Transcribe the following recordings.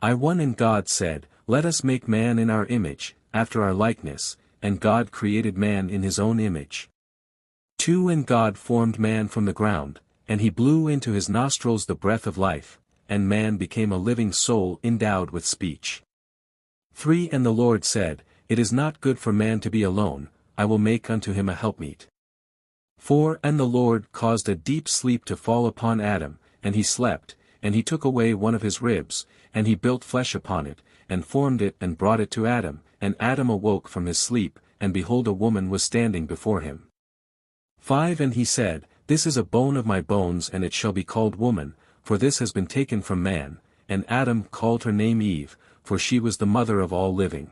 1 And God said, Let us make man in our image, after our likeness, and God created man in his own image. 2 And God formed man from the ground, and he blew into his nostrils the breath of life, and man became a living soul endowed with speech. 3 And the Lord said, It is not good for man to be alone, I will make unto him a helpmeet. 4 And the Lord caused a deep sleep to fall upon Adam, and he slept, and he took away one of his ribs, and he built flesh upon it, and formed it and brought it to Adam, and Adam awoke from his sleep, and behold a woman was standing before him. 5 And he said, This is a bone of my bones and it shall be called woman, for this has been taken from man, and Adam called her name Eve, for she was the mother of all living.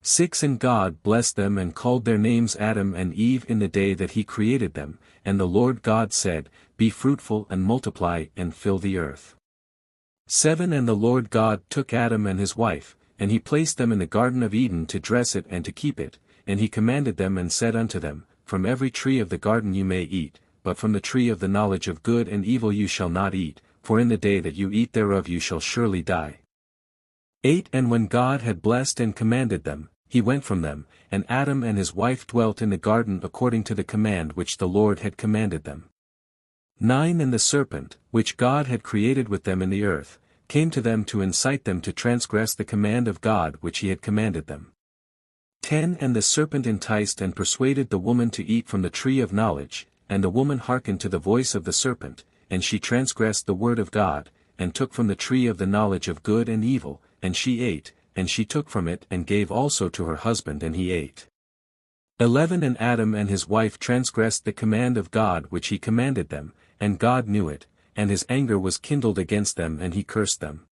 6 And God blessed them and called their names Adam and Eve in the day that he created them, and the Lord God said, Be fruitful and multiply and fill the earth. 7 And the Lord God took Adam and his wife, and he placed them in the Garden of Eden to dress it and to keep it, and he commanded them and said unto them, From every tree of the garden you may eat, but from the tree of the knowledge of good and evil you shall not eat, for in the day that you eat thereof you shall surely die. 8 And when God had blessed and commanded them, he went from them, and Adam and his wife dwelt in the garden according to the command which the Lord had commanded them. 9 And the serpent, which God had created with them in the earth, came to them to incite them to transgress the command of God which he had commanded them. 10 And the serpent enticed and persuaded the woman to eat from the tree of knowledge, and the woman hearkened to the voice of the serpent, and she transgressed the word of God, and took from the tree of the knowledge of good and evil, and she ate, and she took from it and gave also to her husband and he ate. 11 And Adam and his wife transgressed the command of God which he commanded them, and God knew it, and his anger was kindled against them and he cursed them.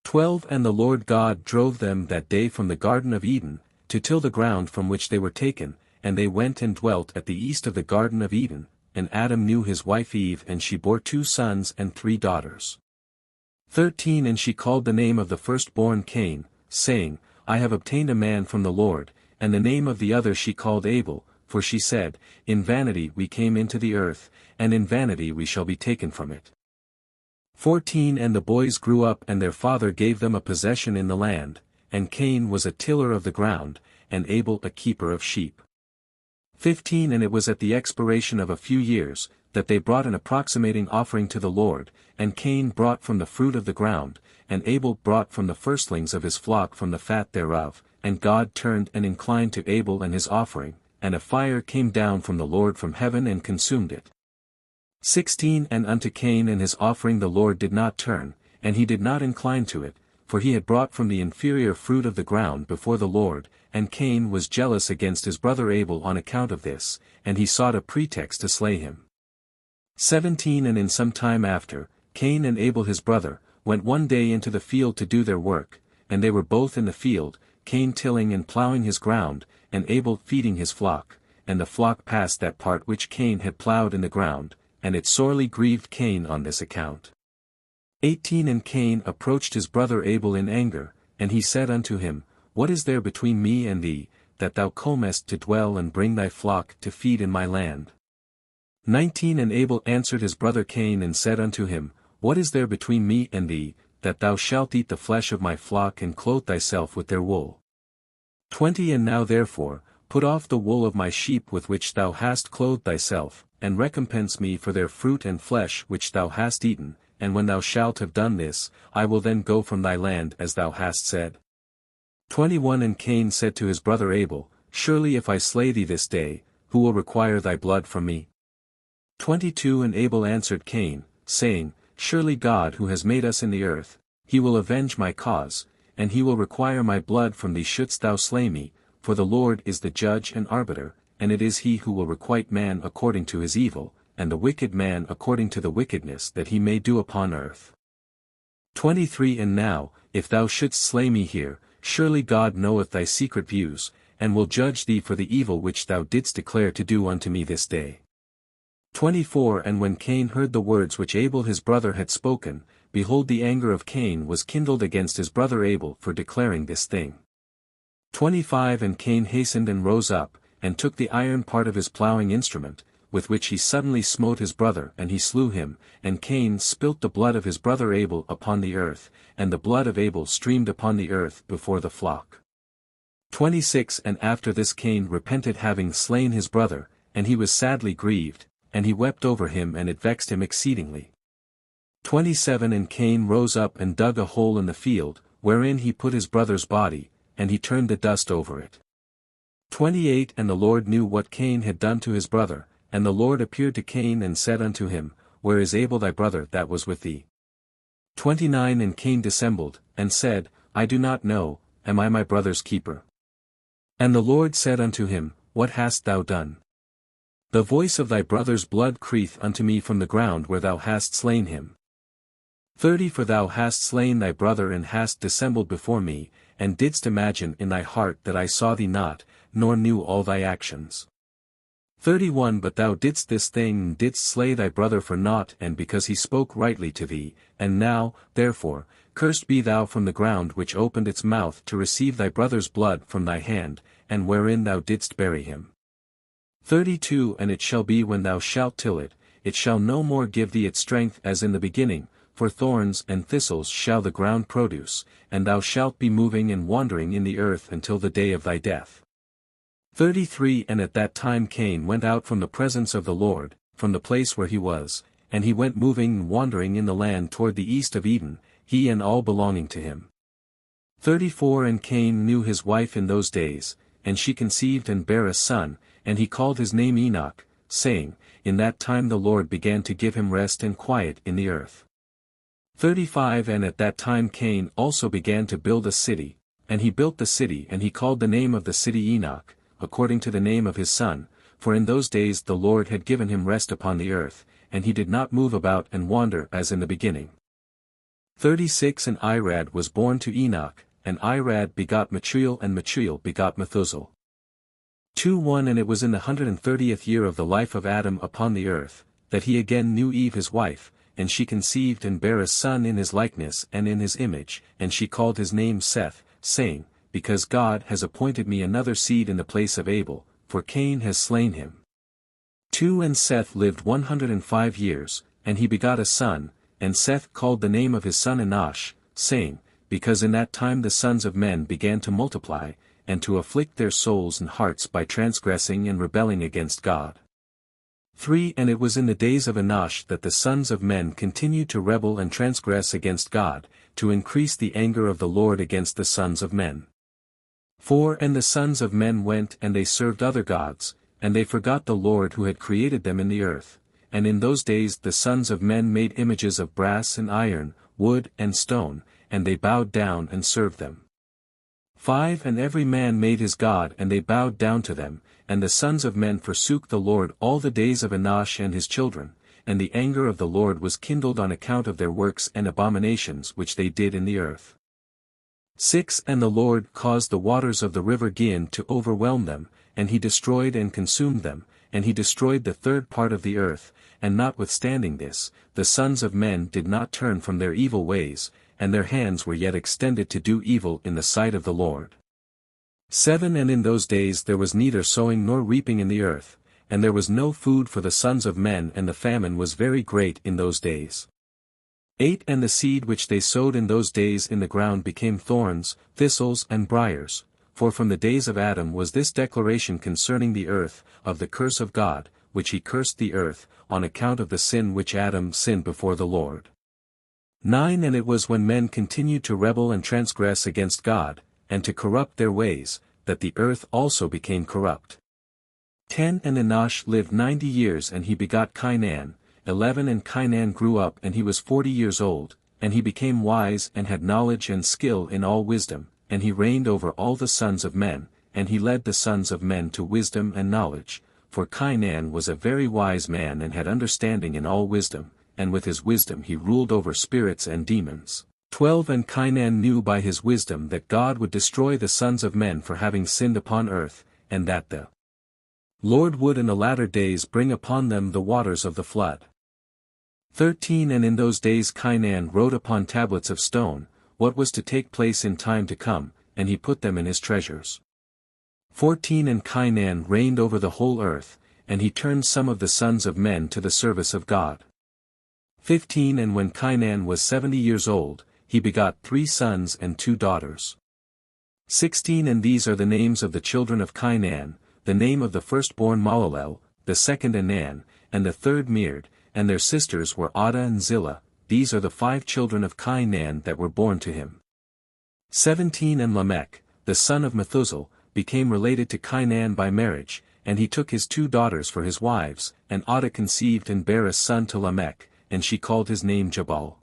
12 And the Lord God drove them that day from the Garden of Eden, to till the ground from which they were taken, and they went and dwelt at the east of the Garden of Eden, and Adam knew his wife Eve and she bore 2 sons and 3 daughters. 13 And she called the name of the firstborn Cain, saying, I have obtained a man from the Lord, and the name of the other she called Abel, for she said, In vanity we came into the earth, and in vanity we shall be taken from it. 14 And the boys grew up and their father gave them a possession in the land, and Cain was a tiller of the ground, and Abel a keeper of sheep. 15 And it was at the expiration of a few years, that they brought an approximating offering to the Lord, and Cain brought from the fruit of the ground, and Abel brought from the firstlings of his flock from the fat thereof, and God turned and inclined to Abel and his offering, and a fire came down from the Lord from heaven and consumed it. 16 And unto Cain and his offering the Lord did not turn, and he did not incline to it, for he had brought from the inferior fruit of the ground before the Lord, and Cain was jealous against his brother Abel on account of this, and he sought a pretext to slay him. 17 And in some time after, Cain and Abel his brother, went one day into the field to do their work, and they were both in the field, Cain tilling and plowing his ground, and Abel feeding his flock, and the flock passed that part which Cain had plowed in the ground, and it sorely grieved Cain on this account. 18 And Cain approached his brother Abel in anger, and he said unto him, What is there between me and thee, that thou comest to dwell and bring thy flock to feed in my land? 19 And Abel answered his brother Cain and said unto him, What is there between me and thee, that thou shalt eat the flesh of my flock and clothe thyself with their wool? 20 And now therefore, put off the wool of my sheep with which thou hast clothed thyself, and recompense me for their fruit and flesh which thou hast eaten, and when thou shalt have done this, I will then go from thy land as thou hast said. 21 And Cain said to his brother Abel, Surely if I slay thee this day, who will require thy blood from me? 22 And Abel answered Cain, saying, Surely God who has made us in the earth, he will avenge my cause, and he will require my blood from thee shouldst thou slay me, for the Lord is the judge and arbiter, and it is he who will requite man according to his evil, and the wicked man according to the wickedness that he may do upon earth. 23 And now, if thou shouldst slay me here, surely God knoweth thy secret views, and will judge thee for the evil which thou didst declare to do unto me this day. 24 And when Cain heard the words which Abel his brother had spoken, behold the anger of Cain was kindled against his brother Abel for declaring this thing. 25 And Cain hastened and rose up, and took the iron part of his plowing instrument, with which he suddenly smote his brother and he slew him, and Cain spilt the blood of his brother Abel upon the earth, and the blood of Abel streamed upon the earth before the flock. 26 And after this Cain repented having slain his brother, and he was sadly grieved, and he wept over him and it vexed him exceedingly. 27 And Cain rose up and dug a hole in the field, wherein he put his brother's body, and he turned the dust over it. 28 And the Lord knew what Cain had done to his brother, and the Lord appeared to Cain and said unto him, Where is Abel thy brother that was with thee? 29 And Cain dissembled, and said, I do not know, am I my brother's keeper? And the Lord said unto him, What hast thou done? The voice of thy brother's blood crieth unto me from the ground where thou hast slain him. 30 For thou hast slain thy brother and hast dissembled before me, and didst imagine in thy heart that I saw thee not, nor knew all thy actions. 31 But thou didst this thing and didst slay thy brother for naught and because he spoke rightly to thee, and now, therefore, cursed be thou from the ground which opened its mouth to receive thy brother's blood from thy hand, and wherein thou didst bury him. 32 And it shall be when thou shalt till it, it shall no more give thee its strength as in the beginning, for thorns and thistles shall the ground produce, and thou shalt be moving and wandering in the earth until the day of thy death. 33 And at that time Cain went out from the presence of the Lord, from the place where he was, and he went moving and wandering in the land toward the east of Eden, he and all belonging to him. 34 And Cain knew his wife in those days, and she conceived and bare a son, and he called his name Enoch, saying, In that time the Lord began to give him rest and quiet in the earth. 35 And at that time Cain also began to build a city, and he built the city and he called the name of the city Enoch, according to the name of his son, for in those days the Lord had given him rest upon the earth, and he did not move about and wander as in the beginning. 36 And Irad was born to Enoch, and Irad begot Metuel and Metuel begot Methuselah. 2:1 And it was in the 130th year of the life of Adam upon the earth, that he again knew Eve his wife, and she conceived and bare a son in his likeness and in his image, and she called his name Seth, saying, Because God has appointed me another seed in the place of Abel, for Cain has slain him. 2 And Seth lived 105 years, and he begot a son, and Seth called the name of his son Enosh, saying, Because in that time the sons of men began to multiply, and to afflict their souls and hearts by transgressing and rebelling against God. 3 And it was in the days of Enosh that the sons of men continued to rebel and transgress against God, to increase the anger of the Lord against the sons of men. 4 And the sons of men went and they served other gods, and they forgot the Lord who had created them in the earth, and in those days the sons of men made images of brass and iron, wood and stone, and they bowed down and served them. 5 And every man made his god and they bowed down to them, and the sons of men forsook the Lord all the days of Enosh and his children, and the anger of the Lord was kindled on account of their works and abominations which they did in the earth. 6 And the Lord caused the waters of the river Gihon to overwhelm them, and he destroyed and consumed them, and he destroyed the third part of the earth, and notwithstanding this, the sons of men did not turn from their evil ways, and their hands were yet extended to do evil in the sight of the Lord. 7 And in those days there was neither sowing nor reaping in the earth, and there was no food for the sons of men and the famine was very great in those days. 8 And the seed which they sowed in those days in the ground became thorns, thistles and briars, for from the days of Adam was this declaration concerning the earth, of the curse of God, which he cursed the earth, on account of the sin which Adam sinned before the Lord. 9 And it was when men continued to rebel and transgress against God, and to corrupt their ways, that the earth also became corrupt. 10 And Enosh lived 90 years and he begot Cainan. 11 And Cainan grew up and he was 40 years old, and he became wise and had knowledge and skill in all wisdom, and he reigned over all the sons of men, and he led the sons of men to wisdom and knowledge, for Cainan was a very wise man and had understanding in all wisdom, and with his wisdom he ruled over spirits and demons. 12 And Cainan knew by his wisdom that God would destroy the sons of men for having sinned upon earth, and that the Lord would in the latter days bring upon them the waters of the flood. 13 And in those days Cainan wrote upon tablets of stone, what was to take place in time to come, and he put them in his treasures. 14 And Cainan reigned over the whole earth, and he turned some of the sons of men to the service of God. 15 And when Cainan was 70 years old, he begot 3 sons and 2 daughters. 16 And these are the names of the children of Cainan, the name of the firstborn Mahalalel, the second Anan, and the third Mered, and their sisters were Adah and Zillah. These are the 5 children of Cainan that were born to him. 17 And Lamech, the son of Methuselah, became related to Cainan by marriage, and he took his 2 daughters for his wives, and Adah conceived and bare a son to Lamech, and she called his name Jabal.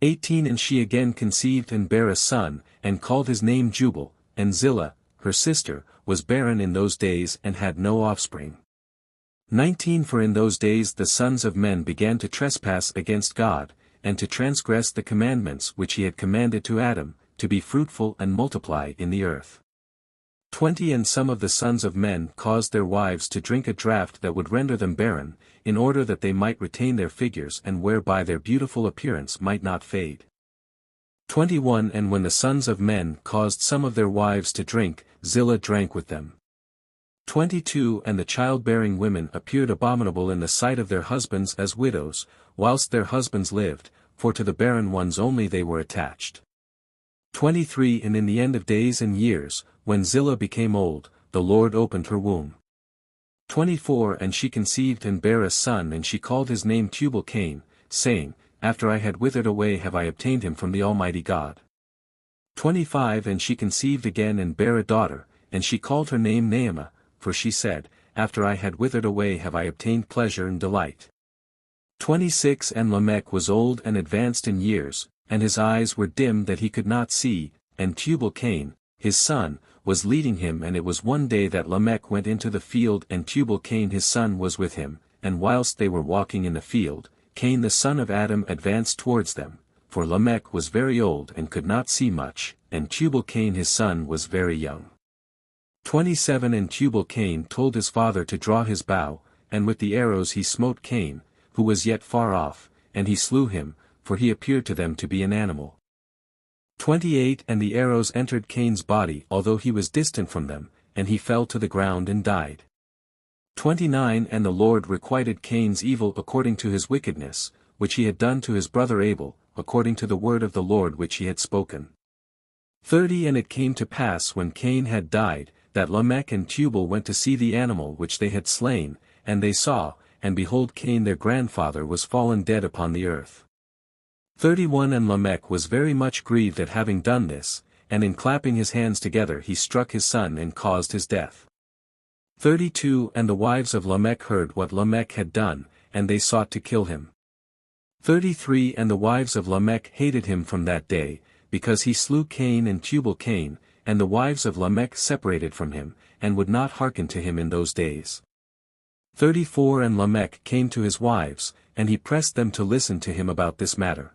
18 And she again conceived and bare a son, and called his name Jubal, and Zillah, her sister, was barren in those days and had no offspring. 19 For in those days the sons of men began to trespass against God, and to transgress the commandments which he had commanded to Adam, to be fruitful and multiply in the earth. 20 And some of the sons of men caused their wives to drink a draught that would render them barren, in order that they might retain their figures and whereby their beautiful appearance might not fade. 21 And when the sons of men caused some of their wives to drink, Zillah drank with them. 22 And the childbearing women appeared abominable in the sight of their husbands as widows, whilst their husbands lived, for to the barren ones only they were attached. 23 And in the end of days and years, when Zillah became old, the Lord opened her womb. 24 And she conceived and bare a son, and she called his name Tubal-Cain, saying, After I had withered away have I obtained him from the Almighty God. 25 And she conceived again and bare a daughter, and she called her name Naamah, for she said, After I had withered away have I obtained pleasure and delight. 26 And Lamech was old and advanced in years, and his eyes were dim that he could not see, and Tubal-Cain, his son, was leading him. And it was one day that Lamech went into the field, and Tubal-Cain his son was with him, and whilst they were walking in the field, Cain the son of Adam advanced towards them, for Lamech was very old and could not see much, and Tubal-Cain his son was very young. 27 And Tubal-Cain told his father to draw his bow, and with the arrows he smote Cain, who was yet far off, and he slew him, for he appeared to them to be an animal. 28 And the arrows entered Cain's body although he was distant from them, and he fell to the ground and died. 29 And the Lord requited Cain's evil according to his wickedness, which he had done to his brother Abel, according to the word of the Lord which he had spoken. 30 And it came to pass when Cain had died, that Lamech and Tubal went to see the animal which they had slain, and they saw, and behold Cain their grandfather was fallen dead upon the earth. 31 And Lamech was very much grieved at having done this, and in clapping his hands together he struck his son and caused his death. 32 And the wives of Lamech heard what Lamech had done, and they sought to kill him. 33 And the wives of Lamech hated him from that day, because he slew Cain and Tubal-Cain, and the wives of Lamech separated from him, and would not hearken to him in those days. 34 And Lamech came to his wives, and he pressed them to listen to him about this matter.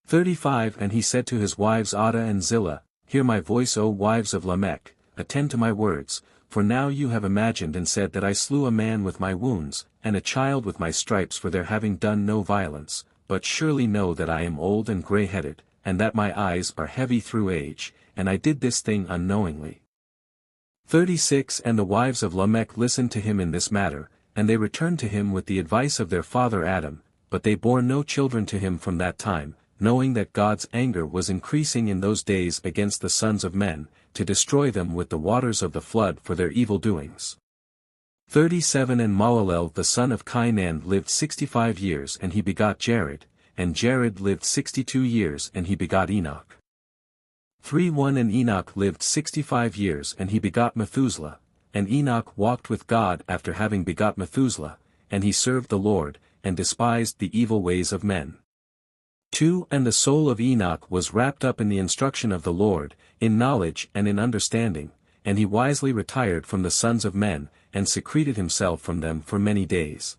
35 And he said to his wives Adah and Zillah, Hear my voice, O wives of Lamech, attend to my words, for now you have imagined and said that I slew a man with my wounds, and a child with my stripes for their having done no violence, but surely know that I am old and grey-headed, and that my eyes are heavy through age, and I did this thing unknowingly. 36 And the wives of Lamech listened to him in this matter, and they returned to him with the advice of their father Adam, but they bore no children to him from that time, knowing that God's anger was increasing in those days against the sons of men, to destroy them with the waters of the flood for their evil doings. 37 And Mahalalel the son of Cainan lived 65 years, and he begot Jared, and Jared lived 62 years, and he begot Enoch. 31 And Enoch lived 65 years, and he begot Methuselah, and Enoch walked with God after having begot Methuselah, and he served the Lord, and despised the evil ways of men. 2 And the soul of Enoch was wrapped up in the instruction of the Lord, in knowledge and in understanding, and he wisely retired from the sons of men, and secreted himself from them for many days.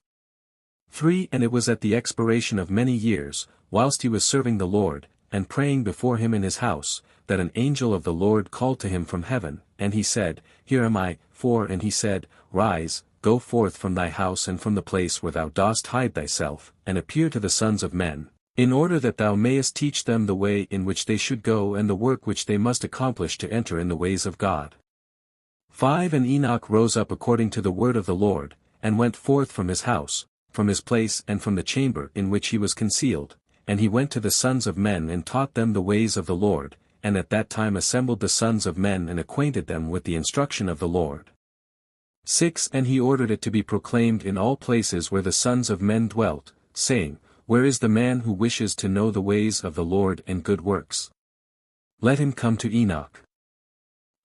3 And it was at the expiration of many years, whilst he was serving the Lord, and praying before him in his house, that an angel of the Lord called to him from heaven, and he said, Here am I. 4 And he said, Rise, go forth from thy house and from the place where thou dost hide thyself, and appear to the sons of men, in order that thou mayest teach them the way in which they should go and the work which they must accomplish to enter in the ways of God. 5 And Enoch rose up according to the word of the Lord, and went forth from his house, from his place and from the chamber in which he was concealed, and he went to the sons of men and taught them the ways of the Lord, and at that time assembled the sons of men and acquainted them with the instruction of the Lord. 6. And he ordered it to be proclaimed in all places where the sons of men dwelt, saying, Where is the man who wishes to know the ways of the Lord and good works? Let him come to Enoch.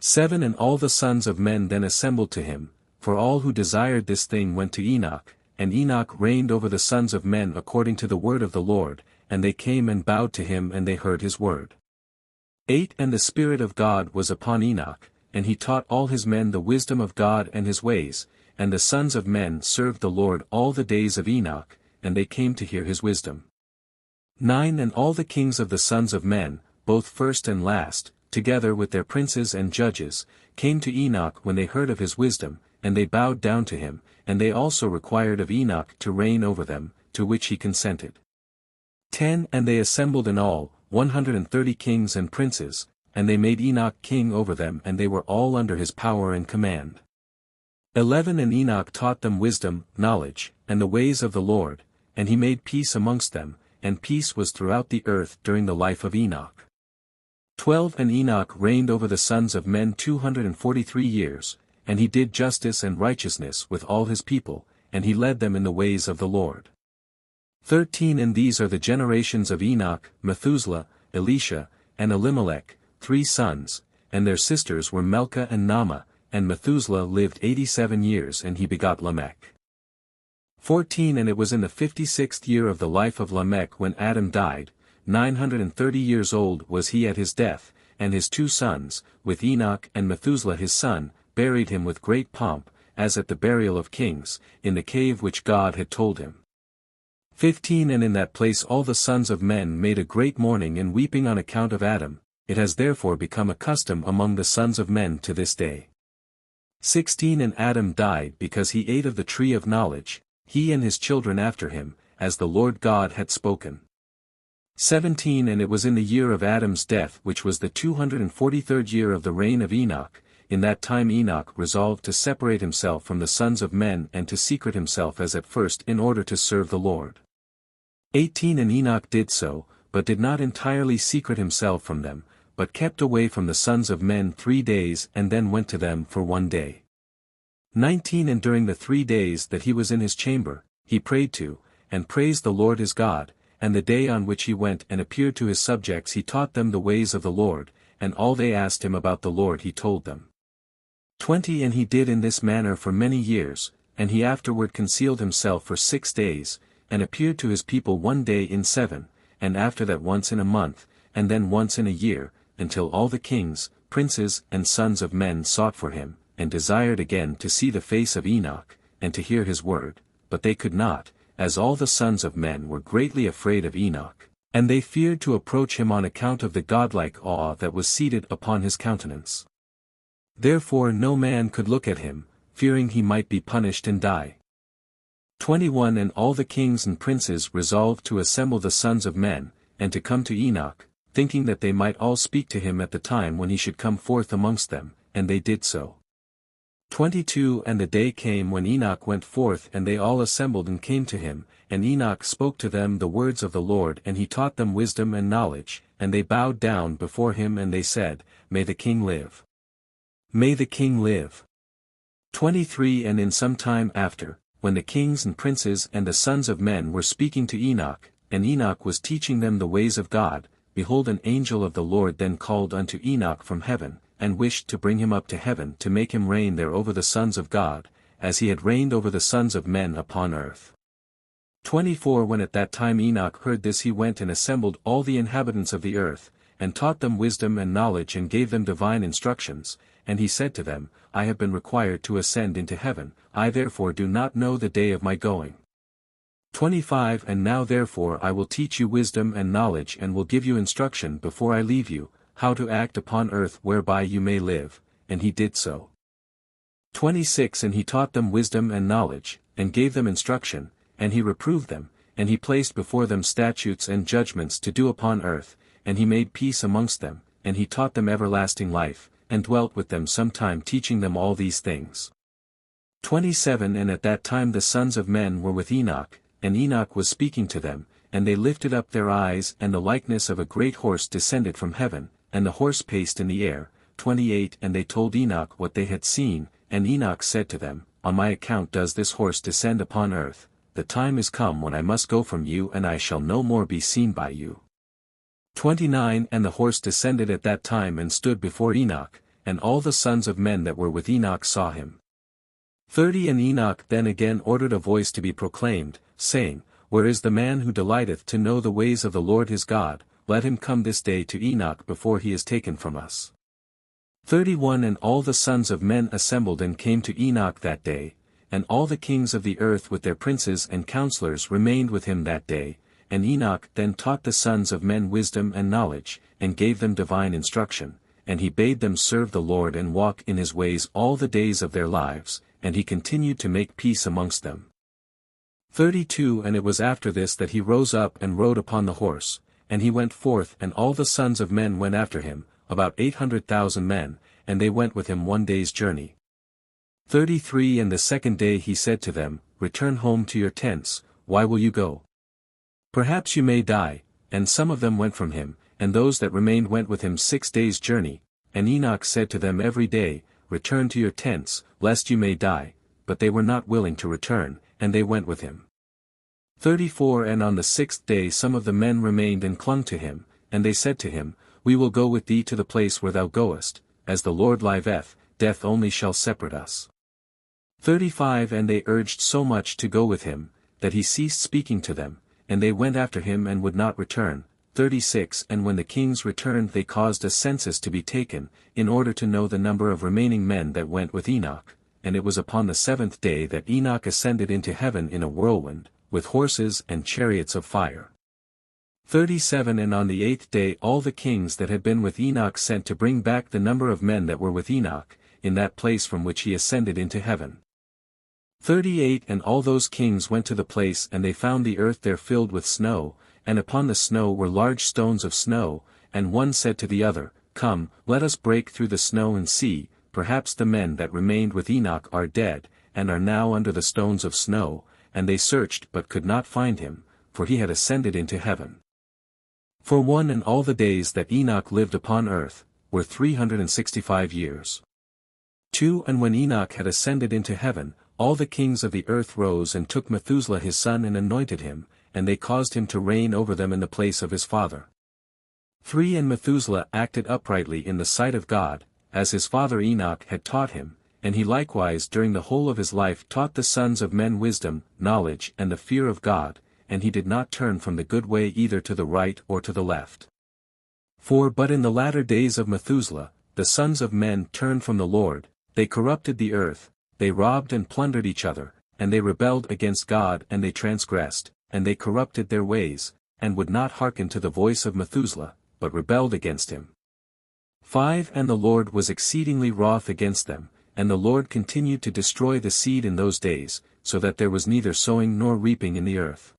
7. And all the sons of men then assembled to him, for all who desired this thing went to Enoch, and Enoch reigned over the sons of men according to the word of the Lord, and they came and bowed to him and they heard his word. 8. And the Spirit of God was upon Enoch, and he taught all his men the wisdom of God and his ways, and the sons of men served the Lord all the days of Enoch, and they came to hear his wisdom. 9. And all the kings of the sons of men, both first and last, together with their princes and judges, came to Enoch when they heard of his wisdom, and they bowed down to him, and they also required of Enoch to reign over them, to which he consented. 10. And they assembled in all, 130 kings and princes, and they made Enoch king over them, and they were all under his power and command. 11. And Enoch taught them wisdom, knowledge, and the ways of the Lord, and he made peace amongst them, and peace was throughout the earth during the life of Enoch. 12. And Enoch reigned over the sons of men 243 years, and he did justice and righteousness with all his people, and he led them in the ways of the Lord. 13. And these are the generations of Enoch, Methuselah, Elisha, and Elimelech, 3 sons, and their sisters were Melchah and Naamah, and Methuselah lived 87 years and he begot Lamech. 14. And it was in the 56th year of the life of Lamech when Adam died, 930 years old was he at his death, and his 2 sons, with Enoch and Methuselah his son, buried him with great pomp, as at the burial of kings, in the cave which God had told him. 15. And in that place all the sons of men made a great mourning and weeping on account of Adam, it has therefore become a custom among the sons of men to this day. 16. And Adam died because he ate of the tree of knowledge, he and his children after him, as the Lord God had spoken. 17. And it was in the year of Adam's death, which was the 243rd year of the reign of Enoch, in that time Enoch resolved to separate himself from the sons of men and to secret himself as at first in order to serve the Lord. 18. And Enoch did so, but did not entirely secret himself from them, but kept away from the sons of men 3 days and then went to them for 1 day. 19. And during the 3 days that he was in his chamber, he prayed to, and praised the Lord his God, and the day on which he went and appeared to his subjects he taught them the ways of the Lord, and all they asked him about the Lord he told them. 20. And he did in this manner for many years, and he afterward concealed himself for 6 days, and appeared to his people 1 day in 7, and after that once in a month, and then once in a year, until all the kings, princes and sons of men sought for him, and desired again to see the face of Enoch, and to hear his word, but they could not, as all the sons of men were greatly afraid of Enoch, and they feared to approach him on account of the godlike awe that was seated upon his countenance. Therefore no man could look at him, fearing he might be punished and die. 21. And all the kings and princes resolved to assemble the sons of men, and to come to Enoch, thinking that they might all speak to him at the time when he should come forth amongst them, and they did so. 22. And the day came when Enoch went forth and they all assembled and came to him, and Enoch spoke to them the words of the Lord and he taught them wisdom and knowledge, and they bowed down before him and they said, May the king live. May the king live. 23. And in some time after, when the kings and princes and the sons of men were speaking to Enoch, and Enoch was teaching them the ways of God, behold an angel of the Lord then called unto Enoch from heaven, and wished to bring him up to heaven to make him reign there over the sons of God, as he had reigned over the sons of men upon earth. 24. When at that time Enoch heard this he went and assembled all the inhabitants of the earth, and taught them wisdom and knowledge and gave them divine instructions, and he said to them, I have been required to ascend into heaven, I therefore do not know the day of my going. 25. And now therefore I will teach you wisdom and knowledge and will give you instruction before I leave you, how to act upon earth whereby you may live, and he did so. 26. And he taught them wisdom and knowledge, and gave them instruction, and he reproved them, and he placed before them statutes and judgments to do upon earth, and he made peace amongst them, and he taught them everlasting life, and dwelt with them some time teaching them all these things. 27 And at that time the sons of men were with Enoch, and Enoch was speaking to them, and they lifted up their eyes, and the likeness of a great horse descended from heaven, and the horse paced in the air. 28 And they told Enoch what they had seen, and Enoch said to them, On my account does this horse descend upon earth, the time is come when I must go from you and I shall no more be seen by you. 29 And the horse descended at that time and stood before Enoch, and all the sons of men that were with Enoch saw him. 30 And Enoch then again ordered a voice to be proclaimed, saying, Where is the man who delighteth to know the ways of the Lord his God? Let him come this day to Enoch before he is taken from us. 31 And all the sons of men assembled and came to Enoch that day, and all the kings of the earth with their princes and counselors remained with him that day, and Enoch then taught the sons of men wisdom and knowledge, and gave them divine instruction, and he bade them serve the Lord and walk in his ways all the days of their lives, and he continued to make peace amongst them. 32 And it was after this that he rose up and rode upon the horse, and he went forth, and all the sons of men went after him, about 800,000 men, and they went with him 1 day's journey. 33 And the second day he said to them, Return home to your tents. Why will you go? Perhaps you may die. And some of them went from him, and those that remained went with him 6 days' journey. And Enoch said to them every day, Return to your tents, lest you may die. But they were not willing to return, and they went with him. 34 And on the 6th day some of the men remained and clung to him, and they said to him, We will go with thee to the place where thou goest, as the Lord liveth, death only shall separate us. 35 And they urged so much to go with him, that he ceased speaking to them, and they went after him and would not return. 36 And when the kings returned they caused a census to be taken, in order to know the number of remaining men that went with Enoch, and it was upon the 7th day that Enoch ascended into heaven in a whirlwind, with horses and chariots of fire. 37 And on the 8th day all the kings that had been with Enoch sent to bring back the number of men that were with Enoch, in that place from which he ascended into heaven. 38 And all those kings went to the place and they found the earth there filled with snow, and upon the snow were large stones of snow, and one said to the other, Come, let us break through the snow and see, perhaps the men that remained with Enoch are dead, and are now under the stones of snow, and they searched but could not find him, for he had ascended into heaven. For 1 And all the days that Enoch lived upon earth, were 365 years. 2 And when Enoch had ascended into heaven, all the kings of the earth rose and took Methuselah his son and anointed him, and they caused him to reign over them in the place of his father. 3 And Methuselah acted uprightly in the sight of God, as his father Enoch had taught him, and he likewise during the whole of his life taught the sons of men wisdom, knowledge and the fear of God, and he did not turn from the good way either to the right or to the left. 4 But in the latter days of Methuselah, the sons of men turned from the Lord, they corrupted the earth, they robbed and plundered each other, and they rebelled against God and they transgressed, and they corrupted their ways, and would not hearken to the voice of Methuselah, but rebelled against him. 5 And the Lord was exceedingly wroth against them, and the Lord continued to destroy the seed in those days, so that there was neither sowing nor reaping in the earth.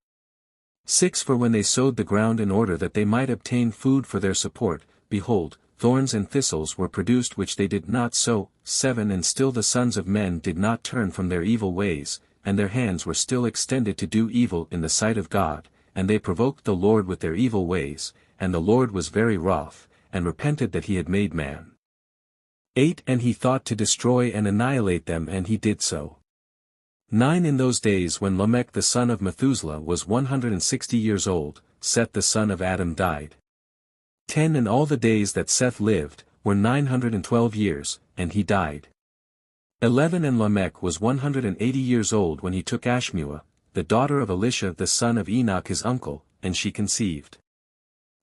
6 For when they sowed the ground in order that they might obtain food for their support, behold, thorns and thistles were produced which they did not sow. 7 And still the sons of men did not turn from their evil ways, and their hands were still extended to do evil in the sight of God, and they provoked the Lord with their evil ways, and the Lord was very wroth, and repented that he had made man. 8 And he thought to destroy and annihilate them, and he did so. 9 In those days when Lamech the son of Methuselah was 160 years old, Seth the son of Adam died. 10 And all the days that Seth lived, were 912 years, and he died. 11 And Lamech was 180 years old when he took Ashmua, the daughter of Elisha the son of Enoch his uncle, and she conceived.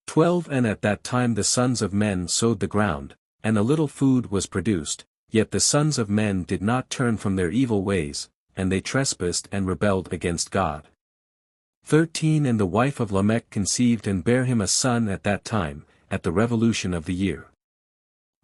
12 And at that time the sons of men sowed the ground, and a little food was produced, yet the sons of men did not turn from their evil ways, and they trespassed and rebelled against God. 13 And the wife of Lamech conceived and bare him a son at that time, at the revolution of the year.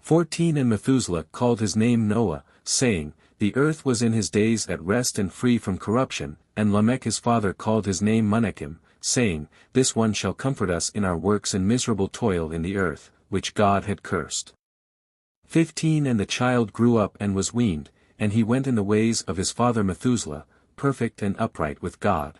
14 And Methuselah called his name Noah, saying, The earth was in his days at rest and free from corruption, and Lamech his father called his name Menachem, saying, This one shall comfort us in our works and miserable toil in the earth, which God had cursed. 15 And the child grew up and was weaned, and he went in the ways of his father Methuselah, perfect and upright with God.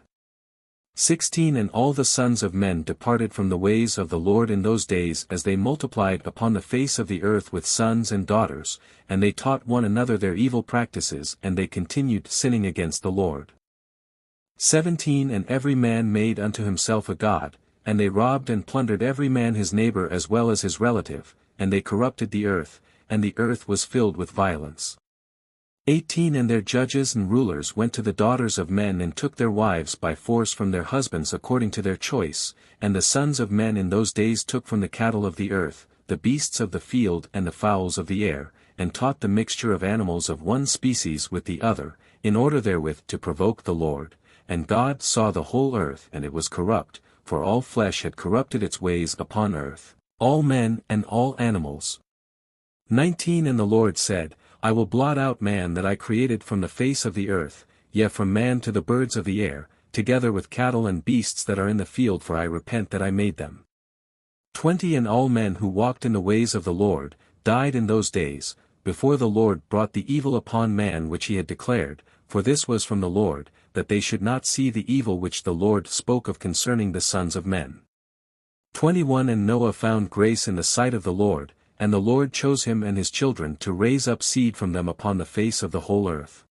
16 And all the sons of men departed from the ways of the Lord in those days as they multiplied upon the face of the earth with sons and daughters, and they taught one another their evil practices and they continued sinning against the Lord. 17 And every man made unto himself a god, and they robbed and plundered every man his neighbor as well as his relative, and they corrupted the earth, and the earth was filled with violence. 18 And their judges and rulers went to the daughters of men and took their wives by force from their husbands according to their choice, and the sons of men in those days took from the cattle of the earth, the beasts of the field and the fowls of the air, and taught the mixture of animals of one species with the other, in order therewith to provoke the Lord. And God saw the whole earth and it was corrupt, for all flesh had corrupted its ways upon earth, all men and all animals. 19 And the Lord said, I will blot out man that I created from the face of the earth, yea from man to the birds of the air, together with cattle and beasts that are in the field, for I repent that I made them. 20 And all men who walked in the ways of the Lord, died in those days, before the Lord brought the evil upon man which he had declared, for this was from the Lord, that they should not see the evil which the Lord spoke of concerning the sons of men. 21 And Noah found grace in the sight of the Lord, and the Lord chose him and his children to raise up seed from them upon the face of the whole earth.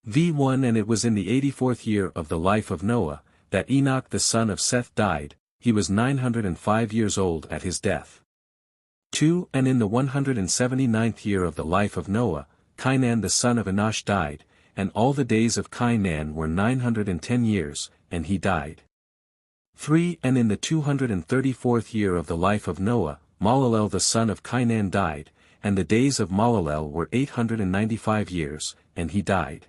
V1 And it was in the 84th year of the life of Noah, that Enoch the son of Seth died, he was 905 years old at his death. 2 And in the 179th year of the life of Noah, Cainan the son of Enosh died, and all the days of Cainan were 910 years, and he died. 3 And in the 234th year of the life of Noah, Malalel the son of Cainan died, and the days of Malalel were 895 years, and he died.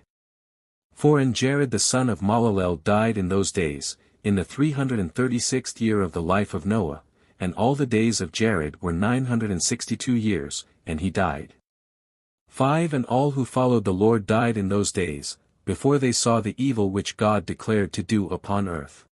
4 And Jared the son of Malalel died in those days, in the 336th year of the life of Noah, and all the days of Jared were 962 years, and he died. 5 And all who followed the Lord died in those days, before they saw the evil which God declared to do upon earth.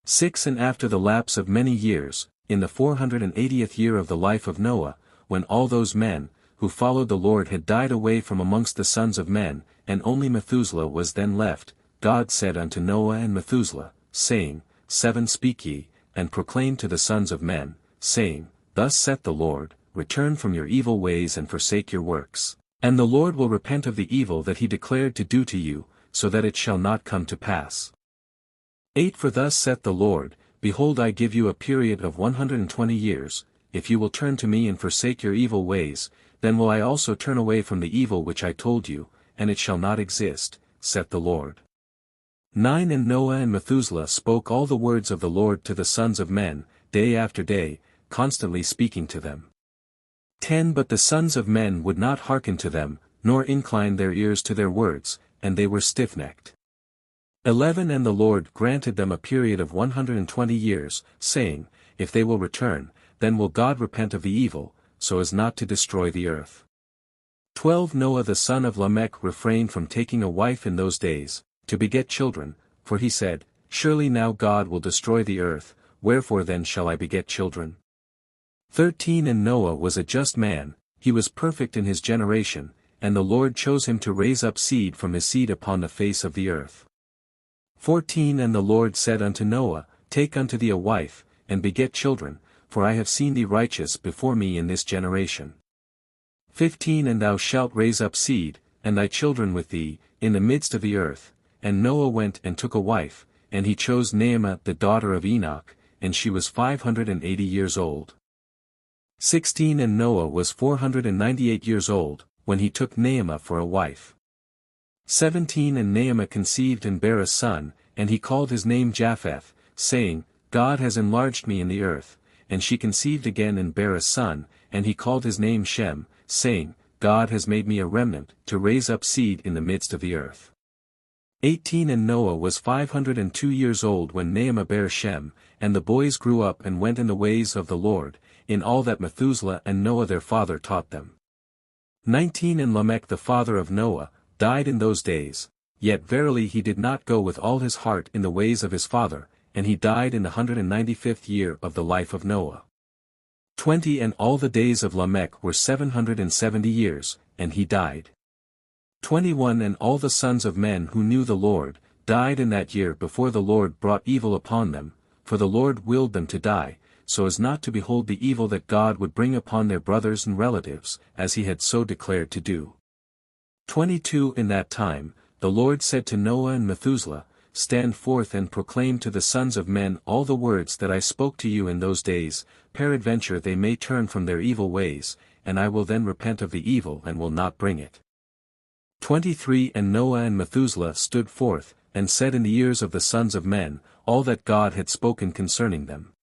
6 And after the lapse of many years, in the 480th year of the life of Noah, when all those men, who followed the Lord had died away from amongst the sons of men, and only Methuselah was then left, God said unto Noah and Methuselah, saying, 7 Speak ye, and proclaim to the sons of men, saying, Thus saith the Lord, Return from your evil ways and forsake your works, and the Lord will repent of the evil that he declared to do to you, so that it shall not come to pass. 8 For thus saith the Lord, Behold, I give you a period of 120 years, if you will turn to me and forsake your evil ways, then will I also turn away from the evil which I told you, and it shall not exist, saith the Lord. 9 And Noah and Methuselah spoke all the words of the Lord to the sons of men, day after day, constantly speaking to them. 10 But the sons of men would not hearken to them, nor incline their ears to their words, and they were stiff-necked. 11 And the Lord granted them a period of 120 years, saying, If they will return, then will God repent of the evil, so as not to destroy the earth. 12 Noah the son of Lamech refrained from taking a wife in those days, to beget children, for he said, Surely now God will destroy the earth, wherefore then shall I beget children? 13 And Noah was a just man, he was perfect in his generation, and the Lord chose him to raise up seed from his seed upon the face of the earth. 14 And the Lord said unto Noah, Take unto thee a wife, and beget children, for I have seen thee righteous before me in this generation. 15 And thou shalt raise up seed, and thy children with thee, in the midst of the earth. And Noah went and took a wife, and he chose Naamah the daughter of Enoch, and she was 580 years old. 16 And Noah was 498 years old, when he took Naamah for a wife. 17 And Naamah conceived and bare a son, and he called his name Japheth, saying, God has enlarged me in the earth. And she conceived again and bare a son, and he called his name Shem, saying, God has made me a remnant, to raise up seed in the midst of the earth. 18 And Noah was 502 years old when Naamah bare Shem, and the boys grew up and went in the ways of the Lord, in all that Methuselah and Noah their father taught them. 19 And Lamech the father of Noah, died in those days, yet verily he did not go with all his heart in the ways of his father, and he died in the 195th year of the life of Noah. 20 And all the days of Lamech were 770 years, and he died. 21 And all the sons of men who knew the Lord, died in that year before the Lord brought evil upon them, for the Lord willed them to die, so as not to behold the evil that God would bring upon their brothers and relatives, as he had so declared to do. 22 In that time, the Lord said to Noah and Methuselah, Stand forth and proclaim to the sons of men all the words that I spoke to you in those days, peradventure they may turn from their evil ways, and I will then repent of the evil and will not bring it. 23 And Noah and Methuselah stood forth, and said in the ears of the sons of men, all that God had spoken concerning them.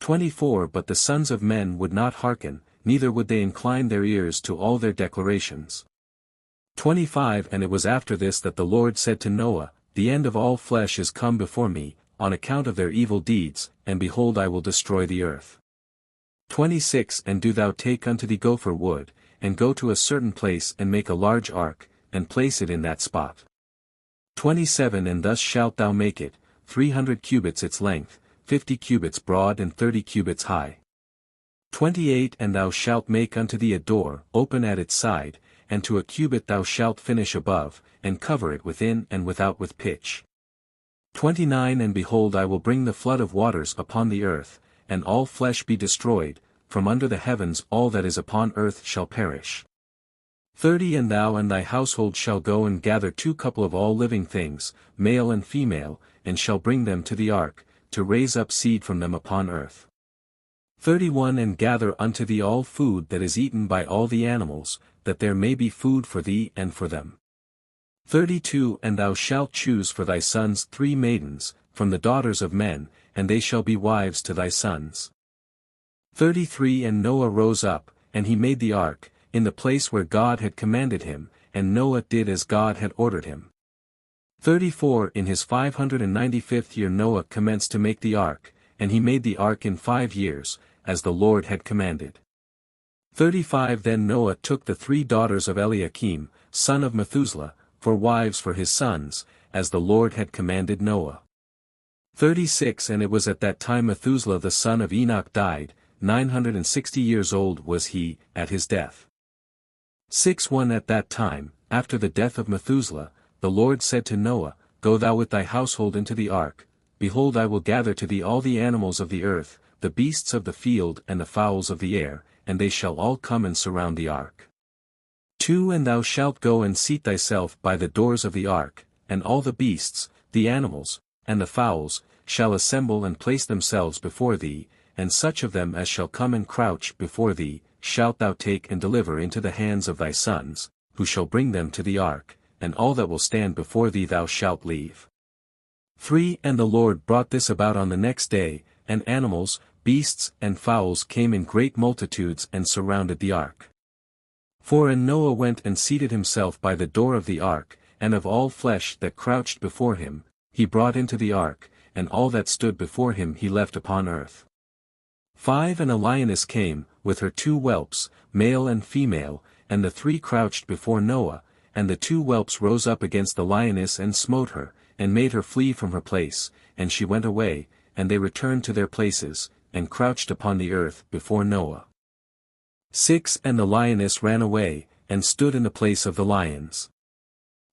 24 But the sons of men would not hearken, neither would they incline their ears to all their declarations. 25 And it was after this that the Lord said to Noah, The end of all flesh is come before me, on account of their evil deeds, and behold I will destroy the earth. 26 And do thou take unto thee gopher wood, and go to a certain place and make a large ark, and place it in that spot. 27 And thus shalt thou make it, 300 cubits its length, 50 cubits broad and 30 cubits high. 28 And thou shalt make unto thee a door, open at its side, and to a cubit thou shalt finish above, and cover it within and without with pitch. 29 And behold I will bring the flood of waters upon the earth, and all flesh be destroyed, from under the heavens all that is upon earth shall perish. 30 And thou and thy household shall go and gather 2 couple of all living things, male and female, and shall bring them to the ark, to raise up seed from them upon earth. 31 And gather unto thee all food that is eaten by all the animals, that there may be food for thee and for them. 32 And thou shalt choose for thy sons 3 maidens, from the daughters of men, and they shall be wives to thy sons. 33 And Noah rose up, and he made the ark, in the place where God had commanded him, and Noah did as God had ordered him. 34 In his 595th year Noah commenced to make the ark, and he made the ark in 5 years, as the Lord had commanded. 35 Then Noah took the 3 daughters of Eliakim, son of Methuselah, for wives for his sons, as the Lord had commanded Noah. 36 And it was at that time Methuselah the son of Enoch died, 960 years old was he, at his death. 6:1 At that time, after the death of Methuselah, the Lord said to Noah, Go thou with thy household into the ark, behold I will gather to thee all the animals of the earth, the beasts of the field and the fowls of the air, and they shall all come and surround the ark. 2 And thou shalt go and seat thyself by the doors of the ark, and all the beasts, the animals, and the fowls, shall assemble and place themselves before thee, and such of them as shall come and crouch before thee, shalt thou take and deliver into the hands of thy sons, who shall bring them to the ark, and all that will stand before thee thou shalt leave. 3 And the Lord brought this about on the next day, and animals, beasts, and fowls came in great multitudes and surrounded the ark. 4 And Noah went and seated himself by the door of the ark, and of all flesh that crouched before him, he brought into the ark, and all that stood before him he left upon earth. 5 And a lioness came, with her 2 whelps, male and female, and the 3 crouched before Noah, and the 2 whelps rose up against the lioness and smote her, and made her flee from her place, and she went away, and they returned to their places, and crouched upon the earth before Noah. 6 And the lioness ran away, and stood in the place of the lions.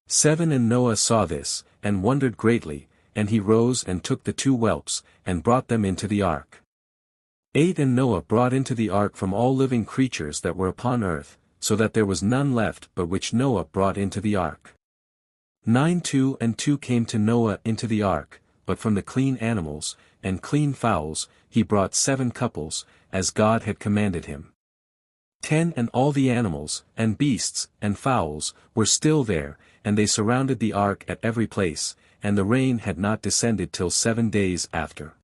7 And Noah saw this, and wondered greatly, and he rose and took the 2 whelps, and brought them into the ark. 8 And Noah brought into the ark from all living creatures that were upon earth, so that there was none left but which Noah brought into the ark. 9 2 And 2 came to Noah into the ark, but from the clean animals, and clean fowls, he brought 7 couples, as God had commanded him. 10 And all the animals, and beasts, and fowls, were still there, and they surrounded the ark at every place, and the rain had not descended till 7 days after.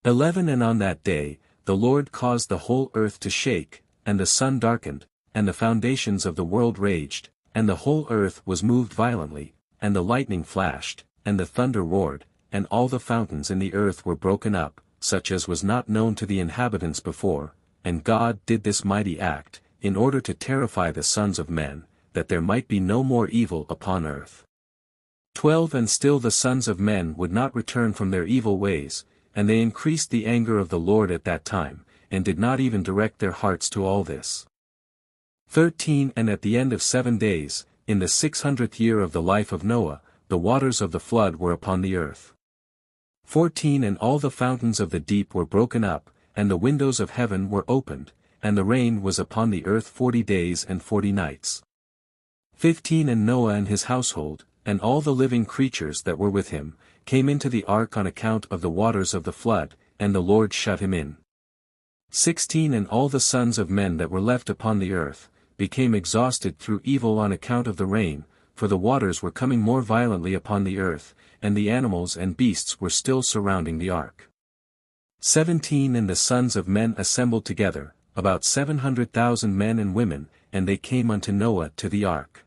11 And on that day, the Lord caused the whole earth to shake, and the sun darkened, and the foundations of the world raged, and the whole earth was moved violently, and the lightning flashed, and the thunder roared, and all the fountains in the earth were broken up, such as was not known to the inhabitants before, and God did this mighty act, in order to terrify the sons of men, that there might be no more evil upon earth. 12 And still the sons of men would not return from their evil ways, and they increased the anger of the Lord at that time, and did not even direct their hearts to all this. 13 And at the end of 7 days, in the 600th year of the life of Noah, the waters of the flood were upon the earth. 14 And all the fountains of the deep were broken up, and the windows of heaven were opened, and the rain was upon the earth 40 days and 40 nights. 15 And Noah and his household, and all the living creatures that were with him, came into the ark on account of the waters of the flood, and the Lord shut him in. 16 And all the sons of men that were left upon the earth, became exhausted through evil on account of the rain, for the waters were coming more violently upon the earth, and the animals and beasts were still surrounding the ark. 17 And the sons of men assembled together, about 700,000 men and women, and they came unto Noah to the ark.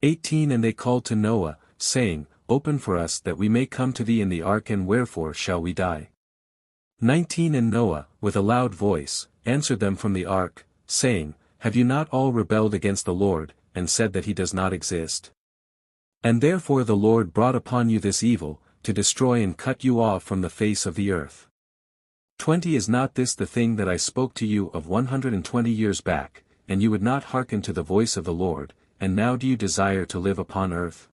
18 And they called to Noah, saying, Open for us that we may come to thee in the ark, and wherefore shall we die? 19 And Noah, with a loud voice, answered them from the ark, saying, Have you not all rebelled against the Lord, and said that he does not exist? And therefore the Lord brought upon you this evil, to destroy and cut you off from the face of the earth. 20 Is not this the thing that I spoke to you of 120 years back, and you would not hearken to the voice of the Lord, and now do you desire to live upon earth?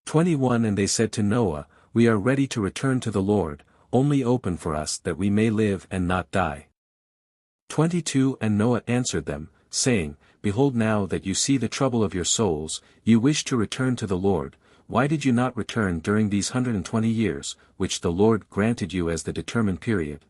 21 And they said to Noah, We are ready to return to the Lord, only open for us that we may live and not die. 22 And Noah answered them, saying, Behold, now that you see the trouble of your souls, you wish to return to the Lord. Why did you not return during these 120 years, which the Lord granted you as the determined period?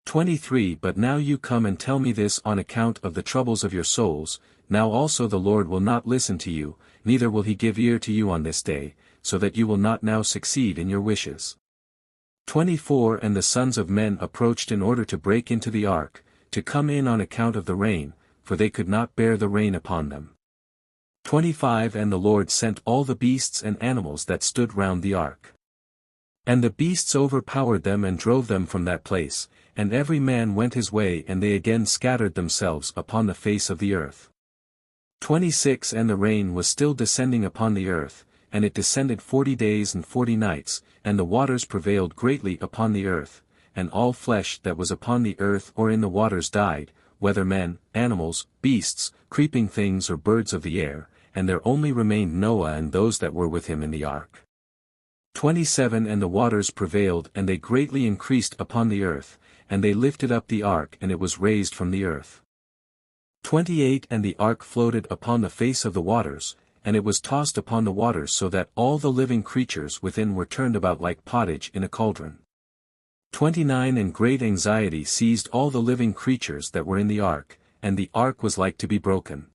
23 But now you come and tell me this on account of the troubles of your souls. Now also the Lord will not listen to you, neither will he give ear to you on this day, so that you will not now succeed in your wishes. 24 And the sons of men approached in order to break into the ark, to come in on account of the rain, for they could not bear the rain upon them. 25 And the Lord sent all the beasts and animals that stood round the ark. And the beasts overpowered them and drove them from that place, and every man went his way, and they again scattered themselves upon the face of the earth. 26 And the rain was still descending upon the earth, and it descended 40 days and 40 nights, and the waters prevailed greatly upon the earth, and all flesh that was upon the earth or in the waters died, whether men, animals, beasts, creeping things or birds of the air, and there only remained Noah and those that were with him in the ark. 27 And the waters prevailed, and they greatly increased upon the earth, and they lifted up the ark, and it was raised from the earth. 28 And the ark floated upon the face of the waters, and it was tossed upon the waters, so that all the living creatures within were turned about like pottage in a cauldron. 29 And great anxiety seized all the living creatures that were in the ark, and the ark was like to be broken.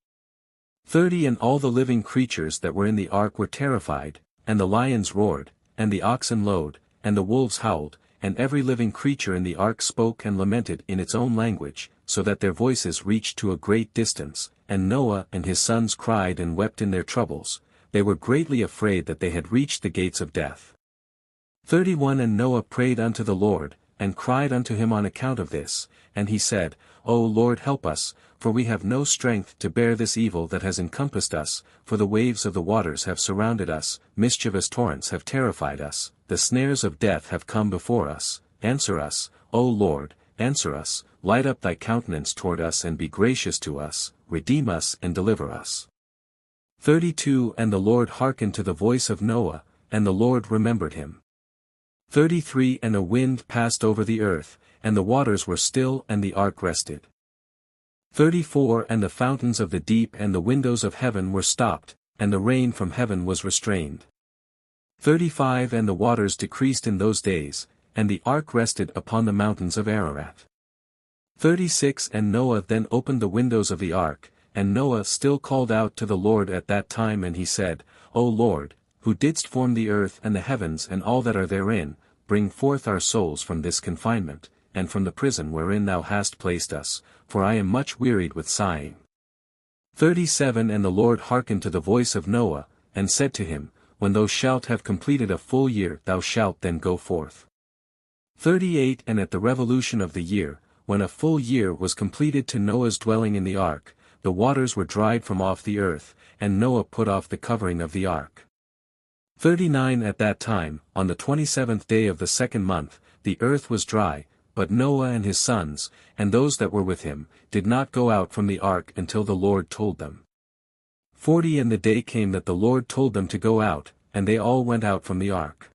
30 And all the living creatures that were in the ark were terrified, and the lions roared, and the oxen lowed, and the wolves howled, and every living creature in the ark spoke and lamented in its own language, so that their voices reached to a great distance, and Noah and his sons cried and wept in their troubles. They were greatly afraid that they had reached the gates of death. 31 And Noah prayed unto the Lord, and cried unto him on account of this, and he said, O Lord, help us, for we have no strength to bear this evil that has encompassed us, for the waves of the waters have surrounded us, mischievous torrents have terrified us, the snares of death have come before us. Answer us, O Lord, answer us, light up thy countenance toward us and be gracious to us, redeem us and deliver us. 32 And the Lord hearkened to the voice of Noah, and the Lord remembered him. 33 And a wind passed over the earth, and the waters were still, and the ark rested. 34 And the fountains of the deep and the windows of heaven were stopped, and the rain from heaven was restrained. 35 And the waters decreased in those days, and the ark rested upon the mountains of Ararat. 36 And Noah then opened the windows of the ark, and Noah still called out to the Lord at that time, and he said, O Lord, who didst form the earth and the heavens and all that are therein, bring forth our souls from this confinement, and from the prison wherein thou hast placed us, for I am much wearied with sighing. 37 And the Lord hearkened to the voice of Noah, and said to him, When thou shalt have completed a full year thou shalt then go forth. 38 And at the revolution of the year, when a full year was completed to Noah's dwelling in the ark, the waters were dried from off the earth, and Noah put off the covering of the ark. 39 At that time, on the 27th day of the second month, the earth was dry, but Noah and his sons, and those that were with him, did not go out from the ark until the Lord told them. 40 And the day came that the Lord told them to go out, and they all went out from the ark.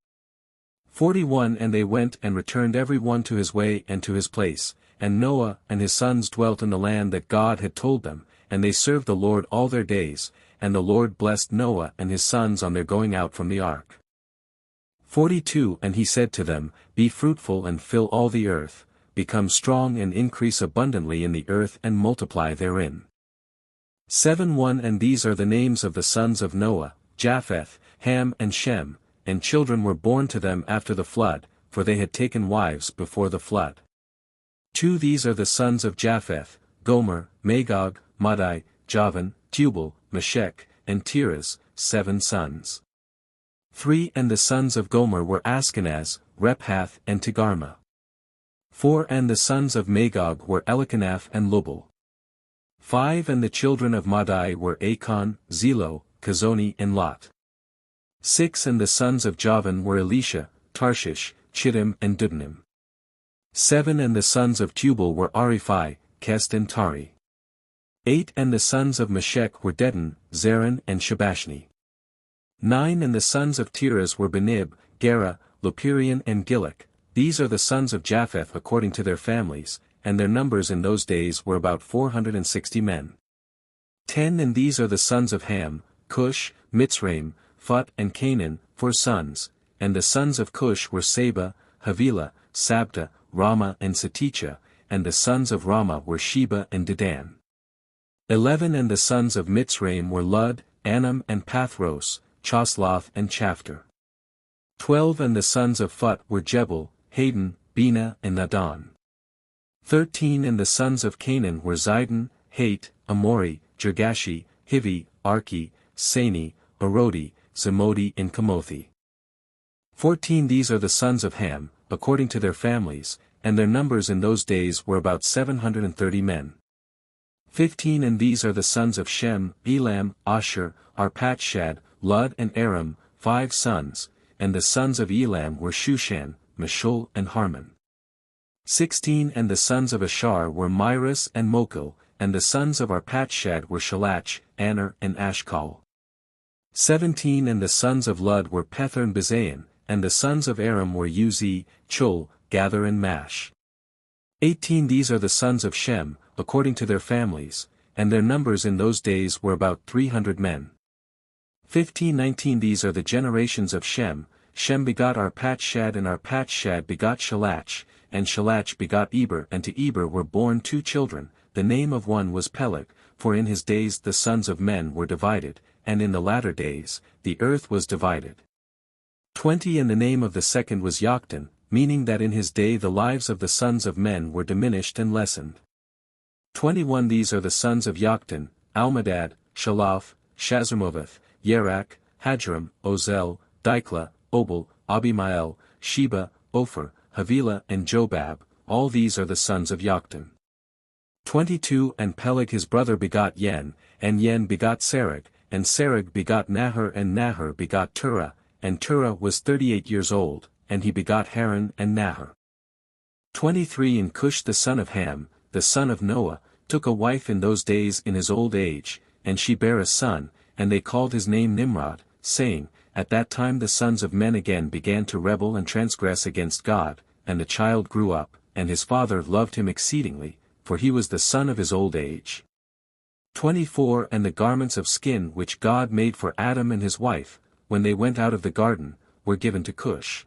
41 And they went and returned every one to his way and to his place, and Noah and his sons dwelt in the land that God had told them, and they served the Lord all their days, and the Lord blessed Noah and his sons on their going out from the ark. 42 And he said to them, Be fruitful and fill all the earth, become strong and increase abundantly in the earth and multiply therein. 7:1 And these are the names of the sons of Noah, Japheth, Ham and Shem, and children were born to them after the flood, for they had taken wives before the flood. 2 These are the sons of Japheth, Gomer, Magog, Madai, Javan, Tubal, Meshech, and Tiras, 7 sons. 3 And the sons of Gomer were Ashkenaz, Rephath and Togarmah. 4 And the sons of Magog were Elkanah and Lubal. 5 And the children of Madai were Achan, Zelo, Kazoni and Lot. 6 And the sons of Javan were Elisha, Tarshish, Chittim and Dudnim. 7 And the sons of Tubal were Ariphi, Kest and Tari. 8 And the sons of Meshech were Dedan, Zaran and Shabashni. 9 And the sons of Tiras were Benib, Gera, Loperian and Gilek. These are the sons of Japheth according to their families, and their numbers in those days were about 460 men. 10 And these are the sons of Ham, Cush, Mitzrayim, Phut and Canaan, 4 sons, and the sons of Cush were Seba, Havilah, Sabta, Rama and Saticha, and the sons of Rama were Sheba and Dedan. 11 And the sons of Mitzrayim were Lud, Anam and Pathros, Chosloth and Chafter. 12 And the sons of Phut were Jebel, Hayden, Bina and Nadon. 13 And the sons of Canaan were Zidon, Hate, Amori, Jergashi, Hivi, Arki, Sani, Arodi, Zemodi and Kamothi. 14 These are the sons of Ham, according to their families, and their numbers in those days were about 730 men. 15 And these are the sons of Shem, Elam, Asher, Arpachshad, Lud and Aram, 5 sons, and the sons of Elam were Shushan, Meshul and Harmon. 16 And the sons of Ashar were Myras and Mokil, and the sons of Arpachshad were Shalach, Aner and Ashkal. 17 And the sons of Lud were Pether and Bezayan, and the sons of Aram were Uzi, Chul, Gather and Mash. 18 These are the sons of Shem, according to their families, and their numbers in those days were about 300 men. 15:19 These are the generations of Shem. Shem begot Arpachshad and Arpachshad begot Shalach, and Shalach begot Eber and to Eber were born 2 children, the name of one was Peleg, for in his days the sons of men were divided, and in the latter days, the earth was divided. 20 And the name of the second was Yoktan, meaning that in his day the lives of the sons of men were diminished and lessened. 21 These are the sons of Yoktan, Almadad, Shalaf, Shazarmoveth, Yerach, Hadram, Ozel, Dikla, Obal, Abimael, Sheba, Ophir, Havilah and Jobab, all these are the sons of Yoktan. 22 And Peleg his brother begot Yen, and Yen begot Serug, and Serug begot Nahor and Nahor begot Terah, and Terah was 38 years old, and he begot Haran and Nahor. 23 And Cush the son of Ham, the son of Noah, took a wife in those days in his old age, and she bare a son, and they called his name Nimrod, saying, At that time the sons of men again began to rebel and transgress against God, and the child grew up, and his father loved him exceedingly, for he was the son of his old age. 24 And the garments of skin which God made for Adam and his wife, when they went out of the garden, were given to Cush.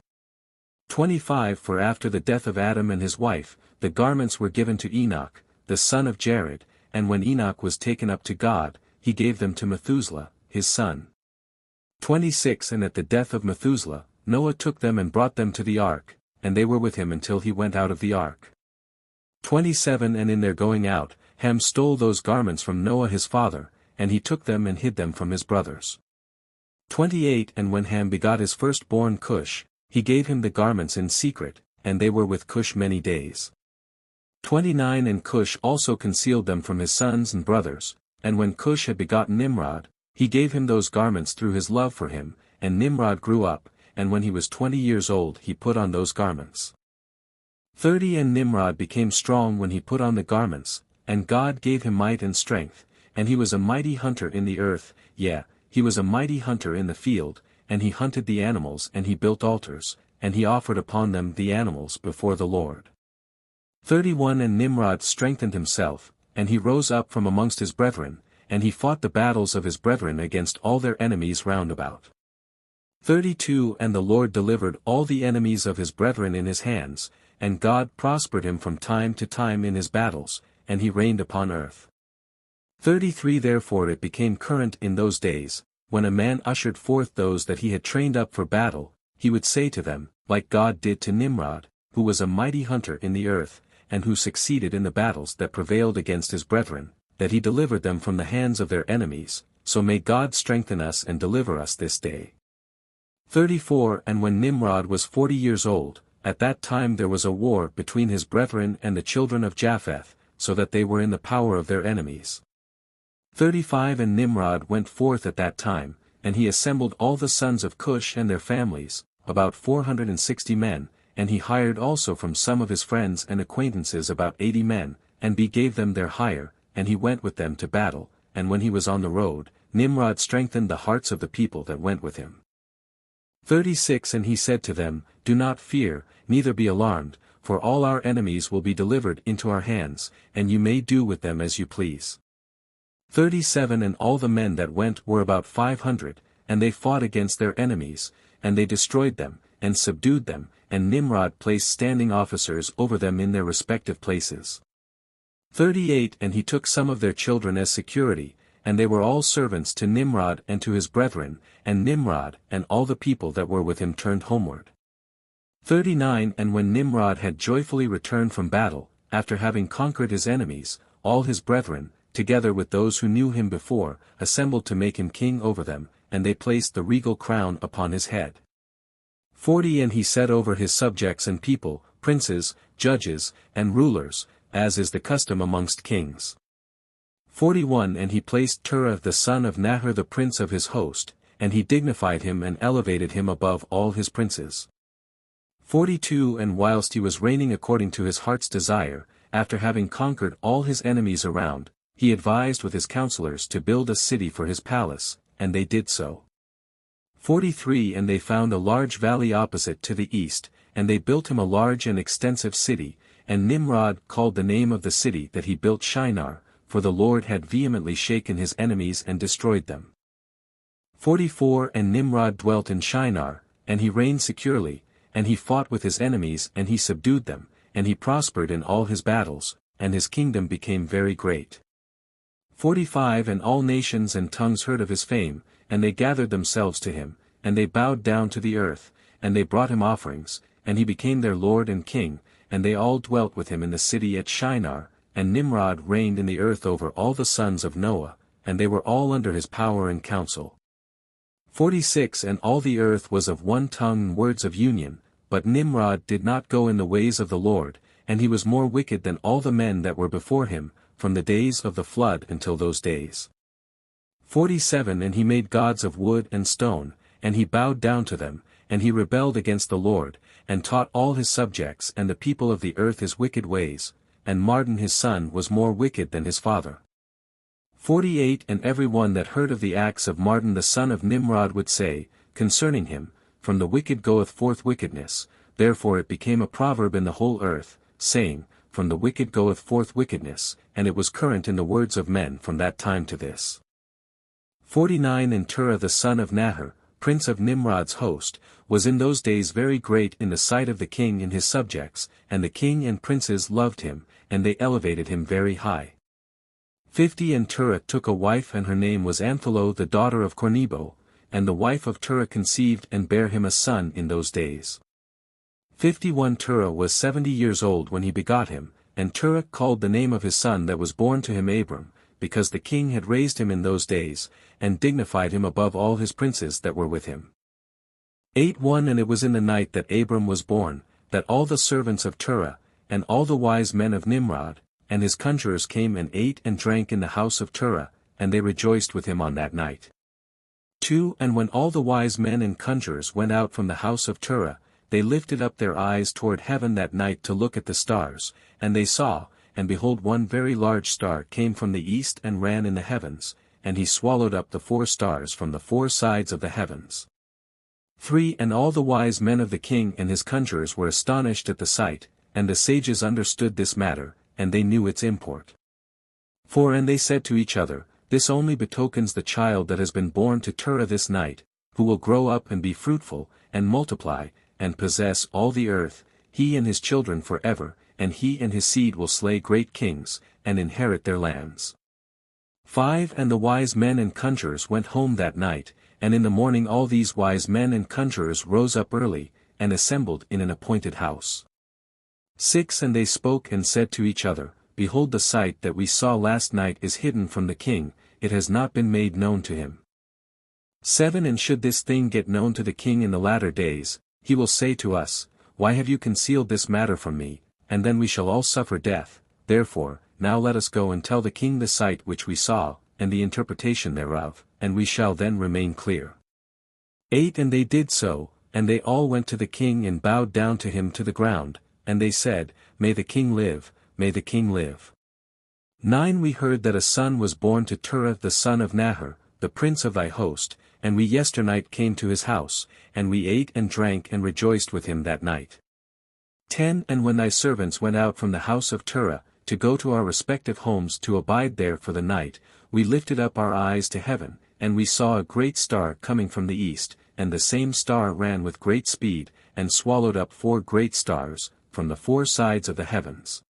25 For after the death of Adam and his wife, the garments were given to Enoch, the son of Jared, and when Enoch was taken up to God, he gave them to Methuselah, his son. 26 And at the death of Methuselah, Noah took them and brought them to the ark, and they were with him until he went out of the ark. 27 And in their going out, Ham stole those garments from Noah his father, and he took them and hid them from his brothers. 28 And when Ham begot his firstborn Cush, he gave him the garments in secret, and they were with Cush many days. 29 And Cush also concealed them from his sons and brothers, and when Cush had begotten Nimrod, he gave him those garments through his love for him, and Nimrod grew up, and when he was 20 years old he put on those garments. 30 And Nimrod became strong when he put on the garments, and God gave him might and strength, and he was a mighty hunter in the earth, yea, he was a mighty hunter in the field, and he hunted the animals and he built altars, and he offered upon them the animals before the Lord. 31 And Nimrod strengthened himself, and he rose up from amongst his brethren, and he fought the battles of his brethren against all their enemies round about. 32 And the Lord delivered all the enemies of his brethren in his hands, and God prospered him from time to time in his battles, and he reigned upon earth. 33 Therefore it became current in those days, when a man ushered forth those that he had trained up for battle, he would say to them, like God did to Nimrod, who was a mighty hunter in the earth, and who succeeded in the battles that prevailed against his brethren, that he delivered them from the hands of their enemies, so may God strengthen us and deliver us this day. 34 And when Nimrod was 40 years old, at that time there was a war between his brethren and the children of Japheth, so that they were in the power of their enemies. 35 And Nimrod went forth at that time, and he assembled all the sons of Cush and their families, about 460 men, and he hired also from some of his friends and acquaintances about 80 men, and he gave them their hire, and he went with them to battle, and when he was on the road, Nimrod strengthened the hearts of the people that went with him. 36 And he said to them, Do not fear, neither be alarmed, for all our enemies will be delivered into our hands, and you may do with them as you please. 37 And all the men that went were about 500, and they fought against their enemies, and they destroyed them, and subdued them, and Nimrod placed standing officers over them in their respective places. 38 And he took some of their children as security, and they were all servants to Nimrod and to his brethren, and Nimrod and all the people that were with him turned homeward. 39 And when Nimrod had joyfully returned from battle, after having conquered his enemies, all his brethren, together with those who knew him before, assembled to make him king over them, and they placed the regal crown upon his head. 40 And he set over his subjects and people, princes, judges, and rulers, as is the custom amongst kings. 41 And he placed Terah the son of Nahor the prince of his host, and he dignified him and elevated him above all his princes. 42 And whilst he was reigning according to his heart's desire, after having conquered all his enemies around, he advised with his counselors to build a city for his palace, and they did so. 43 And they found a large valley opposite to the east, and they built him a large and extensive city, and Nimrod called the name of the city that he built Shinar, for the Lord had vehemently shaken his enemies and destroyed them. 44 And Nimrod dwelt in Shinar, and he reigned securely, and he fought with his enemies and he subdued them, and he prospered in all his battles, and his kingdom became very great. 45 And all nations and tongues heard of his fame, and they gathered themselves to him, and they bowed down to the earth, and they brought him offerings, and he became their lord and king, and they all dwelt with him in the city at Shinar, and Nimrod reigned in the earth over all the sons of Noah, and they were all under his power and counsel. 46 And all the earth was of one tongue and words of union, but Nimrod did not go in the ways of the Lord, and he was more wicked than all the men that were before him, from the days of the flood until those days. 47 And he made gods of wood and stone, and he bowed down to them, and he rebelled against the Lord, and taught all his subjects and the people of the earth his wicked ways, and Mardon his son was more wicked than his father. 48 And every one that heard of the acts of Mardon the son of Nimrod would say, concerning him, From the wicked goeth forth wickedness, therefore it became a proverb in the whole earth, saying, From the wicked goeth forth wickedness, and it was current in the words of men from that time to this. 49 And Terah the son of Nahor, prince of Nimrod's host, was in those days very great in the sight of the king and his subjects, and the king and princes loved him, and they elevated him very high. 50 And Terah took a wife, and her name was Anthelo the daughter of Cornebo, and the wife of Terah conceived and bare him a son in those days. 51 Terah was 70 years old when he begot him, and Terah called the name of his son that was born to him Abram, because the king had raised him in those days, and dignified him above all his princes that were with him. 8:1 And it was in the night that Abram was born, that all the servants of Terah, and all the wise men of Nimrod, and his conjurers came and ate and drank in the house of Terah, and they rejoiced with him on that night. 2 And when all the wise men and conjurers went out from the house of Terah, they lifted up their eyes toward heaven that night to look at the stars, and they saw, and behold, one very large star came from the east and ran in the heavens, and he swallowed up the 4 stars from the 4 sides of the heavens. 3 And all the wise men of the king and his conjurers were astonished at the sight, and the sages understood this matter, and they knew its import. 4 And they said to each other, This only betokens the child that has been born to Terah this night, who will grow up and be fruitful, and multiply, and possess all the earth, he and his children forever, and he and his seed will slay great kings, and inherit their lands. 5 And the wise men and conjurers went home that night, and in the morning all these wise men and conjurers rose up early, and assembled in an appointed house. 6 And they spoke and said to each other, Behold, the sight that we saw last night is hidden from the king, it has not been made known to him. 7 And should this thing get known to the king in the latter days, he will say to us, Why have you concealed this matter from me? And then we shall all suffer death. Therefore, now let us go and tell the king the sight which we saw, and the interpretation thereof, and we shall then remain clear. 8 And they did so, and they all went to the king and bowed down to him to the ground, and they said, May the king live, may the king live. 9 We heard that a son was born to Terah the son of Nahor, the prince of thy host, and we yesternight came to his house, and we ate and drank and rejoiced with him that night. 10 And when thy servants went out from the house of Terah, to go to our respective homes to abide there for the night, we lifted up our eyes to heaven, and we saw a great star coming from the east, and the same star ran with great speed, and swallowed up 4 great stars, from the 4 sides of the heavens.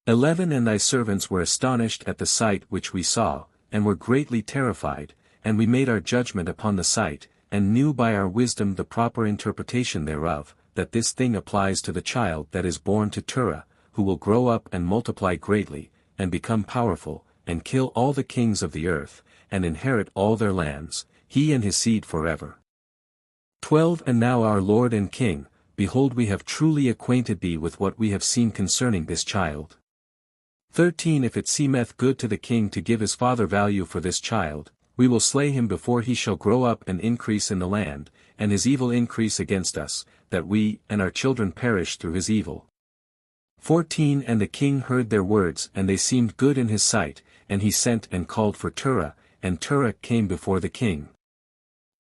11 And thy servants were astonished at the sight which we saw, and were greatly terrified, and we made our judgment upon the sight, and knew by our wisdom the proper interpretation thereof, that this thing applies to the child that is born to Terah, who will grow up and multiply greatly, and become powerful, and kill all the kings of the earth, and inherit all their lands, he and his seed forever. 12 And now our Lord and King, behold, we have truly acquainted thee with what we have seen concerning this child. 13 If it seemeth good to the king to give his father value for this child, we will slay him before he shall grow up and increase in the land, and his evil increase against us, that we and our children perish through his evil. 14 And the king heard their words, and they seemed good in his sight, and he sent and called for Terah, and Terah came before the king.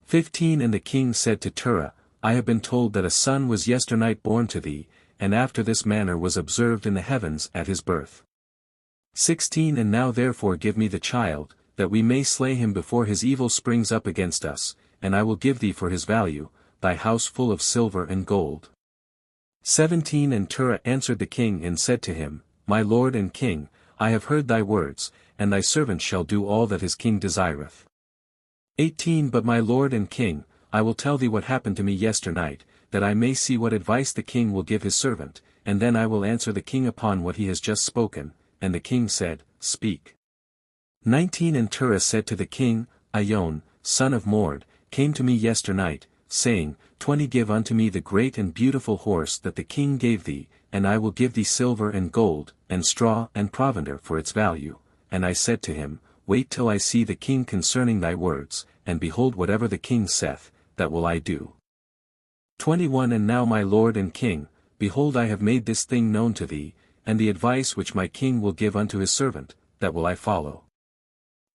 15 And the king said to Terah, I have been told that a son was yesternight born to thee, and after this manner was observed in the heavens at his birth. 16 And now therefore give me the child, that we may slay him before his evil springs up against us, and I will give thee for his value, thy house full of silver and gold. 17 And Terah answered the king and said to him, My lord and king, I have heard thy words, and thy servant shall do all that his king desireth. 18 But my lord and king, I will tell thee what happened to me yesternight, that I may see what advice the king will give his servant, and then I will answer the king upon what he has just spoken. And the king said, Speak. 19 And Terah said to the king, Ion, son of Mord, came to me yesternight, saying, 20 Give unto me the great and beautiful horse that the king gave thee, and I will give thee silver and gold, and straw and provender for its value. And I said to him, Wait till I see the king concerning thy words, and behold, whatever the king saith, that will I do. 21 And now my lord and king, behold, I have made this thing known to thee, and the advice which my king will give unto his servant, that will I follow.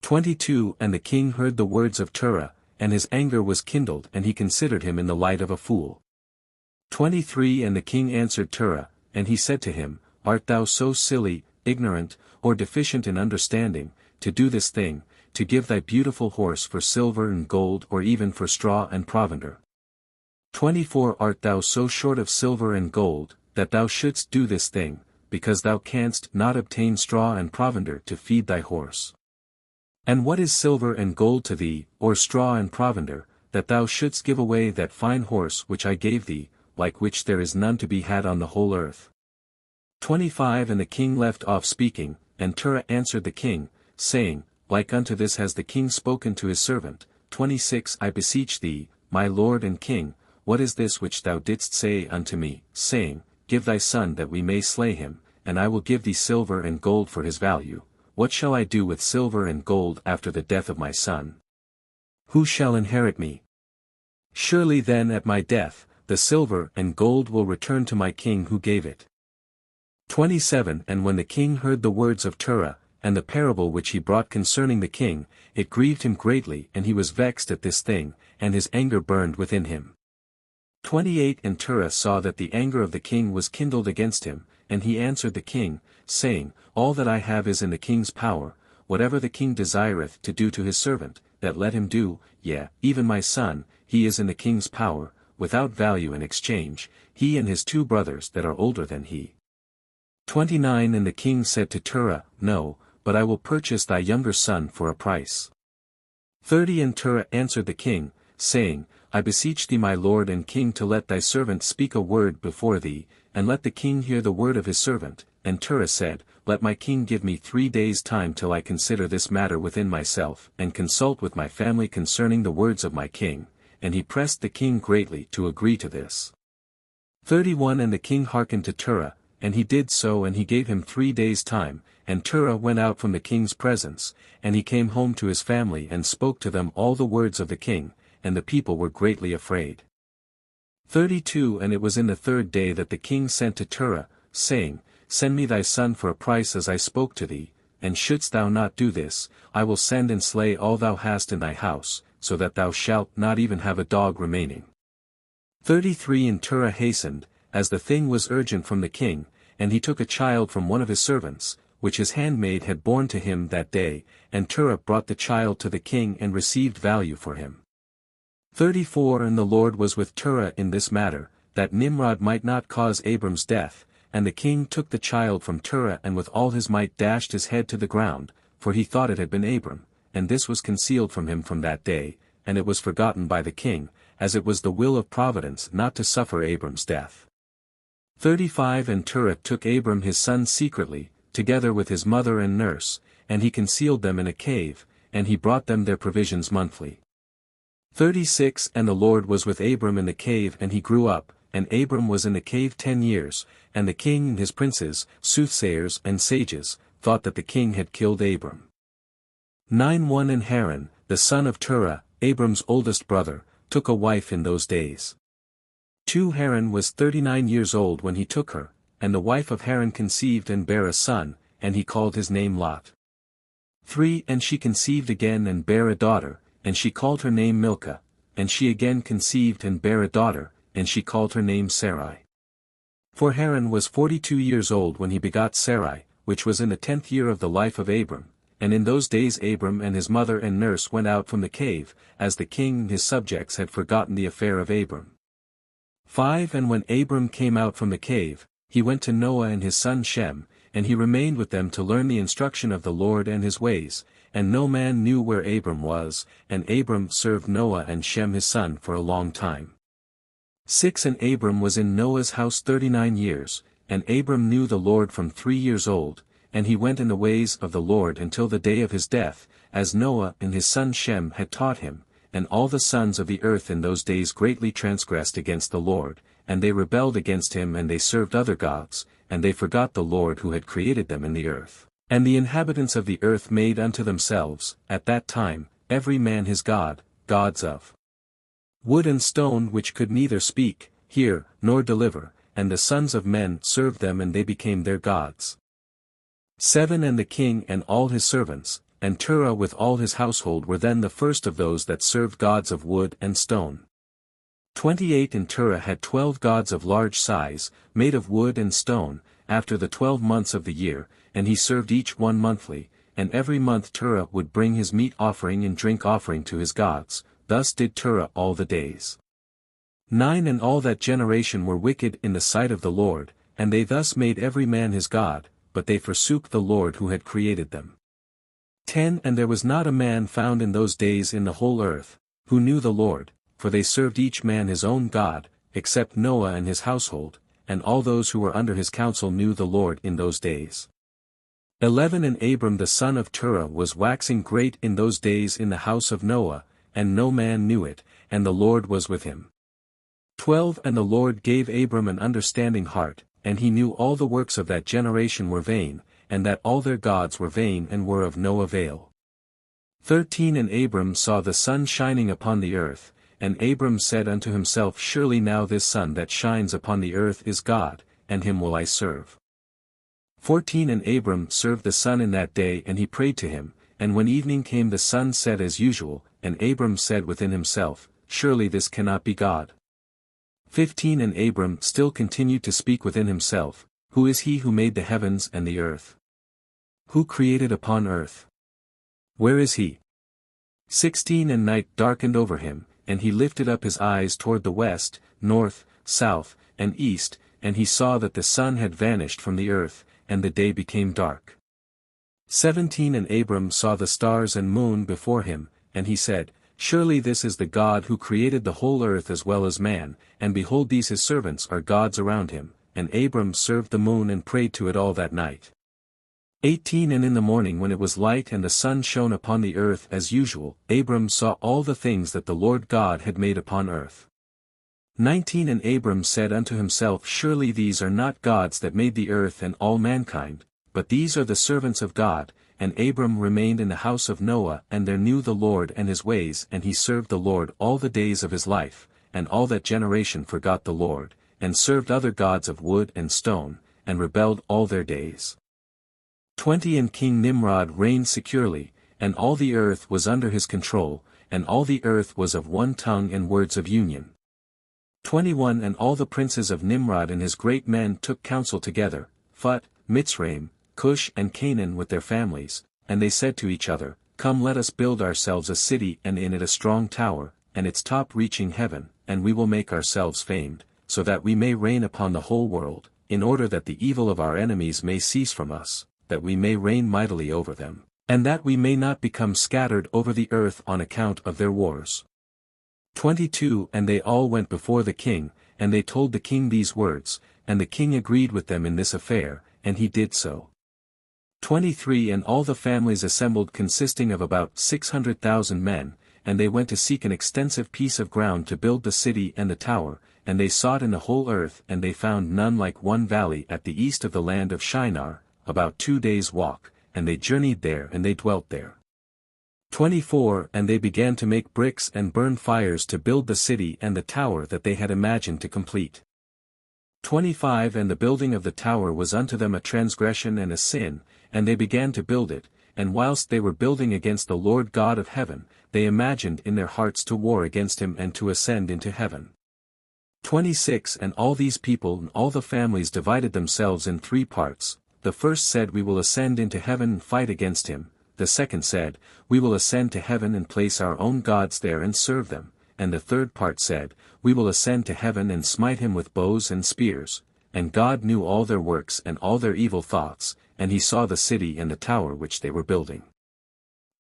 22 And the king heard the words of Terah, and his anger was kindled, and he considered him in the light of a fool. 23 And the king answered Terah, and he said to him, Art thou so silly, ignorant, or deficient in understanding, to do this thing, to give thy beautiful horse for silver and gold, or even for straw and provender? 24 Art thou so short of silver and gold, that thou shouldst do this thing, because thou canst not obtain straw and provender to feed thy horse? And what is silver and gold to thee, or straw and provender, that thou shouldst give away that fine horse which I gave thee, like which there is none to be had on the whole earth? 25 And the king left off speaking, and Terah answered the king, saying, Like unto this has the king spoken to his servant. 26 I beseech thee, my lord and king, what is this which thou didst say unto me, saying, Give thy son that we may slay him, and I will give thee silver and gold for his value? What shall I do with silver and gold after the death of my son? Who shall inherit me? Surely then at my death, the silver and gold will return to my king who gave it. 27 And when the king heard the words of Terah, and the parable which he brought concerning the king, it grieved him greatly and he was vexed at this thing, and his anger burned within him. 28 And Terah saw that the anger of the king was kindled against him, and he answered the king, saying, All that I have is in the king's power, whatever the king desireth to do to his servant, that let him do, yea, even my son, he is in the king's power, without value in exchange, he and his 2 brothers that are older than he. 29 And the king said to Terah, No, but I will purchase thy younger son for a price. 30 And Terah answered the king, saying, I beseech thee my lord and king to let thy servant speak a word before thee, and let the king hear the word of his servant. And Terah said, Let my king give me 3 days' time till I consider this matter within myself, and consult with my family concerning the words of my king. And he pressed the king greatly to agree to this. 31 And the king hearkened to Terah, and he did so, and he gave him 3 days' time, and Terah went out from the king's presence, and he came home to his family and spoke to them all the words of the king, and the people were greatly afraid. 32 And it was in the 3rd day that the king sent to Terah, saying, Send me thy son for a price as I spoke to thee, and shouldst thou not do this, I will send and slay all thou hast in thy house, so that thou shalt not even have a dog remaining. 33 And Terah hastened, as the thing was urgent from the king, and he took a child from one of his servants, which his handmaid had borne to him that day, and Terah brought the child to the king and received value for him. 34 And the Lord was with Terah in this matter, that Nimrod might not cause Abram's death, and the king took the child from Terah and with all his might dashed his head to the ground, for he thought it had been Abram, and this was concealed from him from that day, and it was forgotten by the king, as it was the will of providence not to suffer Abram's death. 35 And Terah took Abram his son secretly, together with his mother and nurse, and he concealed them in a cave, and he brought them their provisions monthly. 36 And the Lord was with Abram in the cave, and he grew up, and Abram was in the cave 10 years, and the king and his princes, soothsayers and sages, thought that the king had killed Abram. 9 And Haran, the son of Terah, Abram's oldest brother, took a wife in those days. 2 Haran was 39 years old when he took her, and the wife of Haran conceived and bare a son, and he called his name Lot. 3 And she conceived again and bare a daughter, and she called her name Milcah, and she again conceived and bare a daughter, and she called her name Sarai. For Haran was 42 years old when he begot Sarai, which was in the 10th year of the life of Abram, and in those days Abram and his mother and nurse went out from the cave, as the king and his subjects had forgotten the affair of Abram. 5 And when Abram came out from the cave, he went to Noah and his son Shem, and he remained with them to learn the instruction of the Lord and his ways, and no man knew where Abram was, and Abram served Noah and Shem his son for a long time. 6 And Abram was in Noah's house 39 years, and Abram knew the Lord from 3 years old, and he went in the ways of the Lord until the day of his death, as Noah and his son Shem had taught him, and all the sons of the earth in those days greatly transgressed against the Lord, and they rebelled against him and they served other gods, and they forgot the Lord who had created them in the earth. And the inhabitants of the earth made unto themselves, at that time, every man his god, gods of wood and stone which could neither speak, hear, nor deliver, and the sons of men served them and they became their gods. 7 And the king and all his servants, and Terah with all his household were then the first of those that served gods of wood and stone. 28 And Terah had 12 gods of large size, made of wood and stone, after the 12 months of the year, and he served each one monthly, and every month Terah would bring his meat offering and drink offering to his gods. Thus did Terah all the days. 9 And all that generation were wicked in the sight of the Lord, and they thus made every man his god, but they forsook the Lord who had created them. 10 And there was not a man found in those days in the whole earth, who knew the Lord, for they served each man his own god, except Noah and his household, and all those who were under his counsel knew the Lord in those days. 11 And Abram the son of Terah was waxing great in those days in the house of Noah, and no man knew it, and the Lord was with him. 12 And the Lord gave Abram an understanding heart, and he knew all the works of that generation were vain, and that all their gods were vain and were of no avail. 13 And Abram saw the sun shining upon the earth, and Abram said unto himself, Surely now this sun that shines upon the earth is God, and him will I serve. 14 And Abram served the sun in that day and he prayed to him, and when evening came the sun set as usual, and Abram said within himself, Surely this cannot be God. 15 And Abram still continued to speak within himself, Who is he who made the heavens and the earth? Who created upon earth? Where is he? 16 And night darkened over him, and he lifted up his eyes toward the west, north, south, and east, and he saw that the sun had vanished from the earth, and the day became dark. 17 And Abram saw the stars and moon before him, and he said, Surely this is the God who created the whole earth as well as man, and behold these his servants are gods around him, and Abram served the moon and prayed to it all that night. 18 And in the morning when it was light and the sun shone upon the earth as usual, Abram saw all the things that the Lord God had made upon earth. 19 And Abram said unto himself, Surely these are not gods that made the earth and all mankind, but these are the servants of God. And Abram remained in the house of Noah, and there knew the Lord and his ways, and he served the Lord all the days of his life, and all that generation forgot the Lord, and served other gods of wood and stone, and rebelled all their days. 20 And King Nimrod reigned securely, and all the earth was under his control, and all the earth was of one tongue and words of union. 21 And all the princes of Nimrod and his great men took counsel together, Phut, Mitzrayim, Cush and Canaan with their families, and they said to each other, Come let us build ourselves a city and in it a strong tower, and its top reaching heaven, and we will make ourselves famed, so that we may reign upon the whole world, in order that the evil of our enemies may cease from us, that we may reign mightily over them, and that we may not become scattered over the earth on account of their wars. 22 And they all went before the king, and they told the king these words, and the king agreed with them in this affair, and he did so. 23 And all the families assembled consisting of about 600,000 men, and they went to seek an extensive piece of ground to build the city and the tower, and they sought in the whole earth and they found none like one valley at the east of the land of Shinar, about 2 days' walk, and they journeyed there and they dwelt there. 24 And they began to make bricks and burn fires to build the city and the tower that they had imagined to complete. 25 And the building of the tower was unto them a transgression and a sin, and they began to build it, and whilst they were building against the Lord God of heaven, they imagined in their hearts to war against him and to ascend into heaven. 26 And all these people and all the families divided themselves in 3 parts, the first said we will ascend into heaven and fight against him, the second said, we will ascend to heaven and place our own gods there and serve them, and the third part said, we will ascend to heaven and smite him with bows and spears, and God knew all their works and all their evil thoughts, and he saw the city and the tower which they were building.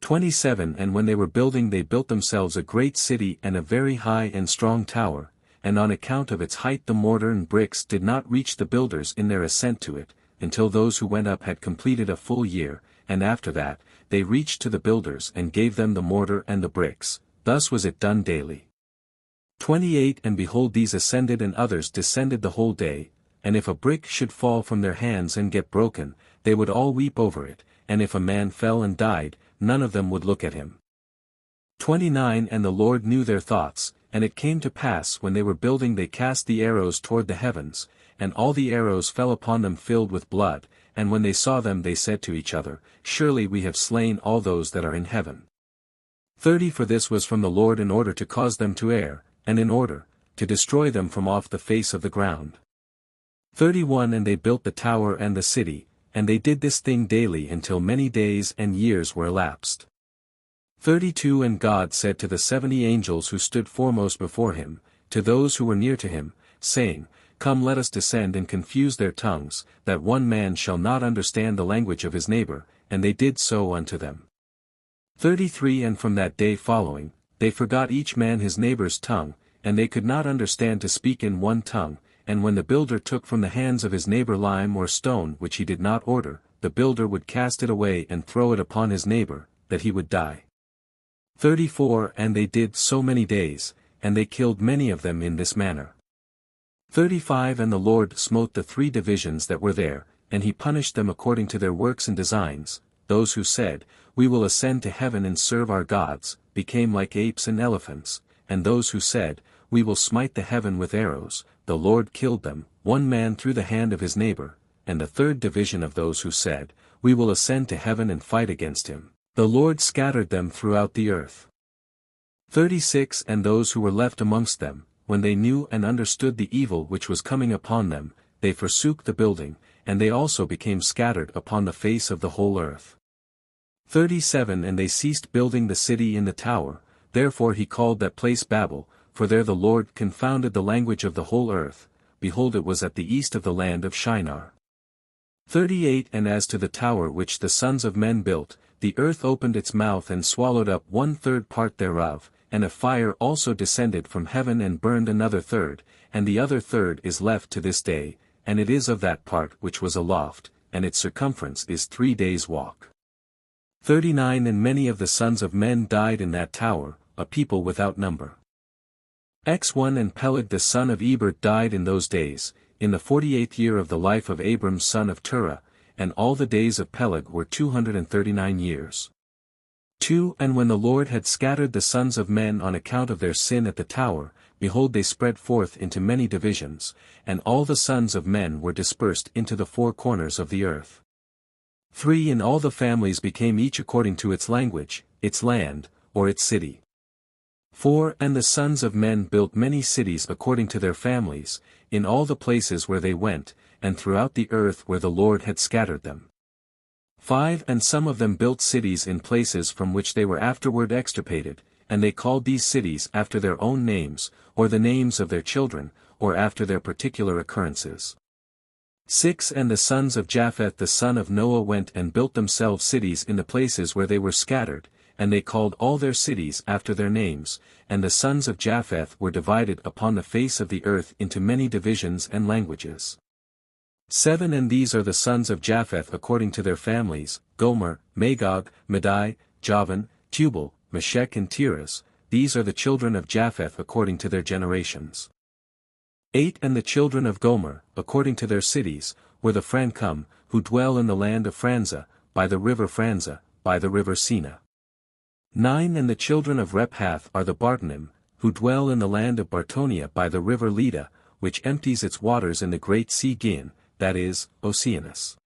27 And when they were building they built themselves a great city and a very high and strong tower, and on account of its height the mortar and bricks did not reach the builders in their ascent to it, until those who went up had completed a full year, and after that, they reached to the builders and gave them the mortar and the bricks, thus was it done daily. 28 And behold these ascended and others descended the whole day, and if a brick should fall from their hands and get broken, they would all weep over it, and if a man fell and died, none of them would look at him. 29 And the Lord knew their thoughts, and it came to pass when they were building they cast the arrows toward the heavens, and all the arrows fell upon them filled with blood, and when they saw them they said to each other, Surely we have slain all those that are in heaven. 30 For this was from the Lord in order to cause them to err, and in order to destroy them from off the face of the ground. 31 And they built the tower and the city, and they did this thing daily until many days and years were elapsed. 32 And God said to the 70 angels who stood foremost before him, to those who were near to him, saying, Come let us descend and confuse their tongues, that one man shall not understand the language of his neighbor, and they did so unto them. 33 And from that day following, they forgot each man his neighbor's tongue, and they could not understand to speak in one tongue, and when the builder took from the hands of his neighbor lime or stone which he did not order, the builder would cast it away and throw it upon his neighbor, that he would die. 34 And they did so many days, and they killed many of them in this manner. 35 And the Lord smote the 3 divisions that were there, and he punished them according to their works and designs. Those who said, We will ascend to heaven and serve our gods, became like apes and elephants, and those who said, We will smite the heaven with arrows, the Lord killed them, one man through the hand of his neighbor, and the third division of those who said, We will ascend to heaven and fight against him, the Lord scattered them throughout the earth. 36 And those who were left amongst them, when they knew and understood the evil which was coming upon them, they forsook the building, and they also became scattered upon the face of the whole earth. 37 And they ceased building the city in the tower, therefore he called that place Babel, for there the Lord confounded the language of the whole earth, behold it was at the east of the land of Shinar. 38 And as to the tower which the sons of men built, the earth opened its mouth and swallowed up 1/3 part thereof, and a fire also descended from heaven and burned another third, and the other third is left to this day, and it is of that part which was aloft, and its circumference is 3 days' walk. 39 And many of the sons of men died in that tower, a people without number. X1 And Peleg the son of Eber died in those days, in the 48th year of the life of Abram son of Terah, and all the days of Peleg were 239 years. 2 And when the Lord had scattered the sons of men on account of their sin at the tower, behold they spread forth into many divisions, and all the sons of men were dispersed into the 4 corners of the earth. 3 And all the families became each according to its language, its land, or its city. 4 And the sons of men built many cities according to their families, in all the places where they went, and throughout the earth where the Lord had scattered them. 5 And some of them built cities in places from which they were afterward extirpated, and they called these cities after their own names, or the names of their children, or after their particular occurrences. 6 And the sons of Japheth the son of Noah went and built themselves cities in the places where they were scattered, and they called all their cities after their names, and the sons of Japheth were divided upon the face of the earth into many divisions and languages. 7 And these are the sons of Japheth according to their families, Gomer, Magog, Madai, Javan, Tubal, Meshech and Tiras, these are the children of Japheth according to their generations. 8 And the children of Gomer, according to their cities, were the Francum, who dwell in the land of Franza, by the river Franza, by the river Sina. 9 And the children of Rephath are the Bartanim, who dwell in the land of Bartonia by the river Leda, which empties its waters in the great sea Gin, that is, Oceanus.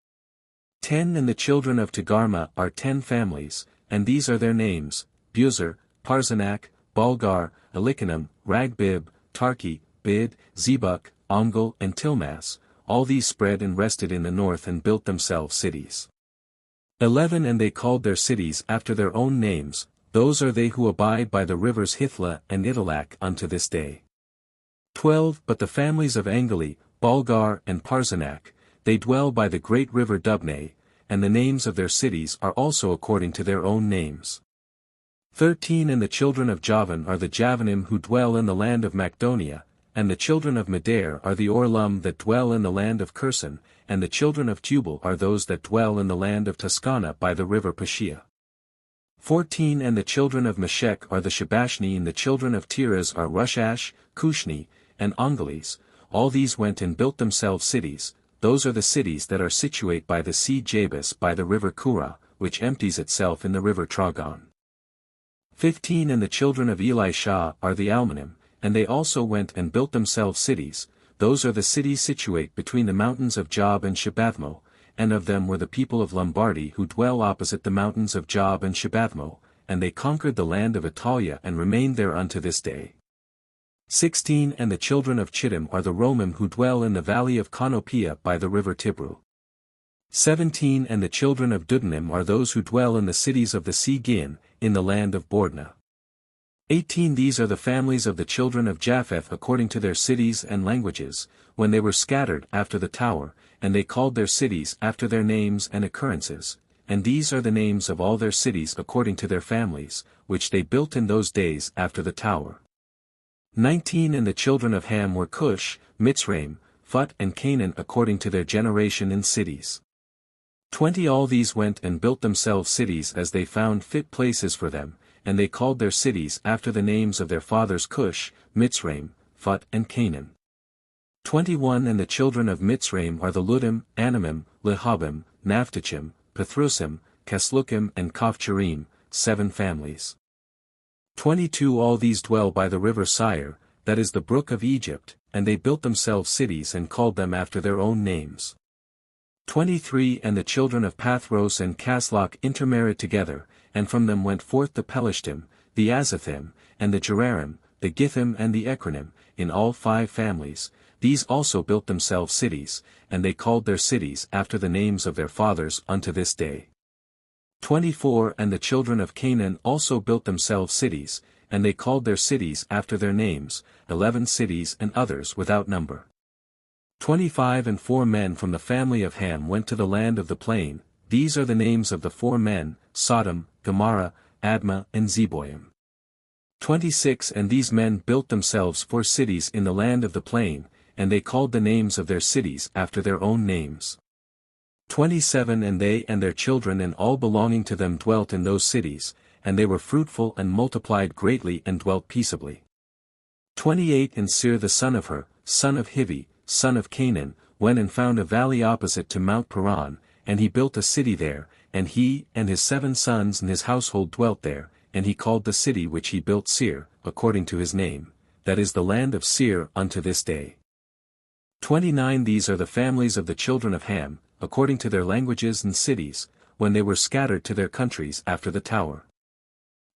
10 And the children of Togarmah are 10 families, and these are their names, Buzur, Parzanak, Balgar, Elikanam, Ragbib, Tarki, Bid, Zebuk, Ongal and Tilmas, all these spread and rested in the north and built themselves cities. 11 And they called their cities after their own names, those are they who abide by the rivers Hithla and Italak unto this day. 12 But the families of Angali, Balgar and Parzanak, they dwell by the great river Dubne, and the names of their cities are also according to their own names. 13 And the children of Javan are the Javanim who dwell in the land of Macedonia, and the children of Medair are the Orlum that dwell in the land of Curson, and the children of Tubal are those that dwell in the land of Tuscana by the river Pashia. 14 And the children of Meshech are the Shabashni and the children of Tiras are Rushash, Cushni, and Ongalis, all these went and built themselves cities, those are the cities that are situate by the sea Jabus by the river Kura, which empties itself in the river Tragon. 15 And the children of Elisha are the Almanim, and they also went and built themselves cities, those are the cities situate between the mountains of Job and Shebathmo, and of them were the people of Lombardy who dwell opposite the mountains of Job and Shebathmo, and they conquered the land of Italia and remained there unto this day. 16 And the children of Chittim are the Romim who dwell in the valley of Conopia by the river Tibru. 17 And the children of Dudanim are those who dwell in the cities of the sea Gin, in the land of Bordna. 18 These are the families of the children of Japheth according to their cities and languages, when they were scattered after the tower, and they called their cities after their names and occurrences, and these are the names of all their cities according to their families, which they built in those days after the tower. 19 And the children of Ham were Cush, Mitzrayim, Phut and Canaan according to their generation in cities. 20 All these went and built themselves cities as they found fit places for them, and they called their cities after the names of their fathers Cush, Mitzrayim, Phut and Canaan. 21 And the children of Mitzrayim are the Ludim, Anamim, Lehabim, Naphtuchim, Pathrusim, Casluchim and Kaphcherim, 7 families. 22 All these dwell by the river Sire, that is the brook of Egypt, and they built themselves cities and called them after their own names. 23 And the children of Pathros and Casloch intermarried together, and from them went forth the Pelishtim, the Azathim, and the Jerarim, the Githim and the Ekranim, in all 5 families. These also built themselves cities, and they called their cities after the names of their fathers unto this day. 24 And the children of Canaan also built themselves cities, and they called their cities after their names, 11 cities and others without number. 25 And 4 men from the family of Ham went to the land of the plain. These are the names of the 4 men, Sodom, Gomorrah, Admah and Zeboim. 26 And these men built themselves 4 cities in the land of the plain, and they called the names of their cities after their own names. 27 And they and their children and all belonging to them dwelt in those cities, and they were fruitful and multiplied greatly and dwelt peaceably. 28 And Seir the son of Hur, son of Hivi, son of Canaan, went and found a valley opposite to Mount Paran, and he built a city there, and he and his 7 sons and his household dwelt there, and he called the city which he built Seir, according to his name, that is the land of Seir unto this day. 29 These are the families of the children of Ham, according to their languages and cities, when they were scattered to their countries after the tower.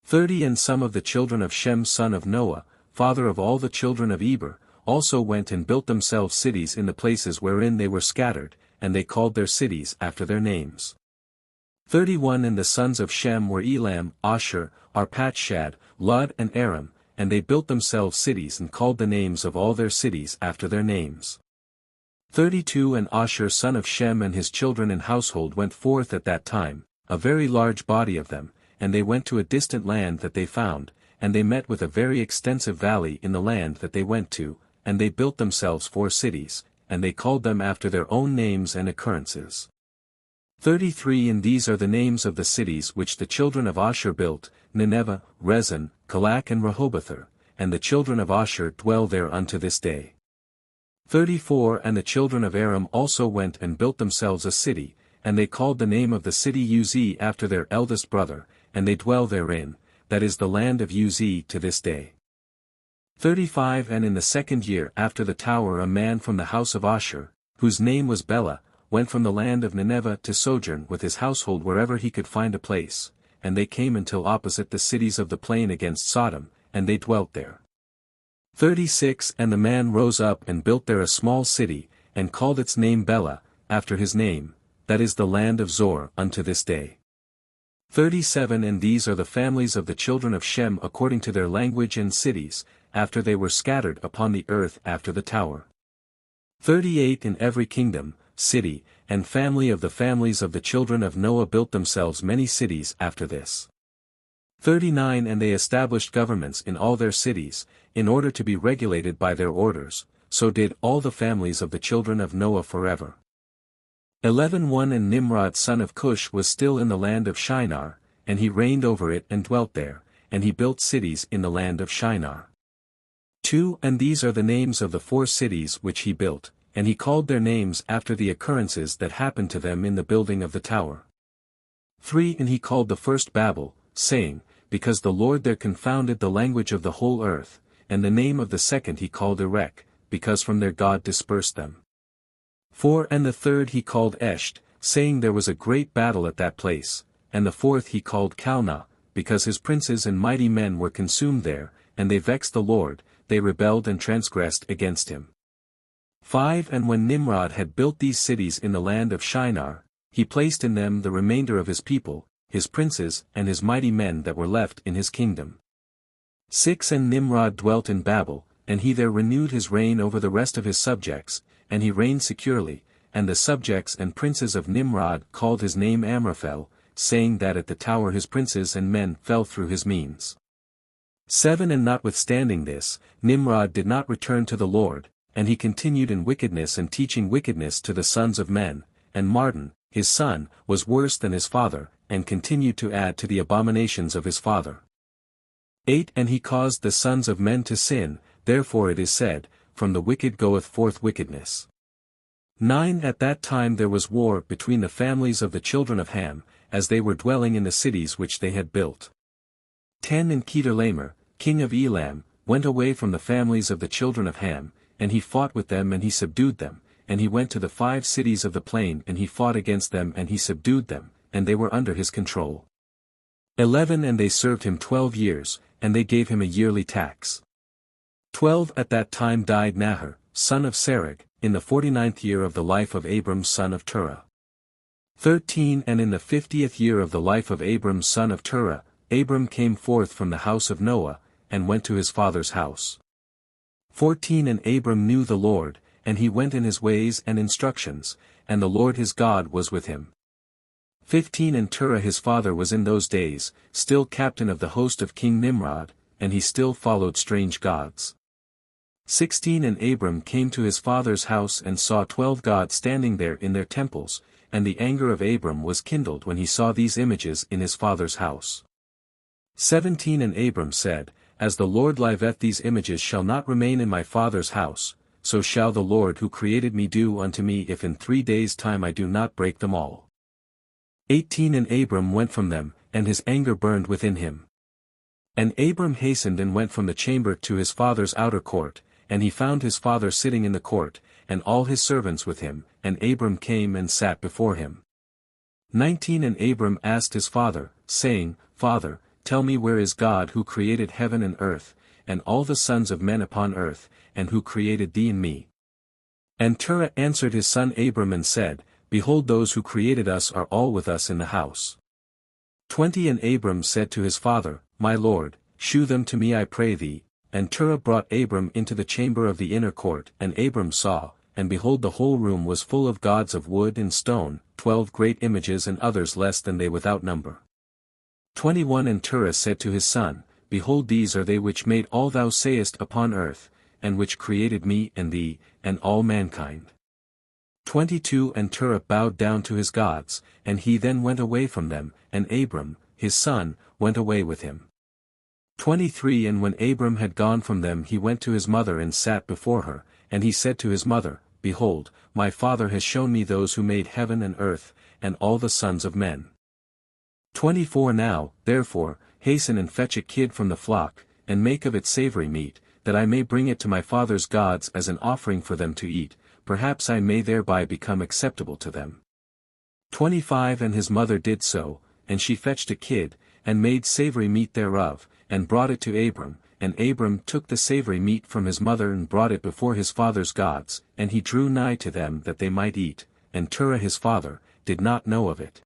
30 And some of the children of Shem son of Noah, father of all the children of Eber, also went and built themselves cities in the places wherein they were scattered, and they called their cities after their names. 31 And the sons of Shem were Elam, Asshur, Arpachshad, Lud and Aram, and they built themselves cities and called the names of all their cities after their names. 32 And Asshur son of Shem and his children and household went forth at that time, a very large body of them, and they went to a distant land that they found, and they met with a very extensive valley in the land that they went to, and they built themselves 4 cities, and they called them after their own names and occurrences. 33 And these are the names of the cities which the children of Asshur built, Nineveh, Rezin, Calach and Rehoboth, and the children of Asshur dwell there unto this day. 34 And the children of Aram also went and built themselves a city, and they called the name of the city Uz after their eldest brother, and they dwell therein, that is the land of Uz to this day. 35 And in the 2nd year after the tower a man from the house of Asshur, whose name was Bela, went from the land of Nineveh to sojourn with his household wherever he could find a place, and they came until opposite the cities of the plain against Sodom, and they dwelt there. 36 And the man rose up and built there a small city, and called its name Bela, after his name, that is the land of Zor unto this day. 37 And these are the families of the children of Shem according to their language and cities, after they were scattered upon the earth after the tower. 38 In every kingdom, city, and family of the families of the children of Noah built themselves many cities after this. 39 And they established governments in all their cities, in order to be regulated by their orders, so did all the families of the children of Noah forever. 11 And Nimrod son of Cush was still in the land of Shinar, and he reigned over it and dwelt there, and he built cities in the land of Shinar. 2 And these are the names of the 4 cities which he built, and he called their names after the occurrences that happened to them in the building of the tower. 3 And he called the first Babel, saying, because the Lord there confounded the language of the whole earth, and the name of the second he called Erech, because from there God dispersed them. 4 And the third he called Esht, saying there was a great battle at that place, and the 4th he called Calneh, because his princes and mighty men were consumed there, and they vexed the Lord, they rebelled and transgressed against him. 5 And when Nimrod had built these cities in the land of Shinar, he placed in them the remainder of his people, his princes and his mighty men that were left in his kingdom. 6 And Nimrod dwelt in Babel, and he there renewed his reign over the rest of his subjects, and he reigned securely, and the subjects and princes of Nimrod called his name Amraphel, saying that at the tower his princes and men fell through his means. 7 And notwithstanding this, Nimrod did not return to the Lord, and he continued in wickedness and teaching wickedness to the sons of men, and Mardon, his son, was worse than his father, and continued to add to the abominations of his father. 8 And he caused the sons of men to sin, therefore it is said, from the wicked goeth forth wickedness. 9 At that time there was war between the families of the children of Ham, as they were dwelling in the cities which they had built. 10 And Kedorlaomer, king of Elam, went away from the families of the children of Ham, and he fought with them and he subdued them, and he went to the 5 cities of the plain and he fought against them and he subdued them, and they were under his control. 11 And they served him 12 years, and they gave him a yearly tax. 12 At that time died Nahor, son of Serug, in the 49th year of the life of Abram son of Terah. 13 And in the 50th year of the life of Abram son of Terah, Abram came forth from the house of Noah, and went to his father's house. 14 And Abram knew the Lord, and he went in his ways and instructions, and the Lord his God was with him. 15 And Terah his father was in those days, still captain of the host of King Nimrod, and he still followed strange gods. 16 And Abram came to his father's house and saw 12 gods standing there in their temples, and the anger of Abram was kindled when he saw these images in his father's house. 17 And Abram said, As the Lord liveth, these images shall not remain in my father's house, so shall the Lord who created me do unto me if in 3 days' time I do not break them all. 18 And Abram went from them, and his anger burned within him. And Abram hastened and went from the chamber to his father's outer court, and he found his father sitting in the court, and all his servants with him, and Abram came and sat before him. 19 And Abram asked his father, saying, Father, tell me where is God who created heaven and earth, and all the sons of men upon earth, and who created thee and me? And Terah answered his son Abram and said, Behold, those who created us are all with us in the house. 20 And Abram said to his father, My lord, shew them to me I pray thee. And Terah brought Abram into the chamber of the inner court, and Abram saw, and behold, the whole room was full of gods of wood and stone, 12 great images and others less than they without number. 21 And Terah said to his son, Behold, these are they which made all thou sayest upon earth, and which created me and thee, and all mankind. 22 And Terah bowed down to his gods, and he then went away from them, and Abram, his son, went away with him. 23 And when Abram had gone from them, he went to his mother and sat before her, and he said to his mother, Behold, my father has shown me those who made heaven and earth, and all the sons of men. 24 Now, therefore, hasten and fetch a kid from the flock, and make of it savory meat, that I may bring it to my father's gods as an offering for them to eat, perhaps I may thereby become acceptable to them. 25 And his mother did so, and she fetched a kid, and made savory meat thereof, and brought it to Abram, and Abram took the savory meat from his mother and brought it before his father's gods, and he drew nigh to them that they might eat, and Terah his father did not know of it.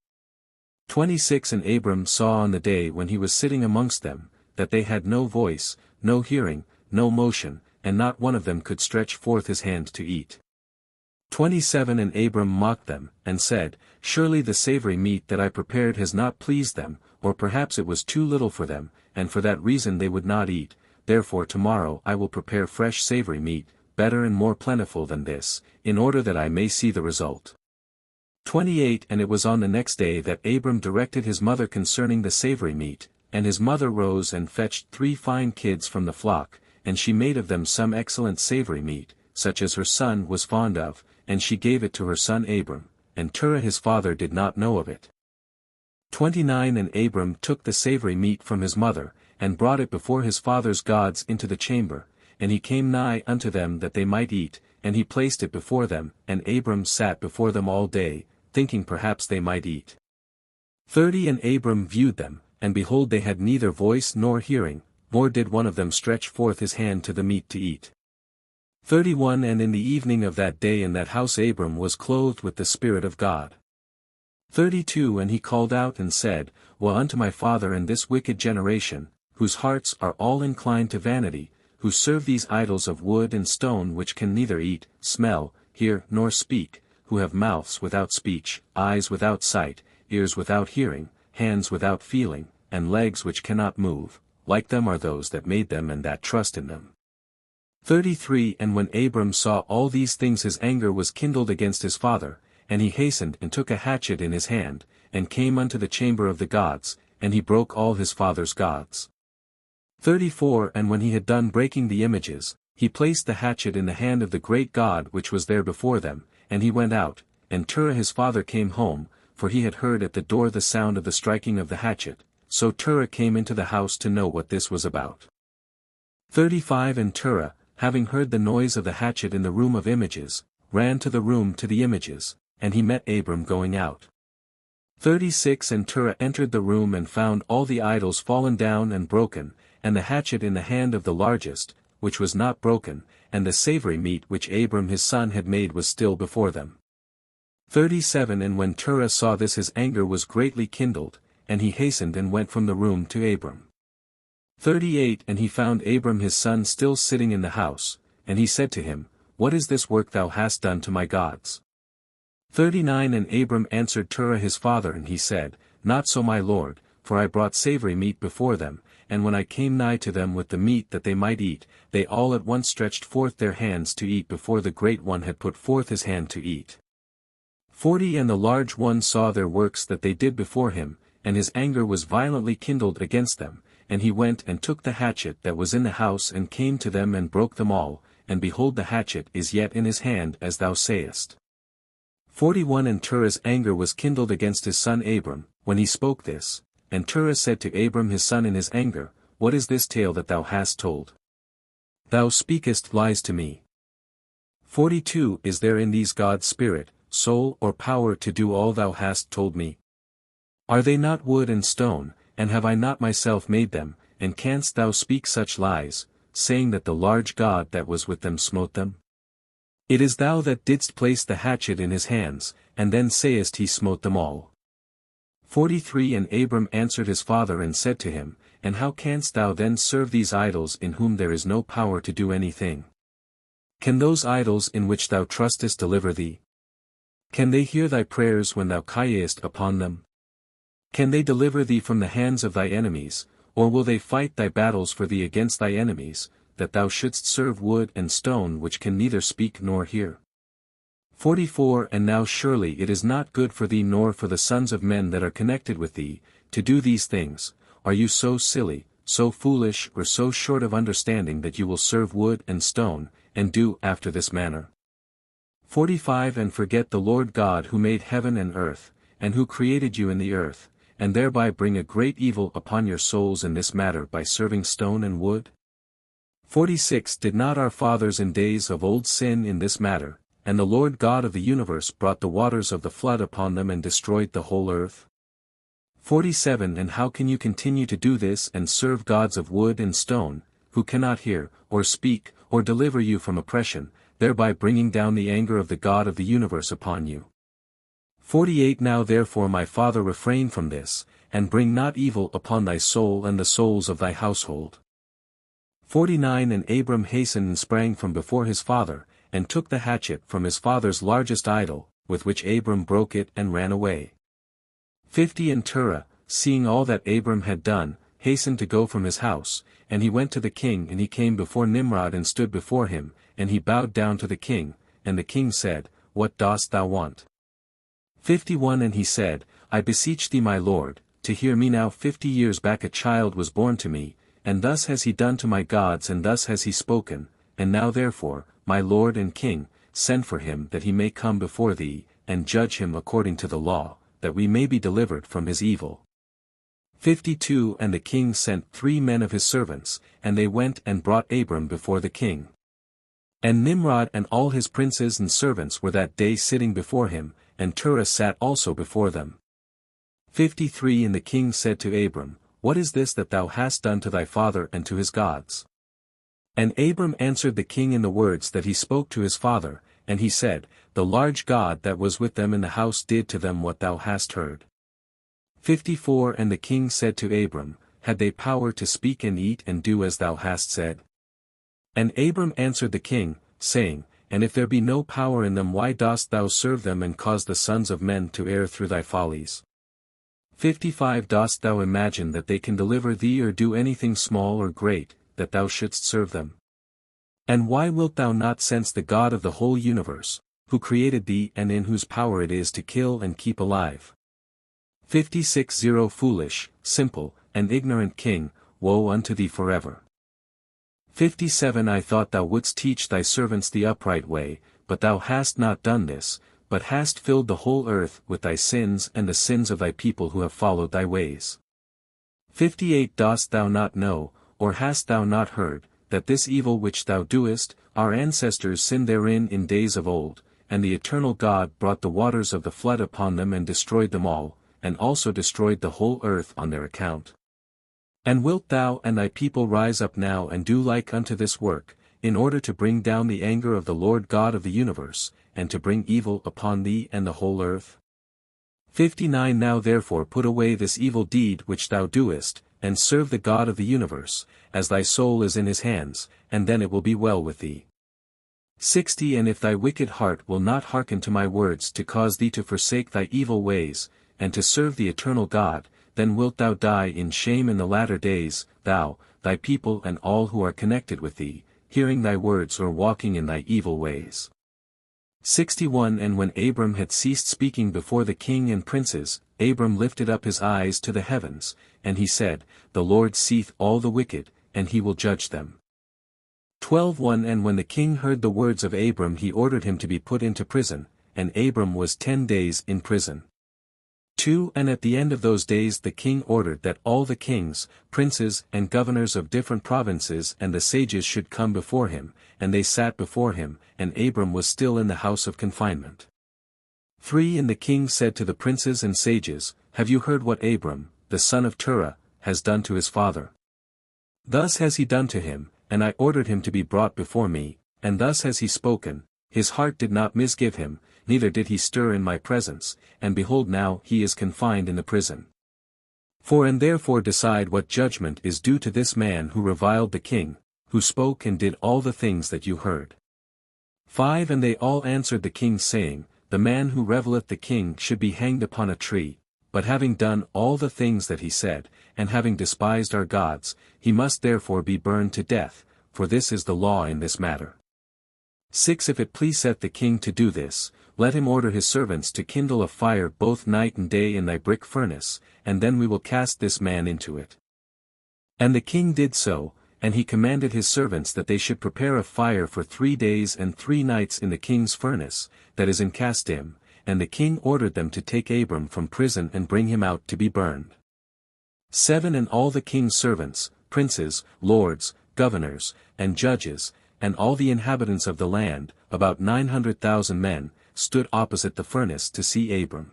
26 And Abram saw on the day when he was sitting amongst them, that they had no voice, no hearing, no motion, and not one of them could stretch forth his hand to eat. 27 And Abram mocked them, and said, Surely the savory meat that I prepared has not pleased them, or perhaps it was too little for them, and for that reason they would not eat, therefore tomorrow I will prepare fresh savory meat, better and more plentiful than this, in order that I may see the result. 28 And it was on the next day that Abram directed his mother concerning the savory meat, and his mother rose and fetched 3 fine kids from the flock, and she made of them some excellent savory meat, such as her son was fond of, and she gave it to her son Abram, and Terah his father did not know of it. 29 And Abram took the savory meat from his mother, and brought it before his father's gods into the chamber, and he came nigh unto them that they might eat, and he placed it before them, and Abram sat before them all day, thinking perhaps they might eat. 30 And Abram viewed them, and behold, they had neither voice nor hearing, nor did one of them stretch forth his hand to the meat to eat. 31 And in the evening of that day in that house Abram was clothed with the Spirit of God. 32 And he called out and said, Woe unto my father and this wicked generation, whose hearts are all inclined to vanity, who serve these idols of wood and stone which can neither eat, smell, hear nor speak, who have mouths without speech, eyes without sight, ears without hearing, hands without feeling, and legs which cannot move, like them are those that made them and that trust in them. 33 And when Abram saw all these things, his anger was kindled against his father, and he hastened and took a hatchet in his hand, and came unto the chamber of the gods, and he broke all his father's gods. 34 And when he had done breaking the images, he placed the hatchet in the hand of the great God which was there before them, and he went out, and Terah his father came home, for he had heard at the door the sound of the striking of the hatchet, so Terah came into the house to know what this was about. 35 And Terah, having heard the noise of the hatchet in the room of images, ran to the room to the images, and he met Abram going out. 36 And Terah entered the room and found all the idols fallen down and broken, and the hatchet in the hand of the largest, which was not broken, and the savory meat which Abram his son had made was still before them. 37 And when Terah saw this his anger was greatly kindled, and he hastened and went from the room to Abram. 38 And he found Abram his son still sitting in the house, and he said to him, What is this work thou hast done to my gods? 39 And Abram answered Terah his father and he said, Not so my lord, for I brought savory meat before them, and when I came nigh to them with the meat that they might eat, they all at once stretched forth their hands to eat before the great one had put forth his hand to eat. 40 And the large one saw their works that they did before him, and his anger was violently kindled against them, and he went and took the hatchet that was in the house and came to them and broke them all, and behold the hatchet is yet in his hand as thou sayest. 41 And Terah's anger was kindled against his son Abram, when he spoke this, and Terah said to Abram his son in his anger, What is this tale that thou hast told? Thou speakest lies to me. 42 Is there in these God's spirit, soul or power to do all thou hast told me? Are they not wood and stone, and have I not myself made them, and canst thou speak such lies, saying that the large God that was with them smote them? It is thou that didst place the hatchet in his hands, and then sayest he smote them all. 43 And Abram answered his father and said to him, And how canst thou then serve these idols in whom there is no power to do anything? Can those idols in which thou trustest deliver thee? Can they hear thy prayers when thou criest upon them? Can they deliver thee from the hands of thy enemies, or will they fight thy battles for thee against thy enemies, that thou shouldst serve wood and stone which can neither speak nor hear? 44 And now surely it is not good for thee nor for the sons of men that are connected with thee, to do these things. Are you so silly, so foolish or so short of understanding that you will serve wood and stone, and do after this manner? 45 And forget the Lord God who made heaven and earth, and who created you in the earth, and thereby bring a great evil upon your souls in this matter by serving stone and wood? 46 Did not our fathers in days of old sin in this matter, and the Lord God of the universe brought the waters of the flood upon them and destroyed the whole earth? 47 And how can you continue to do this and serve gods of wood and stone, who cannot hear, or speak, or deliver you from oppression, thereby bringing down the anger of the God of the universe upon you? 48 Now therefore my father refrain from this, and bring not evil upon thy soul and the souls of thy household. 49 And Abram hastened and sprang from before his father, and took the hatchet from his father's largest idol, with which Abram broke it and ran away. 50 And Terah, seeing all that Abram had done, hastened to go from his house, and he went to the king and he came before Nimrod and stood before him, and he bowed down to the king, and the king said, What dost thou want? 51 And he said, I beseech thee my lord, to hear me now. 50 years back a child was born to me, and thus has he done to my gods and thus has he spoken, and now therefore, my lord and king, send for him that he may come before thee, and judge him according to the law, that we may be delivered from his evil. 52 And the king sent 3 men of his servants, and they went and brought Abram before the king. And Nimrod and all his princes and servants were that day sitting before him, and Terah sat also before them. 53 And the king said to Abram, What is this that thou hast done to thy father and to his gods? And Abram answered the king in the words that he spoke to his father, and he said, The large God that was with them in the house did to them what thou hast heard. 54 And the king said to Abram, Had they power to speak and eat and do as thou hast said? And Abram answered the king, saying, And if there be no power in them, why dost thou serve them and cause the sons of men to err through thy follies? 55 Dost thou imagine that they can deliver thee or do anything small or great, that thou shouldst serve them? And why wilt thou not sense the God of the whole universe, who created thee and in whose power it is to kill and keep alive? 56 Foolish, simple, and ignorant king, woe unto thee forever. 57 I thought thou wouldst teach thy servants the upright way, but thou hast not done this, but hast filled the whole earth with thy sins and the sins of thy people who have followed thy ways. 58 Dost thou not know, or hast thou not heard, that this evil which thou doest, our ancestors sinned therein in days of old, and the eternal God brought the waters of the flood upon them and destroyed them all, and also destroyed the whole earth on their account. And wilt thou and thy people rise up now and do like unto this work, in order to bring down the anger of the Lord God of the universe, and to bring evil upon thee and the whole earth? 59 Now therefore put away this evil deed which thou doest, and serve the God of the universe, as thy soul is in his hands, and then it will be well with thee. 60 And if thy wicked heart will not hearken to my words to cause thee to forsake thy evil ways, and to serve the eternal God, then wilt thou die in shame in the latter days, thou, thy people and all who are connected with thee, hearing thy words or walking in thy evil ways. 61 And when Abram had ceased speaking before the king and princes, Abram lifted up his eyes to the heavens, and he said, The Lord seeth all the wicked, and he will judge them. 12:1 And when the king heard the words of Abram he ordered him to be put into prison, and Abram was 10 days in prison. 2 And at the end of those days the king ordered that all the kings, princes and governors of different provinces and the sages should come before him, and they sat before him, and Abram was still in the house of confinement. 3 And the king said to the princes and sages, Have you heard what Abram, the son of Terah, has done to his father? Thus has he done to him, and I ordered him to be brought before me, and thus has he spoken, his heart did not misgive him, neither did he stir in my presence, and behold now he is confined in the prison. 4 And therefore decide what judgment is due to this man who reviled the king, who spoke and did all the things that you heard. 5 And they all answered the king saying, The man who revileth the king should be hanged upon a tree, but having done all the things that he said, and having despised our gods, he must therefore be burned to death, for this is the law in this matter. 6 If it pleaseth the king to do this, let him order his servants to kindle a fire both night and day in thy brick furnace, and then we will cast this man into it. And the king did so, and he commanded his servants that they should prepare a fire for 3 days and 3 nights in the king's furnace, that is in Casdim, and the king ordered them to take Abram from prison and bring him out to be burned. 7 And all the king's servants, princes, lords, governors, and judges, and all the inhabitants of the land, about 900,000 men, stood opposite the furnace to see Abram.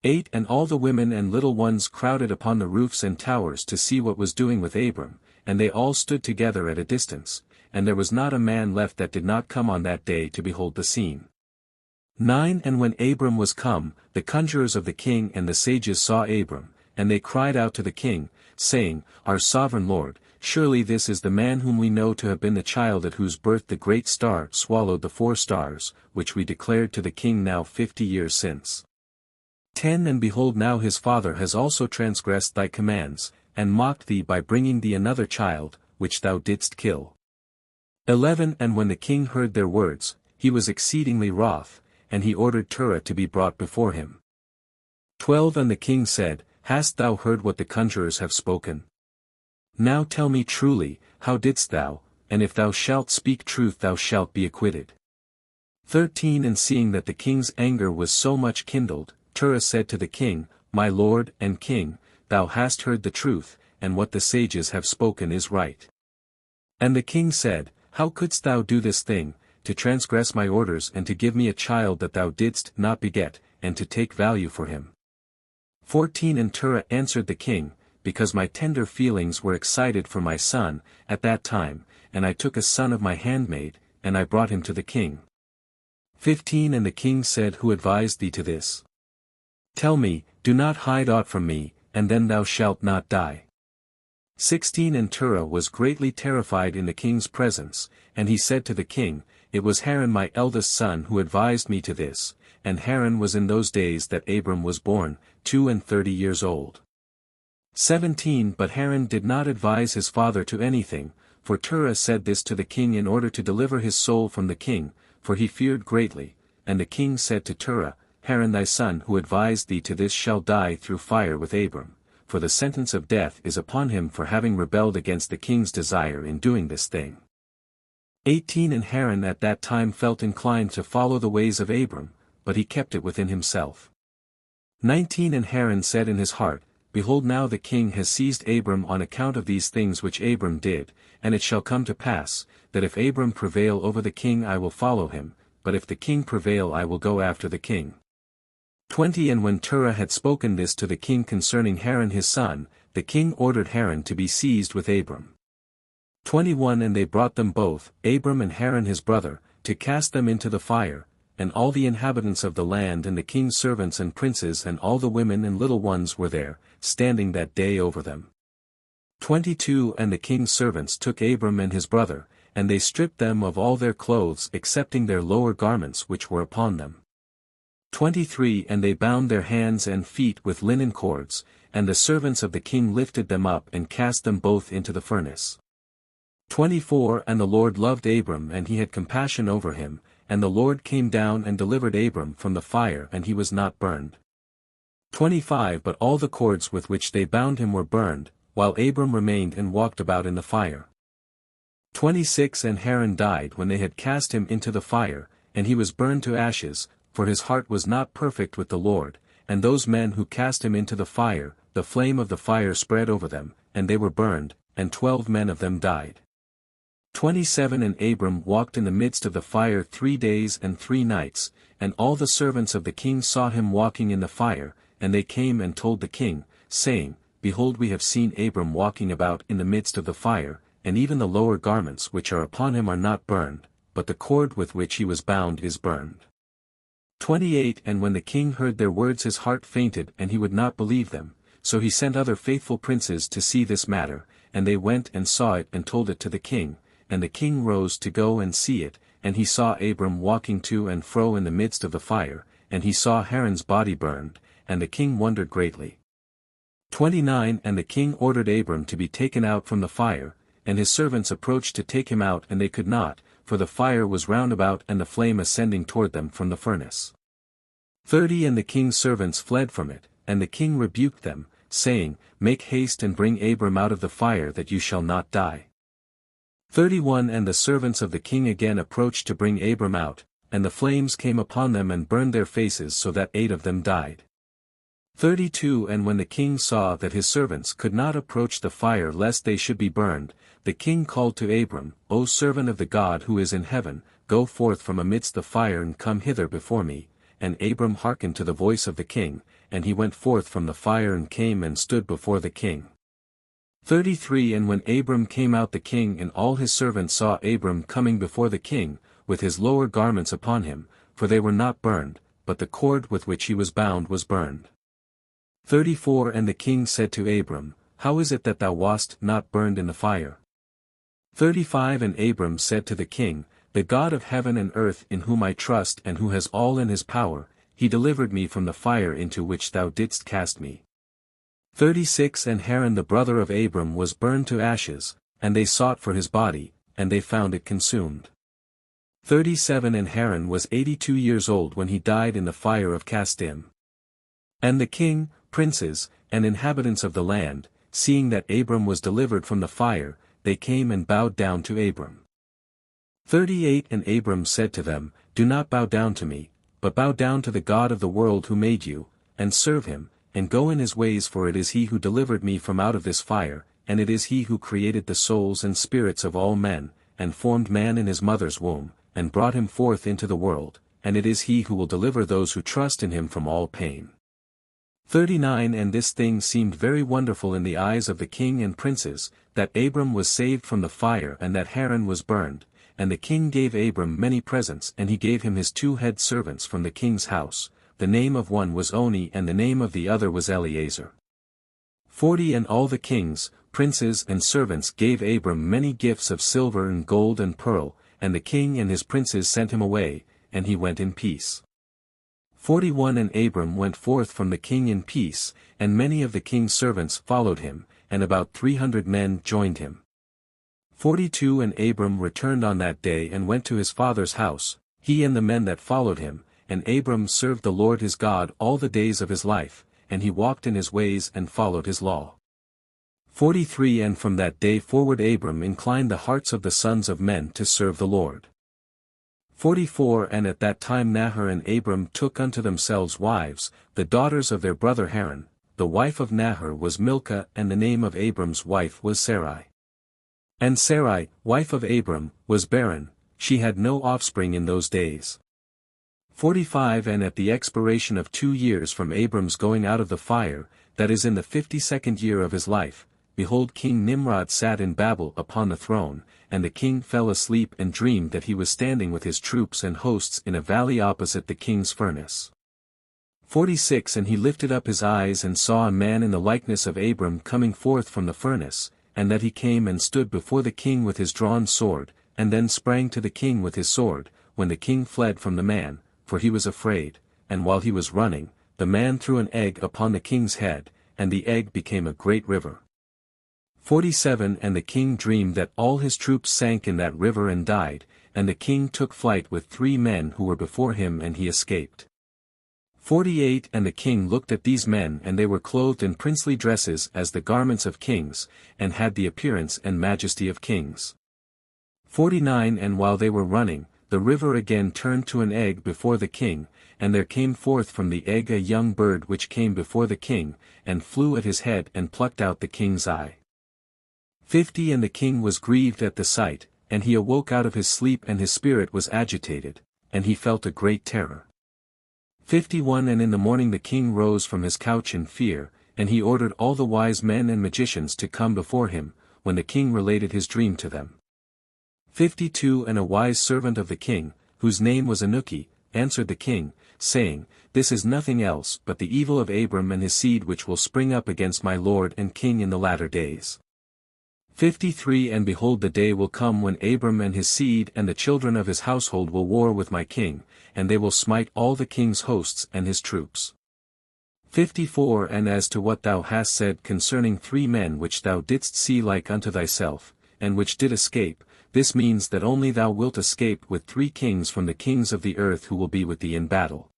8 And all the women and little ones crowded upon the roofs and towers to see what was doing with Abram, and they all stood together at a distance, and there was not a man left that did not come on that day to behold the scene. 9 And when Abram was come, the conjurers of the king and the sages saw Abram, and they cried out to the king, saying, Our sovereign lord, surely this is the man whom we know to have been the child at whose birth the great star swallowed the 4 stars, which we declared to the king now 50 years since. 10 And behold now his father has also transgressed thy commands, and mocked thee by bringing thee another child, which thou didst kill. 11 And when the king heard their words, he was exceedingly wroth, and he ordered Terah to be brought before him. 12 And the king said, Hast thou heard what the conjurers have spoken? Now tell me truly, how didst thou, and if thou shalt speak truth thou shalt be acquitted. 13 And seeing that the king's anger was so much kindled, Terah said to the king, My lord and king, thou hast heard the truth, and what the sages have spoken is right. And the king said, How couldst thou do this thing, to transgress my orders and to give me a child that thou didst not beget, and to take value for him? 14 And Terah answered the king, Because my tender feelings were excited for my son, at that time, and I took a son of my handmaid, and I brought him to the king. 15 And the king said, Who advised thee to this? Tell me, do not hide aught from me, and then thou shalt not die. 16 And Terah was greatly terrified in the king's presence, and he said to the king, It was Haran my eldest son who advised me to this, and Haran was in those days that Abram was born, 32 years old. 17 But Haran did not advise his father to anything, for Terah said this to the king in order to deliver his soul from the king, for he feared greatly, and the king said to Terah, Haran thy son who advised thee to this shall die through fire with Abram, for the sentence of death is upon him for having rebelled against the king's desire in doing this thing. 18 And Haran at that time felt inclined to follow the ways of Abram, but he kept it within himself. 19 And Haran said in his heart, Behold now the king has seized Abram on account of these things which Abram did, and it shall come to pass, that if Abram prevail over the king I will follow him, but if the king prevail I will go after the king. 20 And when Terah had spoken this to the king concerning Haran his son, the king ordered Haran to be seized with Abram. 21 And they brought them both, Abram and Haran his brother, to cast them into the fire, and all the inhabitants of the land and the king's servants and princes and all the women and little ones were there, standing that day over them. 22 And the king's servants took Abram and his brother, and they stripped them of all their clothes excepting their lower garments which were upon them. 23 And they bound their hands and feet with linen cords, and the servants of the king lifted them up and cast them both into the furnace. 24 And the Lord loved Abram and he had compassion over him, and the Lord came down and delivered Abram from the fire and he was not burned. 25 But all the cords with which they bound him were burned, while Abram remained and walked about in the fire. 26 And Haran died when they had cast him into the fire, and he was burned to ashes, for his heart was not perfect with the Lord, and those men who cast him into the fire, the flame of the fire spread over them, and they were burned, and 12 men of them died. 27 And Abram walked in the midst of the fire 3 days and 3 nights, and all the servants of the king saw him walking in the fire, and they came and told the king, saying, Behold, we have seen Abram walking about in the midst of the fire, and even the lower garments which are upon him are not burned, but the cord with which he was bound is burned. 28 And when the king heard their words his heart fainted and he would not believe them, so he sent other faithful princes to see this matter, and they went and saw it and told it to the king, and the king rose to go and see it, and he saw Abram walking to and fro in the midst of the fire, and he saw Haran's body burned, and the king wondered greatly. 29 And the king ordered Abram to be taken out from the fire, and his servants approached to take him out and they could not, for the fire was round about and the flame ascending toward them from the furnace. 30 And the king's servants fled from it, and the king rebuked them, saying, Make haste and bring Abram out of the fire that you shall not die. 31 And the servants of the king again approached to bring Abram out, and the flames came upon them and burned their faces so that 8 of them died. 32 And when the king saw that his servants could not approach the fire lest they should be burned, the king called to Abram, O servant of the God who is in heaven, go forth from amidst the fire and come hither before me. And Abram hearkened to the voice of the king, and he went forth from the fire and came and stood before the king. 33 And when Abram came out the king and all his servants saw Abram coming before the king, with his lower garments upon him, for they were not burned, but the cord with which he was bound was burned. 34 And the king said to Abram, How is it that thou wast not burned in the fire? 35 And Abram said to the king, The God of heaven and earth in whom I trust and who has all in his power, he delivered me from the fire into which thou didst cast me. 36 And Haran the brother of Abram was burned to ashes, and they sought for his body, and they found it consumed. 37 And Haran was 82 years old when he died in the fire of Kasdim. And the king, princes, and inhabitants of the land, seeing that Abram was delivered from the fire, they came and bowed down to Abram. 38 And Abram said to them, Do not bow down to me, but bow down to the God of the world who made you, and serve him, and go in his ways, for it is he who delivered me from out of this fire, and it is he who created the souls and spirits of all men, and formed man in his mother's womb, and brought him forth into the world, and it is he who will deliver those who trust in him from all pain. 39 And this thing seemed very wonderful in the eyes of the king and princes, that Abram was saved from the fire and that Haran was burned, and the king gave Abram many presents, and he gave him his 2 head servants from the king's house, the name of one was Oni and the name of the other was Eleazar. 40 And all the kings, princes and servants gave Abram many gifts of silver and gold and pearl, and the king and his princes sent him away, and he went in peace. 41 And Abram went forth from the king in peace, and many of the king's servants followed him, and about 300 men joined him. 42 And Abram returned on that day and went to his father's house, he and the men that followed him, and Abram served the Lord his God all the days of his life, and he walked in his ways and followed his law. 43 And from that day forward Abram inclined the hearts of the sons of men to serve the Lord. 44 And at that time Nahor and Abram took unto themselves wives, the daughters of their brother Haran. The wife of Nahor was Milcah, and the name of Abram's wife was Sarai. And Sarai, wife of Abram, was barren, she had no offspring in those days. 45 And at the expiration of 2 years from Abram's going out of the fire, that is in the 52nd year of his life, behold, King Nimrod sat in Babel upon the throne, and the king fell asleep and dreamed that he was standing with his troops and hosts in a valley opposite the king's furnace. 46 And he lifted up his eyes and saw a man in the likeness of Abram coming forth from the furnace, and that he came and stood before the king with his drawn sword, and then sprang to the king with his sword, when the king fled from the man, for he was afraid, and while he was running, the man threw an egg upon the king's head, and the egg became a great river. 47 And the king dreamed that all his troops sank in that river and died, and the king took flight with 3 men who were before him and he escaped. 48 And the king looked at these men and they were clothed in princely dresses as the garments of kings, and had the appearance and majesty of kings. 49 And while they were running, the river again turned to an egg before the king, and there came forth from the egg a young bird which came before the king, and flew at his head and plucked out the king's eye. 50 And the king was grieved at the sight, and he awoke out of his sleep and his spirit was agitated, and he felt a great terror. 51 And in the morning the king rose from his couch in fear, and he ordered all the wise men and magicians to come before him, when the king related his dream to them. 52 And a wise servant of the king, whose name was Anuki, answered the king, saying, This is nothing else but the evil of Abram and his seed which will spring up against my lord and king in the latter days. 53 And behold, the day will come when Abram and his seed and the children of his household will war with my king, and they will smite all the king's hosts and his troops. 54 And as to what thou hast said concerning 3 men which thou didst see like unto thyself, and which did escape, this means that only thou wilt escape with 3 kings from the kings of the earth who will be with thee in battle.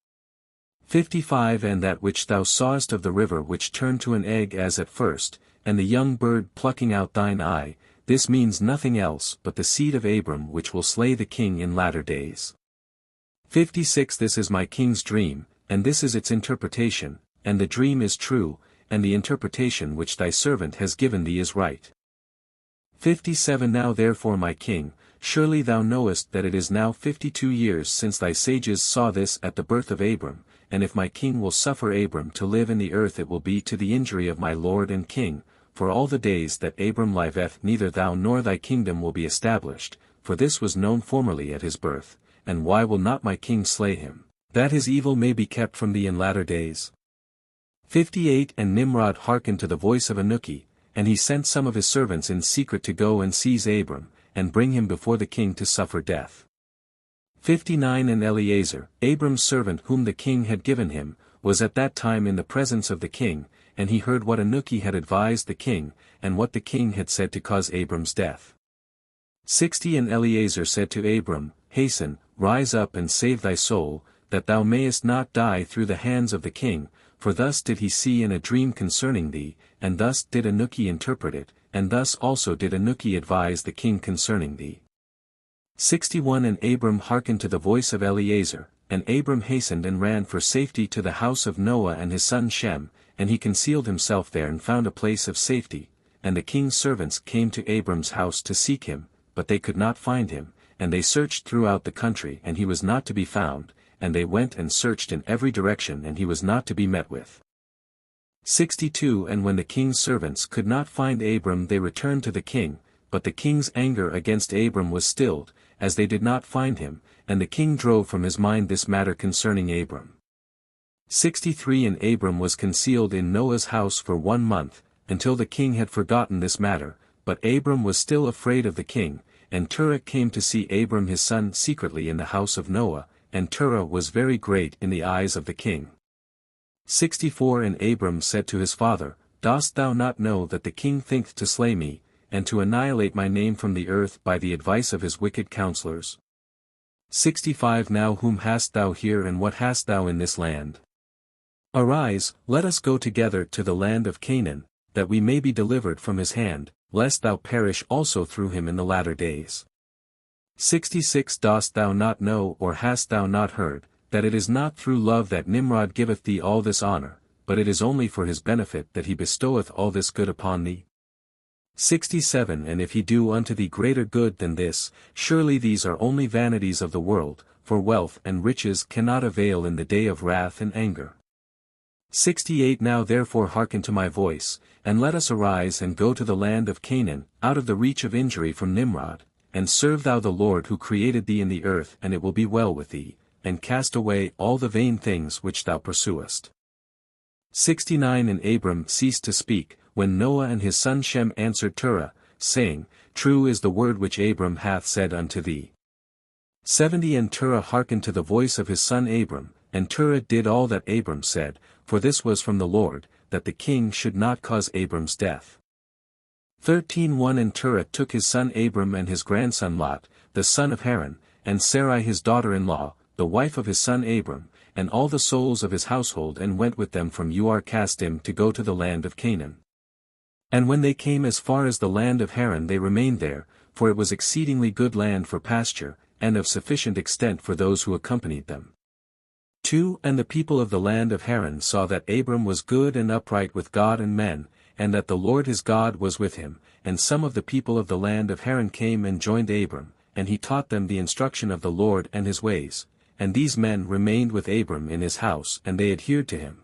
55 And that which thou sawest of the river which turned to an egg as at first, and the young bird plucking out thine eye, this means nothing else but the seed of Abram which will slay the king in latter days. 56 This is my king's dream, and this is its interpretation, and the dream is true, and the interpretation which thy servant has given thee is right. 57 Now therefore my king, surely thou knowest that it is now 52 years since thy sages saw this at the birth of Abram, and if my king will suffer Abram to live in the earth it will be to the injury of my lord and king, for all the days that Abram liveth neither thou nor thy kingdom will be established, for this was known formerly at his birth, and why will not my king slay him, that his evil may be kept from thee in latter days? 58 And Nimrod hearkened to the voice of Anuki, and he sent some of his servants in secret to go and seize Abram, and bring him before the king to suffer death. 59 And Eliezer, Abram's servant whom the king had given him, was at that time in the presence of the king, and he heard what Anuki had advised the king, and what the king had said to cause Abram's death. 60 And Eliezer said to Abram, Hasten, rise up and save thy soul, that thou mayest not die through the hands of the king, for thus did he see in a dream concerning thee, and thus did Anuki interpret it, and thus also did Anuki advise the king concerning thee. 61 And Abram hearkened to the voice of Eliezer, and Abram hastened and ran for safety to the house of Noah and his son Shem, and he concealed himself there and found a place of safety, and the king's servants came to Abram's house to seek him, but they could not find him, and they searched throughout the country and he was not to be found, and they went and searched in every direction and he was not to be met with. 62 And when the king's servants could not find Abram they returned to the king, but the king's anger against Abram was stilled, as they did not find him, and the king drove from his mind this matter concerning Abram. 63 And Abram was concealed in Noah's house for 1 month, until the king had forgotten this matter, but Abram was still afraid of the king, and Terah came to see Abram his son secretly in the house of Noah, and Terah was very great in the eyes of the king. 64 And Abram said to his father, Dost thou not know that the king thinketh to slay me, and to annihilate my name from the earth by the advice of his wicked counselors? 65 Now whom hast thou here and what hast thou in this land? Arise, let us go together to the land of Canaan, that we may be delivered from his hand, lest thou perish also through him in the latter days. 66 Dost thou not know or hast thou not heard, that it is not through love that Nimrod giveth thee all this honor, but it is only for his benefit that he bestoweth all this good upon thee? 67 And if he do unto thee greater good than this, surely these are only vanities of the world, for wealth and riches cannot avail in the day of wrath and anger. 68 Now therefore hearken to my voice, and let us arise and go to the land of Canaan, out of the reach of injury from Nimrod, and serve thou the Lord who created thee in the earth, and it will be well with thee, and cast away all the vain things which thou pursuest. 69 And Abram ceased to speak, when Noah and his son Shem answered Terah, saying, True is the word which Abram hath said unto thee. 70 And Terah hearkened to the voice of his son Abram, and Terah did all that Abram said, for this was from the Lord, that the king should not cause Abram's death. 13:1 And Terah took his son Abram and his grandson Lot, the son of Haran, and Sarai his daughter-in-law, the wife of his son Abram, and all the souls of his household, and went with them from Ur-Kasdim to go to the land of Canaan. And when they came as far as the land of Haran they remained there, for it was exceedingly good land for pasture, and of sufficient extent for those who accompanied them. 2 And the people of the land of Haran saw that Abram was good and upright with God and men, and that the Lord his God was with him, and some of the people of the land of Haran came and joined Abram, and he taught them the instruction of the Lord and his ways, and these men remained with Abram in his house, and they adhered to him.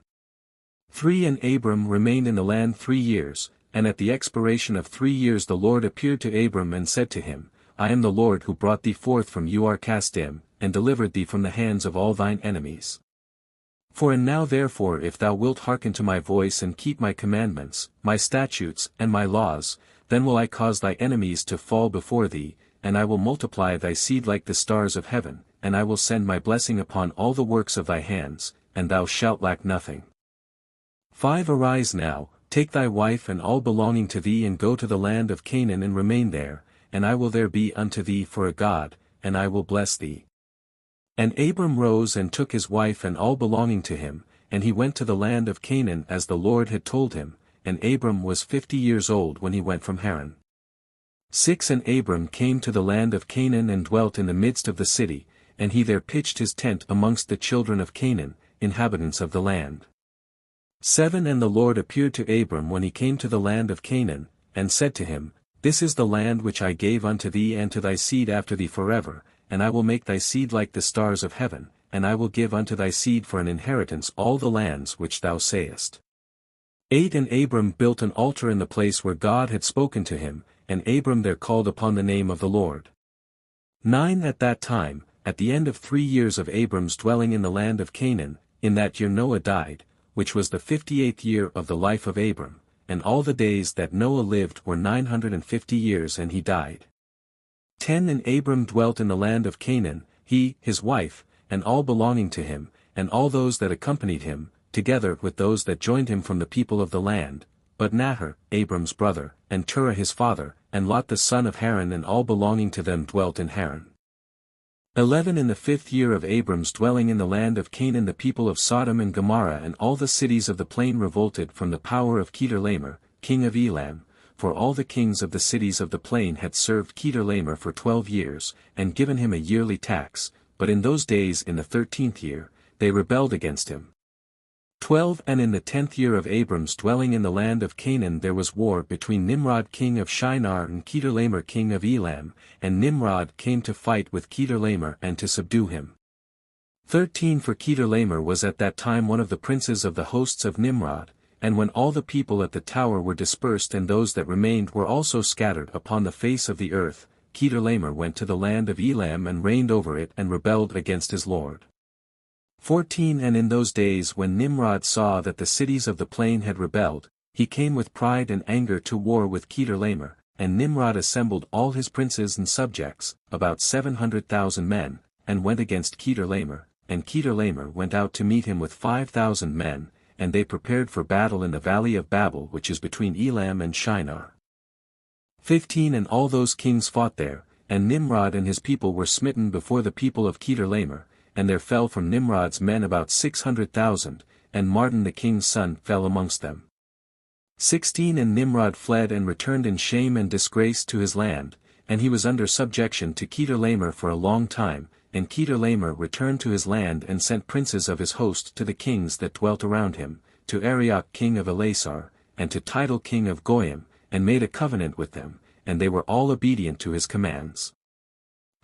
3 And Abram remained in the land 3 years, and at the expiration of 3 years the Lord appeared to Abram and said to him, I am the Lord who brought thee forth from Ur-Kasdim, and delivered thee from the hands of all thine enemies. 4 And now therefore if thou wilt hearken to my voice and keep my commandments, my statutes, and my laws, then will I cause thy enemies to fall before thee, and I will multiply thy seed like the stars of heaven, and I will send my blessing upon all the works of thy hands, and thou shalt lack nothing. 5 Arise now, take thy wife and all belonging to thee and go to the land of Canaan and remain there, and I will there be unto thee for a God, and I will bless thee. And Abram rose and took his wife and all belonging to him, and he went to the land of Canaan as the Lord had told him, and Abram was 50 years old when he went from Haran. 6 And Abram came to the land of Canaan and dwelt in the midst of the city, and he there pitched his tent amongst the children of Canaan, inhabitants of the land. 7 And the Lord appeared to Abram when he came to the land of Canaan, and said to him, This is the land which I gave unto thee and to thy seed after thee forever, and I will make thy seed like the stars of heaven, and I will give unto thy seed for an inheritance all the lands which thou sayest. 8 And Abram built an altar in the place where God had spoken to him, and Abram there called upon the name of the Lord. 9 At that time, at the end of 3 years of Abram's dwelling in the land of Canaan, in that year Noah died, which was the 58th year of the life of Abram, and all the days that Noah lived were 950 years and he died. 10 And Abram dwelt in the land of Canaan, he, his wife, and all belonging to him, and all those that accompanied him, together with those that joined him from the people of the land, but Nahor, Abram's brother, and Terah his father, and Lot the son of Haran and all belonging to them dwelt in Haran. 11 In the 5th year of Abram's dwelling in the land of Canaan the people of Sodom and Gomorrah and all the cities of the plain revolted from the power of Chedorlaomer, king of Elam, for all the kings of the cities of the plain had served Chedorlaomer for 12 years, and given him a yearly tax, but in those days in the 13th year, they rebelled against him. 12 And in the 10th year of Abram's dwelling in the land of Canaan there was war between Nimrod king of Shinar and Chedorlaomer king of Elam, and Nimrod came to fight with Chedorlaomer and to subdue him. 13 For Chedorlaomer was at that time one of the princes of the hosts of Nimrod, and when all the people at the tower were dispersed and those that remained were also scattered upon the face of the earth, Chedorlaomer went to the land of Elam and reigned over it and rebelled against his lord. 14 And in those days when Nimrod saw that the cities of the plain had rebelled, he came with pride and anger to war with Chedorlaomer, and Nimrod assembled all his princes and subjects, about 700,000 men, and went against Chedorlaomer, and Chedorlaomer went out to meet him with 5,000 men, and they prepared for battle in the valley of Babel which is between Elam and Shinar. 15 And all those kings fought there, and Nimrod and his people were smitten before the people of Chedorlaomer, and there fell from Nimrod's men about 600,000, and Mardon the king's son fell amongst them. 16 And Nimrod fled and returned in shame and disgrace to his land, and he was under subjection to Chedorlaomer for a long time, and Chedorlaomer returned to his land and sent princes of his host to the kings that dwelt around him, to Arioch king of Elasar, and to Tidal king of Goyim, and made a covenant with them, and they were all obedient to his commands.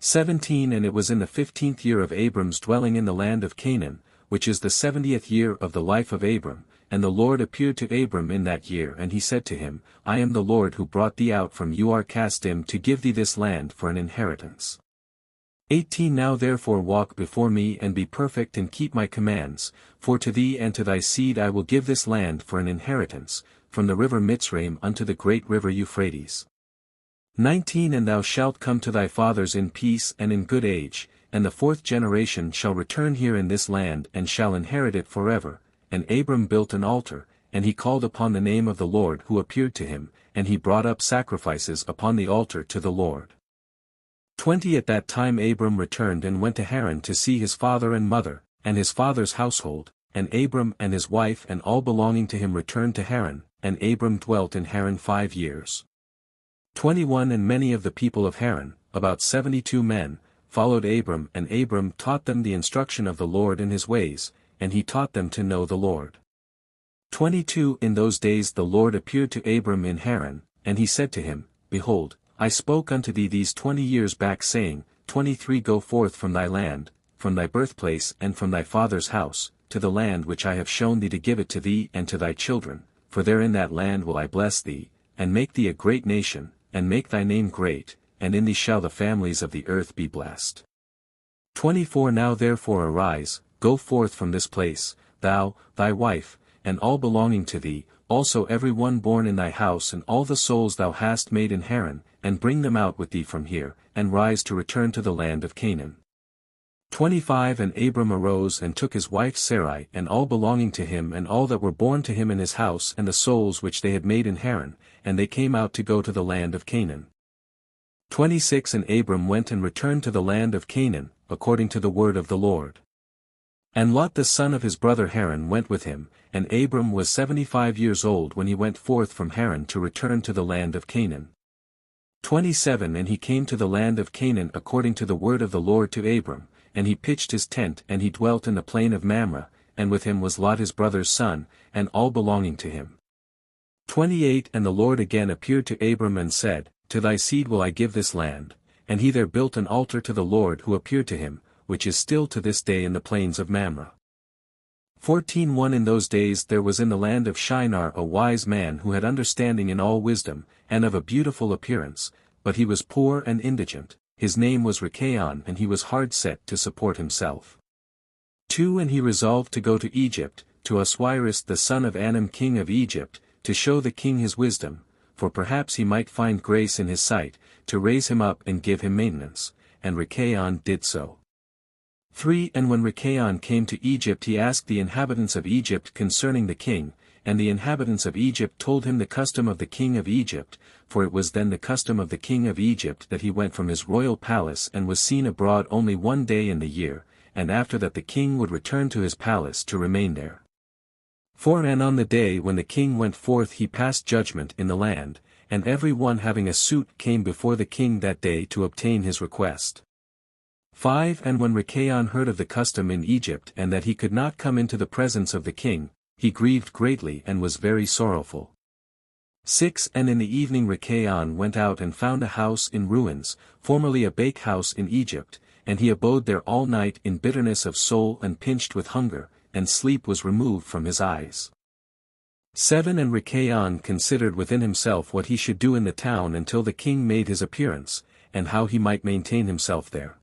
17 And it was in the 15th year of Abram's dwelling in the land of Canaan, which is the 70th year of the life of Abram, and the Lord appeared to Abram in that year and he said to him, I am the Lord who brought thee out from Ur Kasdim to give thee this land for an inheritance. 18 Now therefore walk before me and be perfect and keep my commands, for to thee and to thy seed I will give this land for an inheritance, from the river Mitzrayim unto the great river Euphrates. 19 And thou shalt come to thy fathers in peace and in good age, and the 4th generation shall return here in this land and shall inherit it forever. And Abram built an altar, and he called upon the name of the Lord who appeared to him, and he brought up sacrifices upon the altar to the Lord. 20 At that time Abram returned and went to Haran to see his father and mother, and his father's household, and Abram and his wife and all belonging to him returned to Haran, and Abram dwelt in Haran 5 years. 21 And many of the people of Haran, about 72 men, followed Abram, and Abram taught them the instruction of the Lord in his ways, and he taught them to know the Lord. 22 In those days the Lord appeared to Abram in Haran, and he said to him, Behold, I spoke unto thee these 20 years back saying, 23 Go forth from thy land, from thy birthplace and from thy father's house, to the land which I have shown thee to give it to thee and to thy children, for there in that land will I bless thee, and make thee a great nation, and make thy name great, and in thee shall the families of the earth be blessed. 24 Now therefore arise, go forth from this place, thou, thy wife, and all belonging to thee, also every one born in thy house and all the souls thou hast made in Haran, and bring them out with thee from here, and rise to return to the land of Canaan. 25 And Abram arose and took his wife Sarai and all belonging to him and all that were born to him in his house and the souls which they had made in Haran, and they came out to go to the land of Canaan. 26 And Abram went and returned to the land of Canaan, according to the word of the Lord. And Lot the son of his brother Haran went with him, and Abram was 75 years old when he went forth from Haran to return to the land of Canaan. 27 And he came to the land of Canaan according to the word of the Lord to Abram, and he pitched his tent and he dwelt in the plain of Mamre, and with him was Lot his brother's son, and all belonging to him. 28 And the Lord again appeared to Abram and said, To thy seed will I give this land, and he there built an altar to the Lord who appeared to him, which is still to this day in the plains of Mamre. 14 In those days there was in the land of Shinar a wise man who had understanding in all wisdom, and of a beautiful appearance, but he was poor and indigent. His name was Rechaon and he was hard set to support himself. 2 And he resolved to go to Egypt, to Oswiris the son of Anom king of Egypt, to show the king his wisdom, for perhaps he might find grace in his sight, to raise him up and give him maintenance, and Rechaon did so. 3 And when Rechaon came to Egypt he asked the inhabitants of Egypt concerning the king, and the inhabitants of Egypt told him the custom of the king of Egypt, for it was then the custom of the king of Egypt that he went from his royal palace and was seen abroad only 1 day in the year, and after that the king would return to his palace to remain there. 4 And on the day when the king went forth he passed judgment in the land, and every one having a suit came before the king that day to obtain his request. 5 And when Rechaon heard of the custom in Egypt and that he could not come into the presence of the king, he grieved greatly and was very sorrowful. 6 And in the evening Rechaon went out and found a house in ruins, formerly a bakehouse in Egypt, and he abode there all night in bitterness of soul and pinched with hunger, and sleep was removed from his eyes. 7 And Rechaon considered within himself what he should do in the town until the king made his appearance, and how he might maintain himself there.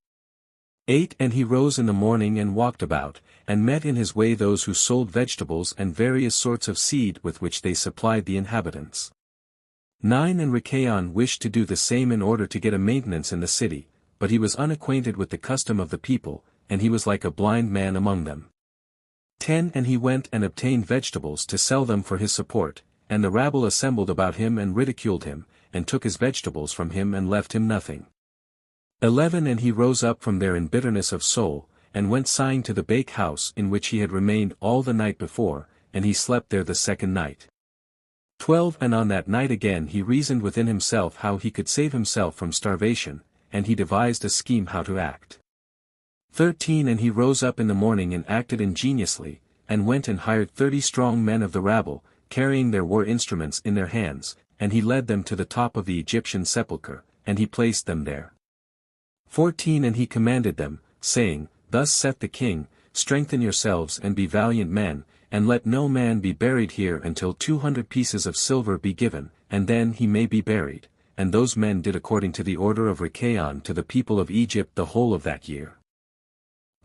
8 And he rose in the morning and walked about, and met in his way those who sold vegetables and various sorts of seed with which they supplied the inhabitants. 9 And Rechaon wished to do the same in order to get a maintenance in the city, but he was unacquainted with the custom of the people, and he was like a blind man among them. 10 And he went and obtained vegetables to sell them for his support, and the rabble assembled about him and ridiculed him, and took his vegetables from him and left him nothing. 11 And he rose up from there in bitterness of soul, and went sighing to the bakehouse in which he had remained all the night before, and he slept there the second night. 12 And on that night again he reasoned within himself how he could save himself from starvation, and he devised a scheme how to act. 13 And he rose up in the morning and acted ingeniously, and went and hired 30 strong men of the rabble, carrying their war instruments in their hands, and he led them to the top of the Egyptian sepulchre, and he placed them there. 14 And he commanded them, saying, Thus saith the king, Strengthen yourselves and be valiant men, and let no man be buried here until 200 pieces of silver be given, and then he may be buried. And those men did according to the order of Rachaon to the people of Egypt the whole of that year.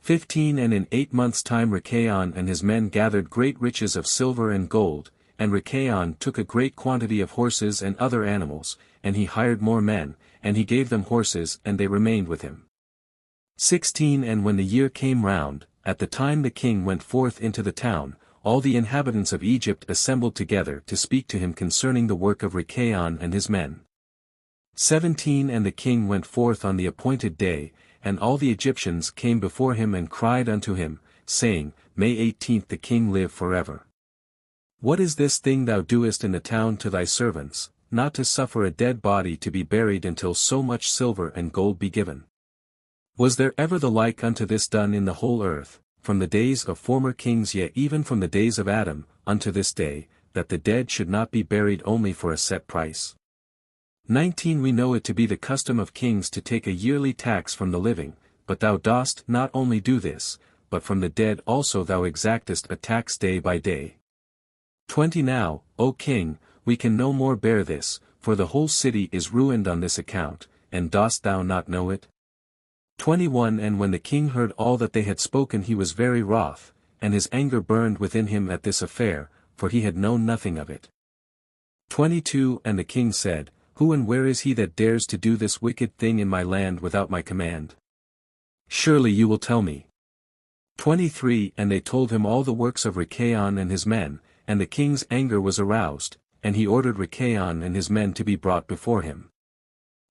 15 And in 8 months' time Rachaon and his men gathered great riches of silver and gold, and Rachaon took a great quantity of horses and other animals, and he hired more men, and he gave them horses and they remained with him. 16 And when the year came round, at the time the king went forth into the town, all the inhabitants of Egypt assembled together to speak to him concerning the work of Rachaon and his men. 17 And the king went forth on the appointed day, and all the Egyptians came before him and cried unto him, saying, May 18th the king live forever. What is this thing thou doest in the town to thy servants, not to suffer a dead body to be buried until so much silver and gold be given? Was there ever the like unto this done in the whole earth, from the days of former kings, yea even from the days of Adam, unto this day, that the dead should not be buried only for a set price? 19 We know it to be the custom of kings to take a yearly tax from the living, but thou dost not only do this, but from the dead also thou exactest a tax day by day. 20 Now, O king, we can no more bear this, for the whole city is ruined on this account, and dost thou not know it? 21 And when the king heard all that they had spoken he was very wroth, and his anger burned within him at this affair, for he had known nothing of it. 22 And the king said, Who and where is he that dares to do this wicked thing in my land without my command? Surely you will tell me. 23 And they told him all the works of Rachaon and his men, and the king's anger was aroused, and he ordered Rachaon and his men to be brought before him.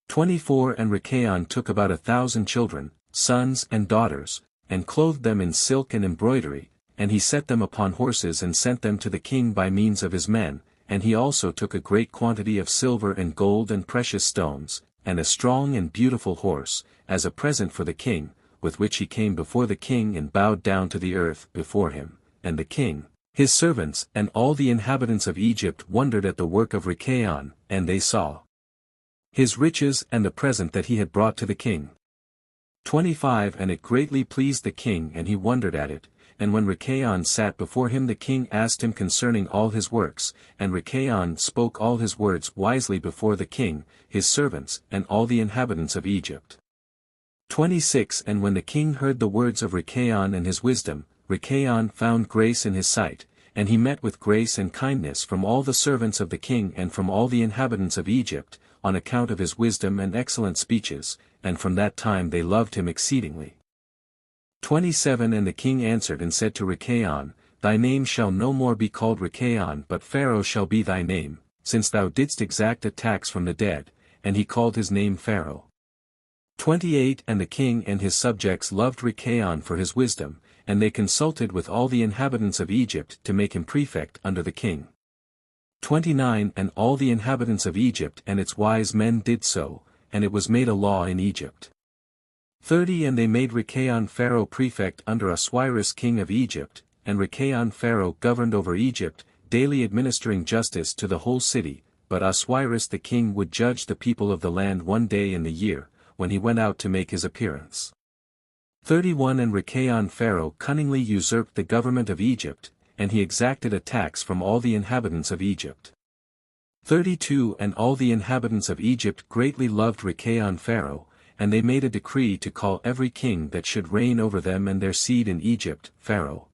24 And Rachaon took about 1,000 children, sons and daughters, and clothed them in silk and embroidery, and he set them upon horses and sent them to the king by means of his men, and he also took a great quantity of silver and gold and precious stones, and a strong and beautiful horse, as a present for the king, with which he came before the king and bowed down to the earth before him, and the king, his servants and all the inhabitants of Egypt wondered at the work of Rachaon, and they saw his riches and the present that he had brought to the king. 25 And it greatly pleased the king and he wondered at it, and when Rachaon sat before him the king asked him concerning all his works, and Rachaon spoke all his words wisely before the king, his servants and all the inhabitants of Egypt. 26 And when the king heard the words of Rachaon and his wisdom, Rachaon found grace in his sight, and he met with grace and kindness from all the servants of the king and from all the inhabitants of Egypt, on account of his wisdom and excellent speeches, and from that time they loved him exceedingly. 27 And the king answered and said to Rachaon, Thy name shall no more be called Rachaon but Pharaoh shall be thy name, since thou didst exact a tax from the dead, and he called his name Pharaoh. 28 And the king and his subjects loved Rachaon for his wisdom, and they consulted with all the inhabitants of Egypt to make him prefect under the king. 29 And all the inhabitants of Egypt and its wise men did so, and it was made a law in Egypt. 30 And they made Rachaon Pharaoh prefect under Ahasuerus king of Egypt, and Rachaon Pharaoh governed over Egypt, daily administering justice to the whole city, but Ahasuerus the king would judge the people of the land one day in the year, when he went out to make his appearance. 31 And Rachaon Pharaoh cunningly usurped the government of Egypt, and he exacted a tax from all the inhabitants of Egypt. 32 And all the inhabitants of Egypt greatly loved Rachaon Pharaoh, and they made a decree to call every king that should reign over them and their seed in Egypt, Pharaoh.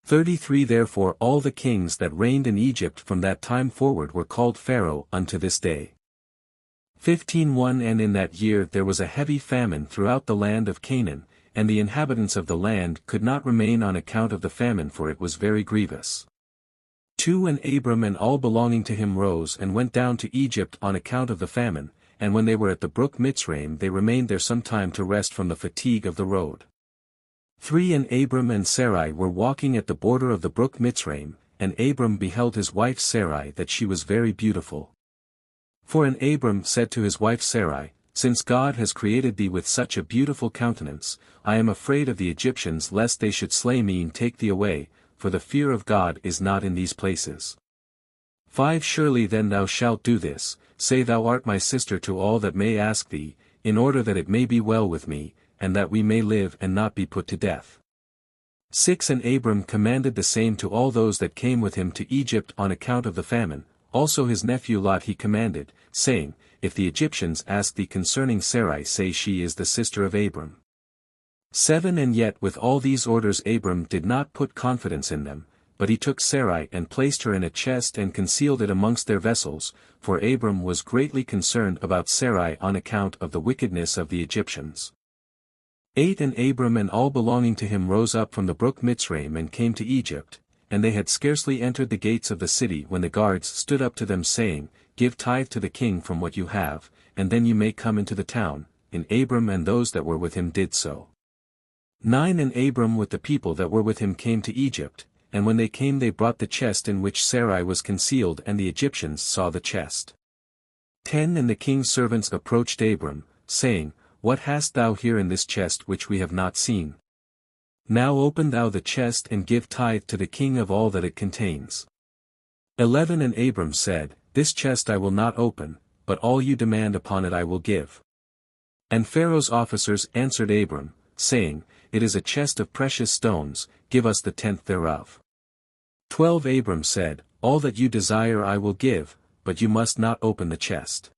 33 Therefore all the kings that reigned in Egypt from that time forward were called Pharaoh unto this day. 15:1 And in that year there was a heavy famine throughout the land of Canaan, and the inhabitants of the land could not remain on account of the famine, for it was very grievous. 2 And Abram and all belonging to him rose and went down to Egypt on account of the famine, and when they were at the brook Mitzraim they remained there some time to rest from the fatigue of the road. 3 And Abram and Sarai were walking at the border of the brook Mitzraim, and Abram beheld his wife Sarai that she was very beautiful. 4 And Abram said to his wife Sarai, Since God has created thee with such a beautiful countenance, I am afraid of the Egyptians lest they should slay me and take thee away, for the fear of God is not in these places. 5 Surely then thou shalt do this, say thou art my sister to all that may ask thee, in order that it may be well with me, and that we may live and not be put to death. 6 And Abram commanded the same to all those that came with him to Egypt on account of the famine, also his nephew Lot he commanded, saying, If the Egyptians ask thee concerning Sarai, say she is the sister of Abram. 7 And yet with all these orders Abram did not put confidence in them, but he took Sarai and placed her in a chest and concealed it amongst their vessels, for Abram was greatly concerned about Sarai on account of the wickedness of the Egyptians. 8 And Abram and all belonging to him rose up from the brook Mitzraim and came to Egypt, and they had scarcely entered the gates of the city when the guards stood up to them saying, Give tithe to the king from what you have, and then you may come into the town, and Abram and those that were with him did so. 9 And Abram with the people that were with him came to Egypt, and when they came they brought the chest in which Sarai was concealed, and the Egyptians saw the chest. 10 And the king's servants approached Abram, saying, What hast thou here in this chest which we have not seen? Now open thou the chest and give tithe to the king of all that it contains. 11 And Abram said, This chest I will not open, but all you demand upon it I will give. And Pharaoh's officers answered Abram, saying, It is a chest of precious stones, give us the tenth thereof. 12 Abram said, All that you desire I will give, but you must not open the chest.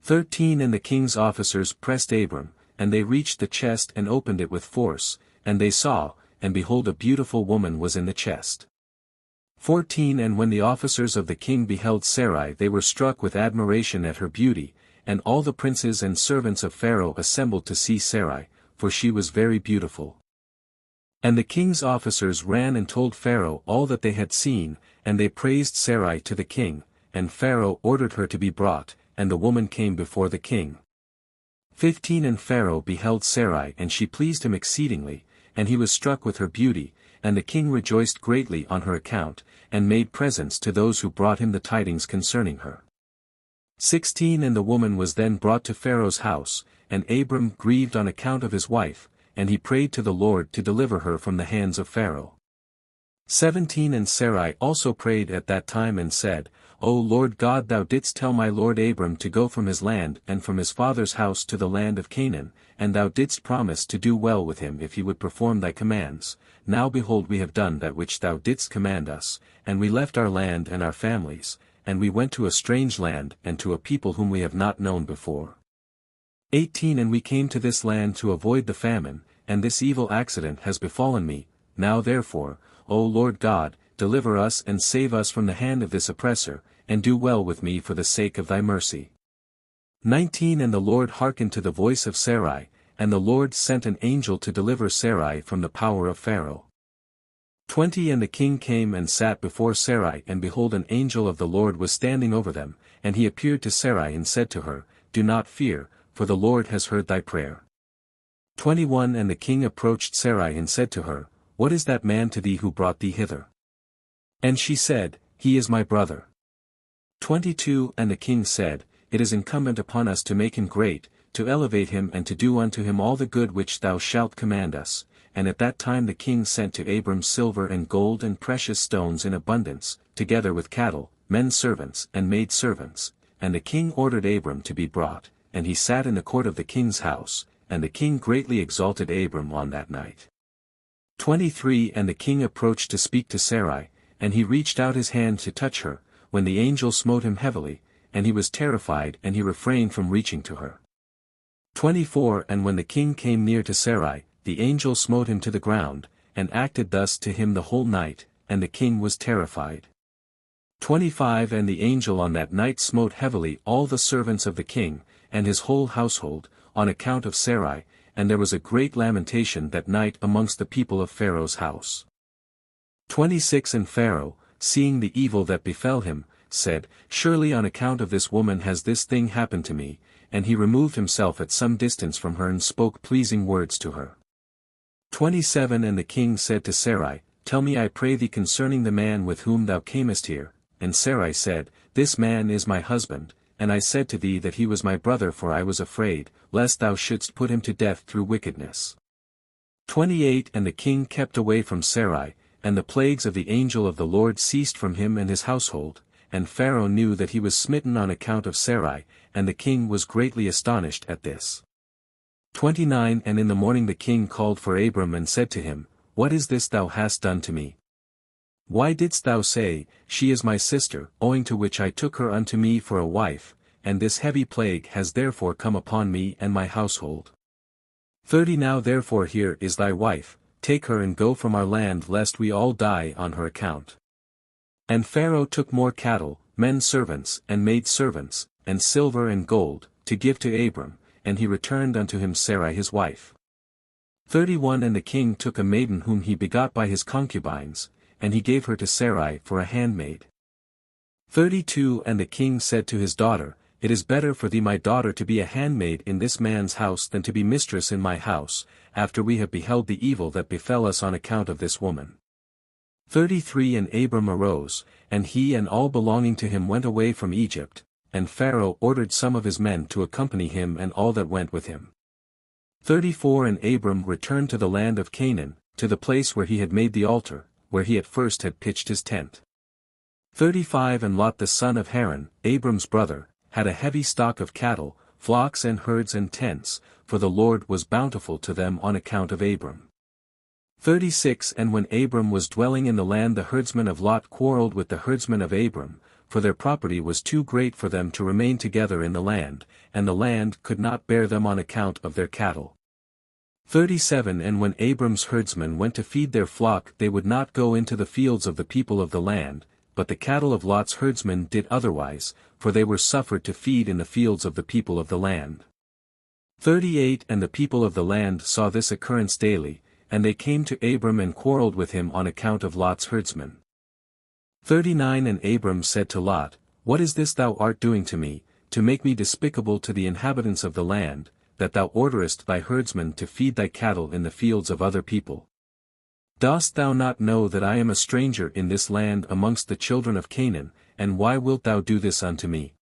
13 And the king's officers pressed Abram, and they reached the chest and opened it with force, and they saw, and behold a beautiful woman was in the chest. 14 And when the officers of the king beheld Sarai they were struck with admiration at her beauty, and all the princes and servants of Pharaoh assembled to see Sarai, for she was very beautiful. And the king's officers ran and told Pharaoh all that they had seen, and they praised Sarai to the king, and Pharaoh ordered her to be brought, and the woman came before the king. 15 And Pharaoh beheld Sarai and she pleased him exceedingly, and he was struck with her beauty, and the king rejoiced greatly on her account, and made presents to those who brought him the tidings concerning her. 16 And the woman was then brought to Pharaoh's house, and Abram grieved on account of his wife, and he prayed to the Lord to deliver her from the hands of Pharaoh. 17 And Sarai also prayed at that time and said, O Lord God, thou didst tell my lord Abram to go from his land and from his father's house to the land of Canaan, and thou didst promise to do well with him if he would perform thy commands. Now behold, we have done that which thou didst command us, and we left our land and our families, and we went to a strange land and to a people whom we have not known before. 18 And we came to this land to avoid the famine, and this evil accident has befallen me. Now therefore, O Lord God, deliver us and save us from the hand of this oppressor, and do well with me for the sake of thy mercy. 19 And the Lord hearkened to the voice of Sarai, and the Lord sent an angel to deliver Sarai from the power of Pharaoh. 20 And the king came and sat before Sarai, and behold, an angel of the Lord was standing over them, and he appeared to Sarai and said to her, Do not fear, for the Lord has heard thy prayer. 21 And the king approached Sarai and said to her, What is that man to thee who brought thee hither? And she said, He is my brother. 22 And the king said, It is incumbent upon us to make him great, to elevate him and to do unto him all the good which thou shalt command us. And at that time the king sent to Abram silver and gold and precious stones in abundance, together with cattle, men servants and maid servants. And the king ordered Abram to be brought, and he sat in the court of the king's house, and the king greatly exalted Abram on that night. 23 And the king approached to speak to Sarai, and he reached out his hand to touch her, when the angel smote him heavily, and he was terrified and he refrained from reaching to her. 24 And when the king came near to Sarai, the angel smote him to the ground, and acted thus to him the whole night, and the king was terrified. 25 And the angel on that night smote heavily all the servants of the king, and his whole household, on account of Sarai, and there was a great lamentation that night amongst the people of Pharaoh's house. 26 And Pharaoh, seeing the evil that befell him, said, Surely on account of this woman has this thing happened to me, and he removed himself at some distance from her and spoke pleasing words to her. 27 And the king said to Sarai, Tell me I pray thee concerning the man with whom thou camest here. And Sarai said, This man is my husband, and I said to thee that he was my brother, for I was afraid, lest thou shouldst put him to death through wickedness. 28 And the king kept away from Sarai, and the plagues of the angel of the Lord ceased from him and his household, and Pharaoh knew that he was smitten on account of Sarai, and the king was greatly astonished at this. 29 And in the morning the king called for Abram and said to him, What is this thou hast done to me? Why didst thou say, She is my sister, owing to which I took her unto me for a wife, and this heavy plague has therefore come upon me and my household? 30 Now therefore here is thy wife, take her and go from our land lest we all die on her account. And Pharaoh took more cattle, men servants and maid servants, and silver and gold, to give to Abram, and he returned unto him Sarai his wife. 31 And the king took a maiden whom he begot by his concubines, and he gave her to Sarai for a handmaid. 32 And the king said to his daughter, It is better for thee my daughter to be a handmaid in this man's house than to be mistress in my house, after we have beheld the evil that befell us on account of this woman. 33 And Abram arose, and he and all belonging to him went away from Egypt, and Pharaoh ordered some of his men to accompany him and all that went with him. 34 And Abram returned to the land of Canaan, to the place where he had made the altar, where he at first had pitched his tent. 35 And Lot the son of Haran, Abram's brother, had a heavy stock of cattle, flocks and herds and tents, for the Lord was bountiful to them on account of Abram. 36 And when Abram was dwelling in the land the herdsmen of Lot quarreled with the herdsmen of Abram, for their property was too great for them to remain together in the land, and the land could not bear them on account of their cattle. 37 And when Abram's herdsmen went to feed their flock they would not go into the fields of the people of the land, but the cattle of Lot's herdsmen did otherwise, for they were suffered to feed in the fields of the people of the land. 38 And the people of the land saw this occurrence daily, and they came to Abram and quarreled with him on account of Lot's herdsmen. 39 And Abram said to Lot, What is this thou art doing to me, to make me despicable to the inhabitants of the land, that thou orderest thy herdsmen to feed thy cattle in the fields of other people? Dost thou not know that I am a stranger in this land amongst the children of Canaan, and why wilt thou do this unto me?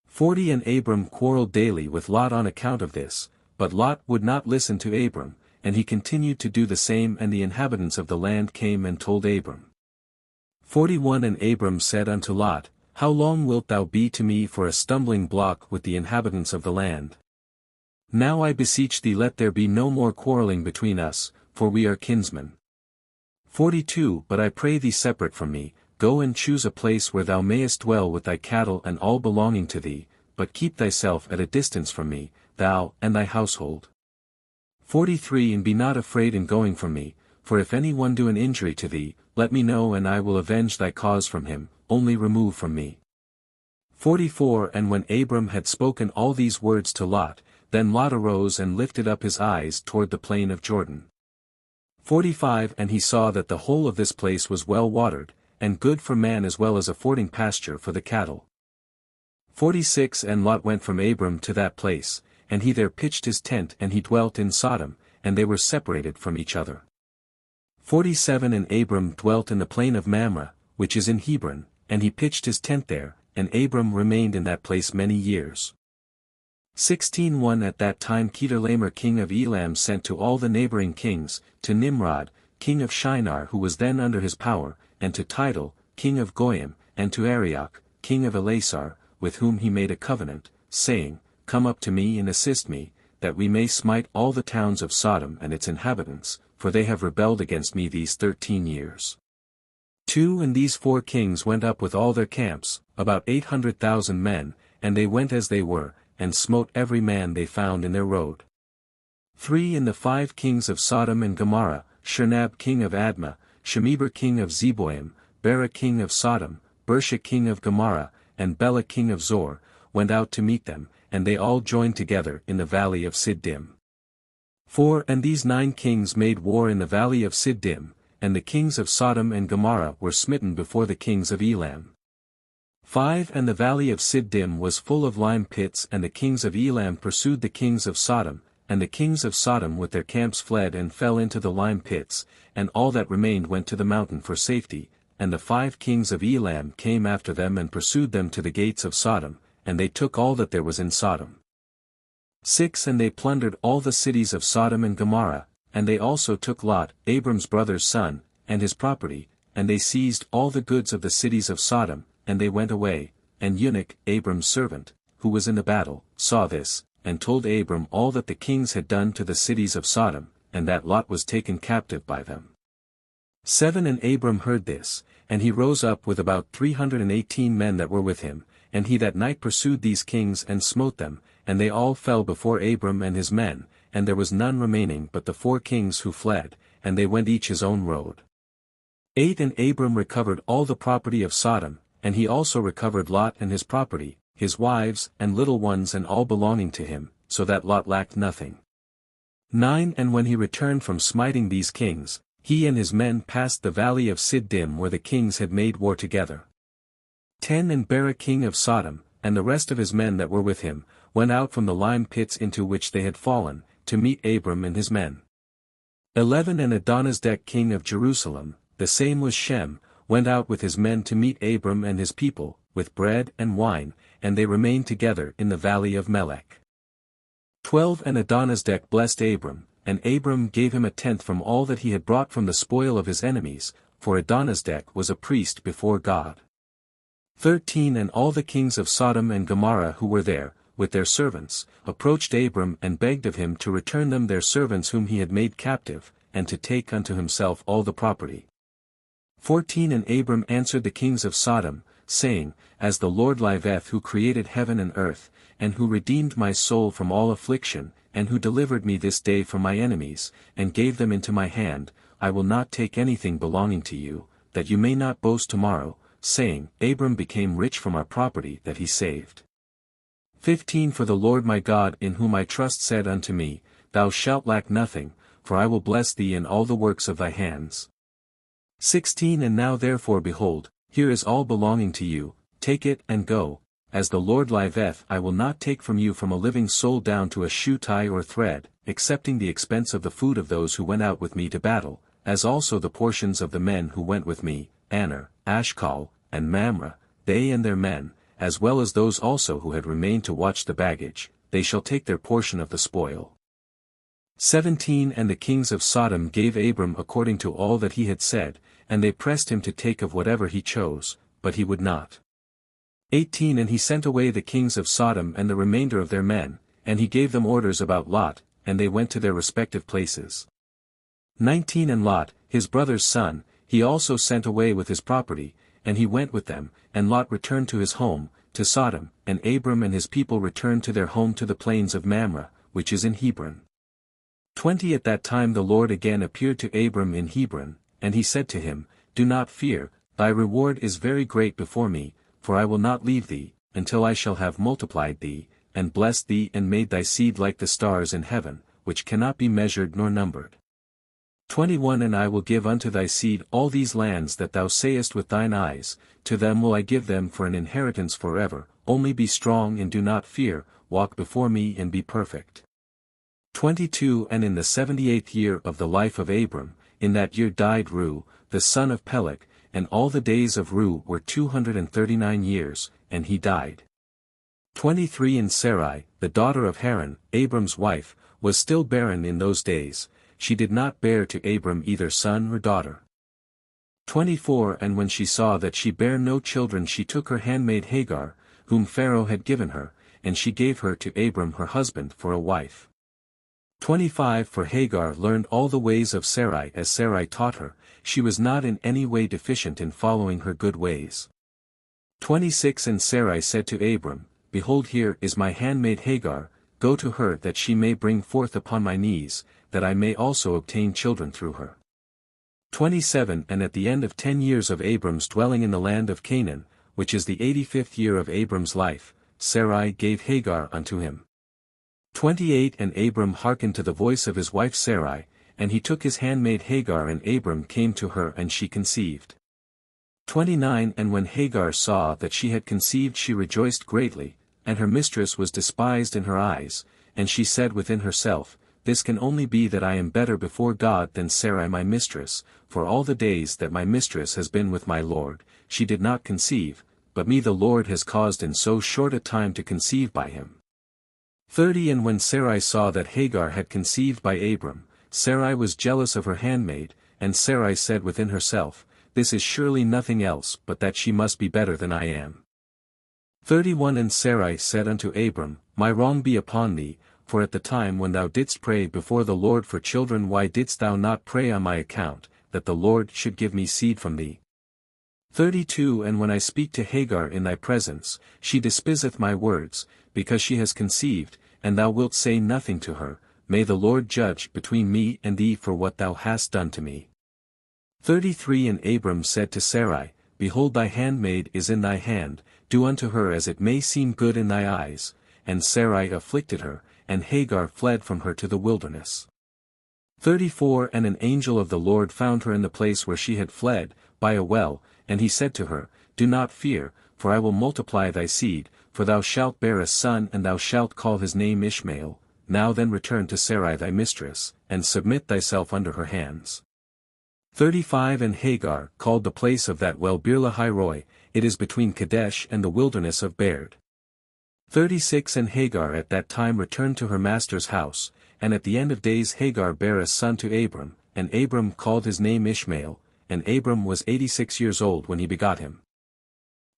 40 And Abram quarreled daily with Lot on account of this, but Lot would not listen to Abram, and he continued to do the same and the inhabitants of the land came and told Abram. 41 And Abram said unto Lot, How long wilt thou be to me for a stumbling block with the inhabitants of the land? Now I beseech thee let there be no more quarreling between us, for we are kinsmen. 42 But I pray thee separate from me, go and choose a place where thou mayest dwell with thy cattle and all belonging to thee, but keep thyself at a distance from me, thou and thy household. 43 And be not afraid in going from me, for if any one do an injury to thee, let me know and I will avenge thy cause from him, only remove from me. 44 And when Abram had spoken all these words to Lot, then Lot arose and lifted up his eyes toward the plain of Jordan. 45 And he saw that the whole of this place was well watered, and good for man as well as affording pasture for the cattle. 46 And Lot went from Abram to that place, and he there pitched his tent and he dwelt in Sodom, and they were separated from each other. 47 And Abram dwelt in the plain of Mamre, which is in Hebron, and he pitched his tent there, and Abram remained in that place many years. 16:1 At that time Kedorlaomer king of Elam sent to all the neighboring kings, to Nimrod, king of Shinar who was then under his power, and to Tidal, king of Goyim, and to Arioch, king of Elasar, with whom he made a covenant, saying, Come up to me and assist me, that we may smite all the towns of Sodom and its inhabitants, for they have rebelled against me these 13 years. 2 And these 4 kings went up with all their camps, about 800,000 men, and they went as they were, and smote every man they found in their road. 3 And the 5 kings of Sodom and Gomorrah, Shernab king of Admah, Shemeber king of Zeboim, Bera king of Sodom, Bersha king of Gomorrah, and Bela king of Zor, went out to meet them, and they all joined together in the valley of Siddim. 4 And these 9 kings made war in the valley of Siddim, and the kings of Sodom and Gomorrah were smitten before the kings of Elam. 5 And the valley of Siddim was full of lime pits and the kings of Elam pursued the kings of Sodom, and the kings of Sodom with their camps fled and fell into the lime pits, and all that remained went to the mountain for safety, and the 5 kings of Elam came after them and pursued them to the gates of Sodom, and they took all that there was in Sodom. 6 And they plundered all the cities of Sodom and Gomorrah, and they also took Lot, Abram's brother's son, and his property, and they seized all the goods of the cities of Sodom, and they went away, and Eunuch, Abram's servant, who was in the battle, saw this, and told Abram all that the kings had done to the cities of Sodom, and that Lot was taken captive by them. 7 And Abram heard this, and he rose up with about 318 men that were with him, and he that night pursued these kings and smote them, and they all fell before Abram and his men, and there was none remaining but the 4 kings who fled, and they went each his own road. 8 And Abram recovered all the property of Sodom, and he also recovered Lot and his property, his wives and little ones and all belonging to him, so that Lot lacked nothing. 9 And when he returned from smiting these kings, he and his men passed the valley of Siddim where the kings had made war together. 10 And Bera king of Sodom, and the rest of his men that were with him, went out from the lime pits into which they had fallen, to meet Abram and his men. 11 And Adonizedek king of Jerusalem, the same was Shem, went out with his men to meet Abram and his people, with bread and wine, and they remained together in the valley of Melech. 12 And Adonizedek blessed Abram, and Abram gave him 1/10 from all that he had brought from the spoil of his enemies, for Adonizedek was a priest before God. 13 And all the kings of Sodom and Gomorrah who were there, with their servants, approached Abram and begged of him to return them their servants whom he had made captive, and to take unto himself all the property. 14 And Abram answered the kings of Sodom, saying, As the Lord liveth who created heaven and earth, and who redeemed my soul from all affliction, and who delivered me this day from my enemies, and gave them into my hand, I will not take anything belonging to you, that you may not boast tomorrow, saying, Abram became rich from our property that he saved. 15 For the Lord my God in whom I trust said unto me, Thou shalt lack nothing, for I will bless thee in all the works of thy hands. 16 And now therefore behold, here is all belonging to you, take it and go, as the Lord liveth I will not take from you from a living soul down to a shoe tie or thread, excepting the expense of the food of those who went out with me to battle, as also the portions of the men who went with me, Aner, Ashcal, and Mamre, they and their men, as well as those also who had remained to watch the baggage, they shall take their portion of the spoil. 17 And the kings of Sodom gave Abram according to all that he had said, and they pressed him to take of whatever he chose, but he would not. 18 And he sent away the kings of Sodom and the remainder of their men, and he gave them orders about Lot, and they went to their respective places. 19 And Lot, his brother's son, he also sent away with his property, and he went with them, and Lot returned to his home, to Sodom, and Abram and his people returned to their home to the plains of Mamre, which is in Hebron. 20 At that time the Lord again appeared to Abram in Hebron, and he said to him, Do not fear, thy reward is very great before me, for I will not leave thee, until I shall have multiplied thee, and blessed thee and made thy seed like the stars in heaven, which cannot be measured nor numbered. 21 And I will give unto thy seed all these lands that thou sayest with thine eyes, to them will I give them for an inheritance forever, only be strong and do not fear, walk before me and be perfect. 22 And in the 78th year of the life of Abram, in that year died Ru, the son of Peleg, and all the days of Ru were 239 years, and he died. 23 And Sarai, the daughter of Haran, Abram's wife, was still barren in those days, she did not bear to Abram either son or daughter. 24 And when she saw that she bare no children she took her handmaid Hagar, whom Pharaoh had given her, and she gave her to Abram her husband for a wife. 25 For Hagar learned all the ways of Sarai as Sarai taught her, she was not in any way deficient in following her good ways. 26 And Sarai said to Abram, Behold, here is my handmaid Hagar, go to her that she may bring forth upon my knees, that I may also obtain children through her. 27 And at the end of 10 years of Abram's dwelling in the land of Canaan, which is the 85th year of Abram's life, Sarai gave Hagar unto him. 28 And Abram hearkened to the voice of his wife Sarai, and he took his handmaid Hagar, and Abram came to her, and she conceived. 29 And when Hagar saw that she had conceived she rejoiced greatly, and her mistress was despised in her eyes, and she said within herself, This can only be that I am better before God than Sarai my mistress, for all the days that my mistress has been with my Lord, she did not conceive, but me the Lord has caused in so short a time to conceive by him. 30 And when Sarai saw that Hagar had conceived by Abram, Sarai was jealous of her handmaid, and Sarai said within herself, This is surely nothing else but that she must be better than I am. 31 And Sarai said unto Abram, My wrong be upon thee, for at the time when thou didst pray before the Lord for children, why didst thou not pray on my account, that the Lord should give me seed from thee? 32 And when I speak to Hagar in thy presence, she despiseth my words, because she has conceived, and thou wilt say nothing to her. May the Lord judge between me and thee for what thou hast done to me. 33 And Abram said to Sarai, Behold, thy handmaid is in thy hand, do unto her as it may seem good in thy eyes. And Sarai afflicted her, and Hagar fled from her to the wilderness. 34 And an angel of the Lord found her in the place where she had fled, by a well, and he said to her, Do not fear, for I will multiply thy seed, for thou shalt bear a son, and thou shalt call his name Ishmael. Now then return to Sarai thy mistress, and submit thyself under her hands. 35 And Hagar called the place of that well Beer-lahai-roi, it is between Kadesh and the wilderness of Bared. 36 And Hagar at that time returned to her master's house, and at the end of days Hagar bare a son to Abram, and Abram called his name Ishmael, and Abram was 86 years old when he begot him.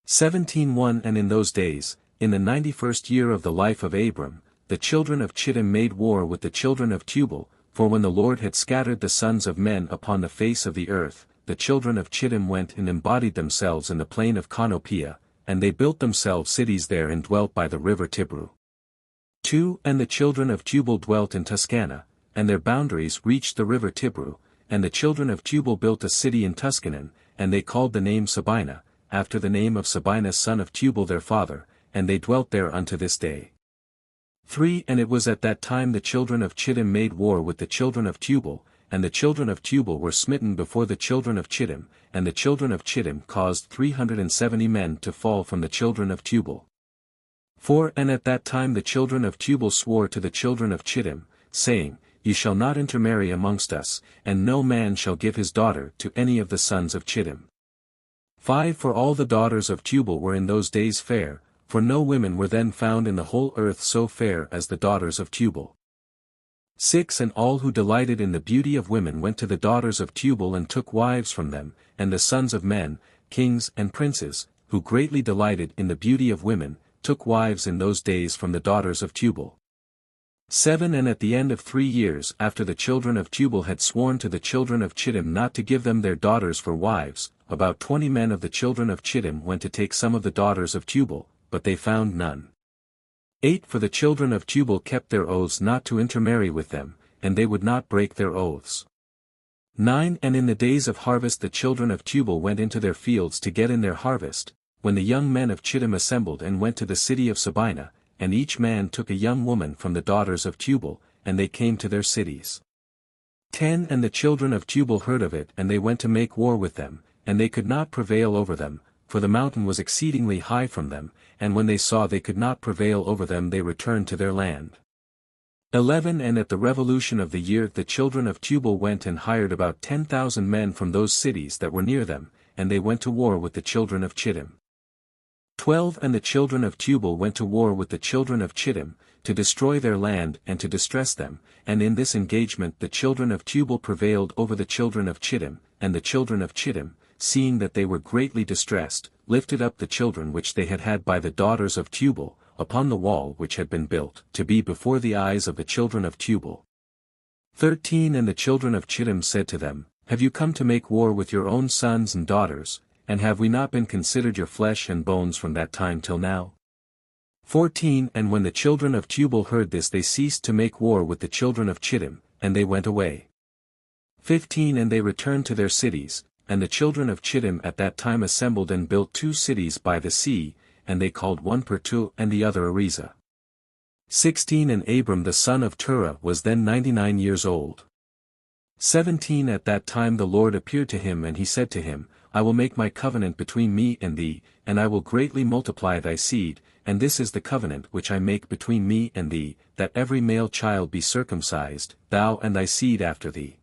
17:1 And in those days, in the 91st year of the life of Abram, the children of Chittim made war with the children of Tubal, for when the Lord had scattered the sons of men upon the face of the earth, the children of Chittim went and embodied themselves in the plain of Conopia, and they built themselves cities there and dwelt by the river Tibru. 2 And the children of Tubal dwelt in Tuscana, and their boundaries reached the river Tibru, and the children of Tubal built a city in Tuscanan, and they called the name Sabina, after the name of Sabina son of Tubal their father, and they dwelt there unto this day. 3 And it was at that time the children of Chittim made war with the children of Tubal, and the children of Tubal were smitten before the children of Chittim, and the children of Chittim caused 370 men to fall from the children of Tubal. 4 And at that time the children of Tubal swore to the children of Chittim, saying, Ye shall not intermarry amongst us, and no man shall give his daughter to any of the sons of Chittim. 5 For all the daughters of Tubal were in those days fair, for no women were then found in the whole earth so fair as the daughters of Tubal. 6 And all who delighted in the beauty of women went to the daughters of Tubal and took wives from them, and the sons of men, kings and princes, who greatly delighted in the beauty of women, took wives in those days from the daughters of Tubal. 7 And at the end of 3 years after the children of Tubal had sworn to the children of Chittim not to give them their daughters for wives, about 20 men of the children of Chittim went to take some of the daughters of Tubal, but they found none. 8 For the children of Tubal kept their oaths not to intermarry with them, and they would not break their oaths. 9 And in the days of harvest the children of Tubal went into their fields to get in their harvest, when the young men of Chittim assembled and went to the city of Sabina, and each man took a young woman from the daughters of Tubal, and they came to their cities. 10 And the children of Tubal heard of it, and they went to make war with them, and they could not prevail over them, for the mountain was exceedingly high from them, and when they saw they could not prevail over them they returned to their land. 11 And at the revolution of the year the children of Tubal went and hired about 10,000 men from those cities that were near them, and they went to war with the children of Chittim. 12 And the children of Tubal went to war with the children of Chittim, to destroy their land and to distress them, and in this engagement the children of Tubal prevailed over the children of Chittim, and the children of Chittim, seeing that they were greatly distressed, lifted up the children which they had had by the daughters of Tubal, upon the wall which had been built, to be before the eyes of the children of Tubal. 13 And the children of Chittim said to them, Have you come to make war with your own sons and daughters, and have we not been considered your flesh and bones from that time till now? 14 And when the children of Tubal heard this they ceased to make war with the children of Chittim, and they went away. 15 And they returned to their cities, and the children of Chittim at that time assembled and built 2 cities by the sea, and they called one Purporting and the other Ariza. 16 And Abram the son of Terah was then 99 years old. 17 At that time the Lord appeared to him and he said to him, I will make my covenant between me and thee, and I will greatly multiply thy seed, and this is the covenant which I make between me and thee, that every male child be circumcised, thou and thy seed after thee.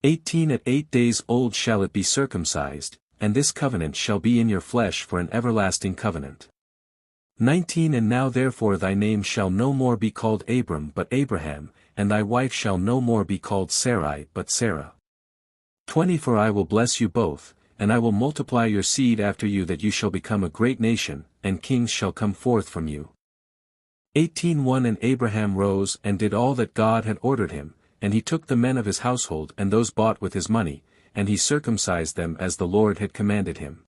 18 At 8 days old shall it be circumcised, and this covenant shall be in your flesh for an everlasting covenant. 19 And now therefore thy name shall no more be called Abram but Abraham, and thy wife shall no more be called Sarai but Sarah. 20 For I will bless you both, and I will multiply your seed after you that you shall become a great nation, and kings shall come forth from you. 18:1 And Abraham rose and did all that God had ordered him, and he took the men of his household and those bought with his money, and he circumcised them as the Lord had commanded him.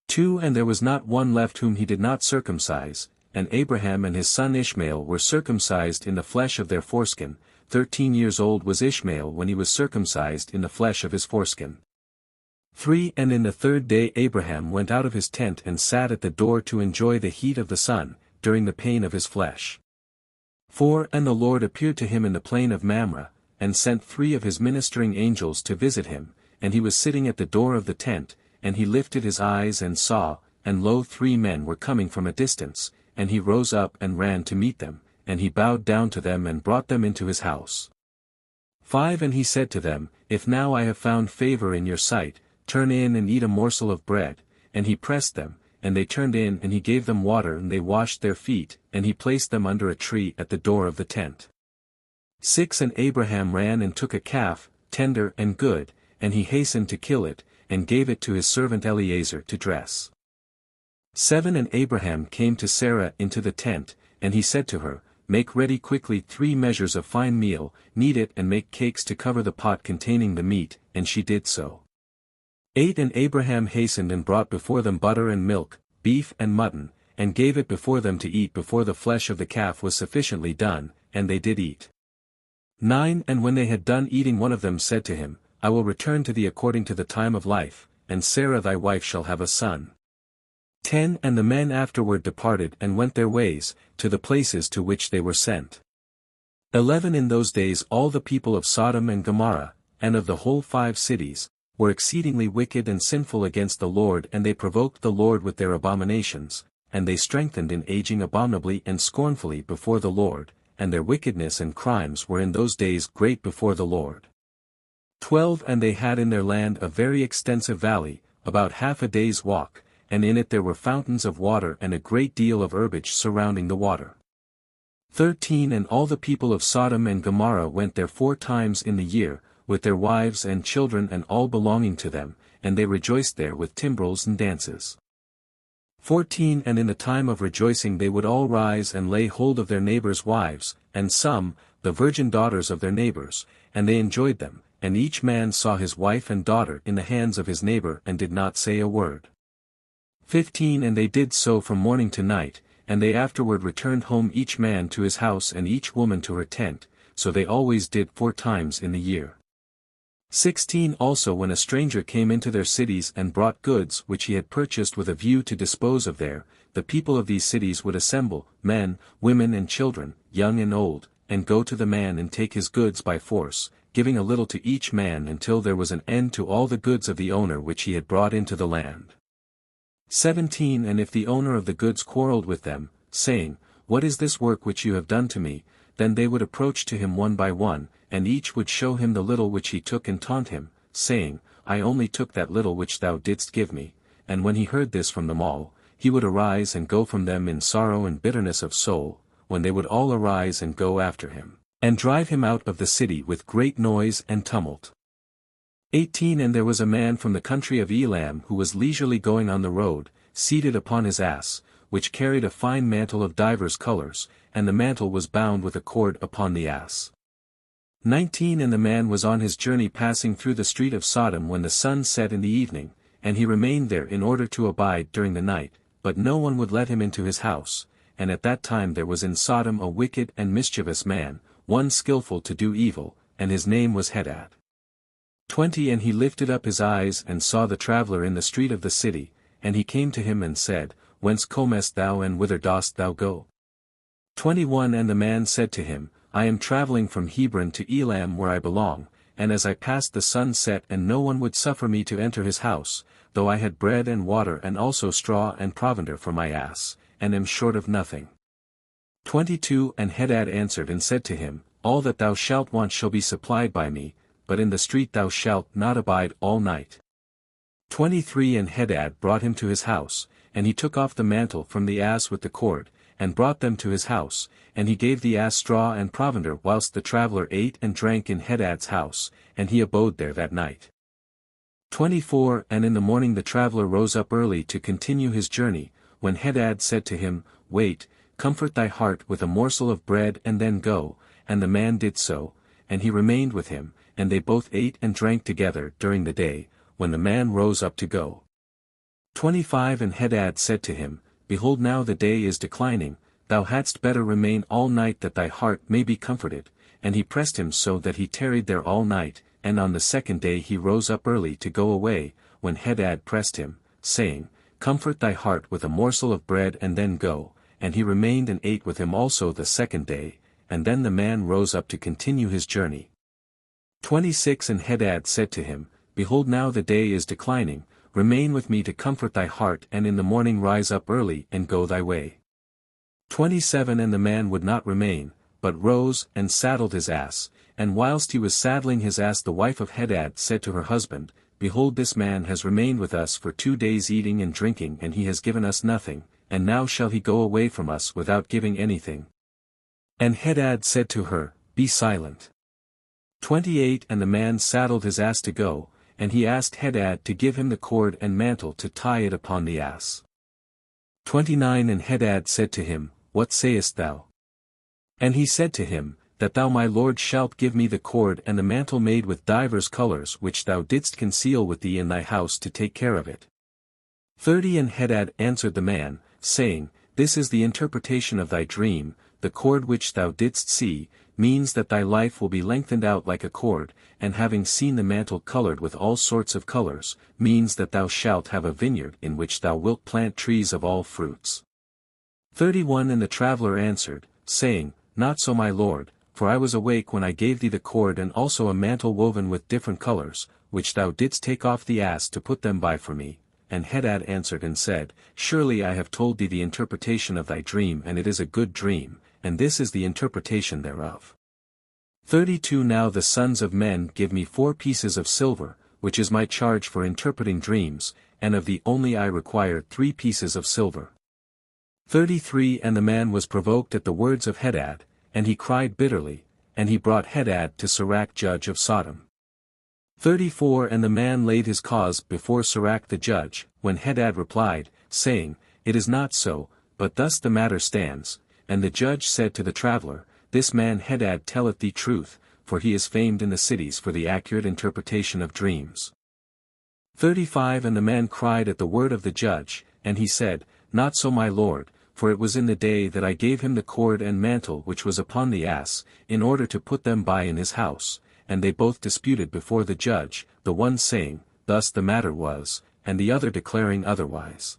2 And there was not one left whom he did not circumcise, and Abraham and his son Ishmael were circumcised in the flesh of their foreskin. 13 years old was Ishmael when he was circumcised in the flesh of his foreskin. 3 And in the third day Abraham went out of his tent and sat at the door to enjoy the heat of the sun, during the pain of his flesh. 4 And the Lord appeared to him in the plain of Mamre, and sent 3 of his ministering angels to visit him, and he was sitting at the door of the tent, and he lifted his eyes and saw, and lo 3 men were coming from a distance, and he rose up and ran to meet them, and he bowed down to them and brought them into his house. 5 And he said to them, If now I have found favor in your sight, turn in and eat a morsel of bread, and he pressed them, and they turned in and he gave them water and they washed their feet, and he placed them under a tree at the door of the tent. 6 And Abraham ran and took a calf, tender and good, and he hastened to kill it, and gave it to his servant Eliezer to dress. 7 And Abraham came to Sarah into the tent, and he said to her, Make ready quickly 3 measures of fine meal, knead it and make cakes to cover the pot containing the meat, and she did so. 8 And Abraham hastened and brought before them butter and milk, beef and mutton, and gave it before them to eat before the flesh of the calf was sufficiently done, and they did eat. 9 And when they had done eating one of them said to him, I will return to thee according to the time of life, and Sarah thy wife shall have a son. 10 And the men afterward departed and went their ways, to the places to which they were sent. 11 In those days all the people of Sodom and Gomorrah, and of the whole 5 cities, were exceedingly wicked and sinful against the Lord, and they provoked the Lord with their abominations, and they strengthened in aging abominably and scornfully before the Lord, and their wickedness and crimes were in those days great before the Lord. 12 And they had in their land a very extensive valley, about half a day's walk, and in it there were fountains of water and a great deal of herbage surrounding the water. 13 And all the people of Sodom and Gomorrah went there 4 times in the year, with their wives and children and all belonging to them, and they rejoiced there with timbrels and dances. 14 And in the time of rejoicing they would all rise and lay hold of their neighbors' wives, and some, the virgin daughters of their neighbors, and they enjoyed them, and each man saw his wife and daughter in the hands of his neighbor and did not say a word. 15 And they did so from morning to night, and they afterward returned home each man to his house and each woman to her tent, so they always did 4 times in the year. 16 Also when a stranger came into their cities and brought goods which he had purchased with a view to dispose of there, the people of these cities would assemble, men, women and children, young and old, and go to the man and take his goods by force, giving a little to each man until there was an end to all the goods of the owner which he had brought into the land. 17 And if the owner of the goods quarrelled with them, saying, What is this work which you have done to me? Then they would approach to him one by one, and each would show him the little which he took and taunt him, saying, I only took that little which thou didst give me. And when he heard this from them all, he would arise and go from them in sorrow and bitterness of soul, when they would all arise and go after him, and drive him out of the city with great noise and tumult. 18 And there was a man from the country of Elam who was leisurely going on the road, seated upon his ass, which carried a fine mantle of divers colors, and the mantle was bound with a cord upon the ass. 19 And the man was on his journey passing through the street of Sodom when the sun set in the evening, and he remained there in order to abide during the night, but no one would let him into his house, and at that time there was in Sodom a wicked and mischievous man, one skillful to do evil, and his name was Hadad. 20 And he lifted up his eyes and saw the traveller in the street of the city, and he came to him and said, Whence comest thou and whither dost thou go? 21 And the man said to him, I am travelling from Hebron to Elam where I belong, and as I passed the sun set and no one would suffer me to enter his house, though I had bread and water and also straw and provender for my ass, and am short of nothing. 22 And Hadad answered and said to him, All that thou shalt want shall be supplied by me, but in the street thou shalt not abide all night. 23 And Hadad brought him to his house, and he took off the mantle from the ass with the cord, and brought them to his house, and he gave the ass straw and provender whilst the traveller ate and drank in Hadad's house, and he abode there that night. 24 And in the morning the traveller rose up early to continue his journey, when Hadad said to him, Wait, comfort thy heart with a morsel of bread and then go, and the man did so, and he remained with him, and they both ate and drank together during the day, when the man rose up to go. 25 And Hadad said to him, Behold, now the day is declining, thou hadst better remain all night that thy heart may be comforted. And he pressed him so that he tarried there all night, and on the second day he rose up early to go away, when Hadad pressed him, saying, Comfort thy heart with a morsel of bread and then go, and he remained and ate with him also the second day, and then the man rose up to continue his journey. 26 And Hadad said to him, Behold, now the day is declining, remain with me to comfort thy heart, and in the morning rise up early and go thy way. 27 And the man would not remain, but rose and saddled his ass, and whilst he was saddling his ass the wife of Hadad said to her husband, Behold, this man has remained with us for 2 days eating and drinking, and he has given us nothing, and now shall he go away from us without giving anything. And Hadad said to her, Be silent. 28 And the man saddled his ass to go, and he asked Hadad to give him the cord and mantle to tie it upon the ass. 29 And Hadad said to him, What sayest thou? And he said to him, That thou my lord shalt give me the cord and the mantle made with divers colors which thou didst conceal with thee in thy house to take care of it. 30 And Hadad answered the man, saying, This is the interpretation of thy dream, the cord which thou didst see, means that thy life will be lengthened out like a cord, and having seen the mantle colored with all sorts of colors, means that thou shalt have a vineyard in which thou wilt plant trees of all fruits. 31 And the traveler answered, saying, Not so my lord, for I was awake when I gave thee the cord and also a mantle woven with different colors, which thou didst take off the ass to put them by for me. And Hadad answered and said, Surely I have told thee the interpretation of thy dream, and it is a good dream, and this is the interpretation thereof. 32 Now the sons of men give me 4 pieces of silver, which is my charge for interpreting dreams, and of thee only I require 3 pieces of silver. 33 And the man was provoked at the words of Hadad, and he cried bitterly, and he brought Hadad to Sirach judge of Sodom. 34 And the man laid his cause before Sirach the judge, when Hadad replied, saying, It is not so, but thus the matter stands. And the judge said to the traveler, This man Hadad telleth thee truth, for he is famed in the cities for the accurate interpretation of dreams. 35 And the man cried at the word of the judge, and he said, Not so my lord, for it was in the day that I gave him the cord and mantle which was upon the ass, in order to put them by in his house. And they both disputed before the judge, the one saying, Thus the matter was, and the other declaring otherwise.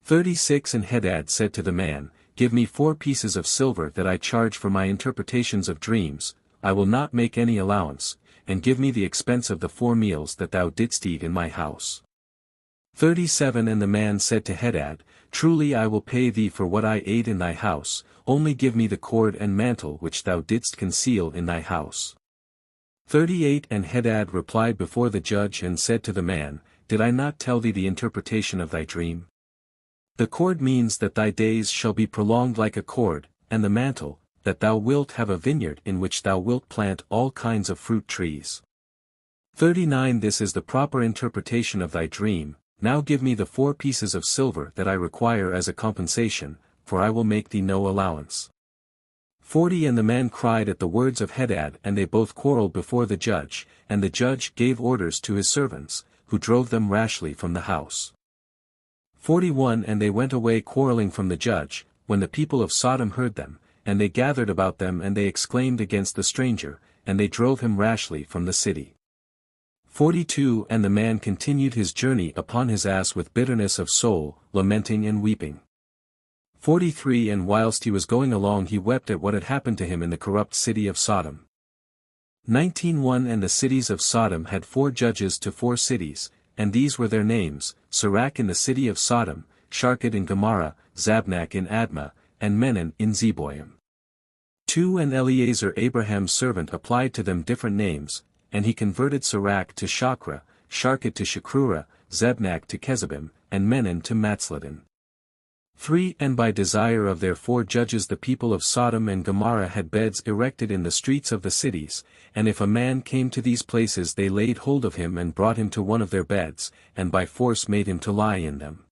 36 And Hadad said to the man, Give me 4 pieces of silver that I charge for my interpretations of dreams, I will not make any allowance, and give me the expense of the 4 meals that thou didst eat in my house. 37 And the man said to Hadad, Truly I will pay thee for what I ate in thy house, only give me the cord and mantle which thou didst conceal in thy house. 38 And Hadad replied before the judge and said to the man, Did I not tell thee the interpretation of thy dream? The cord means that thy days shall be prolonged like a cord, and the mantle, that thou wilt have a vineyard in which thou wilt plant all kinds of fruit trees. 39 This is the proper interpretation of thy dream. Now give me the 4 pieces of silver that I require as a compensation, for I will make thee no allowance. 40 And the man cried at the words of Hadad, and they both quarreled before the judge, and the judge gave orders to his servants, who drove them rashly from the house. 41 And they went away quarreling from the judge, when the people of Sodom heard them, and they gathered about them and they exclaimed against the stranger, and they drove him rashly from the city. 42 And the man continued his journey upon his ass with bitterness of soul, lamenting and weeping. 43 And whilst he was going along he wept at what had happened to him in the corrupt city of Sodom. 19:1 And the cities of Sodom had 4 judges to 4 cities, and these were their names, Sirach in the city of Sodom, Sharkad in Gomorrah, Zabnak in Admah, and Menon in Zeboim. 2 And Eleazar Abraham's servant applied to them different names, and he converted Sirach to Shakra, Sharkad to Shakrura, Zabnak to Kezabim, and Menon to Matzladin. 3 And by desire of their 4 judges the people of Sodom and Gomorrah had beds erected in the streets of the cities, and if a man came to these places they laid hold of him and brought him to one of their beds, and by force made him to lie in them.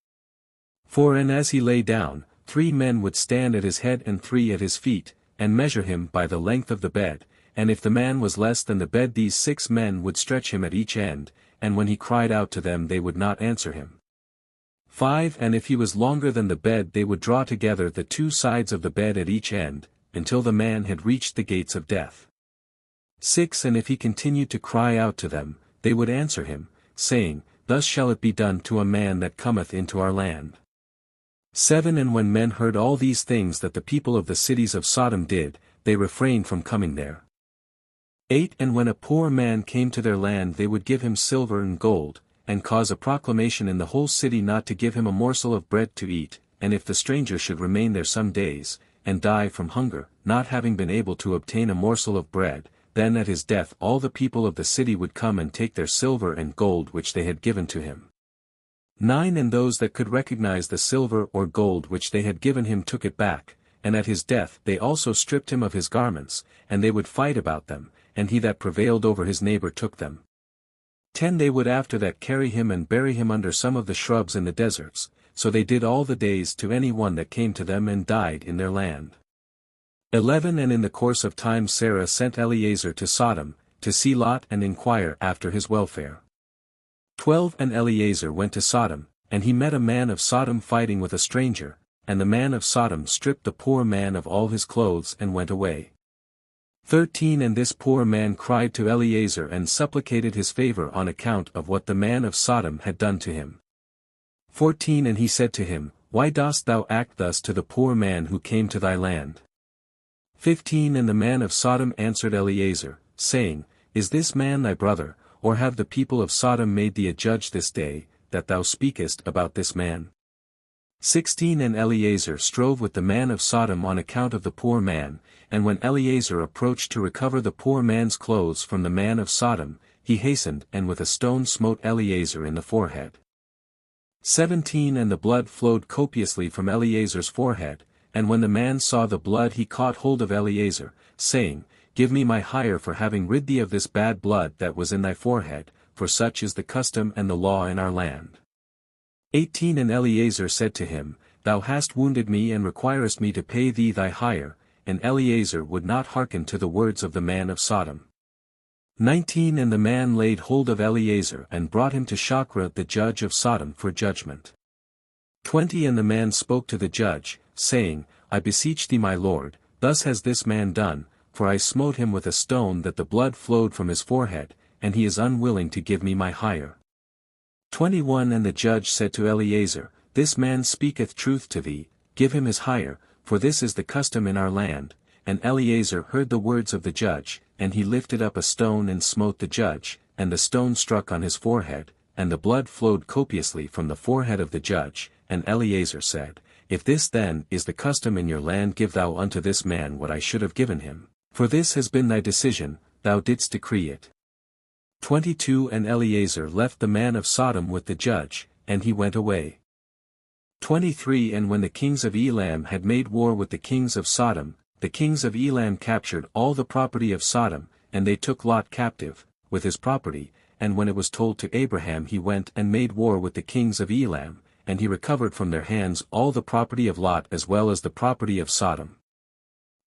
For and as he lay down, 3 men would stand at his head and 3 at his feet, and measure him by the length of the bed, and if the man was less than the bed these 6 men would stretch him at each end, and when he cried out to them they would not answer him. 5 And if he was longer than the bed they would draw together the 2 sides of the bed at each end, until the man had reached the gates of death. 6 And if he continued to cry out to them, they would answer him, saying, Thus shall it be done to a man that cometh into our land. 7 And when men heard all these things that the people of the cities of Sodom did, they refrained from coming there. 8 And when a poor man came to their land they would give him silver and gold, and cause a proclamation in the whole city not to give him a morsel of bread to eat, and if the stranger should remain there some days, and die from hunger, not having been able to obtain a morsel of bread, then at his death all the people of the city would come and take their silver and gold which they had given to him. 9 And those that could recognize the silver or gold which they had given him took it back, and at his death they also stripped him of his garments, and they would fight about them, and he that prevailed over his neighbor took them. 10 They would after that carry him and bury him under some of the shrubs in the deserts, so they did all the days to any one that came to them and died in their land. 11 And in the course of time Sarah sent Eliezer to Sodom, to see Lot and inquire after his welfare. 12 And Eliezer went to Sodom, and he met a man of Sodom fighting with a stranger, and the man of Sodom stripped the poor man of all his clothes and went away. 13 And this poor man cried to Eliezer and supplicated his favor on account of what the man of Sodom had done to him. 14 And he said to him, Why dost thou act thus to the poor man who came to thy land? 15 And the man of Sodom answered Eliezer, saying, Is this man thy brother, or have the people of Sodom made thee a judge this day, that thou speakest about this man? 16 And Eliezer strove with the man of Sodom on account of the poor man, and when Eliezer approached to recover the poor man's clothes from the man of Sodom, he hastened and with a stone smote Eliezer in the forehead. 17 And the blood flowed copiously from Eliezer's forehead, and when the man saw the blood he caught hold of Eliezer, saying, Give me my hire for having rid thee of this bad blood that was in thy forehead, for such is the custom and the law in our land. 18 And Eliezer said to him, Thou hast wounded me and requirest me to pay thee thy hire, and Eliezer would not hearken to the words of the man of Sodom. 19 And the man laid hold of Eliezer and brought him to Shachra the judge of Sodom for judgment. 20 And the man spoke to the judge, saying, I beseech thee my lord, thus has this man done, for I smote him with a stone that the blood flowed from his forehead, and he is unwilling to give me my hire. 21 And the judge said to Eliezer, This man speaketh truth to thee, give him his hire, for this is the custom in our land. And Eliezer heard the words of the judge, and he lifted up a stone and smote the judge, and the stone struck on his forehead, and the blood flowed copiously from the forehead of the judge. And Eliezer said, If this then is the custom in your land, give thou unto this man what I should have given him, for this has been thy decision, thou didst decree it. 22 And Eliezer left the man of Sodom with the judge, and he went away. 23 And when the kings of Elam had made war with the kings of Sodom, the kings of Elam captured all the property of Sodom, and they took Lot captive, with his property, and when it was told to Abraham he went and made war with the kings of Elam, and he recovered from their hands all the property of Lot as well as the property of Sodom.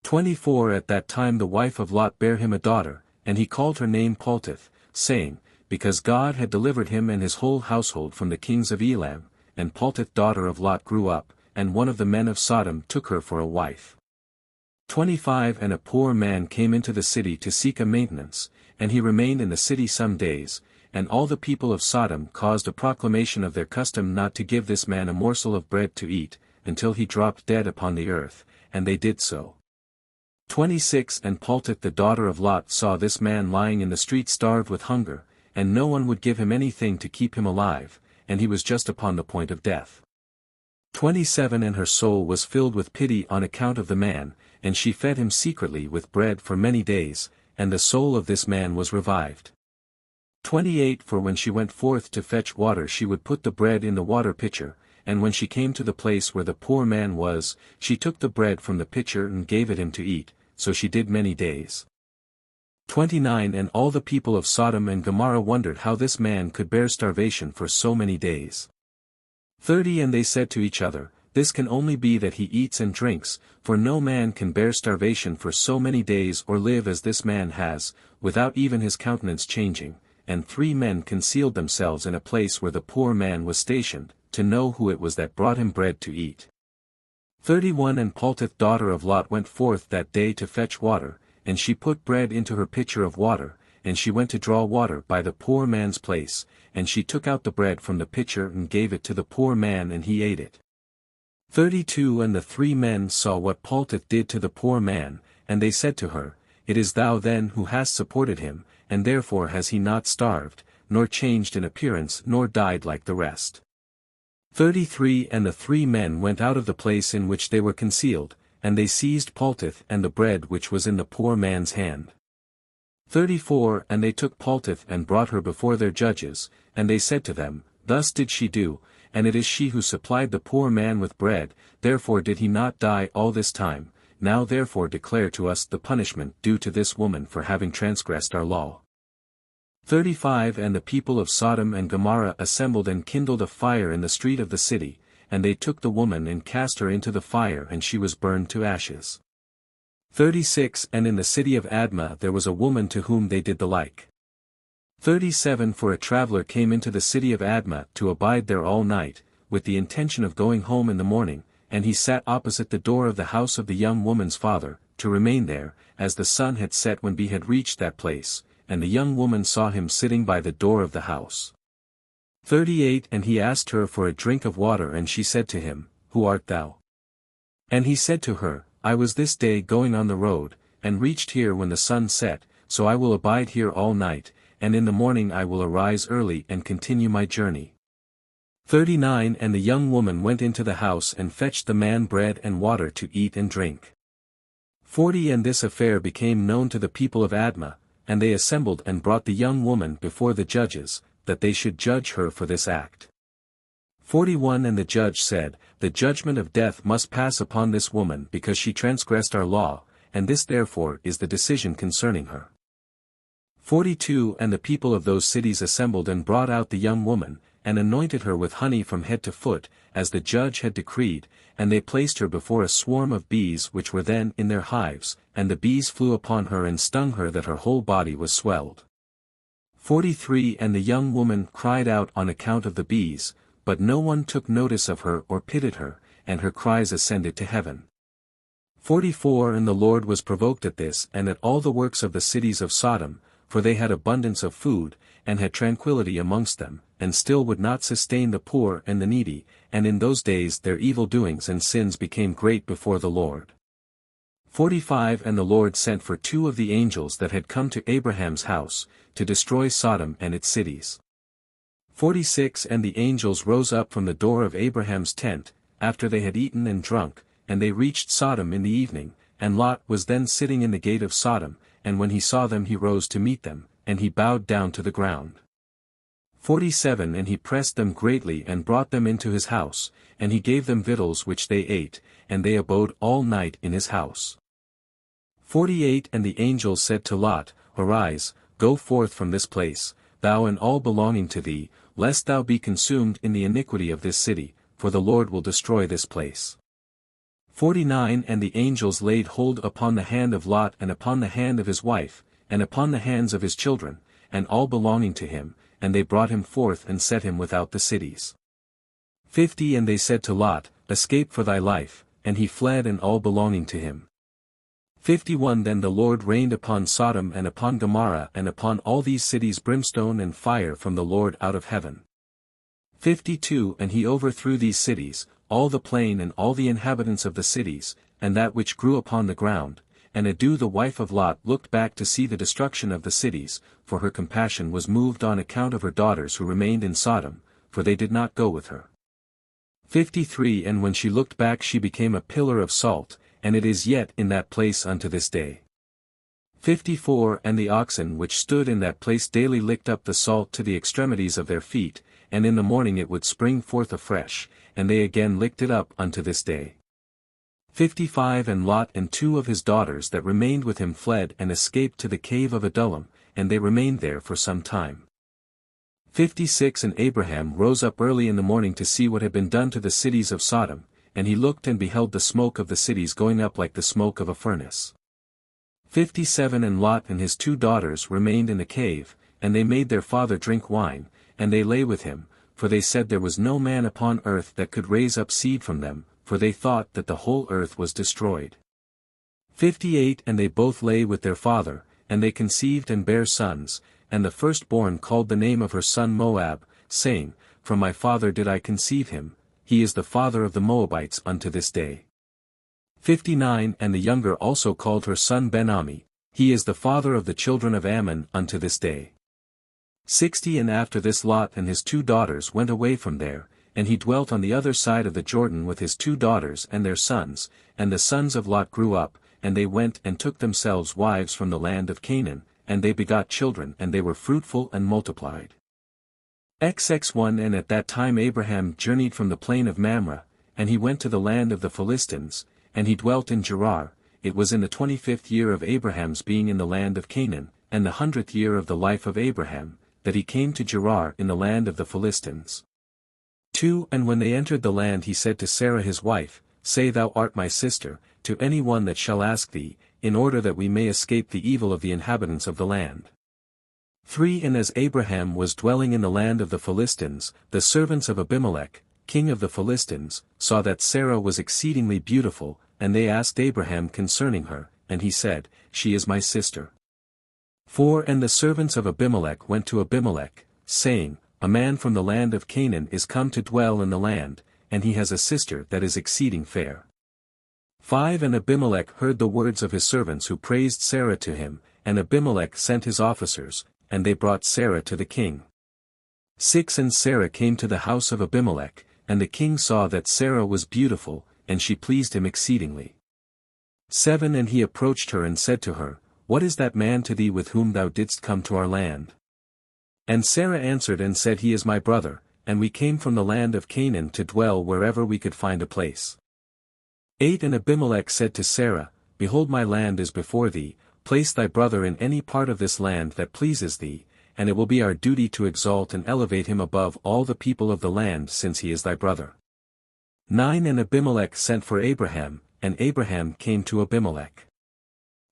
24 At that time the wife of Lot bare him a daughter, and he called her name Paltith, saying, Because God had delivered him and his whole household from the kings of Elam, and Paltith daughter of Lot grew up, and one of the men of Sodom took her for a wife. 25 And a poor man came into the city to seek a maintenance, and he remained in the city some days, and all the people of Sodom caused a proclamation of their custom not to give this man a morsel of bread to eat, until he dropped dead upon the earth, and they did so. 26 And Paltith the daughter of Lot saw this man lying in the street starved with hunger, and no one would give him anything to keep him alive, and he was just upon the point of death. 27 And her soul was filled with pity on account of the man, and she fed him secretly with bread for many days, and the soul of this man was revived. 28 For when she went forth to fetch water she would put the bread in the water pitcher, and when she came to the place where the poor man was, she took the bread from the pitcher and gave it him to eat, so she did many days. 29 And all the people of Sodom and Gomorrah wondered how this man could bear starvation for so many days. 30 And they said to each other, This can only be that he eats and drinks, for no man can bear starvation for so many days or live as this man has, without even his countenance changing. And 3 men concealed themselves in a place where the poor man was stationed, to know who it was that brought him bread to eat. 31 And Paltith daughter of Lot went forth that day to fetch water, and she put bread into her pitcher of water, and she went to draw water by the poor man's place, and she took out the bread from the pitcher and gave it to the poor man and he ate it. 32 And the 3 men saw what Paltith did to the poor man, and they said to her, It is thou then who hast supported him, and therefore has he not starved, nor changed in appearance nor died like the rest. 33 And the 3 men went out of the place in which they were concealed, and they seized Paltith and the bread which was in the poor man's hand. 34 And they took Paltith and brought her before their judges, and they said to them, Thus did she do, and it is she who supplied the poor man with bread, therefore did he not die all this time. Now therefore declare to us the punishment due to this woman for having transgressed our law. 35 And the people of Sodom and Gomorrah assembled and kindled a fire in the street of the city, and they took the woman and cast her into the fire and she was burned to ashes. 36 And in the city of Admah there was a woman to whom they did the like. 37 For a traveler came into the city of Admah to abide there all night, with the intention of going home in the morning, and he sat opposite the door of the house of the young woman's father, to remain there, as the sun had set when he had reached that place, and the young woman saw him sitting by the door of the house. 38 And he asked her for a drink of water and she said to him, Who art thou? And he said to her, I was this day going on the road, and reached here when the sun set, so I will abide here all night, and in the morning I will arise early and continue my journey. 39 And the young woman went into the house and fetched the man bread and water to eat and drink. 40 And this affair became known to the people of Admah, and they assembled and brought the young woman before the judges, that they should judge her for this act. 41 And the judge said, The judgment of death must pass upon this woman because she transgressed our law, and this therefore is the decision concerning her. 42 And the people of those cities assembled and brought out the young woman, and anointed her with honey from head to foot, as the judge had decreed, and they placed her before a swarm of bees which were then in their hives, and the bees flew upon her and stung her that her whole body was swelled. 43 And the young woman cried out on account of the bees, but no one took notice of her or pitied her, and her cries ascended to heaven. 44 And the Lord was provoked at this and at all the works of the cities of Sodom, for they had abundance of food, and had tranquility amongst them, and still would not sustain the poor and the needy, and in those days their evil doings and sins became great before the Lord. 45 And the Lord sent for 2 of the angels that had come to Abraham's house, to destroy Sodom and its cities. 46 And the angels rose up from the door of Abraham's tent, after they had eaten and drunk, and they reached Sodom in the evening, and Lot was then sitting in the gate of Sodom, and when he saw them he rose to meet them, and he bowed down to the ground. 47 And he pressed them greatly and brought them into his house, and he gave them victuals which they ate, and they abode all night in his house. 48 And the angel said to Lot, Arise, go forth from this place, thou and all belonging to thee, lest thou be consumed in the iniquity of this city, for the Lord will destroy this place. 49 And the angels laid hold upon the hand of Lot and upon the hand of his wife, and upon the hands of his children, and all belonging to him, and they brought him forth and set him without the cities. 50 And they said to Lot, Escape for thy life, and he fled and all belonging to him. 51 Then the Lord rained upon Sodom and upon Gomorrah and upon all these cities brimstone and fire from the Lord out of heaven. 52 And he overthrew these cities, all the plain and all the inhabitants of the cities, and that which grew upon the ground, and Adu the wife of Lot looked back to see the destruction of the cities, for her compassion was moved on account of her daughters who remained in Sodom, for they did not go with her. 53 And when she looked back she became a pillar of salt, and it is yet in that place unto this day. 54 And the oxen which stood in that place daily licked up the salt to the extremities of their feet, and in the morning it would spring forth afresh, and they again licked it up unto this day. 55 And Lot and 2 of his daughters that remained with him fled and escaped to the cave of Adullam, and they remained there for some time. 56 And Abraham rose up early in the morning to see what had been done to the cities of Sodom, and he looked and beheld the smoke of the cities going up like the smoke of a furnace. 57 And Lot and his 2 daughters remained in the cave, and they made their father drink wine, and they lay with him, for they said there was no man upon earth that could raise up seed from them, for they thought that the whole earth was destroyed. 58 And they both lay with their father, and they conceived and bare sons, and the firstborn called the name of her son Moab, saying, From my father did I conceive him, he is the father of the Moabites unto this day. 59 And the younger also called her son Ben-Ami, he is the father of the children of Ammon unto this day. 60 And after this Lot and his 2 daughters went away from there, and he dwelt on the other side of the Jordan with his 2 daughters and their sons, and the sons of Lot grew up, and they went and took themselves wives from the land of Canaan, and they begot children and they were fruitful and multiplied. XX1 And at that time Abraham journeyed from the plain of Mamre, and he went to the land of the Philistines, and he dwelt in Gerar. It was in the 25th year of Abraham's being in the land of Canaan, and the 100th year of the life of Abraham, that he came to Gerar in the land of the Philistines. 2 And when they entered the land he said to Sarah his wife, Say thou art my sister, to any one that shall ask thee, in order that we may escape the evil of the inhabitants of the land. 3 And as Abraham was dwelling in the land of the Philistines, the servants of Abimelech, king of the Philistines, saw that Sarah was exceedingly beautiful, and they asked Abraham concerning her, and he said, She is my sister. 4 And the servants of Abimelech went to Abimelech, saying, A man from the land of Canaan is come to dwell in the land, and he has a sister that is exceeding fair. 5 And Abimelech heard the words of his servants who praised Sarah to him, and Abimelech sent his officers, and they brought Sarah to the king. 6 And Sarah came to the house of Abimelech, and the king saw that Sarah was beautiful, and she pleased him exceedingly. 7 And he approached her and said to her, What is that man to thee with whom thou didst come to our land? And Sarah answered and said, He is my brother, and we came from the land of Canaan to dwell wherever we could find a place. 8 And Abimelech said to Sarah, Behold, my land is before thee, place thy brother in any part of this land that pleases thee, and it will be our duty to exalt and elevate him above all the people of the land since he is thy brother. 9 And Abimelech sent for Abraham, and Abraham came to Abimelech.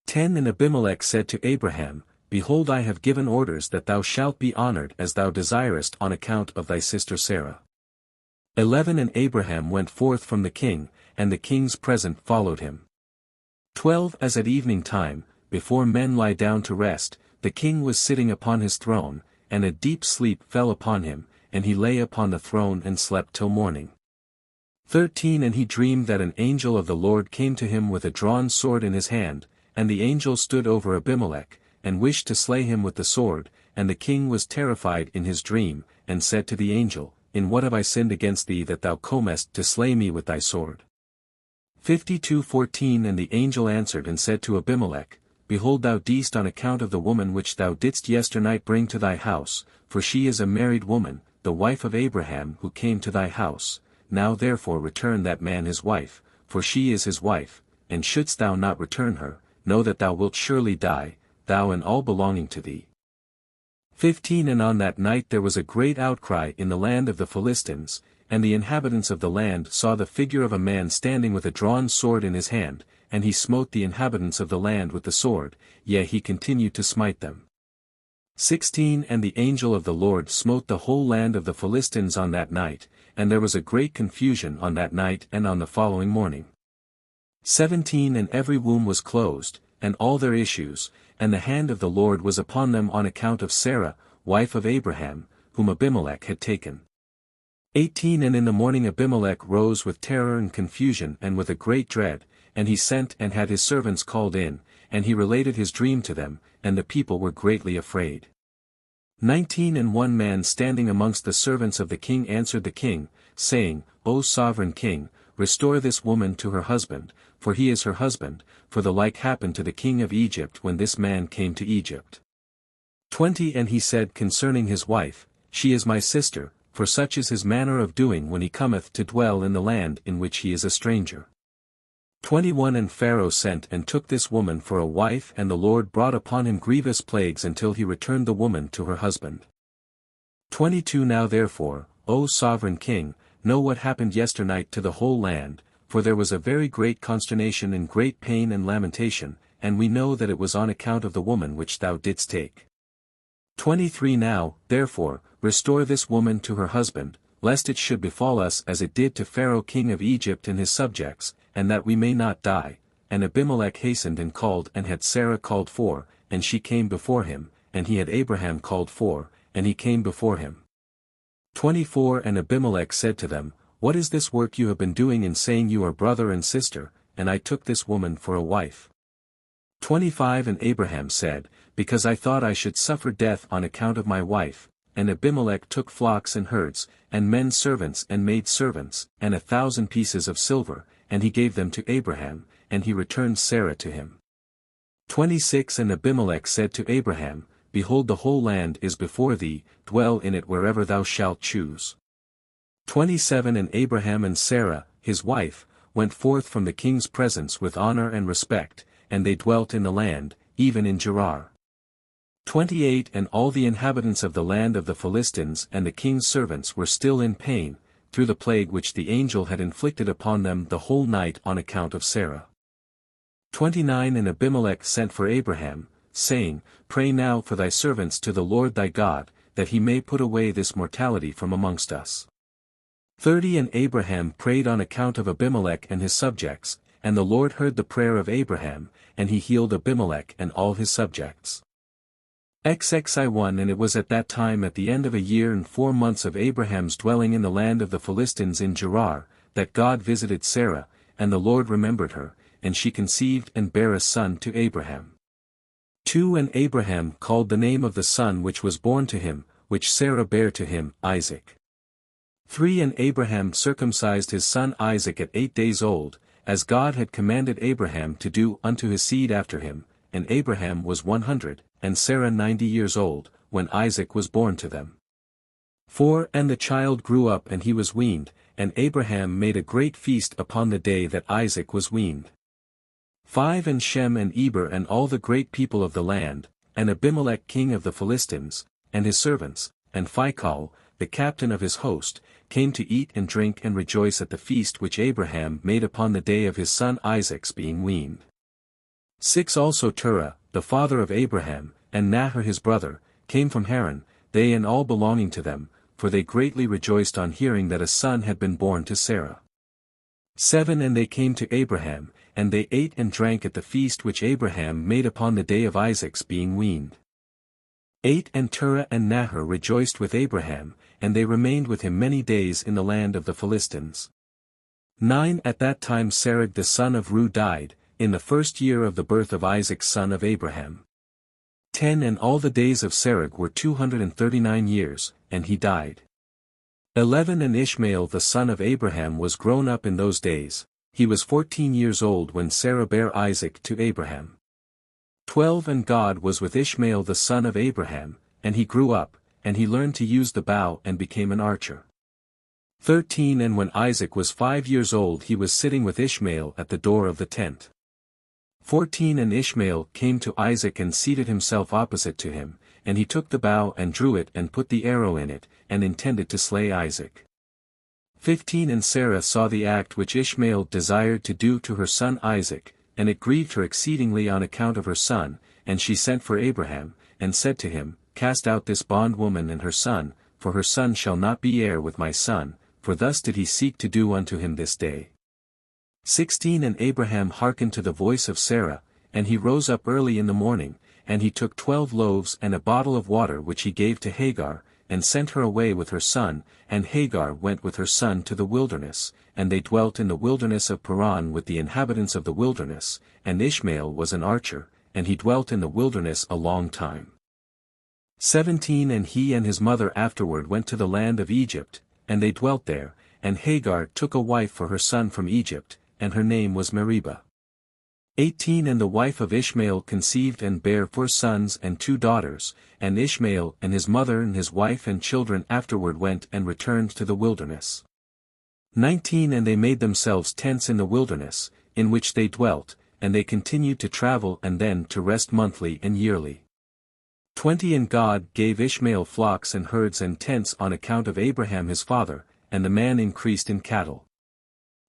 10 And Abimelech said to Abraham, Behold, I have given orders that thou shalt be honored as thou desirest on account of thy sister Sarah. 11 And Abraham went forth from the king, and the king's present followed him. 12 As at evening time, before men lie down to rest, the king was sitting upon his throne, and a deep sleep fell upon him, and he lay upon the throne and slept till morning. 13 And he dreamed that an angel of the Lord came to him with a drawn sword in his hand, and the angel stood over Abimelech, and wished to slay him with the sword, and the king was terrified in his dream, and said to the angel, In what have I sinned against thee that thou comest to slay me with thy sword? 52:14 And the angel answered and said to Abimelech, Behold, thou didst on account of the woman which thou didst yesternight bring to thy house, for she is a married woman, the wife of Abraham who came to thy house. Now therefore return that man his wife, for she is his wife, and shouldst thou not return her, know that thou wilt surely die, thou and all belonging to thee. 15 And on that night there was a great outcry in the land of the Philistines, and the inhabitants of the land saw the figure of a man standing with a drawn sword in his hand, and he smote the inhabitants of the land with the sword, yea, he continued to smite them. 16 And the angel of the Lord smote the whole land of the Philistines on that night, and there was a great confusion on that night and on the following morning. 17 And every womb was closed, and all their issues, and the hand of the Lord was upon them on account of Sarah, wife of Abraham, whom Abimelech had taken. 18 And in the morning Abimelech rose with terror and confusion and with a great dread, and he sent and had his servants called in, and he related his dream to them, and the people were greatly afraid. 19 And one man standing amongst the servants of the king answered the king, saying, O sovereign king, restore this woman to her husband, for he is her husband, for the like happened to the king of Egypt when this man came to Egypt. 20 And he said concerning his wife, She is my sister, for such is his manner of doing when he cometh to dwell in the land in which he is a stranger. 21 And Pharaoh sent and took this woman for a wife, and the Lord brought upon him grievous plagues until he returned the woman to her husband. 22 Now therefore, O sovereign king, know what happened yesternight to the whole land, for there was a very great consternation and great pain and lamentation, and we know that it was on account of the woman which thou didst take. 23 Now, therefore, restore this woman to her husband, lest it should befall us as it did to Pharaoh king of Egypt and his subjects, and that we may not die. And Abimelech hastened and called and had Sarah called for, and she came before him, and he had Abraham called for, and he came before him. 24 And Abimelech said to them, What is this work you have been doing in saying you are brother and sister, and I took this woman for a wife? 25 And Abraham said, Because I thought I should suffer death on account of my wife. And Abimelech took flocks and herds, and men servants and maid servants, and 1,000 pieces of silver, and he gave them to Abraham, and he returned Sarah to him. 26 And Abimelech said to Abraham, Behold, the whole land is before thee, dwell in it wherever thou shalt choose. 27 And Abraham and Sarah, his wife, went forth from the king's presence with honor and respect, and they dwelt in the land, even in Gerar. 28 And all the inhabitants of the land of the Philistines and the king's servants were still in pain, through the plague which the angel had inflicted upon them the whole night on account of Sarah. 29 And Abimelech sent for Abraham, saying, Pray now for thy servants to the Lord thy God, that he may put away this mortality from amongst us. 30 And Abraham prayed on account of Abimelech and his subjects, and the Lord heard the prayer of Abraham, and he healed Abimelech and all his subjects. XXI And it was at that time at the end of 1 year and 4 months of Abraham's dwelling in the land of the Philistines in Gerar, that God visited Sarah, and the Lord remembered her, and she conceived and bare a son to Abraham. 2 And Abraham called the name of the son which was born to him, which Sarah bare to him, Isaac. 3 And Abraham circumcised his son Isaac at 8 days old, as God had commanded Abraham to do unto his seed after him, and Abraham was 100, and Sarah 90 years old, when Isaac was born to them. 4 And the child grew up and he was weaned, and Abraham made a great feast upon the day that Isaac was weaned. 5 And Shem and Eber and all the great people of the land, and Abimelech king of the Philistines, and his servants, and Phicol, the captain of his host, came to eat and drink and rejoice at the feast which Abraham made upon the day of his son Isaac's being weaned. 6 Also Terah, the father of Abraham, and Nahor his brother, came from Haran, they and all belonging to them, for they greatly rejoiced on hearing that a son had been born to Sarah. 7 And they came to Abraham, and they ate and drank at the feast which Abraham made upon the day of Isaac's being weaned. 8 And Terah and Nahor rejoiced with Abraham, and they remained with him many days in the land of the Philistines. 9 At that time Sarah the son of Ru died, in the 1st year of the birth of Isaac son of Abraham. 10 And all the days of Sarah were 239 years, and he died. 11 And Ishmael the son of Abraham was grown up in those days, he was 14 years old when Sarah bare Isaac to Abraham. 12 And God was with Ishmael the son of Abraham, and he grew up, and he learned to use the bow and became an archer. 13 And when Isaac was 5 years old he was sitting with Ishmael at the door of the tent. 14 And Ishmael came to Isaac and seated himself opposite to him, and he took the bow and drew it and put the arrow in it, and intended to slay Isaac. 15 And Sarah saw the act which Ishmael desired to do to her son Isaac, and it grieved her exceedingly on account of her son, and she sent for Abraham, and said to him, Cast out this bondwoman and her son, for her son shall not be heir with my son, for thus did he seek to do unto him this day. 16 And Abraham hearkened to the voice of Sarah, and he rose up early in the morning, and he took 12 loaves and a bottle of water which he gave to Hagar, and sent her away with her son, and Hagar went with her son to the wilderness, and they dwelt in the wilderness of Paran with the inhabitants of the wilderness, and Ishmael was an archer, and he dwelt in the wilderness a long time. 17 And he and his mother afterward went to the land of Egypt, and they dwelt there, and Hagar took a wife for her son from Egypt, and her name was Meribah. 18 And the wife of Ishmael conceived and bare 4 sons and 2 daughters, and Ishmael and his mother and his wife and children afterward went and returned to the wilderness. 19 And they made themselves tents in the wilderness, in which they dwelt, and they continued to travel and then to rest monthly and yearly. 20 And God gave Ishmael flocks and herds and tents on account of Abraham his father, and the man increased in cattle.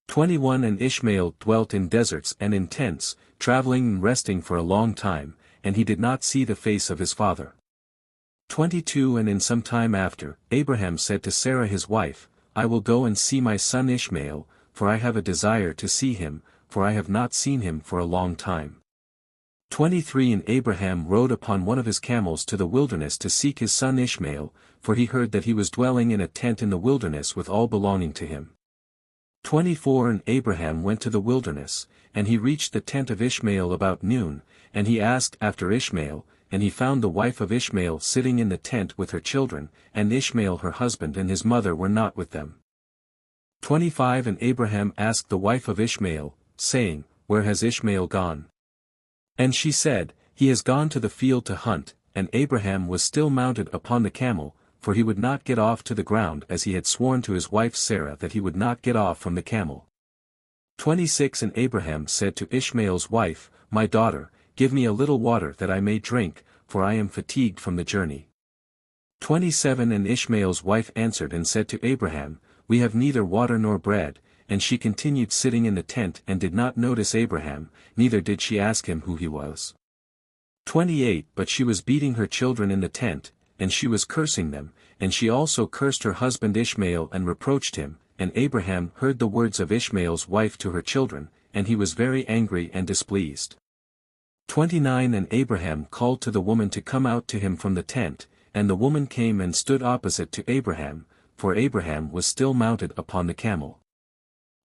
21 And Ishmael dwelt in deserts and in tents, traveling and resting for a long time, and he did not see the face of his father. 22 And in some time after, Abraham said to Sarah his wife, I will go and see my son Ishmael, for I have a desire to see him, for I have not seen him for a long time. 23 And Abraham rode upon one of his camels to the wilderness to seek his son Ishmael, for he heard that he was dwelling in a tent in the wilderness with all belonging to him. 24 And Abraham went to the wilderness, and he reached the tent of Ishmael about noon, and he asked after Ishmael, and he found the wife of Ishmael sitting in the tent with her children, and Ishmael her husband and his mother were not with them. 25 And Abraham asked the wife of Ishmael, saying, Where has Ishmael gone? And she said, He has gone to the field to hunt, and Abraham was still mounted upon the camel, for he would not get off to the ground as he had sworn to his wife Sarah that he would not get off from the camel. 26 And Abraham said to Ishmael's wife, My daughter, give me a little water that I may drink, for I am fatigued from the journey. 27 And Ishmael's wife answered and said to Abraham, We have neither water nor bread, and she continued sitting in the tent and did not notice Abraham, neither did she ask him who he was. 28 But she was beating her children in the tent, and she was cursing them, and she also cursed her husband Ishmael and reproached him, and Abraham heard the words of Ishmael's wife to her children, and he was very angry and displeased. 29 And Abraham called to the woman to come out to him from the tent, and the woman came and stood opposite to Abraham, for Abraham was still mounted upon the camel.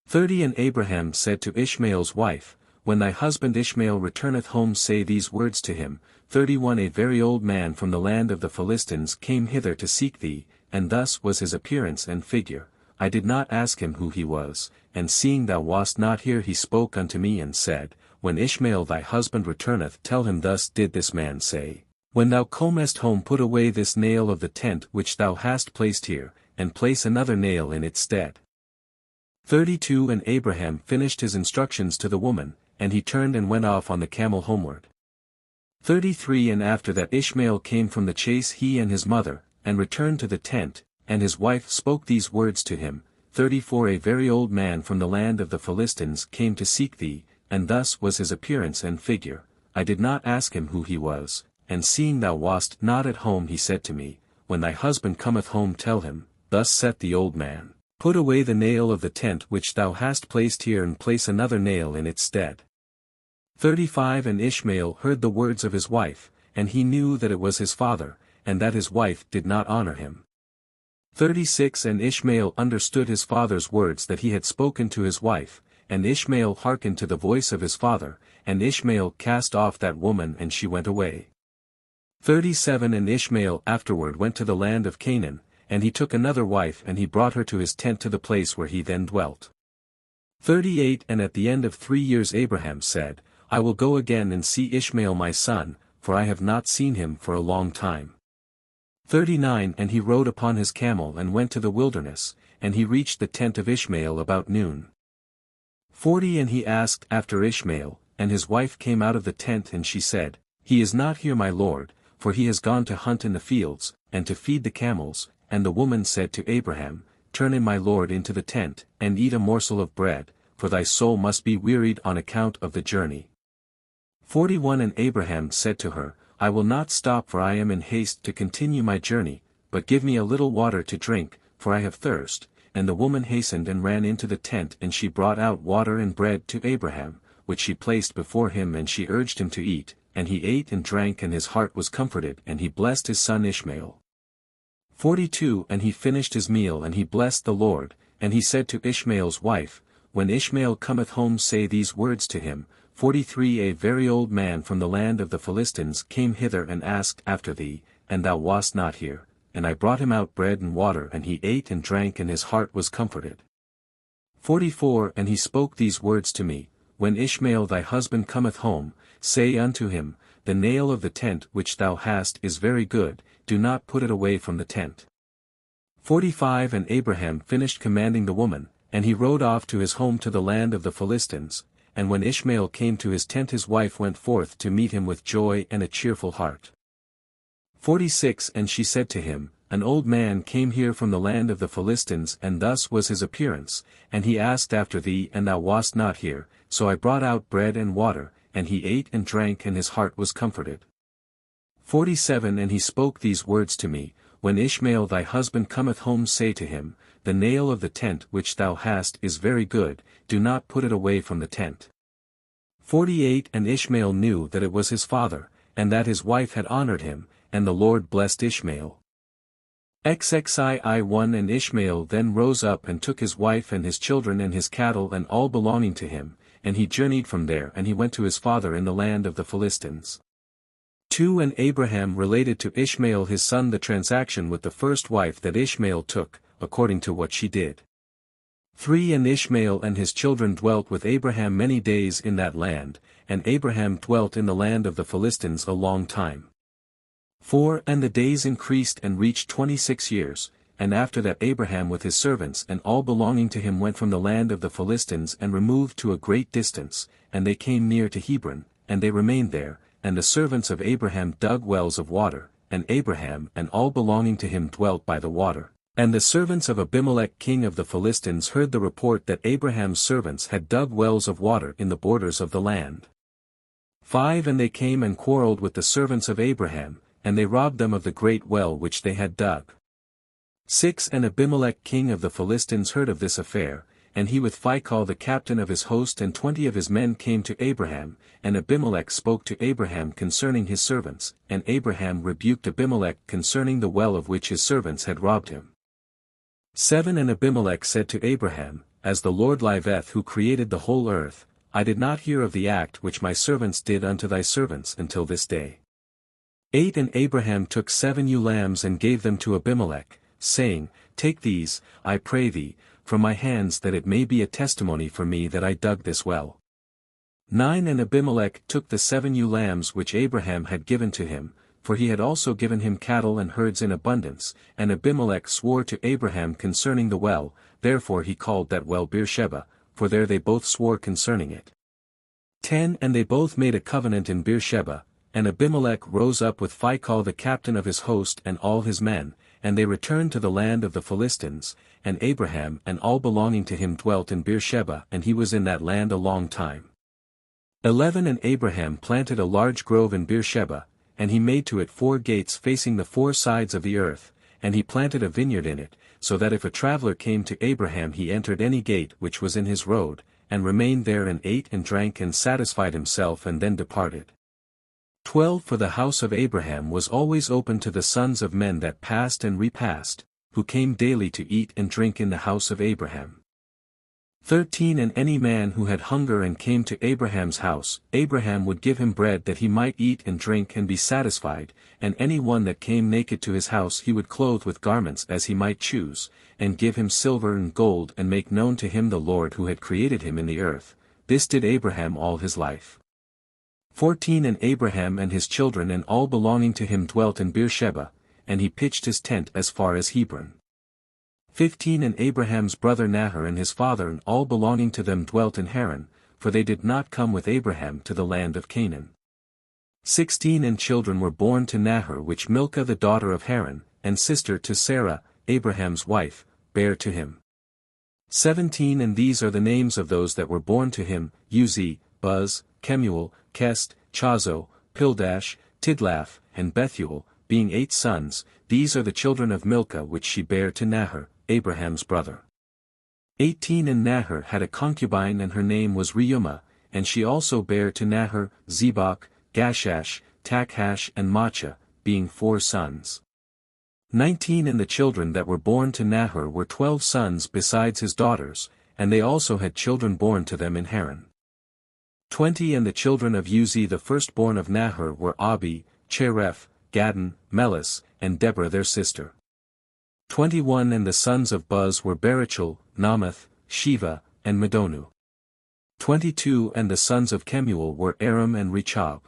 30 And Abraham said to Ishmael's wife, When thy husband Ishmael returneth home say these words to him. 31 A very old man from the land of the Philistines came hither to seek thee, and thus was his appearance and figure. I did not ask him who he was, and seeing thou wast not here he spoke unto me and said, When Ishmael thy husband returneth tell him thus did this man say, When thou comest home put away this nail of the tent which thou hast placed here, and place another nail in its stead. 32 And Abraham finished his instructions to the woman, and he turned and went off on the camel homeward. 33 And after that Ishmael came from the chase he and his mother, and returned to the tent, and his wife spoke these words to him. 34 A very old man from the land of the Philistines came to seek thee, and thus was his appearance and figure. I did not ask him who he was, and seeing thou wast not at home he said to me, When thy husband cometh home tell him, Thus saith the old man, Put away the nail of the tent which thou hast placed here and place another nail in its stead. 35 And Ishmael heard the words of his wife, and he knew that it was his father, and that his wife did not honor him. 36 And Ishmael understood his father's words that he had spoken to his wife, and Ishmael hearkened to the voice of his father, and Ishmael cast off that woman and she went away. 37 And Ishmael afterward went to the land of Canaan, and he took another wife and he brought her to his tent to the place where he then dwelt. 38 And at the end of 3 years Abraham said, I will go again and see Ishmael my son, for I have not seen him for a long time. 39 And he rode upon his camel and went to the wilderness, and he reached the tent of Ishmael about noon. 40 And he asked after Ishmael, and his wife came out of the tent and she said, He is not here my lord, for he has gone to hunt in the fields, and to feed the camels. And the woman said to Abraham, Turn in my lord into the tent, and eat a morsel of bread, for thy soul must be wearied on account of the journey. 41 And Abraham said to her, I will not stop for I am in haste to continue my journey, but give me a little water to drink, for I have thirst. And the woman hastened and ran into the tent and she brought out water and bread to Abraham, which she placed before him and she urged him to eat, and he ate and drank and his heart was comforted and he blessed his son Ishmael. 42 And he finished his meal and he blessed the Lord, and he said to Ishmael's wife, When Ishmael cometh home say these words to him. 43 A very old man from the land of the Philistines came hither and asked after thee, and thou wast not here, and I brought him out bread and water and he ate and drank and his heart was comforted. 44 And he spoke these words to me, When Ishmael thy husband cometh home, say unto him, The nail of the tent which thou hast is very good, do not put it away from the tent. 45 And Abraham finished commanding the woman, and he rode off to his home to the land of the Philistines, and when Ishmael came to his tent his wife went forth to meet him with joy and a cheerful heart. 46 And she said to him, An old man came here from the land of the Philistines and thus was his appearance, and he asked after thee and thou wast not here, so I brought out bread and water, and he ate and drank and his heart was comforted. 47 And he spoke these words to me, When Ishmael thy husband cometh home say to him, The nail of the tent which thou hast is very good, do not put it away from the tent. 48 And Ishmael knew that it was his father, and that his wife had honored him, and the Lord blessed Ishmael. XXII And Ishmael then rose up and took his wife and his children and his cattle and all belonging to him, and he journeyed from there and he went to his father in the land of the Philistines. 2 And Abraham related to Ishmael his son the transaction with the first wife that Ishmael took, according to what she did. 3 And Ishmael and his children dwelt with Abraham many days in that land, and Abraham dwelt in the land of the Philistines a long time. 4 And the days increased and reached 26 years, and after that Abraham with his servants and all belonging to him went from the land of the Philistines and removed to a great distance, and they came near to Hebron, and they remained there, and the servants of Abraham dug wells of water, and Abraham and all belonging to him dwelt by the water. And the servants of Abimelech king of the Philistines heard the report that Abraham's servants had dug wells of water in the borders of the land. 5 And they came and quarrelled with the servants of Abraham, and they robbed them of the great well which they had dug. 6 And Abimelech king of the Philistines heard of this affair, and he with Phicol the captain of his host and 20 of his men came to Abraham, and Abimelech spoke to Abraham concerning his servants, and Abraham rebuked Abimelech concerning the well of which his servants had robbed him. 7 And Abimelech said to Abraham, As the Lord liveth who created the whole earth, I did not hear of the act which my servants did unto thy servants until this day. 8 And Abraham took 7 ewe lambs and gave them to Abimelech, saying, Take these, I pray thee, from my hands that it may be a testimony for me that I dug this well. 9 And Abimelech took the 7 ewe lambs which Abraham had given to him, for he had also given him cattle and herds in abundance, and Abimelech swore to Abraham concerning the well, therefore he called that well Beersheba, for there they both swore concerning it. 10 And they both made a covenant in Beersheba, and Abimelech rose up with Phicol the captain of his host and all his men, and they returned to the land of the Philistines, and Abraham and all belonging to him dwelt in Beersheba and he was in that land a long time. 11 And Abraham planted a large grove in Beersheba, and he made to it 4 gates facing the 4 sides of the earth, and he planted a vineyard in it, so that if a traveler came to Abraham he entered any gate which was in his road, and remained there and ate and drank and satisfied himself and then departed. 12 For the house of Abraham was always open to the sons of men that passed and repassed, who came daily to eat and drink in the house of Abraham. 13 And any man who had hunger and came to Abraham's house, Abraham would give him bread that he might eat and drink and be satisfied, and any one that came naked to his house he would clothe with garments as he might choose, and give him silver and gold and make known to him the Lord who had created him in the earth. This did Abraham all his life. 14 And Abraham and his children and all belonging to him dwelt in Beersheba, and he pitched his tent as far as Hebron. 15 And Abraham's brother Nahor and his father and all belonging to them dwelt in Haran, for they did not come with Abraham to the land of Canaan. 16 And children were born to Nahor which Milcah the daughter of Haran, and sister to Sarah, Abraham's wife, bare to him. 17 And these are the names of those that were born to him, Uzi, Buz, Kemuel, Kest, Chazo, Pildash, Tidlaph, and Bethuel, being 8 sons. These are the children of Milcah which she bare to Nahor, Abraham's brother. 18 And Nahor had a concubine and her name was Reumah, and she also bare to Nahor, Zebach, Gashash, Takhash and Maachah, being 4 sons. 19 And the children that were born to Nahor were 12 sons besides his daughters, and they also had children born to them in Haran. 20 And the children of Uzi the firstborn of Nahor were Abi, Chereph, Gadon, Melis, and Deborah their sister. 21 And the sons of Buz were Barachel, Namath, Shiva, and Medonu. 22 And the sons of Kemuel were Aram and Rechab.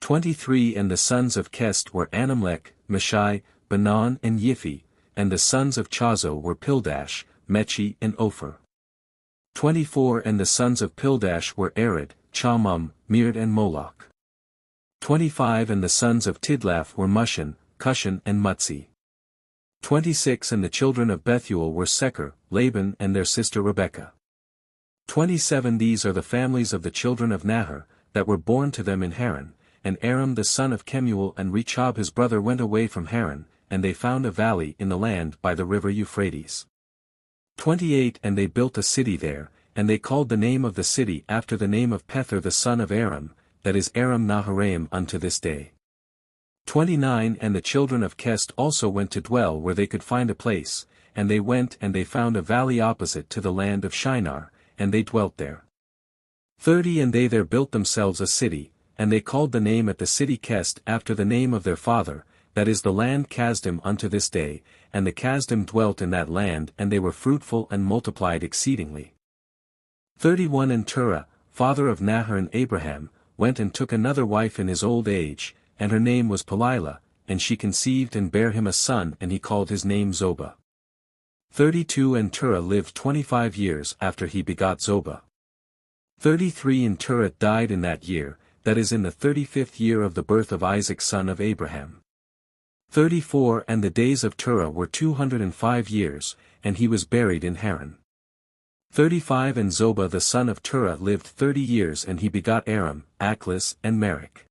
23 And the sons of Kest were Anamlech, Meshai, Banan and Yiphi, and the sons of Chazo were Pildash, Mechi and Ophir. 24 And the sons of Pildash were Arad, Chamum, Mered and Moloch. 25 And the sons of Tidlaph were Mushan, Cushan and Mutzi. 26 And the children of Bethuel were Sēfer, Laban and their sister Rebekah. 27 These are the families of the children of Nahor, that were born to them in Haran, and Aram the son of Kemuel and Rechab his brother went away from Haran, and they found a valley in the land by the river Euphrates. 28 And they built a city there, and they called the name of the city after the name of Pethor the son of Aram, that is Aram Naharaim unto this day. 29 And the children of Kest also went to dwell where they could find a place, and they went and they found a valley opposite to the land of Shinar, and they dwelt there. 30 And they there built themselves a city, and they called the name at the city Kest after the name of their father, that is the land Kasdim unto this day, and the Kasdim dwelt in that land and they were fruitful and multiplied exceedingly. 31 And Terah, father of Nahor and Abraham, went and took another wife in his old age, and her name was Pelilah, and she conceived and bare him a son and he called his name Zobah. 32 And Terah lived 25 years after he begot Zobah. 33 And Terah died in that year, that is in the 35th year of the birth of Isaac son of Abraham. 34 And the days of Terah were 205 years, and he was buried in Haran. 35 And Zobah the son of Terah lived 30 years and he begot Aram, Achlis and Merek.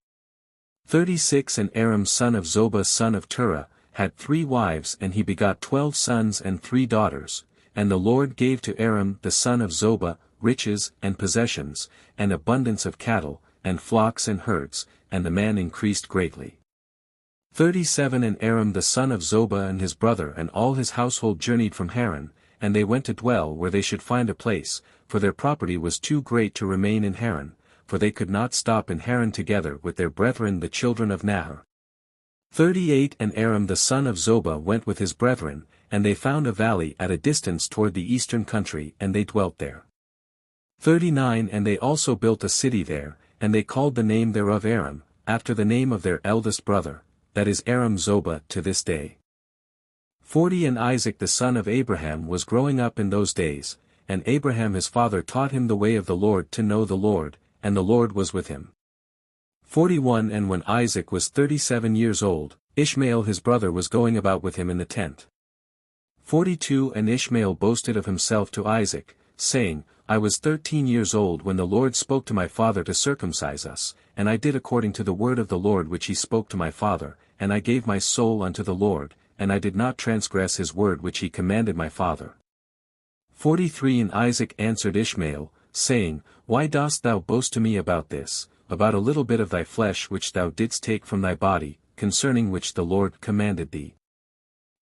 36 And Aram son of Zobah son of Terah, had 3 wives and he begot 12 sons and 3 daughters, and the Lord gave to Aram the son of Zobah, riches and possessions, and abundance of cattle, and flocks and herds, and the man increased greatly. 37 And Aram the son of Zobah and his brother and all his household journeyed from Haran, and they went to dwell where they should find a place, for their property was too great to remain in Haran, for they could not stop in Haran together with their brethren the children of Nahor. 38 And Aram the son of Zobah went with his brethren, and they found a valley at a distance toward the eastern country and they dwelt there. 39 And they also built a city there, and they called the name thereof Aram, after the name of their eldest brother, that is Aram Zobah to this day. 40 And Isaac the son of Abraham was growing up in those days, and Abraham his father taught him the way of the Lord to know the Lord, and the Lord was with him. 41 And when Isaac was 37 years old, Ishmael his brother was going about with him in the tent. 42 And Ishmael boasted of himself to Isaac, saying, I was 13 years old when the Lord spoke to my father to circumcise us, and I did according to the word of the Lord which he spoke to my father, and I gave my soul unto the Lord, and I did not transgress his word which he commanded my father. 43 And Isaac answered Ishmael, saying, Why dost thou boast to me about this, about a little bit of thy flesh which thou didst take from thy body, concerning which the Lord commanded thee?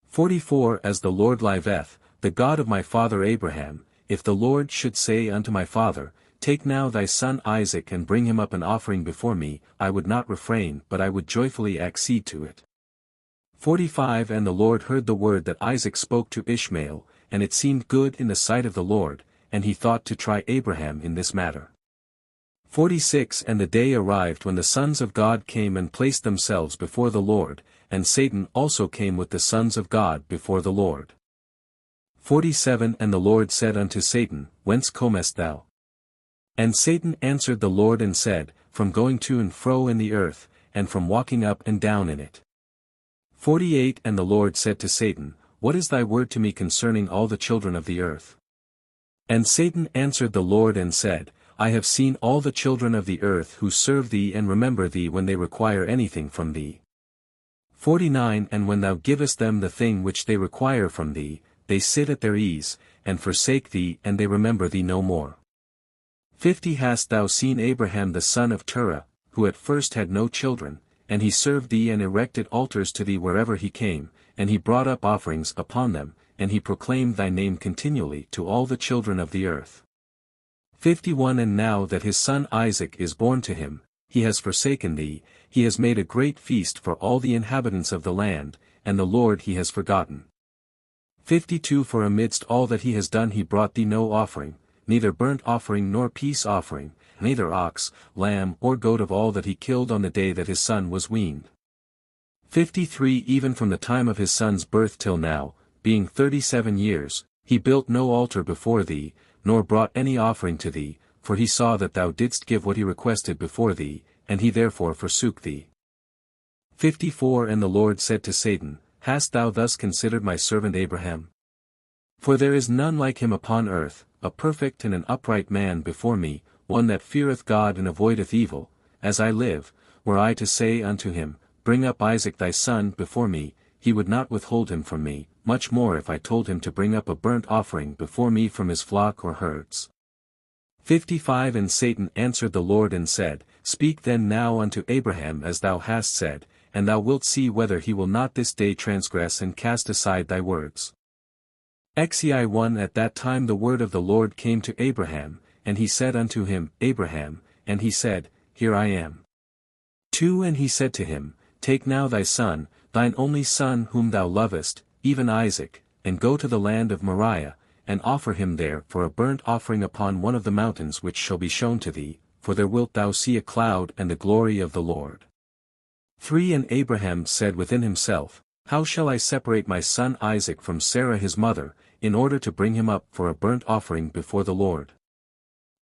44 As the Lord liveth, the God of my father Abraham, if the Lord should say unto my father, Take now thy son Isaac and bring him up an offering before me, I would not refrain but I would joyfully accede to it. 45 And the Lord heard the word that Isaac spoke to Ishmael, and it seemed good in the sight of the Lord, and he thought to try Abraham in this matter. 46 And the day arrived when the sons of God came and placed themselves before the Lord, and Satan also came with the sons of God before the Lord. 47 And the Lord said unto Satan, Whence comest thou? And Satan answered the Lord and said, From going to and fro in the earth, and from walking up and down in it. 48 And the Lord said to Satan, What is thy word to me concerning all the children of the earth? And Satan answered the Lord and said, I have seen all the children of the earth who serve thee and remember thee when they require anything from thee. 49 And when thou givest them the thing which they require from thee, they sit at their ease, and forsake thee and they remember thee no more. 50 Hast thou seen Abraham the son of Terah, who at first had no children, and he served thee and erected altars to thee wherever he came, and he brought up offerings upon them, and he proclaimed thy name continually to all the children of the earth. 51 And now that his son Isaac is born to him, he has forsaken thee, he has made a great feast for all the inhabitants of the land, and the Lord he has forgotten. 52 For amidst all that he has done he brought thee no offering, neither burnt offering nor peace offering, neither ox, lamb or goat of all that he killed on the day that his son was weaned. 53 Even from the time of his son's birth till now, being 37 years, he built no altar before thee, nor brought any offering to thee, for he saw that thou didst give what he requested before thee, and he therefore forsook thee. 54 And the Lord said to Satan, Hast thou thus considered my servant Abraham? For there is none like him upon earth, a perfect and an upright man before me, one that feareth God and avoideth evil. As I live, were I to say unto him, Bring up Isaac thy son before me, he would not withhold him from me, much more if I told him to bring up a burnt offering before me from his flock or herds. 55 And Satan answered the Lord and said, Speak then now unto Abraham as thou hast said, and thou wilt see whether he will not this day transgress and cast aside thy words. Xi 1 At that time the word of the Lord came to Abraham, and he said unto him, Abraham, and he said, Here I am. 2 And he said to him, Take now thy son, thine only son whom thou lovest, even Isaac, and go to the land of Moriah, and offer him there for a burnt offering upon one of the mountains which shall be shown to thee, for there wilt thou see a cloud and the glory of the Lord. 3 And Abraham said within himself, How shall I separate my son Isaac from Sarah his mother, in order to bring him up for a burnt offering before the Lord?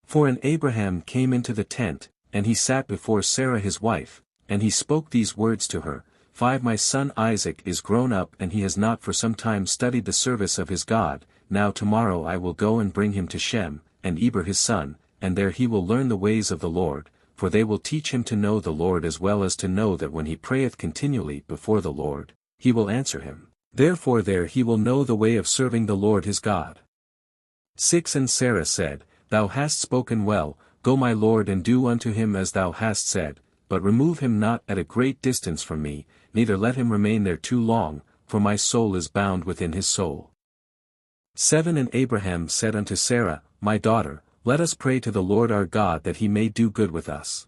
4 And Abraham came into the tent, and he sat before Sarah his wife, and he spoke these words to her, 5 My son Isaac is grown up and he has not for some time studied the service of his God, now tomorrow I will go and bring him to Shem, and Eber his son, and there he will learn the ways of the Lord, for they will teach him to know the Lord as well as to know that when he prayeth continually before the Lord, he will answer him. Therefore there he will know the way of serving the Lord his God. 6 And Sarah said, Thou hast spoken well, go my lord and do unto him as thou hast said, but remove him not at a great distance from me, neither let him remain there too long, for my soul is bound within his soul. 7 And Abraham said unto Sarah, My daughter, let us pray to the Lord our God that he may do good with us.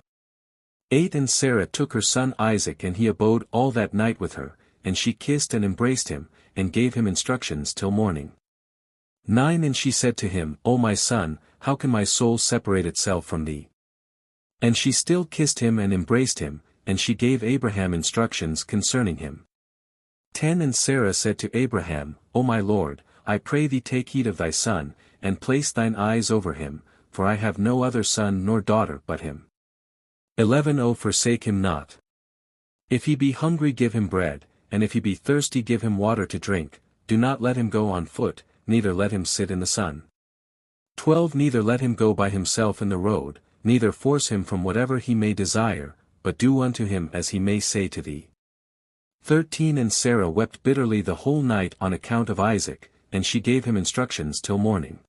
8 And Sarah took her son Isaac and he abode all that night with her, and she kissed and embraced him, and gave him instructions till morning. 9 And she said to him, O my son, how can my soul separate itself from thee? And she still kissed him and embraced him, and she gave Abraham instructions concerning him. 10 And Sarah said to Abraham, O my lord, I pray thee take heed of thy son, and place thine eyes over him, for I have no other son nor daughter but him. 11 O forsake him not. If he be hungry give him bread, and if he be thirsty give him water to drink, do not let him go on foot, neither let him sit in the sun. 12 Neither let him go by himself in the road, neither force him from whatever he may desire, but do unto him as he may say to thee. 13 And Sarah wept bitterly the whole night on account of Isaac, and she gave him instructions till morning.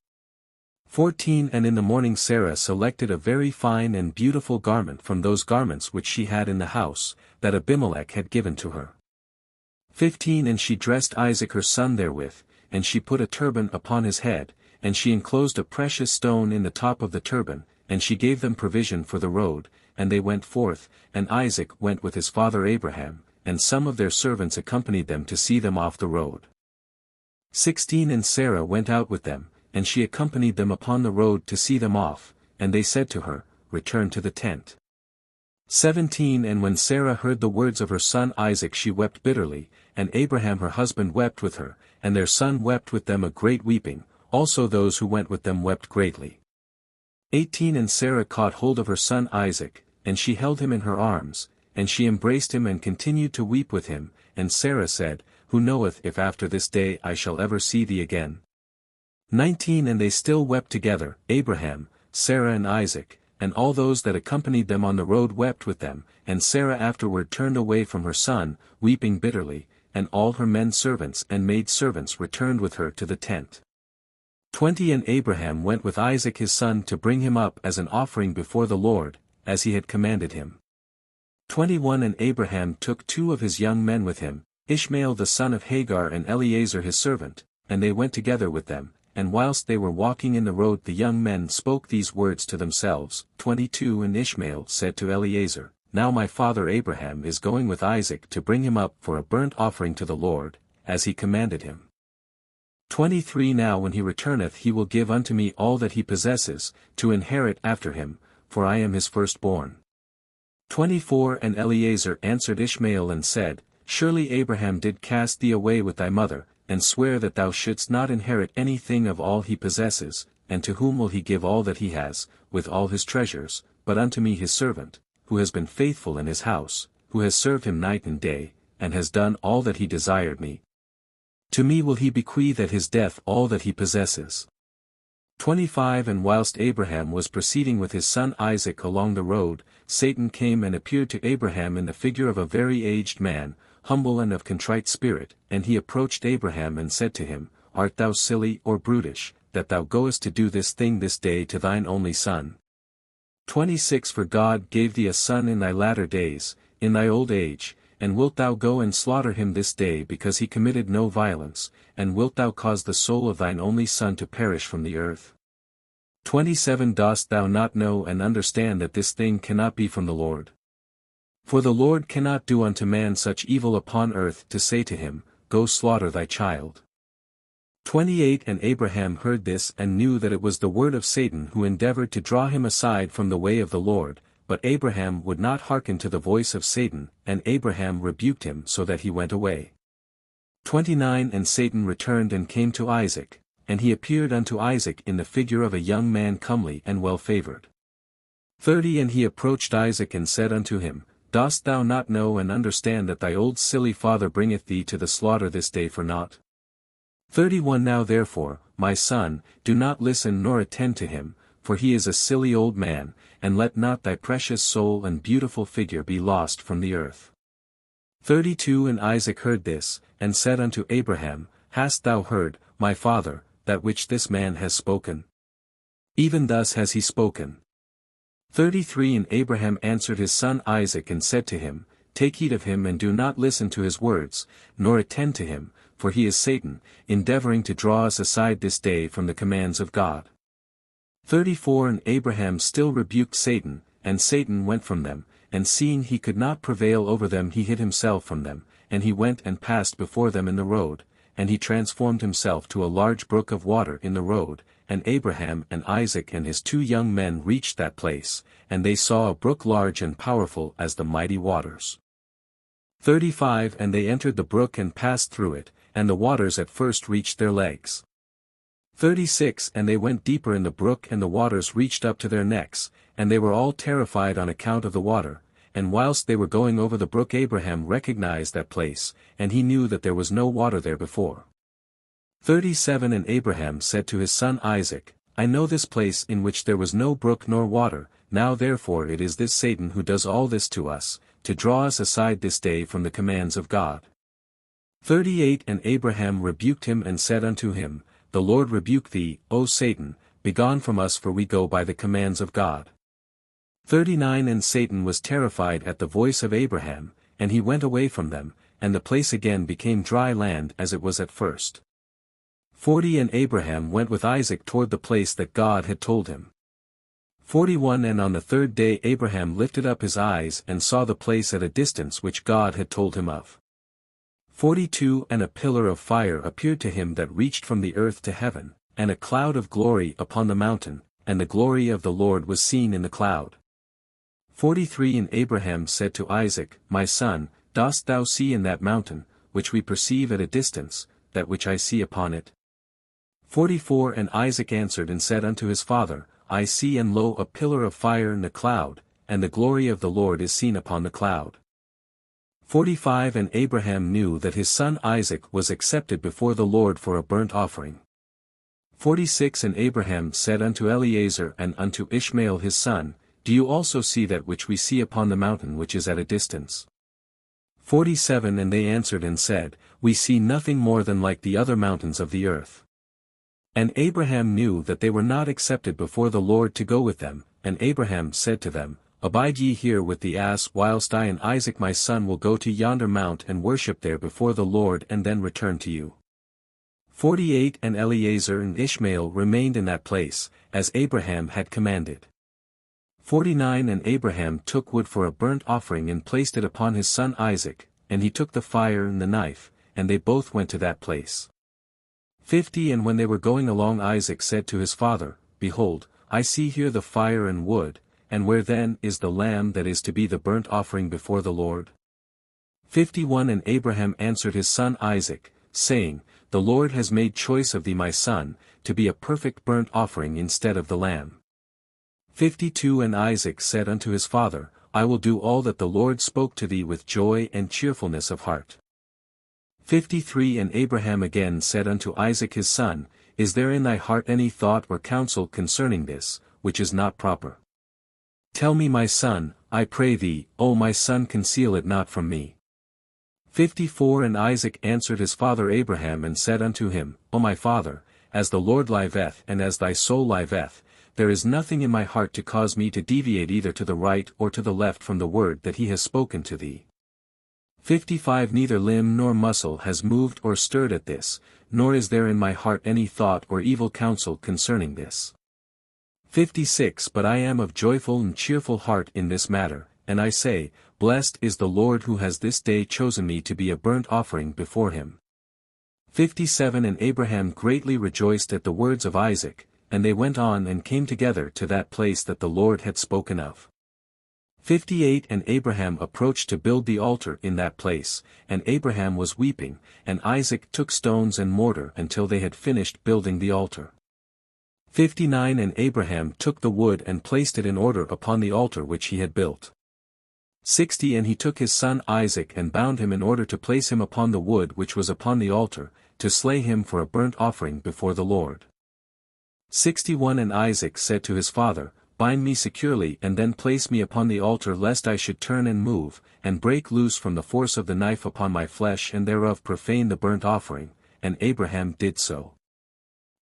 14 And in the morning Sarah selected a very fine and beautiful garment from those garments which she had in the house, that Abimelech had given to her. 15 And she dressed Isaac her son therewith, and she put a turban upon his head, and she enclosed a precious stone in the top of the turban, and she gave them provision for the road, and they went forth, and Isaac went with his father Abraham, and some of their servants accompanied them to see them off the road. 16 And Sarah went out with them, and she accompanied them upon the road to see them off, and they said to her, Return to the tent. 17 And when Sarah heard the words of her son Isaac she wept bitterly, and Abraham her husband wept with her, and their son wept with them a great weeping, also those who went with them wept greatly. 18 And Sarah caught hold of her son Isaac, and she held him in her arms, and she embraced him and continued to weep with him, and Sarah said, Who knoweth if after this day I shall ever see thee again? 19 And they still wept together, Abraham, Sarah and Isaac, and all those that accompanied them on the road wept with them, and Sarah afterward turned away from her son, weeping bitterly, and all her men servants and maid servants returned with her to the tent. 20 And Abraham went with Isaac his son to bring him up as an offering before the Lord, as he had commanded him. 21 And Abraham took 2 of his young men with him, Ishmael the son of Hagar and Eliezer his servant, and they went together with them, and whilst they were walking in the road the young men spoke these words to themselves. 22 And Ishmael said to Eliezer, Now my father Abraham is going with Isaac to bring him up for a burnt offering to the Lord, as he commanded him. 23 Now when he returneth he will give unto me all that he possesses, to inherit after him, for I am his firstborn. 24 And Eliezer answered Ishmael and said, Surely Abraham did cast thee away with thy mother, and swear that thou shouldst not inherit anything of all he possesses, and to whom will he give all that he has, with all his treasures, but unto me his servant? who has been faithful in his house, who has served him night and day, and has done all that he desired me. To me will he bequeath at his death all that he possesses. 25 And whilst Abraham was proceeding with his son Isaac along the road, Satan came and appeared to Abraham in the figure of a very aged man, humble and of contrite spirit, and he approached Abraham and said to him, Art thou silly or brutish, that thou goest to do this thing this day to thine only son? 26 For God gave thee a son in thy latter days, in thy old age, and wilt thou go and slaughter him this day because he committed no violence, and wilt thou cause the soul of thine only son to perish from the earth? 27 Dost thou not know and understand that this thing cannot be from the Lord? For the Lord cannot do unto man such evil upon earth to say to him, Go slaughter thy child. 28 And Abraham heard this and knew that it was the word of Satan who endeavored to draw him aside from the way of the Lord, but Abraham would not hearken to the voice of Satan, and Abraham rebuked him so that he went away. 29 And Satan returned and came to Isaac, and he appeared unto Isaac in the figure of a young man comely and well favored. 30 And he approached Isaac and said unto him, Dost thou not know and understand that thy old silly father bringeth thee to the slaughter this day for naught? 31 Now therefore, my son, do not listen nor attend to him, for he is a silly old man, and let not thy precious soul and beautiful figure be lost from the earth. 32 And Isaac heard this, and said unto Abraham, Hast thou heard, my father, that which this man has spoken? Even thus has he spoken. 33 And Abraham answered his son Isaac and said to him, Take heed of him and do not listen to his words, nor attend to him, for he is Satan, endeavoring to draw us aside this day from the commands of God. 34 And Abraham still rebuked Satan, and Satan went from them, and seeing he could not prevail over them he hid himself from them, and he went and passed before them in the road, and he transformed himself to a large brook of water in the road, and Abraham and Isaac and his 2 young men reached that place, and they saw a brook large and powerful as the mighty waters. 35 And they entered the brook and passed through it, and the waters at first reached their legs. 36 And they went deeper in the brook and the waters reached up to their necks, and they were all terrified on account of the water, and whilst they were going over the brook Abraham recognized that place, and he knew that there was no water there before. 37 And Abraham said to his son Isaac, I know this place in which there was no brook nor water, now therefore it is this Satan who does all this to us, to draw us aside this day from the commands of God. 38 And Abraham rebuked him and said unto him, The Lord rebuke thee, O Satan, begone from us for we go by the commands of God. 39 And Satan was terrified at the voice of Abraham, and he went away from them, and the place again became dry land as it was at first. 40 And Abraham went with Isaac toward the place that God had told him. 41 And on the 3rd day Abraham lifted up his eyes and saw the place at a distance which God had told him of. 42 And a pillar of fire appeared to him that reached from the earth to heaven, and a cloud of glory upon the mountain, and the glory of the Lord was seen in the cloud. 43 And Abraham said to Isaac, My son, dost thou see in that mountain, which we perceive at a distance, that which I see upon it? 44 And Isaac answered and said unto his father, I see and lo a pillar of fire in the cloud, and the glory of the Lord is seen upon the cloud. 45 And Abraham knew that his son Isaac was accepted before the Lord for a burnt offering. 46 And Abraham said unto Eliezer and unto Ishmael his son, Do you also see that which we see upon the mountain which is at a distance? 47 And they answered and said, We see nothing more than like the other mountains of the earth. And Abraham knew that they were not accepted before the Lord to go with them, and Abraham said to them, Abide ye here with the ass whilst I and Isaac my son will go to yonder mount and worship there before the Lord and then return to you. 48 And Eliezer and Ishmael remained in that place, as Abraham had commanded. 49 And Abraham took wood for a burnt offering and placed it upon his son Isaac, and he took the fire and the knife, and they both went to that place. 50 And when they were going along Isaac said to his father, Behold, I see here the fire and wood, and where then is the lamb that is to be the burnt offering before the Lord? 51 And Abraham answered his son Isaac, saying, The Lord has made choice of thee my son, to be a perfect burnt offering instead of the lamb. 52 And Isaac said unto his father, I will do all that the Lord spoke to thee with joy and cheerfulness of heart. 53 And Abraham again said unto Isaac his son, Is there in thy heart any thought or counsel concerning this, which is not proper? Tell me, my son, I pray thee, O my son, conceal it not from me. 54 And Isaac answered his father Abraham and said unto him, O my father, as the Lord liveth and as thy soul liveth, there is nothing in my heart to cause me to deviate either to the right or to the left from the word that he has spoken to thee. 55 Neither limb nor muscle has moved or stirred at this, nor is there in my heart any thought or evil counsel concerning this. 56 But I am of joyful and cheerful heart in this matter, and I say, Blessed is the Lord who has this day chosen me to be a burnt offering before him. 57 And Abraham greatly rejoiced at the words of Isaac, and they went on and came together to that place that the Lord had spoken of. 58 And Abraham approached to build the altar in that place, and Abraham was weeping, and Isaac took stones and mortar until they had finished building the altar. 59 And Abraham took the wood and placed it in order upon the altar which he had built. 60 And he took his son Isaac and bound him in order to place him upon the wood which was upon the altar, to slay him for a burnt offering before the Lord. 61 And Isaac said to his father, Bind me securely and then place me upon the altar lest I should turn and move, and break loose from the force of the knife upon my flesh and thereof profane the burnt offering, and Abraham did so.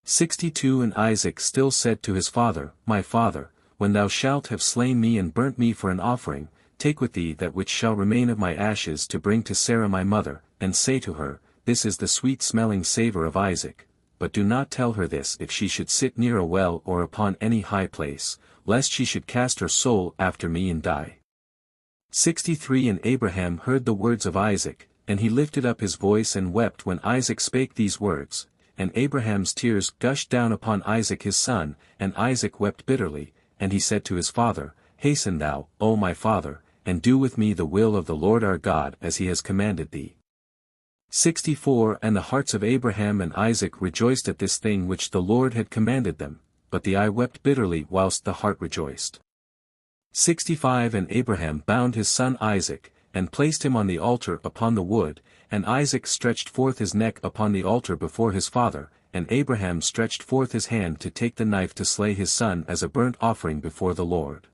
62 And Isaac still said to his father, My father, when thou shalt have slain me and burnt me for an offering, take with thee that which shall remain of my ashes to bring to Sarah my mother, and say to her, This is the sweet-smelling savour of Isaac, but do not tell her this if she should sit near a well or upon any high place, lest she should cast her soul after me and die. 63 And Abraham heard the words of Isaac, and he lifted up his voice and wept when Isaac spake these words, and Abraham's tears gushed down upon Isaac his son, and Isaac wept bitterly, and he said to his father, Hasten thou, O my father, and do with me the will of the Lord our God as he has commanded thee. 64 And the hearts of Abraham and Isaac rejoiced at this thing which the Lord had commanded them, but the eye wept bitterly whilst the heart rejoiced. 65 And Abraham bound his son Isaac, and placed him on the altar upon the wood, and Isaac stretched forth his neck upon the altar before his father, and Abraham stretched forth his hand to take the knife to slay his son as a burnt offering before the Lord.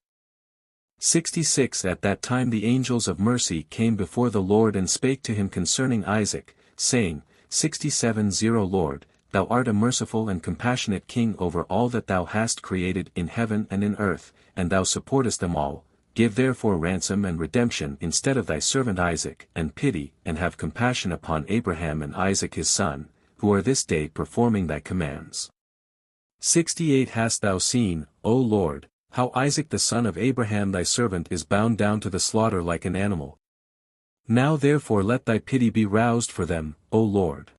66 At that time the angels of mercy came before the Lord and spake to him concerning Isaac, saying, 67 Lord, thou art a merciful and compassionate king over all that thou hast created in heaven and in earth, and thou supportest them all. Give therefore ransom and redemption instead of thy servant Isaac, and pity, and have compassion upon Abraham and Isaac his son, who are this day performing thy commands. 68 Hast thou seen, O Lord, how Isaac the son of Abraham thy servant is bound down to the slaughter like an animal? Now therefore let thy pity be roused for them, O Lord.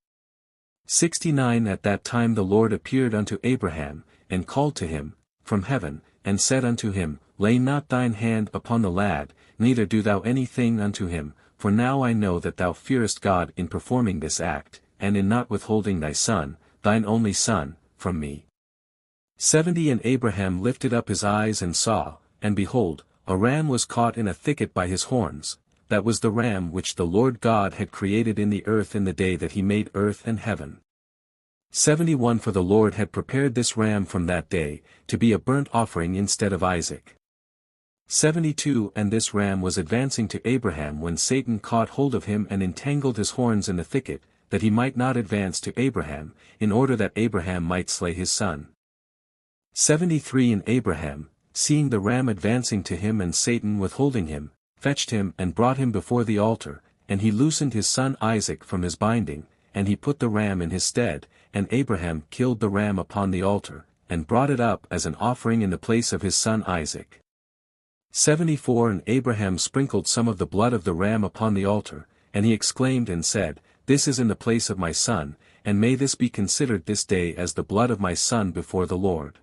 69 At that time the Lord appeared unto Abraham, and called to him, from heaven, and said unto him, Lay not thine hand upon the lad, neither do thou any thing unto him, for now I know that thou fearest God in performing this act, and in not withholding thy son, thine only son, from me. 70 And Abraham lifted up his eyes and saw, and behold, a ram was caught in a thicket by his horns. That was the ram which the Lord God had created in the earth in the day that he made earth and heaven. 71 For the Lord had prepared this ram from that day, to be a burnt offering instead of Isaac. 72 And this ram was advancing to Abraham when Satan caught hold of him and entangled his horns in the thicket, that he might not advance to Abraham, in order that Abraham might slay his son. 73 And Abraham, seeing the ram advancing to him and Satan withholding him, fetched him and brought him before the altar, and he loosened his son Isaac from his binding, and he put the ram in his stead, and Abraham killed the ram upon the altar, and brought it up as an offering in the place of his son Isaac. 74 And Abraham sprinkled some of the blood of the ram upon the altar, and he exclaimed and said, This is in the place of my son, and may this be considered this day as the blood of my son before the Lord.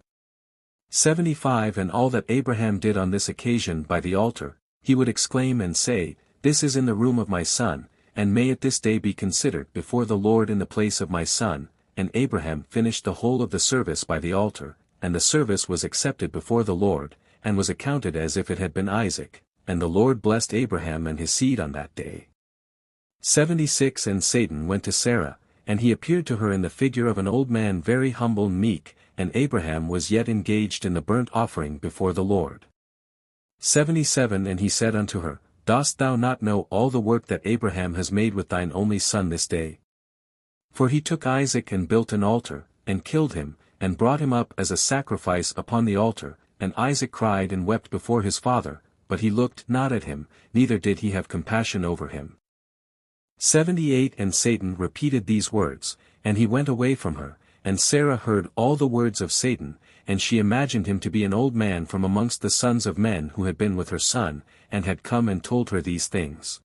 75 And all that Abraham did on this occasion by the altar, he would exclaim and say, This is in the room of my son, and may it this day be considered before the Lord in the place of my son. And Abraham finished the whole of the service by the altar, and the service was accepted before the Lord, and was accounted as if it had been Isaac, and the Lord blessed Abraham and his seed on that day. 76 And Satan went to Sarah, and he appeared to her in the figure of an old man very humble and meek, and Abraham was yet engaged in the burnt offering before the Lord. 77 And he said unto her, Dost thou not know all the work that Abraham has made with thine only son this day? For he took Isaac and built an altar, and killed him, and brought him up as a sacrifice upon the altar, and Isaac cried and wept before his father, but he looked not at him, neither did he have compassion over him. 78 And Satan repeated these words, and he went away from her, and Sarah heard all the words of Satan, and she imagined him to be an old man from amongst the sons of men who had been with her son, and had come and told her these things.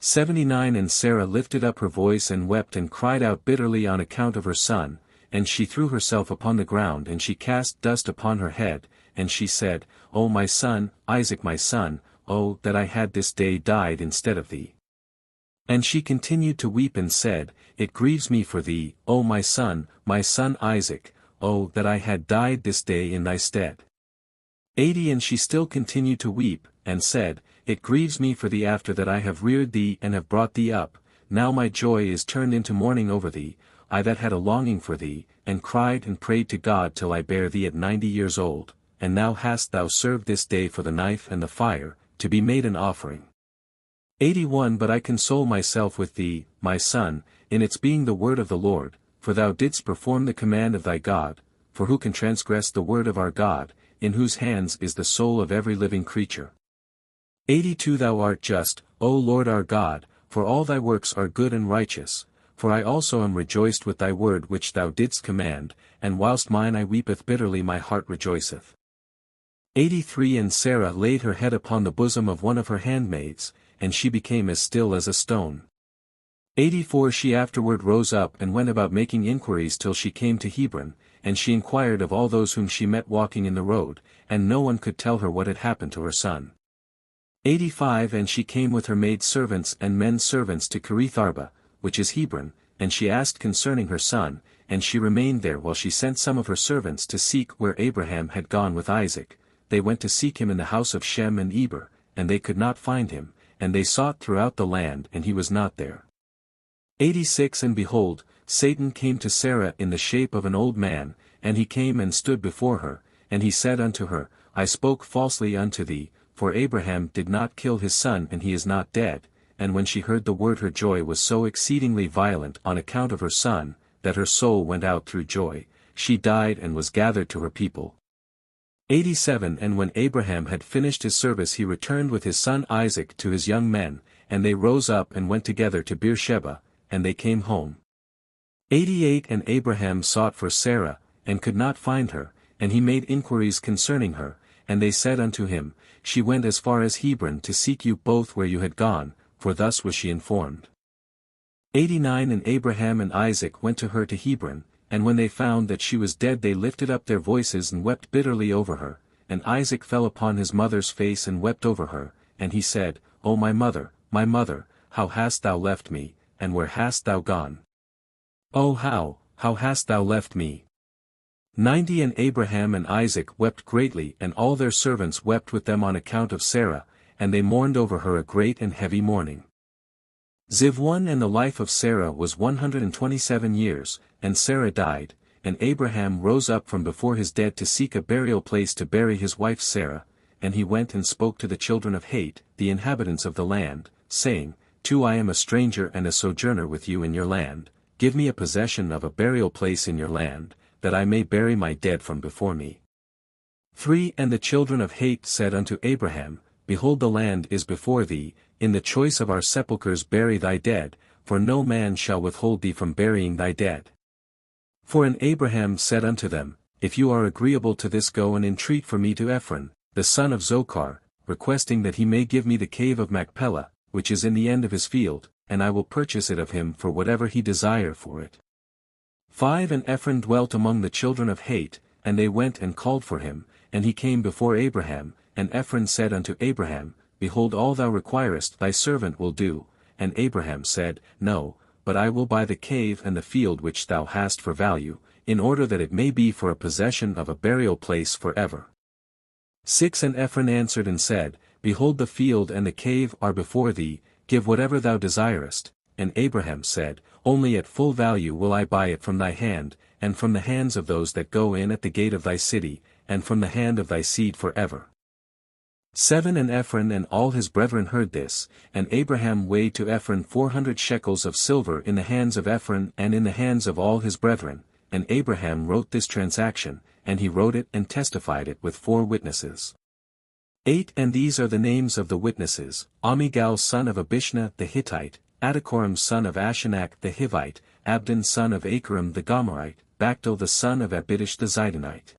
79 And Sarah lifted up her voice and wept and cried out bitterly on account of her son, and she threw herself upon the ground and she cast dust upon her head, and she said, O my son, Isaac my son, O that I had this day died instead of thee. And she continued to weep and said, It grieves me for thee, O my son Isaac, O that I had died this day in thy stead. 80 And she still continued to weep, and said, It grieves me for thee after that I have reared thee and have brought thee up, now my joy is turned into mourning over thee, I that had a longing for thee, and cried and prayed to God till I bare thee at 90 years old, and now hast thou served this day for the knife and the fire, to be made an offering. 81 But I console myself with thee, my son, in its being the word of the Lord, for thou didst perform the command of thy God, for who can transgress the word of our God, in whose hands is the soul of every living creature. 82 Thou art just, O Lord our God, for all thy works are good and righteous, for I also am rejoiced with thy word which thou didst command, and whilst mine eye weepeth bitterly my heart rejoiceth. 83 And Sarah laid her head upon the bosom of one of her handmaids, and she became as still as a stone. 84 She afterward rose up and went about making inquiries till she came to Hebron, and she inquired of all those whom she met walking in the road, and no one could tell her what had happened to her son. 85 And she came with her maid servants and men servants to Kirith-arba, which is Hebron, and she asked concerning her son, and she remained there while she sent some of her servants to seek where Abraham had gone with Isaac. They went to seek him in the house of Shem and Eber, and they could not find him, and they sought throughout the land and he was not there. 86 And behold, Satan came to Sarah in the shape of an old man, and he came and stood before her, and he said unto her, I spoke falsely unto thee, for Abraham did not kill his son and he is not dead. And when she heard the word her joy was so exceedingly violent on account of her son, that her soul went out through joy, she died and was gathered to her people. 87 And when Abraham had finished his service he returned with his son Isaac to his young men, and they rose up and went together to Beersheba, and they came home. 88 And Abraham sought for Sarah, and could not find her, and he made inquiries concerning her, and they said unto him, She went as far as Hebron to seek you both where you had gone, for thus was she informed. 89 And Abraham and Isaac went to her to Hebron, and when they found that she was dead they lifted up their voices and wept bitterly over her, and Isaac fell upon his mother's face and wept over her, and he said, O my mother, how hast thou left me, and where hast thou gone? O how hast thou left me? 90 And Abraham and Isaac wept greatly and all their servants wept with them on account of Sarah, and they mourned over her a great and heavy mourning. Ziv 1 And the life of Sarah was 127 years, and Sarah died, and Abraham rose up from before his dead to seek a burial place to bury his wife Sarah, and he went and spoke to the children of Het, the inhabitants of the land, saying, I am a stranger and a sojourner with you in your land, give me a possession of a burial place in your land, that I may bury my dead from before me. 3 And the children of Het said unto Abraham, Behold the land is before thee, in the choice of our sepulchres bury thy dead, for no man shall withhold thee from burying thy dead. 4 And Abraham said unto them, If you are agreeable to this go and entreat for me to Ephron, the son of Zochar, requesting that he may give me the cave of Machpelah, which is in the end of his field, and I will purchase it of him for whatever he desire for it. 5 And Ephron dwelt among the children of Het, and they went and called for him, and he came before Abraham, and Ephron said unto Abraham, Behold all thou requirest thy servant will do, and Abraham said, No, but I will buy the cave and the field which thou hast for value, in order that it may be for a possession of a burial place for ever. 6 And Ephron answered and said, behold the field and the cave are before thee, give whatever thou desirest. And Abraham said, Only at full value will I buy it from thy hand, and from the hands of those that go in at the gate of thy city, and from the hand of thy seed forever. 7 And Ephron and all his brethren heard this, and Abraham weighed to Ephron 400 shekels of silver in the hands of Ephron and in the hands of all his brethren, and Abraham wrote this transaction, and he wrote it and testified it with 4 witnesses. 8 And these are the names of the witnesses, Amigal son of Abishna the Hittite, Adakoram son of Ashenach the Hivite, Abdon son of Acharam the Gomorite, Bachdil the son of Abidish the Zidonite.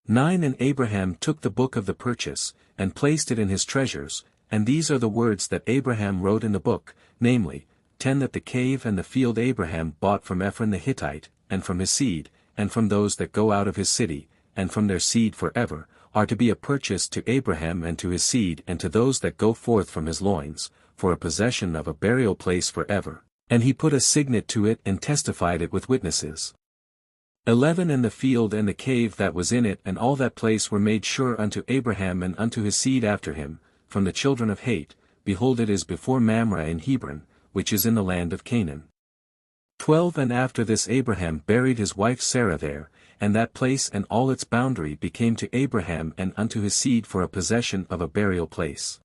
9 And Abraham took the book of the purchase, and placed it in his treasures, and these are the words that Abraham wrote in the book, namely, 10 That the cave and the field Abraham bought from Ephron the Hittite, and from his seed, and from those that go out of his city, and from their seed forever, are to be a purchase to Abraham and to his seed and to those that go forth from his loins, for a possession of a burial place forever. And he put a signet to it and testified it with witnesses. 11 And the field and the cave that was in it and all that place were made sure unto Abraham and unto his seed after him, from the children of Het, behold it is before Mamre in Hebron, which is in the land of Canaan. 12 And after this Abraham buried his wife Sarah there, and that place and all its boundary became to Abraham and unto his seed for a possession of a burial place.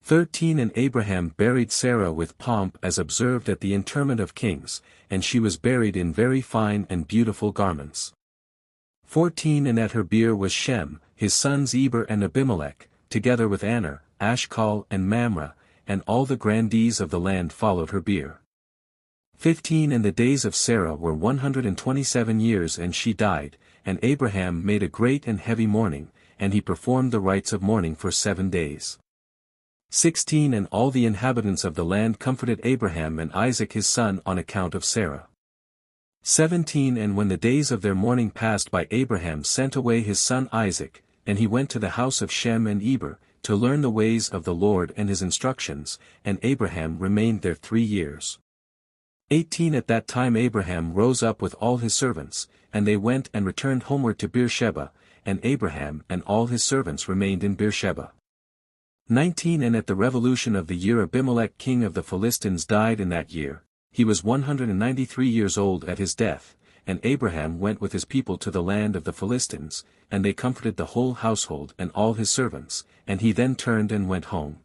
13 And Abraham buried Sarah with pomp as observed at the interment of kings, and she was buried in very fine and beautiful garments. 14 And at her bier was Shem, his sons Eber and Abimelech, together with Aner, Ashcal and Mamre, and all the grandees of the land followed her bier. 15 And the days of Sarah were 127 years and she died, and Abraham made a great and heavy mourning, and he performed the rites of mourning for 7 days. 16 And all the inhabitants of the land comforted Abraham and Isaac his son on account of Sarah. 17 And when the days of their mourning passed by, Abraham sent away his son Isaac, and he went to the house of Shem and Eber, to learn the ways of the Lord and his instructions, and Abraham remained there 3 years. 18 At that time Abraham rose up with all his servants, and they went and returned homeward to Beersheba, and Abraham and all his servants remained in Beersheba. 19 And at the revolution of the year Abimelech king of the Philistines died in that year, he was 193 years old at his death, and Abraham went with his people to the land of the Philistines, and they comforted the whole household and all his servants, and he then turned and went home.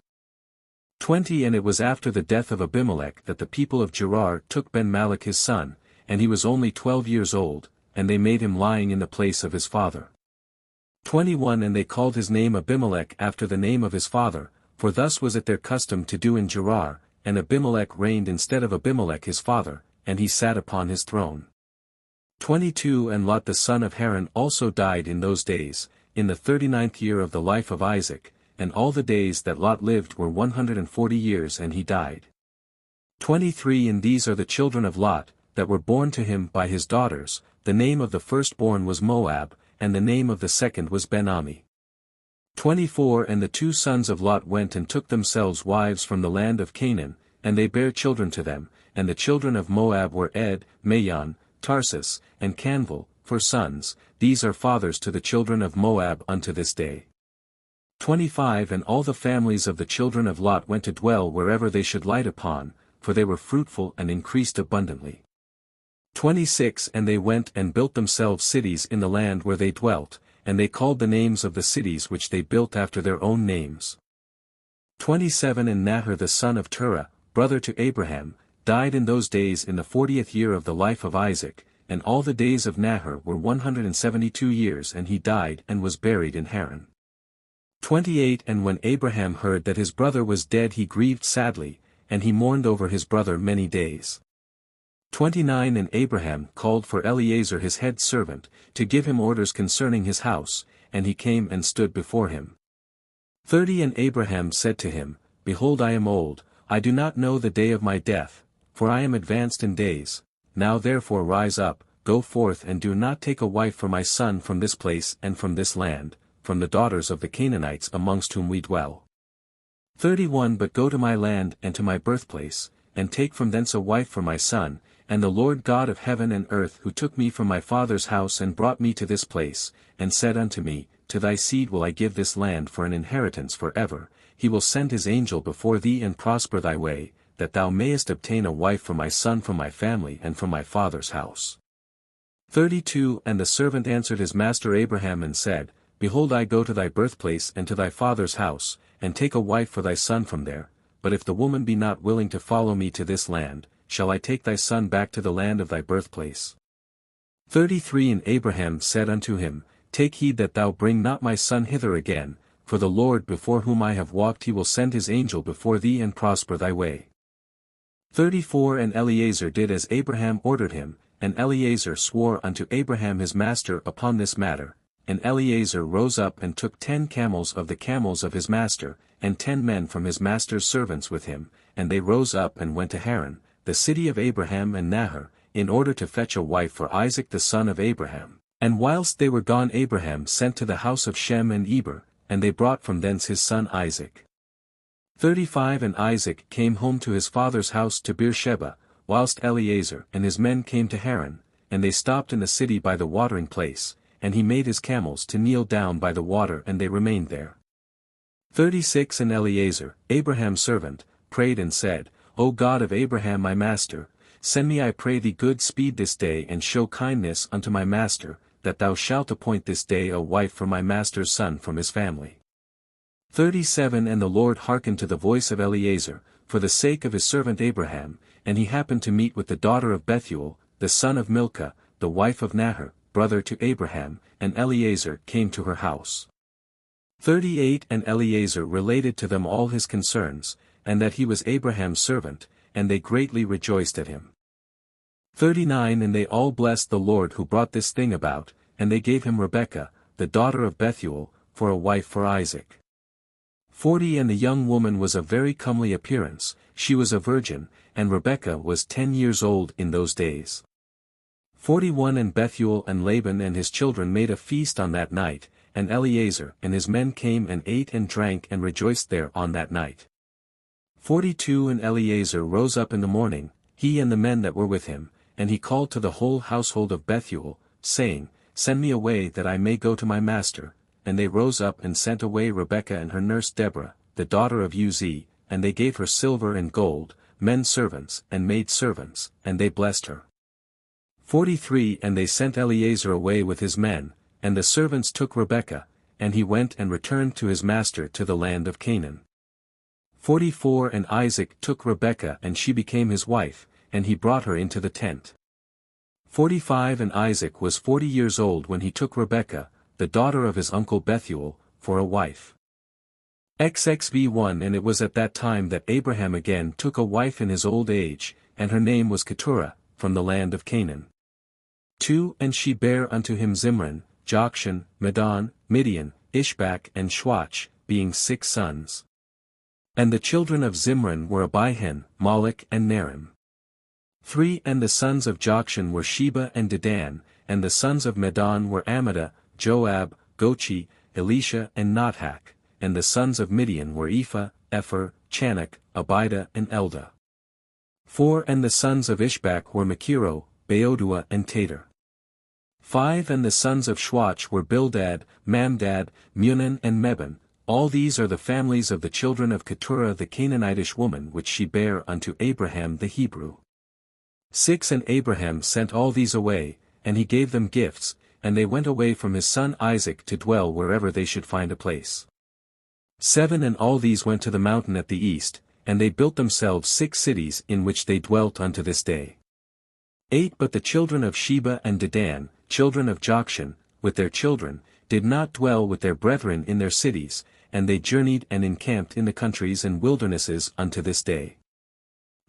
20 And it was after the death of Abimelech that the people of Gerar took Ben-Malach his son, and he was only 12 years old, and they made him lying in the place of his father. 21 And they called his name Abimelech after the name of his father, for thus was it their custom to do in Gerar, and Abimelech reigned instead of Abimelech his father, and he sat upon his throne. 22 And Lot the son of Haran also died in those days, in the 39th year of the life of Isaac, and all the days that Lot lived were 140 years and he died. 23 And these are the children of Lot, that were born to him by his daughters, the name of the firstborn was Moab, and the name of the second was Ben-Ami. 24 And the 2 sons of Lot went and took themselves wives from the land of Canaan, and they bare children to them, and the children of Moab were Ed, Mayon, Tarsus, and Canval, for sons. These are fathers to the children of Moab unto this day. 25 And all the families of the children of Lot went to dwell wherever they should light upon, for they were fruitful and increased abundantly. 26 And they went and built themselves cities in the land where they dwelt, and they called the names of the cities which they built after their own names. 27 And Nahor the son of Terah, brother to Abraham, died in those days in the 40th year of the life of Isaac, and all the days of Nahor were 172 years and he died and was buried in Haran. 28 And when Abraham heard that his brother was dead he grieved sadly, and he mourned over his brother many days. 29 And Abraham called for Eliezer his head servant, to give him orders concerning his house, and he came and stood before him. 30 And Abraham said to him, Behold I am old, I do not know the day of my death, for I am advanced in days. Now therefore rise up, go forth and do not take a wife for my son from this place and from this land, from the daughters of the Canaanites amongst whom we dwell. 31 But go to my land and to my birthplace, and take from thence a wife for my son, and the Lord God of heaven and earth who took me from my father's house and brought me to this place, and said unto me, to thy seed will I give this land for an inheritance forever, he will send his angel before thee and prosper thy way, that thou mayest obtain a wife for my son from my family and from my father's house. 32 And the servant answered his master Abraham and said, Behold, I go to thy birthplace and to thy father's house, and take a wife for thy son from there, but if the woman be not willing to follow me to this land, shall I take thy son back to the land of thy birthplace? 33 And Abraham said unto him, Take heed that thou bring not my son hither again, for the Lord before whom I have walked he will send his angel before thee and prosper thy way. 34 And Eliezer did as Abraham ordered him, and Eliezer swore unto Abraham his master upon this matter, and Eliezer rose up and took 10 camels of the camels of his master, and 10 men from his master's servants with him, and they rose up and went to Haran, the city of Abraham and Nahor, in order to fetch a wife for Isaac the son of Abraham. And whilst they were gone Abraham sent to the house of Shem and Eber, and they brought from thence his son Isaac. 35 And Isaac came home to his father's house to Beersheba, whilst Eliezer and his men came to Haran, and they stopped in the city by the watering place, and he made his camels to kneel down by the water and they remained there. 36 And Eliezer, Abraham's servant, prayed and said, O God of Abraham my master, send me I pray thee good speed this day and show kindness unto my master, that thou shalt appoint this day a wife for my master's son from his family. 37 And the Lord hearkened to the voice of Eliezer, for the sake of his servant Abraham, and he happened to meet with the daughter of Bethuel, the son of Milcah, the wife of Nahor, brother to Abraham, and Eliezer came to her house. 38 And Eliezer related to them all his concerns, and that he was Abraham's servant, and they greatly rejoiced at him. 39 And they all blessed the Lord who brought this thing about, and they gave him Rebekah, the daughter of Bethuel, for a wife for Isaac. 40 And the young woman was of very comely appearance, she was a virgin, and Rebekah was 10 years old in those days. 41 And Bethuel and Laban and his children made a feast on that night, and Eliezer and his men came and ate and drank and rejoiced there on that night. 42 And Eliezer rose up in the morning, he and the men that were with him, and he called to the whole household of Bethuel, saying, Send me away that I may go to my master. And they rose up and sent away Rebekah and her nurse Deborah, the daughter of Uz, and they gave her silver and gold, men servants and maid servants, and they blessed her. 43 And they sent Eliezer away with his men, and the servants took Rebekah, and he went and returned to his master to the land of Canaan. 44 And Isaac took Rebekah and she became his wife, and he brought her into the tent. 45 And Isaac was 40 years old when he took Rebekah, the daughter of his uncle Bethuel, for a wife. XXV1 And it was at that time that Abraham again took a wife in his old age, and her name was Keturah, from the land of Canaan. 2 And she bare unto him Zimran, Jokshan, Medan, Midian, Ishbak and Shwach, being 6 sons. And the children of Zimran were Abihan, Moloch and Narim. 3 And the sons of Jokshan were Sheba and Dedan, and the sons of Medan were Amminadab, Joab, Gochi, Elisha and Nothak, and the sons of Midian were Ephah, Epher, Chanach, Abida and Eldah. 4 And the sons of Ishbak were Machiro, Beodua and Tater. 5 And the sons of Shwach were Bildad, Mamdad, Munan and Meban. All these are the families of the children of Keturah the Canaanitish woman which she bare unto Abraham the Hebrew. 6 And Abraham sent all these away, and he gave them gifts, and they went away from his son Isaac to dwell wherever they should find a place. 7 And all these went to the mountain at the east, and they built themselves 6 cities in which they dwelt unto this day. 8 But the children of Sheba and Dedan, children of Jokshan, with their children, did not dwell with their brethren in their cities, and they journeyed and encamped in the countries and wildernesses unto this day.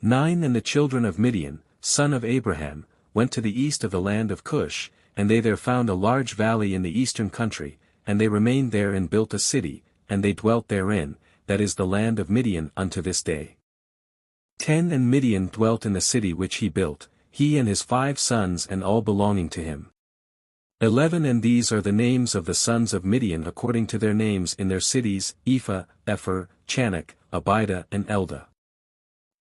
9 And the children of Midian, son of Abraham, went to the east of the land of Cush, and they there found a large valley in the eastern country, and they remained there and built a city, and they dwelt therein, that is the land of Midian unto this day. 10 And Midian dwelt in the city which he built, he and his 5 sons and all belonging to him. 11 And these are the names of the sons of Midian according to their names in their cities, Ephah, Epher, Chanach, Abida and Eldah.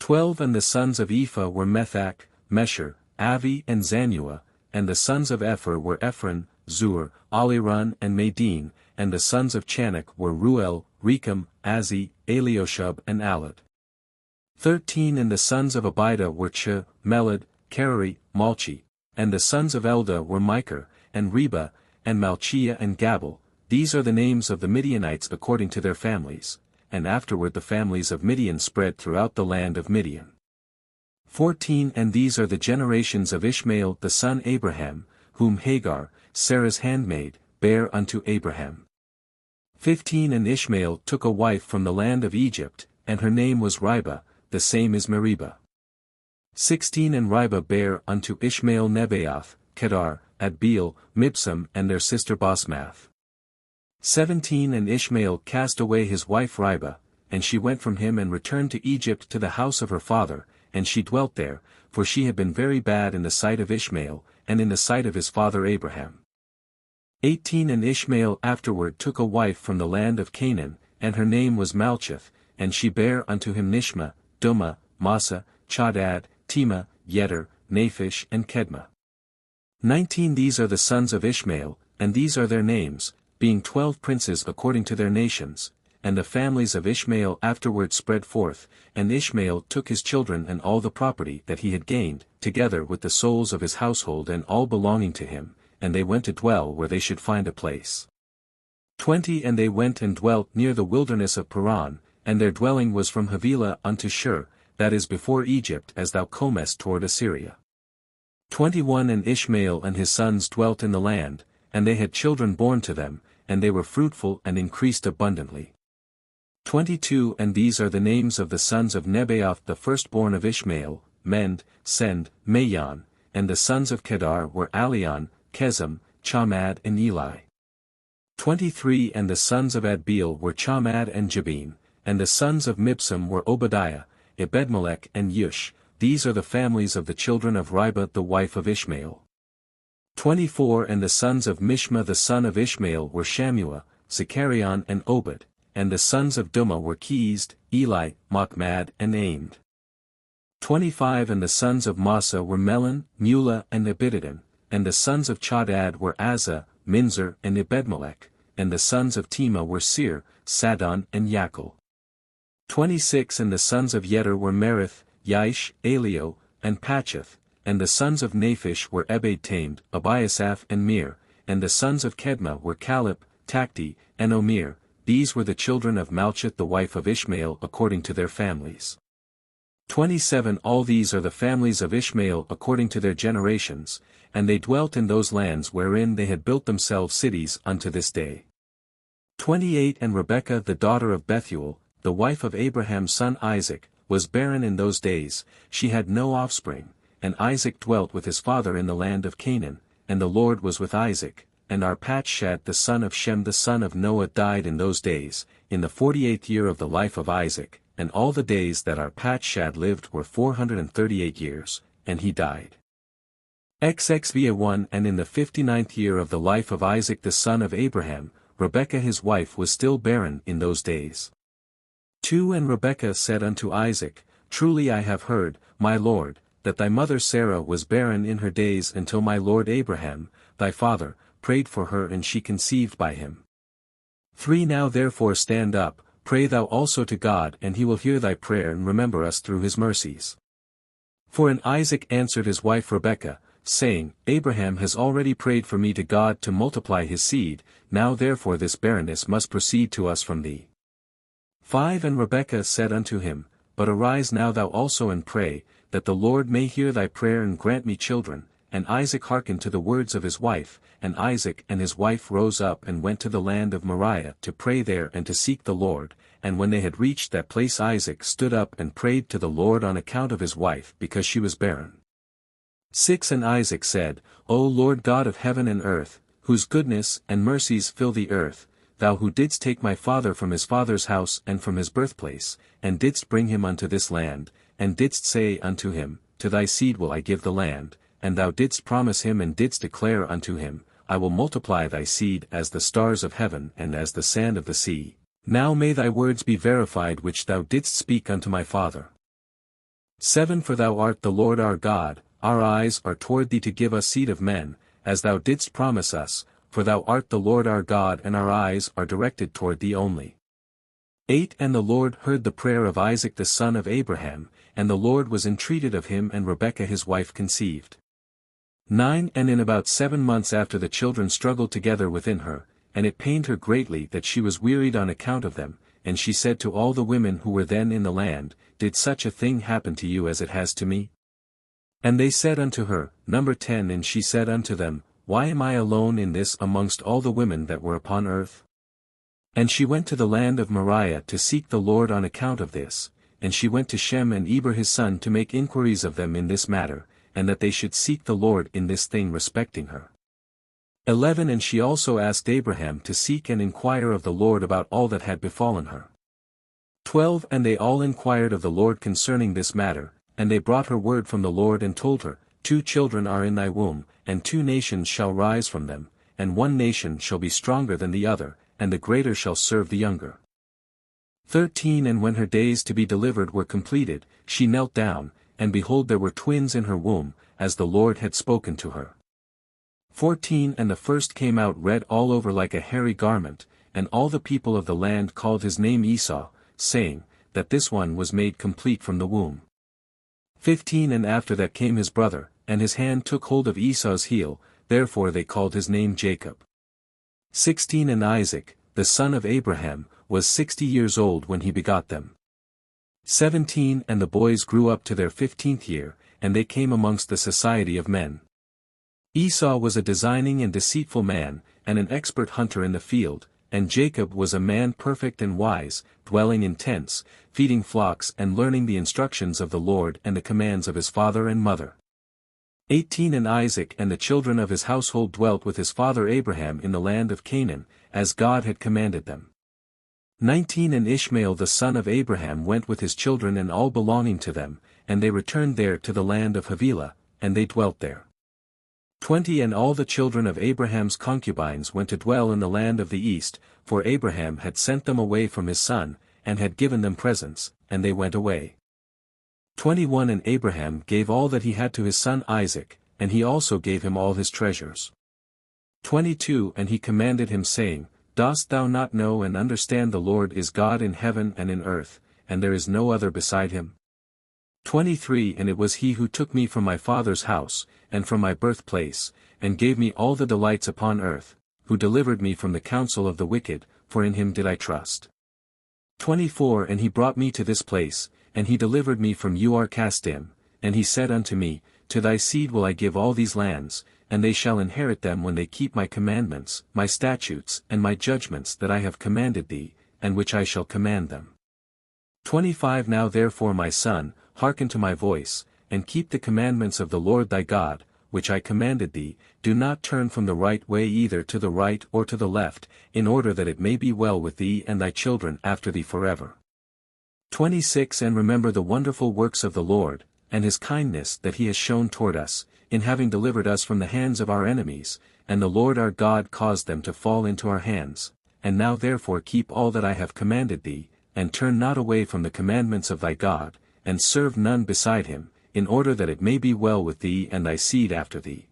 12 And the sons of Ephah were Methach, Mesher, Avi and Zanuah, and the sons of Epher were Ephron, Zur, Alirun and Madin, and the sons of Chanuk were Ruel, Rechem, Azi, Elioshub and Alad. 13 And the sons of Abida were Ch, Melad, Kerari, Malchi, and the sons of Elda were Micah, and Reba, and Malchiah and Gabal. These are the names of the Midianites according to their families, and afterward the families of Midian spread throughout the land of Midian. 14 And these are the generations of Ishmael the son Abraham, whom Hagar, Sarah's handmaid, bare unto Abraham. 15 And Ishmael took a wife from the land of Egypt, and her name was Ribah, the same is Meribah. 16 And Ribah bare unto Ishmael Nebaioth, Kedar, Adbeel, Mibsam and their sister Basmath. 17 And Ishmael cast away his wife Ribah, and she went from him and returned to Egypt to the house of her father, and she dwelt there, for she had been very bad in the sight of Ishmael, and in the sight of his father Abraham. 18 And Ishmael afterward took a wife from the land of Canaan, and her name was Malchith, and she bare unto him Nishma, Dumah, Massa, Chadad, Tema, Yether, Naphish and Kedma. 19 These are the sons of Ishmael, and these are their names, being 12 princes according to their nations, and the families of Ishmael afterward spread forth, and Ishmael took his children and all the property that he had gained, together with the souls of his household and all belonging to him, and they went to dwell where they should find a place. 20 And they went and dwelt near the wilderness of Paran, and their dwelling was from Havilah unto Shur, that is before Egypt as thou comest toward Assyria. 21 And Ishmael and his sons dwelt in the land, and they had children born to them, and they were fruitful and increased abundantly. 22 And these are the names of the sons of Nebaioth the firstborn of Ishmael, Mend, Send, Mayon, and the sons of Kedar were Alion, Kezem, Chamad and Eli. 23 And the sons of Adbeel were Chamad and Jabin, and the sons of Mibsam were Obadiah, Ebedmelech and Yush. These are the families of the children of Ribah the wife of Ishmael. 24 And the sons of Mishma the son of Ishmael were Shammua, Zecharion and Obed, and the sons of Dumah were Keezd, Eli, Machmad and Aimed. 25 And the sons of Massa were Melon, Mula and Abidadin, and the sons of Chadad were Azza, Minzer and Ebedmelech, and the sons of Tema were Seir, Sadon and Yakul. 26 And the sons of Yether were Merith, Yaish, Elio, and Pacheth, and the sons of Naphish were Ebed Tamed, Abiasaph and Mir, and the sons of Kedma were Caleb, Takti, and Omir. These were the children of Malchith the wife of Ishmael according to their families. 27 All these are the families of Ishmael according to their generations, and they dwelt in those lands wherein they had built themselves cities unto this day. 28 And Rebekah the daughter of Bethuel, the wife of Abraham's son Isaac, was barren in those days, she had no offspring, and Isaac dwelt with his father in the land of Canaan, and the Lord was with Isaac, and Arpachshad the son of Shem the son of Noah died in those days, in the 48th year of the life of Isaac, and all the days that Arpachshad lived were 438 years, and he died. XXVA1 And in the 59th year of the life of Isaac the son of Abraham, Rebekah his wife was still barren in those days. 2 And Rebekah said unto Isaac, Truly I have heard, my lord, that thy mother Sarah was barren in her days until my lord Abraham, thy father, prayed for her and she conceived by him. 3 Now therefore stand up, pray thou also to God and he will hear thy prayer and remember us through his mercies. 4 And Isaac answered his wife Rebekah, saying, Abraham has already prayed for me to God to multiply his seed, now therefore this barrenness must proceed to us from thee. 5 And Rebekah said unto him, But arise now thou also and pray, that the Lord may hear thy prayer and grant me children. And Isaac hearkened to the words of his wife, and Isaac and his wife rose up and went to the land of Moriah to pray there and to seek the Lord, and when they had reached that place Isaac stood up and prayed to the Lord on account of his wife because she was barren. 6 And Isaac said, O Lord God of heaven and earth, whose goodness and mercies fill the earth, thou who didst take my father from his father's house and from his birthplace, and didst bring him unto this land, and didst say unto him, To thy seed will I give the land, and thou didst promise him and didst declare unto him, I will multiply thy seed as the stars of heaven and as the sand of the sea. Now may thy words be verified which thou didst speak unto my father. 7 For thou art the Lord our God, our eyes are toward thee to give us seed of men, as thou didst promise us, for thou art the Lord our God and our eyes are directed toward thee only. 8 And the Lord heard the prayer of Isaac the son of Abraham, and the Lord was entreated of him and Rebekah his wife conceived. 9 And in about 7 months after the children struggled together within her, and it pained her greatly that she was wearied on account of them, and she said to all the women who were then in the land, Did such a thing happen to you as it has to me? And they said unto her, Number 10 And she said unto them, Why am I alone in this amongst all the women that were upon earth? And she went to the land of Moriah to seek the Lord on account of this, and she went to Shem and Eber his son to make inquiries of them in this matter, and that they should seek the Lord in this thing respecting her. 11 And she also asked Abraham to seek and inquire of the Lord about all that had befallen her. 12 And they all inquired of the Lord concerning this matter, and they brought her word from the Lord and told her, 2 children are in thy womb, and 2 nations shall rise from them, and 1 nation shall be stronger than the other, and the greater shall serve the younger. 13 And when her days to be delivered were completed, she knelt down, and behold there were twins in her womb, as the Lord had spoken to her. 14 And the first came out red all over like a hairy garment, and all the people of the land called his name Esau, saying, that this one was made complete from the womb. 15 And after that came his brother, and his hand took hold of Esau's heel, therefore they called his name Jacob. 16 And Isaac, the son of Abraham, was 60 years old when he begot them. 17 And the boys grew up to their 15th year, and they came amongst the society of men. Esau was a designing and deceitful man, and an expert hunter in the field, and Jacob was a man perfect and wise, dwelling in tents, feeding flocks and learning the instructions of the Lord and the commands of his father and mother. 18 And Isaac and the children of his household dwelt with his father Abraham in the land of Canaan, as God had commanded them. 19 And Ishmael the son of Abraham went with his children and all belonging to them, and they returned there to the land of Havilah, and they dwelt there. 20 And all the children of Abraham's concubines went to dwell in the land of the east, for Abraham had sent them away from his son, and had given them presents, and they went away. 21 And Abraham gave all that he had to his son Isaac, and he also gave him all his treasures. 22 And he commanded him saying, Dost thou not know and understand the Lord is God in heaven and in earth, and there is no other beside him? 23 And it was he who took me from my father's house, and from my birthplace, and gave me all the delights upon earth, who delivered me from the counsel of the wicked, for in him did I trust. 24 And he brought me to this place, and he delivered me from Ur-Kasdim, and he said unto me, To thy seed will I give all these lands, and they shall inherit them when they keep my commandments, my statutes and my judgments that I have commanded thee, and which I shall command them. 25 Now therefore my son, hearken to my voice, and keep the commandments of the Lord thy God, which I commanded thee, do not turn from the right way either to the right or to the left, in order that it may be well with thee and thy children after thee forever. 26 And remember the wonderful works of the Lord, and his kindness that he has shown toward us, in having delivered us from the hands of our enemies, and the Lord our God caused them to fall into our hands, and now therefore keep all that I have commanded thee, and turn not away from the commandments of thy God, and serve none beside him, in order that it may be well with thee and thy seed after thee.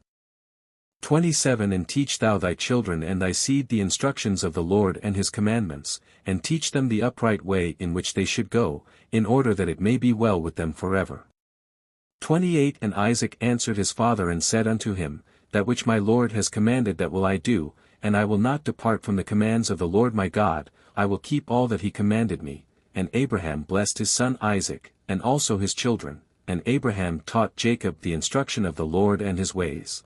27 And teach thou thy children and thy seed the instructions of the Lord and his commandments, and teach them the upright way in which they should go, in order that it may be well with them forever. 28 And Isaac answered his father and said unto him, That which my Lord has commanded that will I do, and I will not depart from the commands of the Lord my God, I will keep all that he commanded me. And Abraham blessed his son Isaac, and also his children, and Abraham taught Jacob the instruction of the Lord and his ways.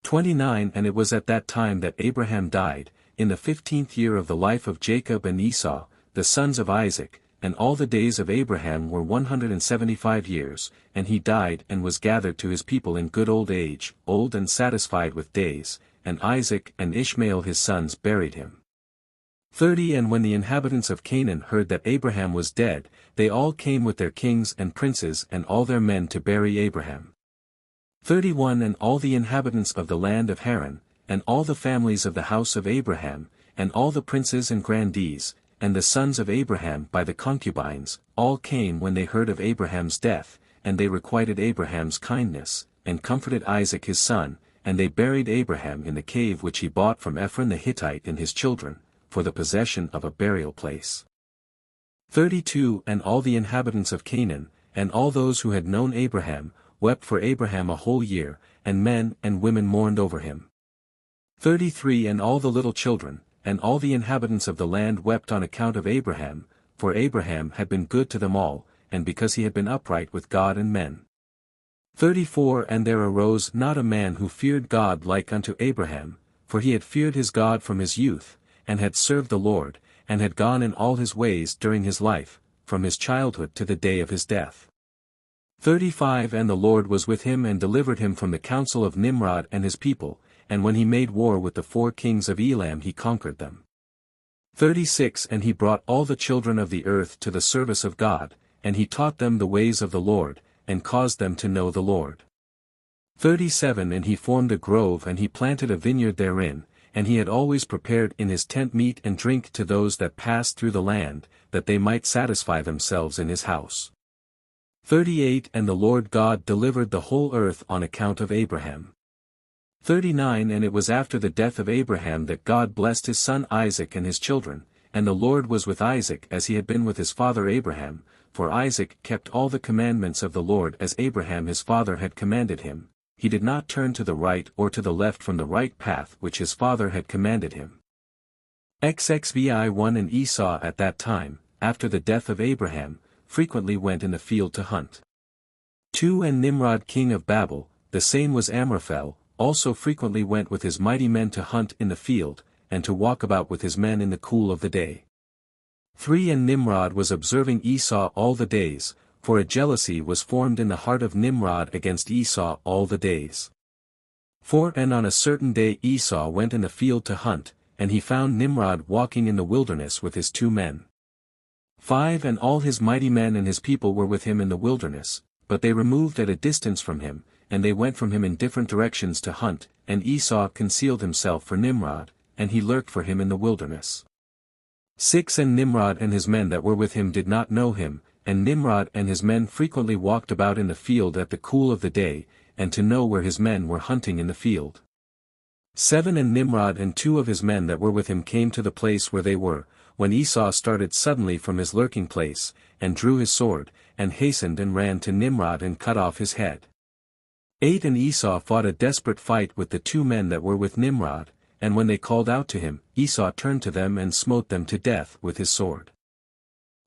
29 And it was at that time that Abraham died, in the 15th year of the life of Jacob and Esau, the sons of Isaac, and all the days of Abraham were 175 years, and he died and was gathered to his people in good old age, old and satisfied with days, and Isaac and Ishmael his sons buried him. 30 And when the inhabitants of Canaan heard that Abraham was dead, they all came with their kings and princes and all their men to bury Abraham. 31 And all the inhabitants of the land of Haran, and all the families of the house of Abraham, and all the princes and grandees, and the sons of Abraham by the concubines, all came when they heard of Abraham's death, and they requited Abraham's kindness, and comforted Isaac his son, and they buried Abraham in the cave which he bought from Ephron the Hittite and his children, for the possession of a burial place. 32 And all the inhabitants of Canaan, and all those who had known Abraham, wept for Abraham a whole year, and men and women mourned over him. 33 And all the little children, and all the inhabitants of the land wept on account of Abraham, for Abraham had been good to them all, and because he had been upright with God and men. 34 And there arose not a man who feared God like unto Abraham, for he had feared his God from his youth, and had served the Lord, and had gone in all his ways during his life, from his childhood to the day of his death. 35 And the Lord was with him and delivered him from the counsel of Nimrod and his people, and when he made war with the 4 kings of Elam he conquered them. 36 And he brought all the children of the earth to the service of God, and he taught them the ways of the Lord, and caused them to know the Lord. 37 And he formed a grove and he planted a vineyard therein, and he had always prepared in his tent meat and drink to those that passed through the land, that they might satisfy themselves in his house. 38 And the Lord God delivered the whole earth on account of Abraham. 39 And it was after the death of Abraham that God blessed his son Isaac and his children, and the Lord was with Isaac as he had been with his father Abraham, for Isaac kept all the commandments of the Lord as Abraham his father had commanded him. He did not turn to the right or to the left from the right path which his father had commanded him. XXVI1 And Esau at that time, after the death of Abraham, frequently went in the field to hunt. 2 And Nimrod king of Babel, the same was Amraphel, also frequently went with his mighty men to hunt in the field, and to walk about with his men in the cool of the day. 3 And Nimrod was observing Esau all the days, for a jealousy was formed in the heart of Nimrod against Esau all the days. 4 And on a certain day Esau went in the field to hunt, and he found Nimrod walking in the wilderness with his 2 men. 5 And all his mighty men and his people were with him in the wilderness, but they removed at a distance from him, and they went from him in different directions to hunt, and Esau concealed himself for Nimrod, and he lurked for him in the wilderness. 6 And Nimrod and his men that were with him did not know him, and Nimrod and his men frequently walked about in the field at the cool of the day, and to know where his men were hunting in the field. 7 And Nimrod and 2 of his men that were with him came to the place where they were, when Esau started suddenly from his lurking place, and drew his sword, and hastened and ran to Nimrod and cut off his head. 8 And Esau fought a desperate fight with the 2 men that were with Nimrod, and when they called out to him, Esau turned to them and smote them to death with his sword.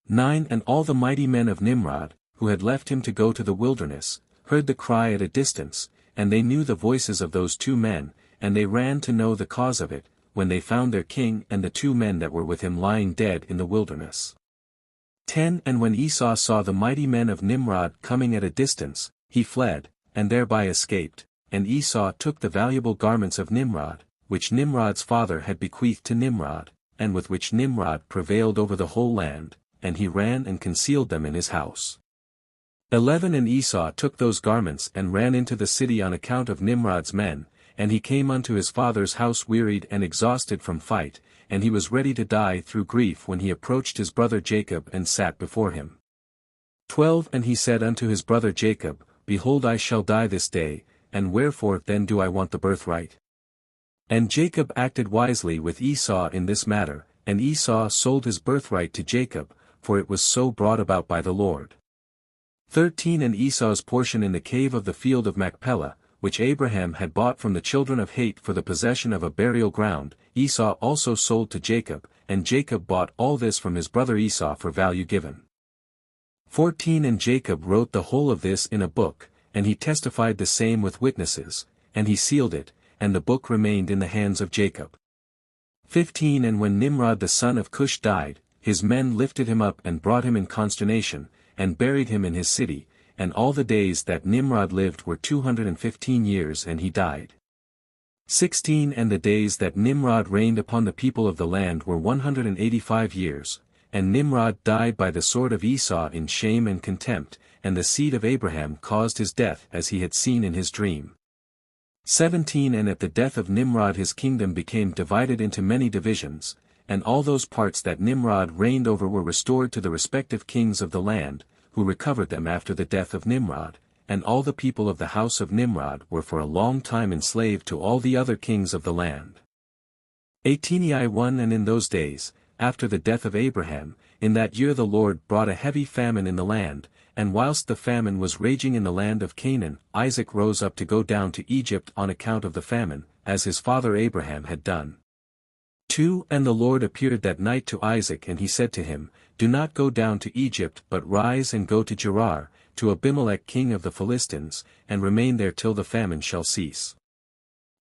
9 And all the mighty men of Nimrod, who had left him to go to the wilderness, heard the cry at a distance, and they knew the voices of those 2 men, and they ran to know the cause of it, when they found their king and the 2 men that were with him lying dead in the wilderness. 10 And when Esau saw the mighty men of Nimrod coming at a distance, he fled, and thereby escaped, and Esau took the valuable garments of Nimrod, which Nimrod's father had bequeathed to Nimrod, and with which Nimrod prevailed over the whole land, and he ran and concealed them in his house. 11 And Esau took those garments and ran into the city on account of Nimrod's men, and he came unto his father's house wearied and exhausted from fight, and he was ready to die through grief when he approached his brother Jacob and sat before him. 12 And he said unto his brother Jacob, Behold, I shall die this day, and wherefore then do I want the birthright? And Jacob acted wisely with Esau in this matter, and Esau sold his birthright to Jacob, for it was so brought about by the Lord. 13 And Esau's portion in the cave of the field of Machpelah, which Abraham had bought from the children of Het for the possession of a burial ground, Esau also sold to Jacob, and Jacob bought all this from his brother Esau for value given. 14 And Jacob wrote the whole of this in a book, and he testified the same with witnesses, and he sealed it, and the book remained in the hands of Jacob. 15 And when Nimrod the son of Cush died, his men lifted him up and brought him in consternation, and buried him in his city, and all the days that Nimrod lived were 215 years and he died. 16 And the days that Nimrod reigned upon the people of the land were 185 years, and Nimrod died by the sword of Esau in shame and contempt, and the seed of Abraham caused his death as he had seen in his dream. 17 And at the death of Nimrod his kingdom became divided into many divisions, and all those parts that Nimrod reigned over were restored to the respective kings of the land, who recovered them after the death of Nimrod, and all the people of the house of Nimrod were for a long time enslaved to all the other kings of the land. 18:1 And in those days, after the death of Abraham, in that year the Lord brought a heavy famine in the land, and whilst the famine was raging in the land of Canaan, Isaac rose up to go down to Egypt on account of the famine, as his father Abraham had done. 2 And the Lord appeared that night to Isaac and he said to him, Do not go down to Egypt but rise and go to Gerar, to Abimelech king of the Philistines, and remain there till the famine shall cease.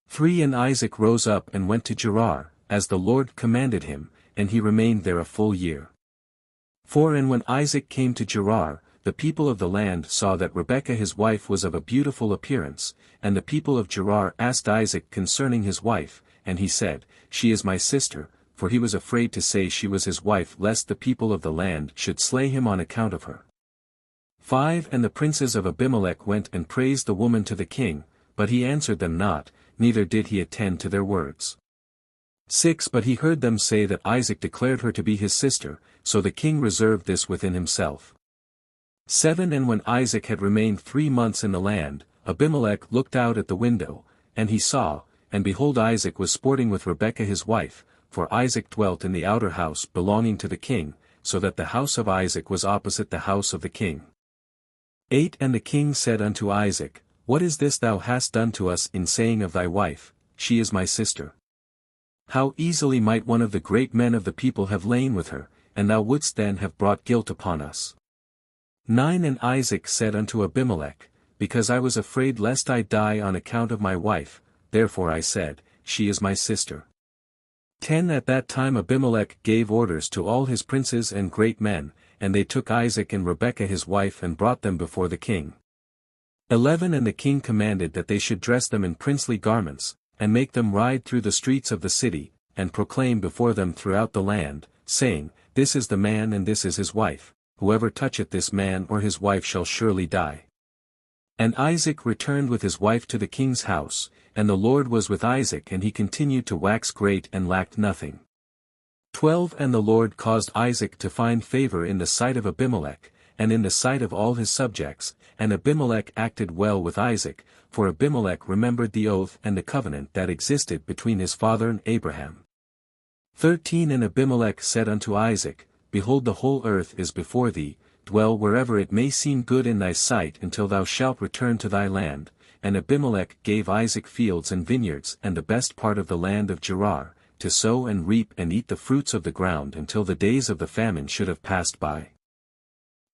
3 And Isaac rose up and went to Gerar, as the Lord commanded him, and he remained there a full year. 4 And when Isaac came to Gerar, the people of the land saw that Rebekah his wife was of a beautiful appearance, and the people of Gerar asked Isaac concerning his wife, and he said, She is my sister, for he was afraid to say she was his wife lest the people of the land should slay him on account of her. 5 And the princes of Abimelech went and praised the woman to the king, but he answered them not, neither did he attend to their words. 6 But he heard them say that Isaac declared her to be his sister, so the king reserved this within himself. 7 And when Isaac had remained 3 months in the land, Abimelech looked out at the window, and he saw, and behold Isaac was sporting with Rebekah his wife, for Isaac dwelt in the outer house belonging to the king, so that the house of Isaac was opposite the house of the king. 8 And the king said unto Isaac, What is this thou hast done to us in saying of thy wife, She is my sister? How easily might one of the great men of the people have lain with her, and thou wouldst then have brought guilt upon us. 9 And Isaac said unto Abimelech, Because I was afraid lest I die on account of my wife, therefore I said, She is my sister. 10 At that time Abimelech gave orders to all his princes and great men, and they took Isaac and Rebekah his wife and brought them before the king. 11 And the king commanded that they should dress them in princely garments, and make them ride through the streets of the city, and proclaim before them throughout the land, saying, This is the man and this is his wife, whoever toucheth this man or his wife shall surely die. And Isaac returned with his wife to the king's house, and the Lord was with Isaac and he continued to wax great and lacked nothing. 12 And the Lord caused Isaac to find favor in the sight of Abimelech, and in the sight of all his subjects, and Abimelech acted well with Isaac, for Abimelech remembered the oath and the covenant that existed between his father and Abraham. 13 And Abimelech said unto Isaac, Behold the whole earth is before thee, dwell wherever it may seem good in thy sight until thou shalt return to thy land. And Abimelech gave Isaac fields and vineyards and the best part of the land of Gerar, to sow and reap and eat the fruits of the ground until the days of the famine should have passed by.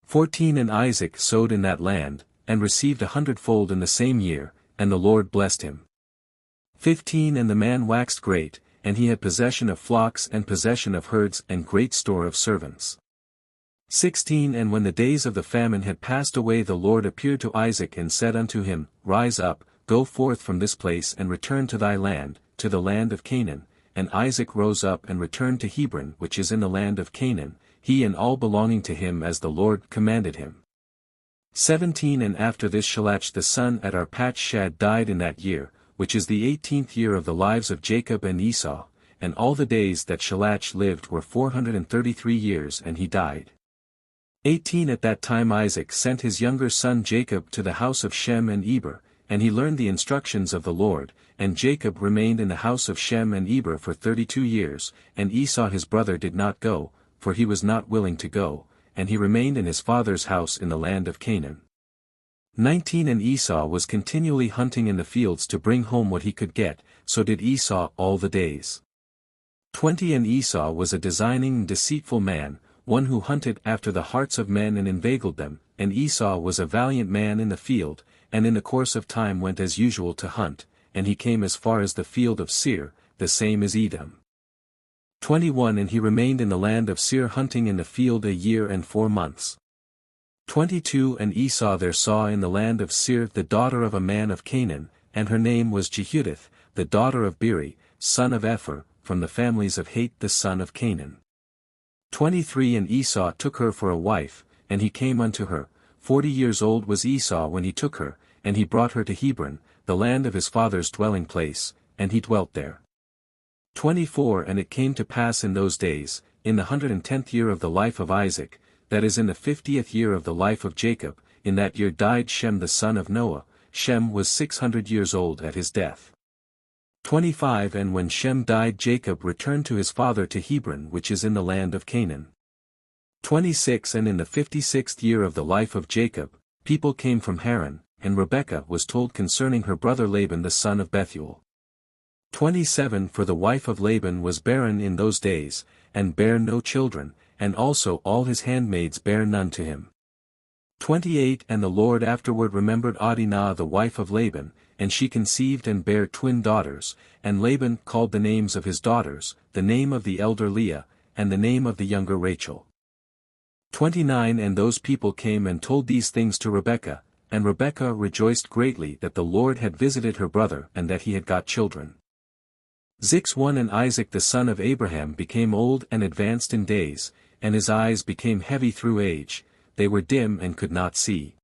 14 And Isaac sowed in that land, and received 100-fold in the same year, and the Lord blessed him. 15 And the man waxed great, and he had possession of flocks and possession of herds and great store of servants. 16 And when the days of the famine had passed away the Lord appeared to Isaac and said unto him, Rise up, go forth from this place and return to thy land, to the land of Canaan. And Isaac rose up and returned to Hebron which is in the land of Canaan, he and all belonging to him as the Lord commanded him. 17 And after this Shalach the son at Arpachshad died in that year, which is the 18th year of the lives of Jacob and Esau, and all the days that Shalach lived were 433 years and he died. 18 At that time Isaac sent his younger son Jacob to the house of Shem and Eber, and he learned the instructions of the Lord, and Jacob remained in the house of Shem and Eber for 32 years, and Esau his brother did not go, for he was not willing to go, and he remained in his father's house in the land of Canaan. 19 And Esau was continually hunting in the fields to bring home what he could get, so did Esau all the days. 20 And Esau was a designing and deceitful man, one who hunted after the hearts of men and inveigled them, and Esau was a valiant man in the field, and in the course of time went as usual to hunt, and he came as far as the field of Seir, the same as Edom. 21 And he remained in the land of Seir hunting in the field a year and 4 months. 22 And Esau there saw in the land of Seir the daughter of a man of Canaan, and her name was Jehudith, the daughter of Beri, son of Epher, from the families of Heth the son of Canaan. 23 And Esau took her for a wife, and he came unto her. 40 years old was Esau when he took her, and he brought her to Hebron, the land of his father's dwelling place, and he dwelt there. 24 And it came to pass in those days, in the 110th year of the life of Isaac, that is in the 50th year of the life of Jacob, in that year died Shem the son of Noah. Shem was 600 years old at his death. 25 And when Shem died Jacob returned to his father to Hebron which is in the land of Canaan. 26 And in the 56th year of the life of Jacob, people came from Haran, and Rebekah was told concerning her brother Laban the son of Bethuel. 27 For the wife of Laban was barren in those days, and bare no children, and also all his handmaids bare none to him. 28 And the Lord afterward remembered Adinah the wife of Laban, and she conceived and bare twin daughters, and Laban called the names of his daughters, the name of the elder Leah, and the name of the younger Rachel. 29 And those people came and told these things to Rebekah, and Rebekah rejoiced greatly that the Lord had visited her brother and that he had got children. 1 And Isaac the son of Abraham became old and advanced in days, and his eyes became heavy through age, they were dim and could not see.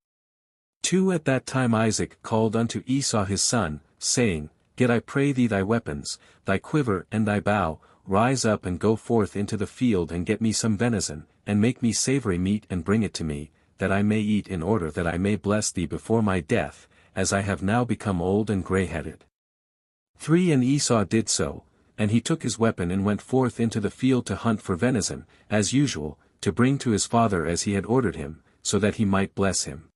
2 At that time Isaac called unto Esau his son, saying, Get I pray thee thy weapons, thy quiver and thy bow, rise up and go forth into the field and get me some venison, and make me savory meat and bring it to me, that I may eat in order that I may bless thee before my death, as I have now become old and grey-headed. 3 And Esau did so, and he took his weapon and went forth into the field to hunt for venison, as usual, to bring to his father as he had ordered him, so that he might bless him.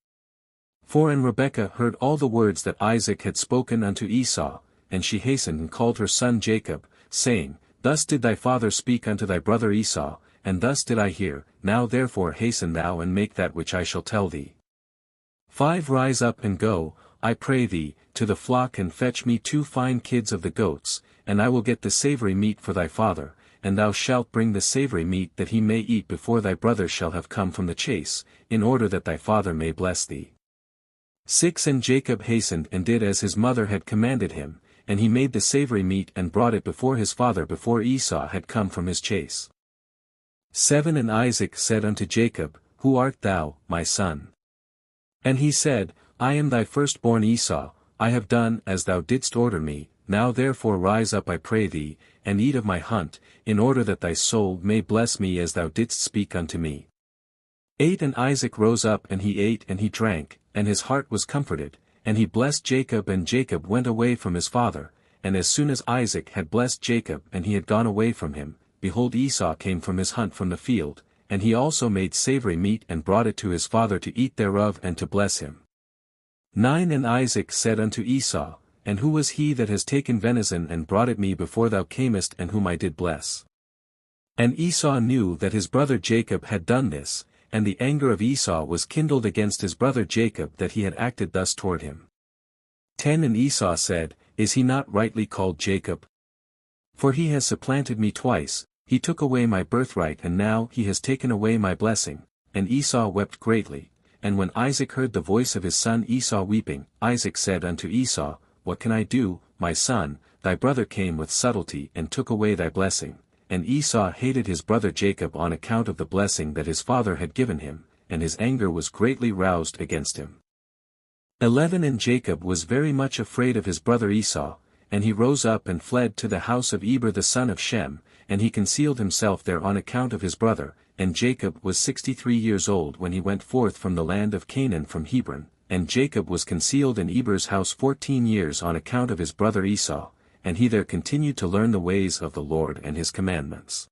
4 And Rebekah heard all the words that Isaac had spoken unto Esau, and she hastened and called her son Jacob, saying, Thus did thy father speak unto thy brother Esau, and thus did I hear, now therefore hasten thou and make that which I shall tell thee. 5 Rise up and go, I pray thee, to the flock and fetch me 2 fine kids of the goats, and I will get the savory meat for thy father, and thou shalt bring the savory meat that he may eat before thy brother shall have come from the chase, in order that thy father may bless thee. 6 And Jacob hastened and did as his mother had commanded him, and he made the savory meat and brought it before his father before Esau had come from his chase. 7 And Isaac said unto Jacob, Who art thou, my son? And he said, I am thy firstborn Esau, I have done as thou didst order me, now therefore rise up I pray thee, and eat of my hunt, in order that thy soul may bless me as thou didst speak unto me. 8 And Isaac rose up and he ate and he drank, and his heart was comforted, and he blessed Jacob and Jacob went away from his father, and as soon as Isaac had blessed Jacob and he had gone away from him, behold Esau came from his hunt from the field, and he also made savory meat and brought it to his father to eat thereof and to bless him. 9 And Isaac said unto Esau, And who was he that has taken venison and brought it me before thou camest and whom I did bless? And Esau knew that his brother Jacob had done this, and the anger of Esau was kindled against his brother Jacob that he had acted thus toward him. 10 And Esau said, Is he not rightly called Jacob? For he has supplanted me twice, he took away my birthright and now he has taken away my blessing. And Esau wept greatly, and when Isaac heard the voice of his son Esau weeping, Isaac said unto Esau, What can I do, my son? Thy brother came with subtlety and took away thy blessing. And Esau hated his brother Jacob on account of the blessing that his father had given him, and his anger was greatly roused against him. 11 And Jacob was very much afraid of his brother Esau, and he rose up and fled to the house of Eber the son of Shem, and he concealed himself there on account of his brother, and Jacob was 63 years old when he went forth from the land of Canaan from Hebron, and Jacob was concealed in Eber's house 14 years on account of his brother Esau, and he there continued to learn the ways of the Lord and his commandments.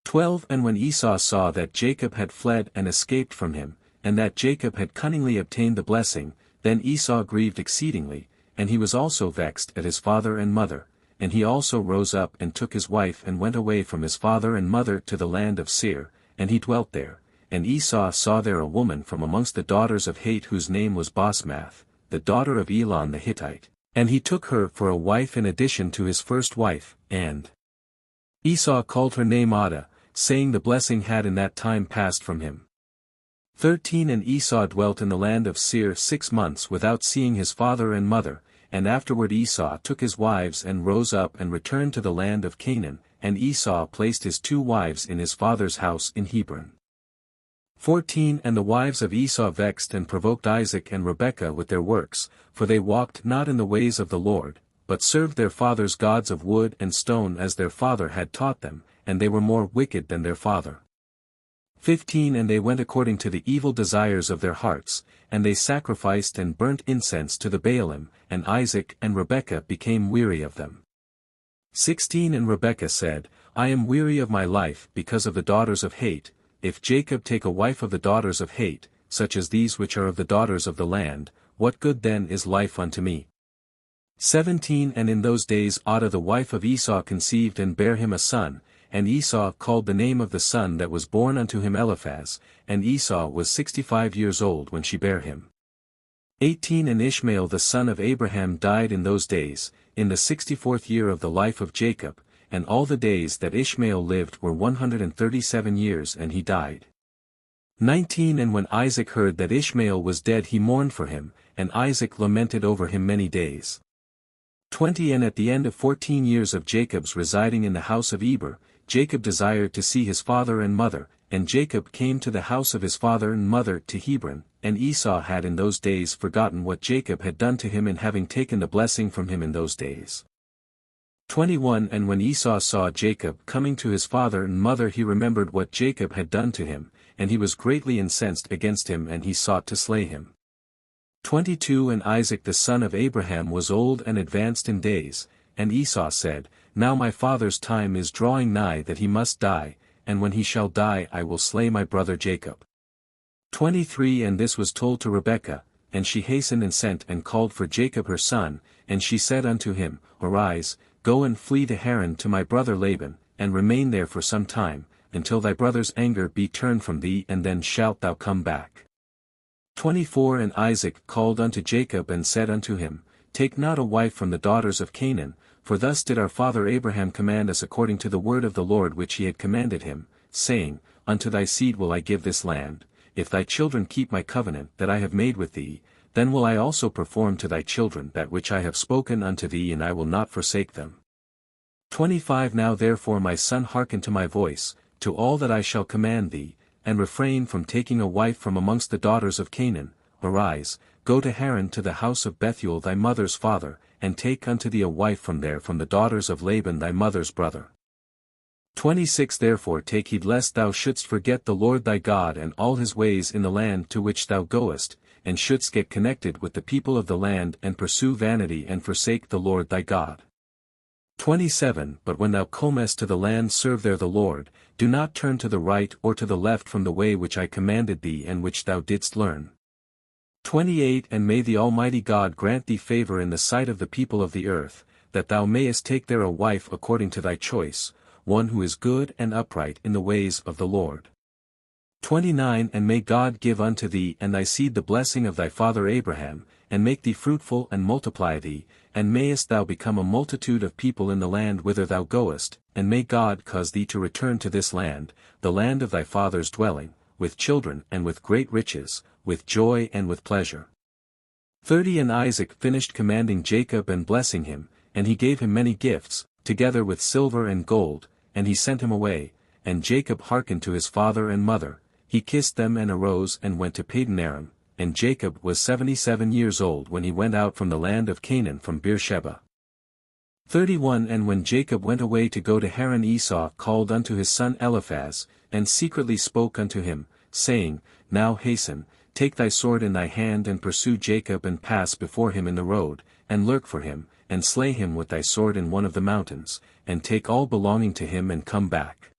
12 And when Esau saw that Jacob had fled and escaped from him, and that Jacob had cunningly obtained the blessing, then Esau grieved exceedingly, and he was also vexed at his father and mother, and he also rose up and took his wife and went away from his father and mother to the land of Seir, and he dwelt there. And Esau saw there a woman from amongst the daughters of Het whose name was Basmath, the daughter of Elon the Hittite, and he took her for a wife in addition to his first wife, and Esau called her name Adah, saying the blessing had in that time passed from him. 13 And Esau dwelt in the land of Seir 6 months without seeing his father and mother, and afterward Esau took his wives and rose up and returned to the land of Canaan, and Esau placed his 2 wives in his father's house in Hebron. 14 And the wives of Esau vexed and provoked Isaac and Rebekah with their works, for they walked not in the ways of the Lord, but served their fathers' gods of wood and stone as their father had taught them, and they were more wicked than their father. 15 And they went according to the evil desires of their hearts, and they sacrificed and burnt incense to the Baalim, and Isaac and Rebekah became weary of them. 16 And Rebekah said, I am weary of my life because of the daughters of hate. If Jacob take a wife of the daughters of hate, such as these which are of the daughters of the land, what good then is life unto me? 17 And in those days Adah the wife of Esau conceived and bare him a son, and Esau called the name of the son that was born unto him Eliphaz, and Esau was 65 years old when she bare him. 18 And Ishmael the son of Abraham died in those days, in the 64th year of the life of Jacob, and all the days that Ishmael lived were 137 years and he died. 19 And when Isaac heard that Ishmael was dead he mourned for him, and Isaac lamented over him many days. 20 And at the end of 14 years of Jacob's residing in the house of Eber, Jacob desired to see his father and mother, and Jacob came to the house of his father and mother to Hebron, and Esau had in those days forgotten what Jacob had done to him in having taken the blessing from him in those days. 21 And when Esau saw Jacob coming to his father and mother he remembered what Jacob had done to him, and he was greatly incensed against him and he sought to slay him. 22 And Isaac the son of Abraham was old and advanced in days, and Esau said, Now my father's time is drawing nigh that he must die, and when he shall die I will slay my brother Jacob. 23 And this was told to Rebekah, and she hastened and sent and called for Jacob her son, and she said unto him, Arise, go and flee to Haran to my brother Laban, and remain there for some time, until thy brother's anger be turned from thee and then shalt thou come back. 24 And Isaac called unto Jacob and said unto him, Take not a wife from the daughters of Canaan, for thus did our father Abraham command us according to the word of the Lord which he had commanded him, saying, Unto thy seed will I give this land. If thy children keep my covenant that I have made with thee, then will I also perform to thy children that which I have spoken unto thee and I will not forsake them. 25 Now therefore my son hearken to my voice, to all that I shall command thee, and refrain from taking a wife from amongst the daughters of Canaan. Arise, go to Haran to the house of Bethuel thy mother's father, and take unto thee a wife from there from the daughters of Laban thy mother's brother. 26 Therefore take heed lest thou shouldst forget the Lord thy God and all his ways in the land to which thou goest, and shouldst get connected with the people of the land and pursue vanity and forsake the Lord thy God. 27 But when thou comest to the land serve there the Lord, do not turn to the right or to the left from the way which I commanded thee and which thou didst learn. 28 And may the Almighty God grant thee favor in the sight of the people of the earth, that thou mayest take there a wife according to thy choice, one who is good and upright in the ways of the Lord. 29 And may God give unto thee and thy seed the blessing of thy father Abraham, and make thee fruitful and multiply thee, and mayest thou become a multitude of people in the land whither thou goest, and may God cause thee to return to this land, the land of thy father's dwelling, with children and with great riches, with joy and with pleasure. 30 And Isaac finished commanding Jacob and blessing him, and he gave him many gifts, together with silver and gold, and he sent him away, and Jacob hearkened to his father and mother. He kissed them and arose and went to Padan-aram, and Jacob was 77 years old when he went out from the land of Canaan from Beersheba. 31 And when Jacob went away to go to Haran Esau called unto his son Eliphaz, and secretly spoke unto him, saying, Now hasten, take thy sword in thy hand and pursue Jacob and pass before him in the road, and lurk for him, and slay him with thy sword in one of the mountains, and take all belonging to him and come back.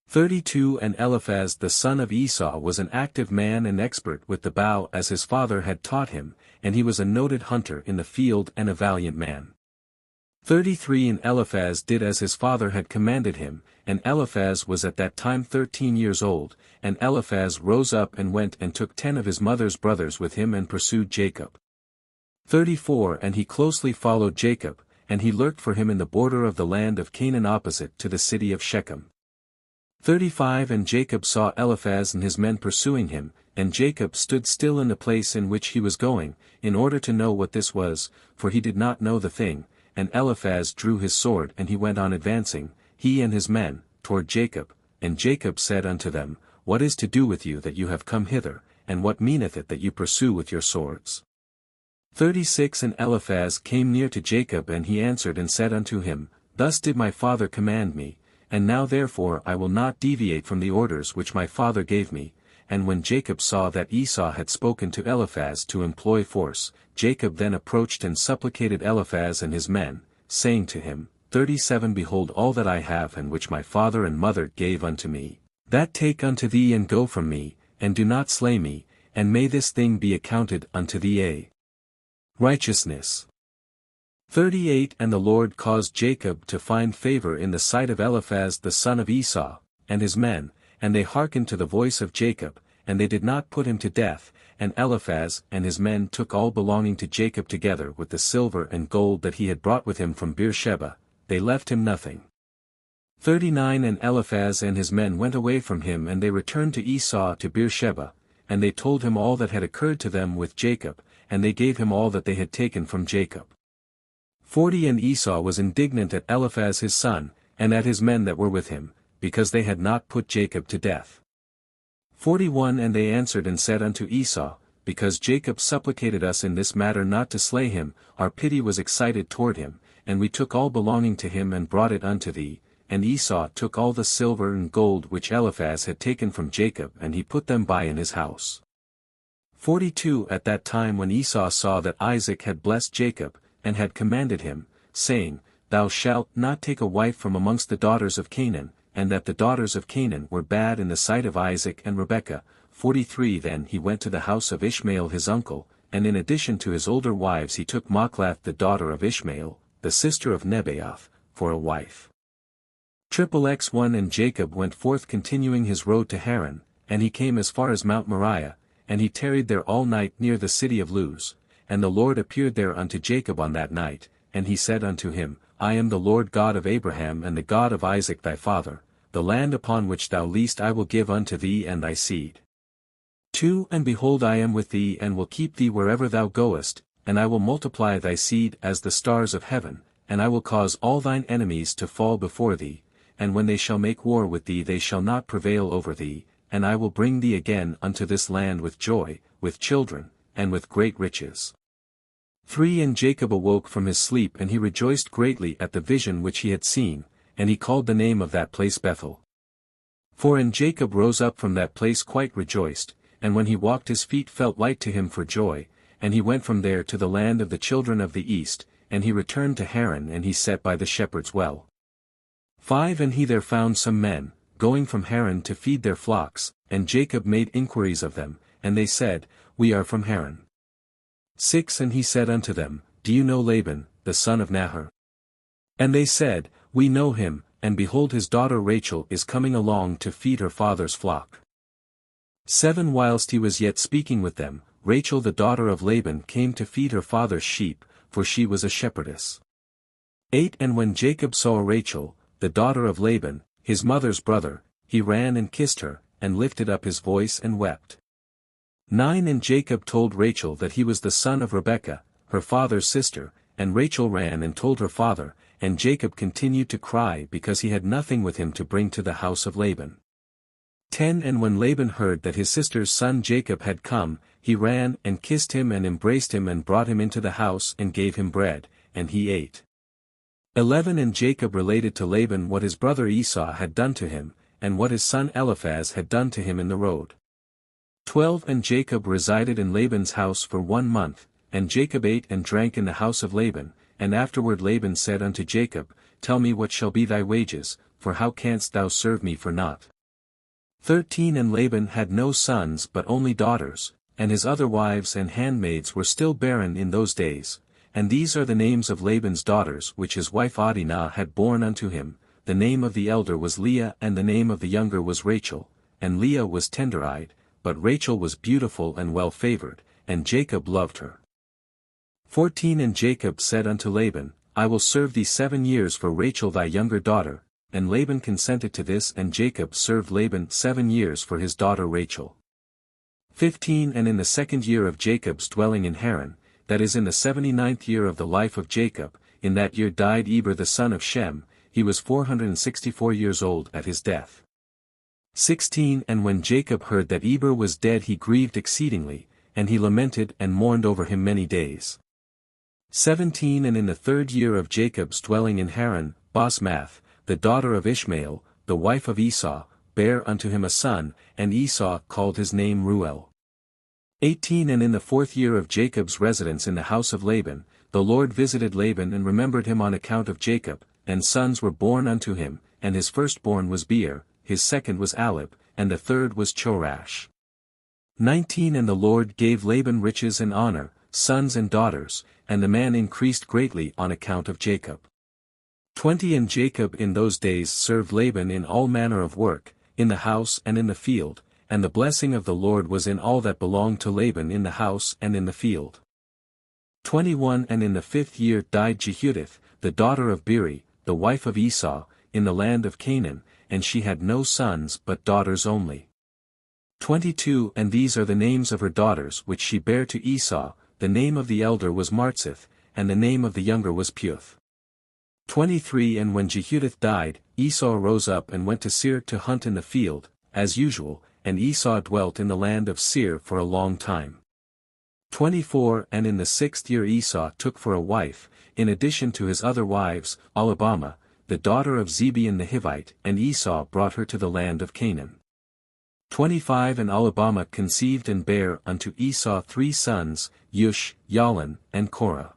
32 And Eliphaz the son of Esau was an active man and expert with the bow as his father had taught him, and he was a noted hunter in the field and a valiant man. 33 And Eliphaz did as his father had commanded him, and Eliphaz was at that time 13 years old, and Eliphaz rose up and went and took 10 of his mother's brothers with him and pursued Jacob. 34 And he closely followed Jacob, and he lurked for him in the border of the land of Canaan opposite to the city of Shechem. 35 And Jacob saw Eliphaz and his men pursuing him, and Jacob stood still in the place in which he was going, in order to know what this was, for he did not know the thing, and Eliphaz drew his sword and he went on advancing, he and his men, toward Jacob, and Jacob said unto them, What is to do with you that you have come hither, and what meaneth it that you pursue with your swords? 36 And Eliphaz came near to Jacob and he answered and said unto him, Thus did my father command me, and now therefore I will not deviate from the orders which my father gave me. And when Jacob saw that Esau had spoken to Eliphaz to employ force, Jacob then approached and supplicated Eliphaz and his men, saying to him, 37 Behold all that I have and which my father and mother gave unto me, that take unto thee and go from me, and do not slay me, and may this thing be accounted unto thee a righteousness. 38 And the Lord caused Jacob to find favor in the sight of Eliphaz the son of Esau, and his men, and they hearkened to the voice of Jacob, and they did not put him to death, and Eliphaz and his men took all belonging to Jacob together with the silver and gold that he had brought with him from Beersheba, they left him nothing. 39 And Eliphaz and his men went away from him and they returned to Esau to Beersheba, and they told him all that had occurred to them with Jacob, and they gave him all that they had taken from Jacob. 40 And Esau was indignant at Eliphaz his son, and at his men that were with him, because they had not put Jacob to death. 41 And they answered and said unto Esau, Because Jacob supplicated us in this matter not to slay him, our pity was excited toward him, and we took all belonging to him and brought it unto thee. And Esau took all the silver and gold which Eliphaz had taken from Jacob and he put them by in his house. 42 At that time when Esau saw that Isaac had blessed Jacob, and had commanded him, saying, Thou shalt not take a wife from amongst the daughters of Canaan, and that the daughters of Canaan were bad in the sight of Isaac and Rebekah. 43 Then he went to the house of Ishmael his uncle, and in addition to his older wives he took Machlath the daughter of Ishmael, the sister of Nebaioth, for a wife. XXX1 And Jacob went forth continuing his road to Haran, and he came as far as Mount Moriah, and he tarried there all night near the city of Luz. And the Lord appeared there unto Jacob on that night, and he said unto him, I am the Lord God of Abraham and the God of Isaac thy father, the land upon which thou liest I will give unto thee and thy seed. 2 And behold I am with thee and will keep thee wherever thou goest, and I will multiply thy seed as the stars of heaven, and I will cause all thine enemies to fall before thee, and when they shall make war with thee they shall not prevail over thee, and I will bring thee again unto this land with joy, with children, and with great riches. 3 And Jacob awoke from his sleep and he rejoiced greatly at the vision which he had seen, and he called the name of that place Bethel. 4 And Jacob rose up from that place quite rejoiced, and when he walked his feet felt light to him for joy, and he went from there to the land of the children of the east, and he returned to Haran and he sat by the shepherd's well. 5 And he there found some men, going from Haran to feed their flocks, and Jacob made inquiries of them, and they said, We are from Haran. 6 And he said unto them, Do you know Laban, the son of Nahor? And they said, We know him, and behold his daughter Rachel is coming along to feed her father's flock. 7 Whilst he was yet speaking with them, Rachel the daughter of Laban came to feed her father's sheep, for she was a shepherdess. 8 And when Jacob saw Rachel, the daughter of Laban, his mother's brother, he ran and kissed her, and lifted up his voice and wept. 9 And Jacob told Rachel that he was the son of Rebekah, her father's sister, and Rachel ran and told her father, and Jacob continued to cry because he had nothing with him to bring to the house of Laban. 10 And when Laban heard that his sister's son Jacob had come, he ran and kissed him and embraced him and brought him into the house and gave him bread, and he ate. 11 And Jacob related to Laban what his brother Esau had done to him, and what his son Eliphaz had done to him in the road. 12 And Jacob resided in Laban's house for 1 month, and Jacob ate and drank in the house of Laban, and afterward Laban said unto Jacob, Tell me what shall be thy wages, for how canst thou serve me for naught? 13 And Laban had no sons but only daughters, and his other wives and handmaids were still barren in those days, and these are the names of Laban's daughters which his wife Adinah had borne unto him. The name of the elder was Leah and the name of the younger was Rachel, and Leah was tender-eyed, but Rachel was beautiful and well-favored, and Jacob loved her. 14 And Jacob said unto Laban, I will serve thee 7 years for Rachel thy younger daughter, and Laban consented to this and Jacob served Laban 7 years for his daughter Rachel. 15 And in the 2nd year of Jacob's dwelling in Haran, that is in the 79th year of the life of Jacob, in that year died Eber the son of Shem, he was 464 years old at his death. 16 And when Jacob heard that Eber was dead he grieved exceedingly, and he lamented and mourned over him many days. 17 And in the 3rd year of Jacob's dwelling in Haran, Basmath, the daughter of Ishmael, the wife of Esau, bare unto him a son, and Esau called his name Reuel. 18 And in the 4th year of Jacob's residence in the house of Laban, the Lord visited Laban and remembered him on account of Jacob, and sons were born unto him, and his firstborn was Beer, his second was Alib, and the third was Chorash. 19 And the Lord gave Laban riches and honor, sons and daughters, and the man increased greatly on account of Jacob. 20 And Jacob in those days served Laban in all manner of work, in the house and in the field, and the blessing of the Lord was in all that belonged to Laban in the house and in the field. 21 And in the 5th year died Jehudith, the daughter of Beeri, the wife of Esau, in the land of Canaan, and she had no sons but daughters only. 22 And these are the names of her daughters which she bare to Esau, the name of the elder was Martzith, and the name of the younger was Puth. 23 And when Jehudith died, Esau rose up and went to Seir to hunt in the field, as usual, and Esau dwelt in the land of Seir for a long time. 24 And in the 6th year Esau took for a wife, in addition to his other wives, Aholibamah, the daughter of Zibeon the Hivite, and Esau brought her to the land of Canaan. 25 And Aholibamah conceived and bare unto Esau 3 sons, Yush, Yalon, and Korah.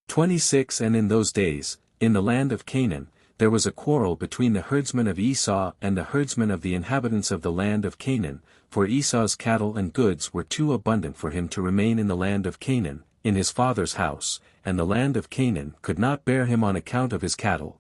26 And in those days, in the land of Canaan, there was a quarrel between the herdsmen of Esau and the herdsmen of the inhabitants of the land of Canaan, for Esau's cattle and goods were too abundant for him to remain in the land of Canaan, in his father's house, and the land of Canaan could not bear him on account of his cattle.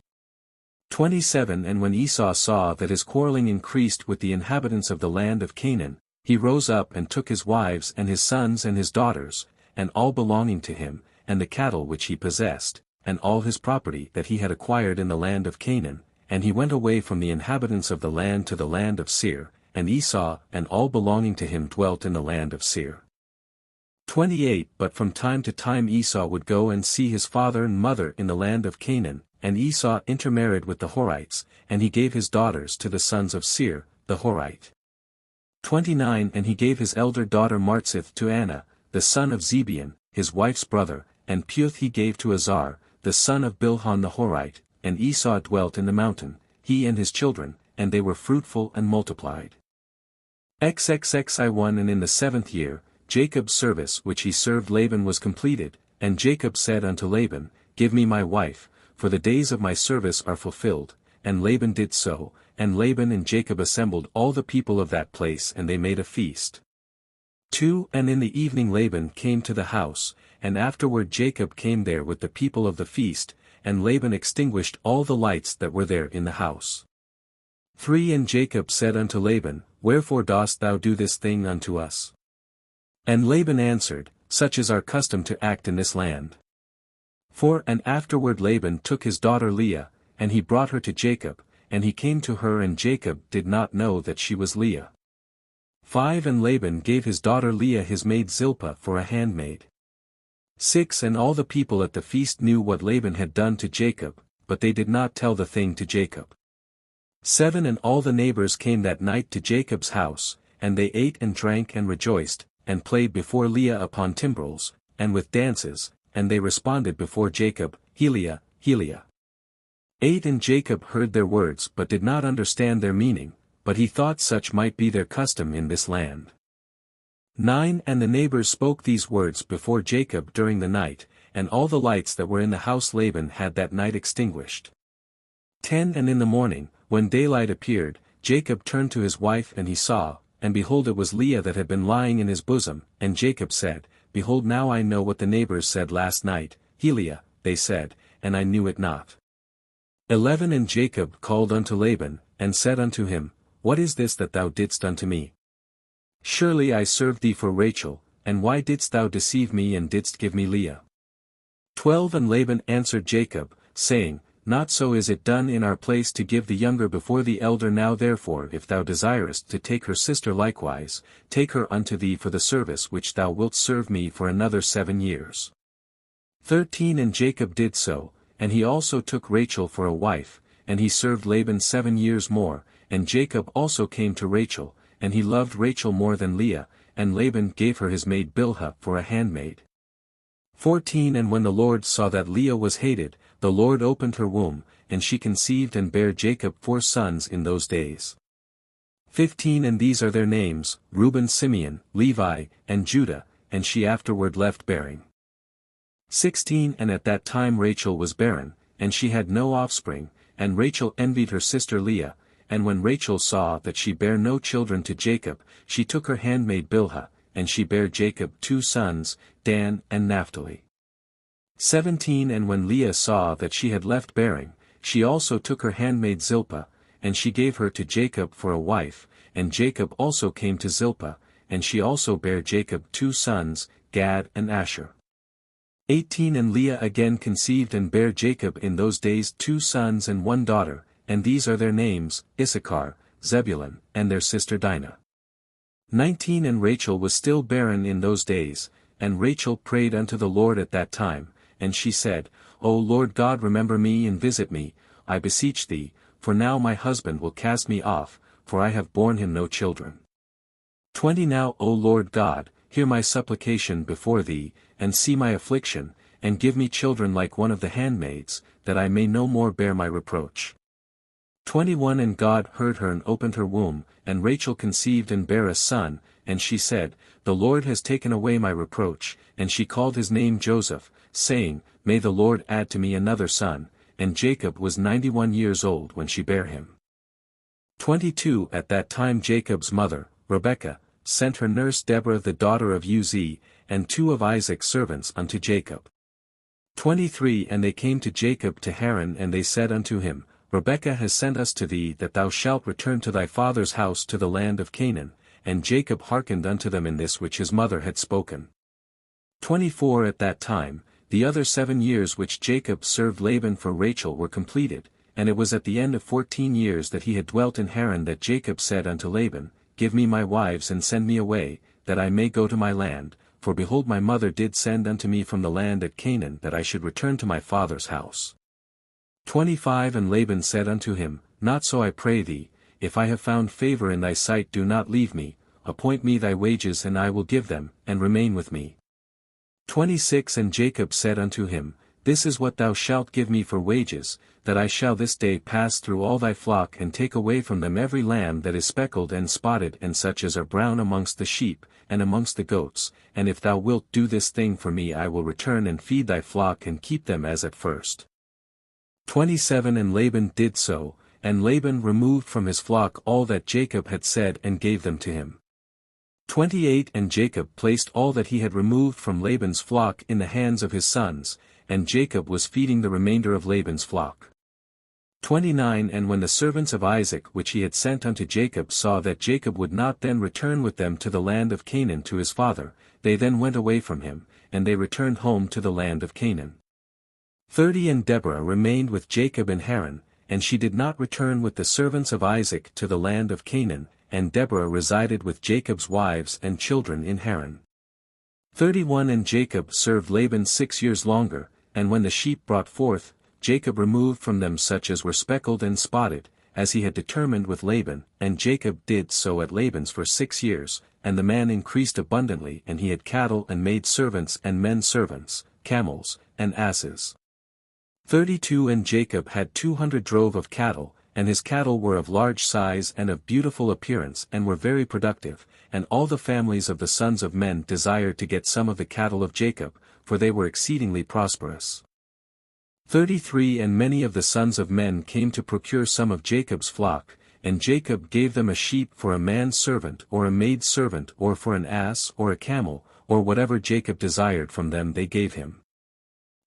27 And when Esau saw that his quarreling increased with the inhabitants of the land of Canaan, he rose up and took his wives and his sons and his daughters, and all belonging to him, and the cattle which he possessed, and all his property that he had acquired in the land of Canaan, and he went away from the inhabitants of the land to the land of Seir, and Esau and all belonging to him dwelt in the land of Seir. 28 But from time to time Esau would go and see his father and mother in the land of Canaan, and Esau intermarried with the Horites, and he gave his daughters to the sons of Seir, the Horite. 29 And he gave his elder daughter Martzith to Anna, the son of Zibeon, his wife's brother, and Puth he gave to Azar, the son of Bilhan the Horite, and Esau dwelt in the mountain, he and his children, and they were fruitful and multiplied. XXXI And in the 7th year, Jacob's service which he served Laban was completed, and Jacob said unto Laban, Give me my wife, for the days of my service are fulfilled, and Laban did so, and Laban and Jacob assembled all the people of that place and they made a feast. 2 And in the evening Laban came to the house, and afterward Jacob came there with the people of the feast, and Laban extinguished all the lights that were there in the house. 3 And Jacob said unto Laban, Wherefore dost thou do this thing unto us? And Laban answered, Such is our custom to act in this land. 4 And afterward Laban took his daughter Leah, and he brought her to Jacob, and he came to her and Jacob did not know that she was Leah. 5 And Laban gave his daughter Leah his maid Zilpah for a handmaid. 6 And all the people at the feast knew what Laban had done to Jacob, but they did not tell the thing to Jacob. 7 And all the neighbors came that night to Jacob's house, and they ate and drank and rejoiced, and played before Leah upon timbrels, and with dances, and they responded before Jacob, Helia, Helia. 8 And Jacob heard their words but did not understand their meaning, but he thought such might be their custom in this land. 9 And the neighbors spoke these words before Jacob during the night, and all the lights that were in the house Laban had that night extinguished. 10 And in the morning, when daylight appeared, Jacob turned to his wife and he saw, and behold it was Leah that had been lying in his bosom, and Jacob said, Behold now I know what the neighbors said last night, Helia, they said, and I knew it not. 11 And Jacob called unto Laban, and said unto him, What is this that thou didst unto me? Surely I served thee for Rachel, and why didst thou deceive me and didst give me Leah? 12 And Laban answered Jacob, saying, Not so is it done in our place to give the younger before the elder. Now therefore if thou desirest to take her sister likewise, take her unto thee for the service which thou wilt serve me for another 7 years. 13 And Jacob did so, and he also took Rachel for a wife, and he served Laban 7 years more, and Jacob also came to Rachel, and he loved Rachel more than Leah, and Laban gave her his maid Bilhah for a handmaid. 14 And when the Lord saw that Leah was hated, the Lord opened her womb, and she conceived and bare Jacob 4 sons in those days. 15 And these are their names, Reuben, Simeon, Levi, and Judah, and she afterward left bearing. 16 And at that time Rachel was barren, and she had no offspring, and Rachel envied her sister Leah, and when Rachel saw that she bare no children to Jacob, she took her handmaid Bilhah, and she bare Jacob 2 sons, Dan and Naphtali. 17 And when Leah saw that she had left bearing, she also took her handmaid Zilpah, and she gave her to Jacob for a wife, and Jacob also came to Zilpah, and she also bare Jacob 2 sons, Gad and Asher. 18 And Leah again conceived and bare Jacob in those days 2 sons and 1 daughter, and these are their names, Issachar, Zebulun, and their sister Dinah. 19 And Rachel was still barren in those days, and Rachel prayed unto the Lord at that time, and she said, O Lord God, remember me and visit me, I beseech thee, for now my husband will cast me off, for I have borne him no children. 20 Now, O Lord God, hear my supplication before thee, and see my affliction, and give me children like one of the handmaids, that I may no more bear my reproach. 21 And God heard her and opened her womb, and Rachel conceived and bare a son, and she said, The Lord has taken away my reproach, and she called his name Joseph, saying, May the Lord add to me another son, and Jacob was 91 years old when she bare him. 22 At that time Jacob's mother, Rebekah, sent her nurse Deborah the daughter of Uz, and 2 of Isaac's servants unto Jacob. 23 And they came to Jacob to Haran, and they said unto him, Rebekah has sent us to thee that thou shalt return to thy father's house to the land of Canaan, and Jacob hearkened unto them in this which his mother had spoken. 24 At that time, the other 7 years which Jacob served Laban for Rachel were completed, and it was at the end of 14 years that he had dwelt in Haran that Jacob said unto Laban, Give me my wives and send me away, that I may go to my land, for behold my mother did send unto me from the land at Canaan that I should return to my father's house. 25 And Laban said unto him, Not so I pray thee, if I have found favor in thy sight do not leave me, appoint me thy wages and I will give them, and remain with me. 26 And Jacob said unto him, This is what thou shalt give me for wages, that I shall this day pass through all thy flock and take away from them every lamb that is speckled and spotted and such as are brown amongst the sheep, and amongst the goats, and if thou wilt do this thing for me I will return and feed thy flock and keep them as at first. 27 And Laban did so, and Laban removed from his flock all that Jacob had said and gave them to him. 28 And Jacob placed all that he had removed from Laban's flock in the hands of his sons, and Jacob was feeding the remainder of Laban's flock. 29 And when the servants of Isaac which he had sent unto Jacob saw that Jacob would not then return with them to the land of Canaan to his father, they then went away from him, and they returned home to the land of Canaan. 30 And Deborah remained with Jacob in Haran, and she did not return with the servants of Isaac to the land of Canaan, and Deborah resided with Jacob's wives and children in Haran. 31 And Jacob served Laban 6 years longer, and when the sheep brought forth, Jacob removed from them such as were speckled and spotted, as he had determined with Laban, and Jacob did so at Laban's for 6 years, and the man increased abundantly and he had cattle and maid servants and men servants, camels, and asses. 32 And Jacob had 200 drove of cattle, and his cattle were of large size and of beautiful appearance and were very productive, and all the families of the sons of men desired to get some of the cattle of Jacob, for they were exceedingly prosperous. 33 And many of the sons of men came to procure some of Jacob's flock, and Jacob gave them a sheep for a man's servant or a maid servant or for an ass or a camel, or whatever Jacob desired from them they gave him.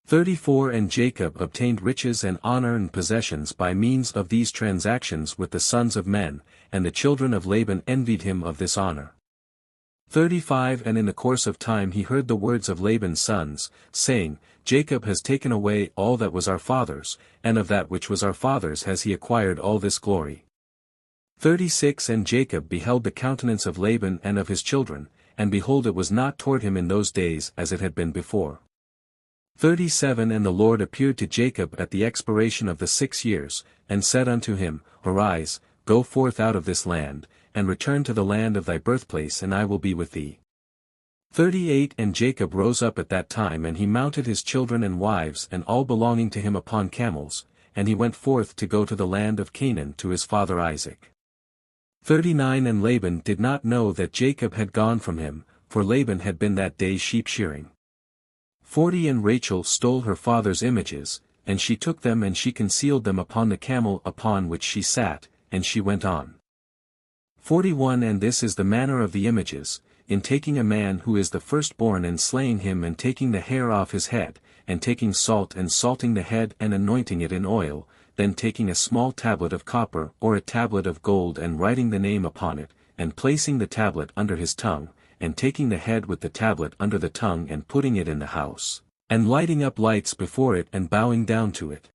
34 And Jacob obtained riches and honor and possessions by means of these transactions with the sons of men, and the children of Laban envied him of this honor. 35 And in the course of time he heard the words of Laban's sons, saying, Jacob has taken away all that was our father's, and of that which was our father's has he acquired all this glory. 36 And Jacob beheld the countenance of Laban and of his children, and behold it was not toward him in those days as it had been before. 37 And the Lord appeared to Jacob at the expiration of the 6 years, and said unto him, Arise, go forth out of this land, and return to the land of thy birthplace and I will be with thee. 38 And Jacob rose up at that time and he mounted his children and wives and all belonging to him upon camels, and he went forth to go to the land of Canaan to his father Isaac. 39 And Laban did not know that Jacob had gone from him, for Laban had been that day sheep shearing. 40 And Rachel stole her father's images, and she took them and she concealed them upon the camel upon which she sat, and she went on. 41 And this is the manner of the images, in taking a man who is the firstborn and slaying him and taking the hair off his head, and taking salt and salting the head and anointing it in oil, then taking a small tablet of copper or a tablet of gold and writing the name upon it, and placing the tablet under his tongue, and taking the head with the tablet under the tongue and putting it in the house, and lighting up lights before it and bowing down to it.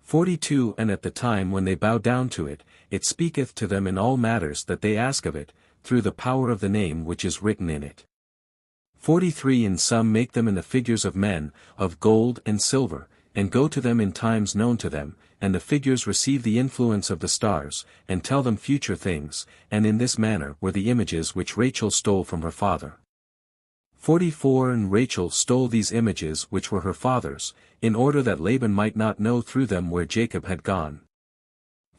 42 And at the time when they bow down to it, it speaketh to them in all matters that they ask of it, through the power of the name which is written in it. 43 And some make them in the figures of men, of gold and silver, and go to them in times known to them, and the figures receive the influence of the stars, and tell them future things, and in this manner were the images which Rachel stole from her father. 44 And Rachel stole these images which were her father's, in order that Laban might not know through them where Jacob had gone.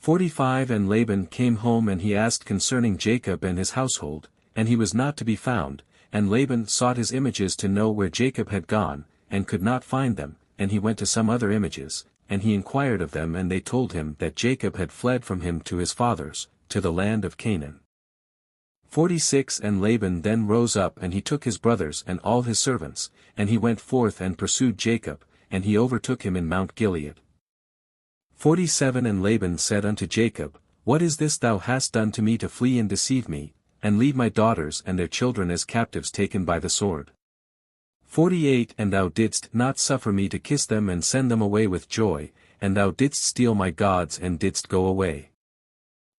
45 And Laban came home and he asked concerning Jacob and his household, and he was not to be found, and Laban sought his images to know where Jacob had gone, and could not find them, and he went to some other images, and he inquired of them and they told him that Jacob had fled from him to his fathers, to the land of Canaan. 46 And Laban then rose up and he took his brothers and all his servants, and he went forth and pursued Jacob, and he overtook him in Mount Gilead. 47 And Laban said unto Jacob, What is this thou hast done to me to flee and deceive me, and leave my daughters and their children as captives taken by the sword? 48 And thou didst not suffer me to kiss them and send them away with joy, and thou didst steal my gods and didst go away.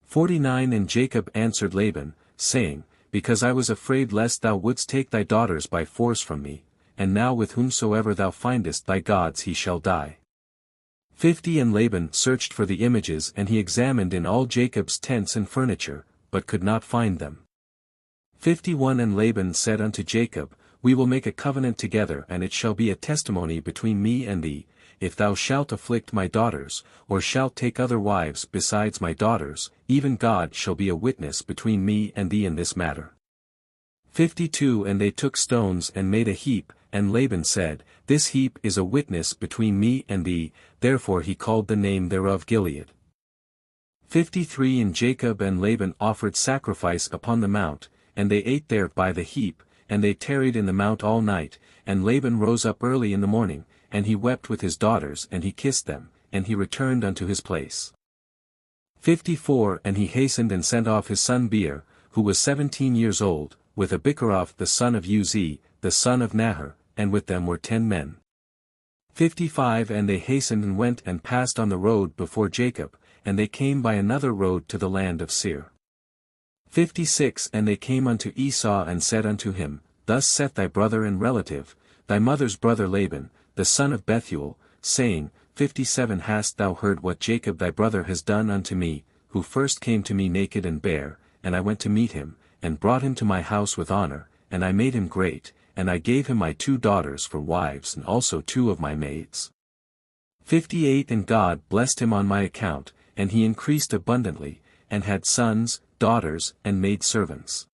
49 And Jacob answered Laban, saying, Because I was afraid lest thou wouldst take thy daughters by force from me, and now with whomsoever thou findest thy gods he shall die. 50 And Laban searched for the images and he examined in all Jacob's tents and furniture, but could not find them. 51 And Laban said unto Jacob, We will make a covenant together and it shall be a testimony between me and thee, if thou shalt afflict my daughters, or shalt take other wives besides my daughters, even God shall be a witness between me and thee in this matter. 52 And they took stones and made a heap, and Laban said, This heap is a witness between me and thee, therefore he called the name thereof Gilead. 53 And Jacob and Laban offered sacrifice upon the mount, and they ate there by the heap, and they tarried in the mount all night, and Laban rose up early in the morning, and he wept with his daughters and he kissed them, and he returned unto his place. 54 And he hastened and sent off his son Beer, who was 17 years old, with Abikaroth the son of Uzi, the son of Nahor, and with them were 10 men. 55 And they hastened and went and passed on the road before Jacob, and they came by another road to the land of Seir. 56 And they came unto Esau and said unto him, Thus saith thy brother and relative, thy mother's brother Laban, the son of Bethuel, saying, 57 Hast thou heard what Jacob thy brother has done unto me, who first came to me naked and bare, and I went to meet him, and brought him to my house with honor, and I made him great, and I gave him my 2 daughters for wives and also 2 of my maids. 58 And God blessed him on my account, and he increased abundantly, and had sons, daughters, and maidservants.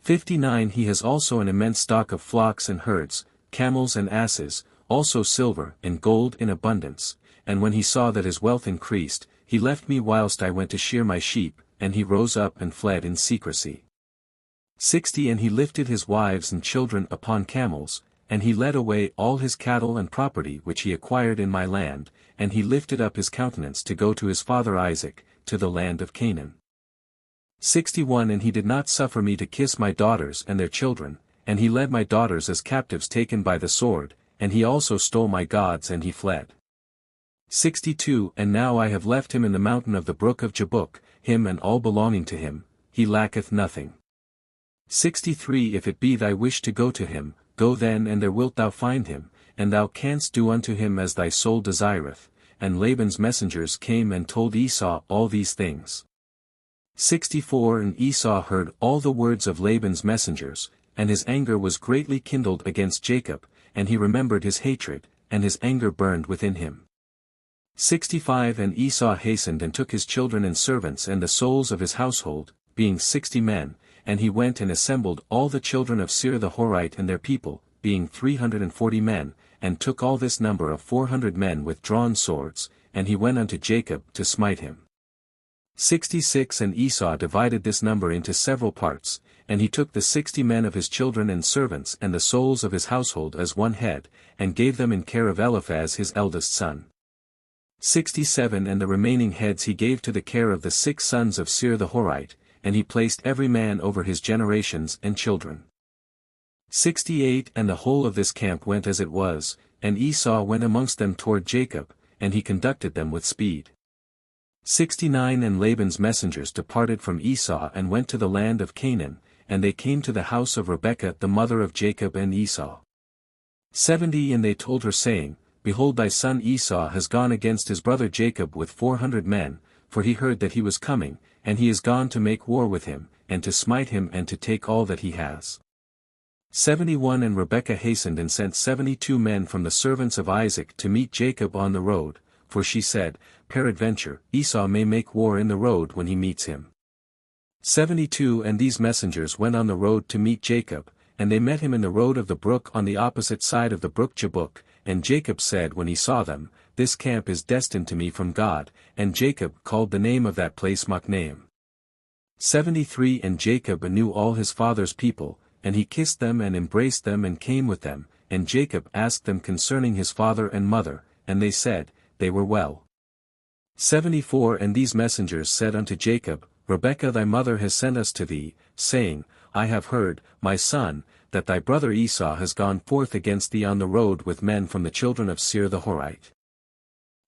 59 He has also an immense stock of flocks and herds, camels and asses, also silver and gold in abundance, and when he saw that his wealth increased, he left me whilst I went to shear my sheep, and he rose up and fled in secrecy. 60 And he lifted his wives and children upon camels, and he led away all his cattle and property which he acquired in my land, and he lifted up his countenance to go to his father Isaac, to the land of Canaan. 61 And he did not suffer me to kiss my daughters and their children, and he led my daughters as captives taken by the sword, and he also stole my gods and he fled. 62 And now I have left him in the mountain of the brook of Jabbok, him and all belonging to him, he lacketh nothing. 63 If it be thy wish to go to him, go then and there wilt thou find him, and thou canst do unto him as thy soul desireth. And Laban's messengers came and told Esau all these things. 64 And Esau heard all the words of Laban's messengers, and his anger was greatly kindled against Jacob, and he remembered his hatred, and his anger burned within him. 65 And Esau hastened and took his children and servants and the souls of his household, being 60 men, and he went and assembled all the children of Sēfer the Horite and their people, being 340 men, and took all this number of 400 men with drawn swords, and he went unto Jacob to smite him. 66 And Esau divided this number into several parts, and he took the 60 men of his children and servants and the souls of his household as one head, and gave them in care of Eliphaz his eldest son. 67 And the remaining heads he gave to the care of the 6 sons of Sēfer the Horite, and he placed every man over his generations and children. 68 And the whole of this camp went as it was, and Esau went amongst them toward Jacob, and he conducted them with speed. 69 And Laban's messengers departed from Esau and went to the land of Canaan, and they came to the house of Rebekah the mother of Jacob and Esau. 70 And they told her saying, Behold, thy son Esau has gone against his brother Jacob with 400 men, for he heard that he was coming, and he is gone to make war with him, and to smite him and to take all that he has. 71 And Rebekah hastened and sent 72 men from the servants of Isaac to meet Jacob on the road, for she said, Peradventure, Esau may make war in the road when he meets him. 72 And these messengers went on the road to meet Jacob, and they met him in the road of the brook on the opposite side of the brook Jabbok, and Jacob said when he saw them, This camp is destined to me from God, and Jacob called the name of that place Machnaim. 73 And Jacob knew all his father's people, and he kissed them and embraced them and came with them, and Jacob asked them concerning his father and mother, and they said, They were well. 74 And these messengers said unto Jacob, Rebekah thy mother has sent us to thee, saying, I have heard, my son, that thy brother Esau has gone forth against thee on the road with men from the children of Sēfer the Horite.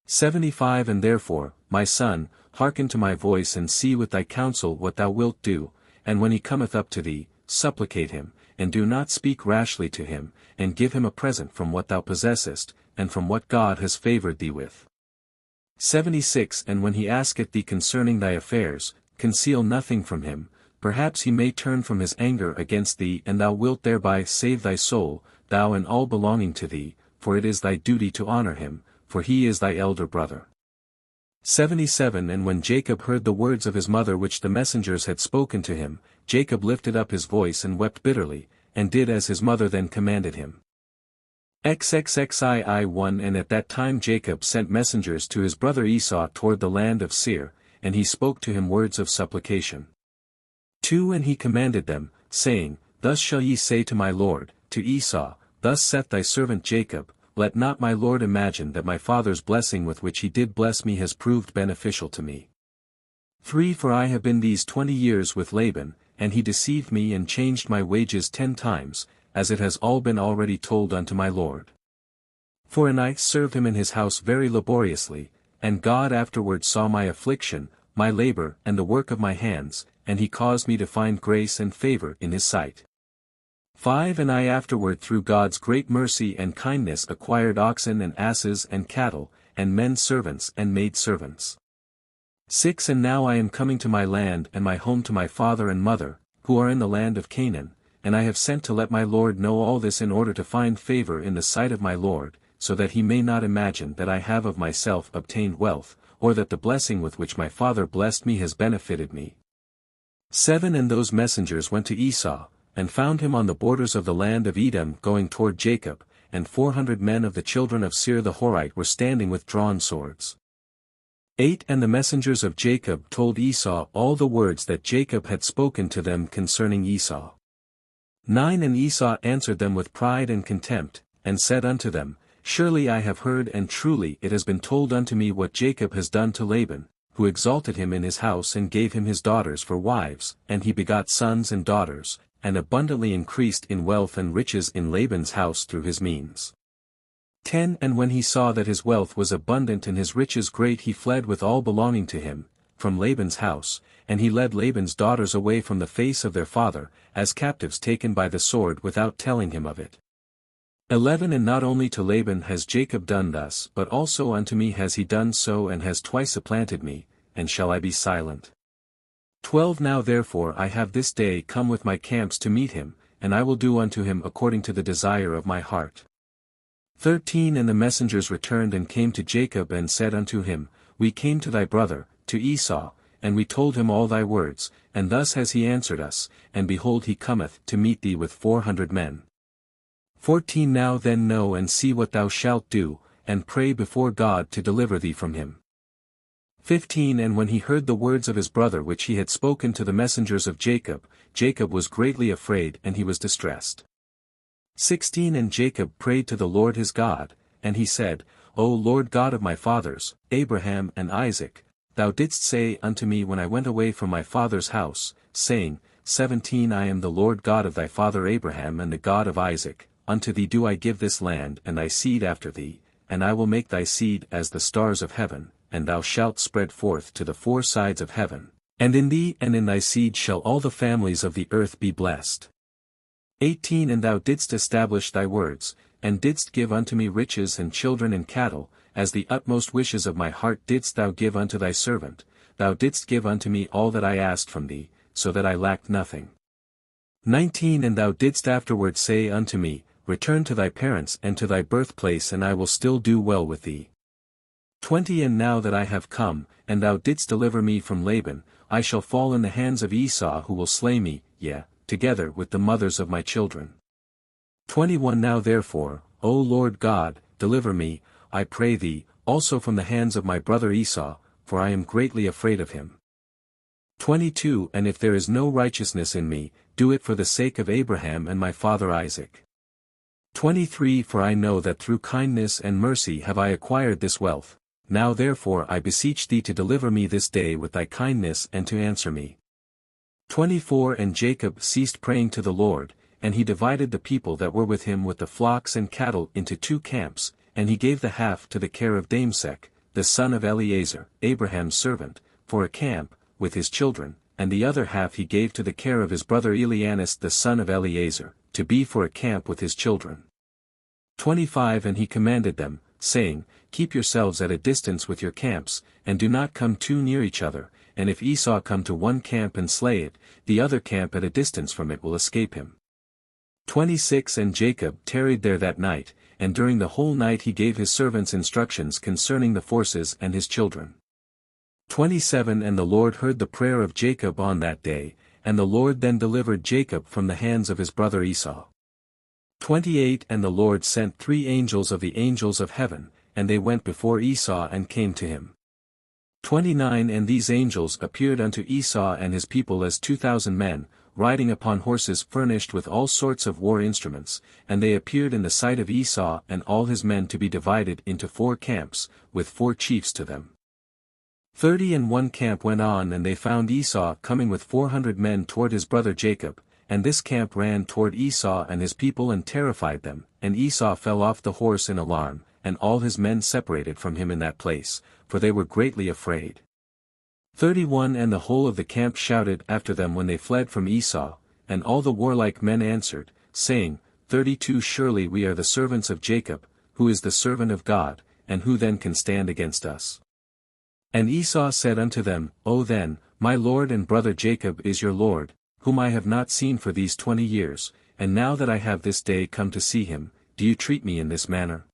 75 And therefore, my son, hearken to my voice and see with thy counsel what thou wilt do, and when he cometh up to thee, supplicate him, and do not speak rashly to him, and give him a present from what thou possessest, and from what God has favored thee with. 76 And when he asketh thee concerning thy affairs, conceal nothing from him, perhaps he may turn from his anger against thee and thou wilt thereby save thy soul, thou and all belonging to thee, for it is thy duty to honor him, for he is thy elder brother. 77 And when Jacob heard the words of his mother which the messengers had spoken to him, Jacob lifted up his voice and wept bitterly, and did as his mother then commanded him. XXXII And at that time Jacob sent messengers to his brother Esau toward the land of Sēfer, and he spoke to him words of supplication. 2 And he commanded them, saying, Thus shall ye say to my lord, to Esau, Thus saith thy servant Jacob, Let not my lord imagine that my father's blessing with which he did bless me has proved beneficial to me. 3 For I have been these 20 years with Laban, and he deceived me and changed my wages 10 times, as it has all been already told unto my lord. 4 And I served him in his house very laboriously, and God afterward saw my affliction, my labor and the work of my hands, and he caused me to find grace and favor in his sight. 5 And I afterward through God's great mercy and kindness acquired oxen and asses and cattle, and men servants and maid servants. 6 And now I am coming to my land and my home to my father and mother, who are in the land of Canaan, and I have sent to let my lord know all this in order to find favor in the sight of my lord, so that he may not imagine that I have of myself obtained wealth, or that the blessing with which my father blessed me has benefited me. 7 And those messengers went to Esau, and found him on the borders of the land of Edom going toward Jacob, and 400 men of the children of Sēfer the Horite were standing with drawn swords. 8 And the messengers of Jacob told Esau all the words that Jacob had spoken to them concerning Esau. 9 And Esau answered them with pride and contempt, and said unto them, Surely I have heard and truly it has been told unto me what Jacob has done to Laban, who exalted him in his house and gave him his daughters for wives, and he begot sons and daughters, and abundantly increased in wealth and riches in Laban's house through his means. 10 And when he saw that his wealth was abundant and his riches great, he fled with all belonging to him, from Laban's house, and he led Laban's daughters away from the face of their father, as captives taken by the sword without telling him of it. 11 And not only to Laban has Jacob done thus, but also unto me has he done so, and has twice supplanted me, and shall I be silent? 12 Now therefore I have this day come with my camps to meet him, and I will do unto him according to the desire of my heart. 13 And the messengers returned and came to Jacob and said unto him, We came to thy brother, to Esau, and we told him all thy words, and thus has he answered us, and behold he cometh to meet thee with 400 men. 14 Now then know and see what thou shalt do, and pray before God to deliver thee from him. 15 And when he heard the words of his brother which he had spoken to the messengers of Jacob, Jacob was greatly afraid and he was distressed. 16 And Jacob prayed to the Lord his God, and he said, O Lord God of my fathers, Abraham and Isaac, thou didst say unto me when I went away from my father's house, saying, 17 I am the Lord God of thy father Abraham and the God of Isaac, unto thee do I give this land and thy seed after thee, and I will make thy seed as the stars of heaven, and thou shalt spread forth to the 4 sides of heaven, and in thee and in thy seed shall all the families of the earth be blessed. 18 And thou didst establish thy words, and didst give unto me riches and children and cattle, as the utmost wishes of my heart didst thou give unto thy servant, thou didst give unto me all that I asked from thee, so that I lacked nothing. 19 And thou didst afterward say unto me, Return to thy parents and to thy birthplace and I will still do well with thee. 20 And now that I have come, and thou didst deliver me from Laban, I shall fall in the hands of Esau who will slay me, yea, together with the mothers of my children. 21 Now therefore, O Lord God, deliver me, I pray thee, also from the hands of my brother Esau, for I am greatly afraid of him. 22 And if there is no righteousness in me, do it for the sake of Abraham and my father Isaac. 23 For I know that through kindness and mercy have I acquired this wealth, now therefore I beseech thee to deliver me this day with thy kindness and to answer me. 24 And Jacob ceased praying to the Lord, and he divided the people that were with him with the flocks and cattle into 2 camps, and he gave the half to the care of Damesek, the son of Eleazar, Abraham's servant, for a camp, with his children, and the other half he gave to the care of his brother Elianas the son of Eleazar, to be for a camp with his children. 25 And he commanded them, saying, Keep yourselves at a distance with your camps, and do not come too near each other, and if Esau come to one camp and slay it, the other camp at a distance from it will escape him. 26 And Jacob tarried there that night, and during the whole night he gave his servants instructions concerning the forces and his children. 27 And the Lord heard the prayer of Jacob on that day, and the Lord then delivered Jacob from the hands of his brother Esau. 28 And the Lord sent 3 angels of the angels of heaven, and they went before Esau and came to him. 29 And these angels appeared unto Esau and his people as 2,000 men, riding upon horses furnished with all sorts of war instruments, and they appeared in the sight of Esau and all his men to be divided into 4 camps, with 4 chiefs to them. 30 And one camp went on and they found Esau coming with 400 men toward his brother Jacob, and this camp ran toward Esau and his people and terrified them, and Esau fell off the horse in alarm, and all his men separated from him in that place, for they were greatly afraid. 31 And the whole of the camp shouted after them when they fled from Esau, and all the warlike men answered, saying, 32 Surely we are the servants of Jacob, who is the servant of God, and who then can stand against us? And Esau said unto them, O then, my lord and brother Jacob is your lord, whom I have not seen for these 20 years, and now that I have this day come to see him, do you treat me in this manner?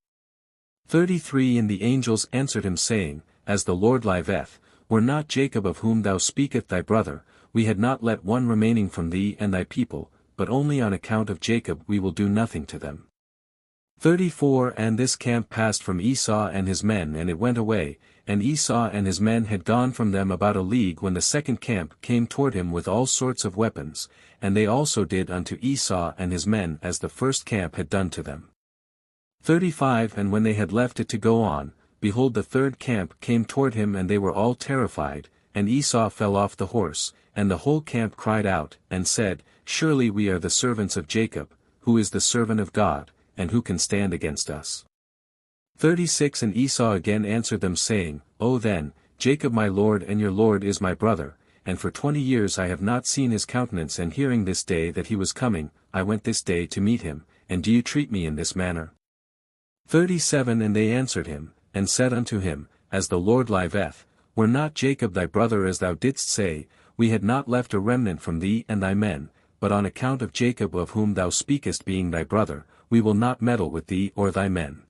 33 And the angels answered him saying, As the Lord liveth, were not Jacob of whom thou speakest thy brother, we had not let one remaining from thee and thy people, but only on account of Jacob we will do nothing to them. 34 And this camp passed from Esau and his men and it went away, and Esau and his men had gone from them about a league when the second camp came toward him with all sorts of weapons, and they also did unto Esau and his men as the first camp had done to them. 35 And when they had left it to go on, behold the third camp came toward him and they were all terrified, and Esau fell off the horse, and the whole camp cried out, and said, Surely we are the servants of Jacob, who is the servant of God, and who can stand against us? 36 And Esau again answered them saying, O then, Jacob my lord and your lord is my brother, and for 20 years I have not seen his countenance, and hearing this day that he was coming, I went this day to meet him, and do you treat me in this manner? 37 And they answered him, and said unto him, As the Lord liveth, were not Jacob thy brother as thou didst say, we had not left a remnant from thee and thy men, but on account of Jacob of whom thou speakest being thy brother, we will not meddle with thee or thy men.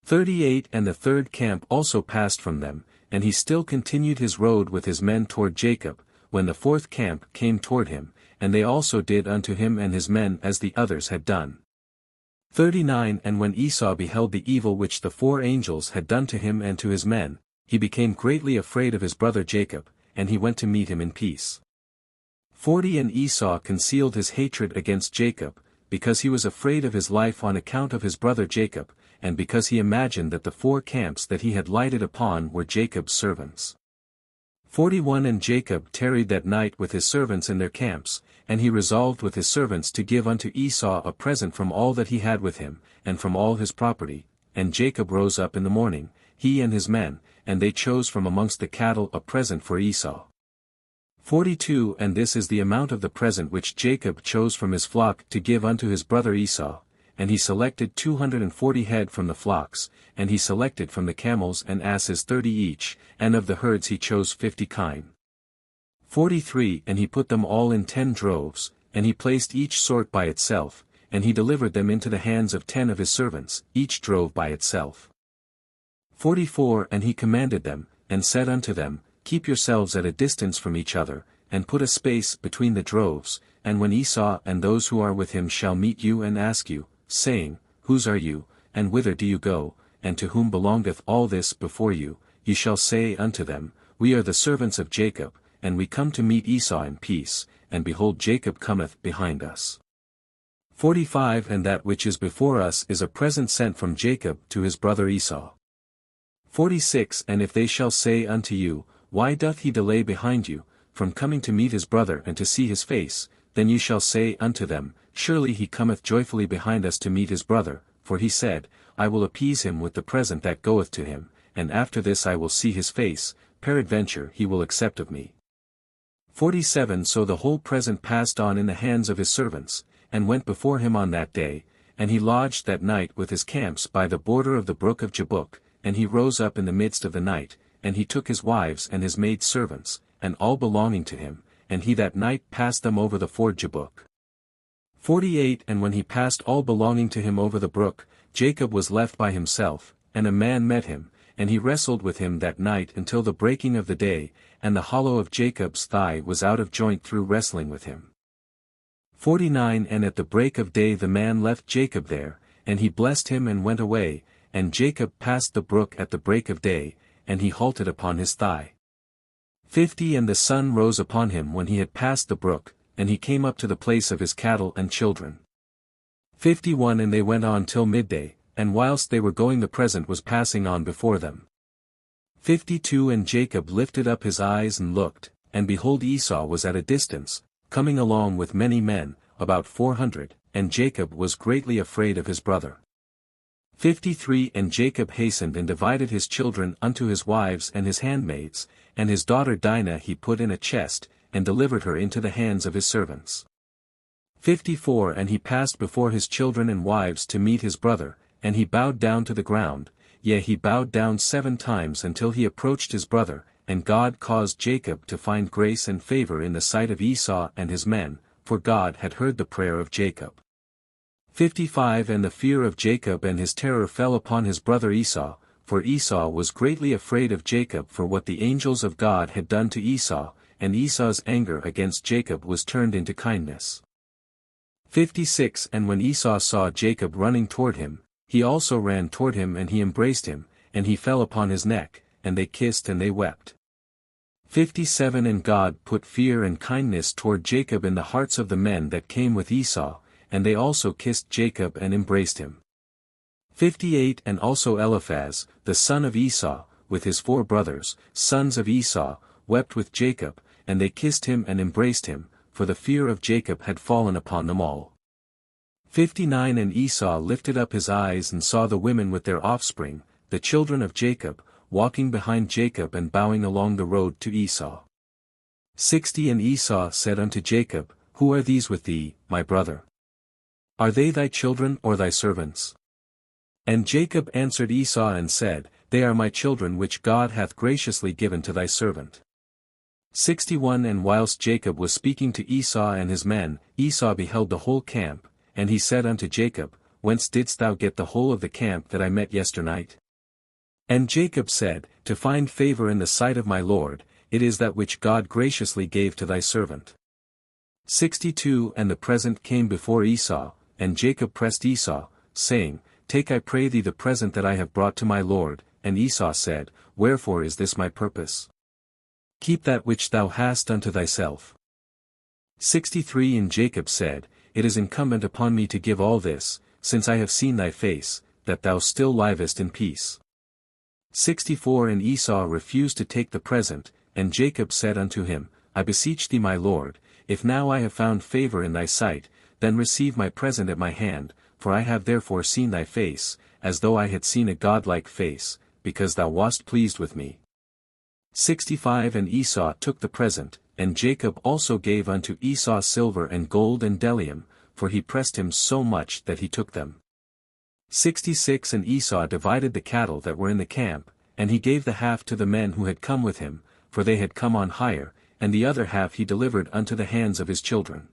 38 And the third camp also passed from them, and he still continued his road with his men toward Jacob, when the fourth camp came toward him, and they also did unto him and his men as the others had done. 39 And when Esau beheld the evil which the four angels had done to him and to his men, he became greatly afraid of his brother Jacob, and he went to meet him in peace. 40 And Esau concealed his hatred against Jacob, because he was afraid of his life on account of his brother Jacob, and because he imagined that the four camps that he had lighted upon were Jacob's servants. 41 And Jacob tarried that night with his servants in their camps, and he resolved with his servants to give unto Esau a present from all that he had with him, and from all his property. And Jacob rose up in the morning, he and his men, and they chose from amongst the cattle a present for Esau. 42 And this is the amount of the present which Jacob chose from his flock to give unto his brother Esau, and he selected 240 head from the flocks, and he selected from the camels and asses 30 each, and of the herds he chose 50 kine. 43 And he put them all in 10 droves, and he placed each sort by itself, and he delivered them into the hands of 10 of his servants, each drove by itself. 44 And he commanded them, and said unto them, Keep yourselves at a distance from each other, and put a space between the droves, and when Esau and those who are with him shall meet you and ask you, saying, Whose are you, and whither do you go, and to whom belongeth all this before you, ye shall say unto them, We are the servants of Jacob, and we come to meet Esau in peace, and behold Jacob cometh behind us. 45 And that which is before us is a present sent from Jacob to his brother Esau. 46 And if they shall say unto you, Why doth he delay behind you, from coming to meet his brother and to see his face, then ye shall say unto them, Surely he cometh joyfully behind us to meet his brother, for he said, I will appease him with the present that goeth to him, and after this I will see his face, peradventure he will accept of me. 47 So the whole present passed on in the hands of his servants, and went before him on that day, and he lodged that night with his camps by the border of the brook of Jabbok, and he rose up in the midst of the night, and he took his wives and his maid servants, and all belonging to him, and he that night passed them over the ford Jabbok. 48 And when he passed all belonging to him over the brook, Jacob was left by himself, and a man met him, and he wrestled with him that night until the breaking of the day, and the hollow of Jacob's thigh was out of joint through wrestling with him. 49 And at the break of day the man left Jacob there, and he blessed him and went away, and Jacob passed the brook at the break of day, and he halted upon his thigh. 50 And the sun rose upon him when he had passed the brook, and he came up to the place of his cattle and children. 51 And they went on till midday, and whilst they were going the present was passing on before them. 52 And Jacob lifted up his eyes and looked, and behold Esau was at a distance, coming along with many men, about 400, and Jacob was greatly afraid of his brother. 53 And Jacob hastened and divided his children unto his wives and his handmaids, and his daughter Dinah he put in a chest, and delivered her into the hands of his servants. 54 And he passed before his children and wives to meet his brother, and he bowed down to the ground, yea he bowed down 7 times until he approached his brother, and God caused Jacob to find grace and favor in the sight of Esau and his men, for God had heard the prayer of Jacob. 55 And the fear of Jacob and his terror fell upon his brother Esau, for Esau was greatly afraid of Jacob for what the angels of God had done to Esau, and Esau's anger against Jacob was turned into kindness. 56 And when Esau saw Jacob running toward him, he also ran toward him and he embraced him, and he fell upon his neck, and they kissed and they wept. 57 And God put fear and kindness toward Jacob in the hearts of the men that came with Esau, and they also kissed Jacob and embraced him. 58 And also Eliphaz, the son of Esau, with his 4 brothers, sons of Esau, wept with Jacob, and they kissed him and embraced him, for the fear of Jacob had fallen upon them all. 59 And Esau lifted up his eyes and saw the women with their offspring, the children of Jacob, walking behind Jacob and bowing along the road to Esau. 60 And Esau said unto Jacob, Who are these with thee, my brother? Are they thy children or thy servants? And Jacob answered Esau and said, They are my children which God hath graciously given to thy servant. 61 And whilst Jacob was speaking to Esau and his men, Esau beheld the whole camp, and he said unto Jacob, Whence didst thou get the whole of the camp that I met yesternight? And Jacob said, To find favor in the sight of my Lord, it is that which God graciously gave to thy servant. 62 And the present came before Esau, and Jacob pressed Esau, saying, Take I pray thee the present that I have brought to my Lord, and Esau said, Wherefore is this my purpose? Keep that which thou hast unto thyself. 63 And Jacob said, It is incumbent upon me to give all this, since I have seen thy face, that thou still livest in peace. 64 And Esau refused to take the present, and Jacob said unto him, I beseech thee my lord, if now I have found favor in thy sight, then receive my present at my hand, for I have therefore seen thy face, as though I had seen a godlike face, because thou wast pleased with me. 65 And Esau took the present, and Jacob also gave unto Esau silver and gold and bdellium, for he pressed him so much that he took them. 66 And Esau divided the cattle that were in the camp, and he gave the half to the men who had come with him, for they had come on hire, and the other half he delivered unto the hands of his children.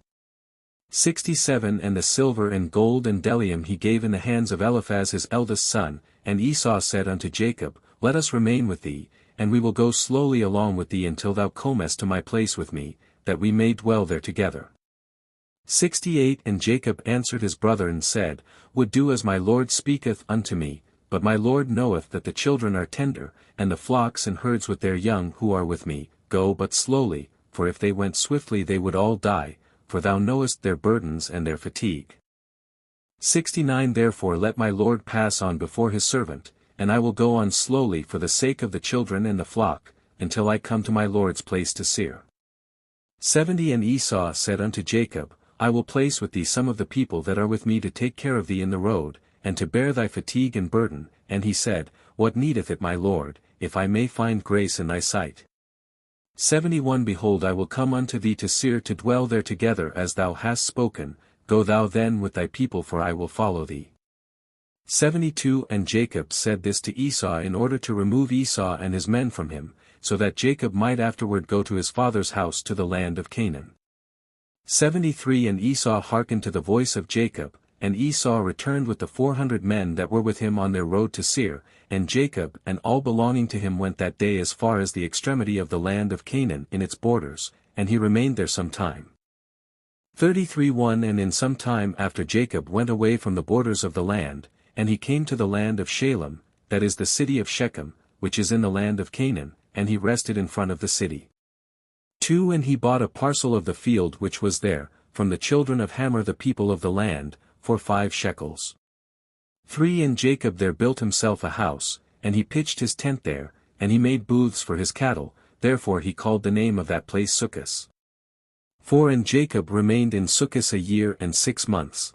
67 And the silver and gold and bdellium he gave in the hands of Eliphaz his eldest son, and Esau said unto Jacob, Let us remain with thee, and we will go slowly along with thee until thou comest to my place with me, that we may dwell there together. 68 And Jacob answered his brother and said, Would do as my Lord speaketh unto me, but my Lord knoweth that the children are tender, and the flocks and herds with their young who are with me, go but slowly, for if they went swiftly they would all die, for thou knowest their burdens and their fatigue. 69 Therefore let my Lord pass on before his servant, and I will go on slowly for the sake of the children and the flock, until I come to my Lord's place to Seir. 70 And Esau said unto Jacob, I will place with thee some of the people that are with me to take care of thee in the road, and to bear thy fatigue and burden, and he said, What needeth it my Lord, if I may find grace in thy sight? 71 Behold I will come unto thee to Seir to dwell there together as thou hast spoken, go thou then with thy people for I will follow thee. 72 And Jacob said this to Esau in order to remove Esau and his men from him, so that Jacob might afterward go to his father's house to the land of Canaan. 73 And Esau hearkened to the voice of Jacob, and Esau returned with the 400 men that were with him on their road to Seir, and Jacob and all belonging to him went that day as far as the extremity of the land of Canaan in its borders, and he remained there some time. 33 And in some time after Jacob went away from the borders of the land, and he came to the land of Shalem, that is the city of Shechem, which is in the land of Canaan, and he rested in front of the city. 2 And he bought a parcel of the field which was there, from the children of Hamor the people of the land, for 5 shekels. 3 And Jacob there built himself a house, and he pitched his tent there, and he made booths for his cattle, therefore he called the name of that place Succos. 4 And Jacob remained in Succos a year and 6 months.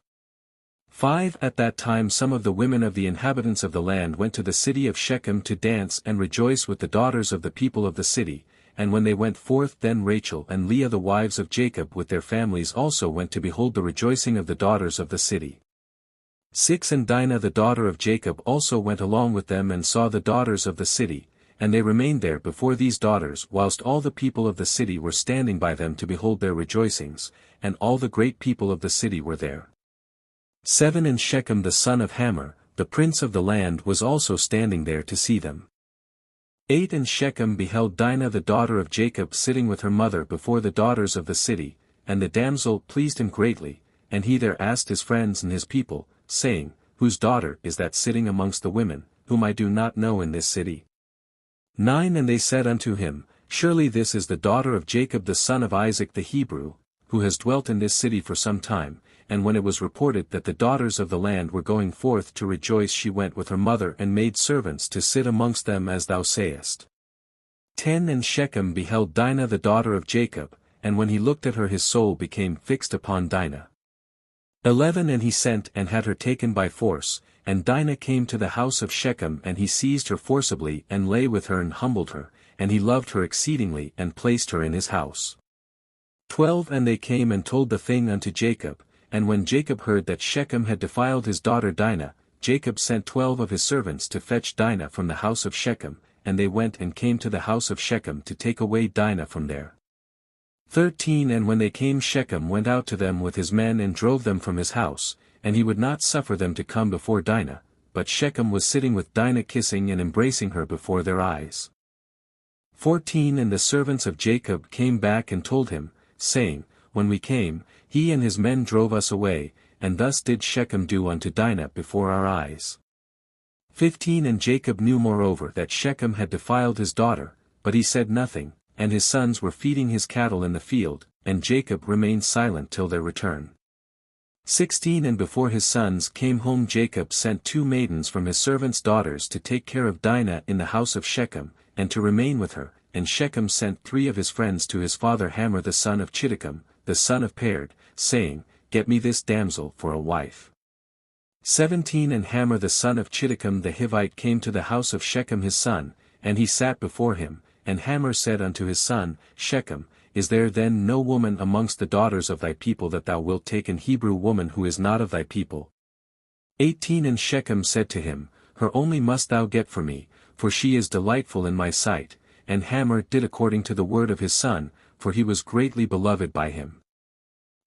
5 At that time some of the women of the inhabitants of the land went to the city of Shechem to dance and rejoice with the daughters of the people of the city, and when they went forth then Rachel and Leah the wives of Jacob with their families also went to behold the rejoicing of the daughters of the city. 6 And Dinah the daughter of Jacob also went along with them and saw the daughters of the city, and they remained there before these daughters whilst all the people of the city were standing by them to behold their rejoicings, and all the great people of the city were there. 7 And Shechem the son of Hamor, the prince of the land was also standing there to see them. 8 And Shechem beheld Dinah the daughter of Jacob sitting with her mother before the daughters of the city, and the damsel pleased him greatly, and he there asked his friends and his people, saying, Whose daughter is that sitting amongst the women, whom I do not know in this city? 9 And they said unto him, Surely this is the daughter of Jacob the son of Isaac the Hebrew, who has dwelt in this city for some time. And when it was reported that the daughters of the land were going forth to rejoice she went with her mother and made servants to sit amongst them as thou sayest. 10 And Shechem beheld Dinah the daughter of Jacob, and when he looked at her his soul became fixed upon Dinah. 11 And he sent and had her taken by force, and Dinah came to the house of Shechem and he seized her forcibly and lay with her and humbled her, and he loved her exceedingly and placed her in his house. 12 And they came and told the thing unto Jacob. And when Jacob heard that Shechem had defiled his daughter Dinah, Jacob sent 12 of his servants to fetch Dinah from the house of Shechem, and they went and came to the house of Shechem to take away Dinah from there. 13 And when they came, Shechem went out to them with his men and drove them from his house, and he would not suffer them to come before Dinah, but Shechem was sitting with Dinah kissing and embracing her before their eyes. 14 And the servants of Jacob came back and told him, saying, When we came, he and his men drove us away, and thus did Shechem do unto Dinah before our eyes. 15 And Jacob knew moreover that Shechem had defiled his daughter, but he said nothing, and his sons were feeding his cattle in the field, and Jacob remained silent till their return. 16 And before his sons came home, Jacob sent 2 maidens from his servants' daughters to take care of Dinah in the house of Shechem, and to remain with her, and Shechem sent 3 of his friends to his father Hamor the son of Chiddekem, the son of Pered, saying, Get me this damsel for a wife. 17 And Hamor the son of Chiddekem the Hivite came to the house of Shechem his son, and he sat before him, and Hamor said unto his son, Shechem, Is there then no woman amongst the daughters of thy people that thou wilt take an Hebrew woman who is not of thy people? 18 And Shechem said to him, Her only must thou get for me, for she is delightful in my sight. And Hamor did according to the word of his son, for he was greatly beloved by him.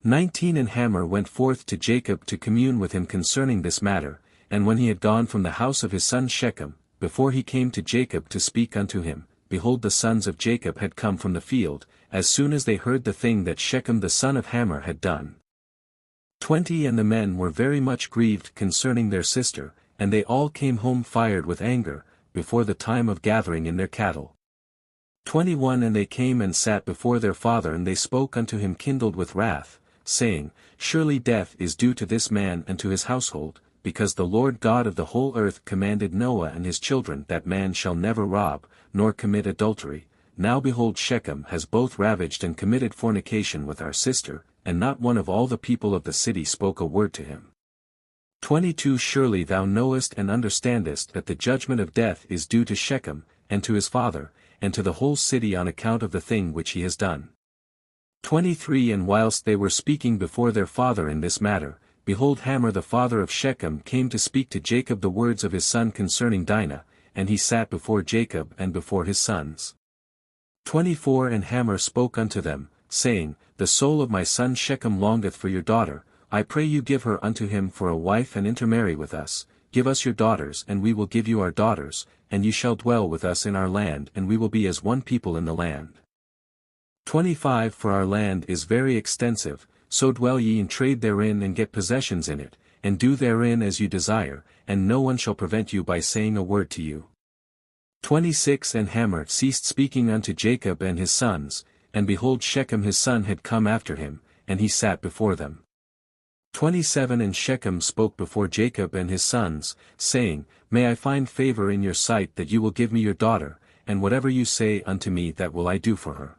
19 And Hamor went forth to Jacob to commune with him concerning this matter, and when he had gone from the house of his son Shechem, before he came to Jacob to speak unto him, behold, the sons of Jacob had come from the field, as soon as they heard the thing that Shechem the son of Hamor had done. 20 And the men were very much grieved concerning their sister, and they all came home fired with anger, before the time of gathering in their cattle. 21 And they came and sat before their father, and they spoke unto him kindled with wrath, saying, Surely death is due to this man and to his household, because the Lord God of the whole earth commanded Noah and his children that man shall never rob, nor commit adultery. Now behold, Shechem has both ravaged and committed fornication with our sister, and not one of all the people of the city spoke a word to him. 22 Surely thou knowest and understandest that the judgment of death is due to Shechem, and to his father, and to the whole city on account of the thing which he has done. 23 And whilst they were speaking before their father in this matter, behold, Hamor the father of Shechem came to speak to Jacob the words of his son concerning Dinah, and he sat before Jacob and before his sons. 24 And Hamor spoke unto them, saying, The soul of my son Shechem longeth for your daughter. I pray you give her unto him for a wife and intermarry with us. Give us your daughters, and we will give you our daughters, and you shall dwell with us in our land, and we will be as one people in the land. 25 For our land is very extensive, so dwell ye and trade therein and get possessions in it, and do therein as you desire, and no one shall prevent you by saying a word to you. 26 And Hamor ceased speaking unto Jacob and his sons, and behold, Shechem his son had come after him, and he sat before them. 27 And Shechem spoke before Jacob and his sons, saying, May I find favor in your sight that you will give me your daughter, and whatever you say unto me that will I do for her.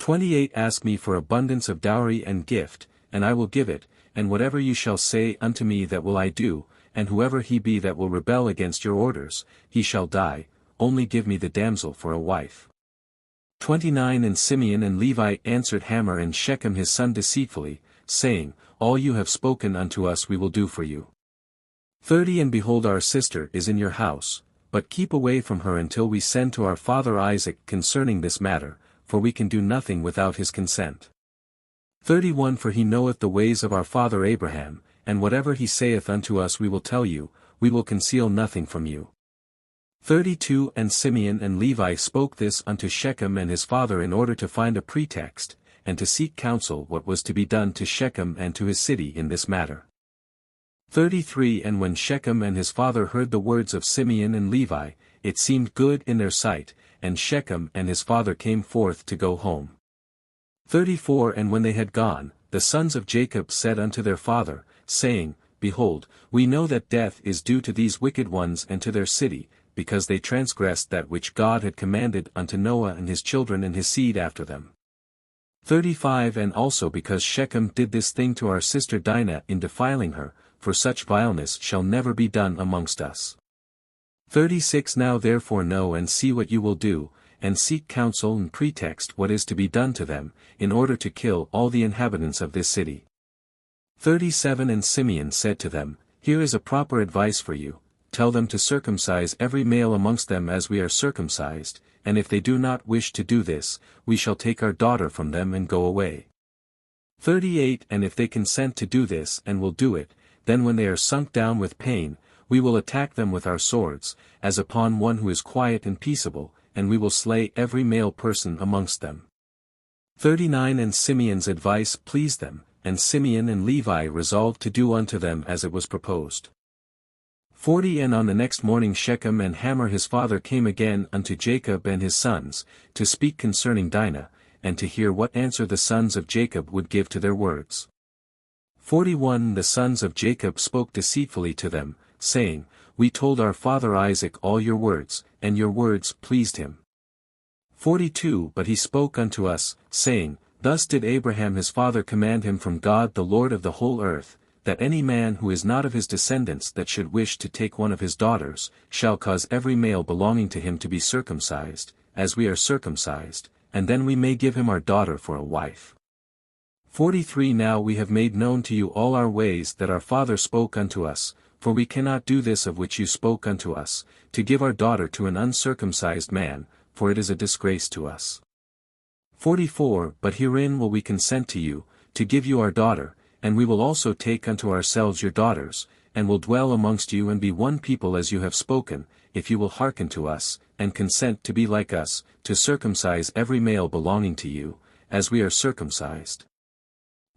28 Ask me for abundance of dowry and gift, and I will give it, and whatever you shall say unto me that will I do, and whoever he be that will rebel against your orders, he shall die, only give me the damsel for a wife. 29 And Simeon and Levi answered Hamor and Shechem his son deceitfully, saying, All you have spoken unto us we will do for you. 30 And behold, our sister is in your house, but keep away from her until we send to our father Isaac concerning this matter, for we can do nothing without his consent. 31 For he knoweth the ways of our father Abraham, and whatever he saith unto us we will tell you, we will conceal nothing from you. 32 And Simeon and Levi spoke this unto Shechem and his father in order to find a pretext, and to seek counsel what was to be done to Shechem and to his city in this matter. 33 And when Shechem and his father heard the words of Simeon and Levi, it seemed good in their sight, and Shechem and his father came forth to go home. 34 And when they had gone, the sons of Jacob said unto their father, saying, Behold, we know that death is due to these wicked ones and to their city, because they transgressed that which God had commanded unto Noah and his children and his seed after them. 35 And also because Shechem did this thing to our sister Dinah in defiling her, for such vileness shall never be done amongst us. 36 Now therefore know and see what you will do, and seek counsel and pretext what is to be done to them, in order to kill all the inhabitants of this city. 37 And Simeon said to them, Here is a proper advice for you. tell them to circumcise every male amongst them as we are circumcised, and if they do not wish to do this, we shall take our daughter from them and go away. 38 And if they consent to do this and will do it, then when they are sunk down with pain, we will attack them with our swords, as upon one who is quiet and peaceable, and we will slay every male person amongst them. 39 And Simeon's advice pleased them, and Simeon and Levi resolved to do unto them as it was proposed. 40 And on the next morning Shechem and Hamor his father came again unto Jacob and his sons, to speak concerning Dinah, and to hear what answer the sons of Jacob would give to their words. 41 The sons of Jacob spoke deceitfully to them, saying, We told our father Isaac all your words, and your words pleased him. 42 But he spoke unto us, saying, Thus did Abraham his father command him from God the Lord of the whole earth, that any man who is not of his descendants that should wish to take one of his daughters, shall cause every male belonging to him to be circumcised, as we are circumcised, and then we may give him our daughter for a wife. 43 Now we have made known to you all our ways that our father spoke unto us, for we cannot do this of which you spoke unto us, to give our daughter to an uncircumcised man, for it is a disgrace to us. 44 But herein will we consent to you, to give you our daughter, and we will also take unto ourselves your daughters, and will dwell amongst you and be one people as you have spoken, if you will hearken to us, and consent to be like us, to circumcise every male belonging to you, as we are circumcised.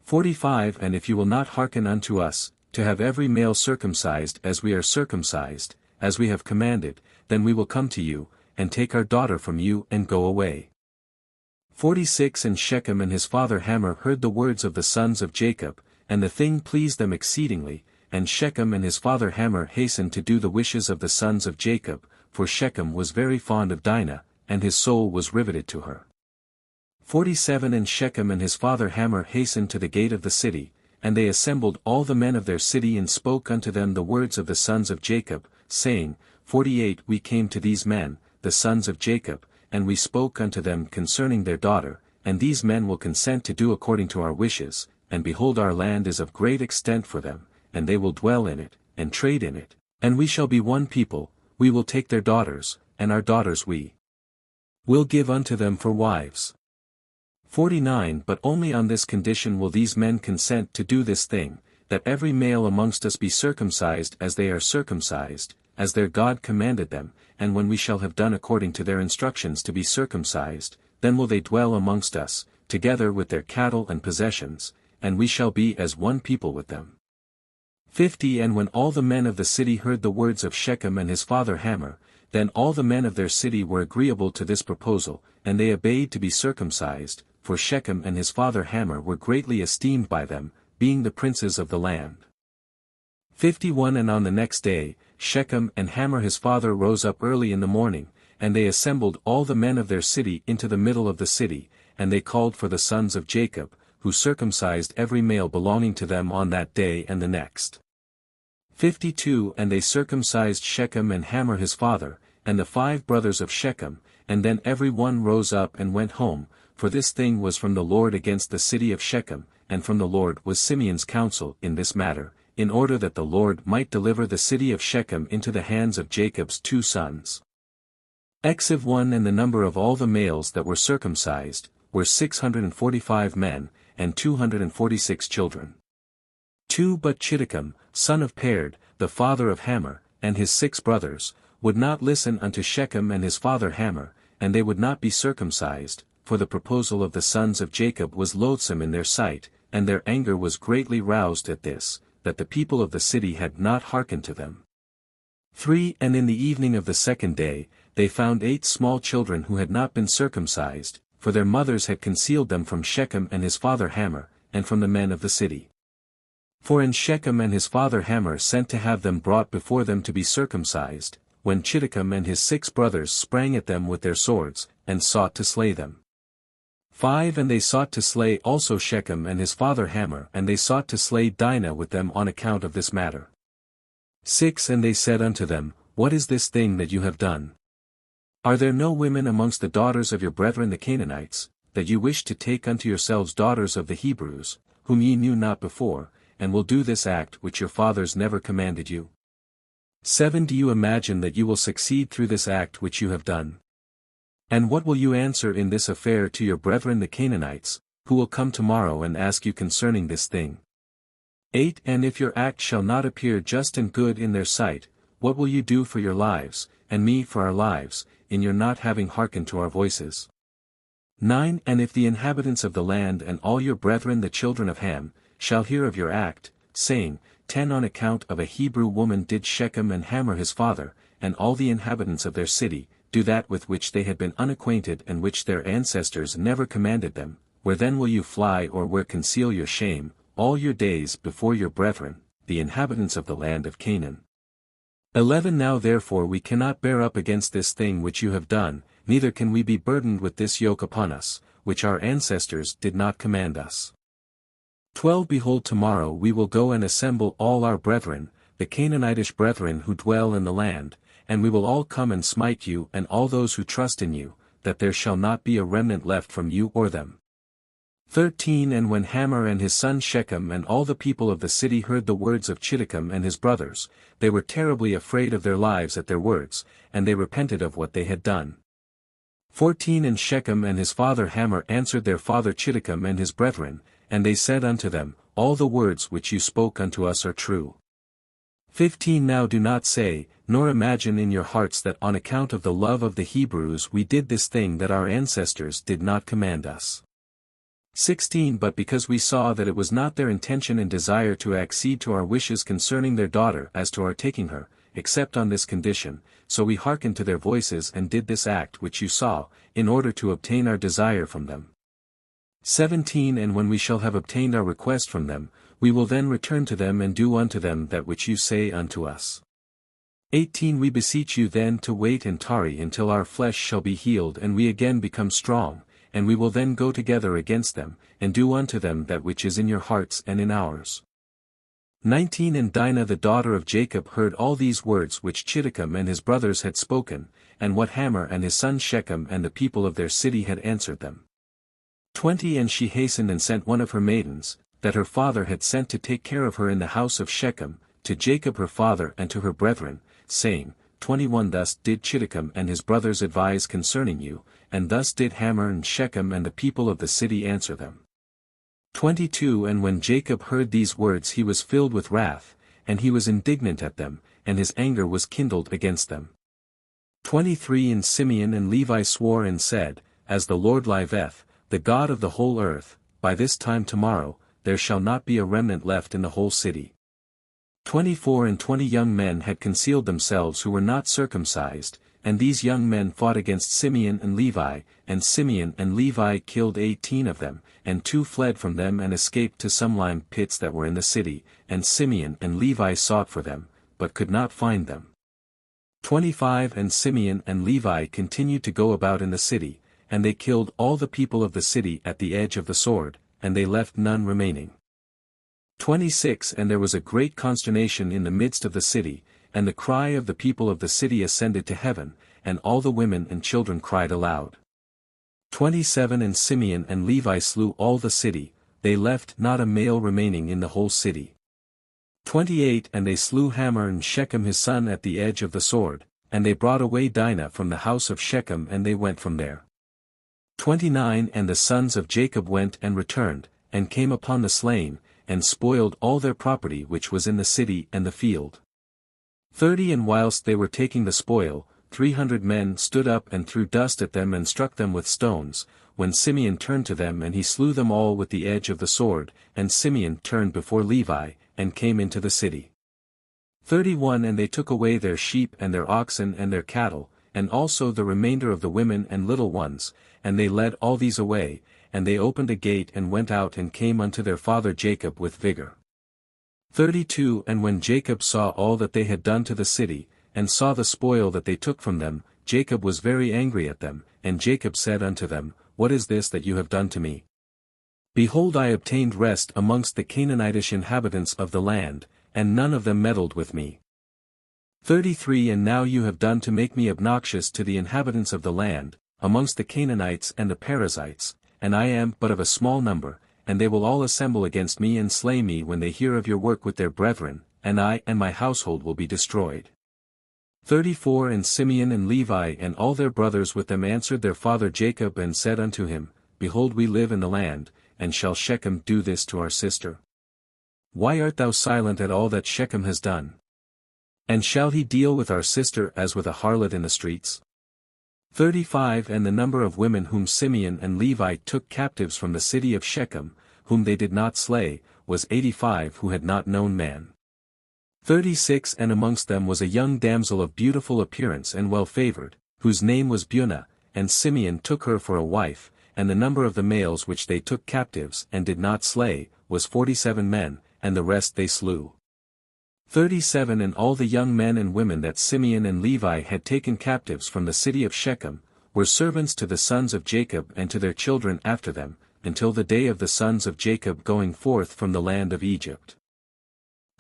45 And if you will not hearken unto us, to have every male circumcised as we are circumcised, as we have commanded, then we will come to you, and take our daughter from you and go away. 46 And Shechem and his father Hamor heard the words of the sons of Jacob, and the thing pleased them exceedingly, and Shechem and his father Hamor hastened to do the wishes of the sons of Jacob, for Shechem was very fond of Dinah, and his soul was riveted to her. 47 And Shechem and his father Hamor hastened to the gate of the city, and they assembled all the men of their city and spoke unto them the words of the sons of Jacob, saying, 48 We came to these men, the sons of Jacob, and we spoke unto them concerning their daughter, and these men will consent to do according to our wishes, and behold our land is of great extent for them, and they will dwell in it, and trade in it, and we shall be one people, we will take their daughters, and our daughters we will give unto them for wives. 49 But only on this condition will these men consent to do this thing, that every male amongst us be circumcised as they are circumcised, as their God commanded them, and when we shall have done according to their instructions to be circumcised, then will they dwell amongst us, together with their cattle and possessions, and we shall be as one people with them. 50 And when all the men of the city heard the words of Shechem and his father Hamor, then all the men of their city were agreeable to this proposal, and they obeyed to be circumcised, for Shechem and his father Hamor were greatly esteemed by them, being the princes of the land. 51 And on the next day, Shechem and Hamor his father rose up early in the morning, and they assembled all the men of their city into the middle of the city, and they called for the sons of Jacob, who circumcised every male belonging to them on that day and the next. 52 And they circumcised Shechem and Hamor his father, and the 5 brothers of Shechem, and then every one rose up and went home, for this thing was from the Lord against the city of Shechem, and from the Lord was Simeon's counsel in this matter, in order that the Lord might deliver the city of Shechem into the hands of Jacob's 2 sons. Exiv 1 And the number of all the males that were circumcised, were 645 men, and 246 children. 2 But Chiddicum, son of Perd, the father of Hamor, and his 6 brothers, would not listen unto Shechem and his father Hamor, and they would not be circumcised, for the proposal of the sons of Jacob was loathsome in their sight, and their anger was greatly roused at this, that the people of the city had not hearkened to them. 3 And in the evening of the 2nd day, they found 8 small children who had not been circumcised, for their mothers had concealed them from Shechem and his father Hamor, and from the men of the city. For and Shechem and his father Hamor sent to have them brought before them to be circumcised, when Chiddicum and his 6 brothers sprang at them with their swords, and sought to slay them. 5 And they sought to slay also Shechem and his father Hamor, and they sought to slay Dinah with them on account of this matter. 6 And they said unto them, What is this thing that you have done? Are there no women amongst the daughters of your brethren the Canaanites, that you wish to take unto yourselves daughters of the Hebrews, whom ye knew not before, and will do this act which your fathers never commanded you? 7. Do you imagine that you will succeed through this act which you have done? And what will you answer in this affair to your brethren the Canaanites, who will come tomorrow and ask you concerning this thing? 8. And if your act shall not appear just and good in their sight, what will you do for your lives, and me for our lives, in your not having hearkened to our voices? 9. And if the inhabitants of the land and all your brethren the children of Ham, shall hear of your act, saying, 10 On account of a Hebrew woman did Shechem and Hamor his father, and all the inhabitants of their city, do that with which they had been unacquainted and which their ancestors never commanded them, where then will you fly or where conceal your shame, all your days before your brethren, the inhabitants of the land of Canaan? 11 Now therefore we cannot bear up against this thing which you have done, neither can we be burdened with this yoke upon us, which our ancestors did not command us. 12 Behold, tomorrow we will go and assemble all our brethren, the Canaanitish brethren who dwell in the land, and we will all come and smite you and all those who trust in you, that there shall not be a remnant left from you or them. 13 And when Hamor and his son Shechem and all the people of the city heard the words of Chiddekem and his brothers, they were terribly afraid of their lives at their words, and they repented of what they had done. 14 And Shechem and his father Hamor answered their father Chiddekem and his brethren, and they said unto them, All the words which you spoke unto us are true. 15 Now do not say, nor imagine in your hearts that on account of the love of the Hebrews we did this thing that our ancestors did not command us. 16 But because we saw that it was not their intention and desire to accede to our wishes concerning their daughter as to our taking her, except on this condition, so we hearkened to their voices and did this act which you saw, in order to obtain our desire from them. 17 And when we shall have obtained our request from them, we will then return to them and do unto them that which you say unto us. 18 We beseech you then to wait and tarry until our flesh shall be healed and we again become strong, and we will then go together against them, and do unto them that which is in your hearts and in ours. 19 And Dinah the daughter of Jacob heard all these words which Chiddekem and his brothers had spoken, and what Hamor and his son Shechem and the people of their city had answered them. 20 And she hastened and sent one of her maidens, that her father had sent to take care of her in the house of Shechem, to Jacob her father and to her brethren, saying, 21 Thus did Chiddekem and his brothers advise concerning you, and thus did Hamor and Shechem and the people of the city answer them. 22 And when Jacob heard these words he was filled with wrath, and he was indignant at them, and his anger was kindled against them. 23 And Simeon and Levi swore and said, As the Lord liveth, the God of the whole earth, by this time tomorrow, there shall not be a remnant left in the whole city. 24 And 20 young men had concealed themselves who were not circumcised, and these young men fought against Simeon and Levi, and Simeon and Levi killed 18 of them, and 2 fled from them and escaped to some lime pits that were in the city, and Simeon and Levi sought for them, but could not find them. 25 And Simeon and Levi continued to go about in the city, and they killed all the people of the city at the edge of the sword, and they left none remaining. 26 And there was a great consternation in the midst of the city, and the cry of the people of the city ascended to heaven, and all the women and children cried aloud. 27 And Simeon and Levi slew all the city, they left not a male remaining in the whole city. 28 And they slew Hamor and Shechem his son at the edge of the sword, and they brought away Dinah from the house of Shechem and they went from there. 29 And the sons of Jacob went and returned, and came upon the slain, and spoiled all their property which was in the city and the field. 30 And whilst they were taking the spoil, 300 men stood up and threw dust at them and struck them with stones, when Simeon turned to them and he slew them all with the edge of the sword, and Simeon turned before Levi, and came into the city. 31 And they took away their sheep and their oxen and their cattle, and also the remainder of the women and little ones, and they led all these away, and they opened a gate and went out and came unto their father Jacob with vigor. 32 And when Jacob saw all that they had done to the city, and saw the spoil that they took from them, Jacob was very angry at them, and Jacob said unto them, What is this that you have done to me? Behold, I obtained rest amongst the Canaanitish inhabitants of the land, and none of them meddled with me. 33 And now you have done to make me obnoxious to the inhabitants of the land, amongst the Canaanites and the Perizzites, and I am but of a small number, and they will all assemble against me and slay me when they hear of your work with their brethren, and I and my household will be destroyed. 34 And Simeon and Levi and all their brothers with them answered their father Jacob and said unto him, Behold, we live in the land, and shall Shechem do this to our sister? Why art thou silent at all that Shechem has done? And shall he deal with our sister as with a harlot in the streets? 35 And the number of women whom Simeon and Levi took captives from the city of Shechem, whom they did not slay, was 85 who had not known man. 36 And amongst them was a young damsel of beautiful appearance and well-favored, whose name was Bunah, and Simeon took her for a wife, and the number of the males which they took captives and did not slay, was 47 men, and the rest they slew. 37 And all the young men and women that Simeon and Levi had taken captives from the city of Shechem, were servants to the sons of Jacob and to their children after them, until the day of the sons of Jacob going forth from the land of Egypt.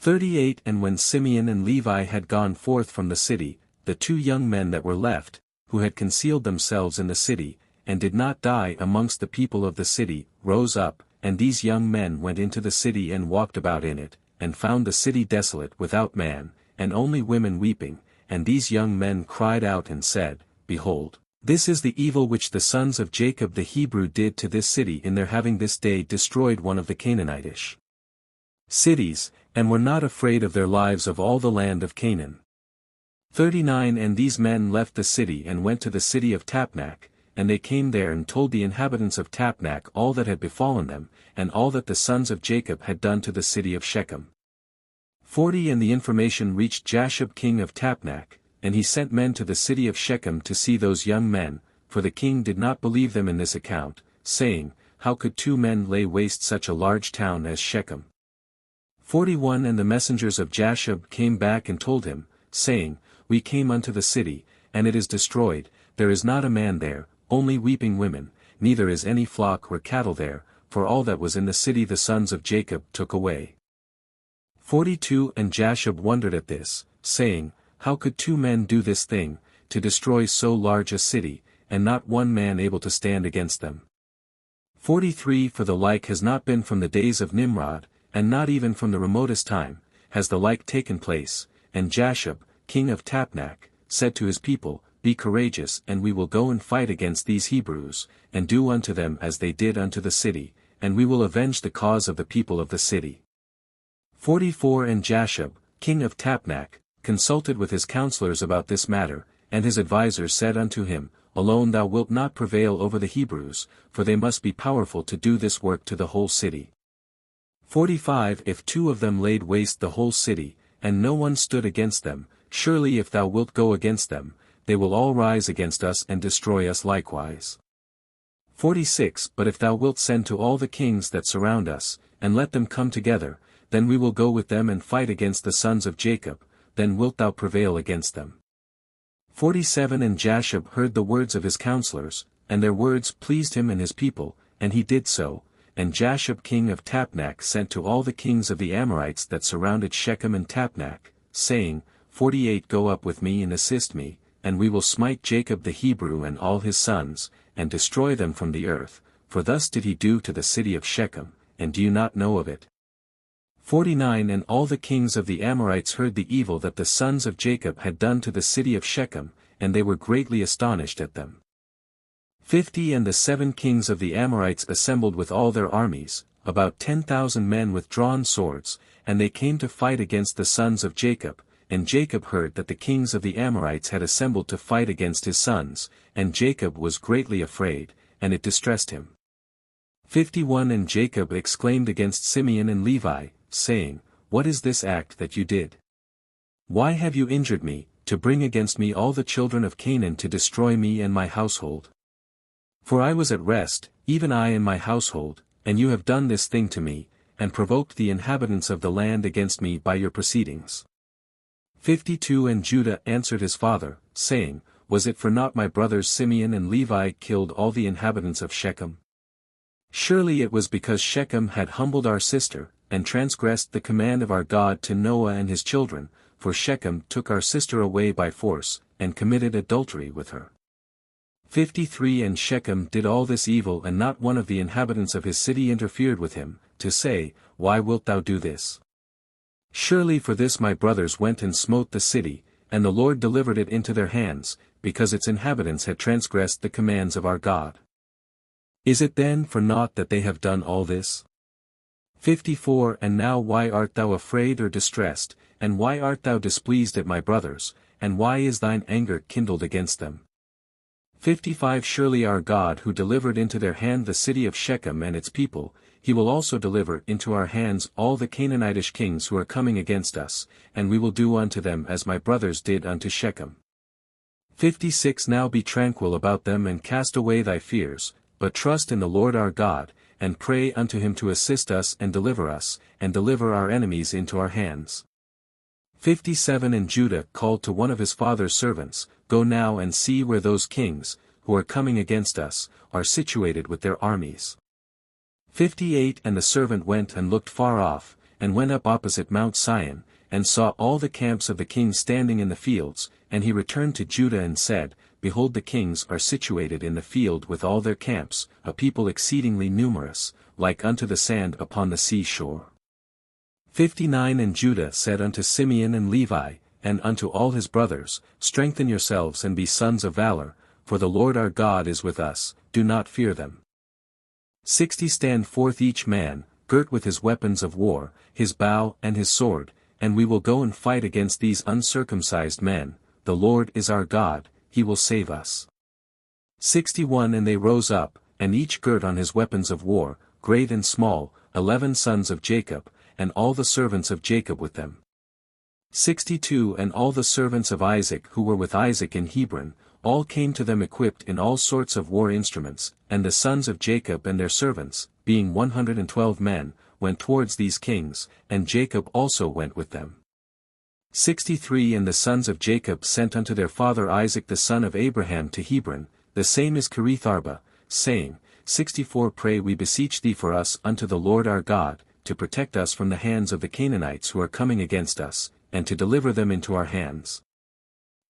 38 And when Simeon and Levi had gone forth from the city, the 2 young men that were left, who had concealed themselves in the city, and did not die amongst the people of the city, rose up, and these young men went into the city and walked about in it, and found the city desolate without man, and only women weeping, and these young men cried out and said, Behold, this is the evil which the sons of Jacob the Hebrew did to this city in their having this day destroyed one of the Canaanitish cities, and were not afraid of their lives of all the land of Canaan. 39 And these men left the city and went to the city of Tapnach, and they came there and told the inhabitants of Tapnach all that had befallen them, and all that the sons of Jacob had done to the city of Shechem. 40 And the information reached Jashar king of Tapnach, and he sent men to the city of Shechem to see those young men, for the king did not believe them in this account, saying, How could 2 men lay waste such a large town as Shechem? 41 And the messengers of Jashar came back and told him, saying, We came unto the city, and it is destroyed, there is not a man there, only weeping women, neither is any flock or cattle there, for all that was in the city the sons of Jacob took away. 42 And Jashar wondered at this, saying, How could 2 men do this thing, to destroy so large a city, and not one man able to stand against them? 43 For the like has not been from the days of Nimrod, and not even from the remotest time, has the like taken place, and Jashar, king of Tapnach, said to his people, Be courageous and we will go and fight against these Hebrews, and do unto them as they did unto the city, and we will avenge the cause of the people of the city. 44 And Jashar, king of Tapnach, consulted with his counselors about this matter, and his advisers said unto him, Alone thou wilt not prevail over the Hebrews, for they must be powerful to do this work to the whole city. 45 If 2 of them laid waste the whole city, and no one stood against them, surely if thou wilt go against them, they will all rise against us and destroy us likewise. 46 But if thou wilt send to all the kings that surround us, and let them come together, then we will go with them and fight against the sons of Jacob, then wilt thou prevail against them. 47 And Jashar heard the words of his counselors, and their words pleased him and his people, and he did so. And Jashar king of Tapnach sent to all the kings of the Amorites that surrounded Shechem and Tapnach, saying, 48 Go up with me and assist me, and we will smite Jacob the Hebrew and all his sons, and destroy them from the earth, for thus did he do to the city of Shechem, and do you not know of it? 49 And all the kings of the Amorites heard the evil that the sons of Jacob had done to the city of Shechem, and they were greatly astonished at them. 50 And the 7 kings of the Amorites assembled with all their armies, about 10,000 men with drawn swords, and they came to fight against the sons of Jacob, and Jacob heard that the kings of the Amorites had assembled to fight against his sons, and Jacob was greatly afraid, and it distressed him. 51 And Jacob exclaimed against Simeon and Levi, saying, What is this act that you did? Why have you injured me, to bring against me all the children of Canaan to destroy me and my household? For I was at rest, even I and my household, and you have done this thing to me, and provoked the inhabitants of the land against me by your proceedings. 52 And Judah answered his father, saying, Was it for naught my brothers Simeon and Levi killed all the inhabitants of Shechem? Surely it was because Shechem had humbled our sister, and transgressed the command of our God to Noah and his children, for Shechem took our sister away by force, and committed adultery with her. 53 And Shechem did all this evil, and not one of the inhabitants of his city interfered with him, to say, Why wilt thou do this? Surely for this my brothers went and smote the city, and the Lord delivered it into their hands, because its inhabitants had transgressed the commands of our God. Is it then for naught that they have done all this? 54 And now why art thou afraid or distressed, and why art thou displeased at my brothers, and why is thine anger kindled against them? 55 Surely our God who delivered into their hand the city of Shechem and its people, he will also deliver into our hands all the Canaanitish kings who are coming against us, and we will do unto them as my brothers did unto Shechem. 56 Now be tranquil about them and cast away thy fears, but trust in the Lord our God, and pray unto him to assist us and deliver our enemies into our hands. 57 And Judah called to one of his father's servants, Go now and see where those kings, who are coming against us, are situated with their armies. 58 And the servant went and looked far off, and went up opposite Mount Sion, and saw all the camps of the kings standing in the fields, and he returned to Judah and said, Behold, the kings are situated in the field with all their camps, a people exceedingly numerous, like unto the sand upon the sea shore. 59 And Judah said unto Simeon and Levi, and unto all his brothers, Strengthen yourselves and be sons of valor, for the Lord our God is with us, do not fear them. 60 Stand forth each man, girt with his weapons of war, his bow and his sword, and we will go and fight against these uncircumcised men, the Lord is our God, he will save us. 61 And they rose up, and each girt on his weapons of war, great and small, 11 sons of Jacob, and all the servants of Jacob with them. 62 And all the servants of Isaac who were with Isaac in Hebron, all came to them equipped in all sorts of war instruments, and the sons of Jacob and their servants, being 112 men, went towards these kings, and Jacob also went with them. 63 And the sons of Jacob sent unto their father Isaac the son of Abraham to Hebron, the same is Kirith-arba, saying, 64 Pray we beseech thee for us unto the Lord our God, to protect us from the hands of the Canaanites who are coming against us, and to deliver them into our hands.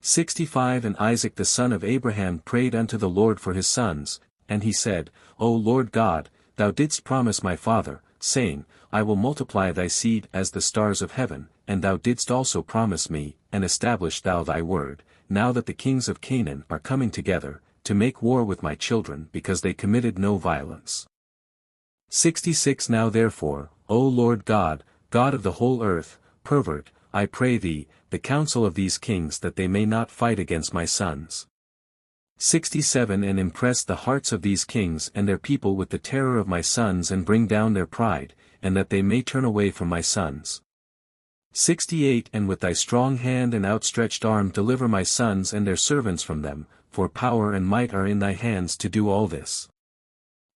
65 And Isaac the son of Abraham prayed unto the Lord for his sons, and he said, O Lord God, thou didst promise my father, saying, I will multiply thy seed as the stars of heaven, and thou didst also promise me, and establish thou thy word, now that the kings of Canaan are coming together, to make war with my children because they committed no violence. 66 Now therefore, O Lord God, God of the whole earth, pervert, I pray thee, the counsel of these kings that they may not fight against my sons. 67 And impress the hearts of these kings and their people with the terror of my sons and bring down their pride, and that they may turn away from my sons. 68 And with thy strong hand and outstretched arm deliver my sons and their servants from them, for power and might are in thy hands to do all this.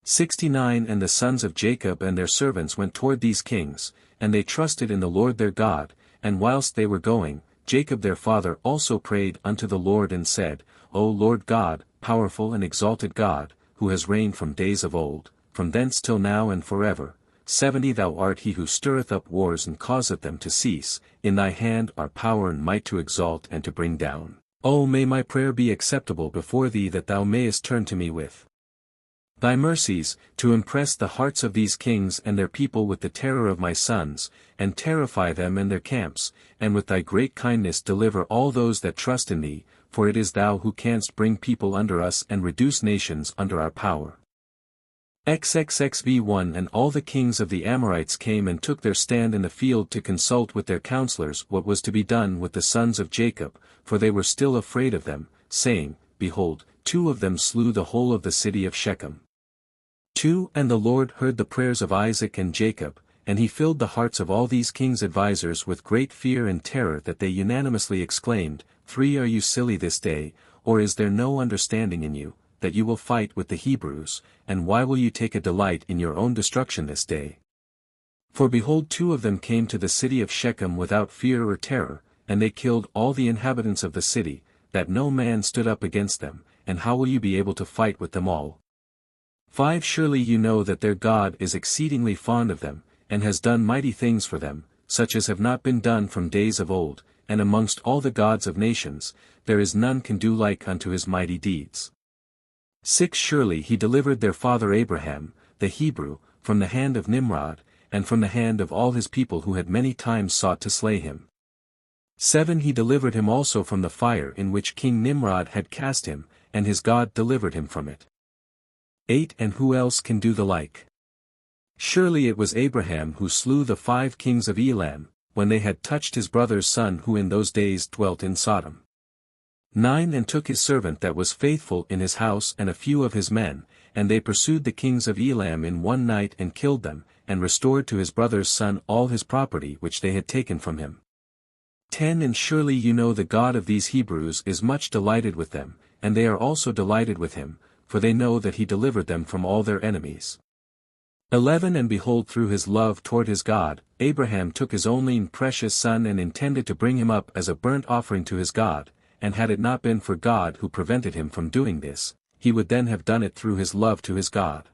69 And the sons of Jacob and their servants went toward these kings, and they trusted in the Lord their God, and whilst they were going, Jacob their father also prayed unto the Lord and said, O Lord God, powerful and exalted God, who has reigned from days of old, from thence till now and forever, 70 Thou art he who stirreth up wars and causeth them to cease, in thy hand are power and might to exalt and to bring down. O may my prayer be acceptable before thee that thou mayest turn to me with thy mercies, to impress the hearts of these kings and their people with the terror of my sons, and terrify them and their camps, and with thy great kindness deliver all those that trust in thee, for it is thou who canst bring people under us and reduce nations under our power. XXXV1 And all the kings of the Amorites came and took their stand in the field to consult with their counselors what was to be done with the sons of Jacob, for they were still afraid of them, saying, Behold, 2 of them slew the whole of the city of Shechem. 2 And the Lord heard the prayers of Isaac and Jacob, and he filled the hearts of all these kings' advisers with great fear and terror that they unanimously exclaimed, 3 Are you silly this day, or is there no understanding in you, that you will fight with the Hebrews, and why will you take a delight in your own destruction this day? For behold 2 of them came to the city of Shechem without fear or terror, and they killed all the inhabitants of the city, that no man stood up against them, and how will you be able to fight with them all? 5 Surely you know that their God is exceedingly fond of them, and has done mighty things for them, such as have not been done from days of old, and amongst all the gods of nations, there is none can do like unto his mighty deeds. 6 Surely he delivered their father Abraham, the Hebrew, from the hand of Nimrod, and from the hand of all his people who had many times sought to slay him. 7 He delivered him also from the fire in which King Nimrod had cast him, and his God delivered him from it. 8 And who else can do the like? Surely it was Abraham who slew the 5 kings of Elam, when they had touched his brother's son who in those days dwelt in Sodom. 9 And took his servant that was faithful in his house and a few of his men, and they pursued the kings of Elam in one night and killed them, and restored to his brother's son all his property which they had taken from him. 10 And surely you know the God of these Hebrews is much delighted with them, and they are also delighted with him, for they know that he delivered them from all their enemies. 11 And behold, through his love toward his God, Abraham took his only and precious son and intended to bring him up as a burnt offering to his God, and had it not been for God who prevented him from doing this, he would then have done it through his love to his God.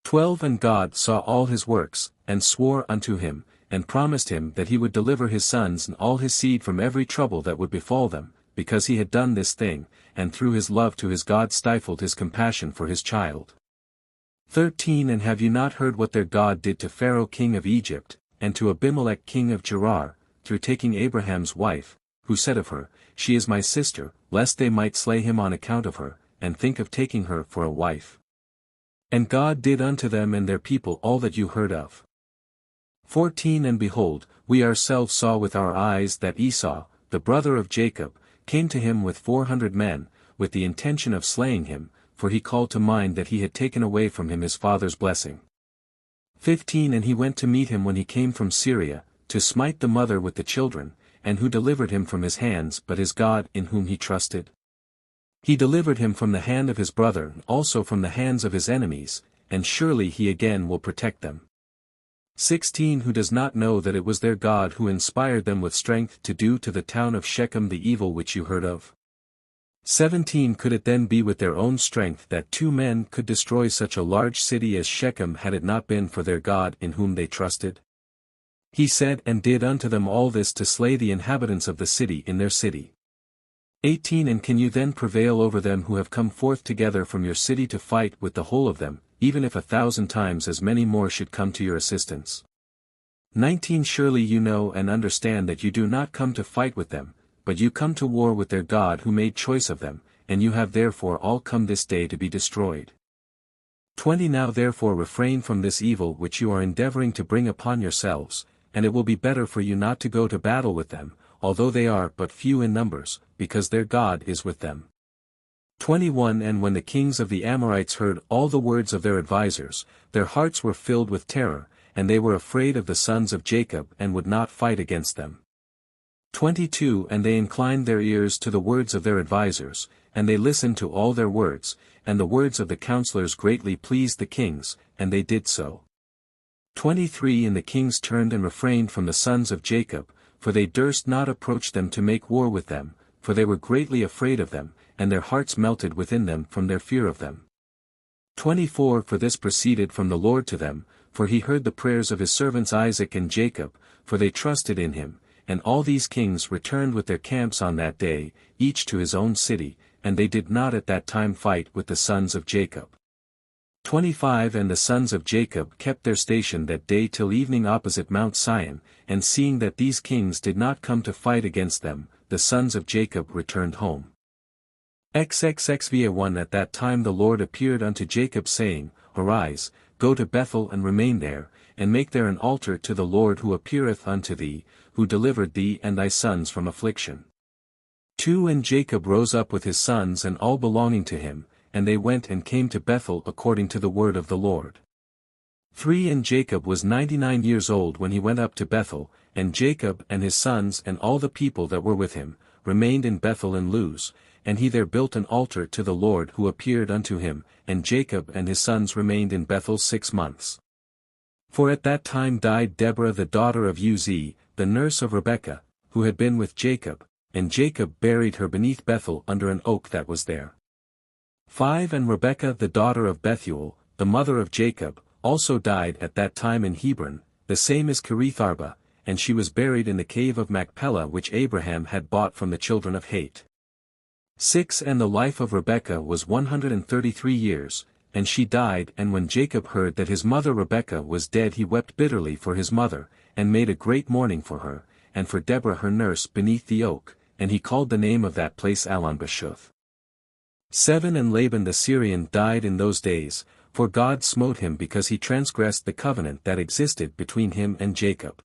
12 And God saw all his works, and swore unto him, and promised him that he would deliver his sons and all his seed from every trouble that would befall them, because he had done this thing, and through his love to his God stifled his compassion for his child. 13 And have you not heard what their God did to Pharaoh king of Egypt, and to Abimelech king of Gerar, through taking Abraham's wife, who said of her, She is my sister, lest they might slay him on account of her, and think of taking her for a wife. And God did unto them and their people all that you heard of. 14 And behold, we ourselves saw with our eyes that Esau, the brother of Jacob, came to him with 400 men, with the intention of slaying him, for he called to mind that he had taken away from him his father's blessing. 15 And he went to meet him when he came from Syria, to smite the mother with the children, and who delivered him from his hands but his God in whom he trusted? He delivered him from the hand of his brother and also from the hands of his enemies, and surely he again will protect them. 16 Who does not know that it was their God who inspired them with strength to do to the town of Shechem the evil which you heard of? 17 Could it then be with their own strength that 2 men could destroy such a large city as Shechem had it not been for their God in whom they trusted? He said and did unto them all this to slay the inhabitants of the city in their city. 18 And can you then prevail over them who have come forth together from your city to fight with the whole of them, even if 1,000 times as many more should come to your assistance? 19 Surely you know and understand that you do not come to fight with them, but you come to war with their God who made choice of them, and you have therefore all come this day to be destroyed. 20 Now therefore refrain from this evil which you are endeavoring to bring upon yourselves, and it will be better for you not to go to battle with them, although they are but few in numbers, because their God is with them. 21 And when the kings of the Amorites heard all the words of their advisers, their hearts were filled with terror, and they were afraid of the sons of Jacob and would not fight against them. 22 And they inclined their ears to the words of their advisers, and they listened to all their words, and the words of the counselors greatly pleased the kings, and they did so. 23 And the kings turned and refrained from the sons of Jacob, for they durst not approach them to make war with them, for they were greatly afraid of them, and their hearts melted within them from their fear of them. 24 For this proceeded from the Lord to them, for he heard the prayers of his servants Isaac and Jacob, for they trusted in him, and all these kings returned with their camps on that day, each to his own city, and they did not at that time fight with the sons of Jacob. 25 And the sons of Jacob kept their station that day till evening opposite Mount Sion, and seeing that these kings did not come to fight against them, the sons of Jacob returned home. XXXVA1 At that time the Lord appeared unto Jacob saying, Arise, go to Bethel and remain there, and make there an altar to the Lord who appeareth unto thee, who delivered thee and thy sons from affliction. 2 And Jacob rose up with his sons and all belonging to him, and they went and came to Bethel according to the word of the Lord. 3 And Jacob was 99 years old when he went up to Bethel, and Jacob and his sons and all the people that were with him, remained in Bethel and Luz, and he there built an altar to the Lord who appeared unto him, and Jacob and his sons remained in Bethel 6 months. For at that time died Deborah the daughter of Uz, the nurse of Rebekah, who had been with Jacob, and Jacob buried her beneath Bethel under an oak that was there. 5 And Rebekah the daughter of Bethuel, the mother of Jacob, also died at that time in Hebron, the same as Kirith-arba, and she was buried in the cave of Machpelah which Abraham had bought from the children of Het. 6 And the life of Rebekah was 133 years, and she died, and when Jacob heard that his mother Rebekah was dead he wept bitterly for his mother, and made a great mourning for her, and for Deborah her nurse beneath the oak, and he called the name of that place Allon-Bashuth. 7 And Laban the Syrian died in those days, for God smote him because he transgressed the covenant that existed between him and Jacob.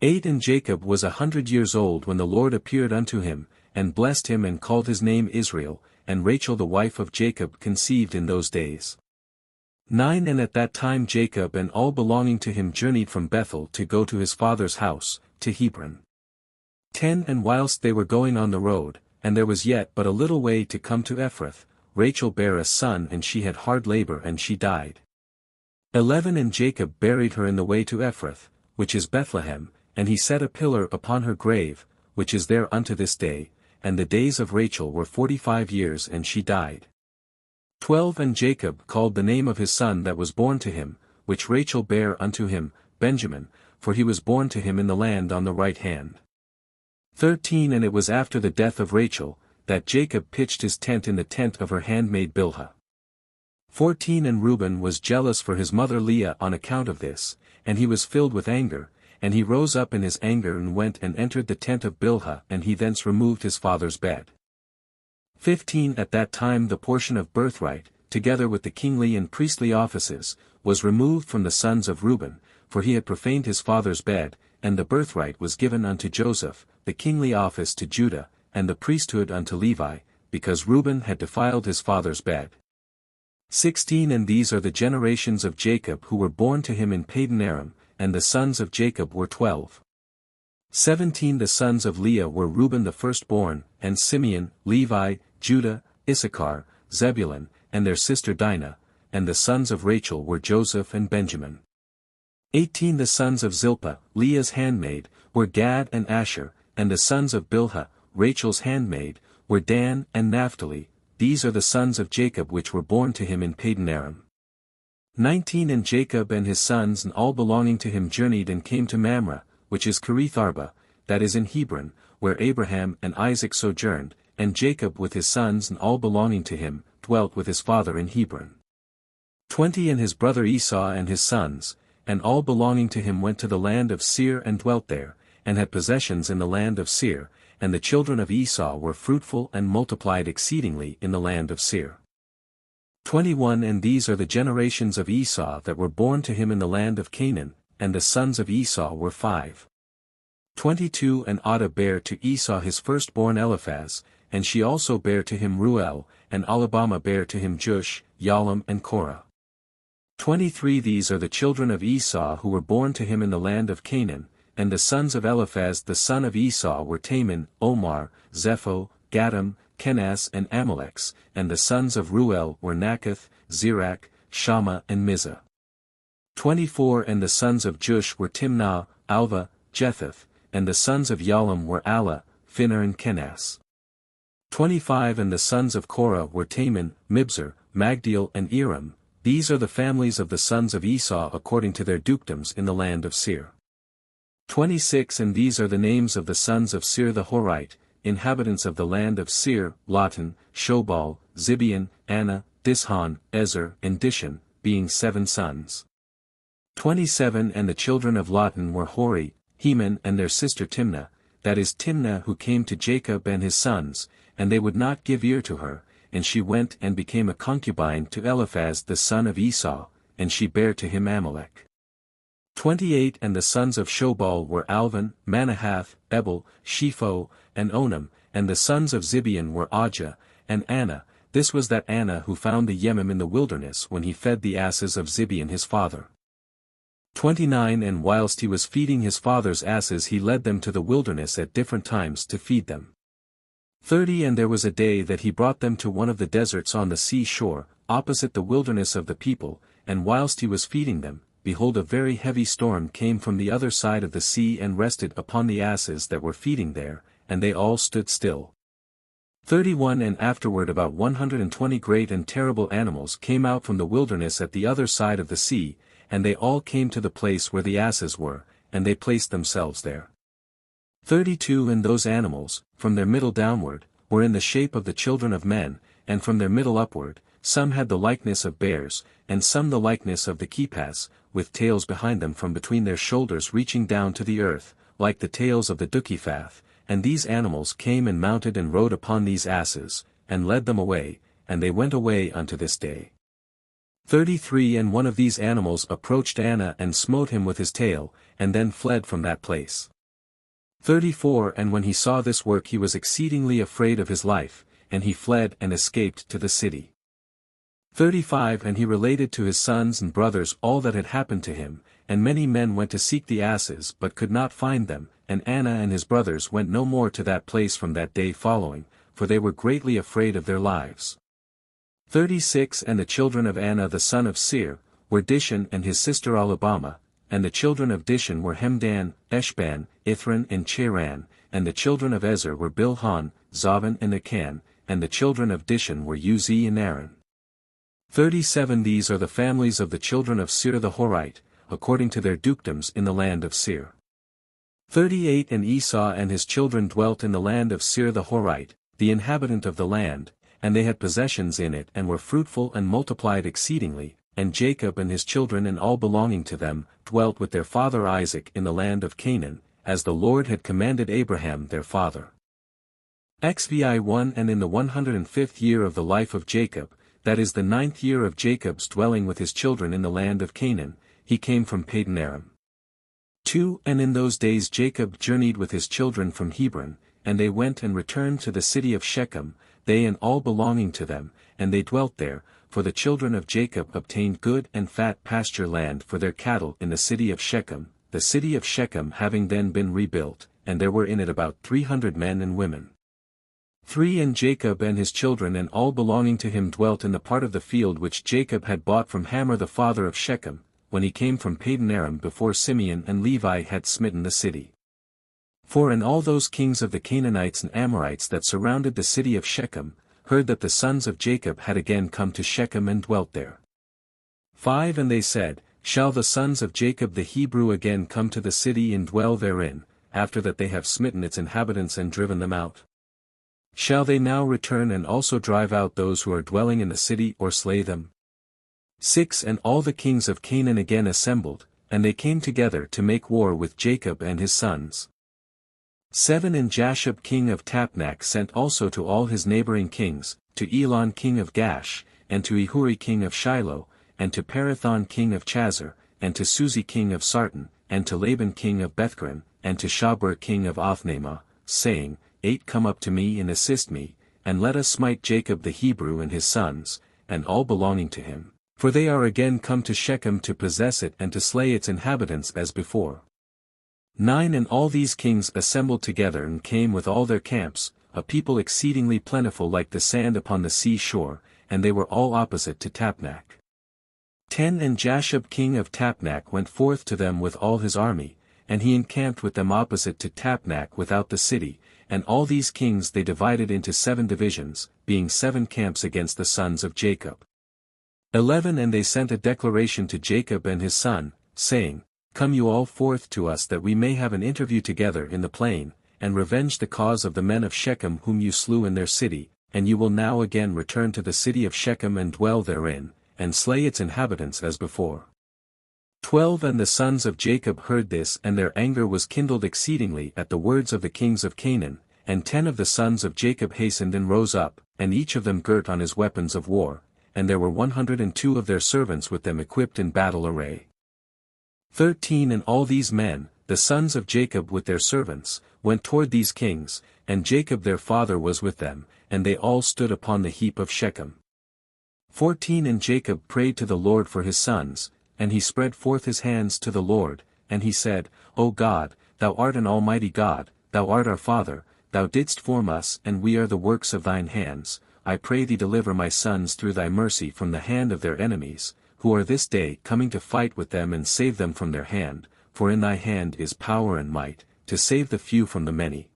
8 And Jacob was 100 years old when the Lord appeared unto him, and blessed him and called his name Israel, and Rachel the wife of Jacob conceived in those days. 9 And at that time Jacob and all belonging to him journeyed from Bethel to go to his father's house, to Hebron. 10 And whilst they were going on the road, and there was yet but a little way to come to Ephrath, Rachel bare a son and she had hard labor and she died. 11 And Jacob buried her in the way to Ephrath, which is Bethlehem, and he set a pillar upon her grave, which is there unto this day, and the days of Rachel were 45 years and she died. 12 And Jacob called the name of his son that was born to him, which Rachel bare unto him, Benjamin, for he was born to him in the land on the right hand. 13 And it was after the death of Rachel, that Jacob pitched his tent in the tent of her handmaid Bilhah. 14 And Reuben was jealous for his mother Leah on account of this, and he was filled with anger, and he rose up in his anger and went and entered the tent of Bilhah, and he thence removed his father's bed. 15 At that time the portion of birthright, together with the kingly and priestly offices, was removed from the sons of Reuben, for he had profaned his father's bed, and the birthright was given unto Joseph, the kingly office to Judah, and the priesthood unto Levi, because Reuben had defiled his father's bed. 16 And these are the generations of Jacob who were born to him in Padan Aram, and the sons of Jacob were 12. 17 The sons of Leah were Reuben the firstborn, and Simeon, Levi, Judah, Issachar, Zebulun, and their sister Dinah, and the sons of Rachel were Joseph and Benjamin. 18 The sons of Zilpah, Leah's handmaid, were Gad and Asher, and the sons of Bilhah, Rachel's handmaid, were Dan and Naphtali. These are the sons of Jacob which were born to him in Padan Aram. 19 And Jacob and his sons and all belonging to him journeyed and came to Mamre, which is Kiriath Arba, that is in Hebron, where Abraham and Isaac sojourned, and Jacob with his sons and all belonging to him, dwelt with his father in Hebron. 20 And his brother Esau and his sons, and all belonging to him went to the land of Seir and dwelt there, and had possessions in the land of Seir, and the children of Esau were fruitful and multiplied exceedingly in the land of Seir. 21 And these are the generations of Esau that were born to him in the land of Canaan, and the sons of Esau were 5. 22 And Adah bare to Esau his firstborn Eliphaz, and she also bare to him Ruel, and Alabama bare to him Jush, Yalam and Korah. 23 These are the children of Esau who were born to him in the land of Canaan, and the sons of Eliphaz the son of Esau were Taman, Omar, Zepho, Gatam, Kenaz and Amaleks, and the sons of Ruel were Nakath, Zerach, Shammah and Mizah. 24 And the sons of Jush were Timnah, Alva, Jethath, and the sons of Yalam were Allah, Phinner and Kenaz. 25 And the sons of Korah were Taman, Mibzar, Magdiel and Eram. These are the families of the sons of Esau according to their dukedoms in the land of Seir. 26 And these are the names of the sons of Seir the Horite, inhabitants of the land of Seir, Lotan, Shobal, Zibeon, Anna, Dishon, Ezer, and Dishon, being 7 sons. 27 And the children of Lotan were Hori, Heman and their sister Timnah, that is Timnah who came to Jacob and his sons, and they would not give ear to her, and she went and became a concubine to Eliphaz the son of Esau, and she bare to him Amalek. 28 And the sons of Shobal were Alvan, Manahath, Ebal, Shepho, and Onam, and the sons of Zibeon were Ajah, and Anna. This was that Anna who found the Yemim in the wilderness when he fed the asses of Zibeon his father. 29 And whilst he was feeding his father's asses he led them to the wilderness at different times to feed them. 30 And there was a day that he brought them to one of the deserts on the sea shore, opposite the wilderness of the people, and whilst he was feeding them, behold a very heavy storm came from the other side of the sea and rested upon the asses that were feeding there, and they all stood still. 31 And afterward about 120 great and terrible animals came out from the wilderness at the other side of the sea, and they all came to the place where the asses were, and they placed themselves there. 32 And those animals, from their middle downward, were in the shape of the children of men, and from their middle upward, some had the likeness of bears, and some the likeness of the kepas, with tails behind them from between their shoulders reaching down to the earth, like the tails of the Dukiphath, and these animals came and mounted and rode upon these asses, and led them away, and they went away unto this day. 33 And one of these animals approached Anna and smote him with his tail, and then fled from that place. 34 And when he saw this work he was exceedingly afraid of his life, and he fled and escaped to the city. 35 And he related to his sons and brothers all that had happened to him, and many men went to seek the asses but could not find them, and Anna and his brothers went no more to that place from that day following, for they were greatly afraid of their lives. 36 And the children of Anna the son of Seir, were Dishon and his sister Alabama, and the children of Dishon were Hemdan, Eshban, Ithran and Cheran, and the children of Ezer were Bilhan, Zavan and Akan, and the children of Dishon were Uzi and Aaron. 37 These are the families of the children of Seir the Horite, according to their dukedoms in the land of Seir. 38 And Esau and his children dwelt in the land of Seir the Horite, the inhabitant of the land, and they had possessions in it and were fruitful and multiplied exceedingly, and Jacob and his children and all belonging to them, dwelt with their father Isaac in the land of Canaan, as the Lord had commanded Abraham their father. XVI 1 And in the 105th year of the life of Jacob, that is the 9th year of Jacob's dwelling with his children in the land of Canaan, he came from Padan-aram. 2 And in those days Jacob journeyed with his children from Hebron, and they went and returned to the city of Shechem, they and all belonging to them, and they dwelt there, for the children of Jacob obtained good and fat pasture land for their cattle in the city of Shechem, the city of Shechem having then been rebuilt, and there were in it about 300 men and women. 3 And Jacob and his children and all belonging to him dwelt in the part of the field which Jacob had bought from Hamor the father of Shechem, when he came from Padan-aram before Simeon and Levi had smitten the city. 4 And all those kings of the Canaanites and Amorites that surrounded the city of Shechem, heard that the sons of Jacob had again come to Shechem and dwelt there. 5 And they said, Shall the sons of Jacob the Hebrew again come to the city and dwell therein, after that they have smitten its inhabitants and driven them out? Shall they now return and also drive out those who are dwelling in the city or slay them? 6 And all the kings of Canaan again assembled, and they came together to make war with Jacob and his sons. 7 And Jashub king of Tapnach sent also to all his neighboring kings, to Elon king of Gash, and to Ehuri king of Shiloh, and to Parathon king of Chazar, and to Suzi king of Sarton, and to Laban king of Bethgrin, and to Shabur king of Othnamah, saying, 8 Come up to me and assist me, and let us smite Jacob the Hebrew and his sons, and all belonging to him, for they are again come to Shechem to possess it and to slay its inhabitants as before. 9 And all these kings assembled together and came with all their camps, a people exceedingly plentiful like the sand upon the sea shore, and they were all opposite to Tapnach. 10 And Jashub king of Tapnach went forth to them with all his army, and he encamped with them opposite to Tapnach without the city, and all these kings they divided into 7 divisions, being 7 camps against the sons of Jacob. 11 And they sent a declaration to Jacob and his son, saying, Come you all forth to us that we may have an interview together in the plain, and revenge the cause of the men of Shechem whom you slew in their city, and you will now again return to the city of Shechem and dwell therein, and slay its inhabitants as before. 12 And the sons of Jacob heard this and their anger was kindled exceedingly at the words of the kings of Canaan, and 10 of the sons of Jacob hastened and rose up, and each of them girt on his weapons of war, and there were 102 of their servants with them equipped in battle array. 13 And all these men, the sons of Jacob with their servants, went toward these kings, and Jacob their father was with them, and they all stood upon the heap of Shechem. 14 And Jacob prayed to the Lord for his sons, and he spread forth his hands to the Lord, and he said, O God, thou art an almighty God, thou art our Father, thou didst form us and we are the works of thine hands, I pray thee deliver my sons through thy mercy from the hand of their enemies, who are this day coming to fight with them and save them from their hand, for in thy hand is power and might, to save the few from the many.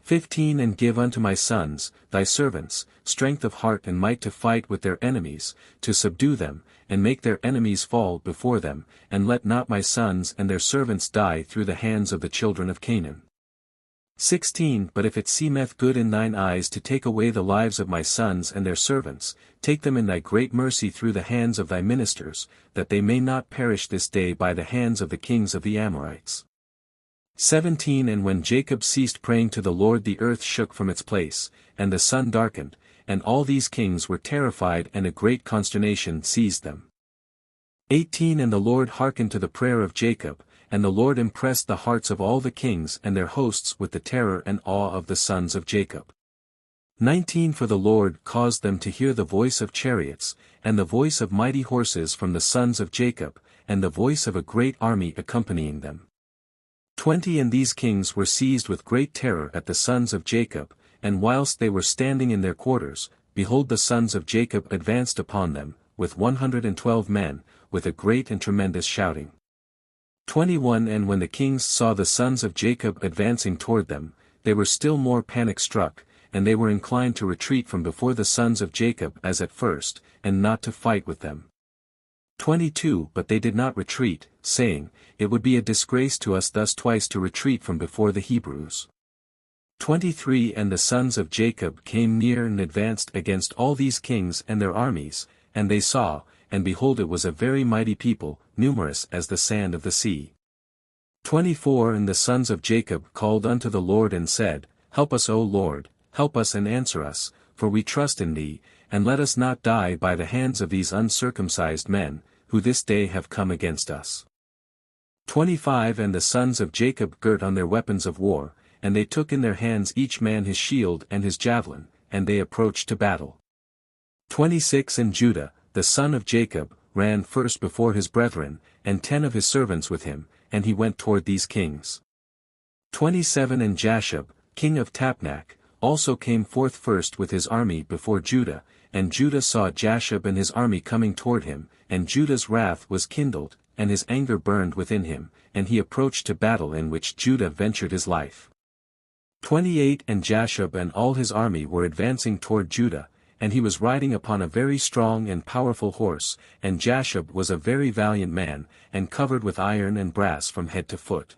15 And give unto my sons, thy servants, strength of heart and might to fight with their enemies, to subdue them, and make their enemies fall before them, and let not my sons and their servants die through the hands of the children of Canaan. 16 But if it seemeth good in thine eyes to take away the lives of my sons and their servants, take them in thy great mercy through the hands of thy ministers, that they may not perish this day by the hands of the kings of the Amorites. 17 And when Jacob ceased praying to the Lord, the earth shook from its place, and the sun darkened, and all these kings were terrified, and a great consternation seized them. 18 And the Lord hearkened to the prayer of Jacob, and the Lord impressed the hearts of all the kings and their hosts with the terror and awe of the sons of Jacob. 19 For the Lord caused them to hear the voice of chariots, and the voice of mighty horses from the sons of Jacob, and the voice of a great army accompanying them. 20 And these kings were seized with great terror at the sons of Jacob, and whilst they were standing in their quarters, behold, the sons of Jacob advanced upon them, with 112 men, with a great and tremendous shouting. 21 And when the kings saw the sons of Jacob advancing toward them, they were still more panic-struck, and they were inclined to retreat from before the sons of Jacob as at first, and not to fight with them. 22 But they did not retreat, saying, It would be a disgrace to us thus twice to retreat from before the Hebrews. 23 And the sons of Jacob came near and advanced against all these kings and their armies, and they saw, and behold, it was a very mighty people, numerous as the sand of the sea. 24 And the sons of Jacob called unto the Lord and said, Help us, O Lord, help us and answer us, for we trust in thee, and let us not die by the hands of these uncircumcised men, who this day have come against us. 25 And the sons of Jacob girt on their weapons of war, and they took in their hands each man his shield and his javelin, and they approached to battle. 26 And Judah, the son of Jacob, ran first before his brethren, and 10 of his servants with him, and he went toward these kings. 27 And Jashar, king of Tapnach, also came forth first with his army before Judah, and Judah saw Jashar and his army coming toward him, and Judah's wrath was kindled, and his anger burned within him, and he approached to battle, in which Judah ventured his life. 28 And Jashar and all his army were advancing toward Judah, and he was riding upon a very strong and powerful horse, and Jashar was a very valiant man, and covered with iron and brass from head to foot.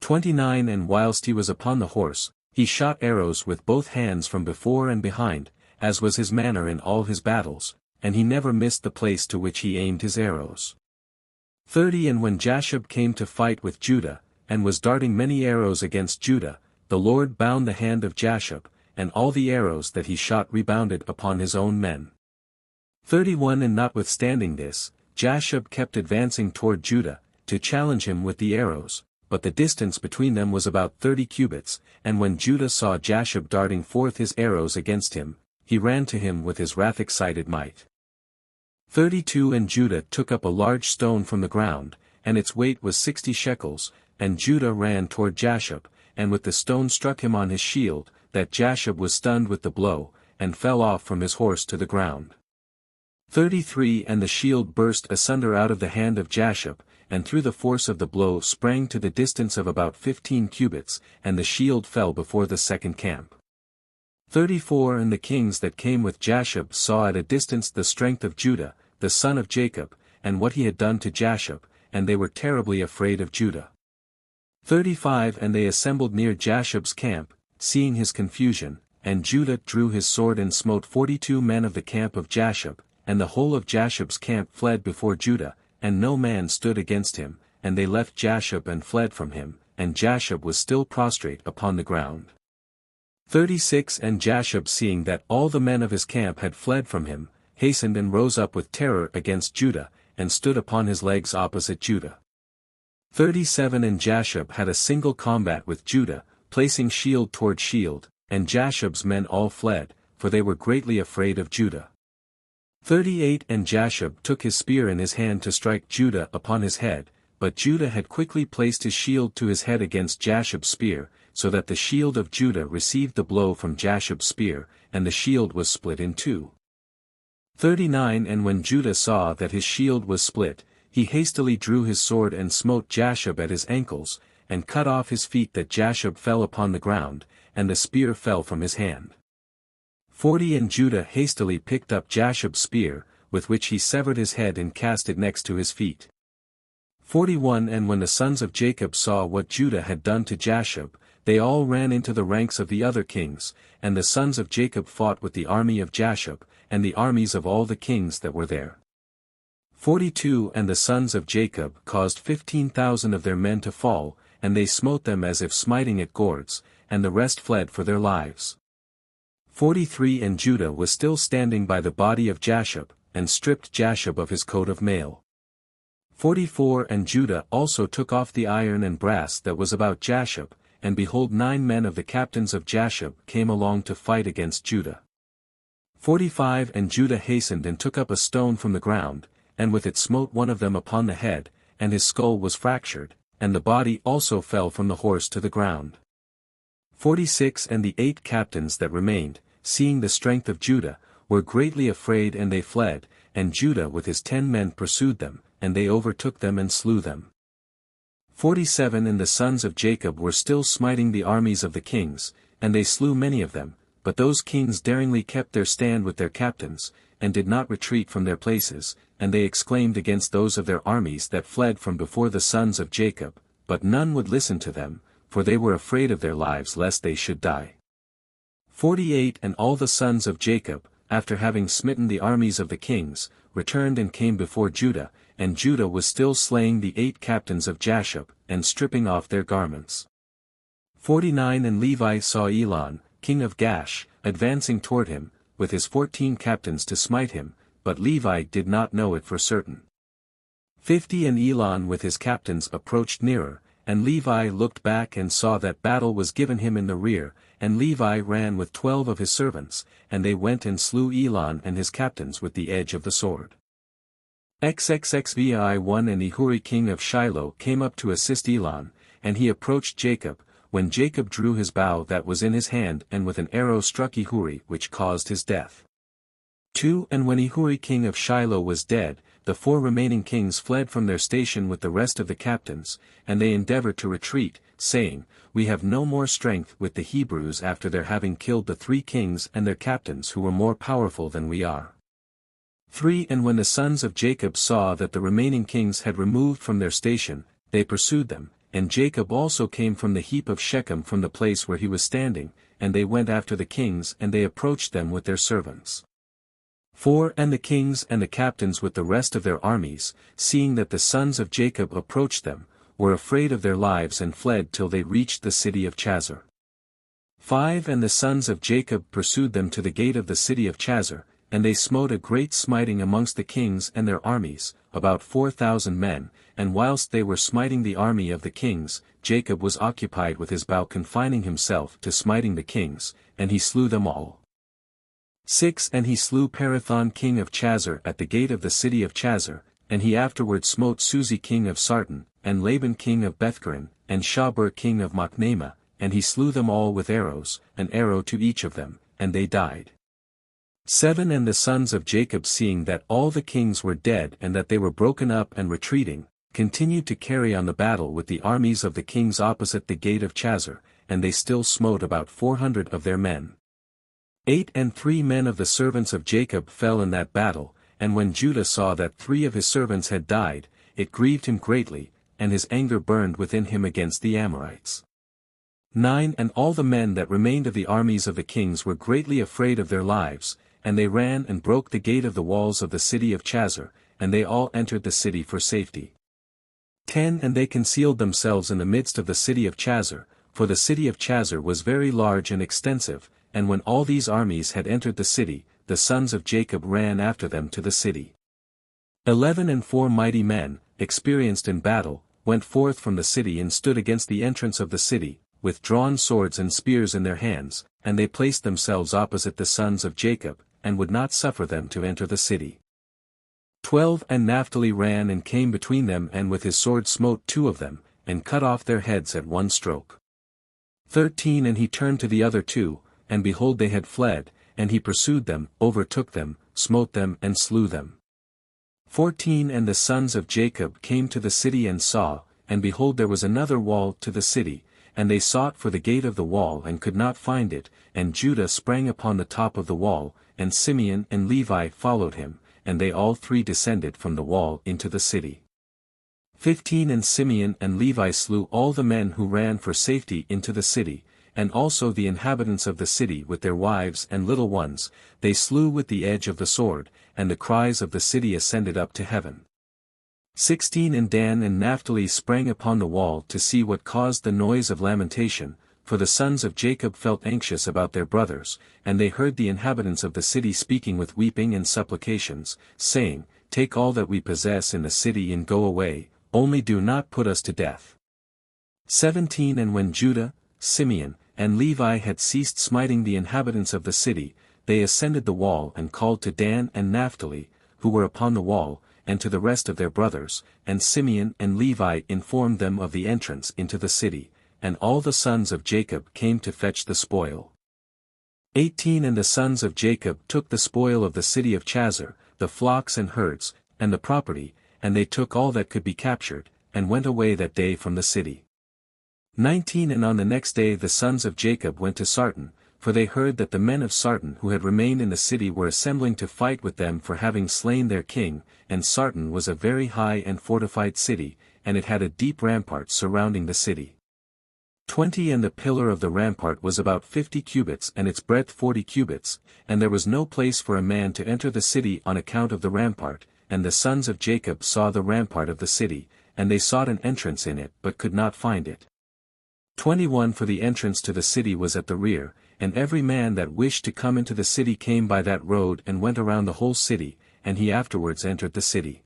29 And whilst he was upon the horse, he shot arrows with both hands from before and behind, as was his manner in all his battles, and he never missed the place to which he aimed his arrows. 30 And when Jashar came to fight with Judah, and was darting many arrows against Judah, the Lord bound the hand of Jashar, and all the arrows that he shot rebounded upon his own men. 31 And notwithstanding this, Jashar kept advancing toward Judah, to challenge him with the arrows, but the distance between them was about 30 cubits, and when Judah saw Jashar darting forth his arrows against him, he ran to him with his wrath-excited might. 32 And Judah took up a large stone from the ground, and its weight was 60 shekels, and Judah ran toward Jashar, and with the stone struck him on his shield, that Jashar was stunned with the blow, and fell off from his horse to the ground. 33 And the shield burst asunder out of the hand of Jashar, and through the force of the blow sprang to the distance of about 15 cubits, and the shield fell before the second camp. 34 And the kings that came with Jashar saw at a distance the strength of Judah, the son of Jacob, and what he had done to Jashar, and they were terribly afraid of Judah. 35 And they assembled near Jashar's camp, seeing his confusion, and Judah drew his sword and smote 42 men of the camp of Jashar, and the whole of Jashar's camp fled before Judah, and no man stood against him, and they left Jashar and fled from him, and Jashar was still prostrate upon the ground. 36 And Jashar, seeing that all the men of his camp had fled from him, hastened and rose up with terror against Judah, and stood upon his legs opposite Judah. 37 And Jashar had a single combat with Judah, placing shield toward shield, and Jashar's men all fled, for they were greatly afraid of Judah. 38 And Jashar took his spear in his hand to strike Judah upon his head, but Judah had quickly placed his shield to his head against Jashar's spear, so that the shield of Judah received the blow from Jashar's spear, and the shield was split in two. 39 And when Judah saw that his shield was split, he hastily drew his sword and smote Jashar at his ankles, and cut off his feet, that Jashar fell upon the ground, and the spear fell from his hand. 40 And Judah hastily picked up Jashar's spear, with which he severed his head and cast it next to his feet. 41 And when the sons of Jacob saw what Judah had done to Jashar, they all ran into the ranks of the other kings, and the sons of Jacob fought with the army of Jashar, and the armies of all the kings that were there. 42 And the sons of Jacob caused 15,000 of their men to fall, and they smote them as if smiting at gourds, and the rest fled for their lives. 43 And Judah was still standing by the body of Jashar, and stripped Jashar of his coat of mail. 44 And Judah also took off the iron and brass that was about Jashar, and behold 9 men of the captains of Jashar came along to fight against Judah. 45 And Judah hastened and took up a stone from the ground, and with it smote one of them upon the head, and his skull was fractured, and the body also fell from the horse to the ground. 46 And the 8 captains that remained, seeing the strength of Judah, were greatly afraid and they fled, and Judah with his 10 men pursued them, and they overtook them and slew them. 47 And the sons of Jacob were still smiting the armies of the kings, and they slew many of them, but those kings daringly kept their stand with their captains, and did not retreat from their places, and they exclaimed against those of their armies that fled from before the sons of Jacob, but none would listen to them, for they were afraid of their lives lest they should die. 48 And all the sons of Jacob, after having smitten the armies of the kings, returned and came before Judah, and Judah was still slaying the 8 captains of Jashar, and stripping off their garments. 49 And Levi saw Elon, king of Gash, advancing toward him, with his 14 captains to smite him, but Levi did not know it for certain. 50 And Elon with his captains approached nearer, and Levi looked back and saw that battle was given him in the rear, and Levi ran with 12 of his servants, and they went and slew Elon and his captains with the edge of the sword. XXXVI1 And Ehuri king of Shiloh came up to assist Elon, and he approached Jacob, when Jacob drew his bow that was in his hand and with an arrow struck Ehuri which caused his death. 2 And when Ehuri king of Shiloh was dead, the 4 remaining kings fled from their station with the rest of the captains, and they endeavored to retreat, saying, We have no more strength with the Hebrews after their having killed the 3 kings and their captains who were more powerful than we are. 3 And when the sons of Jacob saw that the remaining kings had removed from their station, they pursued them, and Jacob also came from the heap of Shechem from the place where he was standing, and they went after the kings and they approached them with their servants. 4 And the kings and the captains with the rest of their armies, seeing that the sons of Jacob approached them, were afraid of their lives and fled till they reached the city of Chazar. 5 And the sons of Jacob pursued them to the gate of the city of Chazar, and they smote a great smiting amongst the kings and their armies, about 4,000 men, and whilst they were smiting the army of the kings, Jacob was occupied with his bow confining himself to smiting the kings, and he slew them all. 6 And he slew Parathon king of Chazar at the gate of the city of Chazar, and he afterward smote Suzi king of Sarton, and Laban king of Bethgarin, and Shabur king of Machnema, and he slew them all with arrows, an arrow to each of them, and they died. 7 And the sons of Jacob seeing that all the kings were dead and that they were broken up and retreating, continued to carry on the battle with the armies of the kings opposite the gate of Chazar, and they still smote about 400 of their men. 8 And 3 men of the servants of Jacob fell in that battle, and when Judah saw that 3 of his servants had died, it grieved him greatly, and his anger burned within him against the Amorites. 9 And all the men that remained of the armies of the kings were greatly afraid of their lives, and they ran and broke the gate of the walls of the city of Chazar, and they all entered the city for safety. 10 And they concealed themselves in the midst of the city of Chazar, for the city of Chazar was very large and extensive, and when all these armies had entered the city, the sons of Jacob ran after them to the city. 11 And 4 mighty men, experienced in battle, went forth from the city and stood against the entrance of the city, with drawn swords and spears in their hands, and they placed themselves opposite the sons of Jacob, and would not suffer them to enter the city. 12 And Naphtali ran and came between them and with his sword smote 2 of them, and cut off their heads at one stroke. 13 And he turned to the other 2, and behold they had fled, and he pursued them, overtook them, smote them and slew them. 14 And the sons of Jacob came to the city and saw, and behold there was another wall to the city, and they sought for the gate of the wall and could not find it, and Judah sprang upon the top of the wall, and Simeon and Levi followed him, and they all 3 descended from the wall into the city. 15 And Simeon and Levi slew all the men who ran for safety into the city, and also the inhabitants of the city with their wives and little ones, they slew with the edge of the sword, and the cries of the city ascended up to heaven. 16 And Dan and Naphtali sprang upon the wall to see what caused the noise of lamentation, for the sons of Jacob felt anxious about their brothers, and they heard the inhabitants of the city speaking with weeping and supplications, saying, Take all that we possess in the city and go away, only do not put us to death. 17 And when Judah, Simeon, and Levi had ceased smiting the inhabitants of the city, they ascended the wall and called to Dan and Naphtali, who were upon the wall, and to the rest of their brothers, and Simeon and Levi informed them of the entrance into the city, and all the sons of Jacob came to fetch the spoil. 18 And the sons of Jacob took the spoil of the city of Jashar, the flocks and herds, and the property, and they took all that could be captured, and went away that day from the city. 19 And on the next day the sons of Jacob went to Sarton, for they heard that the men of Sarton who had remained in the city were assembling to fight with them for having slain their king, and Sarton was a very high and fortified city, and it had a deep rampart surrounding the city. 20 And the pillar of the rampart was about 50 cubits and its breadth 40 cubits, and there was no place for a man to enter the city on account of the rampart, and the sons of Jacob saw the rampart of the city, and they sought an entrance in it but could not find it. 21 For the entrance to the city was at the rear, and every man that wished to come into the city came by that road and went around the whole city, and he afterwards entered the city.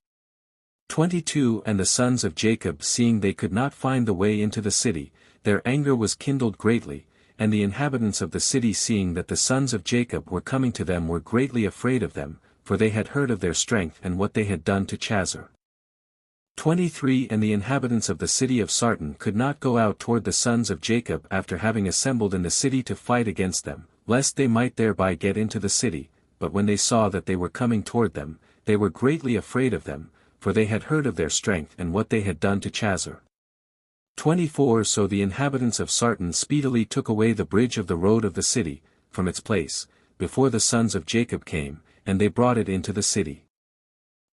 22 And the sons of Jacob seeing they could not find the way into the city, their anger was kindled greatly, and the inhabitants of the city seeing that the sons of Jacob were coming to them were greatly afraid of them, for they had heard of their strength and what they had done to Jashar. 23 And the inhabitants of the city of Sarton could not go out toward the sons of Jacob after having assembled in the city to fight against them, lest they might thereby get into the city, but when they saw that they were coming toward them, they were greatly afraid of them, for they had heard of their strength and what they had done to Jashar. 24 So the inhabitants of Sarton speedily took away the bridge of the road of the city, from its place, before the sons of Jacob came, and they brought it into the city.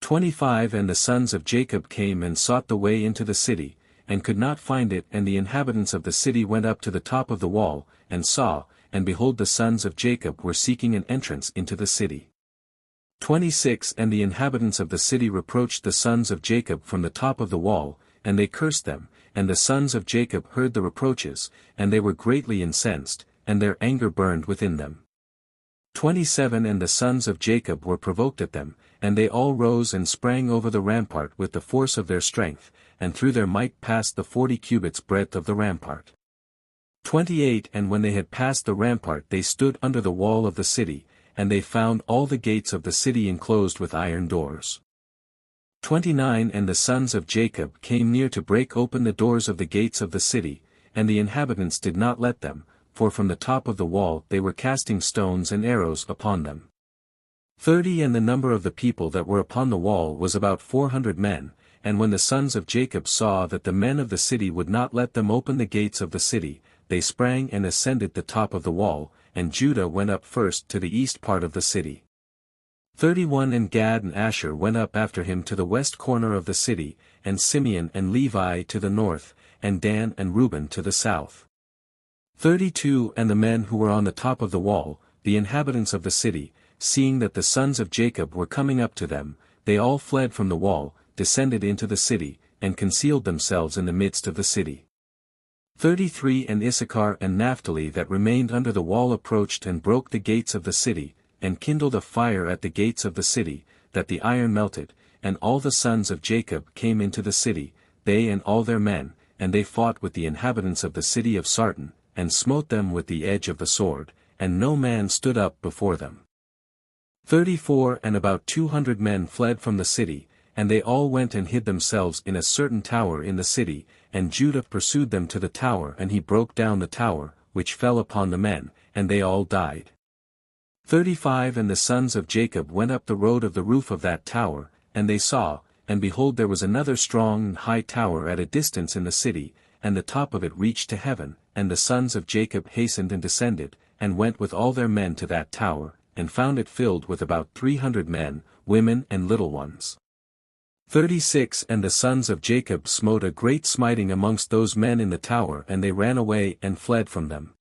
25 And the sons of Jacob came and sought the way into the city, and could not find it, and the inhabitants of the city went up to the top of the wall, and saw, and behold the sons of Jacob were seeking an entrance into the city. 26 And the inhabitants of the city reproached the sons of Jacob from the top of the wall, and they cursed them, and the sons of Jacob heard the reproaches, and they were greatly incensed, and their anger burned within them. 27 And the sons of Jacob were provoked at them, and they all rose and sprang over the rampart with the force of their strength, and through their might passed the 40 cubits breadth of the rampart. 28 And when they had passed the rampart they stood under the wall of the city, and they found all the gates of the city enclosed with iron doors. 29 And the sons of Jacob came near to break open the doors of the gates of the city, and the inhabitants did not let them, for from the top of the wall they were casting stones and arrows upon them. 30 And the number of the people that were upon the wall was about 400 men, and when the sons of Jacob saw that the men of the city would not let them open the gates of the city, they sprang and ascended the top of the wall, and Judah went up first to the east part of the city. 31 And Gad and Asher went up after him to the west corner of the city, and Simeon and Levi to the north, and Dan and Reuben to the south. 32 And the men who were on the top of the wall, the inhabitants of the city, seeing that the sons of Jacob were coming up to them, they all fled from the wall, descended into the city, and concealed themselves in the midst of the city. 33 And Issachar and Naphtali that remained under the wall approached and broke the gates of the city, and kindled a fire at the gates of the city, that the iron melted, and all the sons of Jacob came into the city, they and all their men, and they fought with the inhabitants of the city of Sarton, and smote them with the edge of the sword, and no man stood up before them. 34 And about 200 men fled from the city, and they all went and hid themselves in a certain tower in the city, and Judah pursued them to the tower, and he broke down the tower, which fell upon the men, and they all died. 35 And the sons of Jacob went up the road of the roof of that tower, and they saw, and behold there was another strong and high tower at a distance in the city, and the top of it reached to heaven, and the sons of Jacob hastened and descended, and went with all their men to that tower, and found it filled with about 300 men, women and little ones. 36 And the sons of Jacob smote a great smiting amongst those men in the tower, and they ran away and fled from them.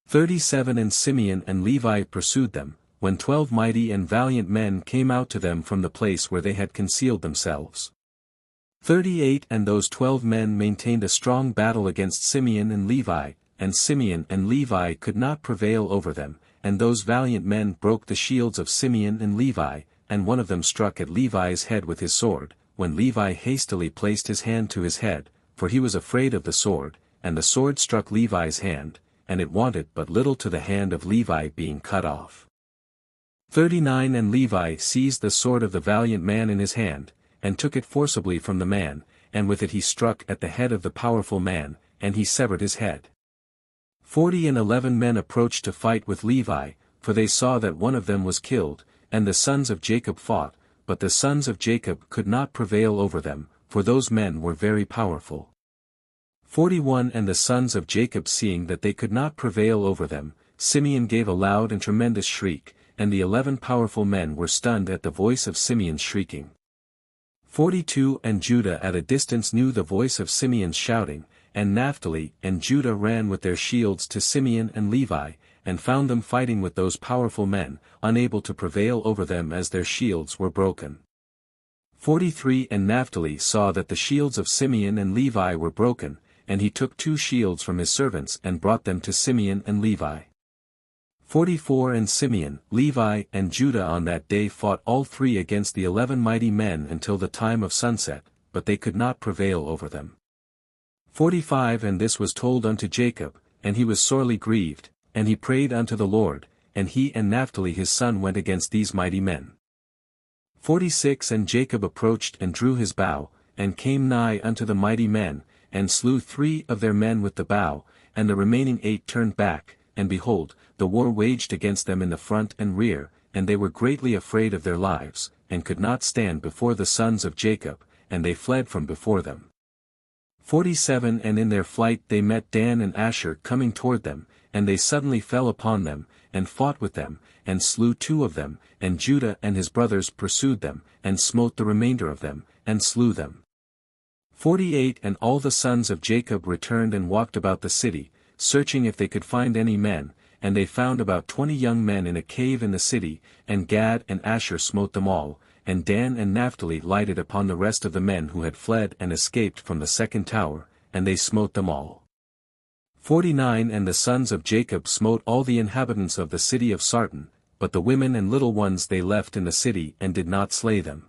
37 And Simeon and Levi pursued them, when 12 mighty and valiant men came out to them from the place where they had concealed themselves. 38 And those 12 men maintained a strong battle against Simeon and Levi, and Simeon and Levi could not prevail over them, and those valiant men broke the shields of Simeon and Levi, and one of them struck at Levi's head with his sword, when Levi hastily placed his hand to his head, for he was afraid of the sword, and the sword struck Levi's hand, and it wanted but little to the hand of Levi being cut off. 39 And Levi seized the sword of the valiant man in his hand, and took it forcibly from the man, and with it he struck at the head of the powerful man, and he severed his head. 40 And 11 men approached to fight with Levi, for they saw that one of them was killed, and the sons of Jacob fought, but the sons of Jacob could not prevail over them, for those men were very powerful. 41 And the sons of Jacob seeing that they could not prevail over them, Simeon gave a loud and tremendous shriek, and the 11 powerful men were stunned at the voice of Simeon's shrieking. 42 And Judah at a distance knew the voice of Simeon's shouting, and Naphtali and Judah ran with their shields to Simeon and Levi, and found them fighting with those powerful men, unable to prevail over them as their shields were broken. 43 And Naphtali saw that the shields of Simeon and Levi were broken, and he took 2 shields from his servants and brought them to Simeon and Levi. 44 And Simeon, Levi, and Judah on that day fought all 3 against the 11 mighty men until the time of sunset, but they could not prevail over them. 45 And this was told unto Jacob, and he was sorely grieved, and he prayed unto the Lord, and he and Naphtali his son went against these mighty men. 46 And Jacob approached and drew his bow, and came nigh unto the mighty men, and slew 3 of their men with the bow, and the remaining 8 turned back, and behold, the war waged against them in the front and rear, and they were greatly afraid of their lives, and could not stand before the sons of Jacob, and they fled from before them. 47 And in their flight they met Dan and Asher coming toward them, and they suddenly fell upon them, and fought with them, and slew 2 of them, and Judah and his brothers pursued them, and smote the remainder of them, and slew them. 48 And all the sons of Jacob returned and walked about the city, searching if they could find any men, and they found about 20 young men in a cave in the city, and Gad and Asher smote them all, and Dan and Naphtali lighted upon the rest of the men who had fled and escaped from the second tower, and they smote them all. 49 And the sons of Jacob smote all the inhabitants of the city of Sarton, but the women and little ones they left in the city and did not slay them.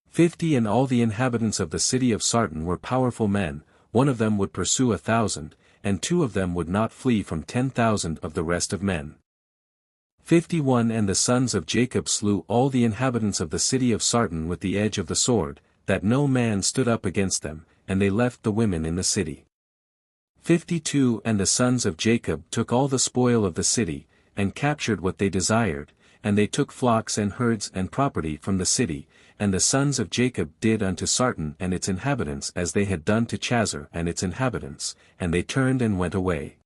50 And all the inhabitants of the city of Sarton were powerful men, one of them would pursue 1,000, and 2 of them would not flee from 10,000 of the rest of men. 51 And the sons of Jacob slew all the inhabitants of the city of Sarton with the edge of the sword, that no man stood up against them, and they left the women in the city. 52 And the sons of Jacob took all the spoil of the city, and captured what they desired, and they took flocks and herds and property from the city, and the sons of Jacob did unto Sarton and its inhabitants as they had done to Jashar and its inhabitants, and they turned and went away.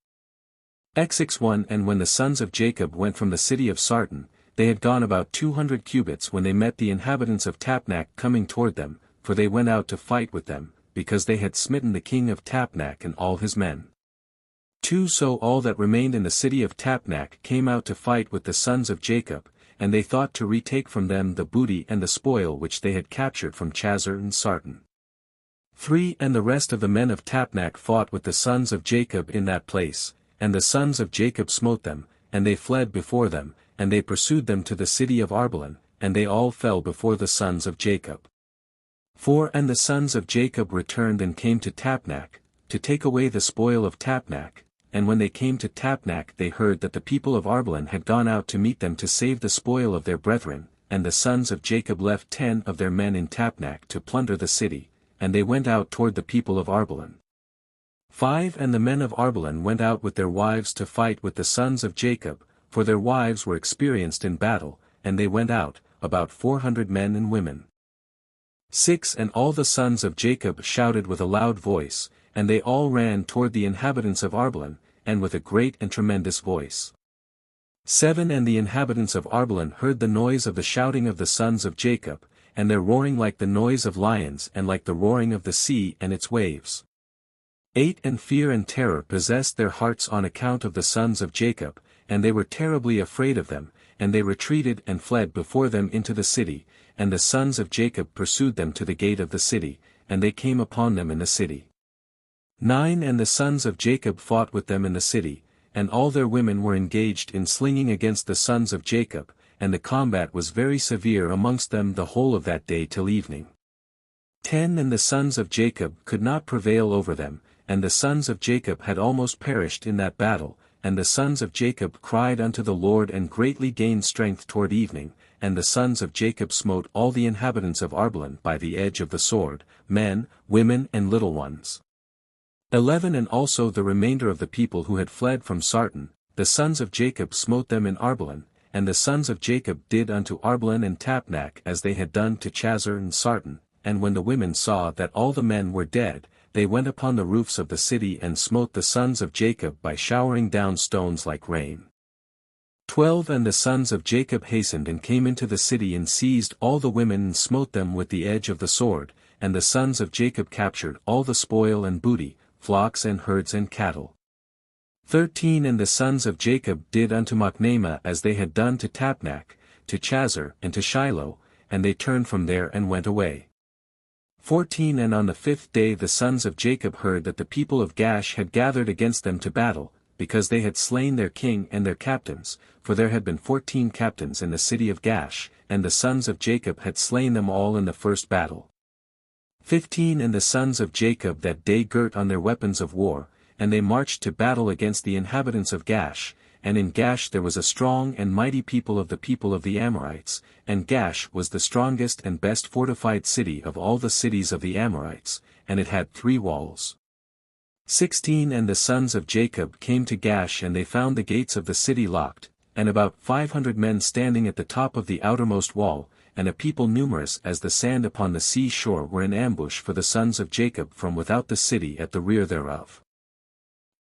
X61 And when the sons of Jacob went from the city of Sarton, they had gone about 200 cubits when they met the inhabitants of Tapnach coming toward them, for they went out to fight with them, because they had smitten the king of Tapnach and all his men. 2 So all that remained in the city of Tapnach came out to fight with the sons of Jacob, and they thought to retake from them the booty and the spoil which they had captured from Jashar and Sarton. 3 And the rest of the men of Tapnach fought with the sons of Jacob in that place, and the sons of Jacob smote them, and they fled before them, and they pursued them to the city of Arbelan, and they all fell before the sons of Jacob. 4 And the sons of Jacob returned and came to Tapnach, to take away the spoil of Tapnach, and when they came to Tapnach they heard that the people of Arbelan had gone out to meet them to save the spoil of their brethren, and the sons of Jacob left 10 of their men in Tapnach to plunder the city, and they went out toward the people of Arbelan. 5 And the men of Arbelan went out with their wives to fight with the sons of Jacob, for their wives were experienced in battle, and they went out, about 400 men and women. 6 And all the sons of Jacob shouted with a loud voice, and they all ran toward the inhabitants of Arbelan, and with a great and tremendous voice. 7 And the inhabitants of Arbelan heard the noise of the shouting of the sons of Jacob, and their roaring like the noise of lions and like the roaring of the sea and its waves. 8 And fear and terror possessed their hearts on account of the sons of Jacob, and they were terribly afraid of them, and they retreated and fled before them into the city, and the sons of Jacob pursued them to the gate of the city, and they came upon them in the city. 9 And the sons of Jacob fought with them in the city, and all their women were engaged in slinging against the sons of Jacob, and the combat was very severe amongst them the whole of that day till evening. 10 And the sons of Jacob could not prevail over them, and the sons of Jacob had almost perished in that battle, and the sons of Jacob cried unto the Lord and greatly gained strength toward evening, and the sons of Jacob smote all the inhabitants of Arbelon by the edge of the sword, men, women and little ones. 11 And also the remainder of the people who had fled from Sarton, the sons of Jacob smote them in Arbelon, and the sons of Jacob did unto Arbelon and Tapnach as they had done to Chazar and Sarton, and when the women saw that all the men were dead, they went upon the roofs of the city and smote the sons of Jacob by showering down stones like rain. 12 And the sons of Jacob hastened and came into the city and seized all the women and smote them with the edge of the sword, and the sons of Jacob captured all the spoil and booty, flocks and herds and cattle. 13 And the sons of Jacob did unto Machnema as they had done to Tapnach, to Chazar and to Shiloh, and they turned from there and went away. 14 And on the 5th day the sons of Jacob heard that the people of Gash had gathered against them to battle, because they had slain their king and their captains, for there had been 14 captains in the city of Gash, and the sons of Jacob had slain them all in the first battle. 15 And the sons of Jacob that day girt on their weapons of war, and they marched to battle against the inhabitants of Gash, and in Gash there was a strong and mighty people of the Amorites, and Gash was the strongest and best fortified city of all the cities of the Amorites, and it had 3 walls. 16 And the sons of Jacob came to Gash and they found the gates of the city locked, and about 500 men standing at the top of the outermost wall, and a people numerous as the sand upon the sea shore were in ambush for the sons of Jacob from without the city at the rear thereof.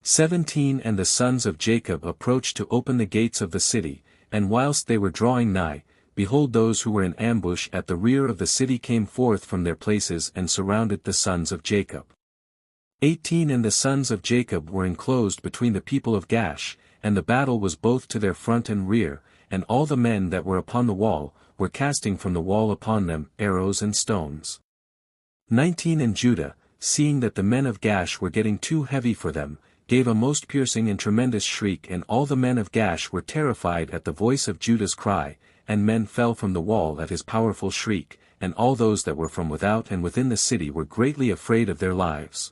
17 And the sons of Jacob approached to open the gates of the city, and whilst they were drawing nigh, behold those who were in ambush at the rear of the city came forth from their places and surrounded the sons of Jacob. 18 And the sons of Jacob were enclosed between the people of Gash, and the battle was both to their front and rear, and all the men that were upon the wall, were casting from the wall upon them arrows and stones. 19 And Judah, seeing that the men of Gash were getting too heavy for them, gave a most piercing and tremendous shriek, and all the men of Gash were terrified at the voice of Judah's cry, and men fell from the wall at his powerful shriek, and all those that were from without and within the city were greatly afraid of their lives.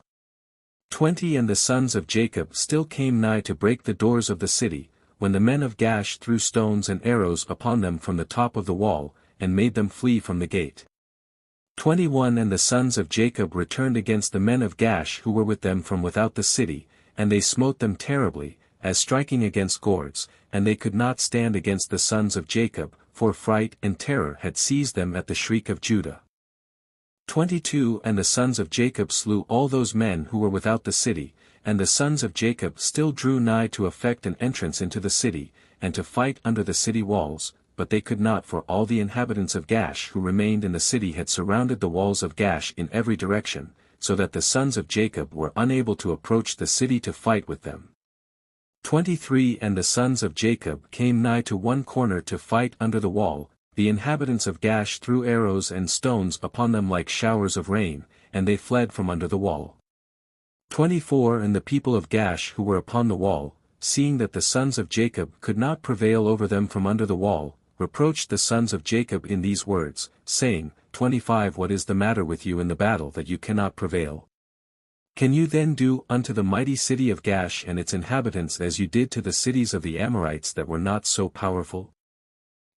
20 And the sons of Jacob still came nigh to break the doors of the city, when the men of Gash threw stones and arrows upon them from the top of the wall, and made them flee from the gate. 21 And the sons of Jacob returned against the men of Gash who were with them from without the city, and they smote them terribly, as striking against gourds, and they could not stand against the sons of Jacob, for fright and terror had seized them at the shriek of Judah. 22 And the sons of Jacob slew all those men who were without the city, and the sons of Jacob still drew nigh to effect an entrance into the city, and to fight under the city walls, but they could not, for all the inhabitants of Gash who remained in the city had surrounded the walls of Gash in every direction, so that the sons of Jacob were unable to approach the city to fight with them. 23 And the sons of Jacob came nigh to one corner to fight under the wall, the inhabitants of Gash threw arrows and stones upon them like showers of rain, and they fled from under the wall. 24 And the people of Gash who were upon the wall, seeing that the sons of Jacob could not prevail over them from under the wall, reproached the sons of Jacob in these words, saying, 25 What is the matter with you in the battle that you cannot prevail? Can you then do unto the mighty city of Gash and its inhabitants as you did to the cities of the Amorites that were not so powerful?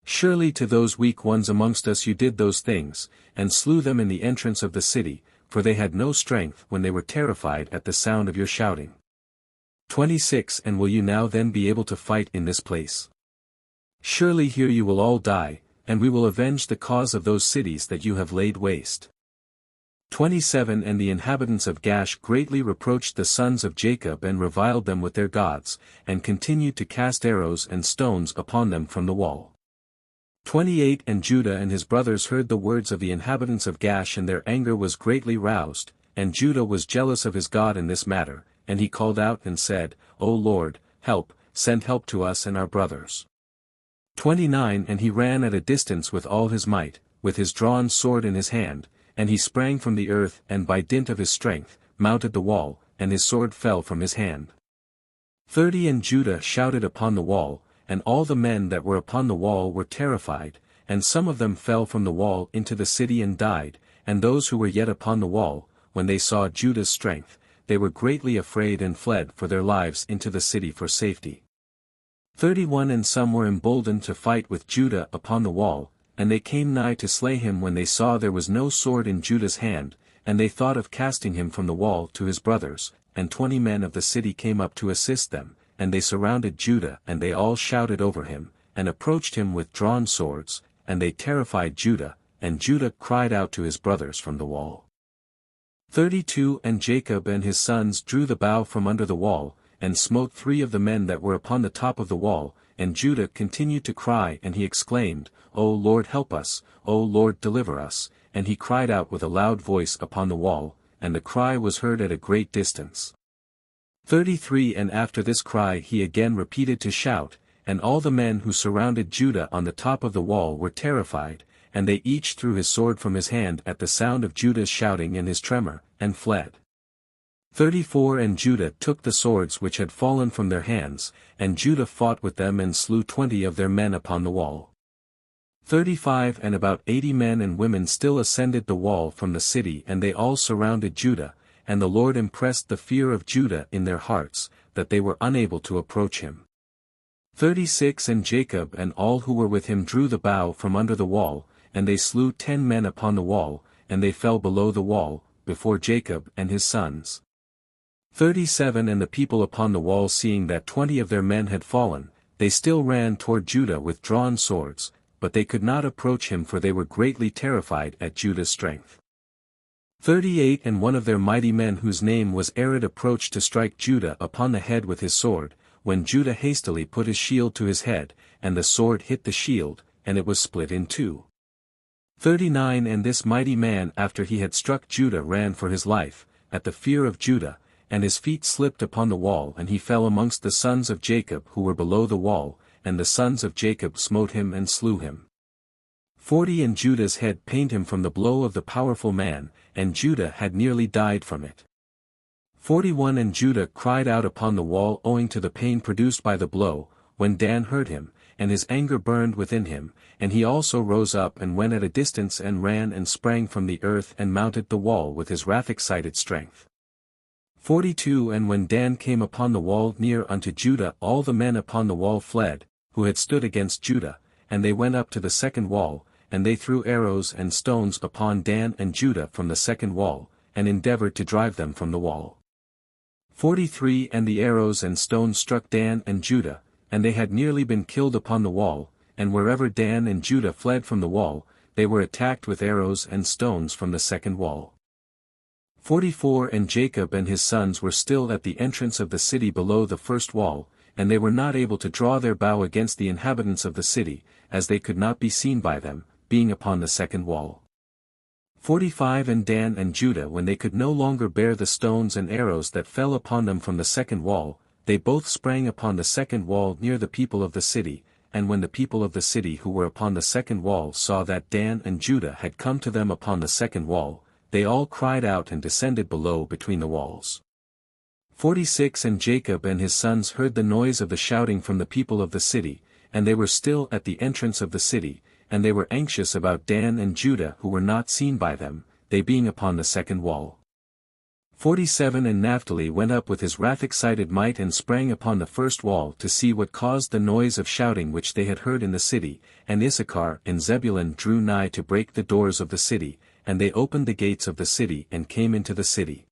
Surely to those weak ones amongst us you did those things, and slew them in the entrance of the city, for they had no strength when they were terrified at the sound of your shouting. 26 And will you now then be able to fight in this place? Surely here you will all die, and we will avenge the cause of those cities that you have laid waste. 27 And the inhabitants of Gash greatly reproached the sons of Jacob and reviled them with their gods, and continued to cast arrows and stones upon them from the wall. 28 And Judah and his brothers heard the words of the inhabitants of Gash, and their anger was greatly roused, and Judah was jealous of his God in this matter, and he called out and said, O Lord, help, send help to us and our brothers. 29 And he ran at a distance with all his might, with his drawn sword in his hand, and he sprang from the earth and by dint of his strength, mounted the wall, and his sword fell from his hand. 30 And Judah shouted upon the wall, and all the men that were upon the wall were terrified, and some of them fell from the wall into the city and died, and those who were yet upon the wall, when they saw Judah's strength, they were greatly afraid and fled for their lives into the city for safety. 31 And some were emboldened to fight with Judah upon the wall, and they came nigh to slay him when they saw there was no sword in Judah's hand, and they thought of casting him from the wall to his brothers, and 20 men of the city came up to assist them, and they surrounded Judah and they all shouted over him, and approached him with drawn swords, and they terrified Judah, and Judah cried out to his brothers from the wall. 32 And Jacob and his sons drew the bow from under the wall, and smote 3 of the men that were upon the top of the wall, and Judah continued to cry and he exclaimed, O Lord help us, O Lord deliver us, and he cried out with a loud voice upon the wall, and the cry was heard at a great distance. 33 And after this cry he again repeated to shout, and all the men who surrounded Judah on the top of the wall were terrified, and they each threw his sword from his hand at the sound of Judah's shouting and his tremor, and fled. 34 And Judah took the swords which had fallen from their hands, and Judah fought with them and slew 20 of their men upon the wall. 35 And about 80 men and women still ascended the wall from the city and they all surrounded Judah, and the Lord impressed the fear of Judah in their hearts, that they were unable to approach him. 36 And Jacob and all who were with him drew the bow from under the wall, and they slew 10 men upon the wall, and they fell below the wall, before Jacob and his sons. 37 And the people upon the wall seeing that 20 of their men had fallen, they still ran toward Judah with drawn swords, but they could not approach him for they were greatly terrified at Judah's strength. 38 And one of their mighty men whose name was Arid approached to strike Judah upon the head with his sword, when Judah hastily put his shield to his head, and the sword hit the shield, and it was split in two. 39 And this mighty man after he had struck Judah ran for his life, at the fear of Judah, and his feet slipped upon the wall and he fell amongst the sons of Jacob who were below the wall, and the sons of Jacob smote him and slew him. 40 And Judah's head pained him from the blow of the powerful man, and Judah had nearly died from it. 41 And Judah cried out upon the wall owing to the pain produced by the blow, when Dan heard him, and his anger burned within him, and he also rose up and went at a distance and ran and sprang from the earth and mounted the wall with his wrath-excited strength. 42 And when Dan came upon the wall near unto Judah all the men upon the wall fled, who had stood against Judah, and they went up to the second wall, and they threw arrows and stones upon Dan and Judah from the second wall, and endeavored to drive them from the wall. 43 And the arrows and stones struck Dan and Judah, and they had nearly been killed upon the wall, and wherever Dan and Judah fled from the wall, they were attacked with arrows and stones from the second wall. 44 And Jacob and his sons were still at the entrance of the city below the first wall, and they were not able to draw their bow against the inhabitants of the city, as they could not be seen by them, being upon the second wall. 45 And Dan and Judah when they could no longer bear the stones and arrows that fell upon them from the second wall, they both sprang upon the second wall near the people of the city, and when the people of the city who were upon the second wall saw that Dan and Judah had come to them upon the second wall, they all cried out and descended below between the walls. 46 And Jacob and his sons heard the noise of the shouting from the people of the city, and they were still at the entrance of the city, and they were anxious about Dan and Judah who were not seen by them, they being upon the second wall. 47 And Naphtali went up with his wrath-excited might and sprang upon the first wall to see what caused the noise of shouting which they had heard in the city, and Issachar and Zebulun drew nigh to break the doors of the city, and they opened the gates of the city and came into the city.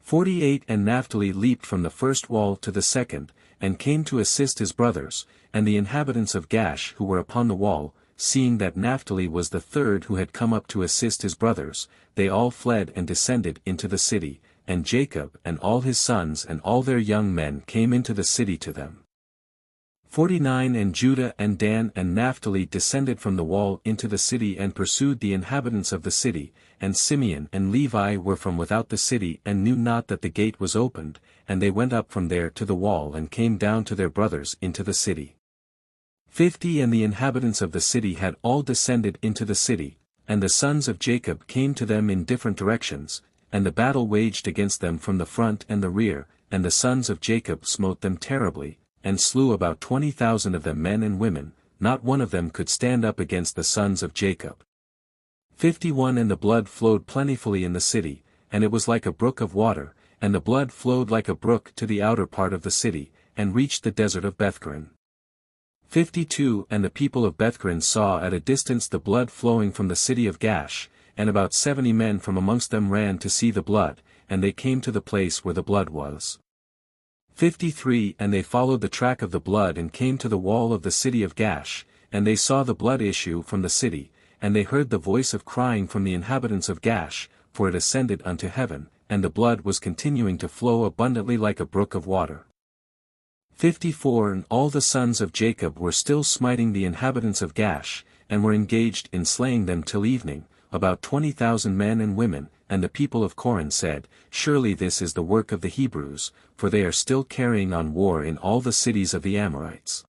48 And Naphtali leaped from the first wall to the second, and came to assist his brothers, and the inhabitants of Gash who were upon the wall, seeing that Naphtali was the third who had come up to assist his brothers, they all fled and descended into the city, and Jacob and all his sons and all their young men came into the city to them. 49 And Judah and Dan and Naphtali descended from the wall into the city and pursued the inhabitants of the city, and Simeon and Levi were from without the city and knew not that the gate was opened, and they went up from there to the wall and came down to their brothers into the city. 50 And the inhabitants of the city had all descended into the city, and the sons of Jacob came to them in different directions, and the battle waged against them from the front and the rear, and the sons of Jacob smote them terribly, and slew about 20,000 of them men and women, not one of them could stand up against the sons of Jacob. 51 And the blood flowed plentifully in the city, and it was like a brook of water, and the blood flowed like a brook to the outer part of the city, and reached the desert of Bethkaren. 52 And the people of Bethkaren saw at a distance the blood flowing from the city of Gash, and about 70 men from amongst them ran to see the blood, and they came to the place where the blood was. 53 And they followed the track of the blood and came to the wall of the city of Gash, and they saw the blood issue from the city, and they heard the voice of crying from the inhabitants of Gash, for it ascended unto heaven, and the blood was continuing to flow abundantly like a brook of water. 54 And all the sons of Jacob were still smiting the inhabitants of Gash, and were engaged in slaying them till evening, about 20,000 men and women, and the people of Corinth said, Surely this is the work of the Hebrews, for they are still carrying on war in all the cities of the Amorites.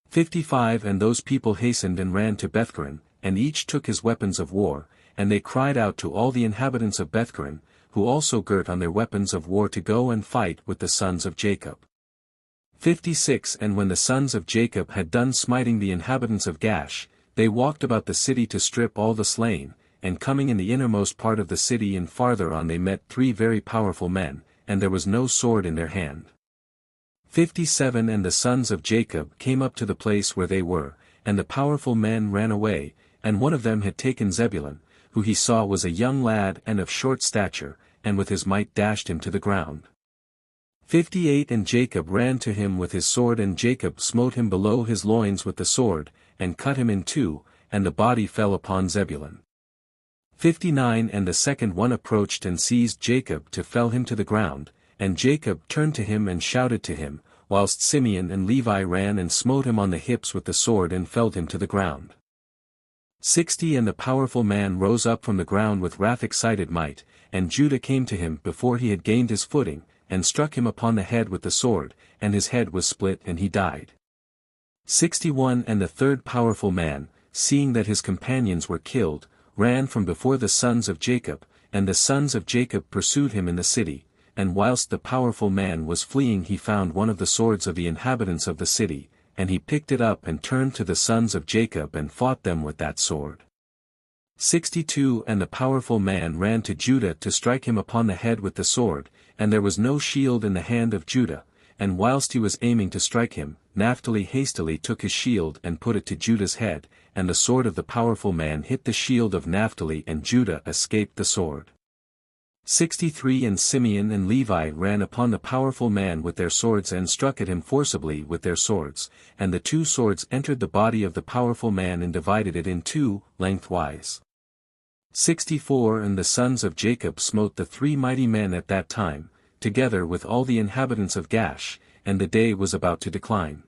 55 And those people hastened and ran to Bethkaren, and each took his weapons of war, and they cried out to all the inhabitants of Bethkaren, who also girt on their weapons of war to go and fight with the sons of Jacob. 56 And when the sons of Jacob had done smiting the inhabitants of Gash, they walked about the city to strip all the slain, and coming in the innermost part of the city and farther on they met 3 very powerful men, and there was no sword in their hand. 57 And the sons of Jacob came up to the place where they were, and the powerful men ran away, and one of them had taken Zebulun, who he saw was a young lad and of short stature, and with his might dashed him to the ground. 58 And Jacob ran to him with his sword, and Jacob smote him below his loins with the sword, and cut him in two, and the body fell upon Zebulun. 59 And the second one approached and seized Jacob to fell him to the ground, and Jacob turned to him and shouted to him, whilst Simeon and Levi ran and smote him on the hips with the sword and felled him to the ground. 60 And the powerful man rose up from the ground with wrath-excited might, and Judah came to him before he had gained his footing, and struck him upon the head with the sword, and his head was split and he died. 61 And the third powerful man, seeing that his companions were killed, ran from before the sons of Jacob, and the sons of Jacob pursued him in the city, and whilst the powerful man was fleeing he found one of the swords of the inhabitants of the city, and he picked it up and turned to the sons of Jacob and fought them with that sword. 62 And the powerful man ran to Judah to strike him upon the head with the sword, and there was no shield in the hand of Judah, and whilst he was aiming to strike him, Naphtali hastily took his shield and put it to Judah's head, and the sword of the powerful man hit the shield of Naphtali and Judah escaped the sword. 63 And Simeon and Levi ran upon the powerful man with their swords and struck at him forcibly with their swords, and the 2 swords entered the body of the powerful man and divided it in 2, lengthwise. 64 And the sons of Jacob smote the 3 mighty men at that time, together with all the inhabitants of Gash, and the day was about to decline.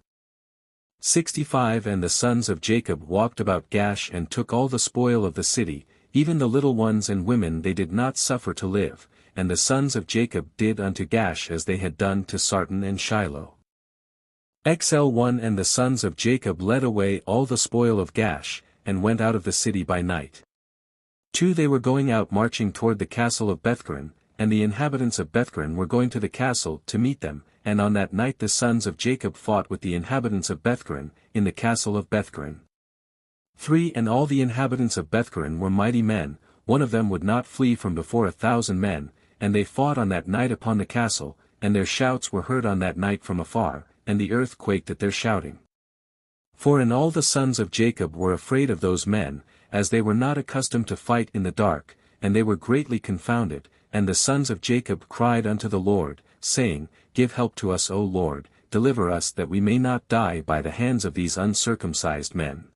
65 And the sons of Jacob walked about Gash and took all the spoil of the city, even the little ones and women they did not suffer to live, and the sons of Jacob did unto Gash as they had done to Sarton and Shiloh. XL1 And the sons of Jacob led away all the spoil of Gash, and went out of the city by night. 2 They were going out marching toward the castle of Bethkaren, and the inhabitants of Bethkaren were going to the castle to meet them, and on that night the sons of Jacob fought with the inhabitants of Bethkaren, in the castle of Bethkaren. 3 And all the inhabitants of Bethkaren were mighty men, one of them would not flee from before 1,000 men, and they fought on that night upon the castle, and their shouts were heard on that night from afar, and the earth quaked at their shouting. 4 And all the sons of Jacob were afraid of those men, as they were not accustomed to fight in the dark, and they were greatly confounded, and the sons of Jacob cried unto the Lord, saying, Give help to us, O Lord, deliver us that we may not die by the hands of these uncircumcised men.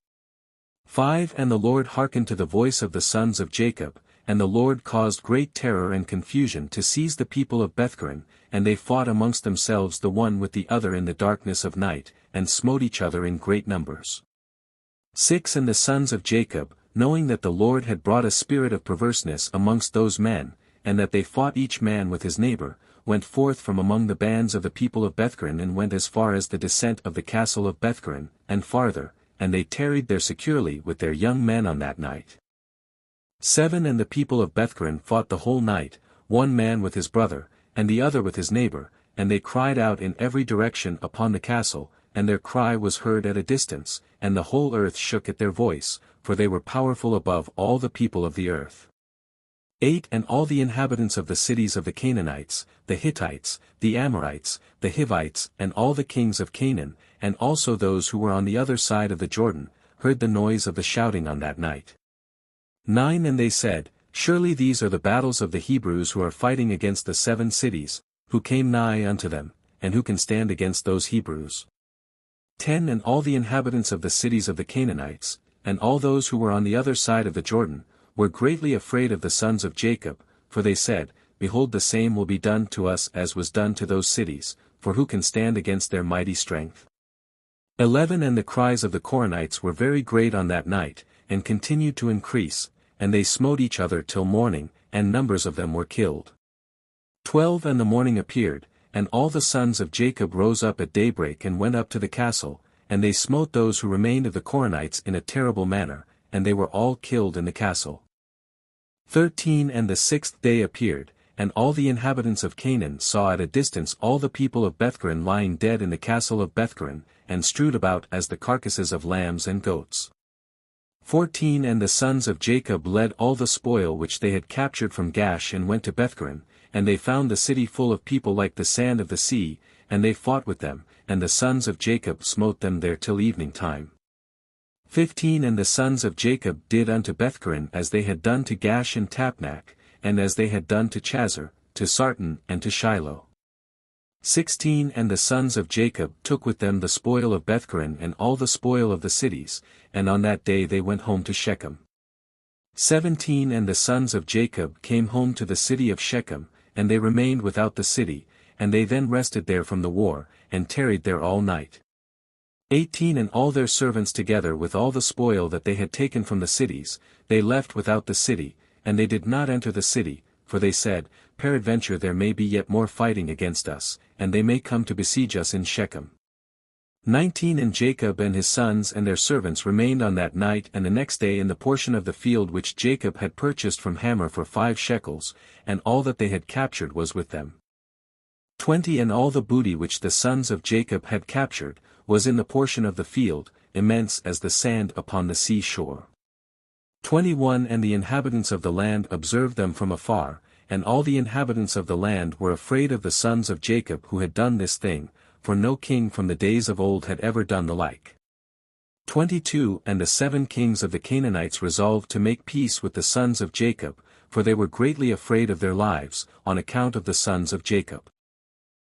5 And the Lord hearkened to the voice of the sons of Jacob, and the Lord caused great terror and confusion to seize the people of Bethkaren, and they fought amongst themselves the one with the other in the darkness of night, and smote each other in great numbers. 6 And the sons of Jacob, knowing that the Lord had brought a spirit of perverseness amongst those men, and that they fought each man with his neighbor, went forth from among the bands of the people of Bethkaren and went as far as the descent of the castle of Bethkaren, and farther, and they tarried there securely with their young men on that night. 7 And the people of Bethhoron fought the whole night, one man with his brother, and the other with his neighbor, and they cried out in every direction upon the castle, and their cry was heard at a distance, and the whole earth shook at their voice, for they were powerful above all the people of the earth. 8 And all the inhabitants of the cities of the Canaanites, the Hittites, the Amorites, the Hivites, and all the kings of Canaan, and also those who were on the other side of the Jordan, heard the noise of the shouting on that night. 9 And they said, Surely these are the battles of the Hebrews who are fighting against the 7 cities, who came nigh unto them, and who can stand against those Hebrews? 10 And all the inhabitants of the cities of the Canaanites, and all those who were on the other side of the Jordan, were greatly afraid of the sons of Jacob, for they said, Behold, the same will be done to us as was done to those cities, for who can stand against their mighty strength? 11 And the cries of the Koranites were very great on that night, and continued to increase, and they smote each other till morning, and numbers of them were killed. 12 And the morning appeared, and all the sons of Jacob rose up at daybreak and went up to the castle, and they smote those who remained of the Koranites in a terrible manner, and they were all killed in the castle. 13 And the 6th day appeared, and all the inhabitants of Canaan saw at a distance all the people of Bethhoron lying dead in the castle of Bethhoron, and strewed about as the carcasses of lambs and goats. 14 And the sons of Jacob led all the spoil which they had captured from Gash and went to Bethhoron, and they found the city full of people like the sand of the sea, and they fought with them, and the sons of Jacob smote them there till evening time. 15 And the sons of Jacob did unto Bethhoron as they had done to Gash and Tapnach, and as they had done to Chazar, to Sarton and to Shiloh. 16 And the sons of Jacob took with them the spoil of Bethhoron and all the spoil of the cities, and on that day they went home to Shechem. 17 And the sons of Jacob came home to the city of Shechem, and they remained without the city, and they then rested there from the war, and tarried there all night. 18 And all their servants together with all the spoil that they had taken from the cities, they left without the city, and they did not enter the city, for they said, Peradventure there may be yet more fighting against us, and they may come to besiege us in Shechem. 19 And Jacob and his sons and their servants remained on that night and the next day in the portion of the field which Jacob had purchased from Hamor for 5 shekels, and all that they had captured was with them. 20 And all the booty which the sons of Jacob had captured, was in the portion of the field, immense as the sand upon the sea shore. 21 And the inhabitants of the land observed them from afar, and all the inhabitants of the land were afraid of the sons of Jacob who had done this thing, for no king from the days of old had ever done the like. 22 And the 7 kings of the Canaanites resolved to make peace with the sons of Jacob, for they were greatly afraid of their lives, on account of the sons of Jacob.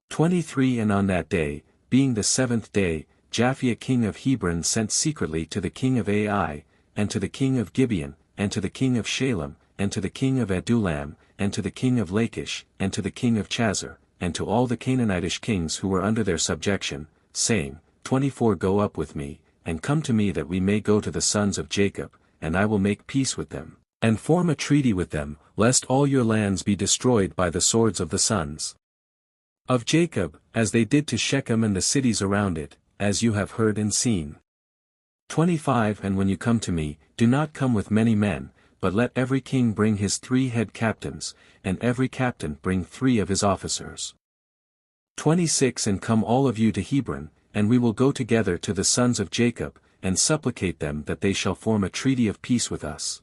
23 And on that day, being the 7th day, Japhia king of Hebron sent secretly to the king of Ai, and to the king of Gibeon, and to the king of Shalem, and to the king of Adullam, and to the king of Lachish, and to the king of Chazar, and to all the Canaanitish kings who were under their subjection, saying, 24 Go up with me, and come to me that we may go to the sons of Jacob, and I will make peace with them, and form a treaty with them, lest all your lands be destroyed by the swords of the sons of Jacob, as they did to Shechem and the cities around it, as you have heard and seen. 25 And when you come to me, do not come with many men, but let every king bring his 3 head captains, and every captain bring 3 of his officers. 26 And come all of you to Hebron, and we will go together to the sons of Jacob, and supplicate them that they shall form a treaty of peace with us.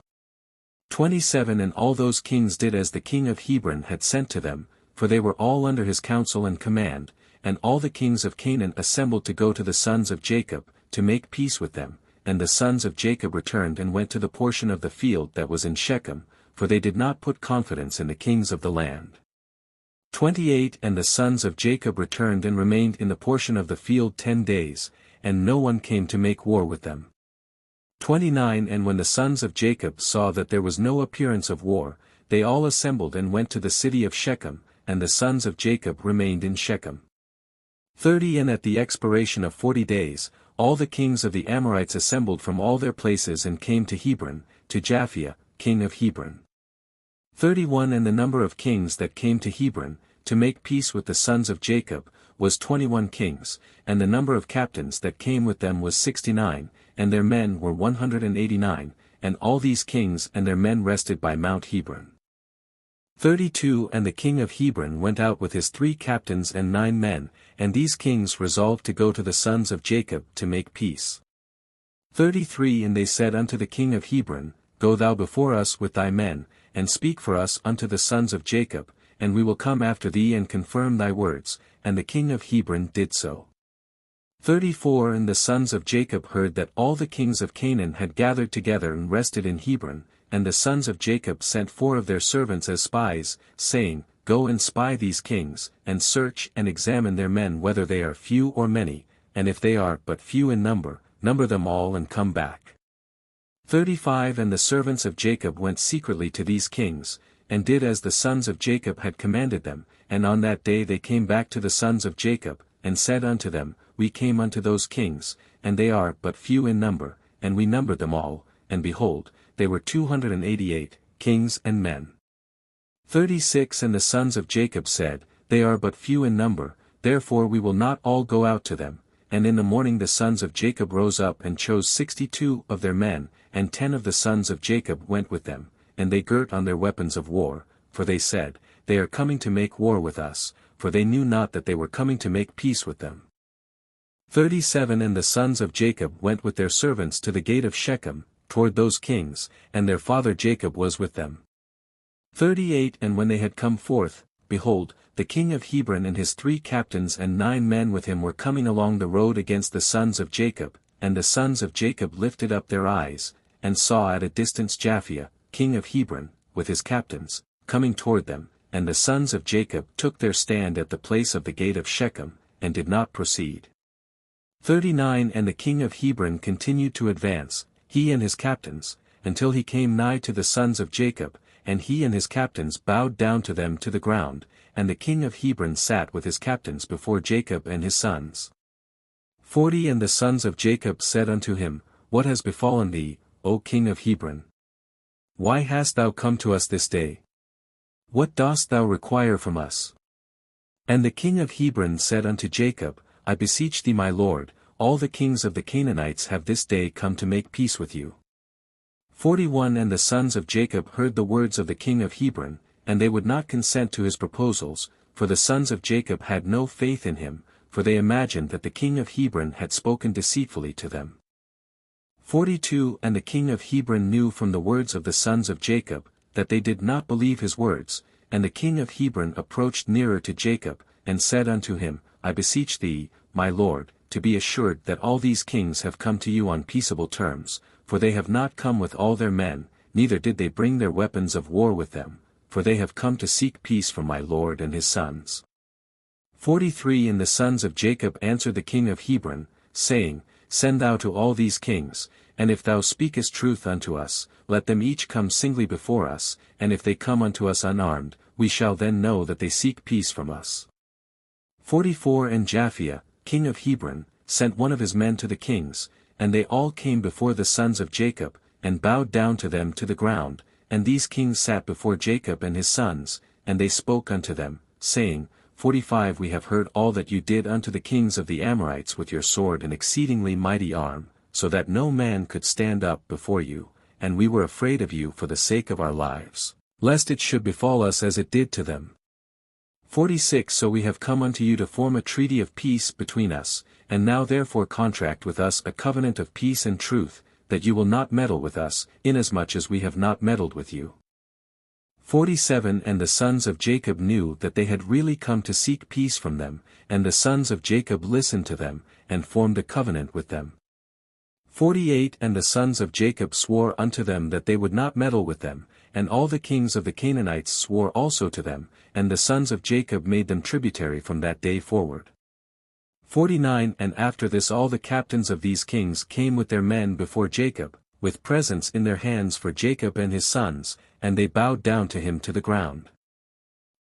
27 And all those kings did as the king of Hebron had sent to them, for they were all under his counsel and command, and all the kings of Canaan assembled to go to the sons of Jacob, to make peace with them, and the sons of Jacob returned and went to the portion of the field that was in Shechem, for they did not put confidence in the kings of the land. 28 And the sons of Jacob returned and remained in the portion of the field 10 days, and no one came to make war with them. 29 And when the sons of Jacob saw that there was no appearance of war, they all assembled and went to the city of Shechem, and the sons of Jacob remained in Shechem. 30 And at the expiration of 40 days, all the kings of the Amorites assembled from all their places and came to Hebron, to Japhia, king of Hebron. 31 And the number of kings that came to Hebron, to make peace with the sons of Jacob, was 21 kings, and the number of captains that came with them was 69, and their men were 189, and all these kings and their men rested by Mount Hebron. 32 And the king of Hebron went out with his 3 captains and 9 men, and these kings resolved to go to the sons of Jacob to make peace. 33 And they said unto the king of Hebron, Go thou before us with thy men, and speak for us unto the sons of Jacob, and we will come after thee and confirm thy words, and the king of Hebron did so. 34 And the sons of Jacob heard that all the kings of Canaan had gathered together and rested in Hebron, and the sons of Jacob sent 4 of their servants as spies, saying, Go and spy these kings, and search and examine their men whether they are few or many, and if they are but few in number, number them all and come back. 35 And the servants of Jacob went secretly to these kings, and did as the sons of Jacob had commanded them, and on that day they came back to the sons of Jacob, and said unto them, We came unto those kings, and they are but few in number, and we numbered them all, and behold, they were 288, kings and men. 36 And the sons of Jacob said, They are but few in number, therefore we will not all go out to them. And in the morning the sons of Jacob rose up and chose 62 of their men, and 10 of the sons of Jacob went with them, and they girt on their weapons of war, for they said, They are coming to make war with us, for they knew not that they were coming to make peace with them. 37 And the sons of Jacob went with their servants to the gate of Shechem, toward those kings, and their father Jacob was with them. 38 And when they had come forth, behold, the king of Hebron and his 3 captains and 9 men with him were coming along the road against the sons of Jacob, and the sons of Jacob lifted up their eyes, and saw at a distance Japhia, king of Hebron, with his captains, coming toward them, and the sons of Jacob took their stand at the place of the gate of Shechem, and did not proceed. 39 And the king of Hebron continued to advance, he and his captains, until he came nigh to the sons of Jacob, and he and his captains bowed down to them to the ground, and the king of Hebron sat with his captains before Jacob and his sons. 40 And the sons of Jacob said unto him, What has befallen thee, O king of Hebron? Why hast thou come to us this day? What dost thou require from us? And the king of Hebron said unto Jacob, I beseech thee my lord, all the kings of the Canaanites have this day come to make peace with you. 41 And the sons of Jacob heard the words of the king of Hebron, and they would not consent to his proposals, for the sons of Jacob had no faith in him, for they imagined that the king of Hebron had spoken deceitfully to them. 42 And the king of Hebron knew from the words of the sons of Jacob, that they did not believe his words, and the king of Hebron approached nearer to Jacob, and said unto him, I beseech thee, my lord, to be assured that all these kings have come to you on peaceable terms, for they have not come with all their men, neither did they bring their weapons of war with them, for they have come to seek peace from my lord and his sons. 43 And the sons of Jacob answered the king of Hebron, saying, Send thou to all these kings, and if thou speakest truth unto us, let them each come singly before us, and if they come unto us unarmed, we shall then know that they seek peace from us. 44 And Japhia, king of Hebron, sent one of his men to the kings, and they all came before the sons of Jacob, and bowed down to them to the ground, and these kings sat before Jacob and his sons, and they spoke unto them, saying, 45 We have heard all that you did unto the kings of the Amorites with your sword and exceedingly mighty arm, so that no man could stand up before you, and we were afraid of you for the sake of our lives, lest it should befall us as it did to them. 46 So we have come unto you to form a treaty of peace between us, and now therefore contract with us a covenant of peace and truth, that you will not meddle with us, inasmuch as we have not meddled with you. 47 And the sons of Jacob knew that they had really come to seek peace from them, and the sons of Jacob listened to them, and formed a covenant with them. 48 And the sons of Jacob swore unto them that they would not meddle with them, and all the kings of the Canaanites swore also to them, and the sons of Jacob made them tributary from that day forward. 49 And after this all the captains of these kings came with their men before Jacob, with presents in their hands for Jacob and his sons, and they bowed down to him to the ground.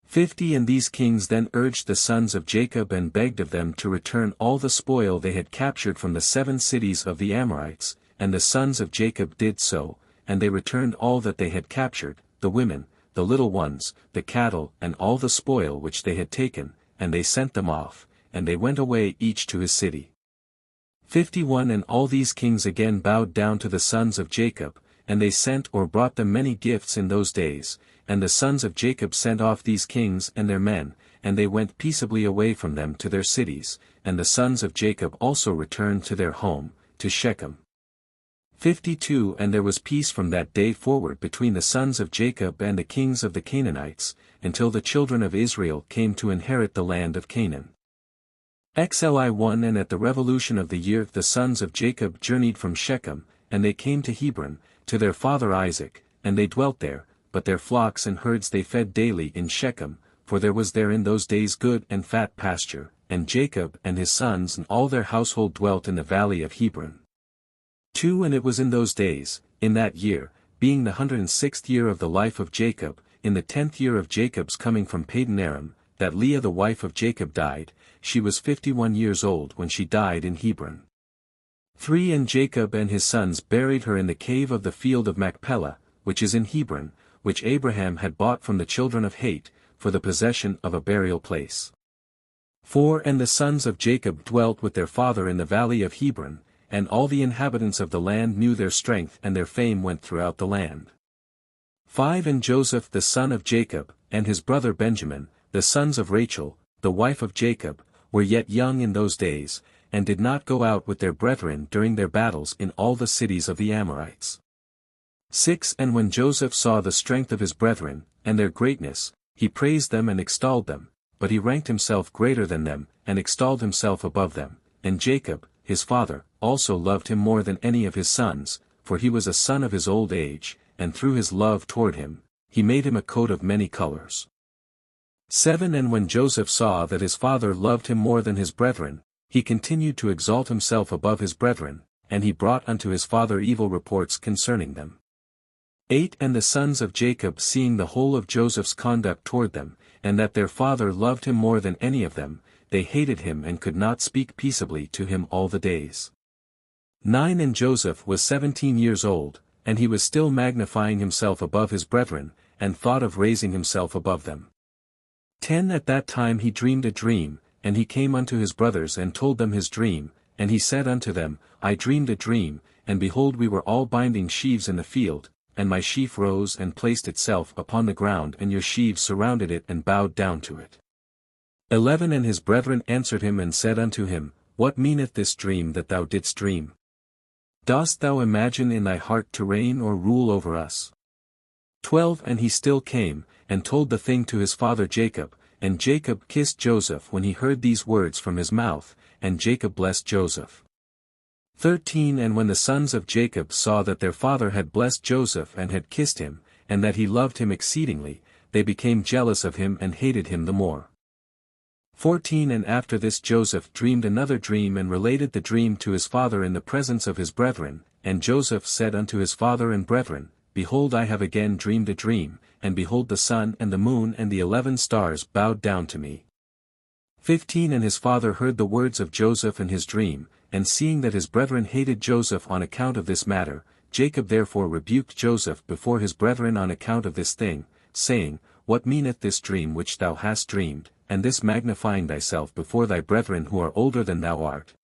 50 And these kings then urged the sons of Jacob and begged of them to return all the spoil they had captured from the 7 cities of the Amorites, and the sons of Jacob did so, and they returned all that they had captured, the women, the little ones, the cattle and all the spoil which they had taken, and they sent them off, and they went away each to his city. 51 And all these kings again bowed down to the sons of Jacob, and they sent or brought them many gifts in those days, and the sons of Jacob sent off these kings and their men, and they went peaceably away from them to their cities, and the sons of Jacob also returned to their home, to Shechem. 52 And there was peace from that day forward between the sons of Jacob and the kings of the Canaanites, until the children of Israel came to inherit the land of Canaan. XLI 1 And at the revolution of the year the sons of Jacob journeyed from Shechem, and they came to Hebron, to their father Isaac, and they dwelt there, but their flocks and herds they fed daily in Shechem, for there was there in those days good and fat pasture, and Jacob and his sons and all their household dwelt in the valley of Hebron. 2 And it was in those days, in that year, being the 106th year of the life of Jacob, in the 10th year of Jacob's coming from Padan Aram, that Leah the wife of Jacob died. She was 51 years old when she died in Hebron. 3 And Jacob and his sons buried her in the cave of the field of Machpelah, which is in Hebron, which Abraham had bought from the children of Het, for the possession of a burial place. 4 And the sons of Jacob dwelt with their father in the valley of Hebron, and all the inhabitants of the land knew their strength and their fame went throughout the land. 5 And Joseph the son of Jacob, and his brother Benjamin, the sons of Rachel, the wife of Jacob, were yet young in those days, and did not go out with their brethren during their battles in all the cities of the Amorites. 6 And when Joseph saw the strength of his brethren, and their greatness, he praised them and extolled them, but he ranked himself greater than them, and extolled himself above them, and Jacob, his father, also loved him more than any of his sons, for he was a son of his old age, and through his love toward him, he made him a coat of many colors. 7 And when Joseph saw that his father loved him more than his brethren, he continued to exalt himself above his brethren, and he brought unto his father evil reports concerning them. 8 And the sons of Jacob seeing the whole of Joseph's conduct toward them, and that their father loved him more than any of them, they hated him and could not speak peaceably to him all the days. 9 And Joseph was 17 years old, and he was still magnifying himself above his brethren, and thought of raising himself above them. 10 At that time he dreamed a dream, and he came unto his brothers and told them his dream, and he said unto them, I dreamed a dream, and behold we were all binding sheaves in the field, and my sheaf rose and placed itself upon the ground and your sheaves surrounded it and bowed down to it. 11 And his brethren answered him and said unto him, What meaneth this dream that thou didst dream? Dost thou imagine in thy heart to reign or rule over us? 12 And he still came, and told the thing to his father Jacob, and Jacob kissed Joseph when he heard these words from his mouth, and Jacob blessed Joseph. 13 And when the sons of Jacob saw that their father had blessed Joseph and had kissed him, and that he loved him exceedingly, they became jealous of him and hated him the more. 14 And after this Joseph dreamed another dream and related the dream to his father in the presence of his brethren, and Joseph said unto his father and brethren, Behold I have again dreamed a dream, and behold the sun and the moon and the 11 stars bowed down to me. 15 And his father heard the words of Joseph and his dream, and seeing that his brethren hated Joseph on account of this matter, Jacob therefore rebuked Joseph before his brethren on account of this thing, saying, What meaneth this dream which thou hast dreamed, and this magnifying thyself before thy brethren who are older than thou art?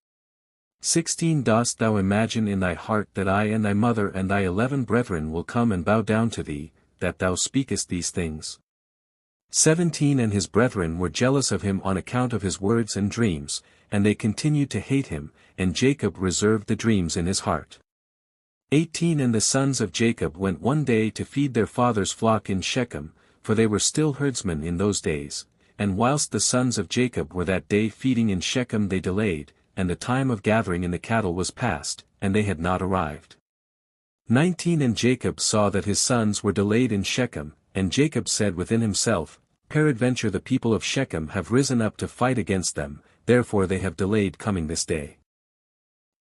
16 Dost thou imagine in thy heart that I and thy mother and thy 11 brethren will come and bow down to thee, that thou speakest these things? 17 And his brethren were jealous of him on account of his words and dreams, and they continued to hate him, and Jacob reserved the dreams in his heart. 18 And the sons of Jacob went one day to feed their father's flock in Shechem, for they were still herdsmen in those days, and whilst the sons of Jacob were that day feeding in Shechem they delayed, and the time of gathering in the cattle was past, and they had not arrived. 19 And Jacob saw that his sons were delayed in Shechem, and Jacob said within himself, Peradventure the people of Shechem have risen up to fight against them, therefore they have delayed coming this day.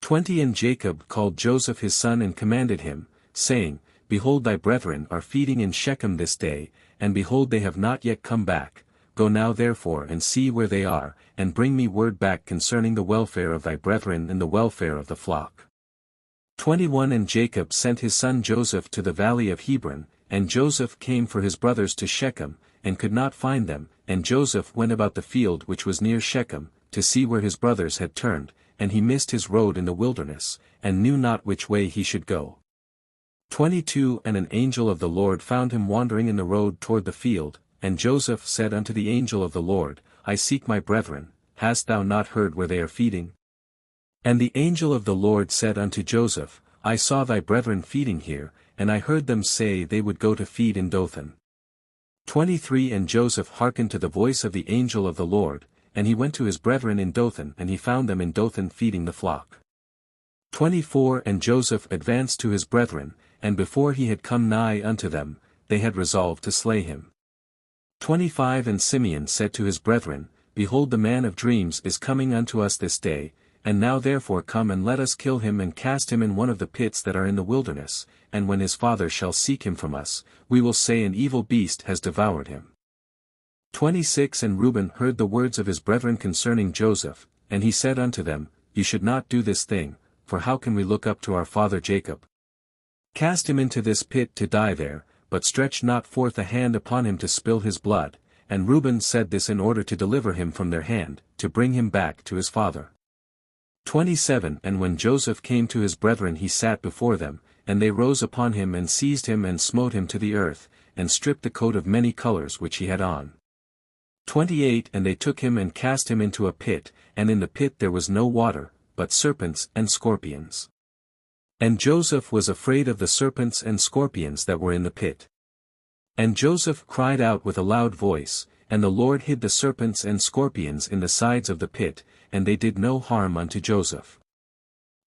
20 And Jacob called Joseph his son and commanded him, saying, Behold thy brethren are feeding in Shechem this day, and behold they have not yet come back. Go now therefore and see where they are, and bring me word back concerning the welfare of thy brethren and the welfare of the flock. 21 And Jacob sent his son Joseph to the valley of Hebron, and Joseph came for his brothers to Shechem, and could not find them, and Joseph went about the field which was near Shechem, to see where his brothers had turned, and he missed his road in the wilderness, and knew not which way he should go. 22 And an angel of the Lord found him wandering in the road toward the field, and Joseph said unto the angel of the Lord, I seek my brethren, hast thou not heard where they are feeding? And the angel of the Lord said unto Joseph, I saw thy brethren feeding here, and I heard them say they would go to feed in Dothan. 23 And Joseph hearkened to the voice of the angel of the Lord, and he went to his brethren in Dothan, and he found them in Dothan feeding the flock. 24 And Joseph advanced to his brethren, and before he had come nigh unto them, they had resolved to slay him. 25 And Simeon said to his brethren, Behold, the man of dreams is coming unto us this day, and now therefore come and let us kill him and cast him in one of the pits that are in the wilderness, and when his father shall seek him from us, we will say an evil beast has devoured him. 26 And Reuben heard the words of his brethren concerning Joseph, and he said unto them, You should not do this thing, for how can we look up to our father Jacob? Cast him into this pit to die there, but stretch not forth a hand upon him to spill his blood. And Reuben said this in order to deliver him from their hand, to bring him back to his father. 27 And when Joseph came to his brethren he sat before them, and they rose upon him and seized him and smote him to the earth, and stripped the coat of many colors which he had on. 28 And they took him and cast him into a pit, and in the pit there was no water, but serpents and scorpions. And Joseph was afraid of the serpents and scorpions that were in the pit. And Joseph cried out with a loud voice, and the Lord hid the serpents and scorpions in the sides of the pit, and they did no harm unto Joseph.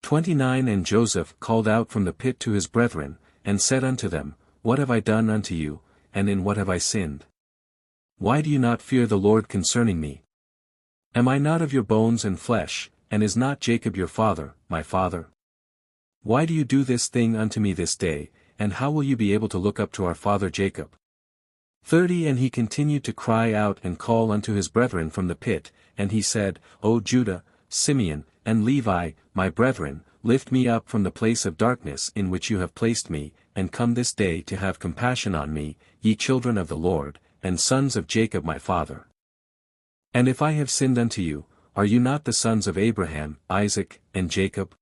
29 And Joseph called out from the pit to his brethren, and said unto them, What have I done unto you, and in what have I sinned? Why do you not fear the Lord concerning me? Am I not of your bones and flesh, and is not Jacob your father, my father? Why do you do this thing unto me this day, and how will you be able to look up to our father Jacob? 30 And he continued to cry out and call unto his brethren from the pit, and he said, O Judah, Simeon, and Levi, my brethren, lift me up from the place of darkness in which you have placed me, and come this day to have compassion on me, ye children of the Lord, and sons of Jacob my father. And if I have sinned unto you, are you not the sons of Abraham, Isaac, and Jacob?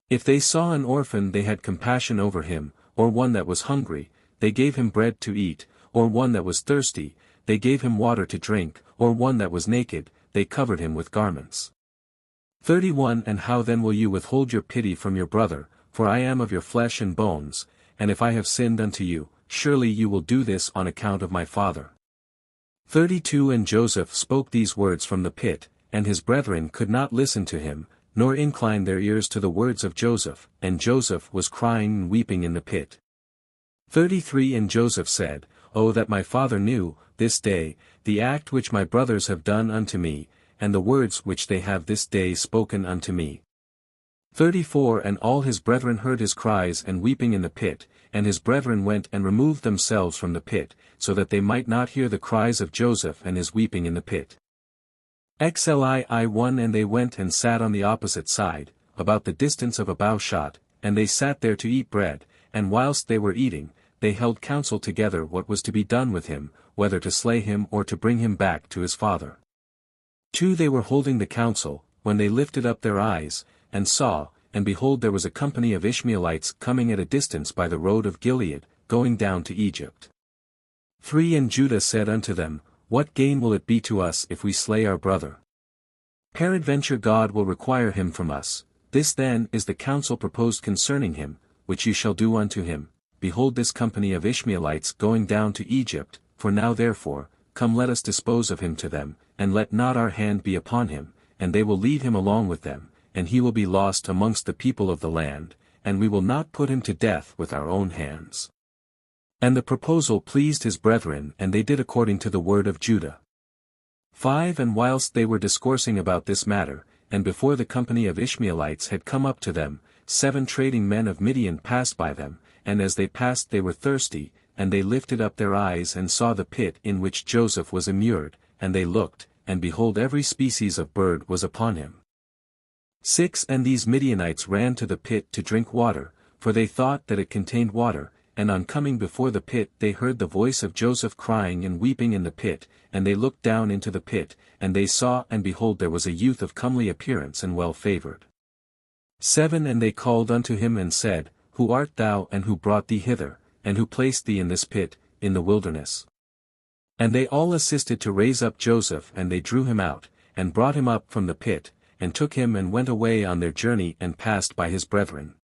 If they saw an orphan they had compassion over him, or one that was hungry, they gave him bread to eat, or one that was thirsty, they gave him water to drink, or one that was naked, they covered him with garments. 31 And how then will you withhold your pity from your brother, for I am of your flesh and bones, and if I have sinned unto you, surely you will do this on account of my father. 32 And Joseph spoke these words from the pit, and his brethren could not listen to him, nor incline their ears to the words of Joseph, and Joseph was crying and weeping in the pit. 33 And Joseph said, O that my father knew, this day, the act which my brothers have done unto me, and the words which they have this day spoken unto me. 34 And all his brethren heard his cries and weeping in the pit, and his brethren went and removed themselves from the pit, so that they might not hear the cries of Joseph and his weeping in the pit. XLI1 And they went and sat on the opposite side, about the distance of a bow shot, and they sat there to eat bread, and whilst they were eating, they held counsel together what was to be done with him, whether to slay him or to bring him back to his father. 2 They were holding the counsel, when they lifted up their eyes, and saw, and behold there was a company of Ishmaelites coming at a distance by the road of Gilead, going down to Egypt. 3 And Judah said unto them, What gain will it be to us if we slay our brother? Peradventure God will require him from us. This then is the counsel proposed concerning him, which you shall do unto him. Behold this company of Ishmaelites going down to Egypt, for now therefore, come let us dispose of him to them, and let not our hand be upon him, and they will lead him along with them, and he will be lost amongst the people of the land, and we will not put him to death with our own hands. And the proposal pleased his brethren, and they did according to the word of Judah. 5 And whilst they were discoursing about this matter, and before the company of Ishmaelites had come up to them, 7 trading men of Midian passed by them, and as they passed they were thirsty, and they lifted up their eyes and saw the pit in which Joseph was immured, and they looked, and behold every species of bird was upon him. 6 And these Midianites ran to the pit to drink water, for they thought that it contained water, and on coming before the pit they heard the voice of Joseph crying and weeping in the pit, and they looked down into the pit, and they saw and behold there was a youth of comely appearance and well favored. 7 And they called unto him and said, who art thou and who brought thee hither, and who placed thee in this pit, in the wilderness? And they all assisted to raise up Joseph, and they drew him out, and brought him up from the pit, and took him and went away on their journey and passed by his brethren.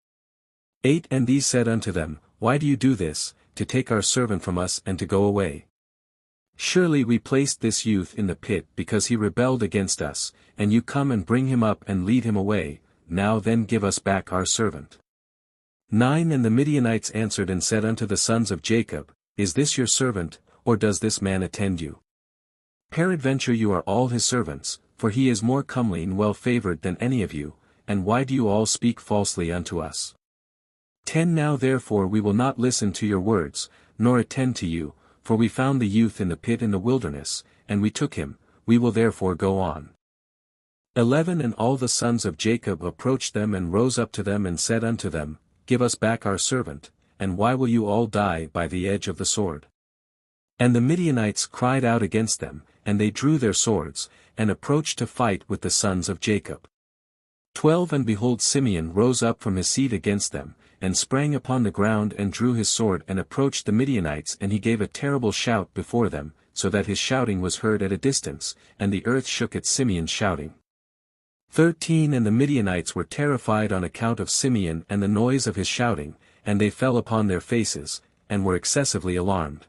8 And these said unto them, Why do you do this, to take our servant from us and to go away? Surely we placed this youth in the pit because he rebelled against us, and you come and bring him up and lead him away. Now then give us back our servant. 9 And the Midianites answered and said unto the sons of Jacob, Is this your servant, or does this man attend you? Peradventure you are all his servants, for he is more comely and well-favored than any of you, and why do you all speak falsely unto us? 10 Now therefore we will not listen to your words, nor attend to you, for we found the youth in the pit in the wilderness, and we took him, we will therefore go on. 11 And all the sons of Jacob approached them and rose up to them and said unto them, Give us back our servant, and why will you all die by the edge of the sword? And the Midianites cried out against them, and they drew their swords, and approached to fight with the sons of Jacob. 12 And behold, Simeon rose up from his seat against them, and sprang upon the ground and drew his sword and approached the Midianites, and he gave a terrible shout before them, so that his shouting was heard at a distance, and the earth shook at Simeon's shouting. 13 And the Midianites were terrified on account of Simeon and the noise of his shouting, and they fell upon their faces, and were excessively alarmed.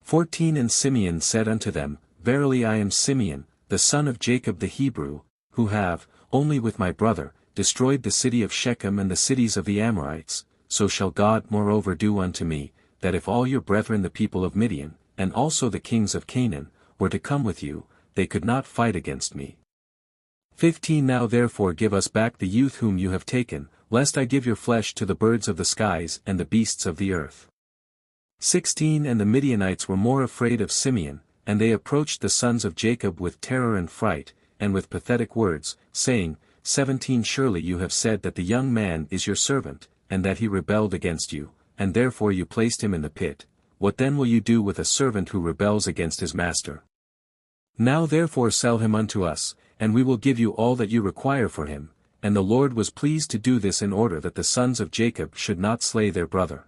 14 And Simeon said unto them, Verily I am Simeon, the son of Jacob the Hebrew, who have, only with my brother, destroyed the city of Shechem and the cities of the Amorites. So shall God moreover do unto me, that if all your brethren the people of Midian, and also the kings of Canaan, were to come with you, they could not fight against me. 15 Now therefore give us back the youth whom you have taken, lest I give your flesh to the birds of the skies and the beasts of the earth. 16 And the Midianites were more afraid of Simeon, and they approached the sons of Jacob with terror and fright, and with pathetic words, saying, 17 Surely you have said that the young man is your servant, and that he rebelled against you, and therefore you placed him in the pit. What then will you do with a servant who rebels against his master? Now therefore sell him unto us, and we will give you all that you require for him. And the Lord was pleased to do this in order that the sons of Jacob should not slay their brother.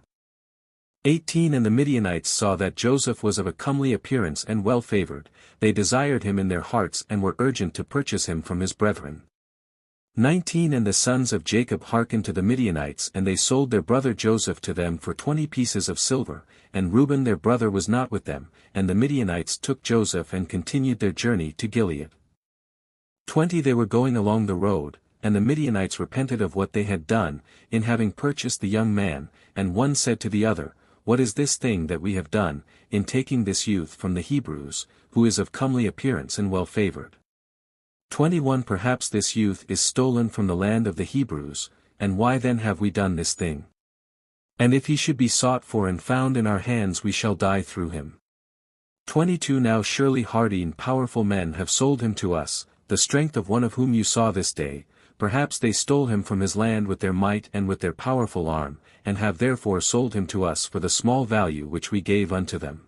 18 And the Midianites saw that Joseph was of a comely appearance and well-favored, they desired him in their hearts and were urgent to purchase him from his brethren. 19 And the sons of Jacob hearkened to the Midianites, and they sold their brother Joseph to them for 20 pieces of silver, and Reuben their brother was not with them, and the Midianites took Joseph and continued their journey to Gilead. 20 They were going along the road, and the Midianites repented of what they had done, in having purchased the young man, and one said to the other, What is this thing that we have done, in taking this youth from the Hebrews, who is of comely appearance and well-favored? 21 Perhaps this youth is stolen from the land of the Hebrews, and why then have we done this thing? And if he should be sought for and found in our hands, we shall die through him. 22 Now surely hardy and powerful men have sold him to us, the strength of one of whom you saw this day. Perhaps they stole him from his land with their might and with their powerful arm, and have therefore sold him to us for the small value which we gave unto them.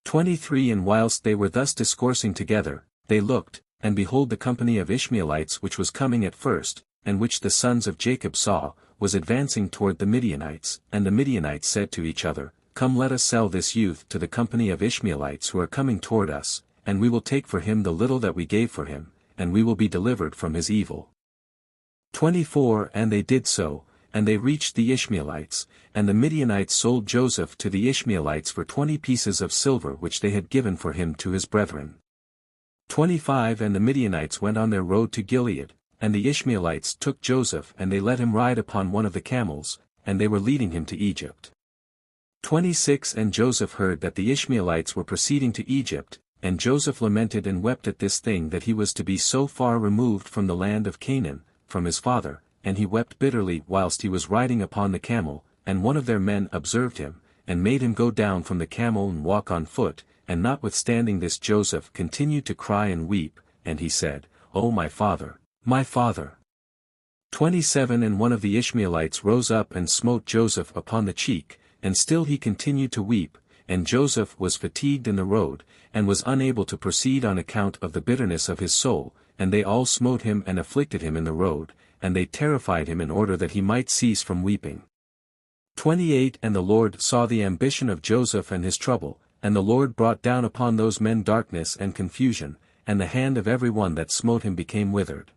23 And whilst they were thus discoursing together, they looked, and behold the company of Ishmaelites which was coming at first, and which the sons of Jacob saw, was advancing toward the Midianites, and the Midianites said to each other, Come let us sell this youth to the company of Ishmaelites who are coming toward us, and we will take for him the little that we gave for him, and we will be delivered from his evil. 24 And they did so, and they reached the Ishmaelites, and the Midianites sold Joseph to the Ishmaelites for 20 pieces of silver which they had given for him to his brethren. 25 And the Midianites went on their road to Gilead, and the Ishmaelites took Joseph and they let him ride upon one of the camels, and they were leading him to Egypt. 26 And Joseph heard that the Ishmaelites were proceeding to Egypt, and Joseph lamented and wept at this thing that he was to be so far removed from the land of Canaan, from his father, and he wept bitterly whilst he was riding upon the camel, and one of their men observed him, and made him go down from the camel and walk on foot, and notwithstanding this Joseph continued to cry and weep, and he said, O my father, my father! 27 And one of the Ishmaelites rose up and smote Joseph upon the cheek, and still he continued to weep, and Joseph was fatigued in the road, and was unable to proceed on account of the bitterness of his soul, and they all smote him and afflicted him in the road, and they terrified him in order that he might cease from weeping. 28 And the Lord saw the ambition of Joseph and his trouble, and the Lord brought down upon those men darkness and confusion, and the hand of every one that smote him became withered.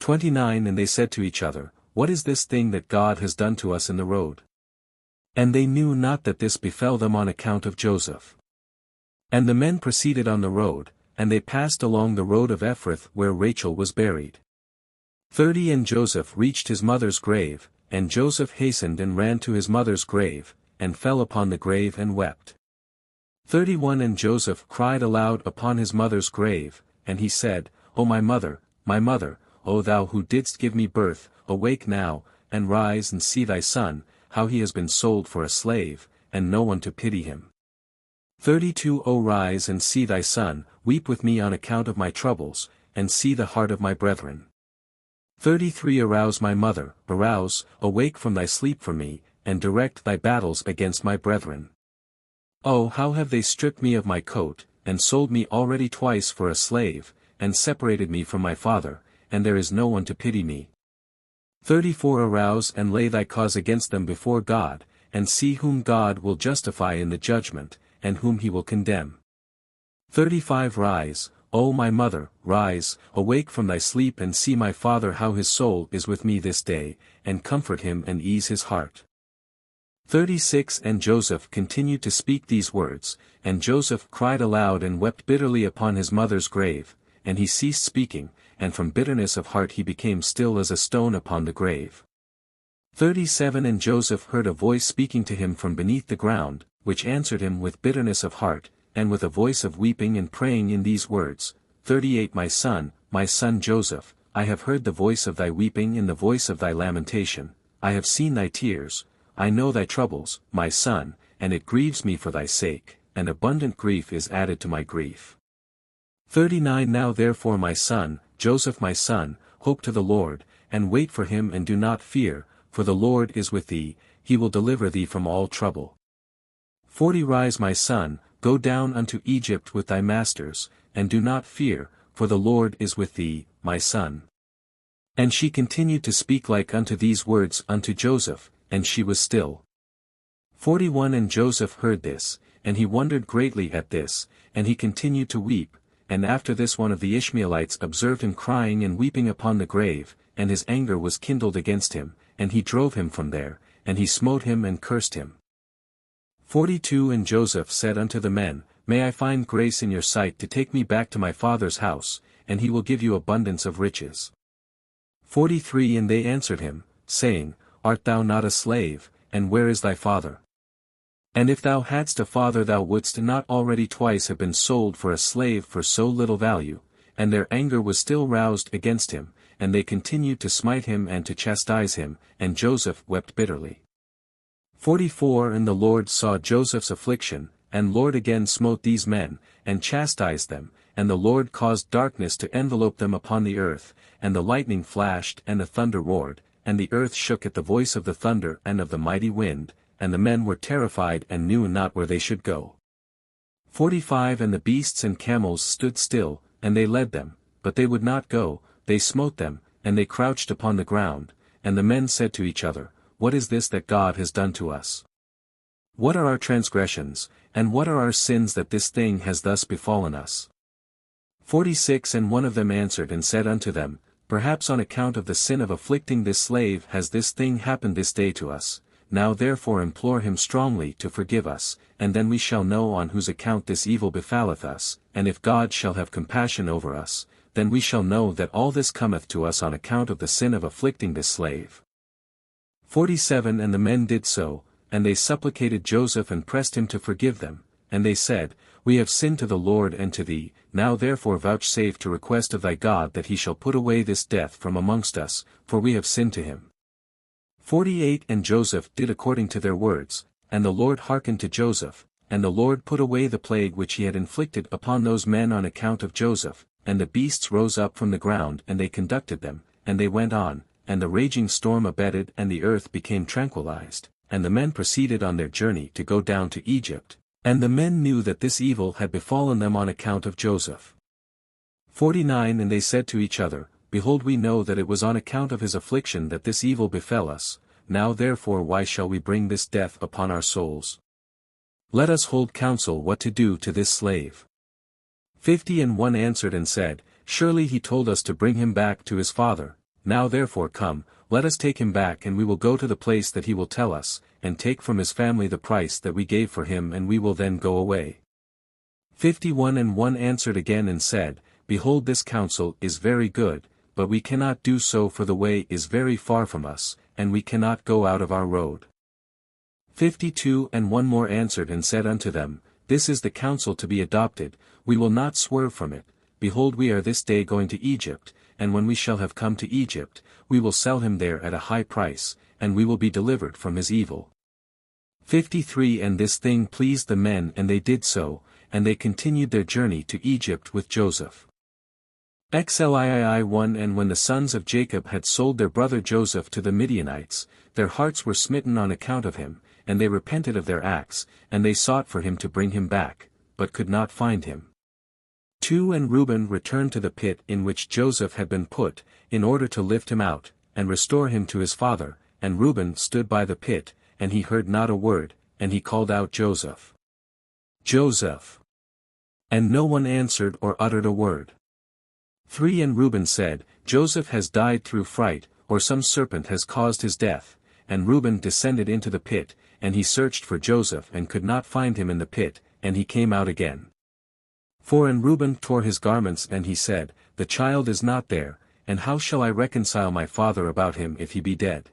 29 And they said to each other, What is this thing that God has done to us in the road? And they knew not that this befell them on account of Joseph. And the men proceeded on the road, and they passed along the road of Ephrath where Rachel was buried. 30 And Joseph reached his mother's grave, and Joseph hastened and ran to his mother's grave, and fell upon the grave and wept. 31 And Joseph cried aloud upon his mother's grave, and he said, O my mother, O thou who didst give me birth, awake now, and rise and see thy son, how he has been sold for a slave, and no one to pity him. 32 O rise and see thy son, weep with me on account of my troubles, and see the heart of my brethren. 33 Arouse my mother, arouse, awake from thy sleep for me, and direct thy battles against my brethren. Oh how have they stripped me of my coat, and sold me already twice for a slave, and separated me from my father, and there is no one to pity me. 34 Arouse and lay thy cause against them before God, and see whom God will justify in the judgment, and whom he will condemn. 35 Rise, O my mother, rise, awake from thy sleep and see my father how his soul is with me this day, and comfort him and ease his heart. 36 And Joseph continued to speak these words, and Joseph cried aloud and wept bitterly upon his mother's grave, and he ceased speaking, and from bitterness of heart he became still as a stone upon the grave. 37 And Joseph heard a voice speaking to him from beneath the ground, which answered him with bitterness of heart, and with a voice of weeping and praying in these words, 38 My son Joseph, I have heard the voice of thy weeping and the voice of thy lamentation, I have seen thy tears, I know thy troubles, my son, and it grieves me for thy sake, and abundant grief is added to my grief. 39 Now therefore my son, Joseph my son, hope to the Lord, and wait for him and do not fear, for the Lord is with thee, he will deliver thee from all trouble. 40 Rise my son, go down unto Egypt with thy masters, and do not fear, for the Lord is with thee, my son. And she continued to speak like unto these words unto Joseph, and she was still. 41 And Joseph heard this, and he wondered greatly at this, and he continued to weep, and after this one of the Ishmaelites observed him crying and weeping upon the grave, and his anger was kindled against him, and he drove him from there, and he smote him and cursed him. 42 And Joseph said unto the men, May I find grace in your sight to take me back to my father's house, and he will give you abundance of riches. 43 And they answered him, saying, Art thou not a slave, and where is thy father? And if thou hadst a father thou wouldst not already twice have been sold for a slave for so little value. And their anger was still roused against him, and they continued to smite him and to chastise him, and Joseph wept bitterly. 44 And the Lord saw Joseph's affliction, and Lord again smote these men, and chastised them, and the Lord caused darkness to envelope them upon the earth, and the lightning flashed and the thunder roared, and the earth shook at the voice of the thunder and of the mighty wind, and the men were terrified and knew not where they should go. 45 And the beasts and camels stood still, and they led them, but they would not go, they smote them, and they crouched upon the ground, and the men said to each other, What is this that God has done to us? What are our transgressions, and what are our sins that this thing has thus befallen us? 46 And one of them answered and said unto them, Perhaps on account of the sin of afflicting this slave has this thing happened this day to us. Now therefore implore him strongly to forgive us, and then we shall know on whose account this evil befalleth us, and if God shall have compassion over us, then we shall know that all this cometh to us on account of the sin of afflicting this slave. 47 And the men did so, and they supplicated Joseph and pressed him to forgive them, and they said, We have sinned to the Lord and to thee, now therefore vouchsafe to request of thy God that he shall put away this death from amongst us, for we have sinned to him. 48 And Joseph did according to their words, and the Lord hearkened to Joseph, and the Lord put away the plague which he had inflicted upon those men on account of Joseph, and the beasts rose up from the ground and they conducted them, and they went on, and the raging storm abated and the earth became tranquilized, and the men proceeded on their journey to go down to Egypt, and the men knew that this evil had befallen them on account of Joseph. 49 And they said to each other, Behold, we know that it was on account of his affliction that this evil befell us, now therefore why shall we bring this death upon our souls? Let us hold counsel what to do to this slave. 51 answered and said, Surely he told us to bring him back to his father, now therefore come, let us take him back and we will go to the place that he will tell us, and take from his family the price that we gave for him and we will then go away. 51 answered again and said, Behold, this counsel is very good, but we cannot do so, for the way is very far from us, and we cannot go out of our road. 52 and one more answered and said unto them, This is the counsel to be adopted, we will not swerve from it. Behold, we are this day going to Egypt, and when we shall have come to Egypt, we will sell him there at a high price, and we will be delivered from his evil. 53 And this thing pleased the men, and they did so, and they continued their journey to Egypt with Joseph. XLII1 And when the sons of Jacob had sold their brother Joseph to the Midianites, their hearts were smitten on account of him, and they repented of their acts, and they sought for him to bring him back, but could not find him. 2 And Reuben returned to the pit in which Joseph had been put, in order to lift him out, and restore him to his father, and Reuben stood by the pit, and he heard not a word, and he called out Joseph. Joseph. And no one answered or uttered a word. 3 And Reuben said, Joseph has died through fright, or some serpent has caused his death, and Reuben descended into the pit, and he searched for Joseph and could not find him in the pit, and he came out again. 4 And Reuben tore his garments and he said, The child is not there, and how shall I reconcile my father about him if he be dead?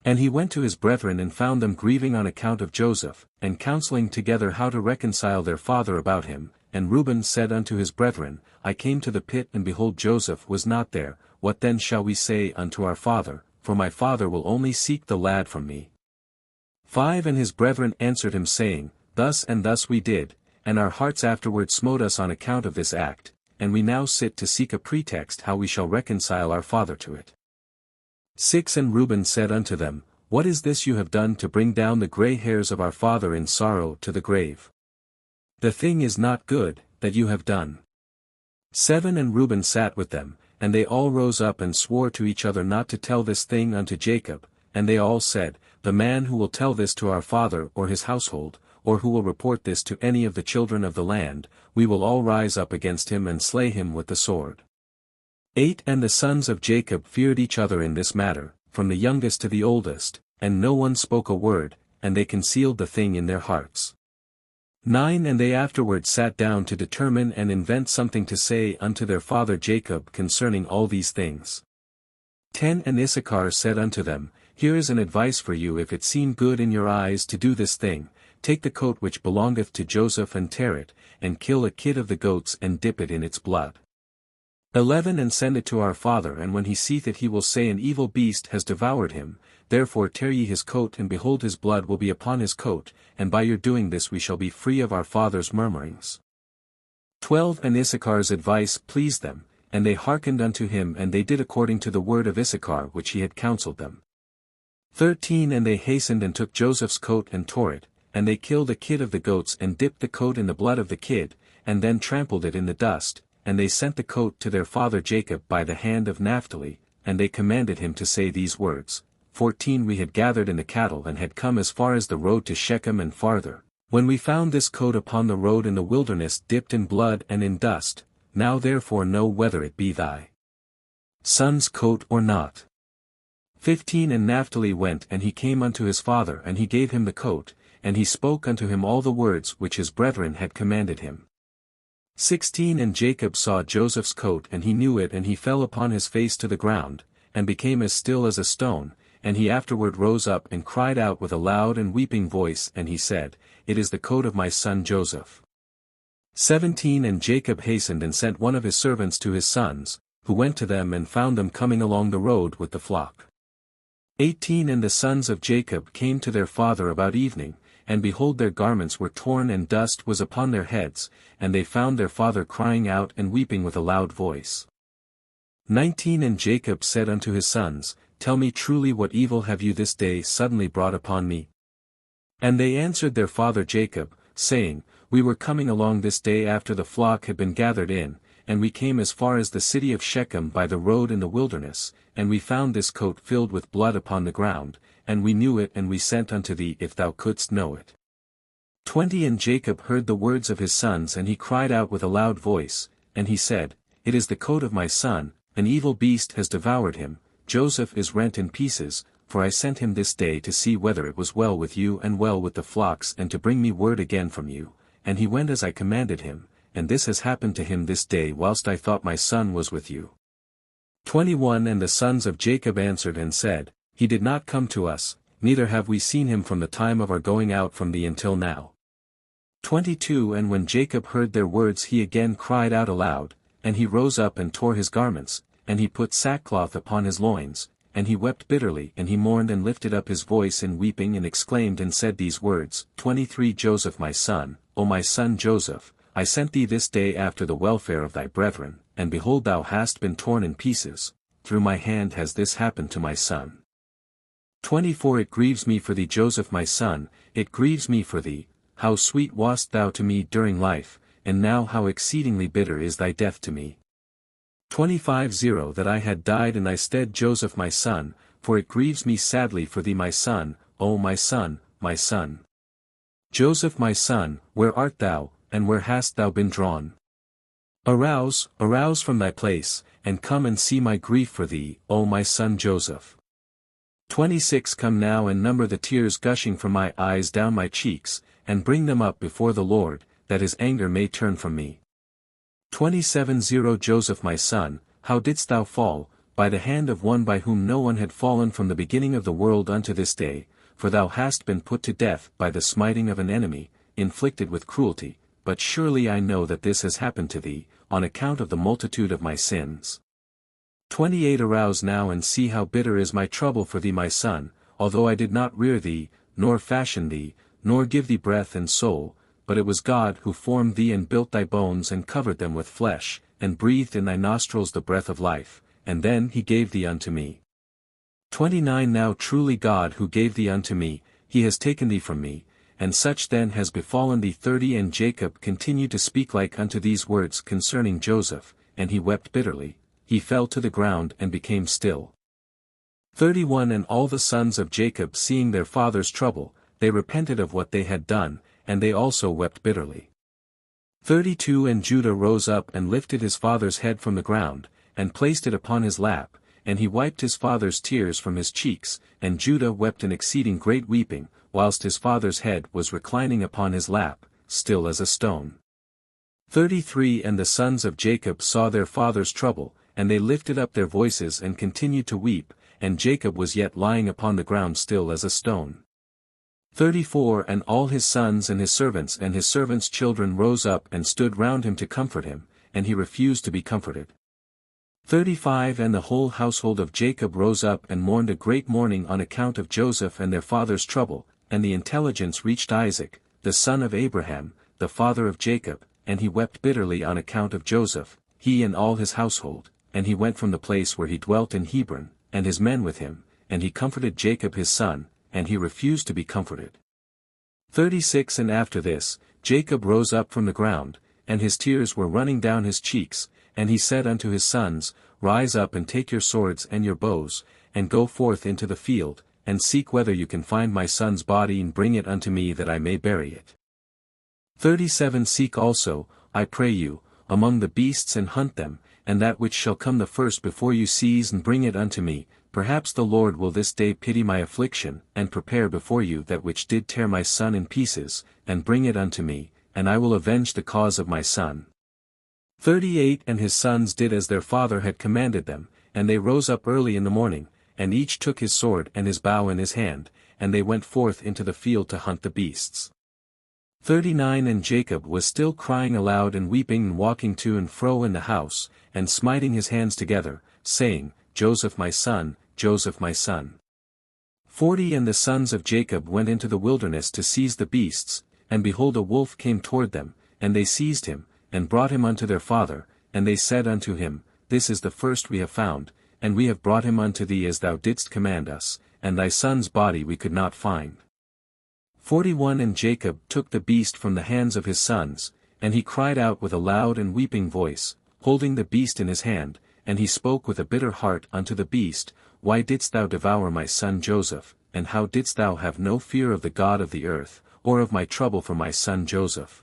And he went to his brethren and found them grieving on account of Joseph, and counseling together how to reconcile their father about him. And Reuben said unto his brethren, I came to the pit and behold Joseph was not there, what then shall we say unto our father, for my father will only seek the lad from me? 5 And his brethren answered him saying, Thus and thus we did, and our hearts afterward smote us on account of this act, and we now sit to seek a pretext how we shall reconcile our father to it. 6 And Reuben said unto them, What is this you have done to bring down the gray hairs of our father in sorrow to the grave? The thing is not good, that you have done. 7 And Reuben sat with them, and they all rose up and swore to each other not to tell this thing unto Jacob, and they all said, The man who will tell this to our father or his household, or who will report this to any of the children of the land, we will all rise up against him and slay him with the sword. 8 And the sons of Jacob feared each other in this matter, from the youngest to the oldest, and no one spoke a word, and they concealed the thing in their hearts. 9 And they afterward sat down to determine and invent something to say unto their father Jacob concerning all these things. 10 And Issachar said unto them, Here is an advice for you if it seem good in your eyes to do this thing, take the coat which belongeth to Joseph and tear it, and kill a kid of the goats and dip it in its blood. 11 And send it to our father, and when he seeth it he will say an evil beast has devoured him, therefore tear ye his coat, and behold his blood will be upon his coat, and by your doing this we shall be free of our father's murmurings. 12 And Issachar's advice pleased them, and they hearkened unto him, and they did according to the word of Issachar which he had counselled them. 13 And they hastened and took Joseph's coat and tore it, and they killed a kid of the goats and dipped the coat in the blood of the kid, and then trampled it in the dust, and they sent the coat to their father Jacob by the hand of Naphtali, and they commanded him to say these words. 14 We had gathered in the cattle and had come as far as the road to Shechem and farther, when we found this coat upon the road in the wilderness dipped in blood and in dust. Now therefore know whether it be thy son's coat or not. 15 And Naphtali went and he came unto his father, and he gave him the coat, and he spoke unto him all the words which his brethren had commanded him. 16 And Jacob saw Joseph's coat, and he knew it, and he fell upon his face to the ground, and became as still as a stone, and he afterward rose up and cried out with a loud and weeping voice, and he said, It is the coat of my son Joseph. 17 And Jacob hastened and sent one of his servants to his sons, who went to them and found them coming along the road with the flock. 18 And the sons of Jacob came to their father about evening, and behold their garments were torn and dust was upon their heads, and they found their father crying out and weeping with a loud voice. 19 And Jacob said unto his sons, Tell me truly, what evil have you this day suddenly brought upon me? And they answered their father Jacob, saying, We were coming along this day after the flock had been gathered in, and we came as far as the city of Shechem by the road in the wilderness, and we found this coat filled with blood upon the ground, and we knew it and we sent unto thee if thou couldst know it. 20 And Jacob heard the words of his sons and he cried out with a loud voice, and he said, It is the coat of my son, an evil beast has devoured him, Joseph is rent in pieces, for I sent him this day to see whether it was well with you and well with the flocks and to bring me word again from you, and he went as I commanded him, and this has happened to him this day whilst I thought my son was with you. 21 And the sons of Jacob answered and said, He did not come to us, neither have we seen him from the time of our going out from thee until now. 22 And when Jacob heard their words he again cried out aloud, and he rose up and tore his garments, and he put sackcloth upon his loins, and he wept bitterly and he mourned and lifted up his voice in weeping and exclaimed and said these words, 23 Joseph my son, O my son Joseph, I sent thee this day after the welfare of thy brethren, and behold thou hast been torn in pieces, through my hand has this happened to my son. 24 It grieves me for thee Joseph my son, it grieves me for thee, how sweet wast thou to me during life, and now how exceedingly bitter is thy death to me. 25 0 That I had died in thy stead Joseph my son, for it grieves me sadly for thee my son, O my son, my son. Joseph my son, where art thou, and where hast thou been drawn? Arouse, arouse from thy place, and come and see my grief for thee, O my son Joseph. 26 Come now and number the tears gushing from my eyes down my cheeks, and bring them up before the Lord, that his anger may turn from me. 27 0 Joseph my son, how didst thou fall, by the hand of one by whom no one had fallen from the beginning of the world unto this day, for thou hast been put to death by the smiting of an enemy, inflicted with cruelty, but surely I know that this has happened to thee, on account of the multitude of my sins. 28 Arouse now and see how bitter is my trouble for thee my son, although I did not rear thee, nor fashion thee, nor give thee breath and soul, but it was God who formed thee and built thy bones and covered them with flesh, and breathed in thy nostrils the breath of life, and then he gave thee unto me. 29 Now truly God who gave thee unto me, he has taken thee from me, and such then has befallen thee. 30 And Jacob continued to speak like unto these words concerning Joseph, and he wept bitterly, he fell to the ground and became still. 31 And all the sons of Jacob seeing their father's trouble, they repented of what they had done, and they also wept bitterly. 32 And Judah rose up and lifted his father's head from the ground, and placed it upon his lap, and he wiped his father's tears from his cheeks, and Judah wept an exceeding great weeping, whilst his father's head was reclining upon his lap, still as a stone. 33 And the sons of Jacob saw their father's trouble, and they lifted up their voices and continued to weep, and Jacob was yet lying upon the ground still as a stone. 34 And all his sons and his servants' children rose up and stood round him to comfort him, and he refused to be comforted. 35 And the whole household of Jacob rose up and mourned a great mourning on account of Joseph and their father's trouble, and the intelligence reached Isaac, the son of Abraham, the father of Jacob, and he wept bitterly on account of Joseph, he and all his household, and he went from the place where he dwelt in Hebron, and his men with him, and he comforted Jacob his son, and he refused to be comforted. 36 And after this, Jacob rose up from the ground, and his tears were running down his cheeks, and he said unto his sons, Rise up and take your swords and your bows, and go forth into the field, and seek whether you can find my son's body and bring it unto me that I may bury it. 37 Seek also, I pray you, among the beasts and hunt them, and that which shall come the first before you seize and bring it unto me. Perhaps the Lord will this day pity my affliction, and prepare before you that which did tear my son in pieces, and bring it unto me, and I will avenge the cause of my son. 38 And his sons did as their father had commanded them, and they rose up early in the morning, and each took his sword and his bow in his hand, and they went forth into the field to hunt the beasts. 39 And Jacob was still crying aloud and weeping and walking to and fro in the house, and smiting his hands together, saying, Joseph my son, Joseph my son. 40 And the sons of Jacob went into the wilderness to seize the beasts, and behold a wolf came toward them, and they seized him, and brought him unto their father, and they said unto him, This is the first we have found, and we have brought him unto thee as thou didst command us, and thy son's body we could not find. 41 And Jacob took the beast from the hands of his sons, and he cried out with a loud and weeping voice, holding the beast in his hand, and he spoke with a bitter heart unto the beast, Why didst thou devour my son Joseph, and how didst thou have no fear of the God of the earth, or of my trouble for my son Joseph?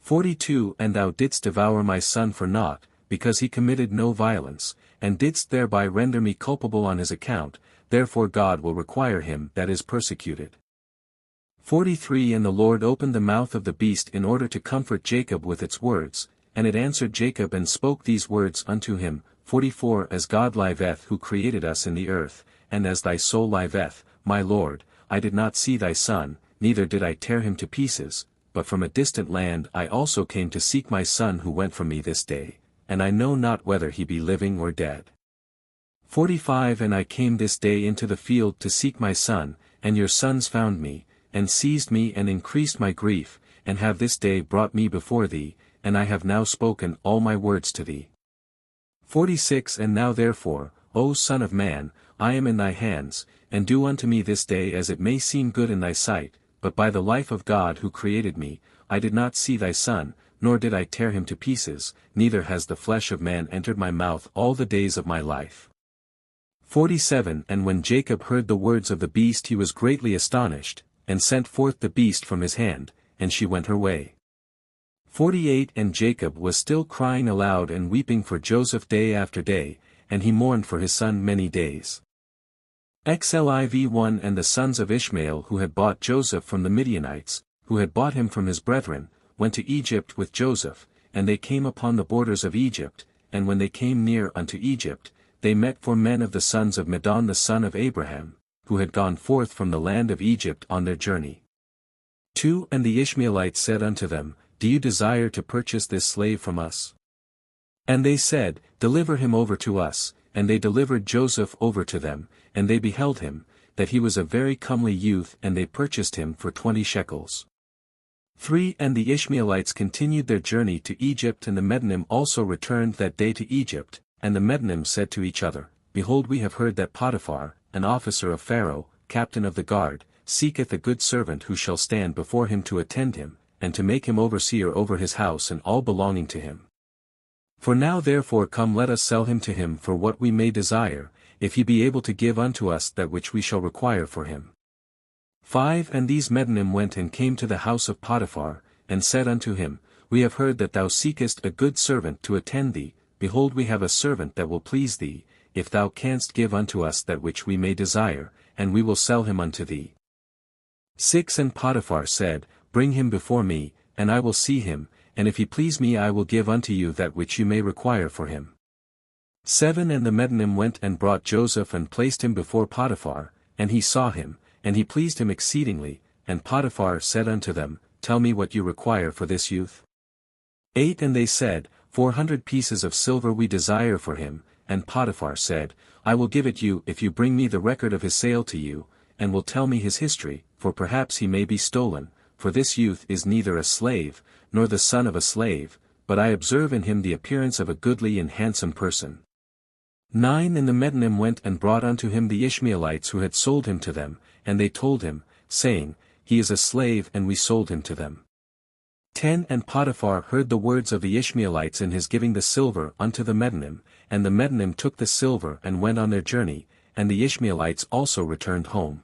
42 And thou didst devour my son for naught, because he committed no violence, and didst thereby render me culpable on his account, therefore God will require him that is persecuted. 43 And the Lord opened the mouth of the beast in order to comfort Jacob with its words, and it answered Jacob and spoke these words unto him, 44 As God liveth who created us in the earth, and as thy soul liveth, my Lord, I did not see thy son, neither did I tear him to pieces, but from a distant land I also came to seek my son who went from me this day, and I know not whether he be living or dead. 45 And I came this day into the field to seek my son, and your sons found me, and seized me and increased my grief, and have this day brought me before thee, and I have now spoken all my words to thee. 46 And now therefore, O Son of man, I am in thy hands, and do unto me this day as it may seem good in thy sight, but by the life of God who created me, I did not see thy son, nor did I tear him to pieces, neither has the flesh of man entered my mouth all the days of my life. 47 And when Jacob heard the words of the beast he was greatly astonished, and sent forth the beast from his hand, and she went her way. 48 And Jacob was still crying aloud and weeping for Joseph day after day, and he mourned for his son many days. XLIV 1 And the sons of Ishmael who had bought Joseph from the Midianites, who had bought him from his brethren, went to Egypt with Joseph, and they came upon the borders of Egypt, and when they came near unto Egypt, they met 4 men of the sons of Medan the son of Abraham, who had gone forth from the land of Egypt on their journey. 2 And the Ishmaelites said unto them, Do you desire to purchase this slave from us? And they said, Deliver him over to us, and they delivered Joseph over to them, and they beheld him, that he was a very comely youth, and they purchased him for 20 shekels. 3 And the Ishmaelites continued their journey to Egypt, and the Medanim also returned that day to Egypt, and the Medanim said to each other, Behold, we have heard that Potiphar, an officer of Pharaoh, captain of the guard, seeketh a good servant who shall stand before him to attend him, and to make him overseer over his house and all belonging to him. For now therefore come, let us sell him to him for what we may desire, if he be able to give unto us that which we shall require for him. 5 And these Medanim went and came to the house of Potiphar, and said unto him, We have heard that thou seekest a good servant to attend thee, behold, we have a servant that will please thee, if thou canst give unto us that which we may desire, and we will sell him unto thee. 6 And Potiphar said, Bring him before me, and I will see him, and if he please me I will give unto you that which you may require for him. 7 And the Medanim went and brought Joseph and placed him before Potiphar, and he saw him, and he pleased him exceedingly, and Potiphar said unto them, Tell me what you require for this youth. 8 And they said, 400 pieces of silver we desire for him, and Potiphar said, I will give it you if you bring me the record of his sale to you, and will tell me his history, for perhaps he may be stolen, for this youth is neither a slave, nor the son of a slave, but I observe in him the appearance of a goodly and handsome person. 9 And the Medanim went and brought unto him the Ishmaelites who had sold him to them, and they told him, saying, He is a slave, and we sold him to them. 10 And Potiphar heard the words of the Ishmaelites in his giving the silver unto the Medanim, and the Medanim took the silver and went on their journey, and the Ishmaelites also returned home.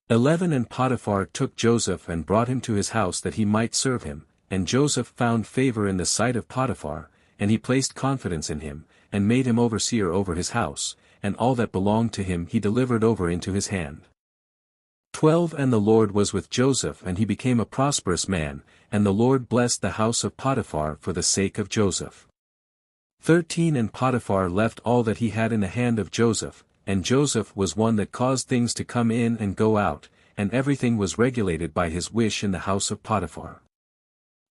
11 And Potiphar took Joseph and brought him to his house that he might serve him, and Joseph found favor in the sight of Potiphar, and he placed confidence in him, and made him overseer over his house, and all that belonged to him he delivered over into his hand. 12 And the Lord was with Joseph, and he became a prosperous man, and the Lord blessed the house of Potiphar for the sake of Joseph. 13 And Potiphar left all that he had in the hand of Joseph, and Joseph was one that caused things to come in and go out, and everything was regulated by his wish in the house of Potiphar.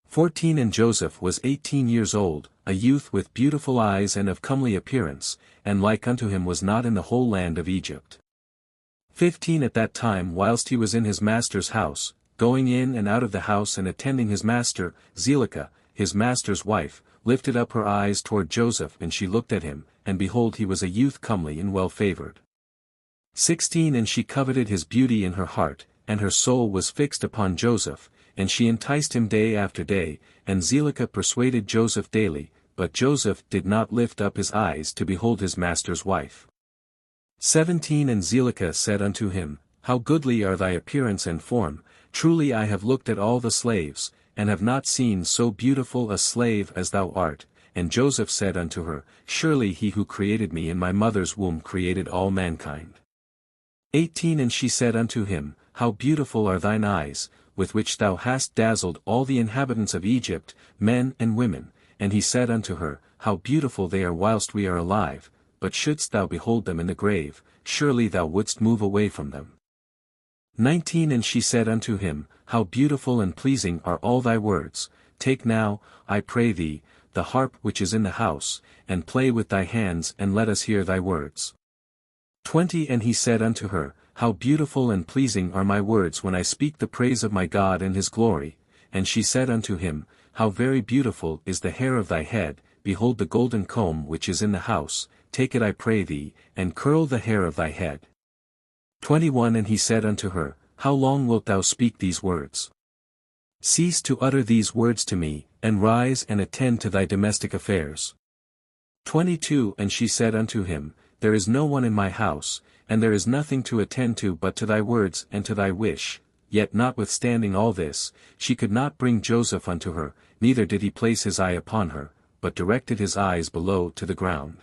14 And Joseph was 18 years old, a youth with beautiful eyes and of comely appearance, and like unto him was not in the whole land of Egypt. 15 At that time whilst he was in his master's house, going in and out of the house and attending his master, Zelicah, his master's wife, lifted up her eyes toward Joseph, and she looked at him, and behold, he was a youth comely and well favored. 16 And she coveted his beauty in her heart, and her soul was fixed upon Joseph, and she enticed him day after day, and Zelicah persuaded Joseph daily, but Joseph did not lift up his eyes to behold his master's wife. 17 And Zelicah said unto him, How goodly are thy appearance and form, truly I have looked at all the slaves, and have not seen so beautiful a slave as thou art. And Joseph said unto her, Surely he who created me in my mother's womb created all mankind. 18 And she said unto him, How beautiful are thine eyes, with which thou hast dazzled all the inhabitants of Egypt, men and women. And he said unto her, How beautiful they are whilst we are alive, but shouldst thou behold them in the grave, surely thou wouldst move away from them. 19 And she said unto him, How beautiful and pleasing are all thy words, take now, I pray thee, the harp which is in the house, and play with thy hands and let us hear thy words. 20 And he said unto her, How beautiful and pleasing are my words when I speak the praise of my God and his glory. And she said unto him, How very beautiful is the hair of thy head, behold the golden comb which is in the house, take it I pray thee, and curl the hair of thy head. 21 And he said unto her, How long wilt thou speak these words? Cease to utter these words to me, and rise and attend to thy domestic affairs. 22 And she said unto him, There is no one in my house, and there is nothing to attend to but to thy words and to thy wish. Yet notwithstanding all this, she could not bring Joseph unto her, neither did he place his eye upon her, but directed his eyes below to the ground.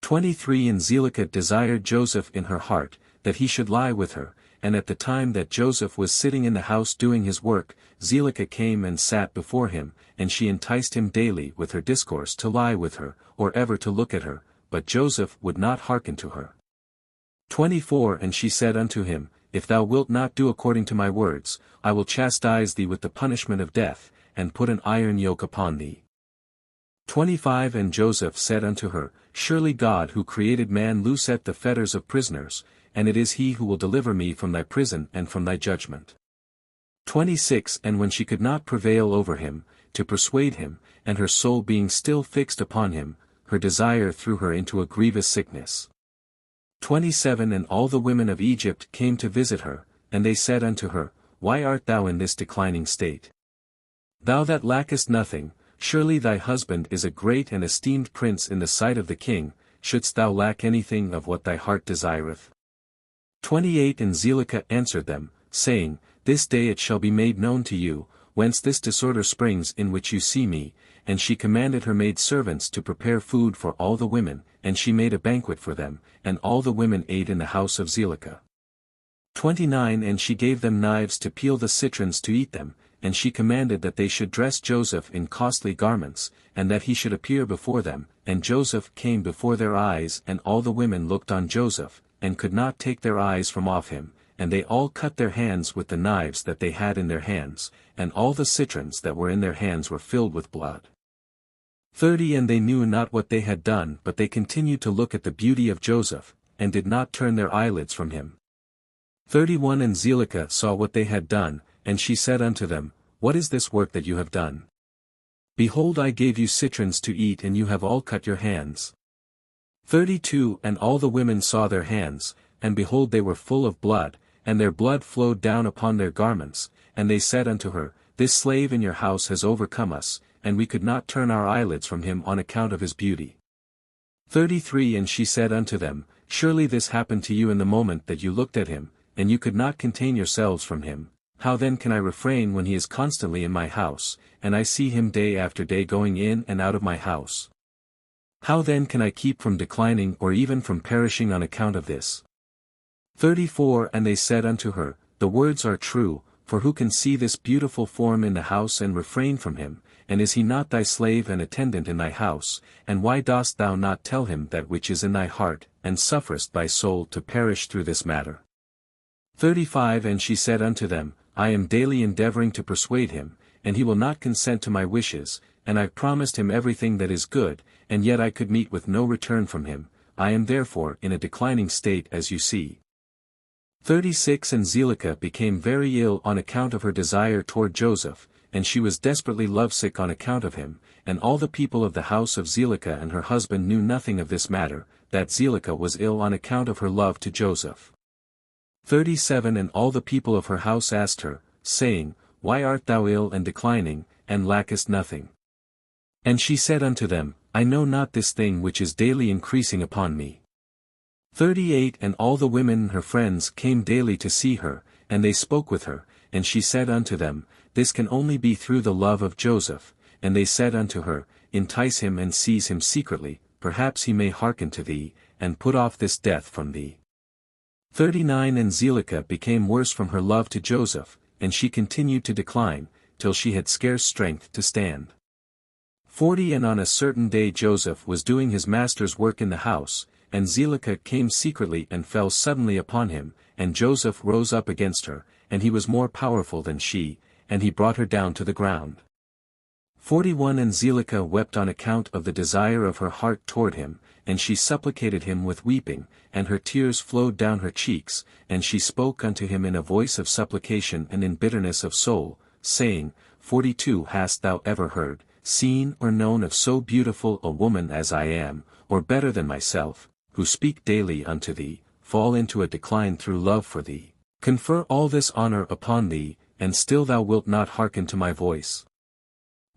23 And Zelicah desired Joseph in her heart, that he should lie with her, and at the time that Joseph was sitting in the house doing his work, Zelicah came and sat before him, and she enticed him daily with her discourse to lie with her, or ever to look at her, but Joseph would not hearken to her. 24 And she said unto him, If thou wilt not do according to my words, I will chastise thee with the punishment of death, and put an iron yoke upon thee. 25 And Joseph said unto her, Surely God who created man looseth the fetters of prisoners, and it is he who will deliver me from thy prison and from thy judgment. 26 And when she could not prevail over him, to persuade him, and her soul being still fixed upon him, her desire threw her into a grievous sickness. 27 And all the women of Egypt came to visit her, and they said unto her, Why art thou in this declining state? Thou that lackest nothing, surely thy husband is a great and esteemed prince in the sight of the king, shouldst thou lack anything of what thy heart desireth? 28 And Zelicah answered them, saying, This day it shall be made known to you, whence this disorder springs in which you see me. And she commanded her maidservants to prepare food for all the women, and she made a banquet for them, and all the women ate in the house of Zelicah. 29 And she gave them knives to peel the citrons to eat them, and she commanded that they should dress Joseph in costly garments, and that he should appear before them, and Joseph came before their eyes, and all the women looked on Joseph, and could not take their eyes from off him, and they all cut their hands with the knives that they had in their hands, and all the citrons that were in their hands were filled with blood. 30 And they knew not what they had done, but they continued to look at the beauty of Joseph, and did not turn their eyelids from him. 31 And Zelicah saw what they had done, and she said unto them, What is this work that you have done? Behold, I gave you citrons to eat, and you have all cut your hands. 32 And all the women saw their hands, and behold they were full of blood, and their blood flowed down upon their garments, and they said unto her, This slave in your house has overcome us, and we could not turn our eyelids from him on account of his beauty. 33 And she said unto them, Surely this happened to you in the moment that you looked at him, and you could not contain yourselves from him. How then can I refrain when he is constantly in my house, and I see him day after day going in and out of my house? How then can I keep from declining or even from perishing on account of this? 34 And they said unto her, The words are true, for who can see this beautiful form in the house and refrain from him, and is he not thy slave and attendant in thy house, and why dost thou not tell him that which is in thy heart, and sufferest thy soul to perish through this matter? 35 And she said unto them, I am daily endeavoring to persuade him, and he will not consent to my wishes, and I promised him everything that is good, and yet I could meet with no return from him. I am therefore in a declining state as you see. 36 And Zelicah became very ill on account of her desire toward Joseph, and she was desperately lovesick on account of him, and all the people of the house of Zelicah and her husband knew nothing of this matter, that Zelicah was ill on account of her love to Joseph. 37 And all the people of her house asked her, saying, Why art thou ill and declining, and lackest nothing? And she said unto them, I know not this thing which is daily increasing upon me. 38 And all the women and her friends came daily to see her, and they spoke with her, and she said unto them, This can only be through the love of Joseph. And they said unto her, Entice him and seize him secretly, perhaps he may hearken to thee, and put off this death from thee. 39 And Zelicah became worse from her love to Joseph, and she continued to decline, till she had scarce strength to stand. 40 And on a certain day Joseph was doing his master's work in the house, and Zelicah came secretly and fell suddenly upon him, and Joseph rose up against her, and he was more powerful than she, and he brought her down to the ground. 41 And Zelicah wept on account of the desire of her heart toward him, and she supplicated him with weeping, and her tears flowed down her cheeks, and she spoke unto him in a voice of supplication and in bitterness of soul, saying, 42 Hast thou ever heard, seen or known of so beautiful a woman as I am, or better than myself, who speak daily unto thee, fall into a decline through love for thee, confer all this honor upon thee, and still thou wilt not hearken to my voice?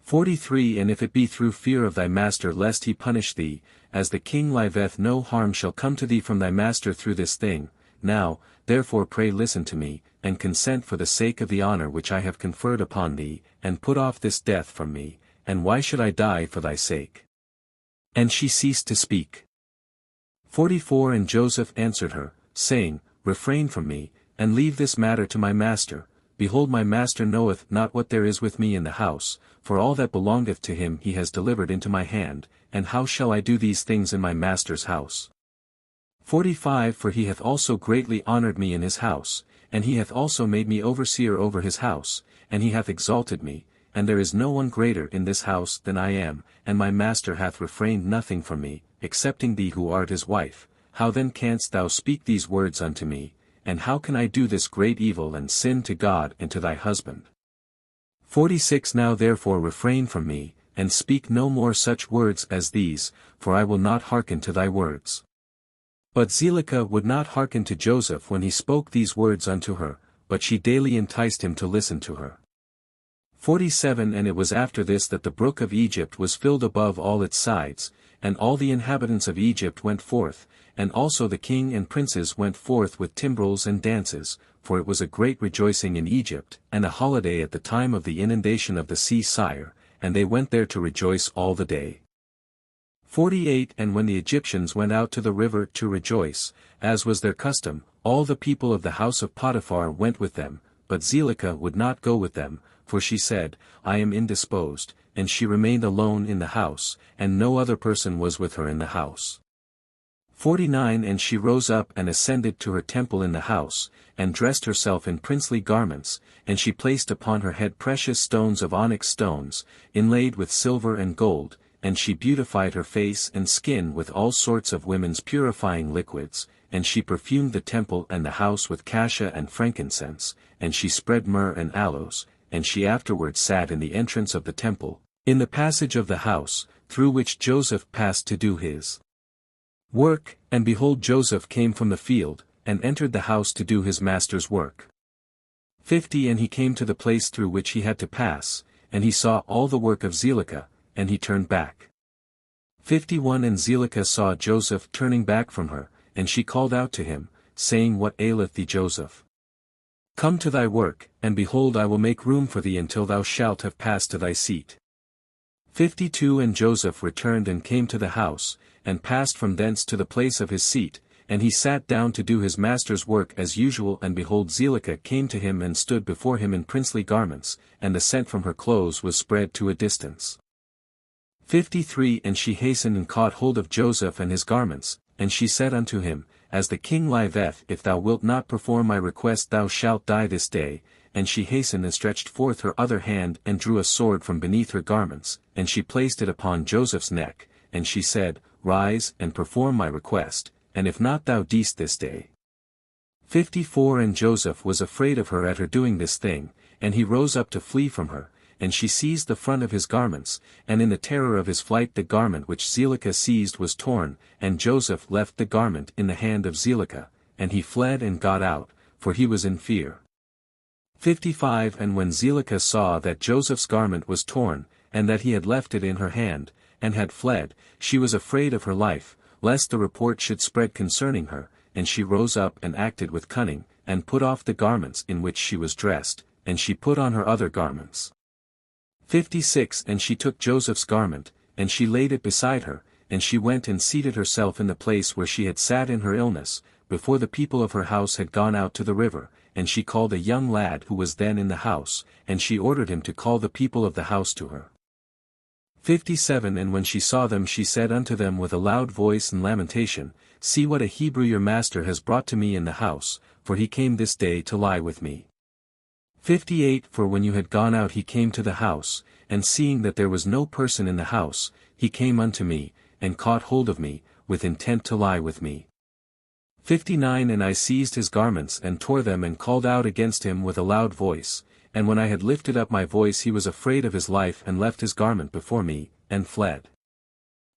43 And if it be through fear of thy master lest he punish thee, as the king liveth, no harm shall come to thee from thy master through this thing. Now, therefore pray listen to me, and consent for the sake of the honor which I have conferred upon thee, and put off this death from me, and why should I die for thy sake? And she ceased to speak. 44 And Joseph answered her, saying, Refrain from me, and leave this matter to my master. Behold, my master knoweth not what there is with me in the house, for all that belongeth to him he has delivered into my hand, and how shall I do these things in my master's house? 45 For he hath also greatly honored me in his house, and he hath also made me overseer over his house, and he hath exalted me, and there is no one greater in this house than I am, and my master hath refrained nothing from me, excepting thee who art his wife. How then canst thou speak these words unto me, and how can I do this great evil and sin to God and to thy husband? 46 Now therefore refrain from me, and speak no more such words as these, for I will not hearken to thy words. But Zelicah would not hearken to Joseph when he spoke these words unto her, but she daily enticed him to listen to her. 47 And it was after this that the brook of Egypt was filled above all its sides, and all the inhabitants of Egypt went forth, and also the king and princes went forth with timbrels and dances, for it was a great rejoicing in Egypt, and a holiday at the time of the inundation of the sea Sire, and they went there to rejoice all the day. 48 And when the Egyptians went out to the river to rejoice, as was their custom, all the people of the house of Potiphar went with them, but Zelicah would not go with them, for she said, I am indisposed, and she remained alone in the house, and no other person was with her in the house. 49 And she rose up and ascended to her temple in the house, and dressed herself in princely garments, and she placed upon her head precious stones of onyx stones, inlaid with silver and gold, and she beautified her face and skin with all sorts of women's purifying liquids, and she perfumed the temple and the house with cassia and frankincense, and she spread myrrh and aloes, and she afterward sat in the entrance of the temple, in the passage of the house, through which Joseph passed to do his work, and behold Joseph came from the field, and entered the house to do his master's work. 50 And he came to the place through which he had to pass, and he saw all the work of Zelicah, and he turned back. 51 And Zelicah saw Joseph turning back from her, and she called out to him, saying, What aileth thee, Joseph? Come to thy work, and behold I will make room for thee until thou shalt have passed to thy seat. 52 And Joseph returned and came to the house, and passed from thence to the place of his seat, and he sat down to do his master's work as usual, and behold Zelicah came to him and stood before him in princely garments, and the scent from her clothes was spread to a distance. 53 And she hastened and caught hold of Joseph and his garments, and she said unto him, As the king liveth, if thou wilt not perform my request thou shalt die this day. And she hastened and stretched forth her other hand and drew a sword from beneath her garments, and she placed it upon Joseph's neck, and she said, Rise and perform my request, and if not thou deest this day. 54 And Joseph was afraid of her at her doing this thing, and he rose up to flee from her, and she seized the front of his garments, and in the terror of his flight the garment which Zelicah seized was torn, and Joseph left the garment in the hand of Zelicah, and he fled and got out, for he was in fear. 55 And when Zelicah saw that Joseph's garment was torn, and that he had left it in her hand, and had fled, she was afraid of her life, lest the report should spread concerning her, and she rose up and acted with cunning, and put off the garments in which she was dressed, and she put on her other garments. 56 And she took Joseph's garment, and she laid it beside her, and she went and seated herself in the place where she had sat in her illness, before the people of her house had gone out to the river, and she called a young lad who was then in the house, and she ordered him to call the people of the house to her. 57 And when she saw them she said unto them with a loud voice and lamentation, See what a Hebrew your master has brought to me in the house, for he came this day to lie with me. 58 For when you had gone out he came to the house, and seeing that there was no person in the house, he came unto me, and caught hold of me, with intent to lie with me. 59 And I seized his garments and tore them and called out against him with a loud voice, and when I had lifted up my voice he was afraid of his life and left his garment before me, and fled.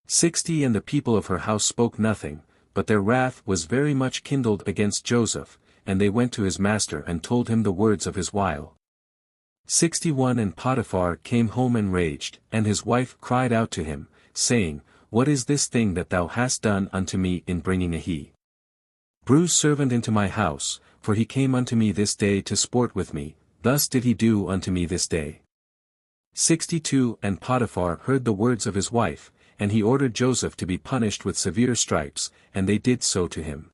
60 And the people of her house spoke nothing, but their wrath was very much kindled against Joseph, and they went to his master and told him the words of his wile. 61 And Potiphar came home enraged, and his wife cried out to him, saying, What is this thing that thou hast done unto me in bringing a Hebrew servant into my house, for he came unto me this day to sport with me, thus did he do unto me this day. 62 And Potiphar heard the words of his wife, and he ordered Joseph to be punished with severe stripes, and they did so to him.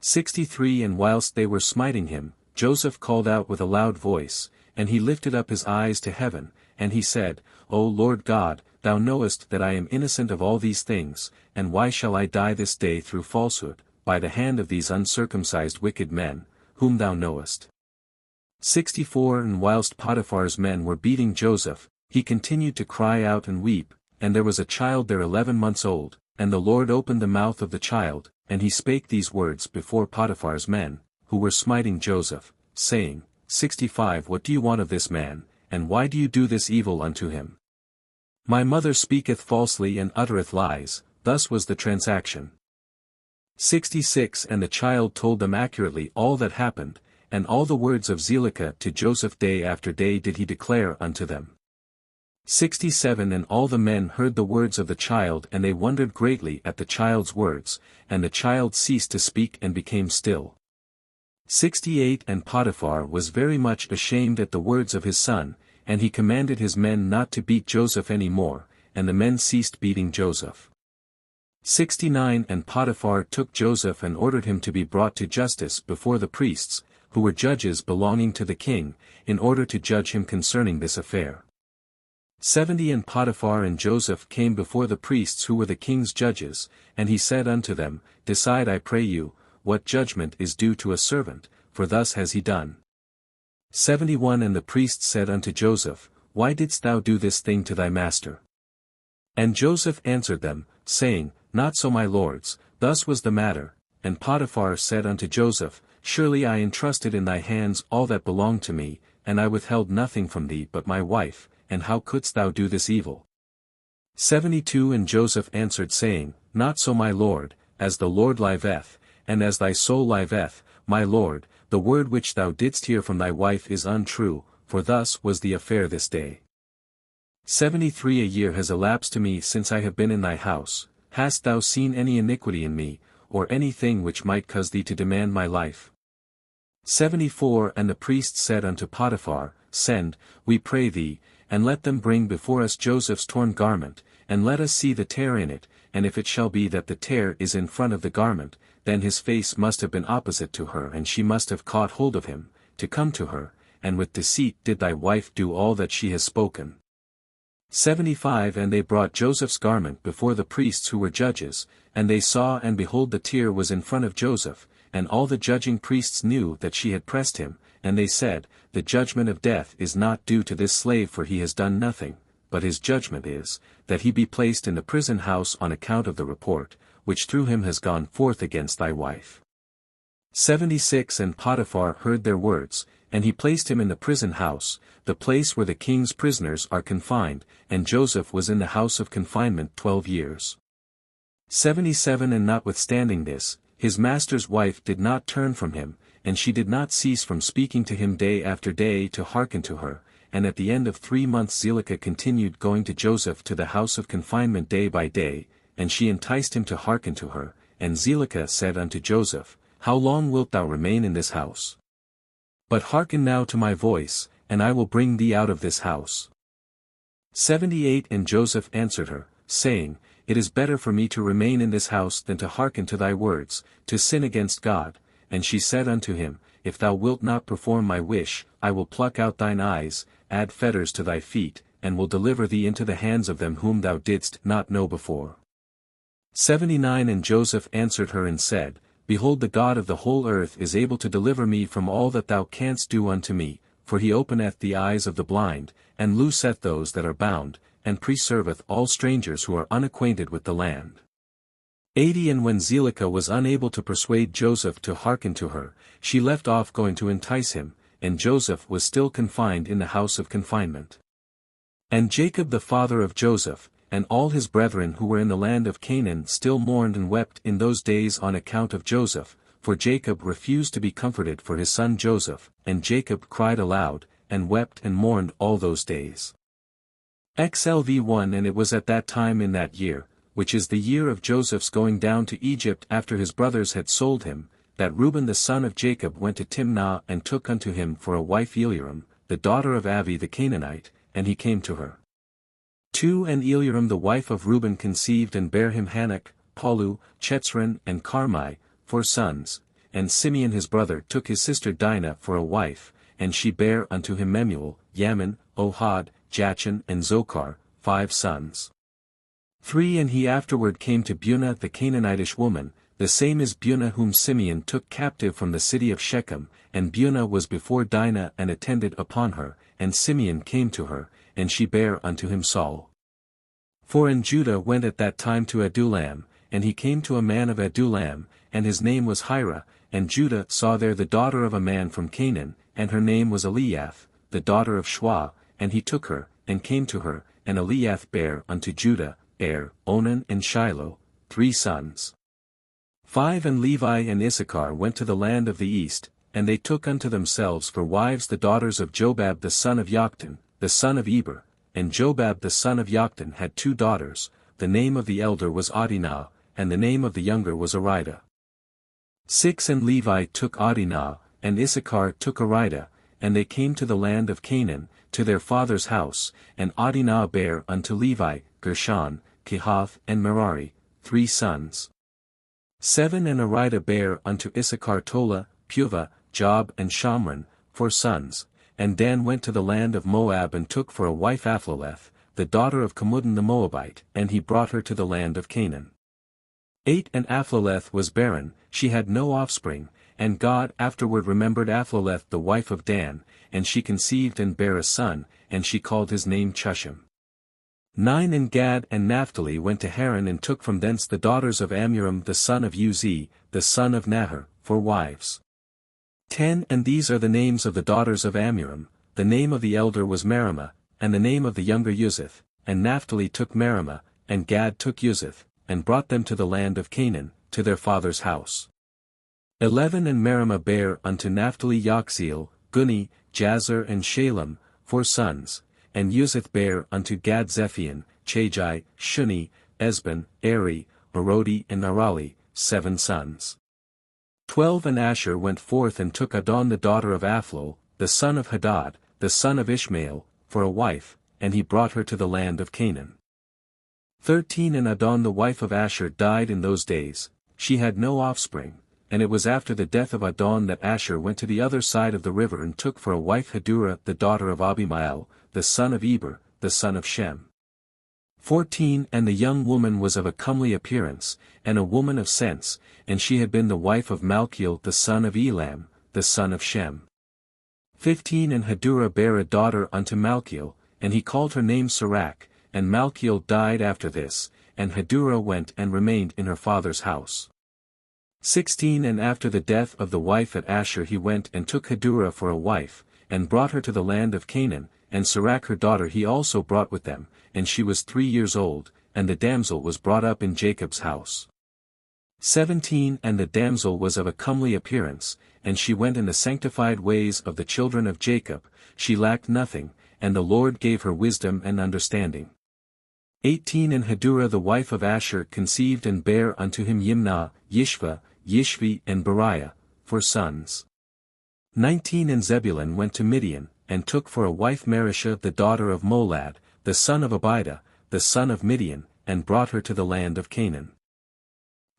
63 And whilst they were smiting him, Joseph called out with a loud voice, and he lifted up his eyes to heaven, and he said, O Lord God, thou knowest that I am innocent of all these things, and why shall I die this day through falsehood, by the hand of these uncircumcised wicked men, whom thou knowest. 64 And whilst Potiphar's men were beating Joseph, he continued to cry out and weep, and there was a child there 11 months old, and the Lord opened the mouth of the child, and he spake these words before Potiphar's men, who were smiting Joseph, saying, 65 What do you want of this man, and why do you do this evil unto him? My mother speaketh falsely and uttereth lies, thus was the transaction. 66 And the child told them accurately all that happened, and all the words of Zelicah to Joseph day after day did he declare unto them. 67 And all the men heard the words of the child and they wondered greatly at the child's words, and the child ceased to speak and became still. 68 And Potiphar was very much ashamed at the words of his son, and he commanded his men not to beat Joseph any more, and the men ceased beating Joseph. 69 And Potiphar took Joseph and ordered him to be brought to justice before the priests, who were judges belonging to the king, in order to judge him concerning this affair. 70 And Potiphar and Joseph came before the priests who were the king's judges, and he said unto them, Decide I pray you, what judgment is due to a servant, for thus has he done. 71 And the priests said unto Joseph, Why didst thou do this thing to thy master? And Joseph answered them, saying, Not so my lords, thus was the matter. And Potiphar said unto Joseph, Surely I entrusted in thy hands all that belonged to me, and I withheld nothing from thee but my wife, and how couldst thou do this evil? 72 And Joseph answered saying, Not so my lord, as the Lord liveth, and as thy soul liveth, my lord, the word which thou didst hear from thy wife is untrue, for thus was the affair this day. 73 A year has elapsed to me since I have been in thy house, hast thou seen any iniquity in me, or any thing which might cause thee to demand my life? 74 And the priests said unto Potiphar, Send, we pray thee, and let them bring before us Joseph's torn garment, and let us see the tear in it, and if it shall be that the tear is in front of the garment, then his face must have been opposite to her and she must have caught hold of him, to come to her, and with deceit did thy wife do all that she has spoken. 75 And they brought Joseph's garment before the priests who were judges, and they saw and behold the tear was in front of Joseph, and all the judging priests knew that she had pressed him, and they said, The judgment of death is not due to this slave for he has done nothing, but his judgment is, that he be placed in the prison house on account of the report, which through him has gone forth against thy wife. 76 And Potiphar heard their words, and he placed him in the prison house, the place where the king's prisoners are confined, and Joseph was in the house of confinement 12 years. 77 And notwithstanding this, his master's wife did not turn from him, and she did not cease from speaking to him day after day to hearken to her, and at the end of 3 months Zilekah continued going to Joseph to the house of confinement day by day, and she enticed him to hearken to her, and Zilekah said unto Joseph, How long wilt thou remain in this house? But hearken now to my voice, and I will bring thee out of this house. 78 And Joseph answered her, saying, It is better for me to remain in this house than to hearken to thy words, to sin against God. And she said unto him, If thou wilt not perform my wish, I will pluck out thine eyes, add fetters to thy feet, and will deliver thee into the hands of them whom thou didst not know before. 79 And Joseph answered her and said, Behold, the God of the whole earth is able to deliver me from all that thou canst do unto me, for he openeth the eyes of the blind, and looseth those that are bound, and preserveth all strangers who are unacquainted with the land. 80 And when Zilekah was unable to persuade Joseph to hearken to her, she left off going to entice him, and Joseph was still confined in the house of confinement. And Jacob the father of Joseph, and all his brethren who were in the land of Canaan still mourned and wept in those days on account of Joseph, for Jacob refused to be comforted for his son Joseph, and Jacob cried aloud, and wept and mourned all those days. XLV1 And it was at that time in that year, which is the year of Joseph's going down to Egypt after his brothers had sold him, that Reuben the son of Jacob went to Timnah and took unto him for a wife Eliram, the daughter of Avi the Canaanite, and he came to her. 2 And Eliram the wife of Reuben conceived and bare him Hanok, Palu, Chetzron and Carmi, 4 sons, and Simeon his brother took his sister Dinah for a wife, and she bare unto him Memuel, Yamin, Ohad, Jachin and Zochar, 5 sons. 3 And he afterward came to Bunah the Canaanitish woman, the same is Bunah whom Simeon took captive from the city of Shechem, and Bunah was before Dinah and attended upon her, and Simeon came to her, and she bare unto him Saul. 4 And Judah went at that time to Adullam, and he came to a man of Adullam, and his name was Hira, and Judah saw there the daughter of a man from Canaan, and her name was Eliath, the daughter of Shua, and he took her, and came to her, and Eliath bare unto Judah, Onan and Shiloh, 3 sons. 5 And Levi and Issachar went to the land of the east, and they took unto themselves for wives the daughters of Jobab the son of Joktan, the son of Eber, and Jobab the son of Joktan had 2 daughters, the name of the elder was Adinah, and the name of the younger was Aridah. 6 And Levi took Adinah, and Issachar took Aridah, and they came to the land of Canaan, to their father's house, and Adinah bare unto Levi, Gershon, Kehath and Merari, 3 sons. 7 And Aridah bare unto Issachar Tola, Puvah, Job and Shamron, 4 sons, and Dan went to the land of Moab and took for a wife Aphloleth, the daughter of Kemudan the Moabite, and he brought her to the land of Canaan. 8 And Aphloleth was barren, she had no offspring, and God afterward remembered Aphloleth the wife of Dan, and she conceived and bare a son, and she called his name Chushim. 9 And Gad and Naphtali went to Haran and took from thence the daughters of Amram the son of Uzi, the son of Nahor, for wives. 10 And these are the names of the daughters of Amram, the name of the elder was Merimah, and the name of the younger Uzith, and Naphtali took Merimah, and Gad took Uzith, and brought them to the land of Canaan, to their father's house. 11 And Merimah bare unto Naphtali Yoxeel, Guni, Jazer and Shalem, 4 sons, and Uzith bare unto Gad Zephion, Chagi, Shuni, Esban, Eri, Merodi and Narali, 7 sons. 12 And Asher went forth and took Adon the daughter of Aphlol, the son of Hadad, the son of Ishmael, for a wife, and he brought her to the land of Canaan. 13 And Adon the wife of Asher died in those days, she had no offspring, and it was after the death of Adon that Asher went to the other side of the river and took for a wife Hadurah the daughter of Abimael, the son of Eber, the son of Shem. 14 And the young woman was of a comely appearance, and a woman of sense, and she had been the wife of Malchiel the son of Elam, the son of Shem. 15 And Hadurah bare a daughter unto Malchiel, and he called her name Sirach, and Malchiel died after this, and Hadurah went and remained in her father's house. 16 And after the death of the wife at Asher he went and took Hadurah for a wife, and brought her to the land of Canaan, and Sirach her daughter he also brought with them, and she was 3 years old, and the damsel was brought up in Jacob's house. 17 And the damsel was of a comely appearance, and she went in the sanctified ways of the children of Jacob, she lacked nothing, and the Lord gave her wisdom and understanding. 18 And Hadurah the wife of Asher conceived and bare unto him Yimnah, Yishva, Yishvi and Beriah, for sons. 19 And Zebulun went to Midian, and took for a wife Marishah the daughter of Molad, the son of Abidah, the son of Midian, and brought her to the land of Canaan.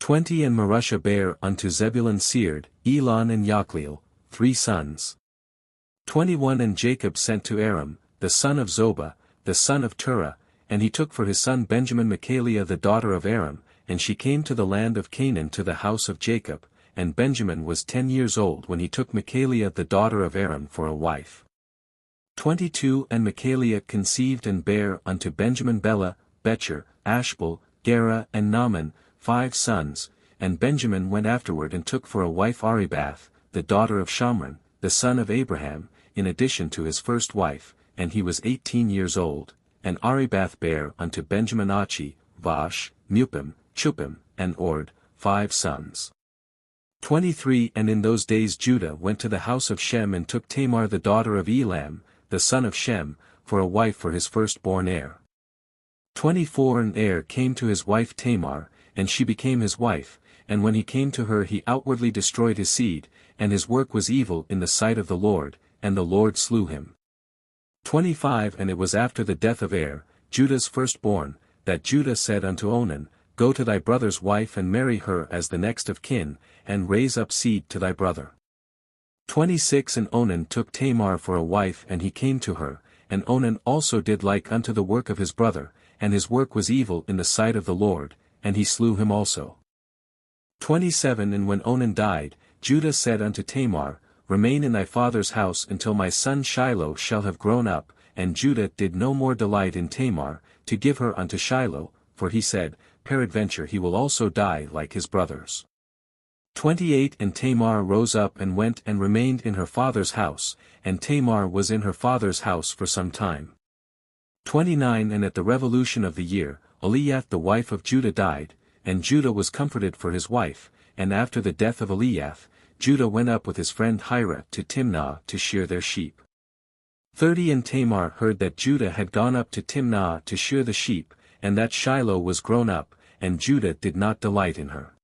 20 And Marishah bare unto Zebulun Sered, Elon and Jokliel, 3 sons. 21 And Jacob sent to Aram, the son of Zobah, the son of Terah, and he took for his son Benjamin Michaliah the daughter of Aram, and she came to the land of Canaan to the house of Jacob, and Benjamin was 10 years old when he took Michaliah the daughter of Aram for a wife. 22 And Michaliah conceived and bare unto Benjamin Bela, Becher, Ashbel, Gera and Naaman, 5 sons, and Benjamin went afterward and took for a wife Aribath, the daughter of Shamron, the son of Abraham, in addition to his first wife, and he was 18 years old, and Aribath bare unto Benjamin Achi, Vash, Mupim, Chupim, and Ord, 5 sons. 23 And in those days Judah went to the house of Shem and took Tamar the daughter of Elam, the son of Shem, for a wife for his firstborn heir. 24 And Er came to his wife Tamar, and she became his wife, and when he came to her he outwardly destroyed his seed, and his work was evil in the sight of the Lord, and the Lord slew him. 25 And it was after the death of Er, Judah's firstborn, that Judah said unto Onan, Go to thy brother's wife and marry her as the next of kin, and raise up seed to thy brother. 26 And Onan took Tamar for a wife and he came to her, and Onan also did like unto the work of his brother, and his work was evil in the sight of the Lord, and he slew him also. 27 And when Onan died, Judah said unto Tamar, Remain in thy father's house until my son Shiloh shall have grown up, and Judah did no more delight in Tamar, to give her unto Shiloh, for he said, Peradventure he will also die like his brothers. 28 And Tamar rose up and went and remained in her father's house, and Tamar was in her father's house for some time. 29 And at the revolution of the year, Eliath the wife of Judah died, and Judah was comforted for his wife, and after the death of Eliath, Judah went up with his friend Hira to Timnah to shear their sheep. 30 And Tamar heard that Judah had gone up to Timnah to shear the sheep, and that Shiloh was grown up, and Judah did not delight in her.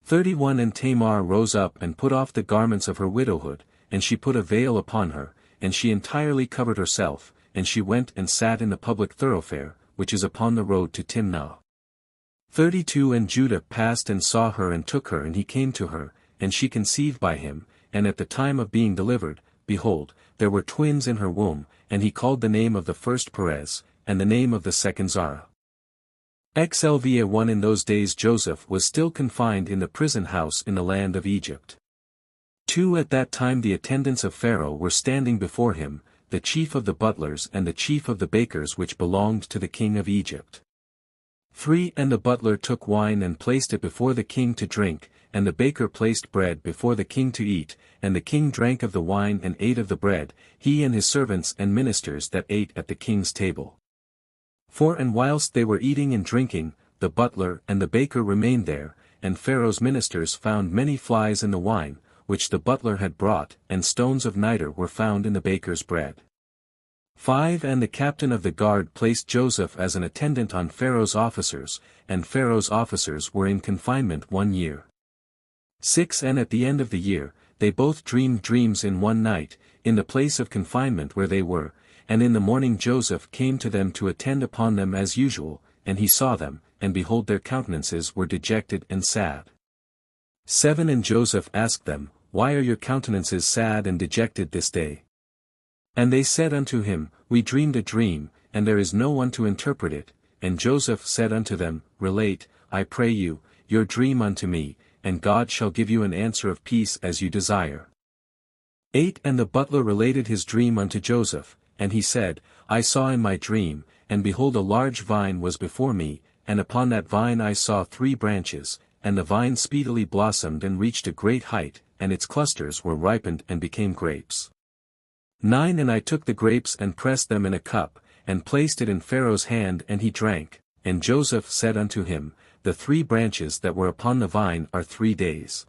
31 And Tamar rose up and put off the garments of her widowhood, and she put a veil upon her, and she entirely covered herself, and she went and sat in the public thoroughfare, which is upon the road to Timnah. 32 And Judah passed and saw her and took her, and he came to her, and she conceived by him, and at the time of being delivered, behold, there were twins in her womb, and he called the name of the first Perez, and the name of the second Zara. pt.1 In those days Joseph was still confined in the prison house in the land of Egypt. 2 At that time the attendants of Pharaoh were standing before him, the chief of the butlers and the chief of the bakers which belonged to the king of Egypt. 3 And the butler took wine and placed it before the king to drink, and the baker placed bread before the king to eat, and the king drank of the wine and ate of the bread, he and his servants and ministers that ate at the king's table. 4 And whilst they were eating and drinking, the butler and the baker remained there, and Pharaoh's ministers found many flies in the wine, which the butler had brought, and stones of nitre were found in the baker's bread. 5 And the captain of the guard placed Joseph as an attendant on Pharaoh's officers, and Pharaoh's officers were in confinement 1 year. 6 And at the end of the year, they both dreamed dreams in one night, in the place of confinement where they were, and in the morning Joseph came to them to attend upon them as usual, and he saw them, and behold their countenances were dejected and sad. 7 And Joseph asked them, Why are your countenances sad and dejected this day? And they said unto him, We dreamed a dream, and there is no one to interpret it. And Joseph said unto them, Relate, I pray you, your dream unto me, and God shall give you an answer of peace as you desire. 8 And the butler related his dream unto Joseph, and he said, I saw in my dream, and behold a large vine was before me, and upon that vine I saw 3 branches, and the vine speedily blossomed and reached a great height, and its clusters were ripened and became grapes. 9 And I took the grapes and pressed them in a cup, and placed it in Pharaoh's hand and he drank, and Joseph said unto him, The 3 branches that were upon the vine are 3 days.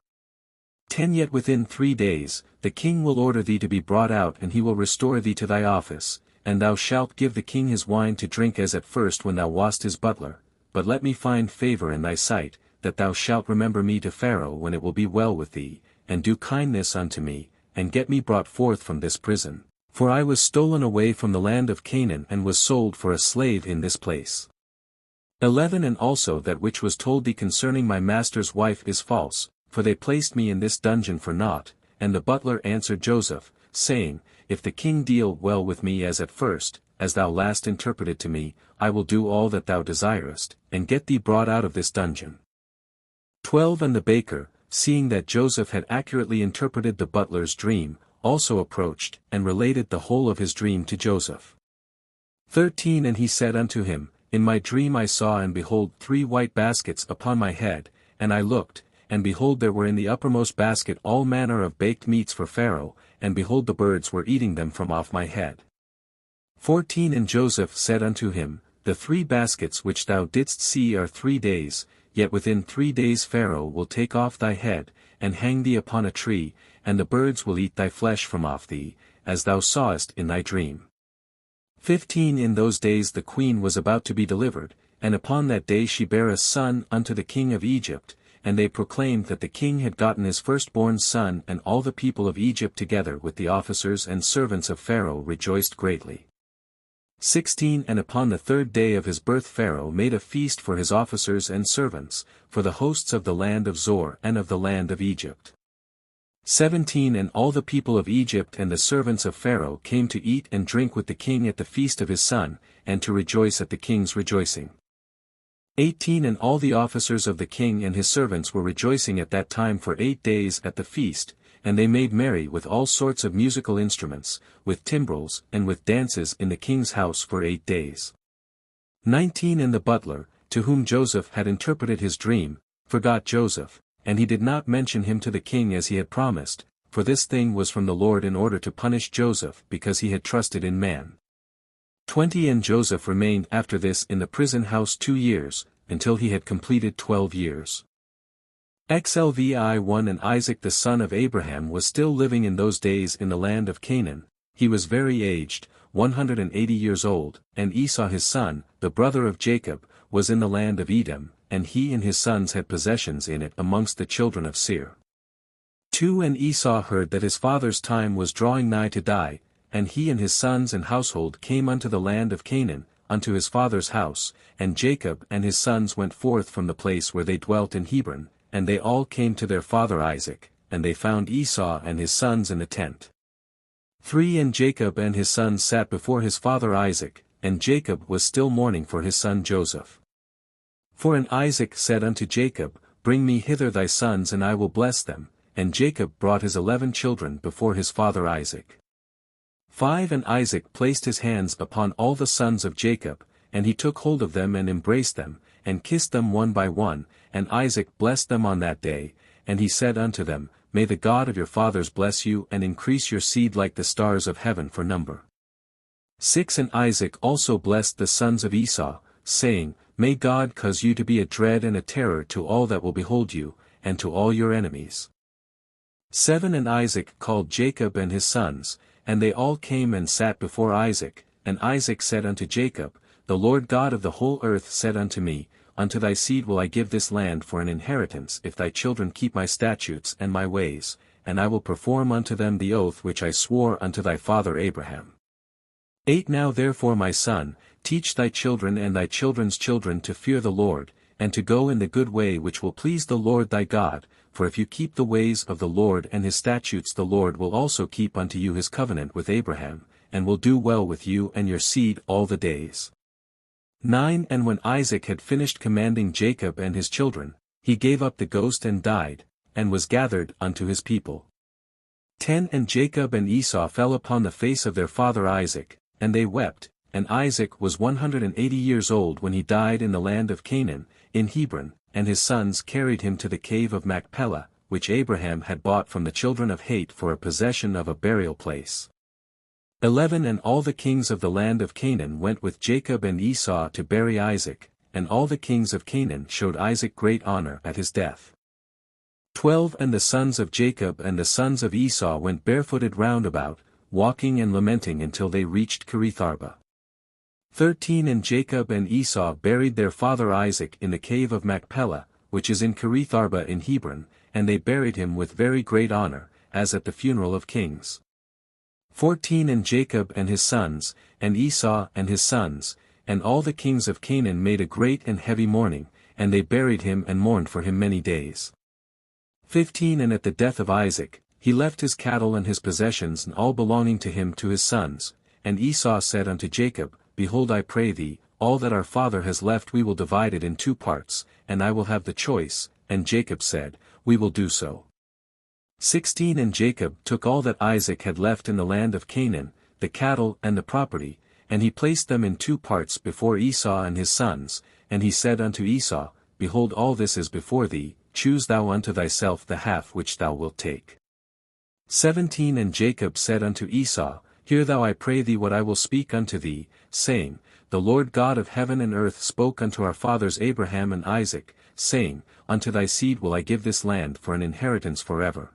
10 Yet within 3 days, the king will order thee to be brought out and he will restore thee to thy office, and thou shalt give the king his wine to drink as at first when thou wast his butler, but let me find favor in thy sight, that thou shalt remember me to Pharaoh when it will be well with thee, and do kindness unto me, and get me brought forth from this prison. For I was stolen away from the land of Canaan and was sold for a slave in this place. 11 And also that which was told thee concerning my master's wife is false, for they placed me in this dungeon for naught. And the butler answered Joseph, saying, If the king deal well with me as at first, as thou last interpreted to me, I will do all that thou desirest, and get thee brought out of this dungeon. 12 And the baker, seeing that Joseph had accurately interpreted the butler's dream, also approached, and related the whole of his dream to Joseph. 13 And he said unto him, In my dream I saw and behold 3 white baskets upon my head, and I looked, and behold there were in the uppermost basket all manner of baked meats for Pharaoh, and behold the birds were eating them from off my head. 14 And Joseph said unto him, The 3 baskets which thou didst see are 3 days, yet within 3 days Pharaoh will take off thy head, and hang thee upon a tree, and the birds will eat thy flesh from off thee, as thou sawest in thy dream. 15 In those days the queen was about to be delivered, and upon that day she bare a son unto the king of Egypt, and they proclaimed that the king had gotten his firstborn son, and all the people of Egypt together with the officers and servants of Pharaoh rejoiced greatly. 16 And upon the 3rd day of his birth Pharaoh made a feast for his officers and servants, for the hosts of the land of Zor and of the land of Egypt. 17 And all the people of Egypt and the servants of Pharaoh came to eat and drink with the king at the feast of his son, and to rejoice at the king's rejoicing. 18 And all the officers of the king and his servants were rejoicing at that time for 8 days at the feast, and they made merry with all sorts of musical instruments, with timbrels and with dances in the king's house for 8 days. 19 And the butler, to whom Joseph had interpreted his dream, forgot Joseph, and he did not mention him to the king as he had promised, for this thing was from the Lord in order to punish Joseph because he had trusted in man. 20 And Joseph remained after this in the prison house 2 years, until he had completed 12 years. XLVI1 And Isaac the son of Abraham was still living in those days in the land of Canaan. He was very aged, 180 years old, and Esau his son, the brother of Jacob, was in the land of Edom, and he and his sons had possessions in it amongst the children of Seir. 2 And Esau heard that his father's time was drawing nigh to die, and he and his sons and household came unto the land of Canaan, unto his father's house, and Jacob and his sons went forth from the place where they dwelt in Hebron, and they all came to their father Isaac, and they found Esau and his sons in the tent. 3 And Jacob and his sons sat before his father Isaac, and Jacob was still mourning for his son Joseph. 4 And Isaac said unto Jacob, Bring me hither thy sons and I will bless them, and Jacob brought his 11 children before his father Isaac. 5 And Isaac placed his hands upon all the sons of Jacob, and he took hold of them and embraced them, and kissed them one by one, and Isaac blessed them on that day, and he said unto them, May the God of your fathers bless you and increase your seed like the stars of heaven for number. 6 And Isaac also blessed the sons of Esau, saying, May God cause you to be a dread and a terror to all that will behold you, and to all your enemies. 7 And Isaac called Jacob and his sons, and they all came and sat before Isaac, and Isaac said unto Jacob, The Lord God of the whole earth said unto me, Unto thy seed will I give this land for an inheritance if thy children keep my statutes and my ways, and I will perform unto them the oath which I swore unto thy father Abraham. 8 Now therefore my son, teach thy children and thy children's children to fear the Lord, and to go in the good way which will please the Lord thy God, for if you keep the ways of the Lord and his statutes the Lord will also keep unto you his covenant with Abraham, and will do well with you and your seed all the days. 9 And when Isaac had finished commanding Jacob and his children, he gave up the ghost and died, and was gathered unto his people. 10 And Jacob and Esau fell upon the face of their father Isaac, and they wept, and Isaac was 180 years old when he died in the land of Canaan, in Hebron, and his sons carried him to the cave of Machpelah, which Abraham had bought from the children of Het for a possession of a burial place. 11 And all the kings of the land of Canaan went with Jacob and Esau to bury Isaac, and all the kings of Canaan showed Isaac great honor at his death. 12 And the sons of Jacob and the sons of Esau went barefooted round about, walking and lamenting until they reached Kirith-arba. 13 And Jacob and Esau buried their father Isaac in the cave of Machpelah, which is in Kirith-arba in Hebron, and they buried him with very great honor, as at the funeral of kings. 14 And Jacob and his sons, and Esau and his sons, and all the kings of Canaan made a great and heavy mourning, and they buried him and mourned for him many days. 15 And at the death of Isaac, he left his cattle and his possessions and all belonging to him to his sons, and Esau said unto Jacob, Behold, I pray thee, all that our father has left we will divide it in 2 parts, and I will have the choice, and Jacob said, We will do so. 16 And Jacob took all that Isaac had left in the land of Canaan, the cattle and the property, and he placed them in 2 parts before Esau and his sons, and he said unto Esau, Behold, all this is before thee, choose thou unto thyself the half which thou wilt take. 17 And Jacob said unto Esau, Hear thou, I pray thee, what I will speak unto thee, saying, The Lord God of heaven and earth spoke unto our fathers Abraham and Isaac, saying, Unto thy seed will I give this land for an inheritance forever.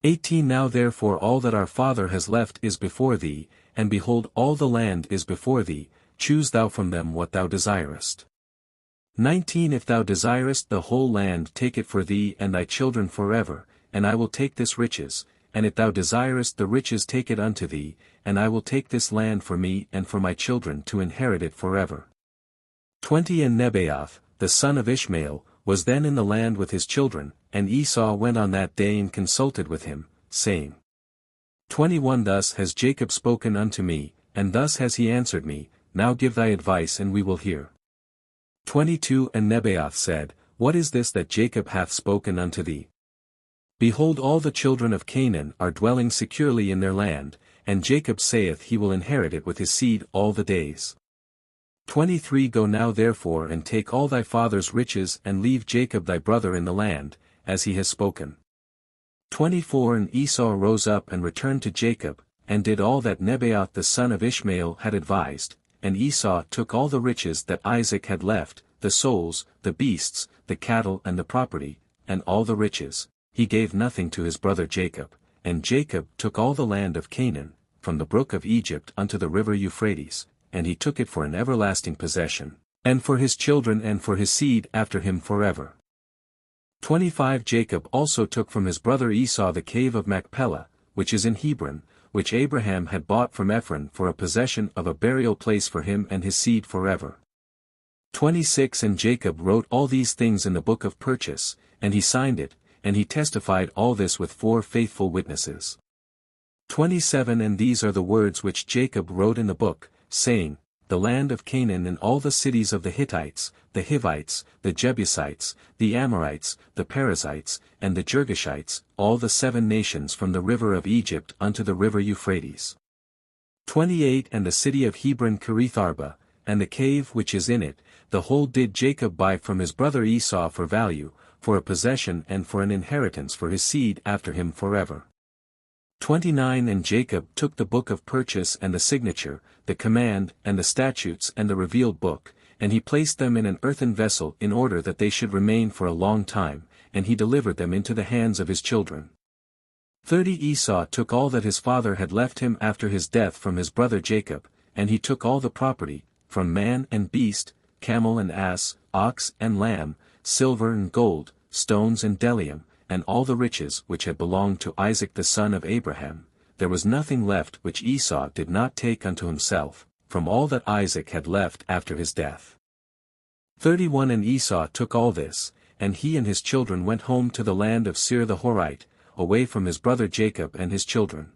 18 Now therefore all that our father has left is before thee, and behold, all the land is before thee, choose thou from them what thou desirest. 19 If thou desirest the whole land, take it for thee and thy children forever, and I will take this riches, and if thou desirest the riches, take it unto thee, and I will take this land for me and for my children to inherit it forever. 20 And Nebaioth, the son of Ishmael, was then in the land with his children, and Esau went on that day and consulted with him, saying, 21 Thus has Jacob spoken unto me, and thus has he answered me, now give thy advice and we will hear. 22 And Nebaioth said, What is this that Jacob hath spoken unto thee? Behold, all the children of Canaan are dwelling securely in their land, and Jacob saith he will inherit it with his seed all the days. 23 Go now therefore and take all thy father's riches and leave Jacob thy brother in the land, as he has spoken. 24 And Esau rose up and returned to Jacob, and did all that Nebaioth the son of Ishmael had advised, and Esau took all the riches that Isaac had left, the souls, the beasts, the cattle and the property, and all the riches. He gave nothing to his brother Jacob, and Jacob took all the land of Canaan, from the brook of Egypt unto the river Euphrates, and he took it for an everlasting possession, and for his children and for his seed after him forever. 25 Jacob also took from his brother Esau the cave of Machpelah, which is in Hebron, which Abraham had bought from Ephron for a possession of a burial place for him and his seed forever. 26 And Jacob wrote all these things in the book of purchase, and he signed it, and he testified all this with 4 faithful witnesses. 27 And these are the words which Jacob wrote in the book, saying, The land of Canaan and all the cities of the Hittites, the Hivites, the Jebusites, the Amorites, the Perizzites, and the Girgashites, all the 7 nations from the river of Egypt unto the river Euphrates. 28 And the city of Hebron Kirith-arba, and the cave which is in it, the whole did Jacob buy from his brother Esau for value, for a possession and for an inheritance for his seed after him forever. 29 And Jacob took the book of purchase and the signature, the command and the statutes and the revealed book, and he placed them in an earthen vessel in order that they should remain for a long time, and he delivered them into the hands of his children. 30 Esau took all that his father had left him after his death from his brother Jacob, and he took all the property, from man and beast, camel and ass, ox and lamb, silver and gold, stones and bdellium, and all the riches which had belonged to Isaac the son of Abraham. There was nothing left which Esau did not take unto himself, from all that Isaac had left after his death. 31 And Esau took all this, and he and his children went home to the land of Seir the Horite, away from his brother Jacob and his children.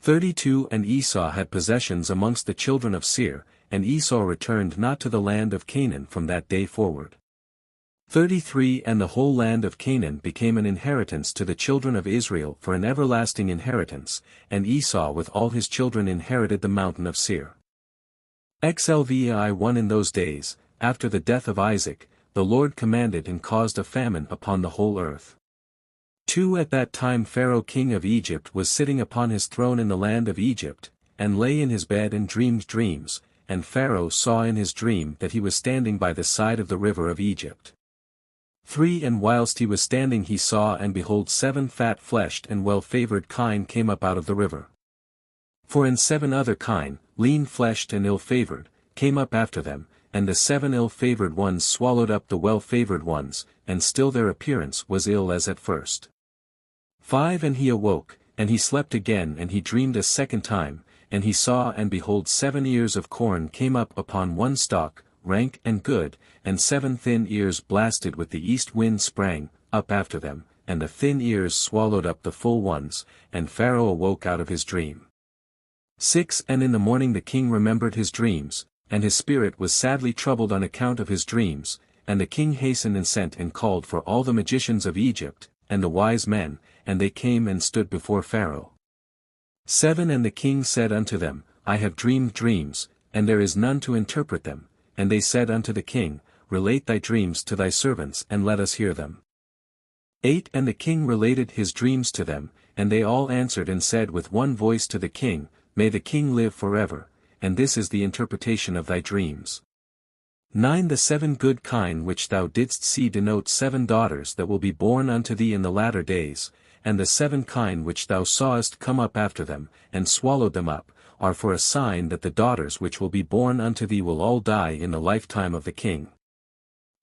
32 And Esau had possessions amongst the children of Seir, and Esau returned not to the land of Canaan from that day forward. 33 And the whole land of Canaan became an inheritance to the children of Israel for an everlasting inheritance, and Esau with all his children inherited the mountain of Seir. XLVI 1 In those days, after the death of Isaac, the Lord commanded and caused a famine upon the whole earth. 2 At that time Pharaoh king of Egypt was sitting upon his throne in the land of Egypt, and lay in his bed and dreamed dreams, and Pharaoh saw in his dream that he was standing by the side of the river of Egypt. 3 And whilst he was standing he saw and behold 7 fat-fleshed and well-favored kine came up out of the river. For and 7 other kine, lean-fleshed and ill-favored, came up after them, and the 7 ill-favored ones swallowed up the well-favored ones, and still their appearance was ill as at first. 5 And he awoke, and he slept again, and he dreamed a second time, and he saw, and behold 7 ears of corn came up upon one stalk, rank and good, and 7 thin ears blasted with the east wind sprang up after them, and the thin ears swallowed up the full ones, and Pharaoh awoke out of his dream. 6 And in the morning the king remembered his dreams, and his spirit was sadly troubled on account of his dreams, and the king hastened and sent and called for all the magicians of Egypt, and the wise men, and they came and stood before Pharaoh. 7 And the king said unto them, I have dreamed dreams, and there is none to interpret them. And they said unto the king, Relate thy dreams to thy servants and let us hear them. 8 And the king related his dreams to them, and they all answered and said with one voice to the king, May the king live forever, and this is the interpretation of thy dreams. 9 The 7 good kine which thou didst see denote 7 daughters that will be born unto thee in the latter days, and the 7 kine which thou sawest come up after them, and swallowed them up, are for a sign that the daughters which will be born unto thee will all die in the lifetime of the king.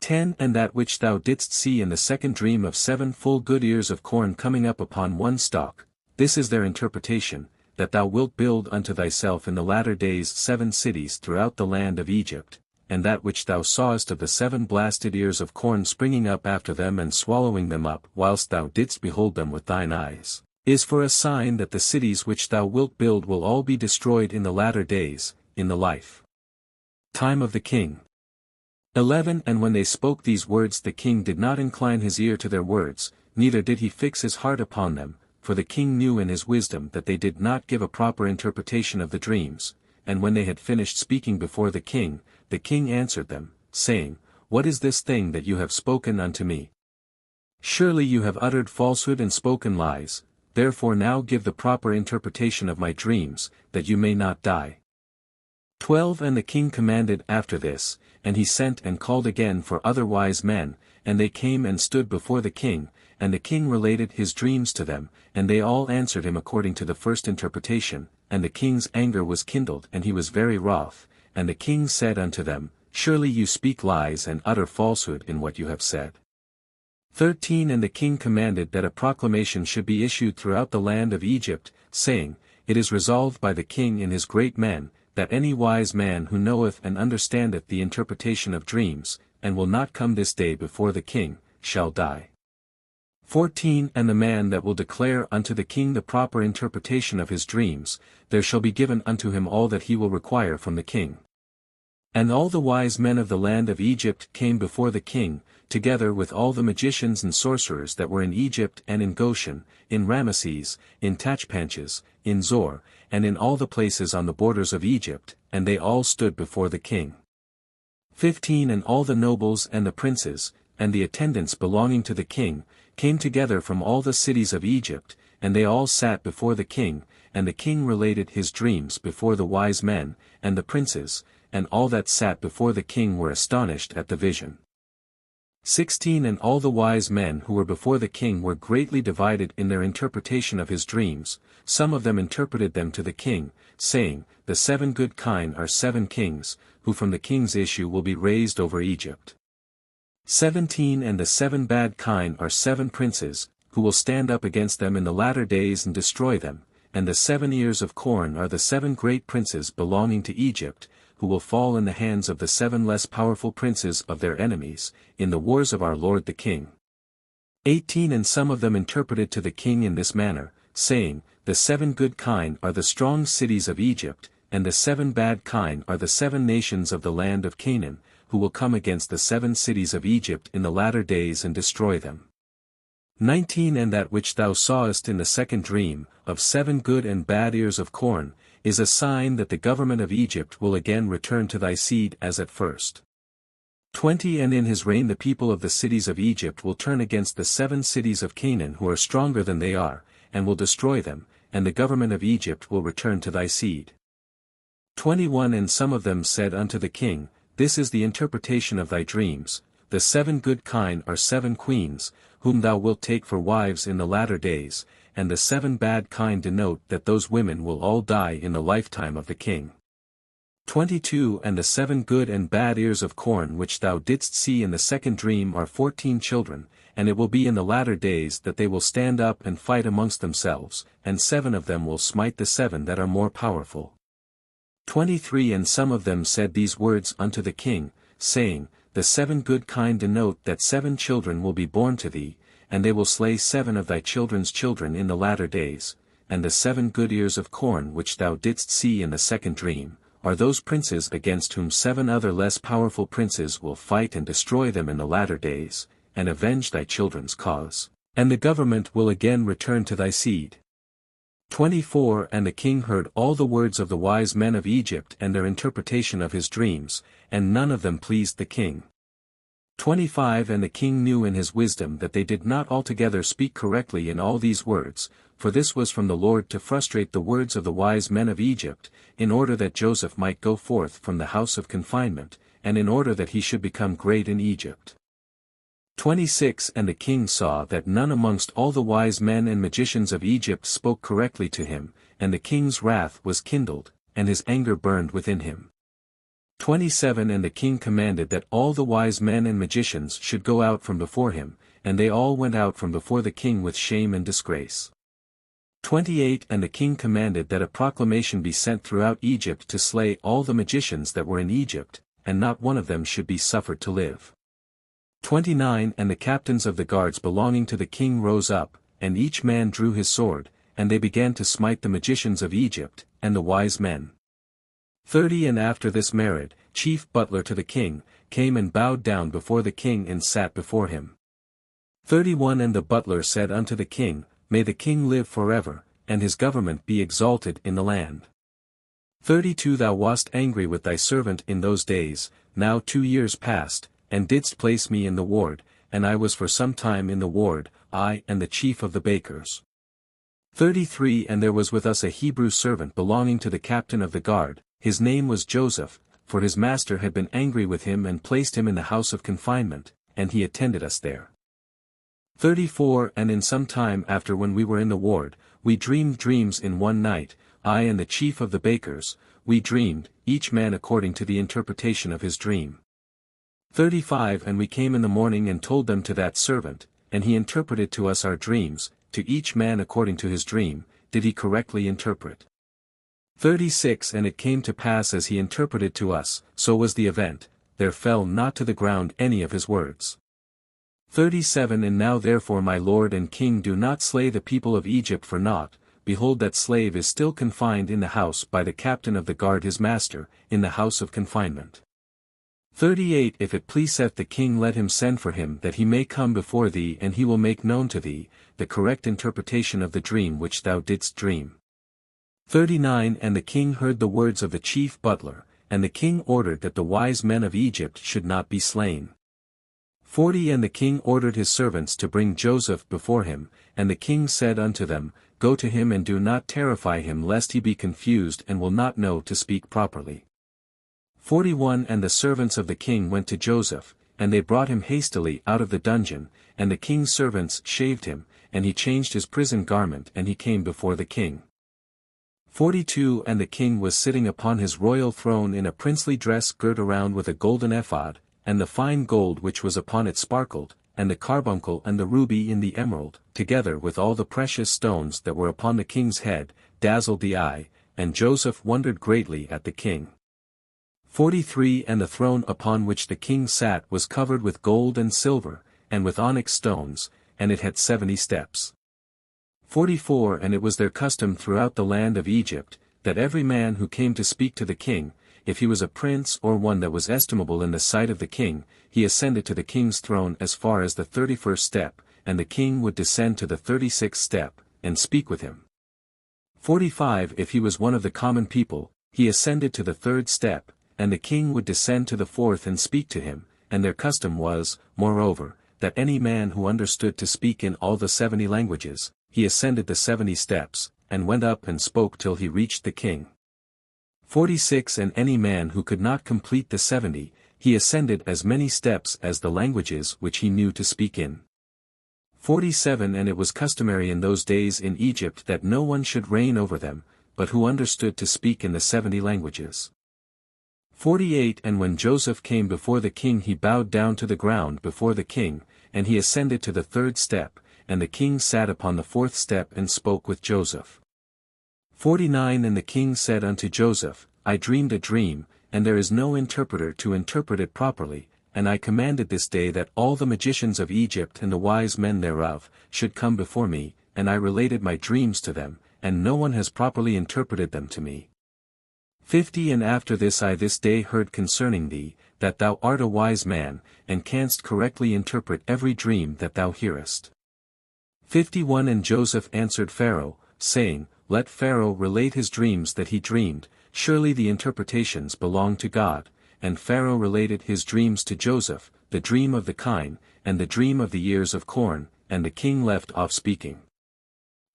10 And that which thou didst see in the second dream of 7 full good ears of corn coming up upon one stalk, this is their interpretation, that thou wilt build unto thyself in the latter days 7 cities throughout the land of Egypt, and that which thou sawest of the 7 blasted ears of corn springing up after them and swallowing them up whilst thou didst behold them with thine eyes, is for a sign that the cities which thou wilt build will all be destroyed in the latter days, in the life time of the king. 11 And when they spoke these words the king did not incline his ear to their words, neither did he fix his heart upon them, for the king knew in his wisdom that they did not give a proper interpretation of the dreams, and when they had finished speaking before the king answered them, saying, What is this thing that you have spoken unto me? Surely you have uttered falsehood and spoken lies, therefore now give the proper interpretation of my dreams, that you may not die. 12 And the king commanded after this, and he sent and called again for other wise men, and they came and stood before the king, and the king related his dreams to them, and they all answered him according to the first interpretation, and the king's anger was kindled and he was very wroth, and the king said unto them, Surely you speak lies and utter falsehood in what you have said. 13 And the king commanded that a proclamation should be issued throughout the land of Egypt, saying, It is resolved by the king and his great men, that any wise man who knoweth and understandeth the interpretation of dreams, and will not come this day before the king, shall die. 14 And the man that will declare unto the king the proper interpretation of his dreams, there shall be given unto him all that he will require from the king. And all the wise men of the land of Egypt came before the king, together with all the magicians and sorcerers that were in Egypt and in Goshen, in Ramesses, in Tachpanches, in Zor, and in all the places on the borders of Egypt, and they all stood before the king. 15 And all the nobles and the princes, and the attendants belonging to the king, came together from all the cities of Egypt, and they all sat before the king, and the king related his dreams before the wise men, and the princes, and all that sat before the king were astonished at the vision. 16 And all the wise men who were before the king were greatly divided in their interpretation of his dreams, some of them interpreted them to the king, saying, The 7 good kine are 7 kings, who from the king's issue will be raised over Egypt. 17 And the 7 bad kine are 7 princes, who will stand up against them in the latter days and destroy them, and the 7 ears of corn are the 7 great princes belonging to Egypt, who will fall in the hands of the 7 less powerful princes of their enemies, in the wars of our lord the king. 18 And some of them interpreted to the king in this manner, saying, The 7 good kine are the strong cities of Egypt, and the 7 bad kine are the 7 nations of the land of Canaan, who will come against the 7 cities of Egypt in the latter days and destroy them. 19 And that which thou sawest in the second dream, of 7 good and bad ears of corn, is a sign that the government of Egypt will again return to thy seed as at first. 20 And in his reign the people of the cities of Egypt will turn against the 7 cities of Canaan who are stronger than they are, and will destroy them, and the government of Egypt will return to thy seed. 21 And some of them said unto the king, This is the interpretation of thy dreams, the 7 good kine are 7 queens, whom thou wilt take for wives in the latter days, and the 7 bad kind denote that those women will all die in the lifetime of the king. 22 And the 7 good and bad ears of corn which thou didst see in the second dream are 14 children, and it will be in the latter days that they will stand up and fight amongst themselves, and 7 of them will smite the 7 that are more powerful. 23 And some of them said these words unto the king, saying, The 7 good kind denote that 7 children will be born to thee, and they will slay 7 of thy children's children in the latter days, and the 7 good ears of corn which thou didst see in the second dream, are those princes against whom 7 other less powerful princes will fight and destroy them in the latter days, and avenge thy children's cause, and the government will again return to thy seed. 24 And the king heard all the words of the wise men of Egypt and their interpretation of his dreams, and none of them pleased the king. 25 And the king knew in his wisdom that they did not altogether speak correctly in all these words, for this was from the Lord to frustrate the words of the wise men of Egypt, in order that Joseph might go forth from the house of confinement, and in order that he should become great in Egypt. 26 And the king saw that none amongst all the wise men and magicians of Egypt spoke correctly to him, and the king's wrath was kindled, and his anger burned within him. 27 And the king commanded that all the wise men and magicians should go out from before him, and they all went out from before the king with shame and disgrace. 28 And the king commanded that a proclamation be sent throughout Egypt to slay all the magicians that were in Egypt, and not one of them should be suffered to live. 29 And the captains of the guards belonging to the king rose up, and each man drew his sword, and they began to smite the magicians of Egypt, and the wise men. 30 And after this Mered, chief butler to the king, came and bowed down before the king and sat before him. 31 And the butler said unto the king, May the king live forever, and his government be exalted in the land. 32 Thou wast angry with thy servant in those days, now 2 years past, and didst place me in the ward, and I was for some time in the ward, I and the chief of the bakers. 33 And there was with us a Hebrew servant belonging to the captain of the guard, his name was Joseph, for his master had been angry with him and placed him in the house of confinement, and he attended us there. 34 And in some time after when we were in the ward, we dreamed dreams in one night, I and the chief of the bakers, we dreamed, each man according to the interpretation of his dream. 35 And we came in the morning and told them to that servant, and he interpreted to us our dreams, to each man according to his dream, did he correctly interpret. 36 And it came to pass as he interpreted to us, so was the event, there fell not to the ground any of his words. 37 And now therefore my lord and king do not slay the people of Egypt for naught, behold that slave is still confined in the house by the captain of the guard his master, in the house of confinement. 38 If it pleaseth the king let him send for him that he may come before thee and he will make known to thee, the correct interpretation of the dream which thou didst dream. 39 And the king heard the words of the chief butler, and the king ordered that the wise men of Egypt should not be slain. 40 And the king ordered his servants to bring Joseph before him, and the king said unto them, Go to him and do not terrify him lest he be confused and will not know to speak properly. 41 And the servants of the king went to Joseph, and they brought him hastily out of the dungeon, and the king's servants shaved him, and he changed his prison garment and he came before the king. 42 And the king was sitting upon his royal throne in a princely dress girt around with a golden ephod, and the fine gold which was upon it sparkled, and the carbuncle and the ruby in the emerald, together with all the precious stones that were upon the king's head, dazzled the eye, and Joseph wondered greatly at the king. 43 And the throne upon which the king sat was covered with gold and silver, and with onyx stones, and it had 70 steps. 44 And it was their custom throughout the land of Egypt, that every man who came to speak to the king, if he was a prince or one that was estimable in the sight of the king, he ascended to the king's throne as far as the 31st step, and the king would descend to the 36th step, and speak with him. 45 If he was one of the common people, he ascended to the 3rd step, and the king would descend to the 4th and speak to him, and their custom was, moreover, that any man who understood to speak in all the 70 languages, he ascended the 70 steps, and went up and spoke till he reached the king. 46 And any man who could not complete the 70, he ascended as many steps as the languages which he knew to speak in. 47 And it was customary in those days in Egypt that no one should reign over them, but who understood to speak in the 70 languages. 48 And when Joseph came before the king he bowed down to the ground before the king, and he ascended to the 3rd step, and the king sat upon the 4th step and spoke with Joseph. 49 And the king said unto Joseph, I dreamed a dream, and there is no interpreter to interpret it properly, and I commanded this day that all the magicians of Egypt and the wise men thereof should come before me, and I related my dreams to them, and no one has properly interpreted them to me. 50 And after this I this day heard concerning thee, that thou art a wise man, and canst correctly interpret every dream that thou hearest. 51 And Joseph answered Pharaoh, saying, Let Pharaoh relate his dreams that he dreamed, surely the interpretations belong to God. And Pharaoh related his dreams to Joseph, the dream of the kine, and the dream of the ears of corn, and the king left off speaking.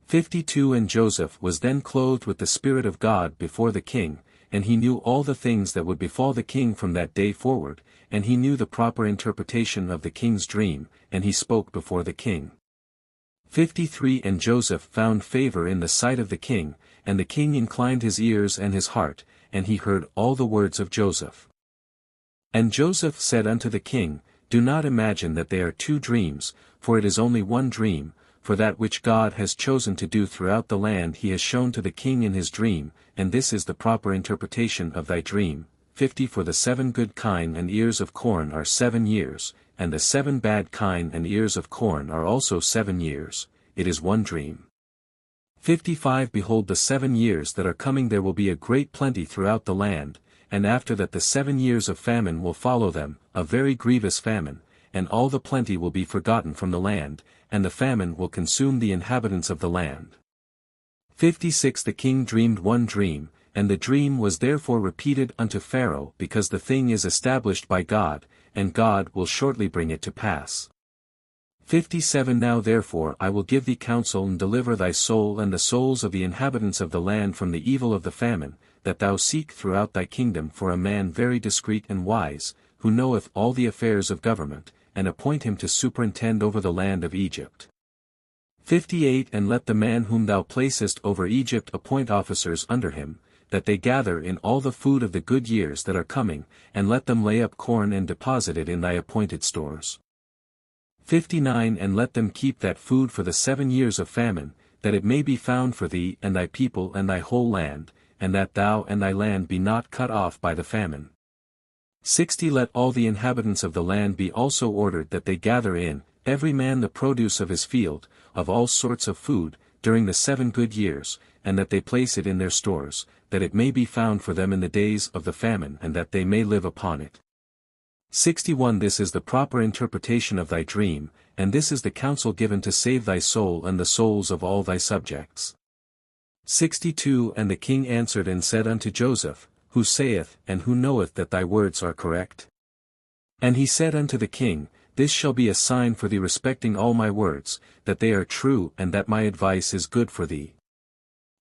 52 And Joseph was then clothed with the Spirit of God before the king, and he knew all the things that would befall the king from that day forward, and he knew the proper interpretation of the king's dream, and he spoke before the king. 53 And Joseph found favor in the sight of the king, and the king inclined his ears and his heart, and he heard all the words of Joseph. And Joseph said unto the king, Do not imagine that they are 2 dreams, for it is only one dream, for that which God has chosen to do throughout the land he has shown to the king in his dream, and this is the proper interpretation of thy dream. 50 For the 7 good kine and ears of corn are 7 years, and the 7 bad kine and ears of corn are also 7 years, it is one dream. 55 Behold, the 7 years that are coming there will be a great plenty throughout the land, and after that the 7 years of famine will follow them, a very grievous famine, and all the plenty will be forgotten from the land, and the famine will consume the inhabitants of the land. 56 The king dreamed one dream, and the dream was therefore repeated unto Pharaoh because the thing is established by God, and God will shortly bring it to pass. 57 Now therefore I will give thee counsel and deliver thy soul and the souls of the inhabitants of the land from the evil of the famine, that thou seek throughout thy kingdom for a man very discreet and wise, who knoweth all the affairs of government, and appoint him to superintend over the land of Egypt. 58 And let the man whom thou placest over Egypt appoint officers under him, that they gather in all the food of the good years that are coming, and let them lay up corn and deposit it in thy appointed stores. 59 And let them keep that food for the 7 years of famine, that it may be found for thee and thy people and thy whole land, and that thou and thy land be not cut off by the famine. 60 Let all the inhabitants of the land be also ordered that they gather in, every man the produce of his field, of all sorts of food, during the 7 good years, and that they place it in their stores, that it may be found for them in the days of the famine and that they may live upon it. 61 This is the proper interpretation of thy dream, and this is the counsel given to save thy soul and the souls of all thy subjects. 62 And the king answered and said unto Joseph, Who saith and who knoweth that thy words are correct? And he said unto the king, This shall be a sign for thee respecting all my words, that they are true and that my advice is good for thee.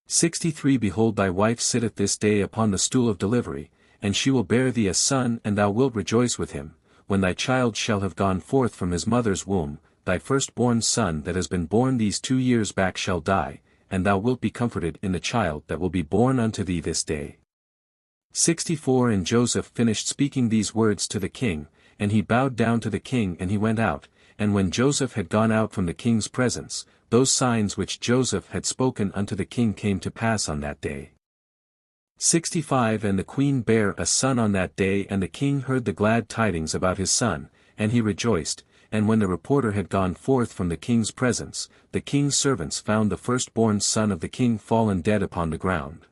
63 Behold, thy wife sitteth this day upon the stool of delivery, and she will bear thee a son, and thou wilt rejoice with him. When thy child shall have gone forth from his mother's womb, thy firstborn son that has been born these 2 years back shall die, and thou wilt be comforted in the child that will be born unto thee this day. 64 And Joseph finished speaking these words to the king, and he bowed down to the king and he went out, and when Joseph had gone out from the king's presence, those signs which Joseph had spoken unto the king came to pass on that day. 65 And the queen bare a son on that day, and the king heard the glad tidings about his son, and he rejoiced, and when the reporter had gone forth from the king's presence, the king's servants found the firstborn son of the king fallen dead upon the ground.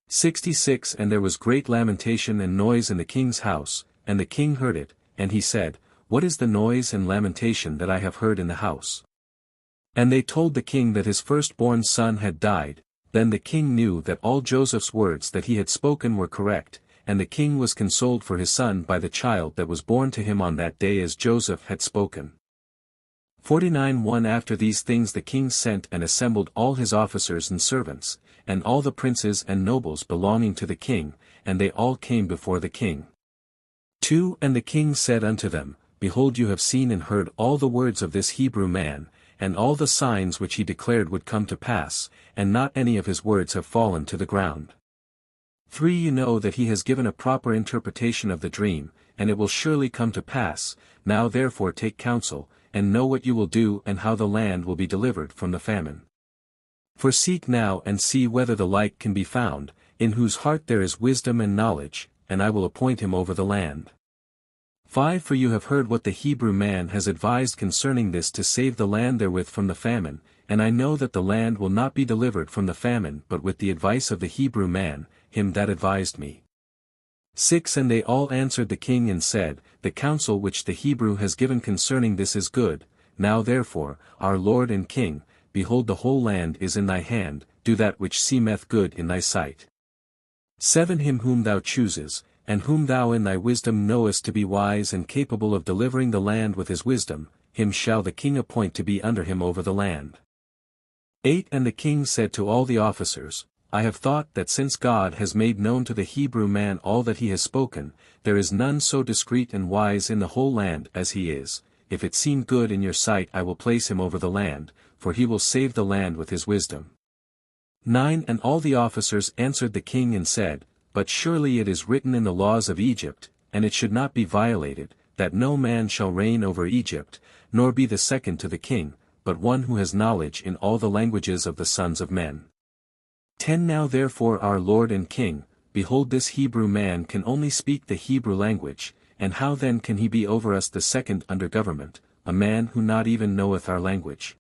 66 And there was great lamentation and noise in the king's house, and the king heard it, and he said, What is the noise and lamentation that I have heard in the house? And they told the king that his firstborn son had died. Then the king knew that all Joseph's words that he had spoken were correct, and the king was consoled for his son by the child that was born to him on that day as Joseph had spoken. 49 1 After these things the king sent and assembled all his officers and servants, and all the princes and nobles belonging to the king, and they all came before the king. 2 And the king said unto them, Behold, you have seen and heard all the words of this Hebrew man, and all the signs which he declared would come to pass, and not any of his words have fallen to the ground. 3. You know that he has given a proper interpretation of the dream, and it will surely come to pass. Now therefore take counsel, and know what you will do and how the land will be delivered from the famine. For seek now and see whether the like can be found, in whose heart there is wisdom and knowledge, and I will appoint him over the land. 5. For you have heard what the Hebrew man has advised concerning this to save the land therewith from the famine, and I know that the land will not be delivered from the famine but with the advice of the Hebrew man, him that advised me. 6. And they all answered the king and said, The counsel which the Hebrew has given concerning this is good. Now therefore, our Lord and King, behold the whole land is in thy hand, do that which seemeth good in thy sight. 7. Him whom thou chooses, and whom thou in thy wisdom knowest to be wise and capable of delivering the land with his wisdom, him shall the king appoint to be under him over the land. 8. And the king said to all the officers, I have thought that since God has made known to the Hebrew man all that he has spoken, there is none so discreet and wise in the whole land as he is. If it seem good in your sight I will place him over the land, for he will save the land with his wisdom. 9. And all the officers answered the king and said, But surely it is written in the laws of Egypt, and it should not be violated, that no man shall reign over Egypt, nor be the second to the king, but one who has knowledge in all the languages of the sons of men. 10. Now therefore our Lord and King, behold this Hebrew man can only speak the Hebrew language, and how then can he be over us the second under government, a man who not even knoweth our language?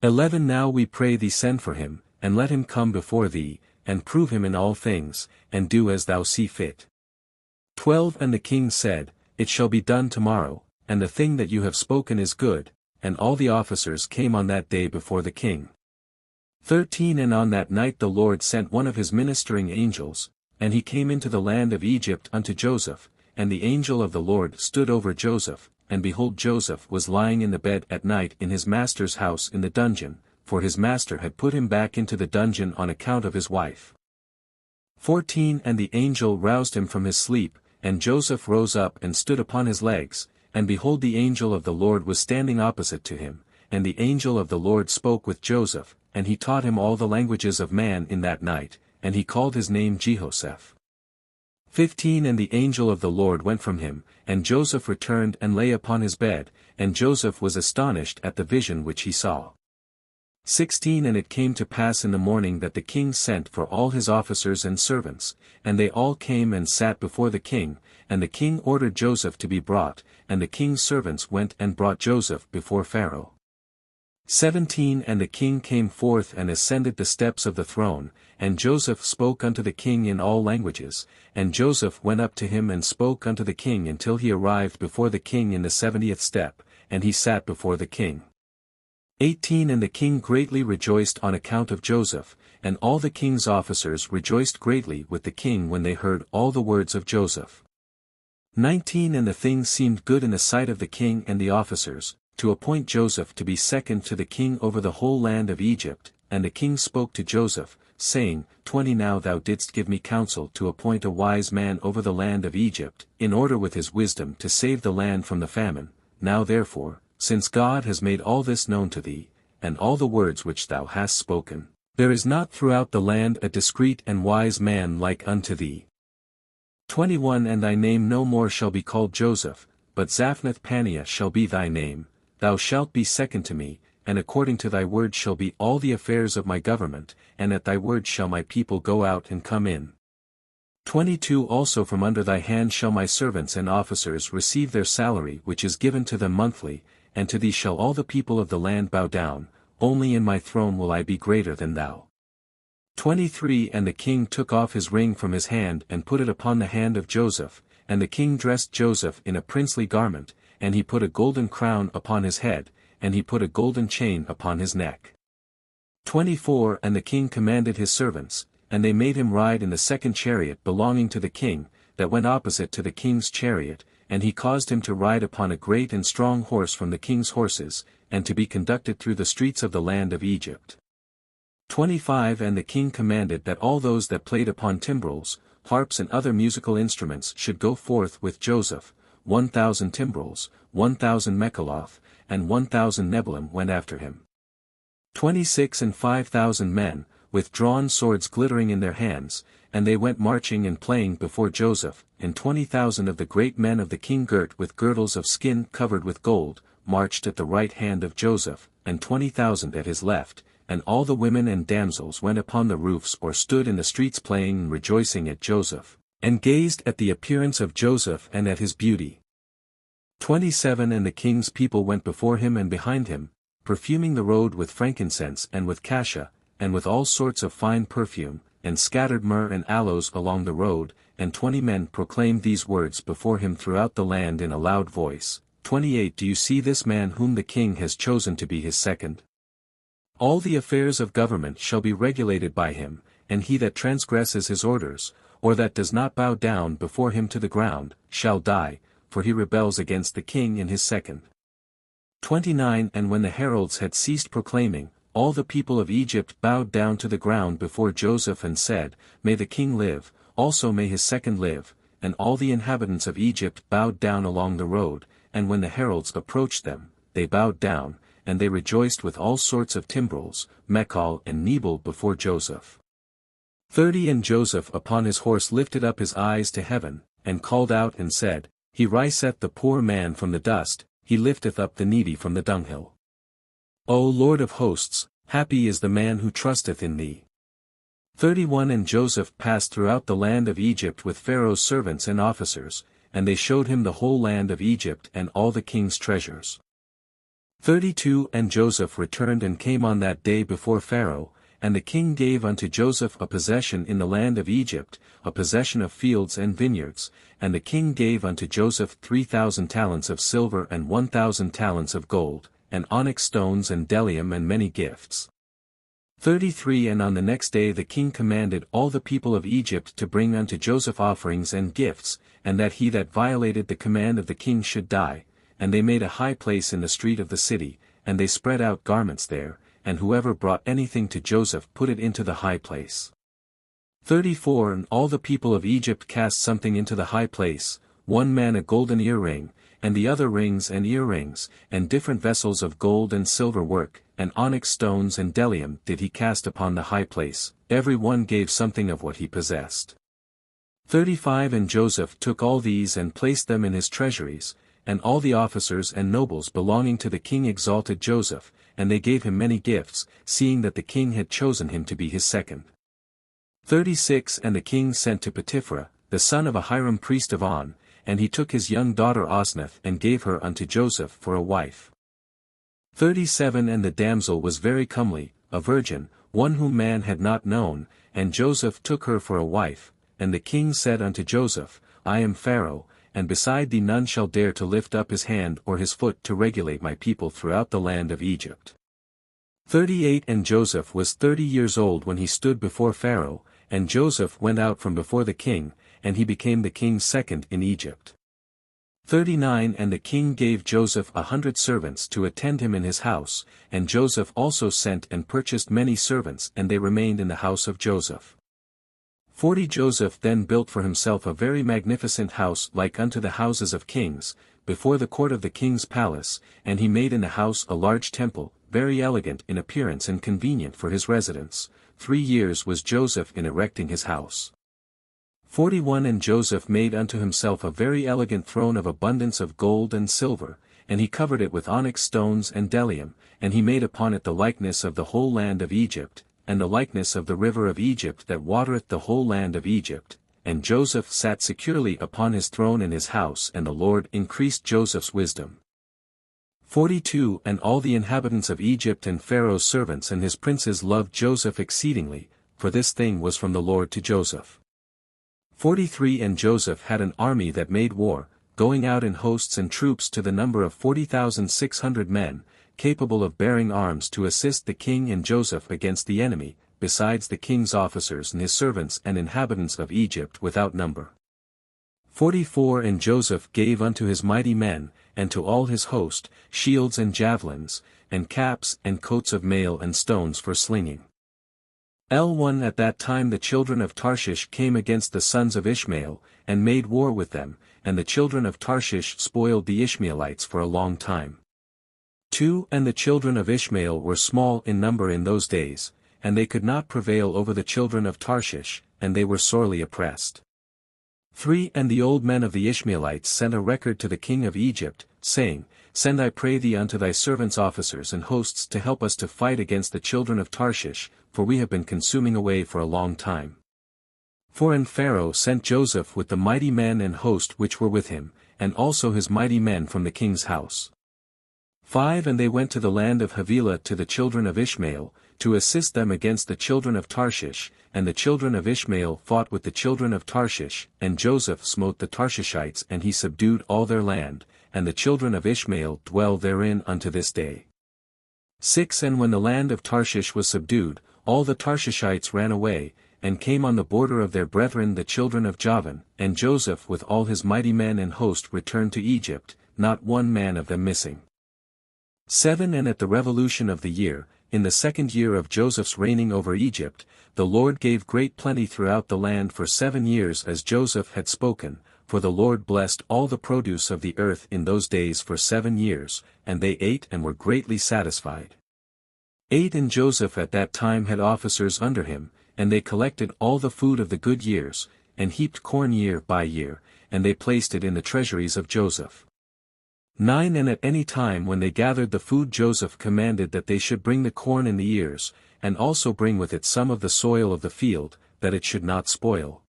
11. Now we pray thee send for him, and let him come before thee, and prove him in all things, and do as thou see fit. 12. And the king said, It shall be done tomorrow, and the thing that you have spoken is good. And all the officers came on that day before the king. 13. And on that night the Lord sent one of his ministering angels, and he came into the land of Egypt unto Joseph, and the angel of the Lord stood over Joseph, and behold Joseph was lying in the bed at night in his master's house in the dungeon, for his master had put him back into the dungeon on account of his wife. 14. And the angel roused him from his sleep, and Joseph rose up and stood upon his legs, and behold the angel of the Lord was standing opposite to him, and the angel of the Lord spoke with Joseph, and he taught him all the languages of man in that night, and he called his name Jehoshaphat. 15. And the angel of the Lord went from him, and Joseph returned and lay upon his bed, and Joseph was astonished at the vision which he saw. 16. And it came to pass in the morning that the king sent for all his officers and servants, and they all came and sat before the king, and the king ordered Joseph to be brought, and the king's servants went and brought Joseph before Pharaoh. 17. And the king came forth and ascended the steps of the throne, and Joseph spoke unto the king in all languages, and Joseph went up to him and spoke unto the king until he arrived before the king in the 70th step, and he sat before the king. 18. And the king greatly rejoiced on account of Joseph, and all the king's officers rejoiced greatly with the king when they heard all the words of Joseph. 19. And the thing seemed good in the sight of the king and the officers, to appoint Joseph to be second to the king over the whole land of Egypt, and the king spoke to Joseph, saying, 20. Now thou didst give me counsel to appoint a wise man over the land of Egypt, in order with his wisdom to save the land from the famine. Now therefore, since God has made all this known to thee, and all the words which thou hast spoken, there is not throughout the land a discreet and wise man like unto thee. 21. And thy name no more shall be called Joseph, but Zaphnath-Paneah shall be thy name. Thou shalt be second to me, and according to thy word shall be all the affairs of my government, and at thy word shall my people go out and come in. 22. Also from under thy hand shall my servants and officers receive their salary which is given to them monthly, and to thee shall all the people of the land bow down, only in my throne will I be greater than thou. 23. And the king took off his ring from his hand and put it upon the hand of Joseph, and the king dressed Joseph in a princely garment, and he put a golden crown upon his head, and he put a golden chain upon his neck. 24. And the king commanded his servants, and they made him ride in the second chariot belonging to the king, that went opposite to the king's chariot, and he caused him to ride upon a great and strong horse from the king's horses, and to be conducted through the streets of the land of Egypt. 25. And the king commanded that all those that played upon timbrels, harps and other musical instruments should go forth with Joseph, 1,000 timbrels, 1,000 mekaloth, and 1,000 nebelim went after him. 26 and 5,000 men, with drawn swords glittering in their hands, and they went marching and playing before Joseph, and 20,000 of the great men of the king girt with girdles of skin covered with gold, marched at the right hand of Joseph, and 20,000 at his left, and all the women and damsels went upon the roofs or stood in the streets playing and rejoicing at Joseph, and gazed at the appearance of Joseph and at his beauty. 27 And the king's people went before him and behind him, perfuming the road with frankincense and with cassia, and with all sorts of fine perfume, and scattered myrrh and aloes along the road, and 20 men proclaimed these words before him throughout the land in a loud voice. 28 Do you see this man whom the king has chosen to be his second? All the affairs of government shall be regulated by him, and he that transgresses his orders, or that does not bow down before him to the ground, shall die, for he rebels against the king in his second. 29 And when the heralds had ceased proclaiming, all the people of Egypt bowed down to the ground before Joseph and said, May the king live, also may his second live, and all the inhabitants of Egypt bowed down along the road, and when the heralds approached them, they bowed down, and they rejoiced with all sorts of timbrels, mekal and nebel before Joseph. 30 And Joseph upon his horse lifted up his eyes to heaven, and called out and said, He riseth the poor man from the dust, he lifteth up the needy from the dunghill. O Lord of hosts, happy is the man who trusteth in thee. 31 And Joseph passed throughout the land of Egypt with Pharaoh's servants and officers, and they showed him the whole land of Egypt and all the king's treasures. 32 And Joseph returned and came on that day before Pharaoh, and the king gave unto Joseph a possession in the land of Egypt, a possession of fields and vineyards, and the king gave unto Joseph 3,000 talents of silver and 1,000 talents of gold, and onyx stones and bdellium and many gifts. 33 And on the next day the king commanded all the people of Egypt to bring unto Joseph offerings and gifts, and that he that violated the command of the king should die, and they made a high place in the street of the city, and they spread out garments there, and whoever brought anything to Joseph put it into the high place. 34 And all the people of Egypt cast something into the high place, one man a golden earring, and the other rings and earrings, and different vessels of gold and silver work, and onyx stones and bdellium did he cast upon the high place, every one gave something of what he possessed. 35 And Joseph took all these and placed them in his treasuries, and all the officers and nobles belonging to the king exalted Joseph, and they gave him many gifts, seeing that the king had chosen him to be his second. 36 And the king sent to Potiphar, the son of Ahiram priest of On, and he took his young daughter Osnath and gave her unto Joseph for a wife. 37 And the damsel was very comely, a virgin, one whom man had not known, and Joseph took her for a wife, and the king said unto Joseph, I am Pharaoh, and beside thee none shall dare to lift up his hand or his foot to regulate my people throughout the land of Egypt. 38 And Joseph was 30 years old when he stood before Pharaoh, and Joseph went out from before the king, and he became the king's second in Egypt. 39 And the king gave Joseph 100 servants to attend him in his house, and Joseph also sent and purchased many servants and they remained in the house of Joseph. 40 Joseph then built for himself a very magnificent house like unto the houses of kings, before the court of the king's palace, and he made in the house a large temple, very elegant in appearance and convenient for his residence. 3 years was Joseph in erecting his house. 41 And Joseph made unto himself a very elegant throne of abundance of gold and silver, and he covered it with onyx stones and bdellium, and he made upon it the likeness of the whole land of Egypt, and the likeness of the river of Egypt that watereth the whole land of Egypt. And Joseph sat securely upon his throne in his house, and the Lord increased Joseph's wisdom. 42 And all the inhabitants of Egypt and Pharaoh's servants and his princes loved Joseph exceedingly, for this thing was from the Lord to Joseph. 43 And Joseph had an army that made war, going out in hosts and troops to the number of 40,600 men, capable of bearing arms to assist the king and Joseph against the enemy, besides the king's officers and his servants and inhabitants of Egypt without number. 44 And Joseph gave unto his mighty men, and to all his host, shields and javelins, and caps and coats of mail and stones for slinging. L1 At that time the children of Tarshish came against the sons of Ishmael, and made war with them, and the children of Tarshish spoiled the Ishmaelites for a long time. 2. And the children of Ishmael were small in number in those days, and they could not prevail over the children of Tarshish, and they were sorely oppressed. 3. And the old men of the Ishmaelites sent a record to the king of Egypt, saying, Send I pray thee unto thy servants' officers and hosts to help us to fight against the children of Tarshish, for we have been consuming away for a long time. 4. And Pharaoh sent Joseph with the mighty men and host which were with him, and also his mighty men from the king's house. 5. And they went to the land of Havilah to the children of Ishmael, to assist them against the children of Tarshish, and the children of Ishmael fought with the children of Tarshish, and Joseph smote the Tarshishites and he subdued all their land, and the children of Ishmael dwell therein unto this day. 6. And when the land of Tarshish was subdued, all the Tarshishites ran away, and came on the border of their brethren the children of Javan, and Joseph with all his mighty men and host returned to Egypt, not one man of them missing. 7. And at the revolution of the year, in the 2nd year of Joseph's reigning over Egypt, the Lord gave great plenty throughout the land for 7 years as Joseph had spoken, for the Lord blessed all the produce of the earth in those days for 7 years, and they ate and were greatly satisfied. 8. And Joseph at that time had officers under him, and they collected all the food of the good years, and heaped corn year by year, and they placed it in the treasuries of Joseph. 9. And at any time when they gathered the food Joseph commanded that they should bring the corn in the ears, and also bring with it some of the soil of the field, that it should not spoil.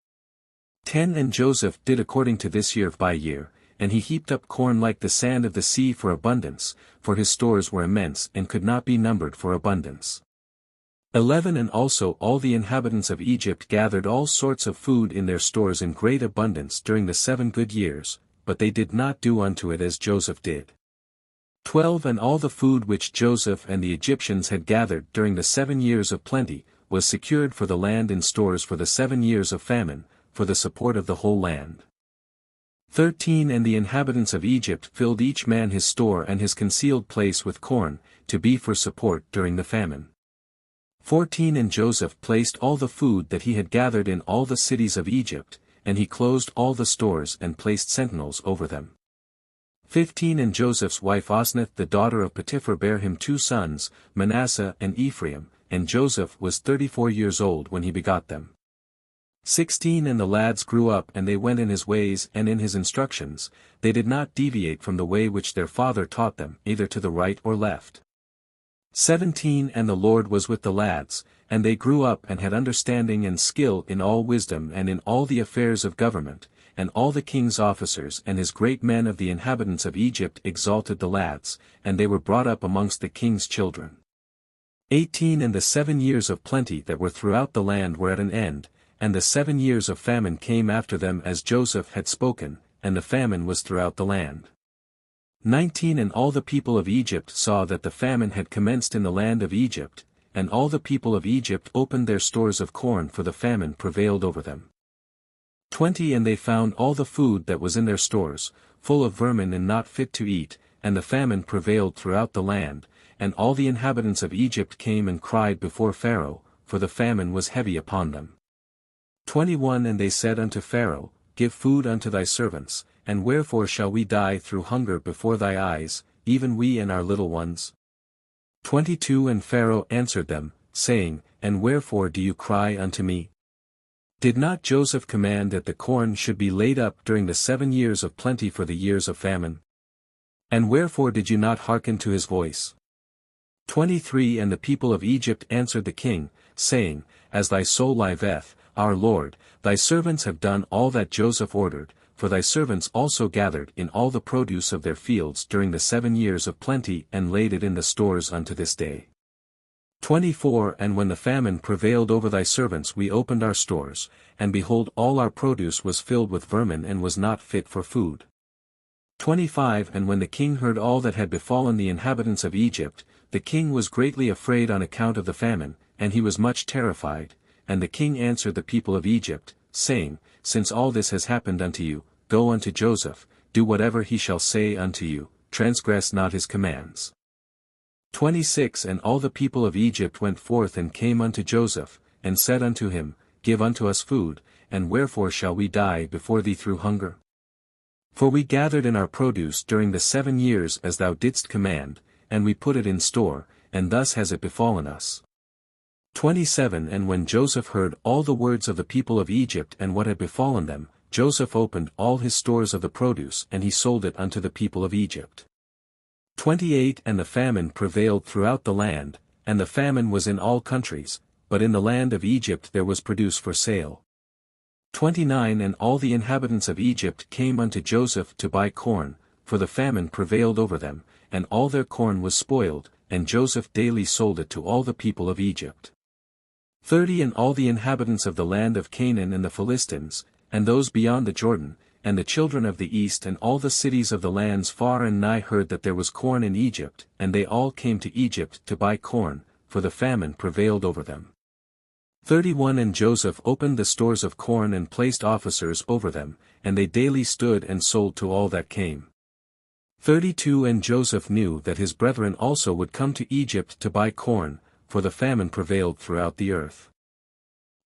10. And Joseph did according to this year by year, and he heaped up corn like the sand of the sea for abundance, for his stores were immense and could not be numbered for abundance. 11. And also all the inhabitants of Egypt gathered all sorts of food in their stores in great abundance during the 7 good years, but they did not do unto it as Joseph did. 12. And all the food which Joseph and the Egyptians had gathered during the 7 years of plenty, was secured for the land in stores for the 7 years of famine, for the support of the whole land. 13. And the inhabitants of Egypt filled each man his store and his concealed place with corn, to be for support during the famine. 14. And Joseph placed all the food that he had gathered in all the cities of Egypt, and he closed all the stores and placed sentinels over them. 15. And Joseph's wife Osnath the daughter of Potiphar bare him 2 sons, Manasseh and Ephraim, and Joseph was 34 years old when he begot them. 16. And the lads grew up and they went in his ways and in his instructions, they did not deviate from the way which their father taught them, either to the right or left. 17. And the Lord was with the lads, and they grew up and had understanding and skill in all wisdom and in all the affairs of government, and all the king's officers and his great men of the inhabitants of Egypt exalted the lads, and they were brought up amongst the king's children. 18. And the 7 years of plenty that were throughout the land were at an end, and the 7 years of famine came after them as Joseph had spoken, and the famine was throughout the land. 19. And all the people of Egypt saw that the famine had commenced in the land of Egypt, and all the people of Egypt opened their stores of corn for the famine prevailed over them. 20. And they found all the food that was in their stores, full of vermin and not fit to eat, and the famine prevailed throughout the land, and all the inhabitants of Egypt came and cried before Pharaoh, for the famine was heavy upon them. 21. And they said unto Pharaoh, Give food unto thy servants, and wherefore shall we die through hunger before thy eyes, even we and our little ones? 22. And Pharaoh answered them, saying, And wherefore do you cry unto me? Did not Joseph command that the corn should be laid up during the 7 years of plenty for the years of famine? And wherefore did you not hearken to his voice? 23. And the people of Egypt answered the king, saying, As thy soul liveth, our Lord, thy servants have done all that Joseph ordered, for thy servants also gathered in all the produce of their fields during the 7 years of plenty and laid it in the stores unto this day. 24. And when the famine prevailed over thy servants we opened our stores, and behold all our produce was filled with vermin and was not fit for food. 25. And when the king heard all that had befallen the inhabitants of Egypt, the king was greatly afraid on account of the famine, and he was much terrified, and the king answered the people of Egypt, saying, Since all this has happened unto you, go unto Joseph, do whatever he shall say unto you, transgress not his commands. 26. And all the people of Egypt went forth and came unto Joseph, and said unto him, Give unto us food, and wherefore shall we die before thee through hunger? For we gathered in our produce during the 7 years as thou didst command, and we put it in store, and thus has it befallen us. 27 And when Joseph heard all the words of the people of Egypt and what had befallen them, Joseph opened all his stores of the produce and he sold it unto the people of Egypt. 28 And the famine prevailed throughout the land, and the famine was in all countries, but in the land of Egypt there was produce for sale. 29 And all the inhabitants of Egypt came unto Joseph to buy corn, for the famine prevailed over them, and all their corn was spoiled, and Joseph daily sold it to all the people of Egypt. 30 And all the inhabitants of the land of Canaan and the Philistines, and those beyond the Jordan, and the children of the east and all the cities of the lands far and nigh heard that there was corn in Egypt, and they all came to Egypt to buy corn, for the famine prevailed over them. 31 And Joseph opened the stores of corn and placed officers over them, and they daily stood and sold to all that came. 32 And Joseph knew that his brethren also would come to Egypt to buy corn, for the famine prevailed throughout the earth.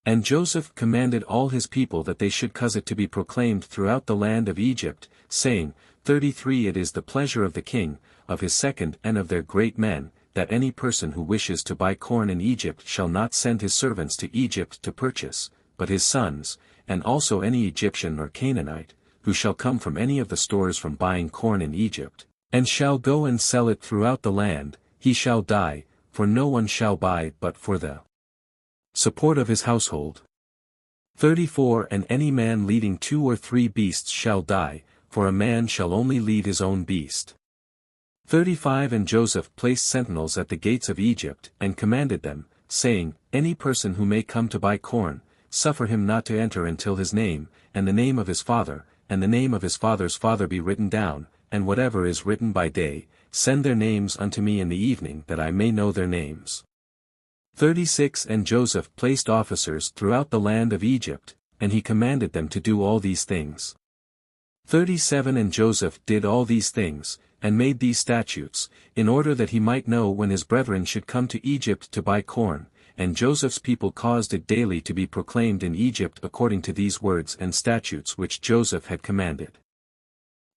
And Joseph commanded all his people that they should cause it to be proclaimed throughout the land of Egypt, saying, 33 It is the pleasure of the king, of his second and of their great men, that any person who wishes to buy corn in Egypt shall not send his servants to Egypt to purchase, but his sons, and also any Egyptian or Canaanite, who shall come from any of the stores from buying corn in Egypt, and shall go and sell it throughout the land, he shall die, for no one shall buy but for the support of his household. 34 And any man leading 2 or 3 beasts shall die, for a man shall only lead his own beast. 35 And Joseph placed sentinels at the gates of Egypt, and commanded them, saying, Any person who may come to buy corn, suffer him not to enter until his name, and the name of his father, and the name of his father's father be written down, and whatever is written by day, send their names unto me in the evening that I may know their names. 36 And Joseph placed officers throughout the land of Egypt, and he commanded them to do all these things. 37 And Joseph did all these things, and made these statutes, in order that he might know when his brethren should come to Egypt to buy corn, and Joseph's people caused it daily to be proclaimed in Egypt according to these words and statutes which Joseph had commanded.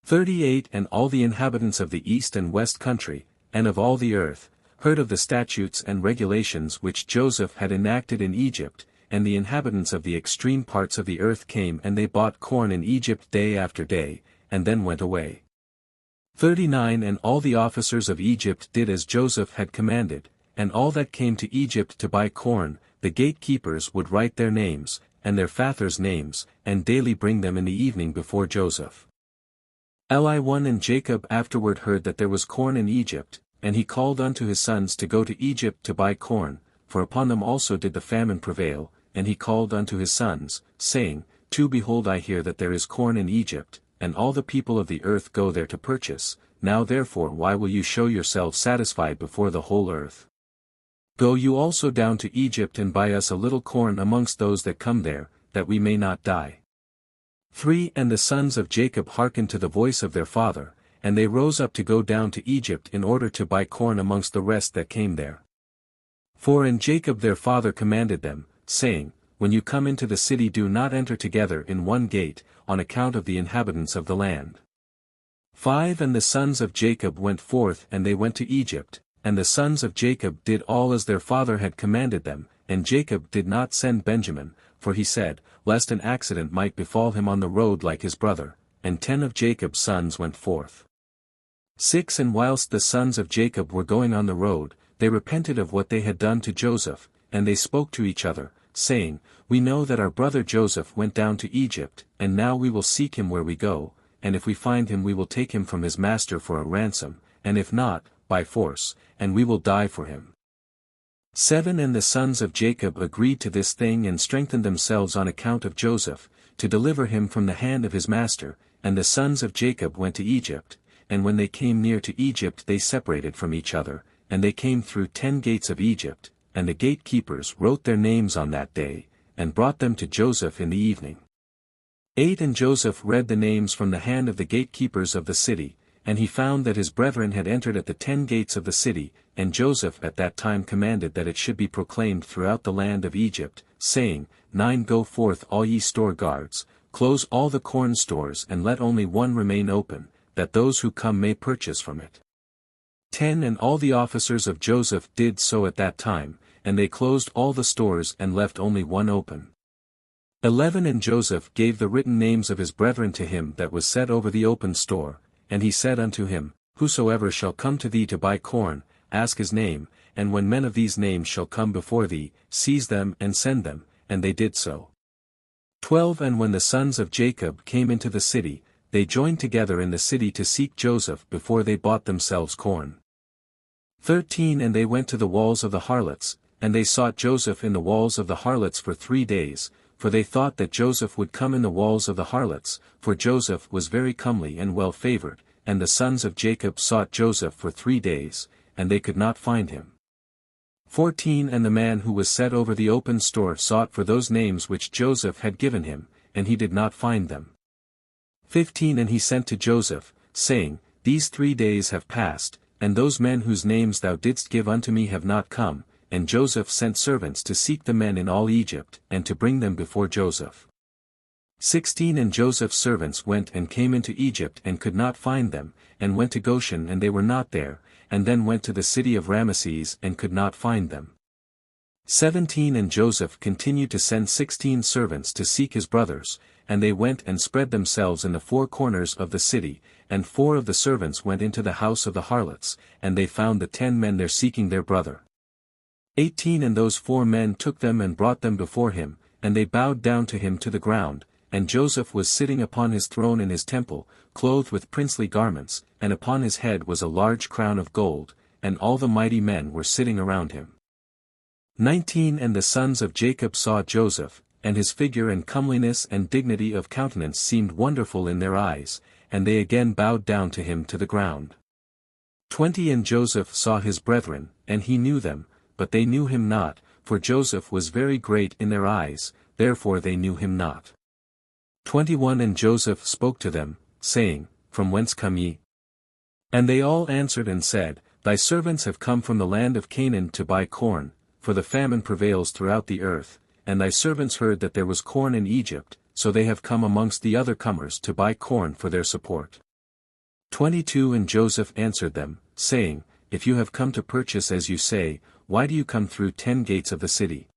38 And all the inhabitants of the east and west country, and of all the earth, heard of the statutes and regulations which Joseph had enacted in Egypt, and the inhabitants of the extreme parts of the earth came and they bought corn in Egypt day after day, and then went away. 39 And all the officers of Egypt did as Joseph had commanded, and all that came to Egypt to buy corn, the gatekeepers would write their names, and their fathers' names, and daily bring them in the evening before Joseph. 1 And Jacob afterward heard that there was corn in Egypt, and he called unto his sons to go to Egypt to buy corn, for upon them also did the famine prevail, and he called unto his sons, saying, Behold I hear that there is corn in Egypt, and all the people of the earth go there to purchase, now therefore why will you show yourselves satisfied before the whole earth? Go you also down to Egypt and buy us a little corn amongst those that come there, that we may not die. 3 And the sons of Jacob hearkened to the voice of their father, and they rose up to go down to Egypt in order to buy corn amongst the rest that came there. 4 And Jacob their father commanded them, saying, When you come into the city do not enter together in one gate, on account of the inhabitants of the land. 5 And the sons of Jacob went forth and they went to Egypt, and the sons of Jacob did all as their father had commanded them, and Jacob did not send Benjamin, for he said, lest an accident might befall him on the road like his brother, and 10 of Jacob's sons went forth. 6 And whilst the sons of Jacob were going on the road, they repented of what they had done to Joseph, and they spoke to each other, saying, We know that our brother Joseph went down to Egypt, and now we will seek him where we go, and if we find him we will take him from his master for a ransom, and if not, by force, and we will die for him. 7 And the sons of Jacob agreed to this thing and strengthened themselves on account of Joseph, to deliver him from the hand of his master, and the sons of Jacob went to Egypt, and when they came near to Egypt they separated from each other, and they came through 10 gates of Egypt, and the gatekeepers wrote their names on that day, and brought them to Joseph in the evening. 8 And Joseph read the names from the hand of the gatekeepers of the city, and he found that his brethren had entered at the 10 gates of the city, and Joseph at that time commanded that it should be proclaimed throughout the land of Egypt, saying, 9 Go forth all ye store guards, close all the corn stores and let only one remain open, that those who come may purchase from it. 10 And all the officers of Joseph did so at that time, and they closed all the stores and left only one open. 11 And Joseph gave the written names of his brethren to him that was set over the open store, and he said unto him, Whosoever shall come to thee to buy corn, ask his name, and when men of these names shall come before thee, seize them and send them, and they did so. 12 And when the sons of Jacob came into the city, they joined together in the city to seek Joseph before they bought themselves corn. 13 And they went to the walls of the harlots, and they sought Joseph in the walls of the harlots for 3 days, for they thought that Joseph would come in the walls of the harlots, for Joseph was very comely and well favored, and the sons of Jacob sought Joseph for 3 days, and they could not find him. 14 And the man who was set over the open store sought for those names which Joseph had given him, and he did not find them. 15 And he sent to Joseph, saying, These 3 days have passed, and those men whose names thou didst give unto me have not come, and Joseph sent servants to seek the men in all Egypt, and to bring them before Joseph. 16 And Joseph's servants went and came into Egypt and could not find them, and went to Goshen and they were not there, and then went to the city of Ramesses and could not find them. 17 And Joseph continued to send 16 servants to seek his brothers, and they went and spread themselves in the 4 corners of the city, and 4 of the servants went into the house of the harlots, and they found the 10 men there seeking their brother. 18 And those 4 men took them and brought them before him, and they bowed down to him to the ground, and Joseph was sitting upon his throne in his temple, clothed with princely garments, and upon his head was a large crown of gold, and all the mighty men were sitting around him. 19 And the sons of Jacob saw Joseph, and his figure and comeliness and dignity of countenance seemed wonderful in their eyes, and they again bowed down to him to the ground. 20 And Joseph saw his brethren, and he knew them, but they knew him not, for Joseph was very great in their eyes, therefore they knew him not. 21 And Joseph spoke to them, saying, From whence come ye? And they all answered and said, Thy servants have come from the land of Canaan to buy corn, for the famine prevails throughout the earth, and thy servants heard that there was corn in Egypt, so they have come amongst the other comers to buy corn for their support. 22 And Joseph answered them, saying, If you have come to purchase as you say, why do you come through 10 gates of the city?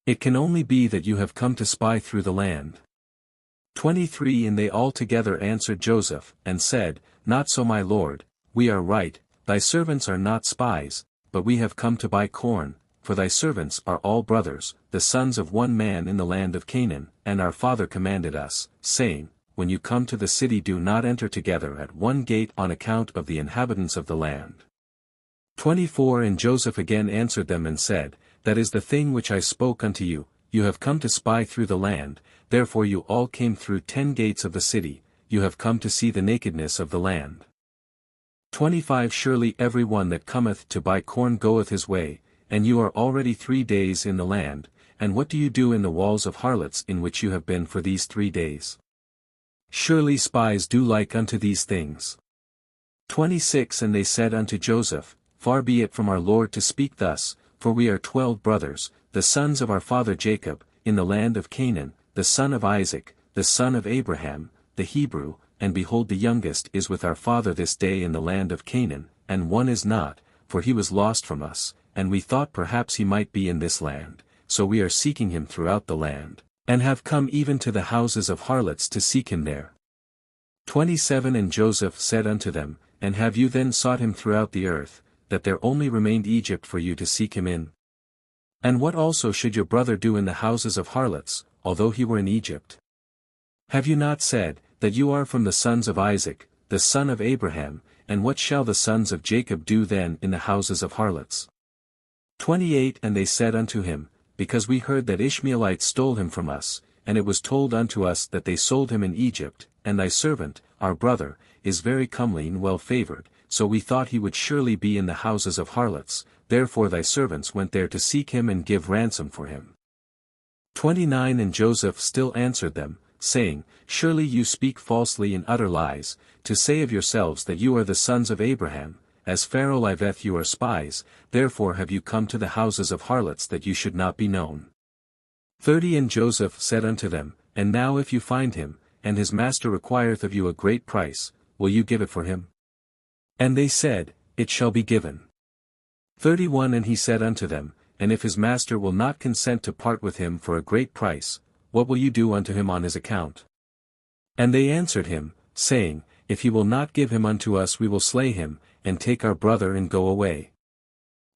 It can only be that you have come to spy through the land. 23 And they all together answered Joseph, and said, Not so my lord, we are right, thy servants are not spies, but we have come to buy corn, for thy servants are all brothers, the sons of one man in the land of Canaan, and our father commanded us, saying, When you come to the city do not enter together at one gate on account of the inhabitants of the land. 24 And Joseph again answered them and said, That is the thing which I spoke unto you, you have come to spy through the land, therefore you all came through 10 gates of the city, you have come to see the nakedness of the land. 25 Surely every one that cometh to buy corn goeth his way, and you are already 3 days in the land, and what do you do in the walls of harlots in which you have been for these 3 days? Surely spies do like unto these things. 26 And they said unto Joseph, Far be it from our Lord to speak thus, for we are 12 brothers, the sons of our father Jacob, in the land of Canaan, the son of Isaac, the son of Abraham, the Hebrew, and behold the youngest is with our father this day in the land of Canaan, and one is not, for he was lost from us, and we thought perhaps he might be in this land, so we are seeking him throughout the land, and have come even to the houses of harlots to seek him there. 27 And Joseph said unto them, And have you then sought him throughout the earth, that there only remained Egypt for you to seek him in? And what also should your brother do in the houses of harlots, although he were in Egypt? Have you not said, that you are from the sons of Isaac, the son of Abraham, and what shall the sons of Jacob do then in the houses of harlots? 28 And they said unto him, Because we heard that Ishmaelites stole him from us, and it was told unto us that they sold him in Egypt, and thy servant, our brother, is very comely and well favored, so we thought he would surely be in the houses of harlots, therefore thy servants went there to seek him and give ransom for him. 29 And Joseph still answered them, saying, Surely you speak falsely and utter lies, to say of yourselves that you are the sons of Abraham, as Pharaoh liveth you are spies, therefore have you come to the houses of harlots that you should not be known. 30 And Joseph said unto them, and now if you find him, and his master requireth of you a great price, will you give it for him? And they said, It shall be given. 31 And he said unto them, And if his master will not consent to part with him for a great price, what will you do unto him on his account? And they answered him, saying, If he will not give him unto us we will slay him, and take our brother and go away.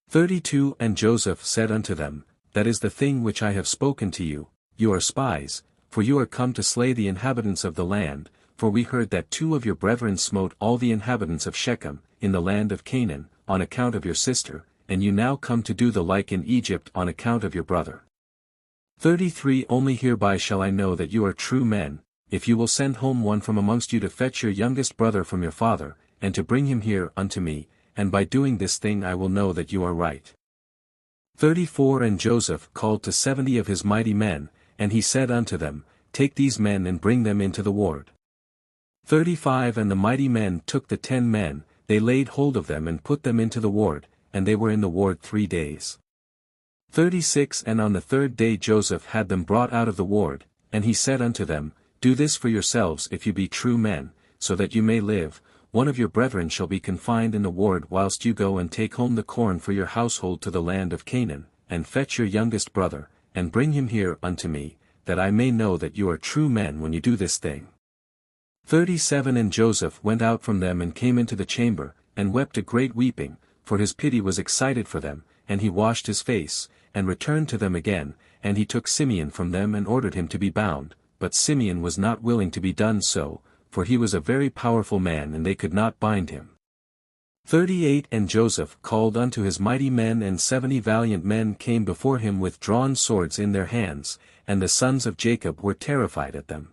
32 And Joseph said unto them, That is the thing which I have spoken to you, you are spies, for you are come to slay the inhabitants of the land, for we heard that 2 of your brethren smote all the inhabitants of Shechem, in the land of Canaan, on account of your sister, and you now come to do the like in Egypt on account of your brother. 33 Only hereby shall I know that you are true men, if you will send home one from amongst you to fetch your youngest brother from your father, and to bring him here unto me, and by doing this thing I will know that you are right. 34 And Joseph called to 70 of his mighty men, and he said unto them, Take these men and bring them into the ward. 35 And the mighty men took the 10 men, they laid hold of them and put them into the ward, and they were in the ward 3 days. 36 And on the 3rd day Joseph had them brought out of the ward, and he said unto them, Do this for yourselves if you be true men, so that you may live. One of your brethren shall be confined in the ward whilst you go and take home the corn for your household to the land of Canaan, and fetch your youngest brother, and bring him here unto me, that I may know that you are true men when you do this thing. 37 And Joseph went out from them and came into the chamber, and wept a great weeping, for his pity was excited for them, and he washed his face, and returned to them again, and he took Simeon from them and ordered him to be bound, but Simeon was not willing to be done so, for he was a very powerful man and they could not bind him. 38 And Joseph called unto his mighty men, and 70 valiant men came before him with drawn swords in their hands, and the sons of Jacob were terrified at them.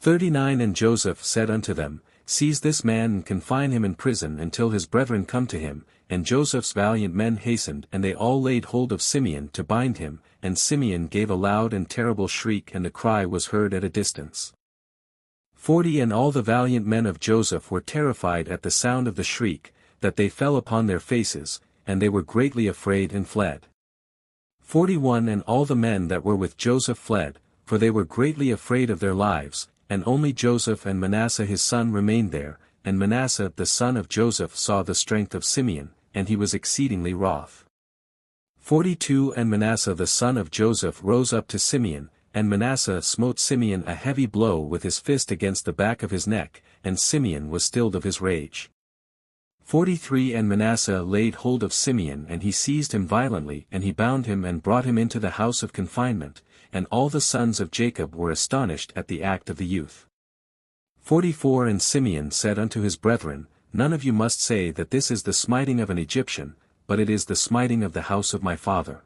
39 And Joseph said unto them, Seize this man and confine him in prison until his brethren come to him, and Joseph's valiant men hastened, and they all laid hold of Simeon to bind him, and Simeon gave a loud and terrible shriek, and the cry was heard at a distance. 40 And all the valiant men of Joseph were terrified at the sound of the shriek, that they fell upon their faces, and they were greatly afraid and fled. 41 And all the men that were with Joseph fled, for they were greatly afraid of their lives, and only Joseph and Manasseh his son remained there, and Manasseh the son of Joseph saw the strength of Simeon, and he was exceedingly wroth. 42 And Manasseh the son of Joseph rose up to Simeon, and Manasseh smote Simeon a heavy blow with his fist against the back of his neck, and Simeon was stilled of his rage. 43 And Manasseh laid hold of Simeon, and he seized him violently, and he bound him and brought him into the house of confinement, and all the sons of Jacob were astonished at the act of the youth. 44 And Simeon said unto his brethren, None of you must say that this is the smiting of an Egyptian, but it is the smiting of the house of my father.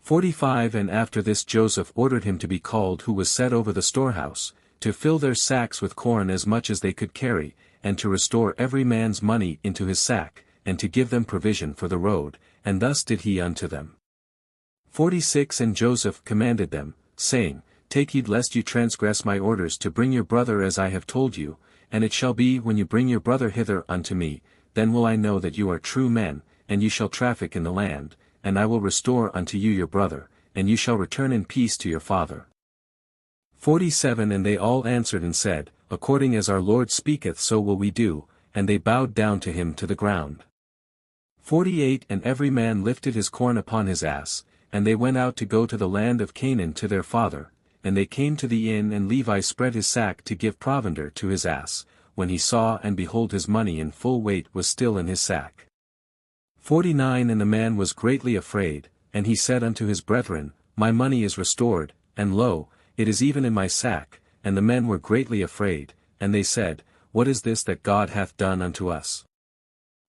45 And after this Joseph ordered him to be called who was set over the storehouse, to fill their sacks with corn as much as they could carry, and to restore every man's money into his sack, and to give them provision for the road, and thus did he unto them. 46 And Joseph commanded them, saying, Take heed lest you transgress my orders to bring your brother as I have told you, and it shall be when you bring your brother hither unto me, then will I know that you are true men, and you shall traffic in the land, and I will restore unto you your brother, and you shall return in peace to your father. 47 And they all answered and said, According as our Lord speaketh so will we do, and they bowed down to him to the ground. 48 And every man lifted his corn upon his ass, and they went out to go to the land of Canaan to their father, and they came to the inn, and Levi spread his sack to give provender to his ass, when he saw and behold his money in full weight was still in his sack. 49 And the man was greatly afraid, and he said unto his brethren, My money is restored, and lo, it is even in my sack, and the men were greatly afraid, and they said, What is this that God hath done unto us?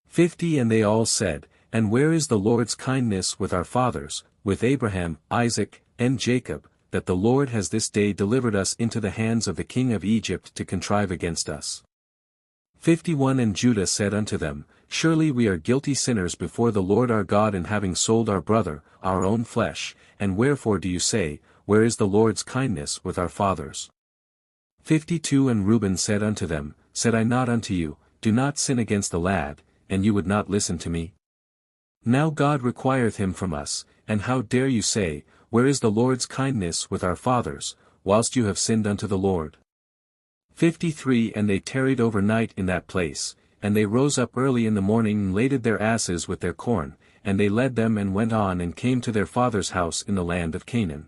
50 And they all said, And where is the Lord's kindness with our fathers, with Abraham, Isaac, and Jacob, that the Lord has this day delivered us into the hands of the king of Egypt to contrive against us? 51 And Judah said unto them, Surely we are guilty sinners before the Lord our God in having sold our brother, our own flesh, and wherefore do you say, Where is the Lord's kindness with our fathers? 52 And Reuben said unto them, Said I not unto you, Do not sin against the lad, and you would not listen to me? Now God requireth him from us, and how dare you say, Where is the Lord's kindness with our fathers, whilst you have sinned unto the Lord. 53 And they tarried overnight in that place, and they rose up early in the morning and laded their asses with their corn, and they led them and went on and came to their father's house in the land of Canaan.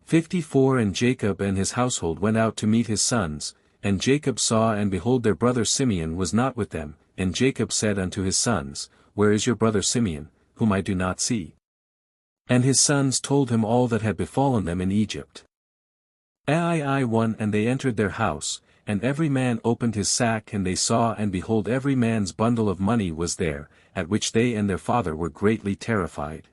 54 And Jacob and his household went out to meet his sons, and Jacob saw and behold their brother Simeon was not with them, and Jacob said unto his sons, Where is your brother Simeon, whom I do not see? And his sons told him all that had befallen them in Egypt. 1 And they entered their house, and every man opened his sack and they saw and behold every man's bundle of money was there, at which they and their father were greatly terrified.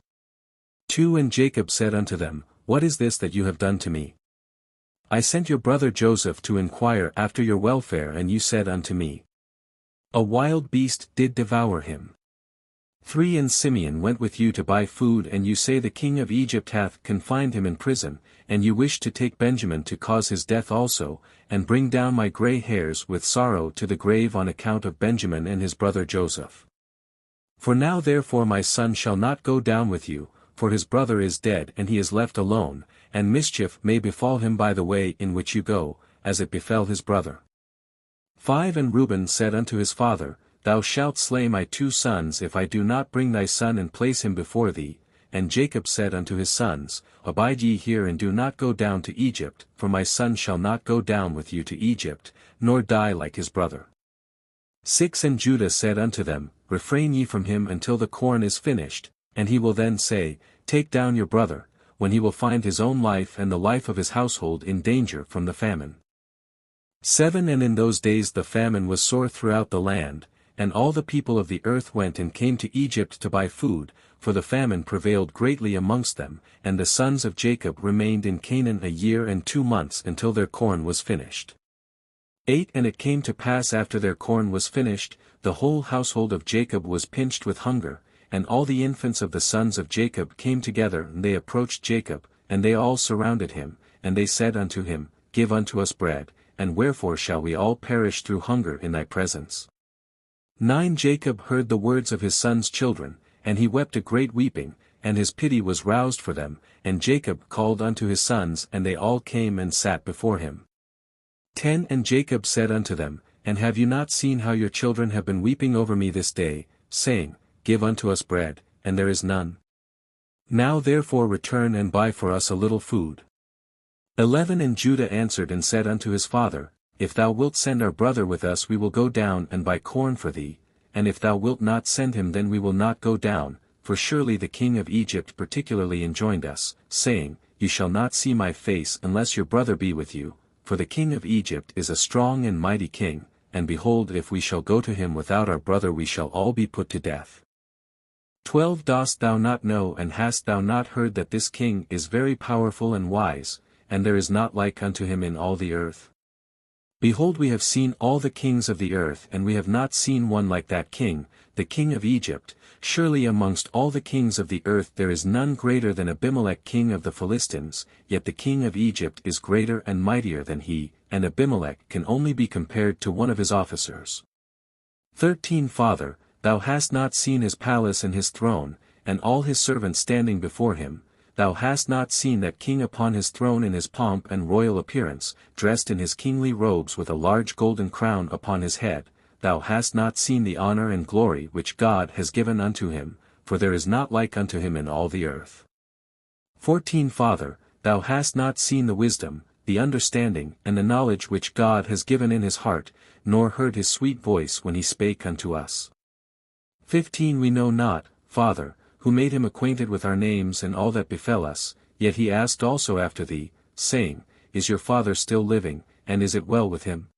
2 And Jacob said unto them, What is this that you have done to me? I sent your brother Joseph to inquire after your welfare and you said unto me, A wild beast did devour him. 3 And Simeon went with you to buy food and you say the king of Egypt hath confined him in prison, and you wish to take Benjamin to cause his death also, and bring down my grey hairs with sorrow to the grave on account of Benjamin and his brother Joseph. For now therefore my son shall not go down with you, for his brother is dead and he is left alone, and mischief may befall him by the way in which you go, as it befell his brother. 5 And Reuben said unto his father, Thou shalt slay my 2 sons if I do not bring thy son and place him before thee. And Jacob said unto his sons, Abide ye here and do not go down to Egypt, for my son shall not go down with you to Egypt, nor die like his brother. 6 And Judah said unto them, Refrain ye from him until the corn is finished, and he will then say, Take down your brother, when he will find his own life and the life of his household in danger from the famine. 7 And in those days the famine was sore throughout the land, and all the people of the earth went and came to Egypt to buy food, for the famine prevailed greatly amongst them, and the sons of Jacob remained in Canaan 1 year and 2 months until their corn was finished. 8 And it came to pass after their corn was finished, the whole household of Jacob was pinched with hunger, and all the infants of the sons of Jacob came together and they approached Jacob, and they all surrounded him, and they said unto him, Give unto us bread, and wherefore shall we all perish through hunger in thy presence? 9 Jacob heard the words of his sons' children, and he wept a great weeping, and his pity was roused for them, and Jacob called unto his sons and they all came and sat before him. 10 And Jacob said unto them, And have you not seen how your children have been weeping over me this day, saying, Give unto us bread, and there is none? Now therefore return and buy for us a little food. 11 And Judah answered and said unto his father, If thou wilt send our brother with us we will go down and buy corn for thee, and if thou wilt not send him then we will not go down, for surely the king of Egypt particularly enjoined us, saying, You shall not see my face unless your brother be with you, for the king of Egypt is a strong and mighty king, and behold if we shall go to him without our brother we shall all be put to death. 12 Dost thou not know and hast thou not heard that this king is very powerful and wise, and there is not like unto him in all the earth? Behold we have seen all the kings of the earth and we have not seen one like that king, the king of Egypt. Surely amongst all the kings of the earth there is none greater than Abimelech king of the Philistines, yet the king of Egypt is greater and mightier than he, and Abimelech can only be compared to one of his officers. 13 Father, thou hast not seen his palace and his throne, and all his servants standing before him. Thou hast not seen that king upon his throne in his pomp and royal appearance, dressed in his kingly robes with a large golden crown upon his head. Thou hast not seen the honor and glory which God has given unto him, for there is not like unto him in all the earth. 14 Father, thou hast not seen the wisdom, the understanding and the knowledge which God has given in his heart, nor heard his sweet voice when he spake unto us. 15 We know not, Father, who made him acquainted with our names and all that befell us, yet he asked also after thee, saying, Is your father still living, and is it well with him?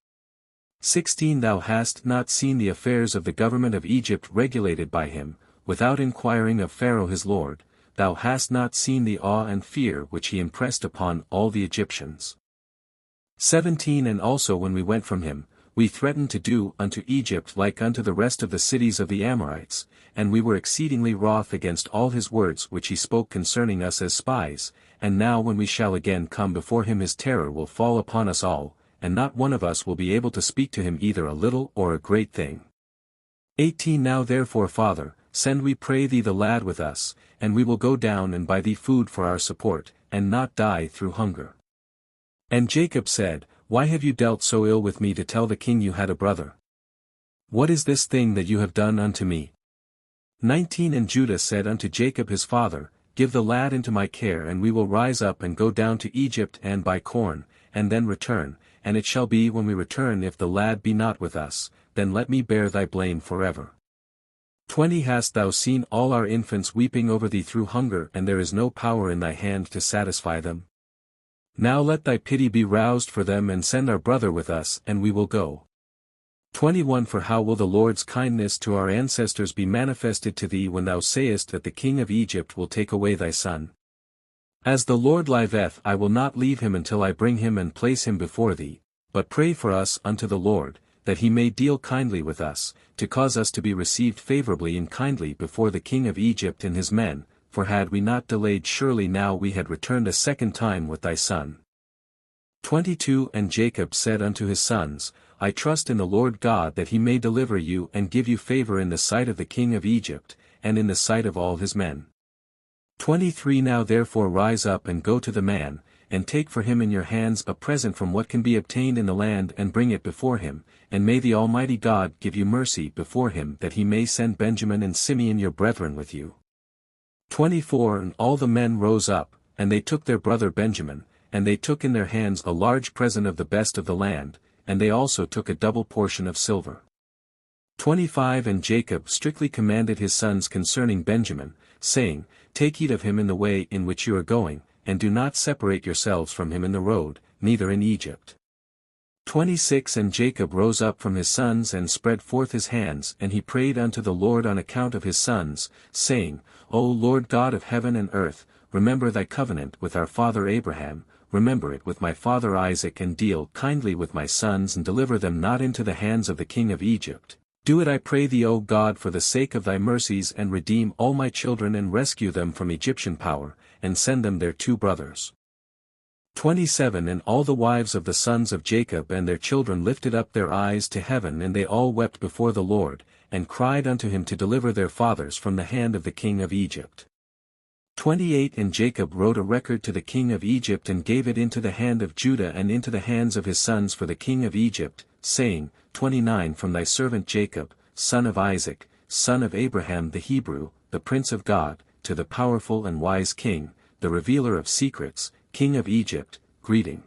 16 Thou hast not seen the affairs of the government of Egypt regulated by him, without inquiring of Pharaoh his lord. Thou hast not seen the awe and fear which he impressed upon all the Egyptians. 17 And also when we went from him, we threatened to do unto Egypt like unto the rest of the cities of the Amorites, and we were exceedingly wroth against all his words which he spoke concerning us as spies, and now when we shall again come before him his terror will fall upon us all, and not one of us will be able to speak to him either a little or a great thing. 18 Now therefore Father, send we pray thee the lad with us, and we will go down and buy thee food for our support, and not die through hunger. And Jacob said, Why have you dealt so ill with me to tell the king you had a brother? What is this thing that you have done unto me? 19 And Judah said unto Jacob his father, Give the lad into my care, and we will rise up and go down to Egypt and buy corn, and then return, and it shall be when we return, if the lad be not with us, then let me bear thy blame forever. 20 Hast thou seen all our infants weeping over thee through hunger, and there is no power in thy hand to satisfy them? Now let thy pity be roused for them, and send our brother with us, and we will go. 21 For how will the Lord's kindness to our ancestors be manifested to thee when thou sayest that the king of Egypt will take away thy son? As the Lord liveth, I will not leave him until I bring him and place him before thee, but pray for us unto the Lord, that he may deal kindly with us, to cause us to be received favorably and kindly before the king of Egypt and his men, for had we not delayed, surely now we had returned a second time with thy son. 22 And Jacob said unto his sons, I trust in the Lord God that he may deliver you and give you favor in the sight of the king of Egypt, and in the sight of all his men. 23 Now therefore rise up and go to the man, and take for him in your hands a present from what can be obtained in the land, and bring it before him, and may the Almighty God give you mercy before him, that he may send Benjamin and Simeon your brethren with you. 24 And all the men rose up, and they took their brother Benjamin, and they took in their hands a large present of the best of the land, and they also took a double portion of silver. 25 And Jacob strictly commanded his sons concerning Benjamin, saying, Take heed of him in the way in which you are going, and do not separate yourselves from him in the road, neither in Egypt. 26 And Jacob rose up from his sons and spread forth his hands, and he prayed unto the Lord on account of his sons, saying, O Lord God of heaven and earth, remember thy covenant with our father Abraham, remember it with my father Isaac, and deal kindly with my sons, and deliver them not into the hands of the king of Egypt. Do it, I pray thee, O God, for the sake of thy mercies, and redeem all my children, and rescue them from Egyptian power, and send them their 2 brothers. 27 And all the wives of the sons of Jacob and their children lifted up their eyes to heaven, and they all wept before the Lord, and cried unto him to deliver their fathers from the hand of the king of Egypt. 28 And Jacob wrote a record to the king of Egypt, and gave it into the hand of Judah and into the hands of his sons for the king of Egypt, saying, 29 From thy servant Jacob, son of Isaac, son of Abraham the Hebrew, the prince of God, to the powerful and wise king, the revealer of secrets, king of Egypt, greeting.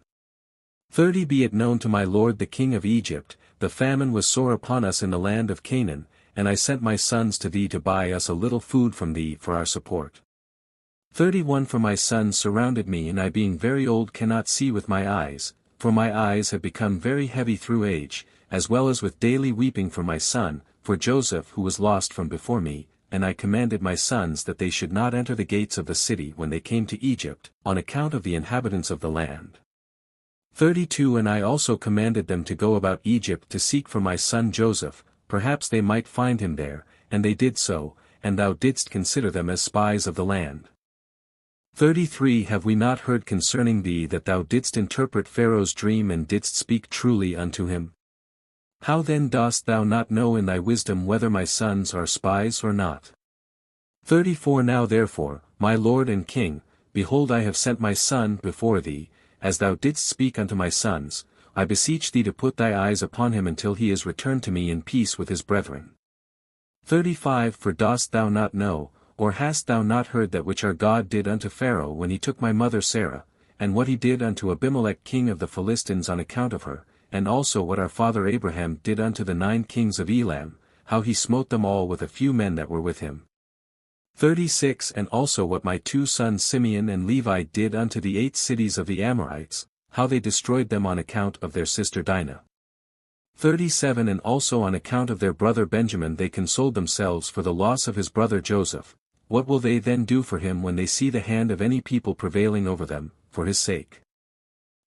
30 Be it known to my lord the king of Egypt, the famine was sore upon us in the land of Canaan, and I sent my sons to thee to buy us a little food from thee for our support. 31 For my sons surrounded me, and I being very old cannot see with my eyes, for my eyes have become very heavy through age, as well as with daily weeping for my son, for Joseph who was lost from before me, and I commanded my sons that they should not enter the gates of the city when they came to Egypt, on account of the inhabitants of the land. 32 And I also commanded them to go about Egypt to seek for my son Joseph, perhaps they might find him there, and they did so, and thou didst consider them as spies of the land. 33 Have we not heard concerning thee that thou didst interpret Pharaoh's dream, and didst speak truly unto him? How then dost thou not know in thy wisdom whether my sons are spies or not? 34 Now therefore, my lord and king, behold, I have sent my son before thee, as thou didst speak unto my sons. I beseech thee to put thy eyes upon him until he is returned to me in peace with his brethren. 35 For dost thou not know, or hast thou not heard that which our God did unto Pharaoh when he took my mother Sarah, and what he did unto Abimelech king of the Philistines on account of her, and also what our father Abraham did unto the 9 kings of Elam, how he smote them all with a few men that were with him? 36 And also what my 2 sons Simeon and Levi did unto the 8 cities of the Amorites, how they destroyed them on account of their sister Dinah. 37 And also on account of their brother Benjamin they consoled themselves for the loss of his brother Joseph. What will they then do for him when they see the hand of any people prevailing over them, for his sake?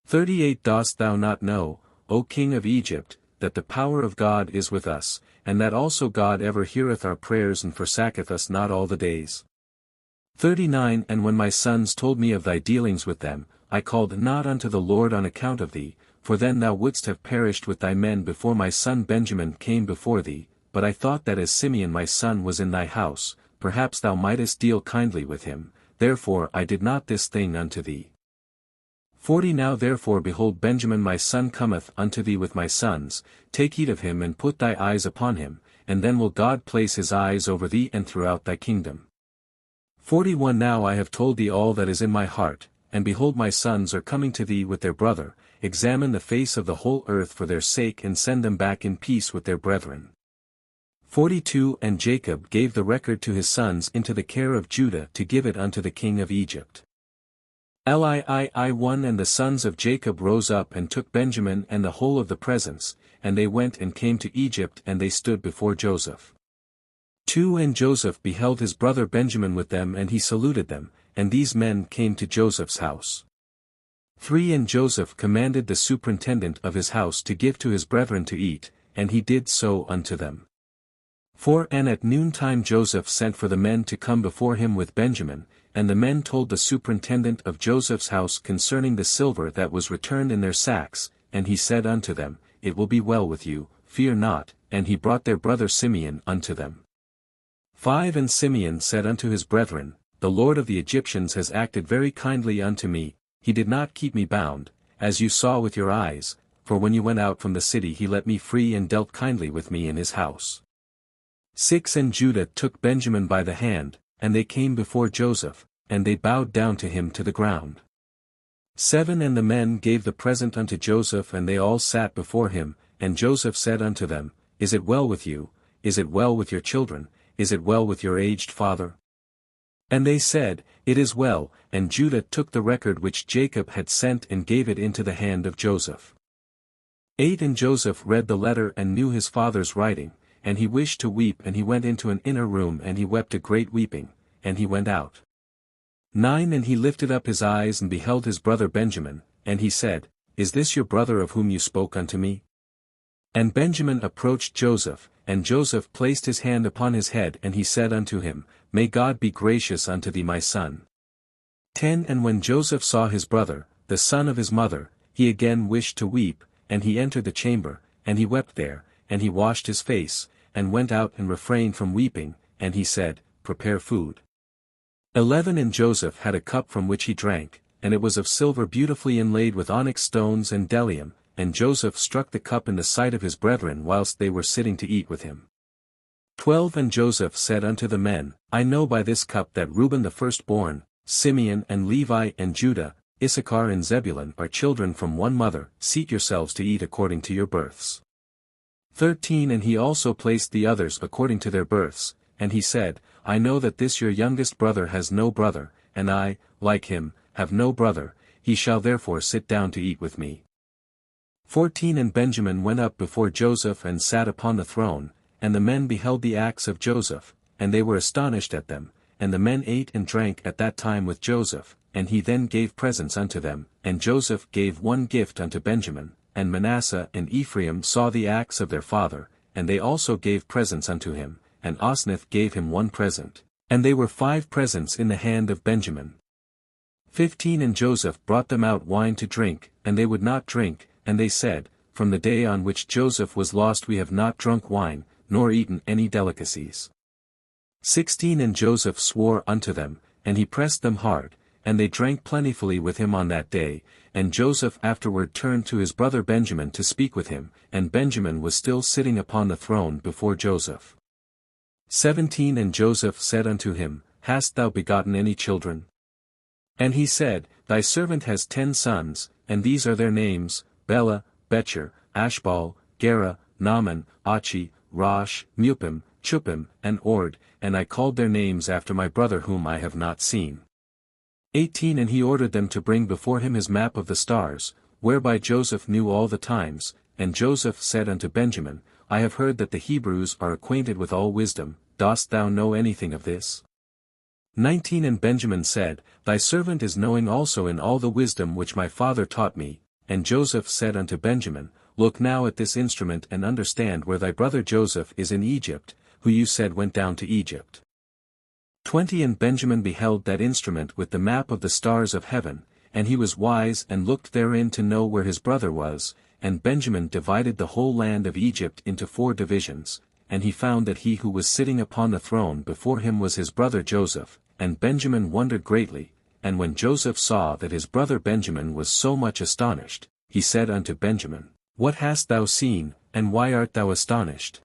38 Dost thou not know, O king of Egypt, that the power of God is with us, and that also God ever heareth our prayers and forsaketh us not all the days? 39 And when my sons told me of thy dealings with them, I called not unto the Lord on account of thee, for then thou wouldst have perished with thy men before my son Benjamin came before thee, but I thought that as Simeon my son was in thy house, perhaps thou mightest deal kindly with him, therefore I did not this thing unto thee. 40 Now therefore behold Benjamin my son cometh unto thee with my sons, take heed of him and put thy eyes upon him, and then will God place his eyes over thee and throughout thy kingdom. 41 Now I have told thee all that is in my heart, and behold my sons are coming to thee with their brother, examine the face of the whole earth for their sake and send them back in peace with their brethren. 42 And Jacob gave the record to his sons into the care of Judah to give it unto the king of Egypt. Lii1 And the sons of Jacob rose up and took Benjamin and the whole of the presents, and they went and came to Egypt and they stood before Joseph. 2 And Joseph beheld his brother Benjamin with them and he saluted them, and these men came to Joseph's house. 3 And Joseph commanded the superintendent of his house to give to his brethren to eat, and he did so unto them. 4 And at noontime Joseph sent for the men to come before him with Benjamin, and the men told the superintendent of Joseph's house concerning the silver that was returned in their sacks, and he said unto them, It will be well with you, fear not, and he brought their brother Simeon unto them. 5 And Simeon said unto his brethren, The Lord of the Egyptians has acted very kindly unto me, he did not keep me bound, as you saw with your eyes, for when you went out from the city he let me free and dealt kindly with me in his house. 6 And Judah took Benjamin by the hand, and they came before Joseph, and they bowed down to him to the ground. 7 And the men gave the present unto Joseph and they all sat before him, and Joseph said unto them, Is it well with you, is it well with your children, is it well with your aged father? And they said, It is well, and Judah took the record which Jacob had sent and gave it into the hand of Joseph. 8 And Joseph read the letter and knew his father's writing, and he wished to weep and he went into an inner room and he wept a great weeping, and he went out. 9 And he lifted up his eyes and beheld his brother Benjamin, and he said, Is this your brother of whom you spoke unto me? And Benjamin approached Joseph, and Joseph placed his hand upon his head and he said unto him, May God be gracious unto thee my son. 10 And when Joseph saw his brother, the son of his mother, he again wished to weep, and he entered the chamber, and he wept there, and he washed his face, and went out and refrained from weeping, and he said, Prepare food. 11 And Joseph had a cup from which he drank, and it was of silver beautifully inlaid with onyx stones and bdellium, and Joseph struck the cup in the sight of his brethren whilst they were sitting to eat with him. 12 And Joseph said unto the men, I know by this cup that Reuben the firstborn, Simeon and Levi and Judah, Issachar and Zebulun are children from one mother, seat yourselves to eat according to your births. 13 And he also placed the others according to their births, and he said, I know that this your youngest brother has no brother, and I, like him, have no brother, he shall therefore sit down to eat with me. 14 And Benjamin went up before Joseph and sat upon the throne, and the men beheld the acts of Joseph, and they were astonished at them, and the men ate and drank at that time with Joseph, and he then gave presents unto them, and Joseph gave one gift unto Benjamin, and Manasseh and Ephraim saw the acts of their father, and they also gave presents unto him, and Osnath gave him one present, and they were 5 presents in the hand of Benjamin. 15 And Joseph brought them out wine to drink, and they would not drink, and they said, From the day on which Joseph was lost we have not drunk wine, nor eaten any delicacies. 16 And Joseph swore unto them, and he pressed them hard, and they drank plentifully with him on that day, and Joseph afterward turned to his brother Benjamin to speak with him, and Benjamin was still sitting upon the throne before Joseph. 17 And Joseph said unto him, Hast thou begotten any children? And he said, Thy servant has 10 sons, and these are their names, Bela, Becher, Ashbal, Gera, Naaman, Achi, Rosh, Mupim, Chupim, and Ord, and I called their names after my brother whom I have not seen. 18 And he ordered them to bring before him his map of the stars, whereby Joseph knew all the times, and Joseph said unto Benjamin, I have heard that the Hebrews are acquainted with all wisdom, dost thou know anything of this? 19 And Benjamin said, Thy servant is knowing also in all the wisdom which my father taught me, and Joseph said unto Benjamin, Look now at this instrument and understand where thy brother Joseph is in Egypt, who you said went down to Egypt. 20 And Benjamin beheld that instrument with the map of the stars of heaven, and he was wise and looked therein to know where his brother was, and Benjamin divided the whole land of Egypt into 4 divisions, and he found that he who was sitting upon the throne before him was his brother Joseph, and Benjamin wondered greatly, And when Joseph saw that his brother Benjamin was so much astonished, he said unto Benjamin, What hast thou seen, and why art thou astonished?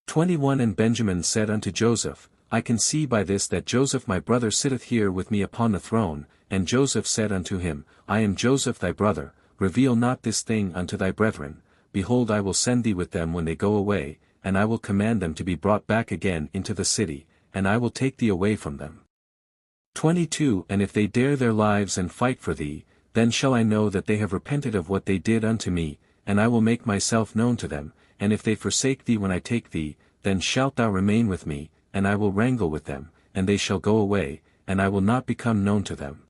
21 And Benjamin said unto Joseph, I can see by this that Joseph my brother sitteth here with me upon the throne. And Joseph said unto him, I am Joseph thy brother, reveal not this thing unto thy brethren. Behold, I will send thee with them when they go away, and I will command them to be brought back again into the city, and I will take thee away from them. 22 And if they dare their lives and fight for thee, then shall I know that they have repented of what they did unto me, and I will make myself known to them. And if they forsake thee when I take thee, then shalt thou remain with me, and I will wrangle with them, and they shall go away, and I will not become known to them.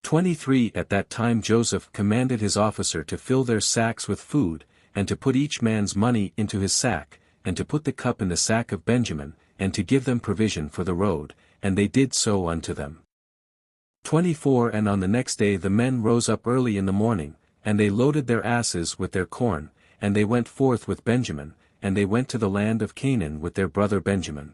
23 At that time Joseph commanded his officer to fill their sacks with food, and to put each man's money into his sack, and to put the cup in the sack of Benjamin, and to give them provision for the road, and they did so unto them. 24 And on the next day the men rose up early in the morning, and they loaded their asses with their corn, and they went forth with Benjamin, and they went to the land of Canaan with their brother Benjamin.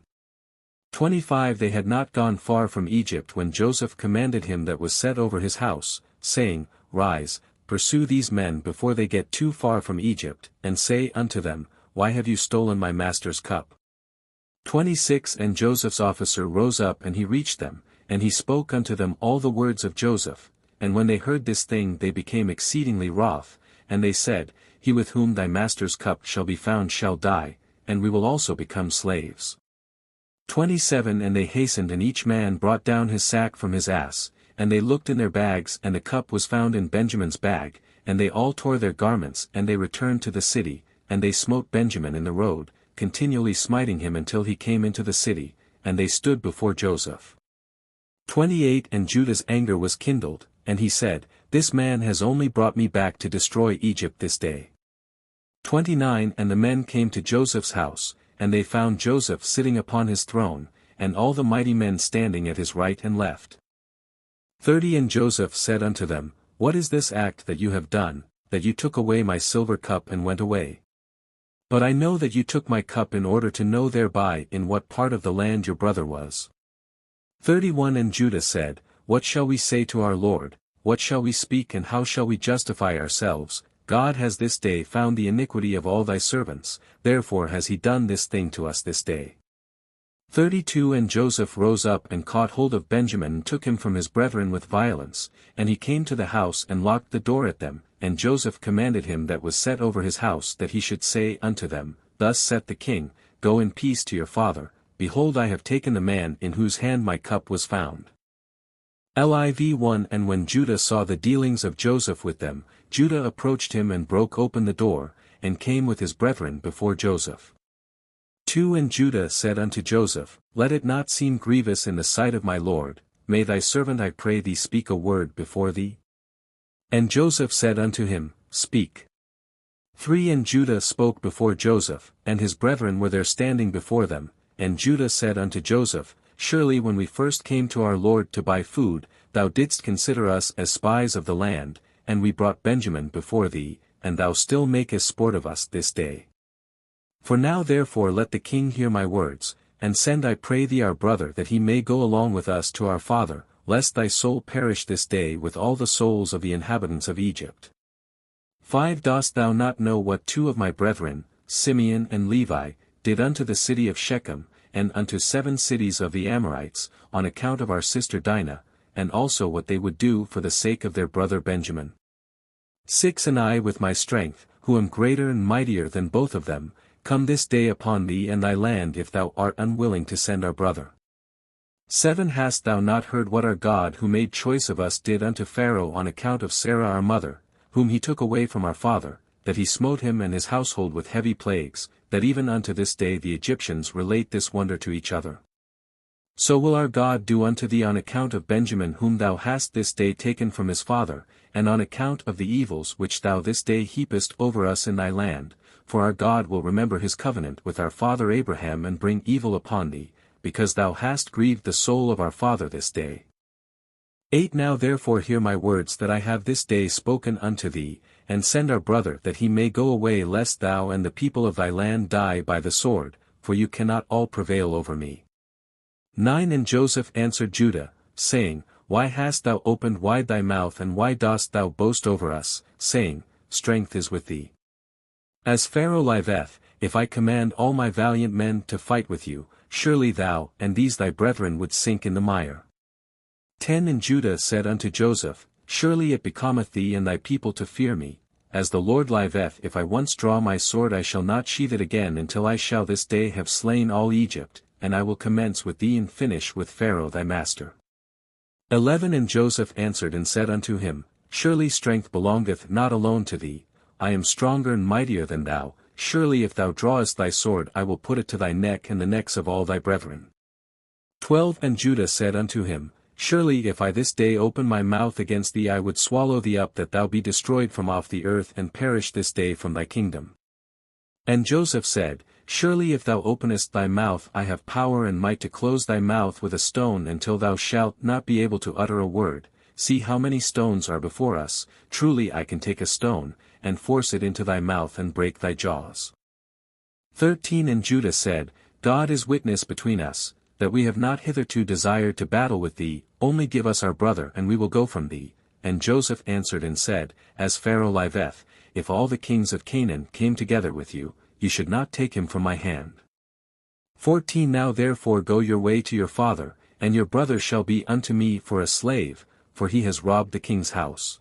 25 They had not gone far from Egypt when Joseph commanded him that was set over his house, saying, Rise, pursue these men before they get too far from Egypt, and say unto them, Why have you stolen my master's cup? 26 And Joseph's officer rose up and he reached them, and he spoke unto them all the words of Joseph. And when they heard this thing they became exceedingly wroth, and they said, He with whom thy master's cup shall be found shall die, and we will also become slaves. 27 And they hastened and each man brought down his sack from his ass, and they looked in their bags and the cup was found in Benjamin's bag, and they all tore their garments and they returned to the city, and they smote Benjamin in the road, continually smiting him until he came into the city, and they stood before Joseph. 28 And Judah's anger was kindled, and he said, This man has only brought me back to destroy Egypt this day. 29 And the men came to Joseph's house, and they found Joseph sitting upon his throne, and all the mighty men standing at his right and left. 30 And Joseph said unto them, What is this act that you have done, that you took away my silver cup and went away? But I know that you took my cup in order to know thereby in what part of the land your brother was. 31 And Judah said, What shall we say to our Lord, what shall we speak and how shall we justify ourselves? God has this day found the iniquity of all thy servants, therefore has he done this thing to us this day. 32 And Joseph rose up and caught hold of Benjamin and took him from his brethren with violence, and he came to the house and locked the door at them, and Joseph commanded him that was set over his house that he should say unto them, Thus saith the king, Go in peace to your father, behold I have taken the man in whose hand my cup was found. Liv 1 And when Judah saw the dealings of Joseph with them, Judah approached him and broke open the door, and came with his brethren before Joseph. 2 And Judah said unto Joseph, Let it not seem grievous in the sight of my lord, may thy servant I pray thee speak a word before thee? And Joseph said unto him, Speak. 3 And Judah spoke before Joseph, and his brethren were there standing before them, and Judah said unto Joseph, Surely when we first came to our lord to buy food, thou didst consider us as spies of the land, and we brought Benjamin before thee, and thou still makest sport of us this day. For now therefore let the king hear my words, and send I pray thee our brother that he may go along with us to our father, lest thy soul perish this day with all the souls of the inhabitants of Egypt. 5 Dost thou not know what 2 of my brethren, Simeon and Levi, did unto the city of Shechem, and unto 7 cities of the Amorites, on account of our sister Dinah, and also what they would do for the sake of their brother Benjamin? 6 And I with my strength, who am greater and mightier than both of them, come this day upon thee and thy land if thou art unwilling to send our brother. 7 Hast thou not heard what our God who made choice of us did unto Pharaoh on account of Sarah our mother, whom he took away from our father, that he smote him and his household with heavy plagues, that even unto this day the Egyptians relate this wonder to each other? So will our God do unto thee on account of Benjamin whom thou hast this day taken from his father, and on account of the evils which thou this day heapest over us in thy land, for our God will remember his covenant with our father Abraham and bring evil upon thee, because thou hast grieved the soul of our father this day. 8 Now therefore hear my words that I have this day spoken unto thee, and send our brother that he may go away lest thou and the people of thy land die by the sword, for you cannot all prevail over me. 9 And Joseph answered Judah, saying, Why hast thou opened wide thy mouth, and why dost thou boast over us, saying, Strength is with thee? As Pharaoh liveth, if I command all my valiant men to fight with you, surely thou and these thy brethren would sink in the mire. 10 And Judah said unto Joseph, Surely it becometh thee and thy people to fear me. As the Lord liveth, if I once draw my sword I shall not sheathe it again until I shall this day have slain all Egypt, and I will commence with thee and finish with Pharaoh thy master. 11 And Joseph answered and said unto him, Surely strength belongeth not alone to thee, I am stronger and mightier than thou, surely if thou drawest thy sword I will put it to thy neck and the necks of all thy brethren. 12 And Judah said unto him, Surely if I this day open my mouth against thee I would swallow thee up that thou be destroyed from off the earth and perish this day from thy kingdom. And Joseph said, Surely if thou openest thy mouth I have power and might to close thy mouth with a stone until thou shalt not be able to utter a word. See how many stones are before us, truly I can take a stone, and force it into thy mouth and break thy jaws. 13 And Judah said, God is witness between us, that we have not hitherto desired to battle with thee, only give us our brother and we will go from thee. And Joseph answered and said, As Pharaoh liveth, if all the kings of Canaan came together with you, you should not take him from my hand. 14 Now therefore go your way to your father, and your brother shall be unto me for a slave, for he has robbed the king's house.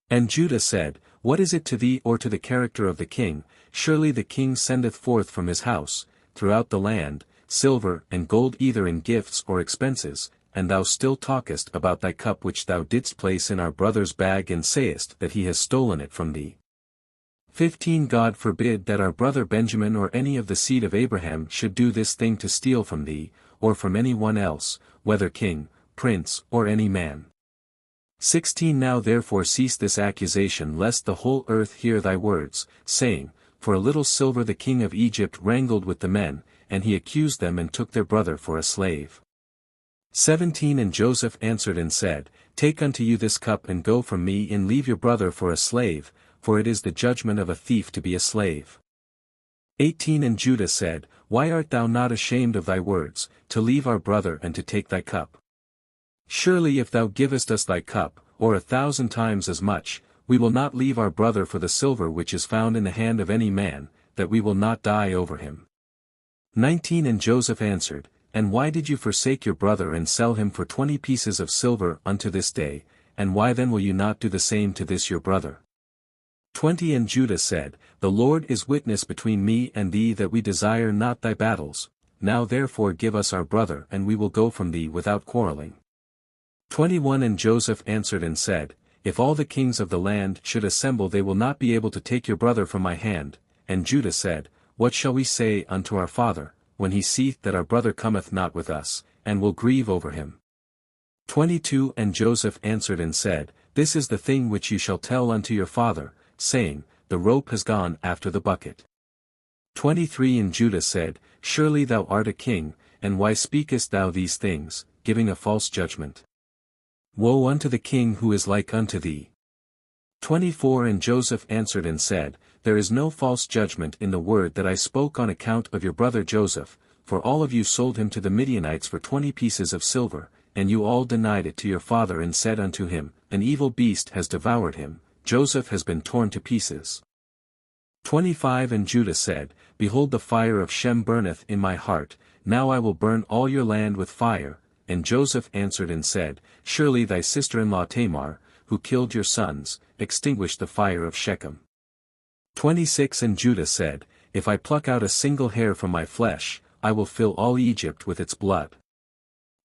And Judah said, What is it to thee or to the character of the king? Surely the king sendeth forth from his house, throughout the land, silver and gold either in gifts or expenses, and thou still talkest about thy cup which thou didst place in our brother's bag and sayest that he has stolen it from thee. 15 God forbid that our brother Benjamin or any of the seed of Abraham should do this thing to steal from thee, or from any one else, whether king, prince, or any man. 16 Now therefore cease this accusation lest the whole earth hear thy words, saying, For a little silver the king of Egypt wrangled with the men, and he accused them and took their brother for a slave. 17 And Joseph answered and said, Take unto you this cup and go from me and leave your brother for a slave, for it is the judgment of a thief to be a slave. 18 And Judah said, Why art thou not ashamed of thy words, to leave our brother and to take thy cup? Surely if thou givest us thy cup, or 1,000 times as much, we will not leave our brother for the silver which is found in the hand of any man, that we will not die over him. 19 And Joseph answered, And why did you forsake your brother and sell him for 20 pieces of silver unto this day, and why then will you not do the same to this your brother? 20 And Judah said, The Lord is witness between me and thee that we desire not thy battles, now therefore give us our brother and we will go from thee without quarreling. 21 And Joseph answered and said, If all the kings of the land should assemble they will not be able to take your brother from my hand. And Judah said, What shall we say unto our father, when he seeth that our brother cometh not with us, and will grieve over him? 22 And Joseph answered and said, This is the thing which you shall tell unto your father, saying, The rope has gone after the bucket. 23 And Judah said, Surely thou art a king, and why speakest thou these things, giving a false judgment? Woe unto the king who is like unto thee. 24 And Joseph answered and said, There is no false judgment in the word that I spoke on account of your brother Joseph, for all of you sold him to the Midianites for 20 pieces of silver, and you all denied it to your father and said unto him, An evil beast has devoured him, Joseph has been torn to pieces. 25 And Judah said, Behold the fire of Shem burneth in my heart, now I will burn all your land with fire. And Joseph answered and said, Surely thy sister-in-law Tamar, who killed your sons, extinguished the fire of Shechem. 26 And Judah said, If I pluck out a single hair from my flesh, I will fill all Egypt with its blood.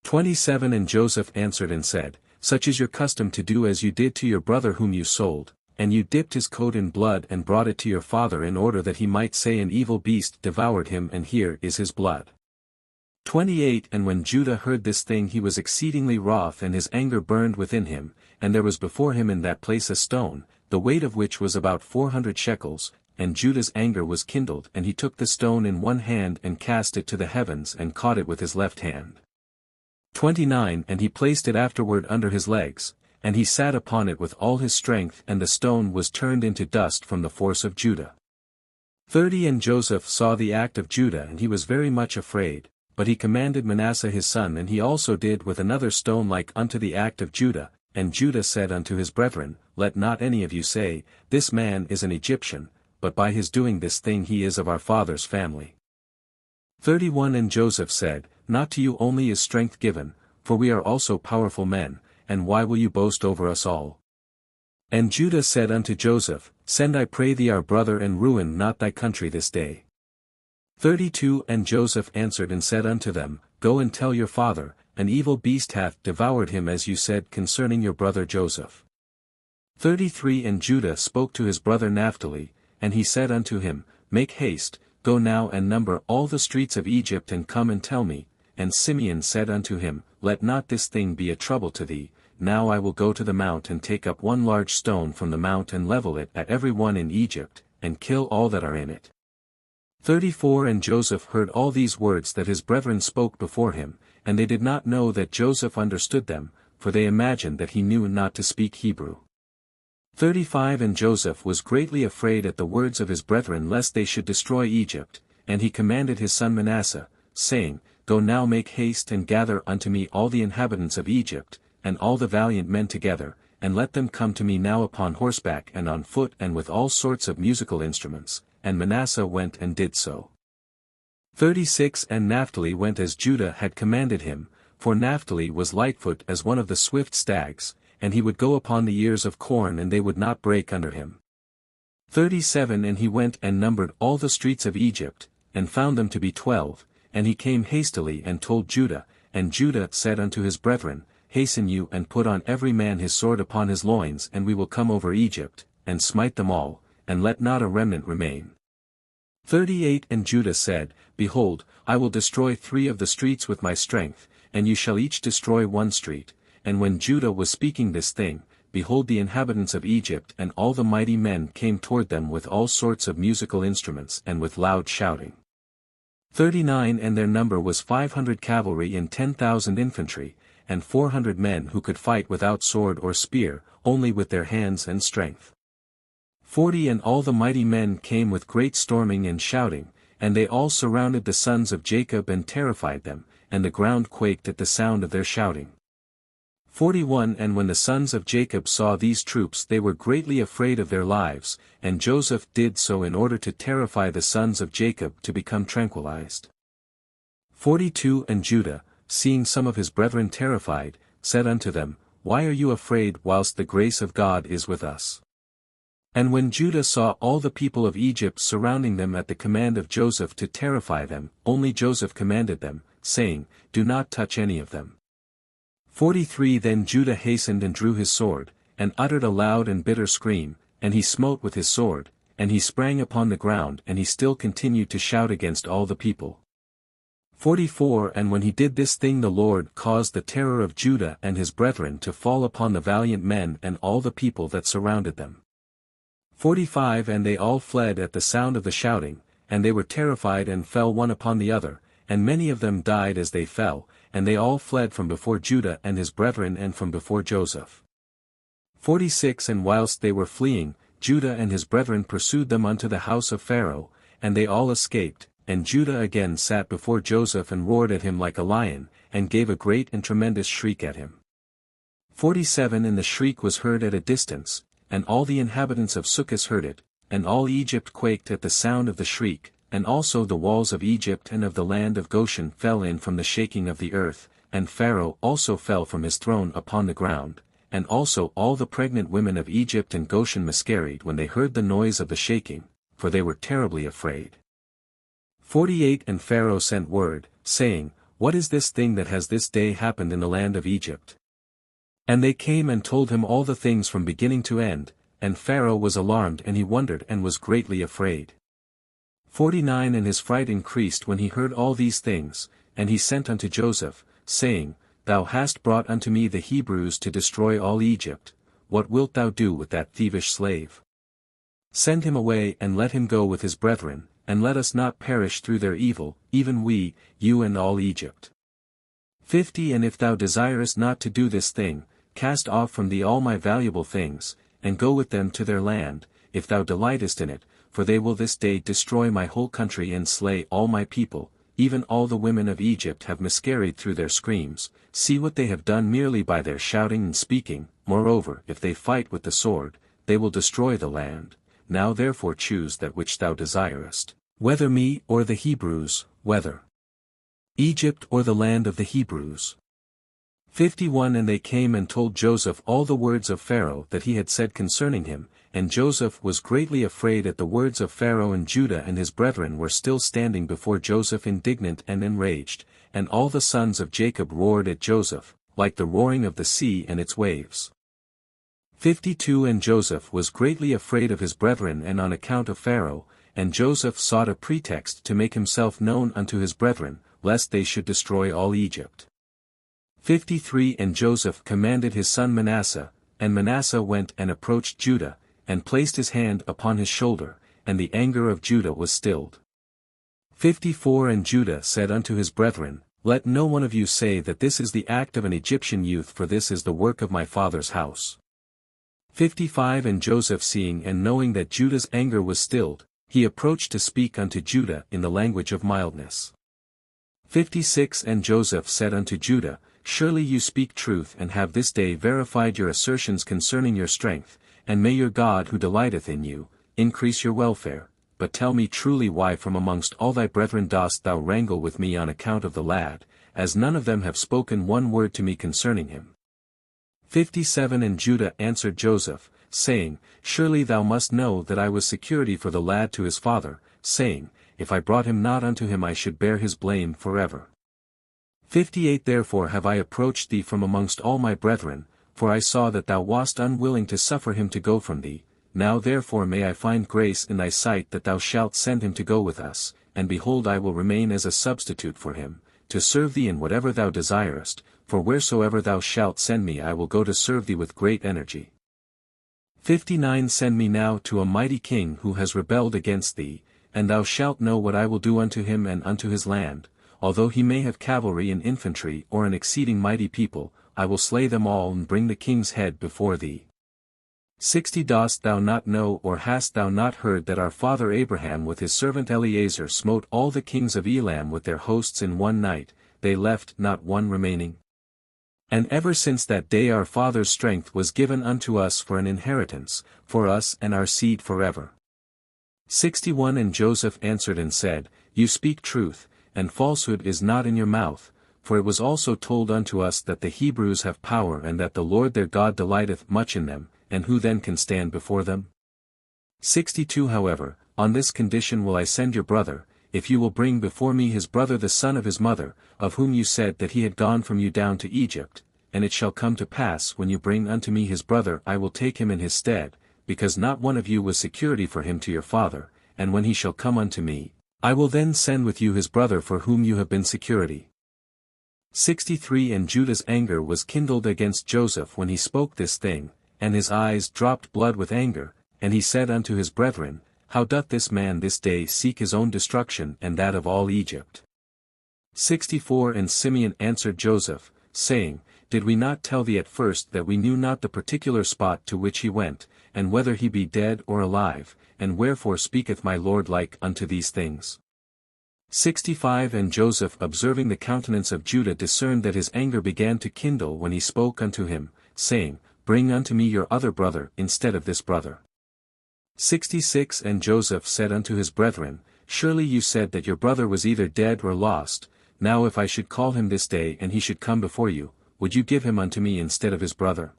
27 And Joseph answered and said, Such is your custom to do as you did to your brother whom you sold, and you dipped his coat in blood and brought it to your father in order that he might say an evil beast devoured him and here is his blood. 28 And when Judah heard this thing he was exceedingly wroth and his anger burned within him, and there was before him in that place a stone, the weight of which was about 400 shekels, and Judah's anger was kindled and he took the stone in one hand and cast it to the heavens and caught it with his left hand. 29 And he placed it afterward under his legs, and he sat upon it with all his strength and the stone was turned into dust from the force of Judah. 30 And Joseph saw the act of Judah and he was very much afraid, but he commanded Manasseh his son, and he also did with another stone like unto the act of Judah. And Judah said unto his brethren, Let not any of you say, This man is an Egyptian, but by his doing this thing he is of our father's family. 31 And Joseph said, Not to you only is strength given, for we are also powerful men, and why will you boast over us all? And Judah said unto Joseph, Send I pray thee our brother, and ruin not thy country this day. 32 And Joseph answered and said unto them, Go and tell your father, An evil beast hath devoured him as you said concerning your brother Joseph. 33 And Judah spoke to his brother Naphtali, and he said unto him, Make haste, go now and number all the streets of Egypt and come and tell me. And Simeon said unto him, Let not this thing be a trouble to thee, now I will go to the mount and take up one large stone from the mount and level it at every one in Egypt, and kill all that are in it. 34 And Joseph heard all these words that his brethren spoke before him, and they did not know that Joseph understood them, for they imagined that he knew not to speak Hebrew. 35 And Joseph was greatly afraid at the words of his brethren lest they should destroy Egypt, and he commanded his son Manasseh, saying, Go now, make haste and gather unto me all the inhabitants of Egypt, and all the valiant men together, and let them come to me now upon horseback and on foot and with all sorts of musical instruments. And Manasseh went and did so. 36 And Naphtali went as Judah had commanded him, for Naphtali was lightfoot as one of the swift stags, and he would go upon the ears of corn and they would not break under him. 37 And he went and numbered all the streets of Egypt, and found them to be 12, and he came hastily and told Judah, and Judah said unto his brethren, Hasten you and put on every man his sword upon his loins, and we will come over Egypt, and smite them all, and let not a remnant remain. 38 And Judah said, Behold, I will destroy 3 of the streets with my strength, and you shall each destroy 1 street. And when Judah was speaking this thing, behold, the inhabitants of Egypt and all the mighty men came toward them with all sorts of musical instruments and with loud shouting. 39 And their number was 500 cavalry and 10,000 infantry, and 400 men who could fight without sword or spear, only with their hands and strength. 40 And all the mighty men came with great storming and shouting, and they all surrounded the sons of Jacob and terrified them, and the ground quaked at the sound of their shouting. 41 And when the sons of Jacob saw these troops they were greatly afraid of their lives, and Joseph did so in order to terrify the sons of Jacob to become tranquilized. 42 And Judah, seeing some of his brethren terrified, said unto them, Why are you afraid whilst the grace of God is with us? And when Judah saw all the people of Egypt surrounding them at the command of Joseph to terrify them, only Joseph commanded them, saying, Do not touch any of them. 43 Then Judah hastened and drew his sword, and uttered a loud and bitter scream, and he smote with his sword, and he sprang upon the ground, and he still continued to shout against all the people. 44 And when he did this thing the Lord caused the terror of Judah and his brethren to fall upon the valiant men and all the people that surrounded them. 45 And they all fled at the sound of the shouting, and they were terrified and fell one upon the other, and many of them died as they fell, and they all fled from before Judah and his brethren and from before Joseph. 46 And whilst they were fleeing, Judah and his brethren pursued them unto the house of Pharaoh, and they all escaped, and Judah again sat before Joseph and roared at him like a lion, and gave a great and tremendous shriek at him. 47 And the shriek was heard at a distance, and all the inhabitants of Succos heard it, and all Egypt quaked at the sound of the shriek, and also the walls of Egypt and of the land of Goshen fell in from the shaking of the earth, and Pharaoh also fell from his throne upon the ground, and also all the pregnant women of Egypt and Goshen miscarried when they heard the noise of the shaking, for they were terribly afraid. 48 And Pharaoh sent word, saying, What is this thing that has this day happened in the land of Egypt? And they came and told him all the things from beginning to end, and Pharaoh was alarmed and he wondered and was greatly afraid. 49 And his fright increased when he heard all these things, and he sent unto Joseph, saying, Thou hast brought unto me the Hebrews to destroy all Egypt, what wilt thou do with that thievish slave? Send him away and let him go with his brethren, and let us not perish through their evil, even we, you and all Egypt. 50 And if thou desirest not to do this thing, cast off from thee all my valuable things, and go with them to their land, if thou delightest in it, for they will this day destroy my whole country and slay all my people, even all the women of Egypt have miscarried through their screams. See what they have done merely by their shouting and speaking. Moreover, if they fight with the sword, they will destroy the land. Now therefore choose that which thou desirest, whether me or the Hebrews, whether Egypt or the land of the Hebrews. 51 And they came and told Joseph all the words of Pharaoh that he had said concerning him, and Joseph was greatly afraid at the words of Pharaoh. And Judah and his brethren were still standing before Joseph indignant and enraged, and all the sons of Jacob roared at Joseph, like the roaring of the sea and its waves. 52 And Joseph was greatly afraid of his brethren and on account of Pharaoh, and Joseph sought a pretext to make himself known unto his brethren, lest they should destroy all Egypt. 53 And Joseph commanded his son Manasseh, and Manasseh went and approached Judah, and placed his hand upon his shoulder, and the anger of Judah was stilled. 54 And Judah said unto his brethren, Let no one of you say that this is the act of an Egyptian youth, for this is the work of my father's house. 55 And Joseph seeing and knowing that Judah's anger was stilled, he approached to speak unto Judah in the language of mildness. 56 And Joseph said unto Judah, Surely you speak truth and have this day verified your assertions concerning your strength, and may your God who delighteth in you, increase your welfare. But tell me truly, why from amongst all thy brethren dost thou wrangle with me on account of the lad, as none of them have spoken one word to me concerning him? 57 And Judah answered Joseph, saying, Surely thou must know that I was security for the lad to his father, saying, If I brought him not unto him I should bear his blame forever. 58 Therefore have I approached thee from amongst all my brethren, for I saw that thou wast unwilling to suffer him to go from thee. Now therefore may I find grace in thy sight that thou shalt send him to go with us, and behold I will remain as a substitute for him, to serve thee in whatever thou desirest, for wheresoever thou shalt send me I will go to serve thee with great energy. 59 Send me now to a mighty king who has rebelled against thee, and thou shalt know what I will do unto him and unto his land. Although he may have cavalry and infantry or an exceeding mighty people, I will slay them all and bring the king's head before thee. 60 Dost thou not know, or hast thou not heard, that our father Abraham with his servant Eliezer smote all the kings of Elam with their hosts in one night, they left not one remaining? And ever since that day our father's strength was given unto us for an inheritance, for us and our seed forever. 61 And Joseph answered and said, You speak truth, and falsehood is not in your mouth, for it was also told unto us that the Hebrews have power and that the Lord their God delighteth much in them, and who then can stand before them? 62 However, on this condition will I send your brother, if you will bring before me his brother the son of his mother, of whom you said that he had gone from you down to Egypt, and it shall come to pass when you bring unto me his brother I will take him in his stead, because not one of you was security for him to your father, and when he shall come unto me, I will then send with you his brother for whom you have been security. 63 And Judah's anger was kindled against Joseph when he spoke this thing, and his eyes dropped blood with anger, and he said unto his brethren, How doth this man this day seek his own destruction and that of all Egypt? 64 And Simeon answered Joseph, saying, Did we not tell thee at first that we knew not the particular spot to which he went, and whether he be dead or alive, and wherefore speaketh my Lord like unto these things? 65 And Joseph observing the countenance of Judah discerned that his anger began to kindle when he spoke unto him, saying, Bring unto me your other brother instead of this brother. 66 And Joseph said unto his brethren, Surely you said that your brother was either dead or lost. Now if I should call him this day and he should come before you, would you give him unto me instead of his brother?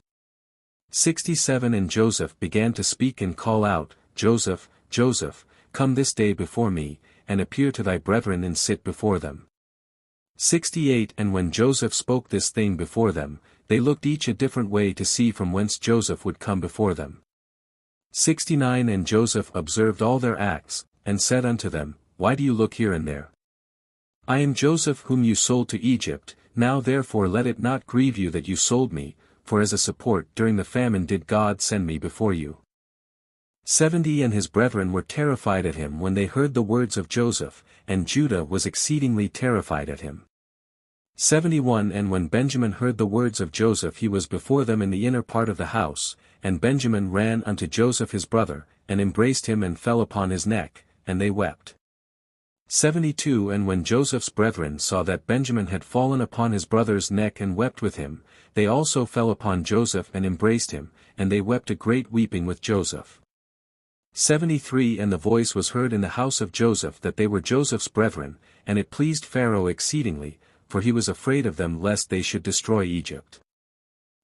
67 And Joseph began to speak and call out, Joseph, Joseph, come this day before me, and appear to thy brethren and sit before them. 68 And when Joseph spoke this thing before them, they looked each a different way to see from whence Joseph would come before them. 69 And Joseph observed all their acts, and said unto them, Why do you look here and there? I am Joseph whom you sold to Egypt. Now therefore let it not grieve you that you sold me, for as a support during the famine did God send me before you. 70 And his brethren were terrified at him when they heard the words of Joseph, and Judah was exceedingly terrified at him. 71 And when Benjamin heard the words of Joseph he was before them in the inner part of the house, and Benjamin ran unto Joseph his brother, and embraced him and fell upon his neck, and they wept. 72 And when Joseph's brethren saw that Benjamin had fallen upon his brother's neck and wept with him, they also fell upon Joseph and embraced him, and they wept a great weeping with Joseph. 73 And the voice was heard in the house of Joseph that they were Joseph's brethren, and it pleased Pharaoh exceedingly, for he was afraid of them lest they should destroy Egypt.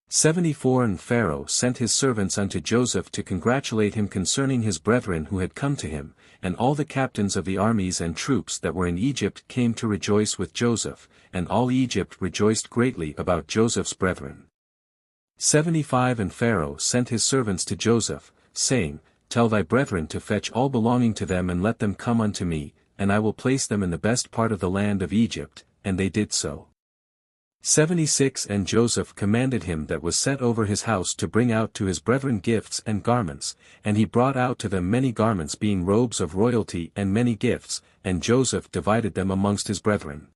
74 And Pharaoh sent his servants unto Joseph to congratulate him concerning his brethren who had come to him, and all the captains of the armies and troops that were in Egypt came to rejoice with Joseph, and all Egypt rejoiced greatly about Joseph's brethren. 75 And Pharaoh sent his servants to Joseph, saying, Tell thy brethren to fetch all belonging to them and let them come unto me, and I will place them in the best part of the land of Egypt, and they did so. 76 And Joseph commanded him that was set over his house to bring out to his brethren gifts and garments, and he brought out to them many garments being robes of royalty and many gifts, and Joseph divided them amongst his brethren.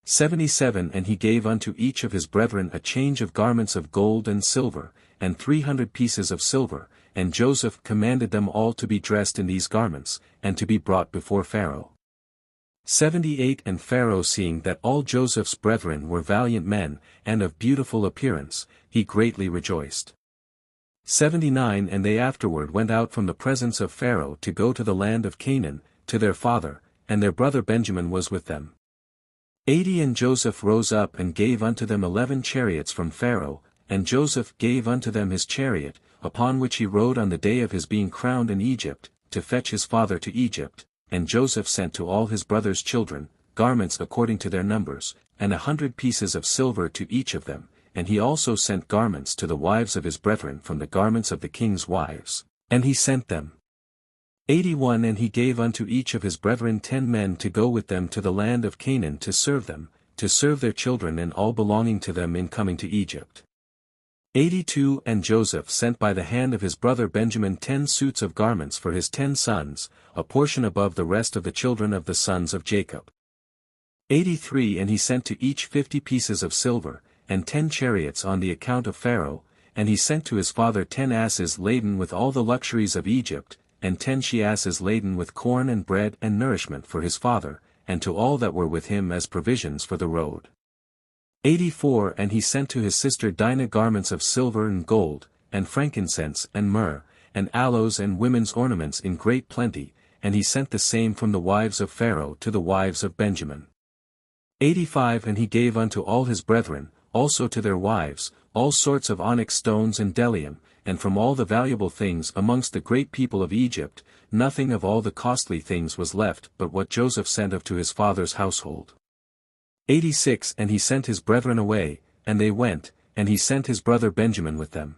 77 And he gave unto each of his brethren a change of garments of gold and silver, and 300 pieces of silver, and Joseph commanded them all to be dressed in these garments, and to be brought before Pharaoh. 78 And Pharaoh seeing that all Joseph's brethren were valiant men, and of beautiful appearance, he greatly rejoiced. 79 And they afterward went out from the presence of Pharaoh to go to the land of Canaan, to their father, and their brother Benjamin was with them. 80 And Joseph rose up and gave unto them 11 chariots from Pharaoh, and Joseph gave unto them his chariot, upon which he rode on the day of his being crowned in Egypt, to fetch his father to Egypt. And Joseph sent to all his brothers' children, garments according to their numbers, and 100 pieces of silver to each of them, and he also sent garments to the wives of his brethren from the garments of the king's wives, and he sent them. 81 And he gave unto each of his brethren 10 men to go with them to the land of Canaan to serve them, to serve their children and all belonging to them in coming to Egypt. 82 And Joseph sent by the hand of his brother Benjamin 10 suits of garments for his 10 sons, a portion above the rest of the children of the sons of Jacob. 83 And he sent to each 50 pieces of silver, and 10 chariots on the account of Pharaoh, and he sent to his father 10 asses laden with all the luxuries of Egypt, and 10 she-asses laden with corn and bread and nourishment for his father, and to all that were with him as provisions for the road. 84 And he sent to his sister Dinah garments of silver and gold, and frankincense and myrrh, and aloes and women's ornaments in great plenty, and he sent the same from the wives of Pharaoh to the wives of Benjamin. 85 And he gave unto all his brethren, also to their wives, all sorts of onyx stones and bdellium, and from all the valuable things amongst the great people of Egypt, nothing of all the costly things was left but what Joseph sent of to his father's household. 86 And he sent his brethren away, and they went, and he sent his brother Benjamin with them.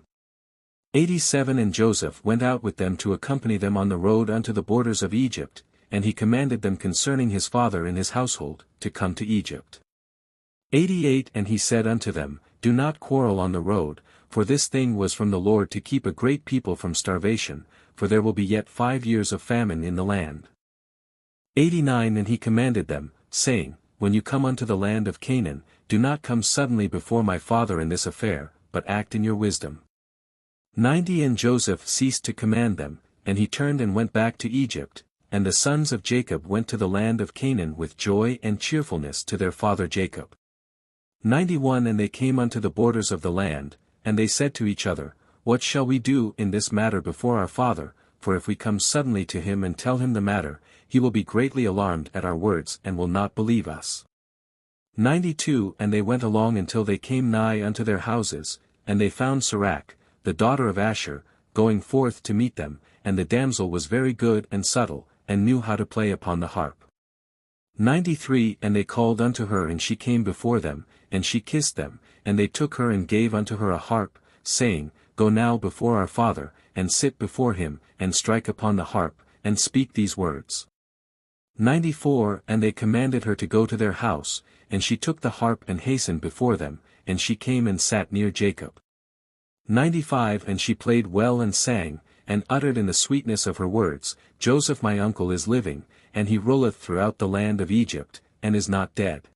87 And Joseph went out with them to accompany them on the road unto the borders of Egypt, and he commanded them concerning his father and his household, to come to Egypt. 88 And he said unto them, Do not quarrel on the road, for this thing was from the Lord to keep a great people from starvation, for there will be yet 5 years of famine in the land. 89 And he commanded them, saying, When you come unto the land of Canaan, do not come suddenly before my father in this affair, but act in your wisdom. 90 And Joseph ceased to command them, and he turned and went back to Egypt, and the sons of Jacob went to the land of Canaan with joy and cheerfulness to their father Jacob. 91 And they came unto the borders of the land, and they said to each other, What shall we do in this matter before our father, for if we come suddenly to him and tell him the matter, he will be greatly alarmed at our words and will not believe us. 92 And they went along until they came nigh unto their houses, and they found Sirach, the daughter of Asher, going forth to meet them, and the damsel was very good and subtle, and knew how to play upon the harp. 93 And they called unto her and she came before them, and she kissed them, and they took her and gave unto her a harp, saying, Go now before our father, and sit before him, and strike upon the harp, and speak these words. 94 And they commanded her to go to their house, and she took the harp and hastened before them, and she came and sat near Jacob. 95 And she played well and sang, and uttered in the sweetness of her words, Joseph my uncle is living, and he ruleth throughout the land of Egypt, and is not dead.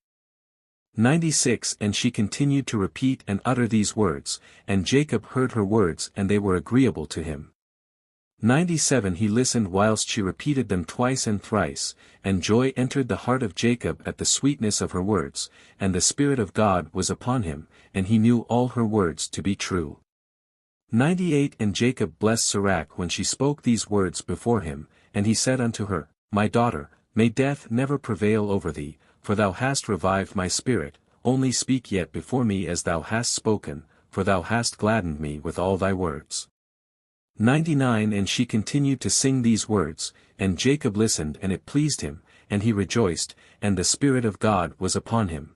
96 And she continued to repeat and utter these words, and Jacob heard her words and they were agreeable to him. 97 He listened whilst she repeated them twice and thrice, and joy entered the heart of Jacob at the sweetness of her words, and the Spirit of God was upon him, and he knew all her words to be true. 98 And Jacob blessed Sirach when she spoke these words before him, and he said unto her, My daughter, may death never prevail over thee, for thou hast revived my spirit, only speak yet before me as thou hast spoken, for thou hast gladdened me with all thy words. 99 And she continued to sing these words, and Jacob listened and it pleased him, and he rejoiced, and the Spirit of God was upon him.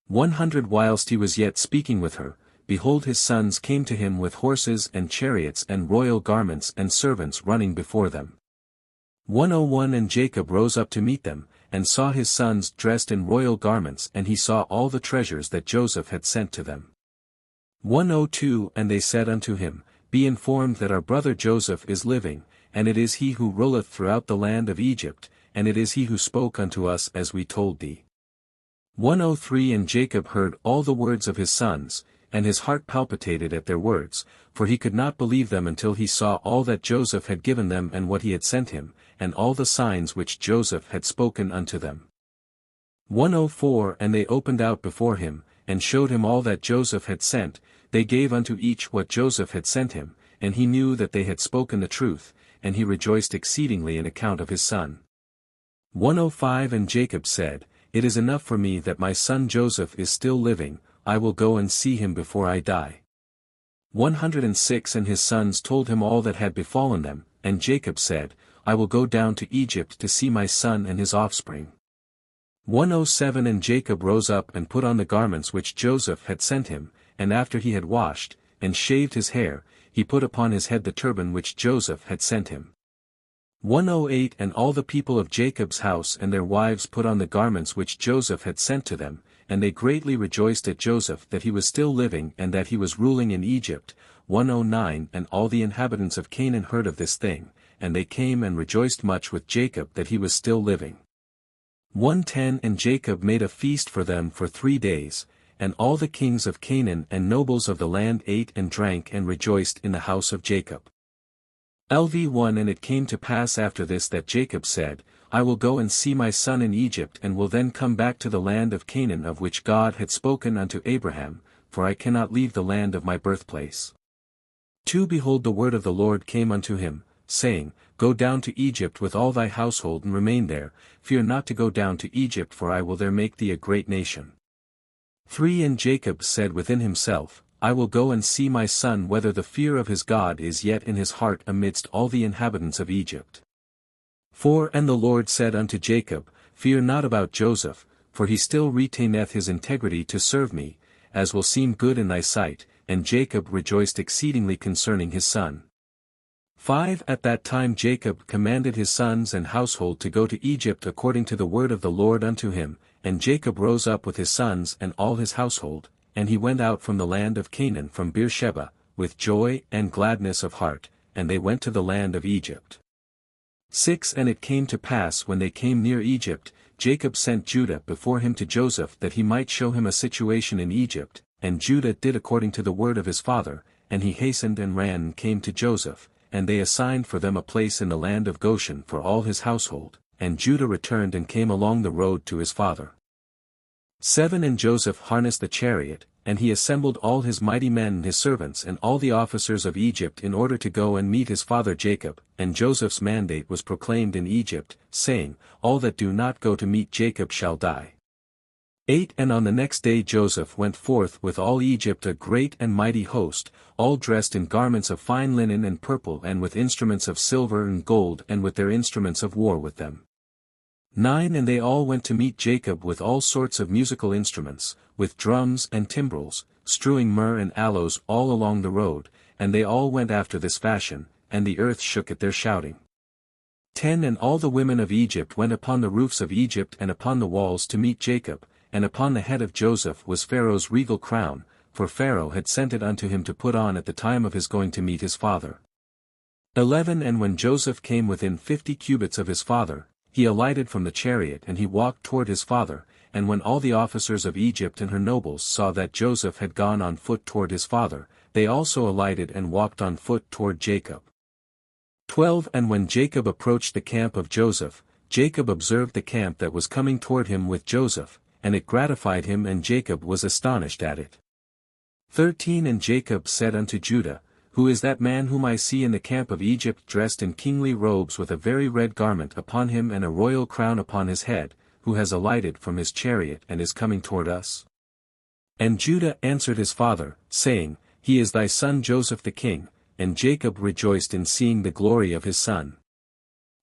100 Whilst he was yet speaking with her, behold his sons came to him with horses and chariots and royal garments and servants running before them. 101 And Jacob rose up to meet them, and saw his sons dressed in royal garments, and he saw all the treasures that Joseph had sent to them. 102 And they said unto him, Be informed that our brother Joseph is living, and it is he who ruleth throughout the land of Egypt, and it is he who spoke unto us as we told thee. 103 And Jacob heard all the words of his sons, and his heart palpitated at their words, for he could not believe them until he saw all that Joseph had given them and what he had sent him, and all the signs which Joseph had spoken unto them. 104 And they opened out before him, and showed him all that Joseph had sent, they gave unto each what Joseph had sent him, and he knew that they had spoken the truth, and he rejoiced exceedingly in account of his son. 105 And Jacob said, It is enough for me that my son Joseph is still living, I will go and see him before I die. 106 And his sons told him all that had befallen them, and Jacob said, I will go down to Egypt to see my son and his offspring. 107 And Jacob rose up and put on the garments which Joseph had sent him, and after he had washed, and shaved his hair, he put upon his head the turban which Joseph had sent him. 108 And all the people of Jacob's house and their wives put on the garments which Joseph had sent to them, and they greatly rejoiced at Joseph that he was still living and that he was ruling in Egypt. 109 And all the inhabitants of Canaan heard of this thing, and they came and rejoiced much with Jacob that he was still living. 110 And Jacob made a feast for them for 3 days, and all the kings of Canaan and nobles of the land ate and drank and rejoiced in the house of Jacob. LV1 And it came to pass after this that Jacob said, I will go and see my son in Egypt and will then come back to the land of Canaan of which God had spoken unto Abraham, for I cannot leave the land of my birthplace. 2 Behold the word of the Lord came unto him, saying, Go down to Egypt with all thy household and remain there, fear not to go down to Egypt for I will there make thee a great nation. 3 And Jacob said within himself, I will go and see my son whether the fear of his God is yet in his heart amidst all the inhabitants of Egypt. 4 And the Lord said unto Jacob, Fear not about Joseph, for he still retaineth his integrity to serve me, as will seem good in thy sight, and Jacob rejoiced exceedingly concerning his son. 5 At that time Jacob commanded his sons and household to go to Egypt according to the word of the Lord unto him, and Jacob rose up with his sons and all his household, and he went out from the land of Canaan from Beersheba, with joy and gladness of heart, and they went to the land of Egypt. 6 And it came to pass when they came near Egypt, Jacob sent Judah before him to Joseph that he might show him a situation in Egypt, and Judah did according to the word of his father, and he hastened and ran and came to Joseph, and they assigned for them a place in the land of Goshen for all his household, and Judah returned and came along the road to his father. 7 And Joseph harnessed the chariot, and he assembled all his mighty men and his servants and all the officers of Egypt in order to go and meet his father Jacob, and Joseph's mandate was proclaimed in Egypt, saying, All that do not go to meet Jacob shall die. 8 And on the next day Joseph went forth with all Egypt a great and mighty host, all dressed in garments of fine linen and purple and with instruments of silver and gold and with their instruments of war with them. 9 And they all went to meet Jacob with all sorts of musical instruments, with drums and timbrels, strewing myrrh and aloes all along the road, and they all went after this fashion, and the earth shook at their shouting. 10 And all the women of Egypt went upon the roofs of Egypt and upon the walls to meet Jacob, and upon the head of Joseph was Pharaoh's regal crown, for Pharaoh had sent it unto him to put on at the time of his going to meet his father. 11 And when Joseph came within 50 cubits of his father, he alighted from the chariot and he walked toward his father, and when all the officers of Egypt and her nobles saw that Joseph had gone on foot toward his father, they also alighted and walked on foot toward Jacob. 12 And when Jacob approached the camp of Joseph, Jacob observed the camp that was coming toward him with Joseph, and it gratified him and Jacob was astonished at it. 13 And Jacob said unto Judah, Who is that man whom I see in the camp of Egypt dressed in kingly robes with a very red garment upon him and a royal crown upon his head, who has alighted from his chariot and is coming toward us? And Judah answered his father, saying, He is thy son Joseph the king, and Jacob rejoiced in seeing the glory of his son.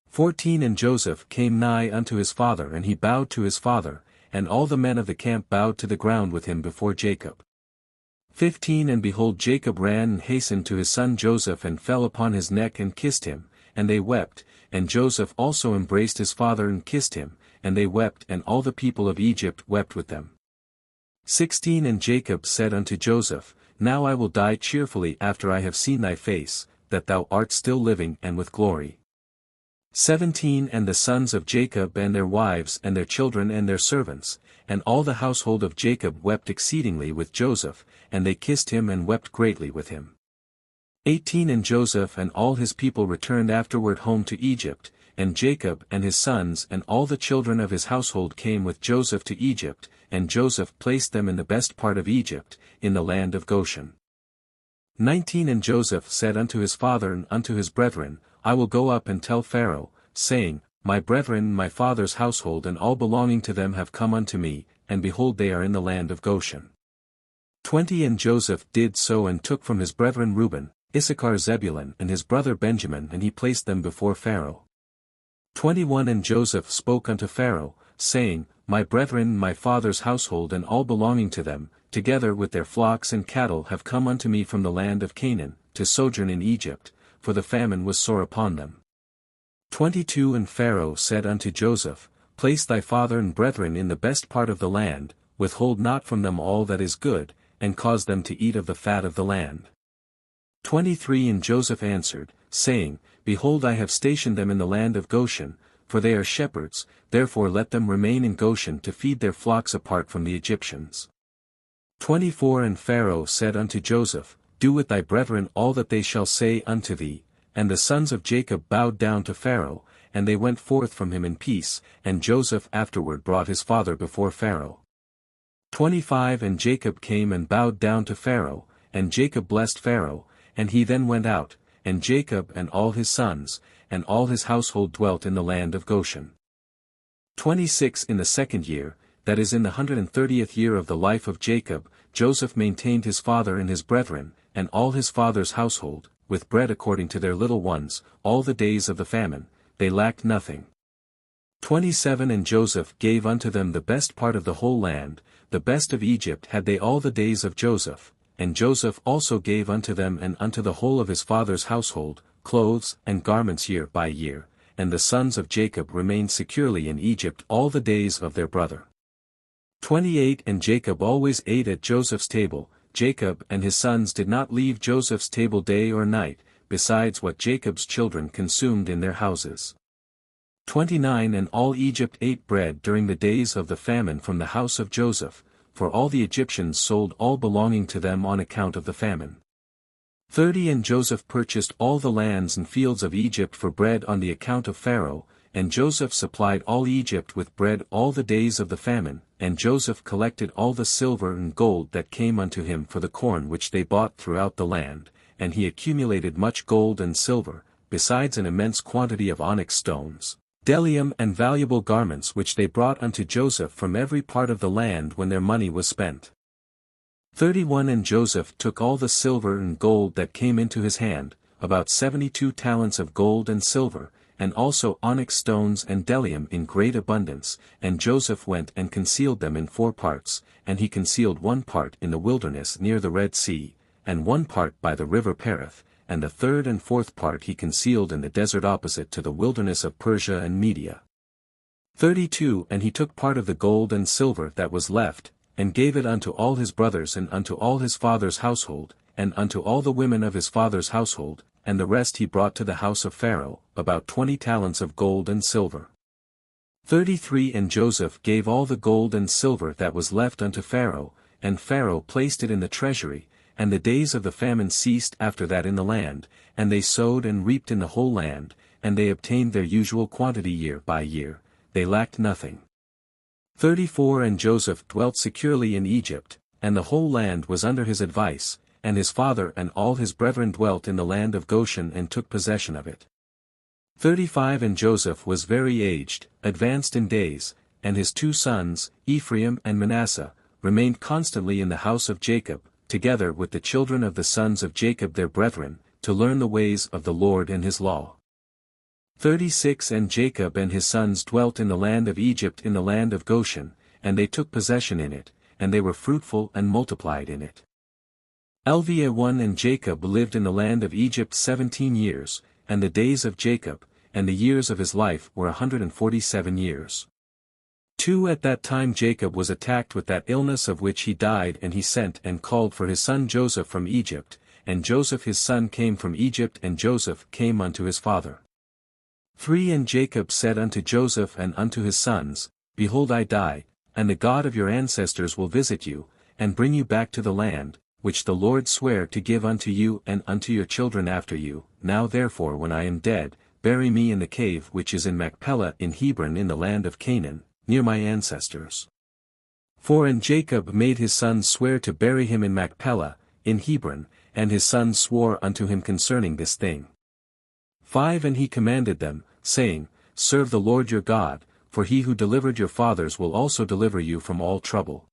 14 And Joseph came nigh unto his father and he bowed to his father, and all the men of the camp bowed to the ground with him before Jacob. 15 And behold Jacob ran and hastened to his son Joseph and fell upon his neck and kissed him, and they wept, and Joseph also embraced his father and kissed him, and they wept and all the people of Egypt wept with them. 16 And Jacob said unto Joseph, Now I will die cheerfully after I have seen thy face, that thou art still living and with glory. 17 And the sons of Jacob and their wives and their children and their servants, and all the household of Jacob wept exceedingly with Joseph, and they kissed him and wept greatly with him. 18 And Joseph and all his people returned afterward home to Egypt, and Jacob and his sons and all the children of his household came with Joseph to Egypt, and Joseph placed them in the best part of Egypt, in the land of Goshen. 19 And Joseph said unto his father and unto his brethren, I will go up and tell Pharaoh, saying, My brethren, my father's household and all belonging to them have come unto me, and behold they are in the land of Goshen. 20 And Joseph did so and took from his brethren Reuben, Issachar, Zebulun and his brother Benjamin, and he placed them before Pharaoh. 21 And Joseph spoke unto Pharaoh, saying, My brethren, my father's household and all belonging to them, together with their flocks and cattle have come unto me from the land of Canaan, to sojourn in Egypt, for the famine was sore upon them. 22 And Pharaoh said unto Joseph, Place thy father and brethren in the best part of the land, withhold not from them all that is good, and cause them to eat of the fat of the land. 23 And Joseph answered, saying, Behold, I have stationed them in the land of Goshen, for they are shepherds, therefore let them remain in Goshen to feed their flocks apart from the Egyptians. 24 And Pharaoh said unto Joseph, Do with thy brethren all that they shall say unto thee. And the sons of Jacob bowed down to Pharaoh, and they went forth from him in peace, and Joseph afterward brought his father before Pharaoh. 25 And Jacob came and bowed down to Pharaoh, and Jacob blessed Pharaoh, and he then went out, and Jacob and all his sons, and all his household dwelt in the land of Goshen. 26 In the second year, that is in the 130th year of the life of Jacob, Joseph maintained his father and his brethren, and all his father's household, with bread according to their little ones, all the days of the famine, they lacked nothing. 27 And Joseph gave unto them the best part of the whole land, the best of Egypt had they all the days of Joseph, and Joseph also gave unto them and unto the whole of his father's household, clothes and garments year by year, and the sons of Jacob remained securely in Egypt all the days of their brother. 28 And Jacob always ate at Joseph's table. Jacob and his sons did not leave Joseph's table day or night, besides what Jacob's children consumed in their houses. 29 And all Egypt ate bread during the days of the famine from the house of Joseph, for all the Egyptians sold all belonging to them on account of the famine. 30 And Joseph purchased all the lands and fields of Egypt for bread on the account of Pharaoh, and Joseph supplied all Egypt with bread all the days of the famine, and Joseph collected all the silver and gold that came unto him for the corn which they bought throughout the land, and he accumulated much gold and silver, besides an immense quantity of onyx stones, bdellium and valuable garments which they brought unto Joseph from every part of the land when their money was spent. 31 And Joseph took all the silver and gold that came into his hand, about 72 talents of gold and silver, and also onyx stones and bdellium in great abundance, and Joseph went and concealed them in 4 parts, and he concealed 1 part in the wilderness near the Red Sea, and 1 part by the river Perith, and the 3rd and 4th part he concealed in the desert opposite to the wilderness of Persia and Media. 32 And he took part of the gold and silver that was left, and gave it unto all his brothers and unto all his father's household, and unto all the women of his father's household, and the rest he brought to the house of Pharaoh, about 20 talents of gold and silver. 33 And Joseph gave all the gold and silver that was left unto Pharaoh, and Pharaoh placed it in the treasury, and the days of the famine ceased after that in the land, and they sowed and reaped in the whole land, and they obtained their usual quantity year by year, they lacked nothing. 34 And Joseph dwelt securely in Egypt, and the whole land was under his advice, and his father and all his brethren dwelt in the land of Goshen and took possession of it. 35 And Joseph was very aged, advanced in days, and his 2 sons, Ephraim and Manasseh, remained constantly in the house of Jacob, together with the children of the sons of Jacob their brethren, to learn the ways of the Lord and his law. 36 And Jacob and his sons dwelt in the land of Egypt in the land of Goshen, and they took possession in it, and they were fruitful and multiplied in it. Lva1 And Jacob lived in the land of Egypt 17 years, and the days of Jacob, and the years of his life were 147 years. 2 At that time Jacob was attacked with that illness of which he died, and he sent and called for his son Joseph from Egypt, and Joseph his son came from Egypt, and Joseph came unto his father. 3 And Jacob said unto Joseph and unto his sons, Behold, I die, and the God of your ancestors will visit you, and bring you back to the land, which the Lord sware to give unto you and unto your children after you. Now therefore when I am dead, bury me in the cave which is in Machpelah in Hebron in the land of Canaan, near my ancestors. 4 And Jacob made his sons swear to bury him in Machpelah, in Hebron, and his sons swore unto him concerning this thing. 5 And he commanded them, saying, Serve the Lord your God, for he who delivered your fathers will also deliver you from all trouble.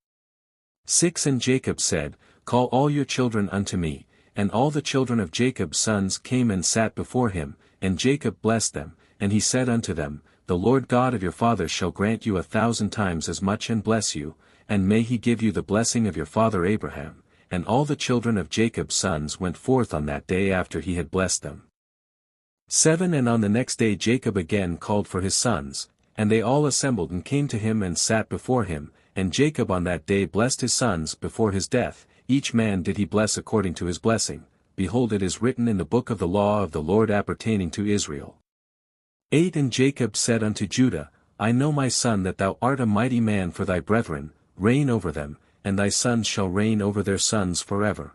6 And Jacob said, Call all your children unto me, and all the children of Jacob's sons came and sat before him, and Jacob blessed them, and he said unto them, The Lord God of your fathers shall grant you 1,000 times as much and bless you, and may he give you the blessing of your father Abraham. And all the children of Jacob's sons went forth on that day after he had blessed them. 7 And on the next day Jacob again called for his sons, and they all assembled and came to him and sat before him, and Jacob on that day blessed his sons before his death, each man did he bless according to his blessing. Behold, it is written in the book of the law of the Lord appertaining to Israel. 8 And Jacob said unto Judah, I know my son that thou art a mighty man for thy brethren, reign over them, and thy sons shall reign over their sons forever.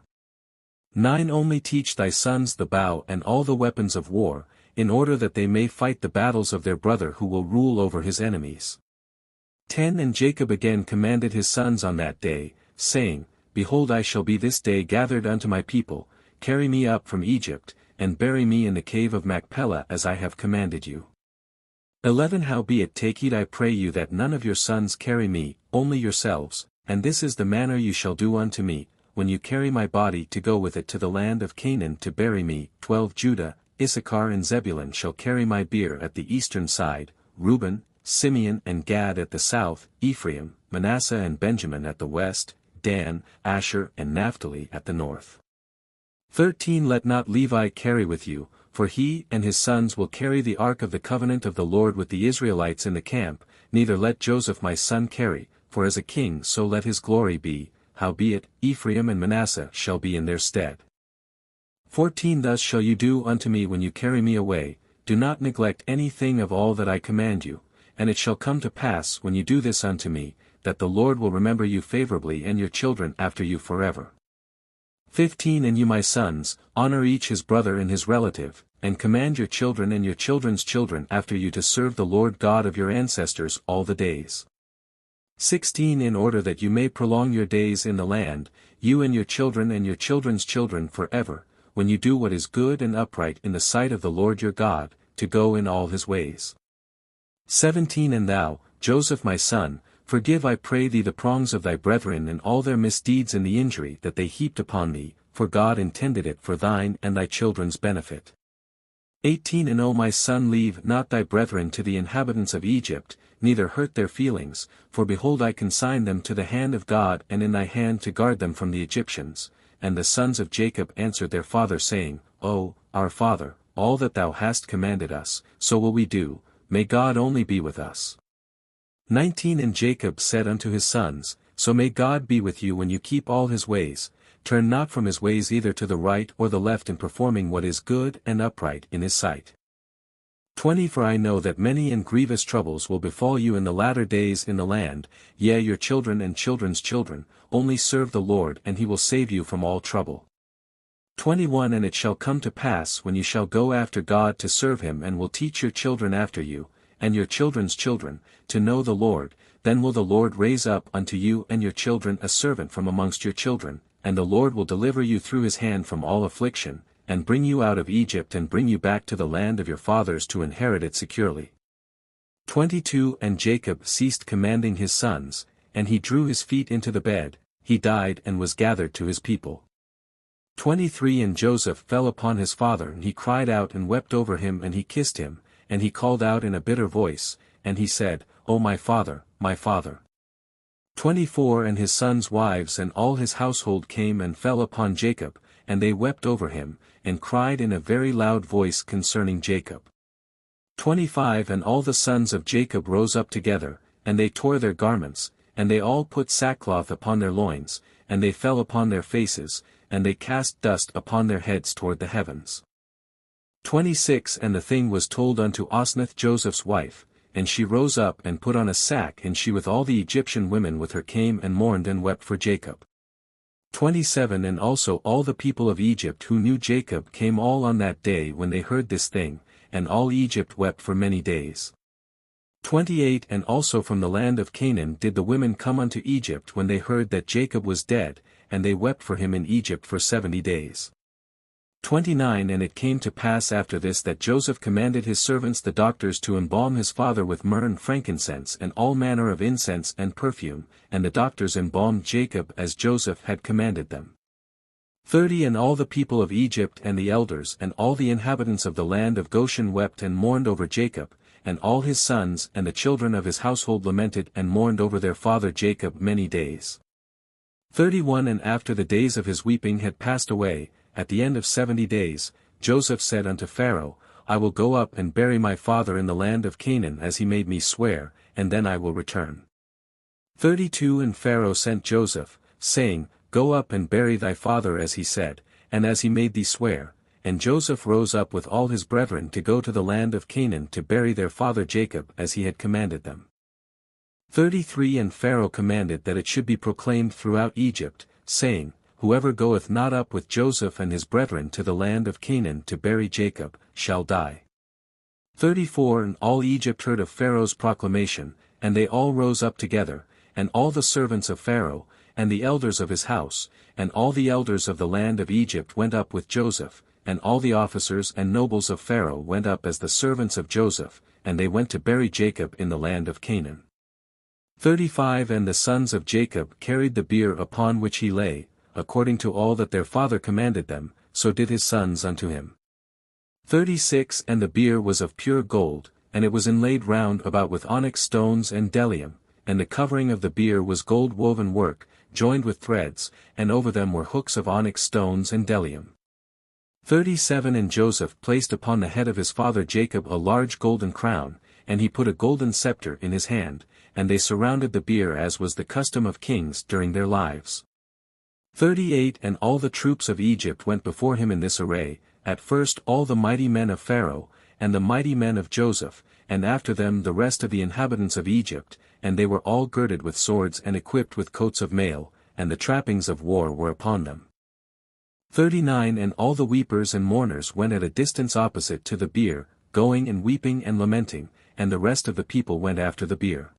9 Only teach thy sons the bow and all the weapons of war, in order that they may fight the battles of their brother who will rule over his enemies. 10 And Jacob again commanded his sons on that day, saying, Behold, I shall be this day gathered unto my people, carry me up from Egypt, and bury me in the cave of Machpelah as I have commanded you. 11 Howbeit take heed, I pray you, that none of your sons carry me, only yourselves, and this is the manner you shall do unto me, when you carry my body to go with it to the land of Canaan to bury me. 12 Judah, Issachar and Zebulun shall carry my bier at the eastern side, Reuben, Simeon and Gad at the south, Ephraim, Manasseh and Benjamin at the west, Dan, Asher and Naphtali at the north. 13 Let not Levi carry with you, for he and his sons will carry the ark of the covenant of the Lord with the Israelites in the camp, neither let Joseph my son carry, for as a king so let his glory be, howbeit, Ephraim and Manasseh shall be in their stead. 14 Thus shall you do unto me when you carry me away, do not neglect any thing of all that I command you, and it shall come to pass when you do this unto me, that the Lord will remember you favorably and your children after you forever. 15 And you my sons, honor each his brother and his relative, and command your children and your children's children after you to serve the Lord God of your ancestors all the days. 16 In order that you may prolong your days in the land, you and your children and your children's children forever, when you do what is good and upright in the sight of the Lord your God, to go in all his ways. 17 And thou, Joseph my son, forgive I pray thee the wrongs of thy brethren and all their misdeeds and the injury that they heaped upon thee, for God intended it for thine and thy children's benefit. 18 And O my son, leave not thy brethren to the inhabitants of Egypt, neither hurt their feelings, for behold I consign them to the hand of God and in thy hand to guard them from the Egyptians. And the sons of Jacob answered their father saying, O, our father, all that thou hast commanded us, so will we do, may God only be with us. 19 And Jacob said unto his sons, So may God be with you when you keep all his ways, turn not from his ways either to the right or the left in performing what is good and upright in his sight. 20 For I know that many and grievous troubles will befall you in the latter days in the land, yea your children and children's children, only serve the Lord and he will save you from all trouble. 21 And it shall come to pass when you shall go after God to serve him and will teach your children after you, and your children's children, to know the Lord, then will the Lord raise up unto you and your children a servant from amongst your children, and the Lord will deliver you through his hand from all affliction, and bring you out of Egypt and bring you back to the land of your fathers to inherit it securely. 22 And Jacob ceased commanding his sons, and he drew his feet into the bed, he died and was gathered to his people. 23 And Joseph fell upon his father and he cried out and wept over him and he kissed him, and he called out in a bitter voice, and he said, O my father, my father. 24 And his sons' wives and all his household came and fell upon Jacob, and they wept over him, and cried in a very loud voice concerning Jacob. 25 And all the sons of Jacob rose up together, and they tore their garments, and they all put sackcloth upon their loins, and they fell upon their faces, and they cast dust upon their heads toward the heavens. 26 And the thing was told unto Osnath Joseph's wife, and she rose up and put on a sack, and she with all the Egyptian women with her came and mourned and wept for Jacob. 27 And also all the people of Egypt who knew Jacob came all on that day when they heard this thing, and all Egypt wept for many days. 28 And also from the land of Canaan did the women come unto Egypt when they heard that Jacob was dead, and they wept for him in Egypt for 70 days. 29 And it came to pass after this that Joseph commanded his servants the doctors to embalm his father with myrrh and frankincense and all manner of incense and perfume, and the doctors embalmed Jacob as Joseph had commanded them. 30 And all the people of Egypt and the elders and all the inhabitants of the land of Goshen wept and mourned over Jacob, and all his sons and the children of his household lamented and mourned over their father Jacob many days. 31 And after the days of his weeping had passed away, at the end of 70 days, Joseph said unto Pharaoh, I will go up and bury my father in the land of Canaan as he made me swear, and then I will return. 32 And Pharaoh sent Joseph, saying, Go up and bury thy father as he said, and as he made thee swear, and Joseph rose up with all his brethren to go to the land of Canaan to bury their father Jacob as he had commanded them. 33 And Pharaoh commanded that it should be proclaimed throughout Egypt, saying, Whoever goeth not up with Joseph and his brethren to the land of Canaan to bury Jacob, shall die. 34 And all Egypt heard of Pharaoh's proclamation, and they all rose up together, and all the servants of Pharaoh, and the elders of his house, and all the elders of the land of Egypt went up with Joseph, and all the officers and nobles of Pharaoh went up as the servants of Joseph, and they went to bury Jacob in the land of Canaan. 35 And the sons of Jacob carried the bier upon which he lay, according to all that their father commanded them, so did his sons unto him. 36 And the bier was of pure gold, and it was inlaid round about with onyx stones and bdellium, and the covering of the bier was gold-woven work, joined with threads, and over them were hooks of onyx stones and bdellium. 37 And Joseph placed upon the head of his father Jacob a large golden crown, and he put a golden scepter in his hand, and they surrounded the bier as was the custom of kings during their lives. 38 And all the troops of Egypt went before him in this array, at first all the mighty men of Pharaoh, and the mighty men of Joseph, and after them the rest of the inhabitants of Egypt, and they were all girded with swords and equipped with coats of mail, and the trappings of war were upon them. 39 And all the weepers and mourners went at a distance opposite to the bier, going and weeping and lamenting, and the rest of the people went after the bier.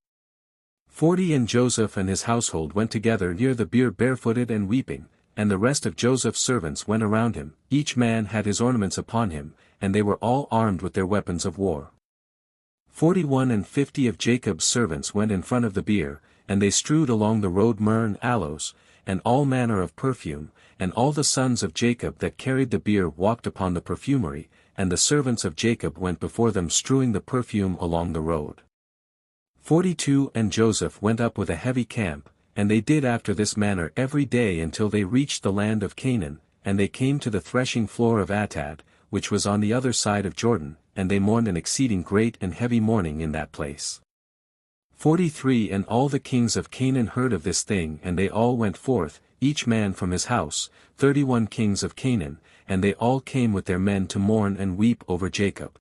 40 And Joseph and his household went together near the bier barefooted and weeping, and the rest of Joseph's servants went around him, each man had his ornaments upon him, and they were all armed with their weapons of war. 41 And 50 of Jacob's servants went in front of the bier, and they strewed along the road myrrh and aloes, and all manner of perfume, and all the sons of Jacob that carried the bier walked upon the perfumery, and the servants of Jacob went before them strewing the perfume along the road. 42 And Joseph went up with a heavy camp, and they did after this manner every day until they reached the land of Canaan, and they came to the threshing floor of Atad, which was on the other side of Jordan, and they mourned an exceeding great and heavy mourning in that place. 43 And all the kings of Canaan heard of this thing, and they all went forth, each man from his house, 31 kings of Canaan, and they all came with their men to mourn and weep over Jacob.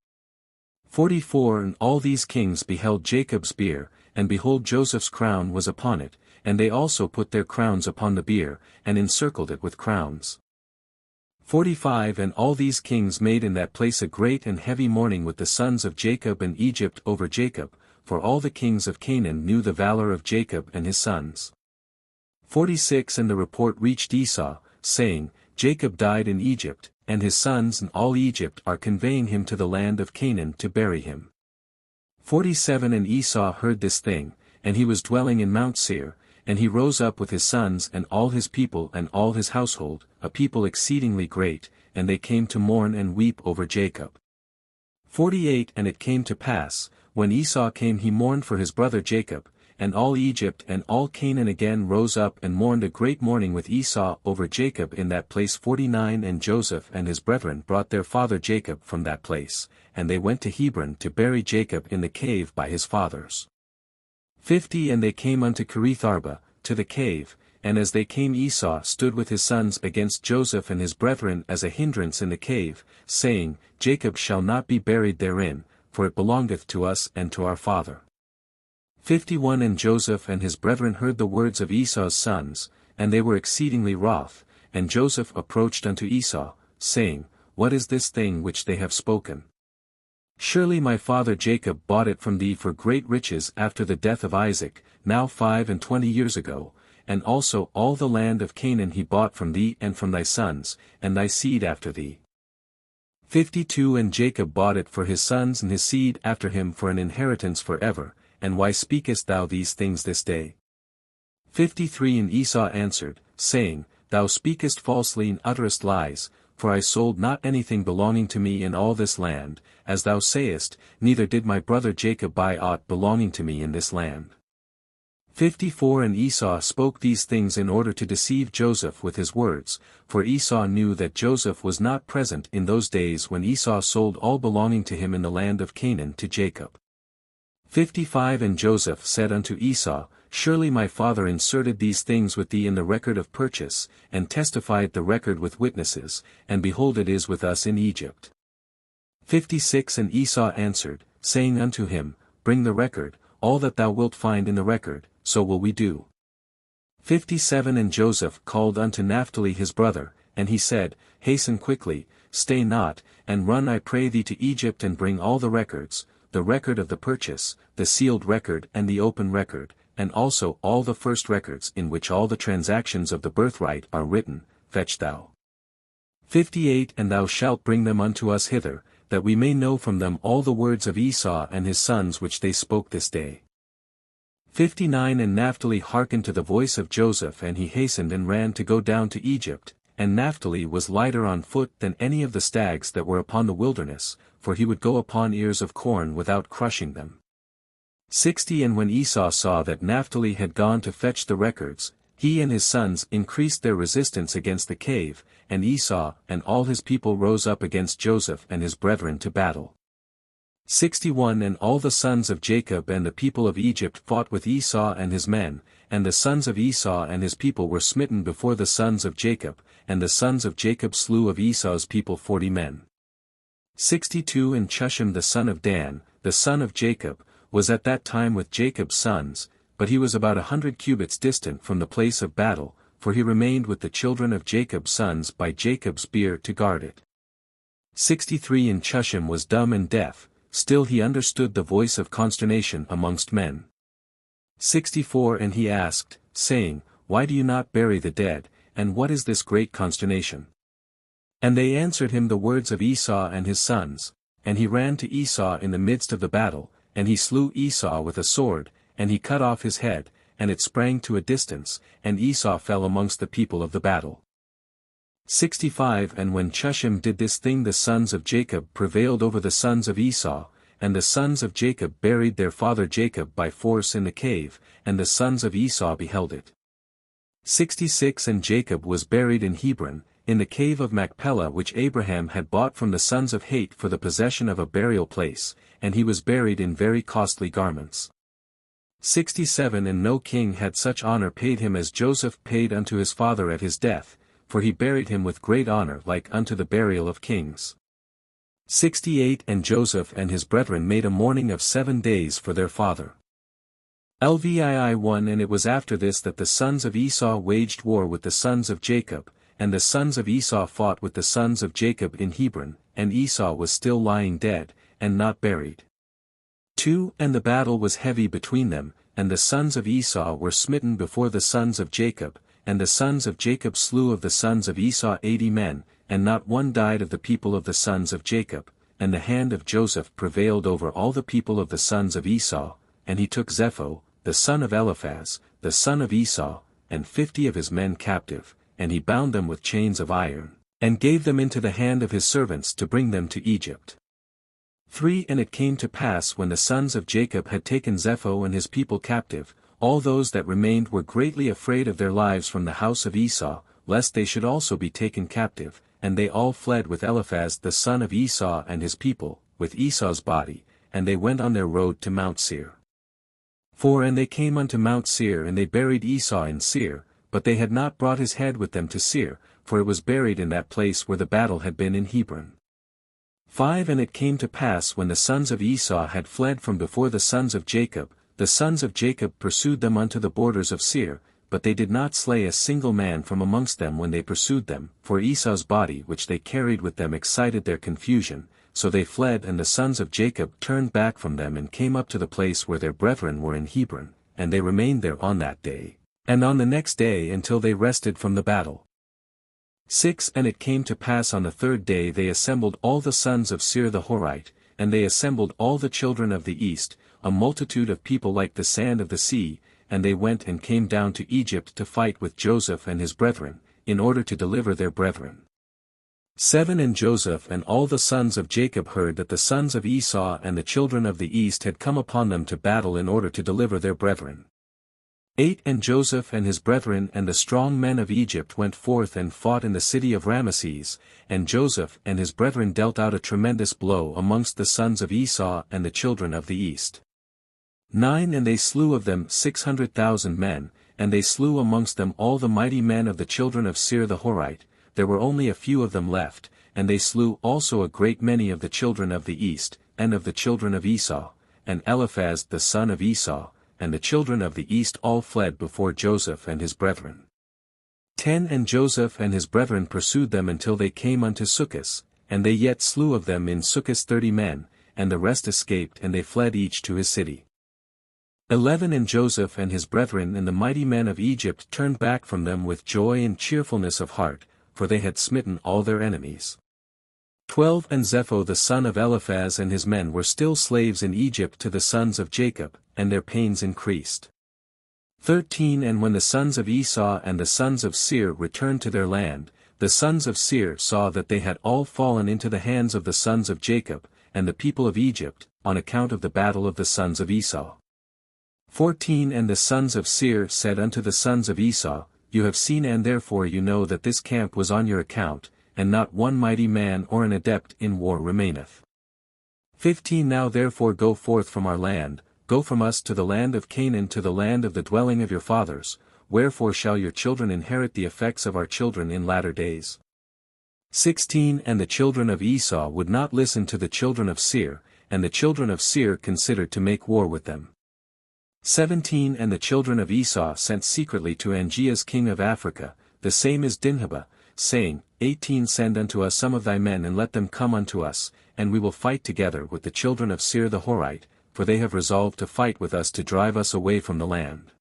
44 And all these kings beheld Jacob's bier, and behold Joseph's crown was upon it, and they also put their crowns upon the bier, and encircled it with crowns. 45 And all these kings made in that place a great and heavy mourning with the sons of Jacob and Egypt over Jacob, for all the kings of Canaan knew the valor of Jacob and his sons. 46 And the report reached Esau, saying, Jacob died in Egypt, and his sons and all Egypt are conveying him to the land of Canaan to bury him. 47 And Esau heard this thing, and he was dwelling in Mount Seir, and he rose up with his sons and all his people and all his household, a people exceedingly great, and they came to mourn and weep over Jacob. 48 And it came to pass, when Esau came he mourned for his brother Jacob, and all Egypt and all Canaan again rose up and mourned a great mourning with Esau over Jacob in that place. 49 And Joseph and his brethren brought their father Jacob from that place, and they went to Hebron to bury Jacob in the cave by his fathers. 50 And they came unto Kirith Arba, to the cave, and as they came Esau stood with his sons against Joseph and his brethren as a hindrance in the cave, saying, Jacob shall not be buried therein, for it belongeth to us and to our father. 51 And Joseph and his brethren heard the words of Esau's sons, and they were exceedingly wroth, and Joseph approached unto Esau, saying, What is this thing which they have spoken? Surely my father Jacob bought it from thee for great riches after the death of Isaac, now 25 years ago, and also all the land of Canaan he bought from thee and from thy sons, and thy seed after thee. 52 And Jacob bought it for his sons and his seed after him for an inheritance forever, and why speakest thou these things this day? 53 And Esau answered, saying, Thou speakest falsely and utterest lies, for I sold not anything belonging to me in all this land, as thou sayest, neither did my brother Jacob buy aught belonging to me in this land. 54 And Esau spoke these things in order to deceive Joseph with his words, for Esau knew that Joseph was not present in those days when Esau sold all belonging to him in the land of Canaan to Jacob. 55 And Joseph said unto Esau, Surely my father inserted these things with thee in the record of purchase, and testified the record with witnesses, and behold it is with us in Egypt. 56 And Esau answered, saying unto him, Bring the record, all that thou wilt find in the record, so will we do. 57 And Joseph called unto Naphtali his brother, and he said, Hasten quickly, stay not, and run I pray thee to Egypt and bring all the records, the record of the purchase, the sealed record and the open record, and also all the first records in which all the transactions of the birthright are written, fetch thou. 58 And thou shalt bring them unto us hither, that we may know from them all the words of Esau and his sons which they spoke this day. 59 And Naphtali hearkened to the voice of Joseph, and he hastened and ran to go down to Egypt, and Naphtali was lighter on foot than any of the stags that were upon the wilderness, for he would go upon ears of corn without crushing them. 60 And when Esau saw that Naphtali had gone to fetch the records, he and his sons increased their resistance against the cave, and Esau and all his people rose up against Joseph and his brethren to battle. 61 And all the sons of Jacob and the people of Egypt fought with Esau and his men, and the sons of Esau and his people were smitten before the sons of Jacob, and the sons of Jacob slew of Esau's people 40 men. 62 And Chushim the son of Dan, the son of Jacob, was at that time with Jacob's sons, but he was about 100 cubits distant from the place of battle, for he remained with the children of Jacob's sons by Jacob's bier to guard it. 63 And Chushim was dumb and deaf, still he understood the voice of consternation amongst men. 64 And he asked, saying, Why do you not bury the dead, and what is this great consternation? And they answered him the words of Esau and his sons, and he ran to Esau in the midst of the battle, and he slew Esau with a sword, and he cut off his head, and it sprang to a distance, and Esau fell amongst the people of the battle. 65 And when Chushim did this thing the sons of Jacob prevailed over the sons of Esau, and the sons of Jacob buried their father Jacob by force in the cave, and the sons of Esau beheld it. 66 And Jacob was buried in Hebron, in the cave of Machpelah which Abraham had bought from the sons of Heth for the possession of a burial place, and he was buried in very costly garments. 67 And no king had such honor paid him as Joseph paid unto his father at his death, for he buried him with great honor like unto the burial of kings. 68 And Joseph and his brethren made a mourning of 7 days for their father. Lvii 1. And it was after this that the sons of Esau waged war with the sons of Jacob, and the sons of Esau fought with the sons of Jacob in Hebron, and Esau was still lying dead, and not buried. 2. And the battle was heavy between them, and the sons of Esau were smitten before the sons of Jacob, and the sons of Jacob slew of the sons of Esau 80 men, and not one died of the people of the sons of Jacob, and the hand of Joseph prevailed over all the people of the sons of Esau, and he took Sepher, the son of Eliphaz, the son of Esau, and 50 of his men captive, and he bound them with chains of iron, and gave them into the hand of his servants to bring them to Egypt. 3. And it came to pass when the sons of Jacob had taken Sepher and his people captive, all those that remained were greatly afraid of their lives from the house of Esau, lest they should also be taken captive, and they all fled with Eliphaz the son of Esau and his people, with Esau's body, and they went on their road to Mount Seir. 4. And they came unto Mount Seir and they buried Esau in Seir, but they had not brought his head with them to Seir, for it was buried in that place where the battle had been in Hebron. 5. And it came to pass when the sons of Esau had fled from before the sons of Jacob, the sons of Jacob pursued them unto the borders of Seir, but they did not slay a single man from amongst them when they pursued them, for Esau's body which they carried with them excited their confusion, so they fled and the sons of Jacob turned back from them and came up to the place where their brethren were in Hebron, and they remained there on that day, and on the next day until they rested from the battle. 6. And it came to pass on the third day they assembled all the sons of Seir the Horite, and they assembled all the children of the east, a multitude of people like the sand of the sea, and they went and came down to Egypt to fight with Joseph and his brethren, in order to deliver their brethren. 7. And Joseph and all the sons of Jacob heard that the sons of Esau and the children of the east had come upon them to battle in order to deliver their brethren. 8. And Joseph and his brethren and the strong men of Egypt went forth and fought in the city of Ramesses, and Joseph and his brethren dealt out a tremendous blow amongst the sons of Esau and the children of the east. 9. And they slew of them 600,000 men, and they slew amongst them all the mighty men of the children of Seir the Horite, there were only a few of them left, and they slew also a great many of the children of the east, and of the children of Esau, and Eliphaz the son of Esau, and the children of the east all fled before Joseph and his brethren. 10. And Joseph and his brethren pursued them until they came unto Succos, and they yet slew of them in Succos 30 men, and the rest escaped and they fled each to his city. 11. And Joseph and his brethren and the mighty men of Egypt turned back from them with joy and cheerfulness of heart, for they had smitten all their enemies. 12. And Sepher the son of Eliphaz and his men were still slaves in Egypt to the sons of Jacob, and their pains increased. 13. And when the sons of Esau and the sons of Seir returned to their land, the sons of Seir saw that they had all fallen into the hands of the sons of Jacob, and the people of Egypt, on account of the battle of the sons of Esau. 14. And the sons of Seir said unto the sons of Esau, You have seen and therefore you know that this camp was on your account, and not one mighty man or an adept in war remaineth. 15. Now therefore go forth from our land, go from us to the land of Canaan to the land of the dwelling of your fathers, wherefore shall your children inherit the effects of our children in latter days. 16. And the children of Esau would not listen to the children of Seir, and the children of Seir considered to make war with them. 17. And the children of Esau sent secretly to Angeas king of Africa, the same is Dinhabah, saying, 18. Send unto us some of thy men and let them come unto us, and we will fight together with the children of Seir the Horite, for they have resolved to fight with us to drive us away from the land.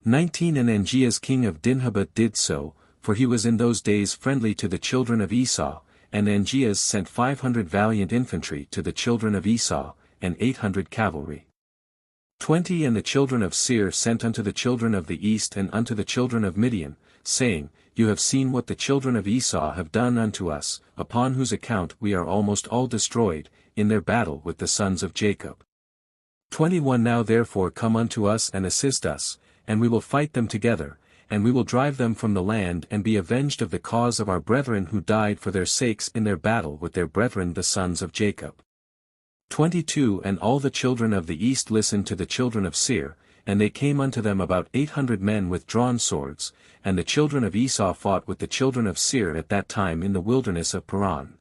19. And Angeas king of Dinhabah did so, for he was in those days friendly to the children of Esau, and Angeas sent 500 valiant infantry to the children of Esau, and 800 cavalry. 20. And the children of Seir sent unto the children of the east and unto the children of Midian, saying, You have seen what the children of Esau have done unto us, upon whose account we are almost all destroyed, in their battle with the sons of Jacob. 21. Now therefore come unto us and assist us, and we will fight them together, and we will drive them from the land and be avenged of the cause of our brethren who died for their sakes in their battle with their brethren the sons of Jacob. 22. And all the children of the east listened to the children of Seir, and they came unto them about 800 men with drawn swords, and the children of Esau fought with the children of Seir at that time in the wilderness of Paran.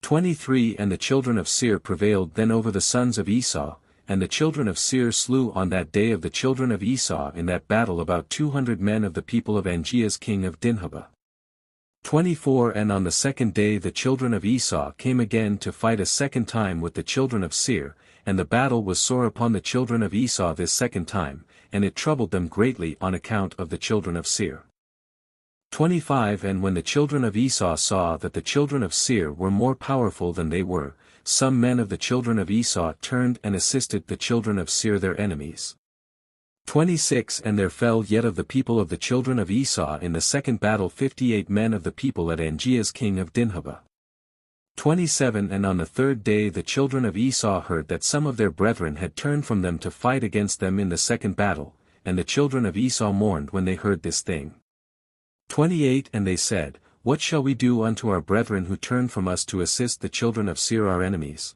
23. And the children of Seir prevailed then over the sons of Esau, and the children of Seir slew on that day of the children of Esau in that battle about 200 men of the people of Angeas king of Dinhabah. 24 And on the second day the children of Esau came again to fight a second time with the children of Seir, and the battle was sore upon the children of Esau this second time, and it troubled them greatly on account of the children of Seir. 25 And when the children of Esau saw that the children of Seir were more powerful than they were, some men of the children of Esau turned and assisted the children of Seir their enemies. 26 And there fell yet of the people of the children of Esau in the second battle 58 men of the people at Angeas king of Dinhabah. 27 And on the third day the children of Esau heard that some of their brethren had turned from them to fight against them in the second battle, and the children of Esau mourned when they heard this thing. 28 And they said, What shall we do unto our brethren who turn from us to assist the children of Seir our enemies?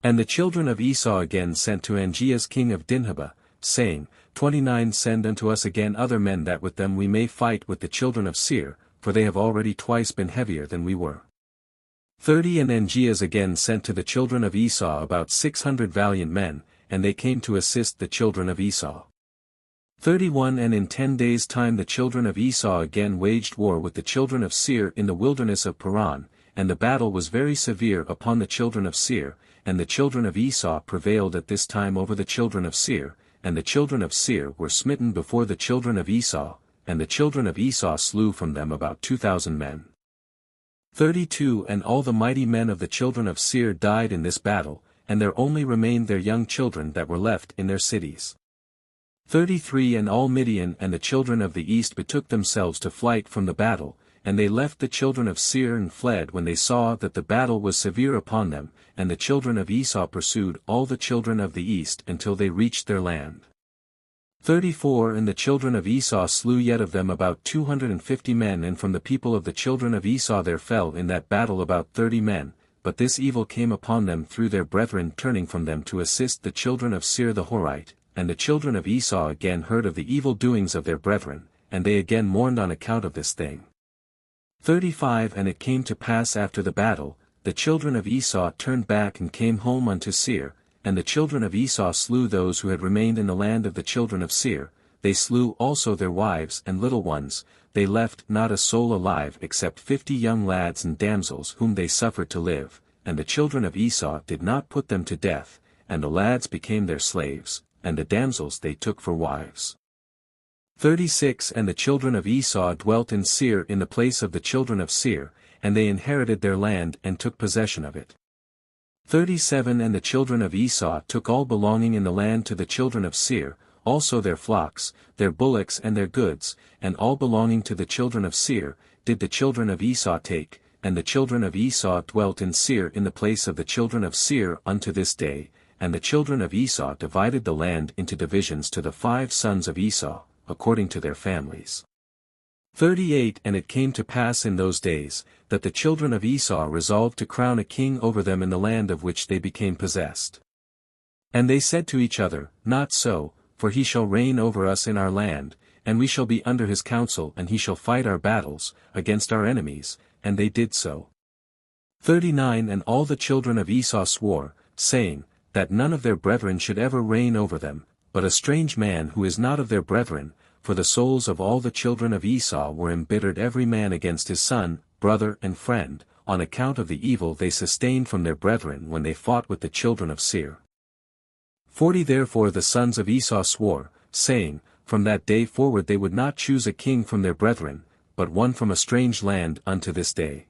And the children of Esau again sent to Angeas king of Dinhabah, saying, 29 Send unto us again other men that with them we may fight with the children of Seir, for they have already twice been heavier than we were. 30 And Angeas again sent to the children of Esau about 600 valiant men, and they came to assist the children of Esau. 31 And in 10 days' time the children of Esau again waged war with the children of Seir in the wilderness of Paran, and the battle was very severe upon the children of Seir, and the children of Esau prevailed at this time over the children of Seir, and the children of Seir were smitten before the children of Esau, and the children of Esau slew from them about 2,000 men. 32 And all the mighty men of the children of Seir died in this battle, and there only remained their young children that were left in their cities. 33 And all Midian and the children of the east betook themselves to flight from the battle, and they left the children of Seir and fled when they saw that the battle was severe upon them, and the children of Esau pursued all the children of the east until they reached their land. 34 And the children of Esau slew yet of them about 250 men, and from the people of the children of Esau there fell in that battle about 30 men, but this evil came upon them through their brethren turning from them to assist the children of Seir the Horite, and the children of Esau again heard of the evil doings of their brethren, and they again mourned on account of this thing. 35 And it came to pass after the battle, the children of Esau turned back and came home unto Seir, and the children of Esau slew those who had remained in the land of the children of Seir, they slew also their wives and little ones, they left not a soul alive except 50 young lads and damsels whom they suffered to live, and the children of Esau did not put them to death, and the lads became their slaves, and the damsels they took for wives. 36 And the children of Esau dwelt in Seir in the place of the children of Seir, and they inherited their land and took possession of it. 37 And the children of Esau took all belonging in the land to the children of Seir, also their flocks, their bullocks and their goods, and all belonging to the children of Seir, did the children of Esau take, and the children of Esau dwelt in Seir in the place of the children of Seir unto this day, and the children of Esau divided the land into divisions to the 5 sons of Esau, according to their families. 38 And it came to pass in those days, that the children of Esau resolved to crown a king over them in the land of which they became possessed. And they said to each other, Not so, for he shall reign over us in our land, and we shall be under his counsel, and he shall fight our battles, against our enemies, and they did so. 39 And all the children of Esau swore, saying, that none of their brethren should ever reign over them, but a strange man who is not of their brethren, for the souls of all the children of Esau were embittered every man against his son, brother and friend, on account of the evil they sustained from their brethren when they fought with the children of Seir. 40 Therefore the sons of Esau swore, saying, from that day forward they would not choose a king from their brethren, but one from a strange land unto this day.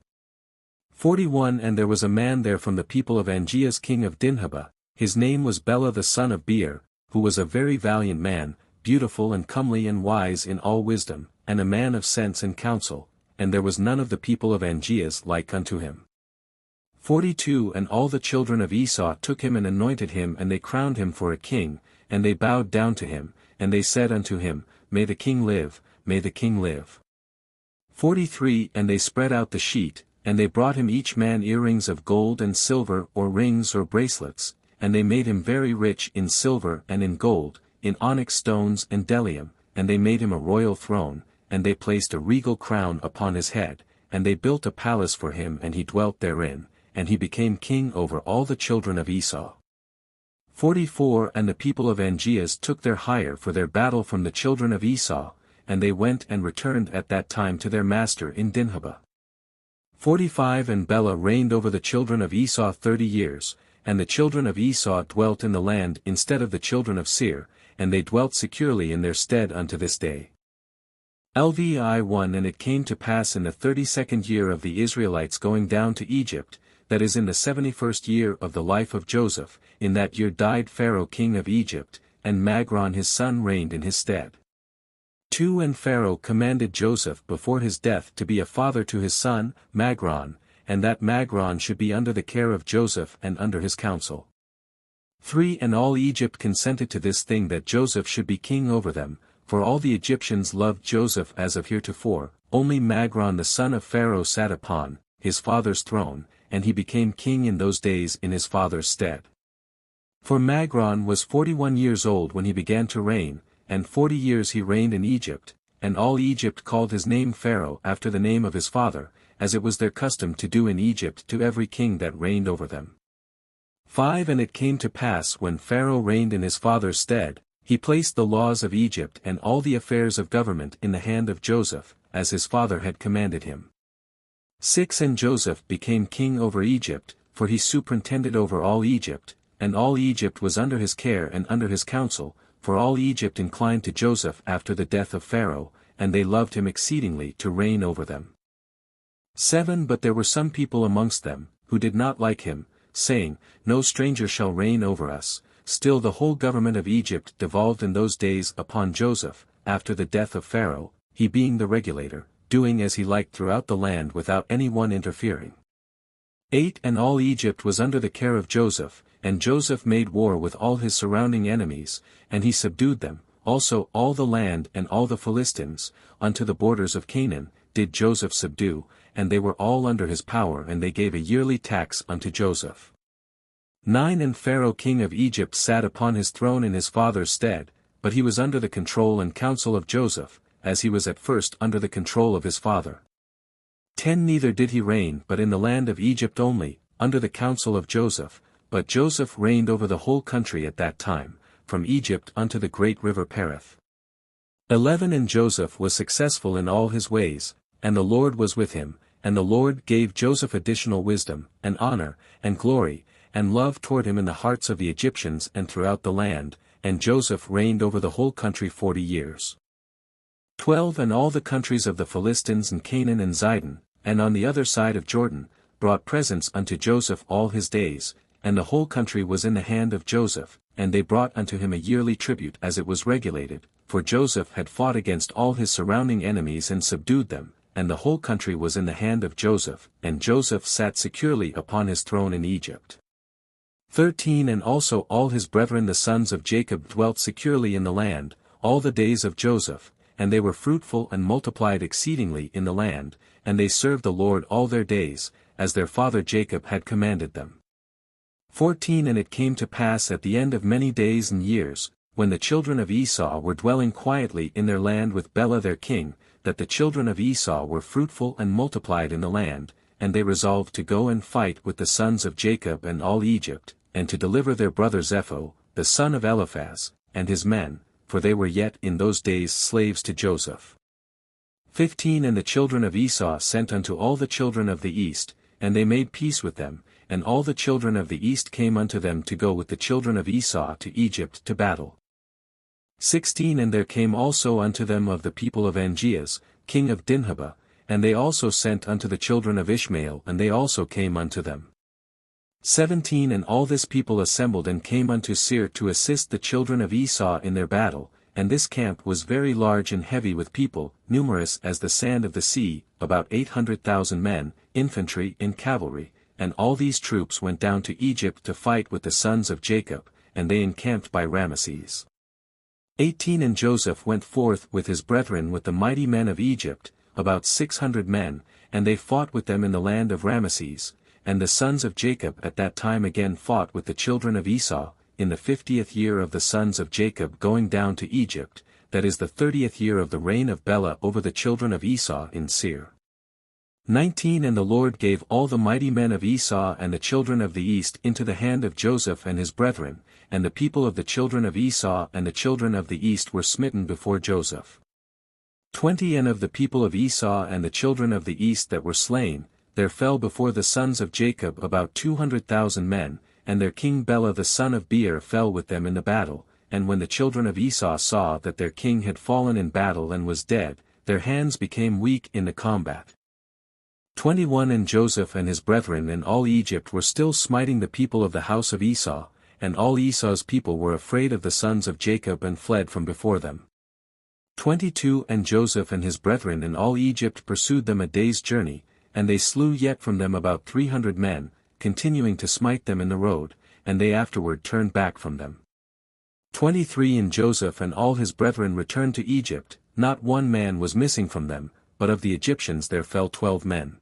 41 And there was a man there from the people of Angeas king of Dinhabah, his name was Bela the son of Beer, who was a very valiant man, beautiful and comely and wise in all wisdom, and a man of sense and counsel, and there was none of the people of Angeas like unto him. 42 And all the children of Esau took him and anointed him, and they crowned him for a king, and they bowed down to him, and they said unto him, May the king live, may the king live. 43 And they spread out the sheet, and they brought him each man earrings of gold and silver, or rings or bracelets, and they made him very rich in silver and in gold, in onyx stones and bdellium, and they made him a royal throne, and they placed a regal crown upon his head, and they built a palace for him, and he dwelt therein, and he became king over all the children of Esau. 44 And the people of Angeas took their hire for their battle from the children of Esau, and they went and returned at that time to their master in Dinhabah. 45 And Bela reigned over the children of Esau 30 years, and the children of Esau dwelt in the land instead of the children of Seir, and they dwelt securely in their stead unto this day. Lvi 1 And it came to pass in the 32nd year of the Israelites going down to Egypt, that is in the 71st year of the life of Joseph, in that year died Pharaoh king of Egypt, and Magron his son reigned in his stead. 2 And Pharaoh commanded Joseph before his death to be a father to his son, Magron, and that Magron should be under the care of Joseph and under his counsel. 3 And all Egypt consented to this thing that Joseph should be king over them, for all the Egyptians loved Joseph as of heretofore, only Magron the son of Pharaoh sat upon his father's throne, and he became king in those days in his father's stead. For Magron was 41 years old when he began to reign, and 40 years he reigned in Egypt, and all Egypt called his name Pharaoh after the name of his father, as it was their custom to do in Egypt to every king that reigned over them. 5 And it came to pass when Pharaoh reigned in his father's stead, he placed the laws of Egypt and all the affairs of government in the hand of Joseph, as his father had commanded him. 6 And Joseph became king over Egypt, for he superintended over all Egypt, and all Egypt was under his care and under his counsel, for all Egypt inclined to Joseph after the death of Pharaoh, and they loved him exceedingly to reign over them. 7 But there were some people amongst them, who did not like him, saying, No stranger shall reign over us. Still the whole government of Egypt devolved in those days upon Joseph, after the death of Pharaoh, he being the regulator, doing as he liked throughout the land without any one interfering. 8 And all Egypt was under the care of Joseph, and Joseph made war with all his surrounding enemies, and he subdued them, also all the land and all the Philistines, unto the borders of Canaan, did Joseph subdue, and they were all under his power and they gave a yearly tax unto Joseph. 9 And Pharaoh king of Egypt sat upon his throne in his father's stead, but he was under the control and counsel of Joseph, as he was at first under the control of his father. 10 Neither did he reign but in the land of Egypt only, under the counsel of Joseph, but Joseph reigned over the whole country at that time, from Egypt unto the great river Perith. 11 And Joseph was successful in all his ways, and the Lord was with him, and the Lord gave Joseph additional wisdom, and honor, and glory, and love toward him in the hearts of the Egyptians and throughout the land, and Joseph reigned over the whole country 40 years. 12 And all the countries of the Philistines and Canaan and Zidon, and on the other side of Jordan, brought presents unto Joseph all his days, and the whole country was in the hand of Joseph, and they brought unto him a yearly tribute as it was regulated, for Joseph had fought against all his surrounding enemies and subdued them, and the whole country was in the hand of Joseph, and Joseph sat securely upon his throne in Egypt. 13 And also all his brethren the sons of Jacob dwelt securely in the land, all the days of Joseph, and they were fruitful and multiplied exceedingly in the land, and they served the Lord all their days, as their father Jacob had commanded them. 14 And it came to pass at the end of many days and years, when the children of Esau were dwelling quietly in their land with Bela their king, that the children of Esau were fruitful and multiplied in the land, and they resolved to go and fight with the sons of Jacob and all Egypt, and to deliver their brother Zepho, the son of Eliphaz, and his men, for they were yet in those days slaves to Joseph. 15 And the children of Esau sent unto all the children of the east, and they made peace with them, and all the children of the east came unto them to go with the children of Esau to Egypt to battle. 16 And there came also unto them of the people of Angeas, king of Dinhabah, and they also sent unto the children of Ishmael and they also came unto them. 17 And all this people assembled and came unto Seir to assist the children of Esau in their battle, and this camp was very large and heavy with people, numerous as the sand of the sea, about 800,000 men, infantry and cavalry, and all these troops went down to Egypt to fight with the sons of Jacob, and they encamped by Ramesses. 18 And Joseph went forth with his brethren with the mighty men of Egypt, about 600 men, and they fought with them in the land of Ramesses, and the sons of Jacob at that time again fought with the children of Esau, in the 50th year of the sons of Jacob going down to Egypt, that is the 30th year of the reign of Bela over the children of Esau in Seir. 19 And the Lord gave all the mighty men of Esau and the children of the east into the hand of Joseph and his brethren, and the people of the children of Esau and the children of the east were smitten before Joseph. 20 And of the people of Esau and the children of the east that were slain, there fell before the sons of Jacob about 200,000 men, and their king Bela the son of Beer fell with them in the battle, and when the children of Esau saw that their king had fallen in battle and was dead, their hands became weak in the combat. 21 And Joseph and his brethren and all Egypt were still smiting the people of the house of Esau, and all Esau's people were afraid of the sons of Jacob and fled from before them. 22 And Joseph and his brethren and all Egypt pursued them a day's journey, and they slew yet from them about 300 men, continuing to smite them in the road, and they afterward turned back from them. 23 And Joseph and all his brethren returned to Egypt, not one man was missing from them, but of the Egyptians there fell 12 men.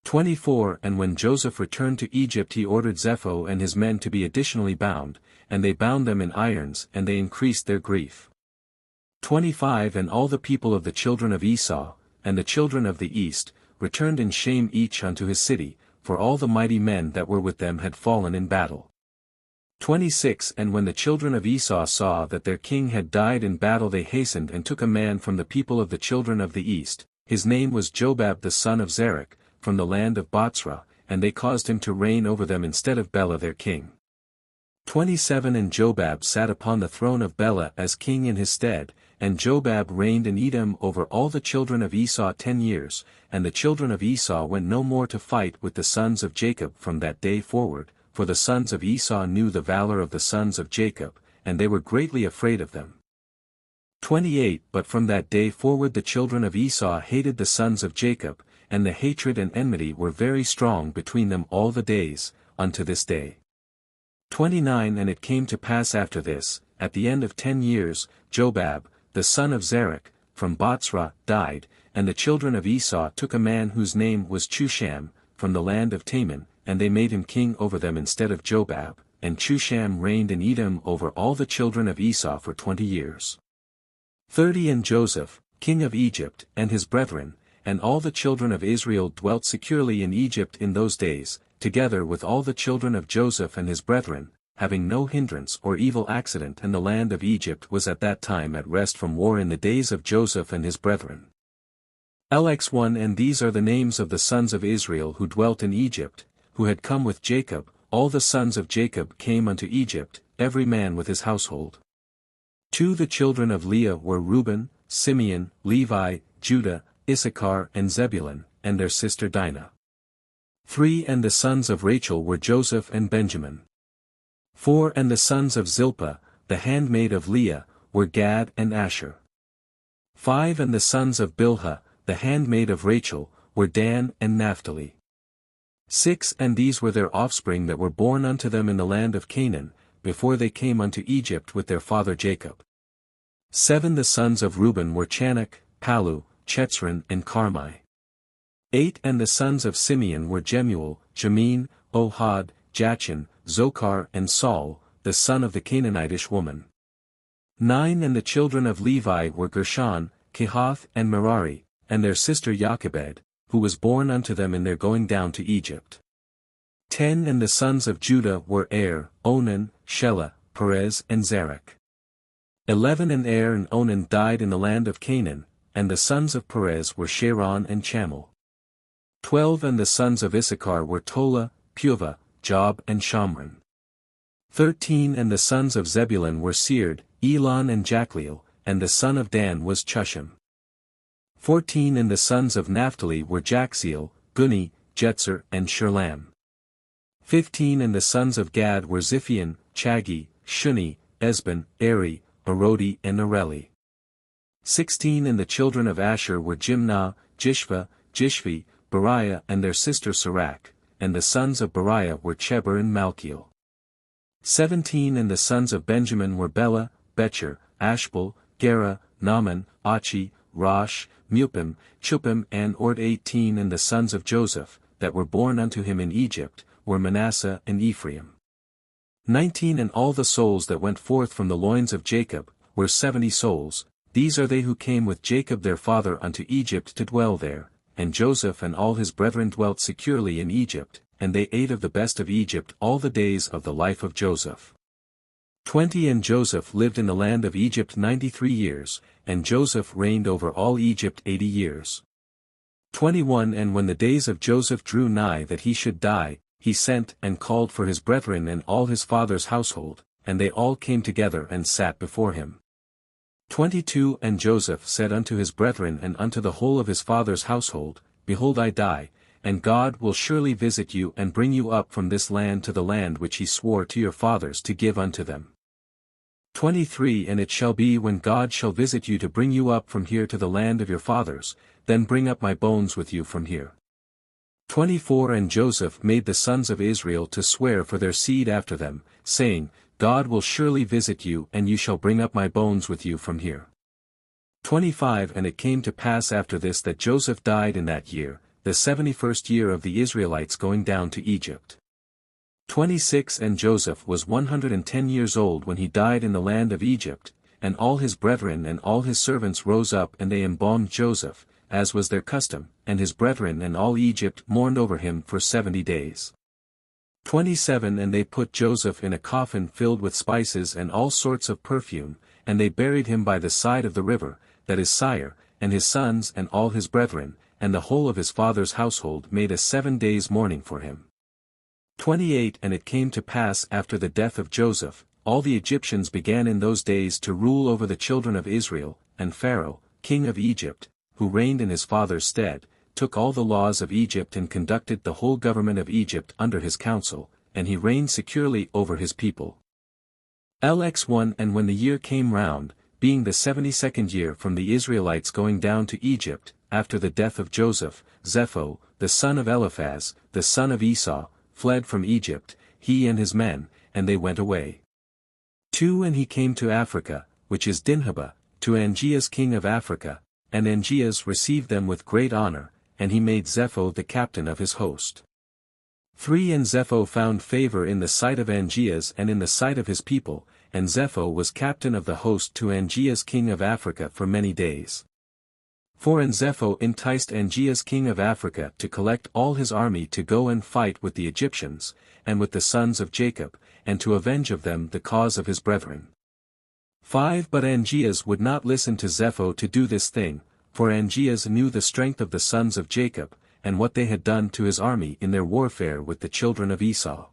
24 And when Joseph returned to Egypt he ordered Sepher and his men to be additionally bound, and they bound them in irons and they increased their grief. 25 And all the people of the children of Esau, and the children of the east, returned in shame each unto his city, for all the mighty men that were with them had fallen in battle. 26 And when the children of Esau saw that their king had died in battle they hastened and took a man from the people of the children of the east, his name was Jobab the son of Zerach, from the land of Botzrah, and they caused him to reign over them instead of Bela their king. 27 And Jobab sat upon the throne of Bela as king in his stead, and Jobab reigned in Edom over all the children of Esau 10 years, and the children of Esau went no more to fight with the sons of Jacob from that day forward, for the sons of Esau knew the valor of the sons of Jacob, and they were greatly afraid of them. 28 But from that day forward the children of Esau hated the sons of Jacob, and the hatred and enmity were very strong between them all the days, unto this day. 29 And it came to pass after this, at the end of 10 years, Jobab, the son of Zerach, from Botzrah, died, and the children of Esau took a man whose name was Chusham, from the land of Taman, and they made him king over them instead of Jobab, and Chusham reigned in Edom over all the children of Esau for 20 years. 30 And Joseph, king of Egypt, and his brethren, and all the children of Israel dwelt securely in Egypt in those days, together with all the children of Joseph and his brethren, having no hindrance or evil accident, and the land of Egypt was at that time at rest from war in the days of Joseph and his brethren. LX1 And these are the names of the sons of Israel who dwelt in Egypt, who had come with Jacob. All the sons of Jacob came unto Egypt, every man with his household. 2 The children of Leah were Reuben, Simeon, Levi, Judah, Issachar and Zebulun, and their sister Dinah. 3 And the sons of Rachel were Joseph and Benjamin. 4 And the sons of Zilpah, the handmaid of Leah, were Gad and Asher. 5 And the sons of Bilhah, the handmaid of Rachel, were Dan and Naphtali. 6 And these were their offspring that were born unto them in the land of Canaan, before they came unto Egypt with their father Jacob. 7 The sons of Reuben were Chanach, Palu, Chetzron and Carmi. 8 And the sons of Simeon were Jemuel, Jamin, Ohad, Jachin, Zochar and Saul, the son of the Canaanitish woman. 9 And the children of Levi were Gershon, Kehath and Merari, and their sister Jochebed, who was born unto them in their going down to Egypt. 10 And the sons of Judah were Onan, Shelah, Perez and Zerach. 11 And and Onan died in the land of Canaan, and the sons of Perez were Sharon and Chamel. 12 And the sons of Issachar were Tola, Puvah, Job and Shamron. 13 And the sons of Zebulun were Sered, Elon and Jachleel, and the son of Dan was Chushim. 14 And the sons of Naphtali were Jaxeel, Guni, Jetzer and Shurlam. 15 And the sons of Gad were Ziphion, Chagi, Shuni, Esban, Eri, Arodi and Areli. 16 And the children of Asher were Jimnah, Jishva, Jishvi, Beriah and their sister Sirach, and the sons of Beriah were Cheber and Malkiel. 17 And the sons of Benjamin were Bela, Becher, Ashbel, Gera, Naaman, Achi, Rosh, Mupim, Chupim and Ord. 18 And the sons of Joseph, that were born unto him in Egypt, were Manasseh and Ephraim. 19 And all the souls that went forth from the loins of Jacob, were 70 souls, these are they who came with Jacob their father unto Egypt to dwell there, and Joseph and all his brethren dwelt securely in Egypt, and they ate of the best of Egypt all the days of the life of Joseph. 20 And Joseph lived in the land of Egypt 93 years, and Joseph reigned over all Egypt 80 years. 21 And when the days of Joseph drew nigh that he should die, he sent and called for his brethren and all his father's household, and they all came together and sat before him. 22 And Joseph said unto his brethren and unto the whole of his father's household, Behold, I die, and God will surely visit you and bring you up from this land to the land which he swore to your fathers to give unto them. 23 And it shall be when God shall visit you to bring you up from here to the land of your fathers, then bring up my bones with you from here. 24 And Joseph made the sons of Israel to swear for their seed after them, saying, God will surely visit you and you shall bring up my bones with you from here. 25 And it came to pass after this that Joseph died in that year, the 71st year of the Israelites going down to Egypt. 26 And Joseph was 110 years old when he died in the land of Egypt, and all his brethren and all his servants rose up and they embalmed Joseph, as was their custom, and his brethren and all Egypt mourned over him for 70 days. 27 And they put Joseph in a coffin filled with spices and all sorts of perfume, and they buried him by the side of the river, that is Sire, and his sons and all his brethren, and the whole of his father's household made a 7 days mourning for him. 28 And it came to pass after the death of Joseph, all the Egyptians began in those days to rule over the children of Israel, and Pharaoh, king of Egypt, who reigned in his father's stead, took all the laws of Egypt and conducted the whole government of Egypt under his counsel, and he reigned securely over his people. LX1 And when the year came round, being the 72nd year from the Israelites going down to Egypt, after the death of Joseph, Sepher, the son of Eliphaz, the son of Esau, fled from Egypt, he and his men, and they went away. 2 And he came to Africa, which is Dinhabah, to Angeas king of Africa, and Angeas received them with great honor, and he made Sepher the captain of his host. 3 And Sepher found favor in the sight of Angeas and in the sight of his people, and Sepher was captain of the host to Angeas king of Africa for many days. 4 And Sepher enticed Angeas king of Africa to collect all his army to go and fight with the Egyptians, and with the sons of Jacob, and to avenge of them the cause of his brethren. 5 But Angeas would not listen to Sepher to do this thing, for Angeas knew the strength of the sons of Jacob, and what they had done to his army in their warfare with the children of Esau.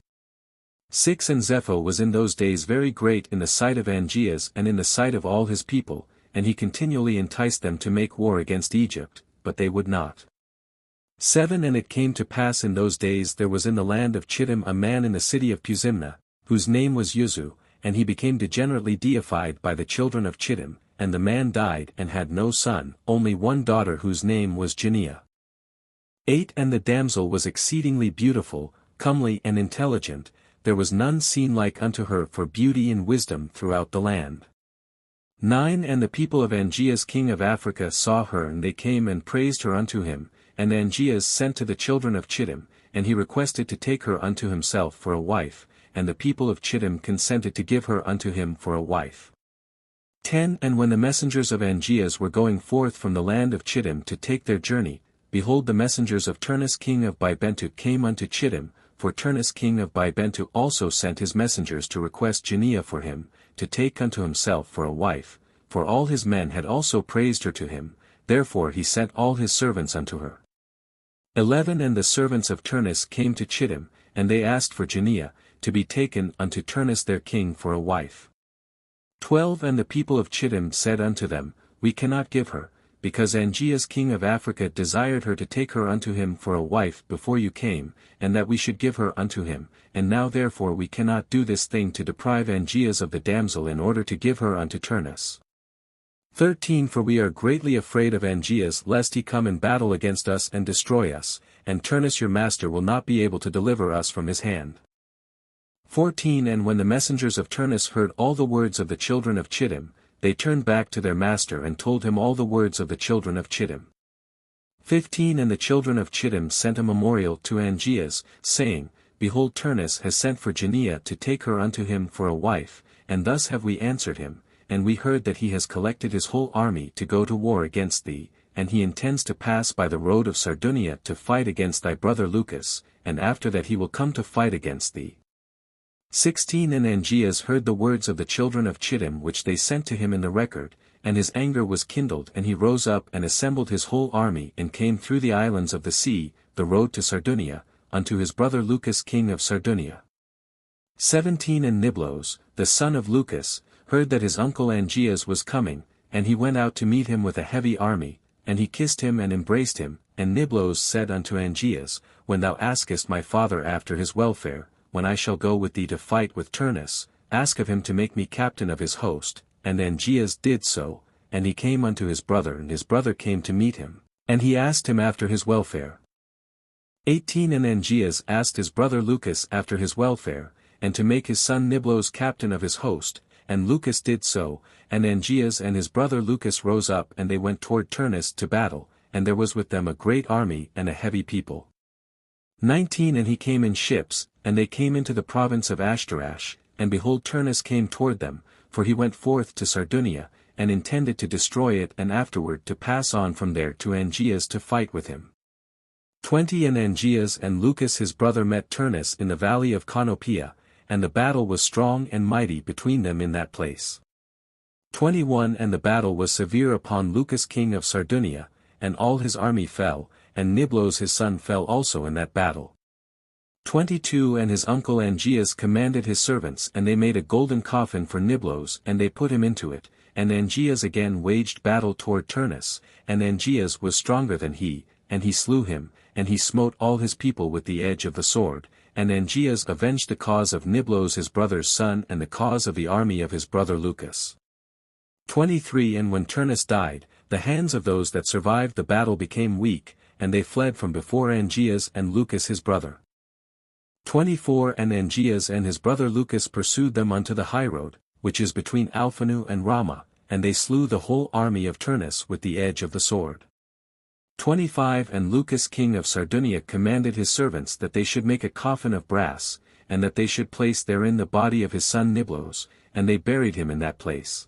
6 And Sepher was in those days very great in the sight of Angeas and in the sight of all his people, and he continually enticed them to make war against Egypt, but they would not. 7 And it came to pass in those days there was in the land of Chittim a man in the city of Puzimna, whose name was Uzu, and he became degenerately deified by the children of Chittim, and the man died and had no son, only one daughter whose name was Janiah. 8 And the damsel was exceedingly beautiful, comely and intelligent, there was none seen like unto her for beauty and wisdom throughout the land. 9 And the people of Angeas king of Africa saw her and they came and praised her unto him, and Angeas sent to the children of Chittim, and he requested to take her unto himself for a wife, and the people of Chittim consented to give her unto him for a wife. 10 And when the messengers of Angeas were going forth from the land of Chittim to take their journey, behold the messengers of Turnus king of Pentateuch came unto Chittim, for Turnus king of Pentateuch also sent his messengers to request Janiah for him, to take unto himself for a wife, for all his men had also praised her to him, therefore he sent all his servants unto her. 11 And the servants of Turnus came to Chittim, and they asked for Janiah, to be taken unto Turnus their king for a wife. 12 And the people of Chittim said unto them, We cannot give her, because Angeas king of Africa desired her to take her unto him for a wife before you came, and that we should give her unto him, and now therefore we cannot do this thing to deprive Angeas of the damsel in order to give her unto Turnus. 13 For we are greatly afraid of Angeas lest he come in battle against us and destroy us, and Turnus your master will not be able to deliver us from his hand. 14 And when the messengers of Turnus heard all the words of the children of Chittim, they turned back to their master and told him all the words of the children of Chittim. 15 And the children of Chittim sent a memorial to Angeas, saying, Behold Turnus has sent for Janiah to take her unto him for a wife, and thus have we answered him, and we heard that he has collected his whole army to go to war against thee, and he intends to pass by the road of Sardunia to fight against thy brother Lucas, and after that he will come to fight against thee. 16 And Angeas heard the words of the children of Chittim which they sent to him in the record, and his anger was kindled, and he rose up and assembled his whole army and came through the islands of the sea, the road to Sardunia, unto his brother Lucas king of Sardunia. 17 And Niblos, the son of Lucas, heard that his uncle Angeas was coming, and he went out to meet him with a heavy army, and he kissed him and embraced him, and Niblos said unto Angeas, When thou askest my father after his welfare, when I shall go with thee to fight with Turnus, ask of him to make me captain of his host, and Angeas did so, and he came unto his brother and his brother came to meet him, and he asked him after his welfare. 18 And Angeas asked his brother Lucas after his welfare, and to make his son Niblos captain of his host, and Lucas did so, and Angeas and his brother Lucas rose up and they went toward Turnus to battle, and there was with them a great army and a heavy people. 19 And he came in ships, and they came into the province of Ashtarash, and behold Turnus came toward them, for he went forth to Sardunia, and intended to destroy it and afterward to pass on from there to Angeas to fight with him. 20 And Angeas and Lucas his brother met Turnus in the valley of Conopia, and the battle was strong and mighty between them in that place. 21 And the battle was severe upon Lucas king of Sardunia, and all his army fell, and Niblos his son fell also in that battle. 22 And his uncle Angeas commanded his servants and they made a golden coffin for Niblos and they put him into it, and Angeas again waged battle toward Turnus, and Angeas was stronger than he, and he slew him, and he smote all his people with the edge of the sword, and Angeas avenged the cause of Niblos his brother's son and the cause of the army of his brother Lucas. 23 And when Turnus died, the hands of those that survived the battle became weak, and they fled from before Angeas and Lucas his brother. 24 And Angeas and his brother Lucas pursued them unto the highroad, which is between Alphanu and Ramah, and they slew the whole army of Turnus with the edge of the sword. 25 And Lucas king of Sardunia commanded his servants that they should make a coffin of brass, and that they should place therein the body of his son Niblos, and they buried him in that place.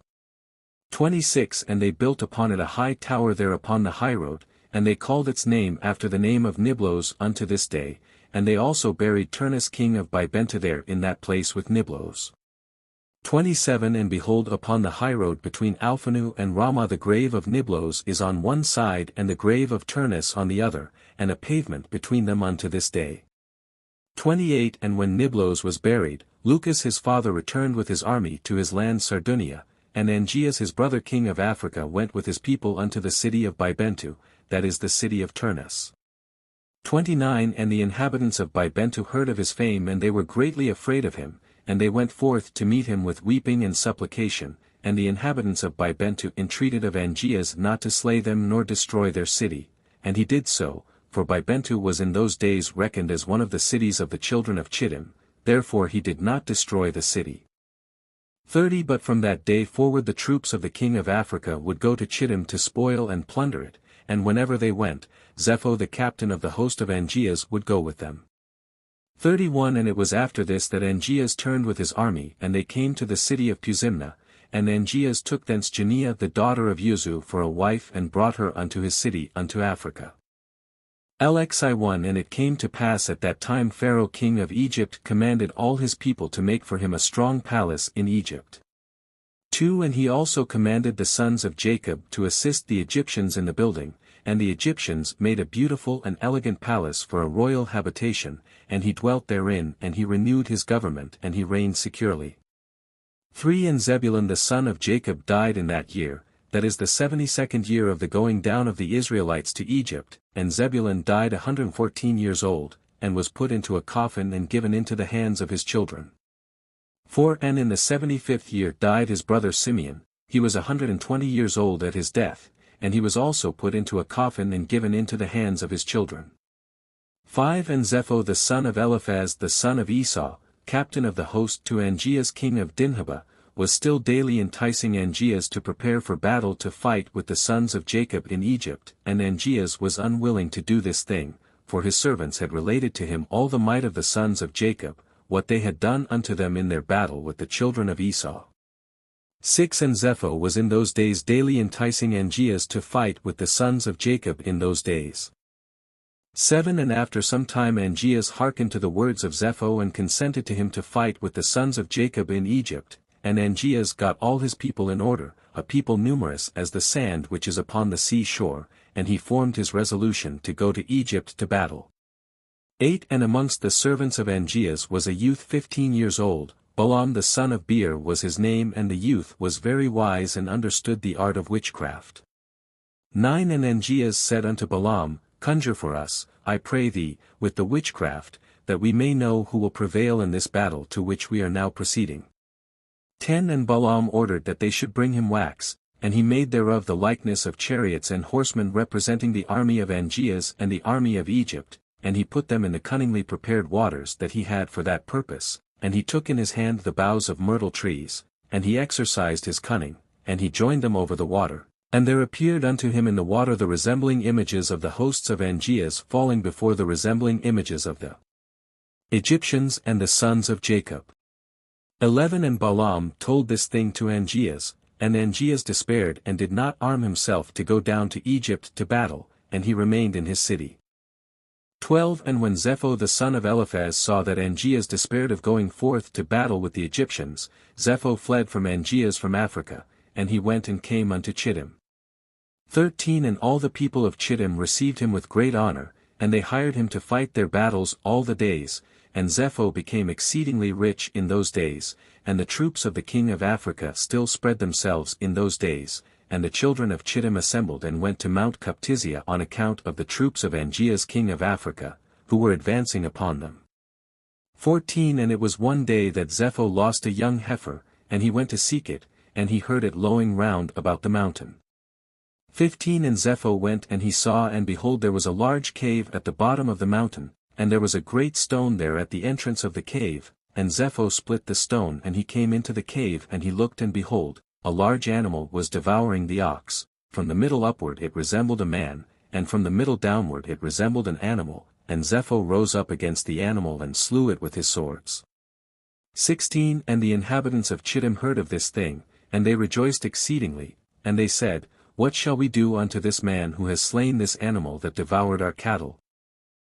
26 And they built upon it a high tower there upon the highroad, and they called its name after the name of Niblos unto this day, and they also buried Turnus king of Bibentu there in that place with Niblos. 27 And behold upon the highroad between Alphanu and Ramah the grave of Niblos is on one side and the grave of Turnus on the other, and a pavement between them unto this day. 28 And when Niblos was buried, Lucas his father returned with his army to his land Sardunia, and Angeas his brother king of Africa went with his people unto the city of Bibentu, that is the city of Turnus. 29 And the inhabitants of Bibentu heard of his fame and they were greatly afraid of him, and they went forth to meet him with weeping and supplication, and the inhabitants of Bibentu entreated of Angeas not to slay them nor destroy their city, and he did so, for Bibentu was in those days reckoned as one of the cities of the children of Chittim, therefore he did not destroy the city. 30 But from that day forward the troops of the king of Africa would go to Chittim to spoil and plunder it, and whenever they went, Sepher the captain of the host of Angeas would go with them. 31 And it was after this that Angeas turned with his army and they came to the city of Puzimna, and Angeas took thence Jania the daughter of Uzu for a wife and brought her unto his city unto Africa. LXI1 And it came to pass at that time Pharaoh king of Egypt commanded all his people to make for him a strong palace in Egypt. 2 And he also commanded the sons of Jacob to assist the Egyptians in the building, and the Egyptians made a beautiful and elegant palace for a royal habitation, and he dwelt therein and he renewed his government and he reigned securely. 3 And Zebulun the son of Jacob died in that year, that is the 72nd year of the going down of the Israelites to Egypt, and Zebulun died 114 years old, and was put into a coffin and given into the hands of his children. 4 And in the 75th year died his brother Simeon, he was 120 years old at his death, and he was also put into a coffin and given into the hands of his children. 5 And Zepho the son of Eliphaz the son of Esau, captain of the host to Angeas king of Dinhabah, was still daily enticing Angeas to prepare for battle to fight with the sons of Jacob in Egypt, and Angeas was unwilling to do this thing, for his servants had related to him all the might of the sons of Jacob, what they had done unto them in their battle with the children of Esau. 6 And Zepho was in those days daily enticing Angeas to fight with the sons of Jacob in those days. 7 And after some time Angeas hearkened to the words of Zepho and consented to him to fight with the sons of Jacob in Egypt, and Angeas got all his people in order, a people numerous as the sand which is upon the sea shore, and he formed his resolution to go to Egypt to battle. 8 And amongst the servants of Angeas was a youth 15 years old, Balaam the son of Beer was his name, and the youth was very wise and understood the art of witchcraft. 9 And Angeas said unto Balaam, Conjure for us, I pray thee, with the witchcraft, that we may know who will prevail in this battle to which we are now proceeding. 10 And Balaam ordered that they should bring him wax, and he made thereof the likeness of chariots and horsemen representing the army of Angeas and the army of Egypt, and he put them in the cunningly prepared waters that he had for that purpose, and he took in his hand the boughs of myrtle trees, and he exercised his cunning, and he joined them over the water, and there appeared unto him in the water the resembling images of the hosts of Angeas falling before the resembling images of the Egyptians and the sons of Jacob. 11 And Balaam told this thing to Angeas, and Angeas despaired and did not arm himself to go down to Egypt to battle, and he remained in his city. 12 And when Zepho the son of Eliphaz saw that Angeas despaired of going forth to battle with the Egyptians, Zepho fled from Angeas from Africa, and he went and came unto Chittim. 13 And all the people of Chittim received him with great honor, and they hired him to fight their battles all the days, and Zepho became exceedingly rich in those days, and the troops of the king of Africa still spread themselves in those days, and the children of Chittim assembled and went to Mount Cuptizia on account of the troops of Angeas king of Africa, who were advancing upon them. 14 And it was one day that Zepho lost a young heifer, and he went to seek it, and he heard it lowing round about the mountain. 15 And Zepho went and he saw, and behold, there was a large cave at the bottom of the mountain, and there was a great stone there at the entrance of the cave, and Zepho split the stone, and he came into the cave, and he looked, and behold, a large animal was devouring the ox. From the middle upward it resembled a man, and from the middle downward it resembled an animal, and Zepho rose up against the animal and slew it with his swords. 16 And the inhabitants of Chittim heard of this thing, and they rejoiced exceedingly, and they said, What shall we do unto this man who has slain this animal that devoured our cattle?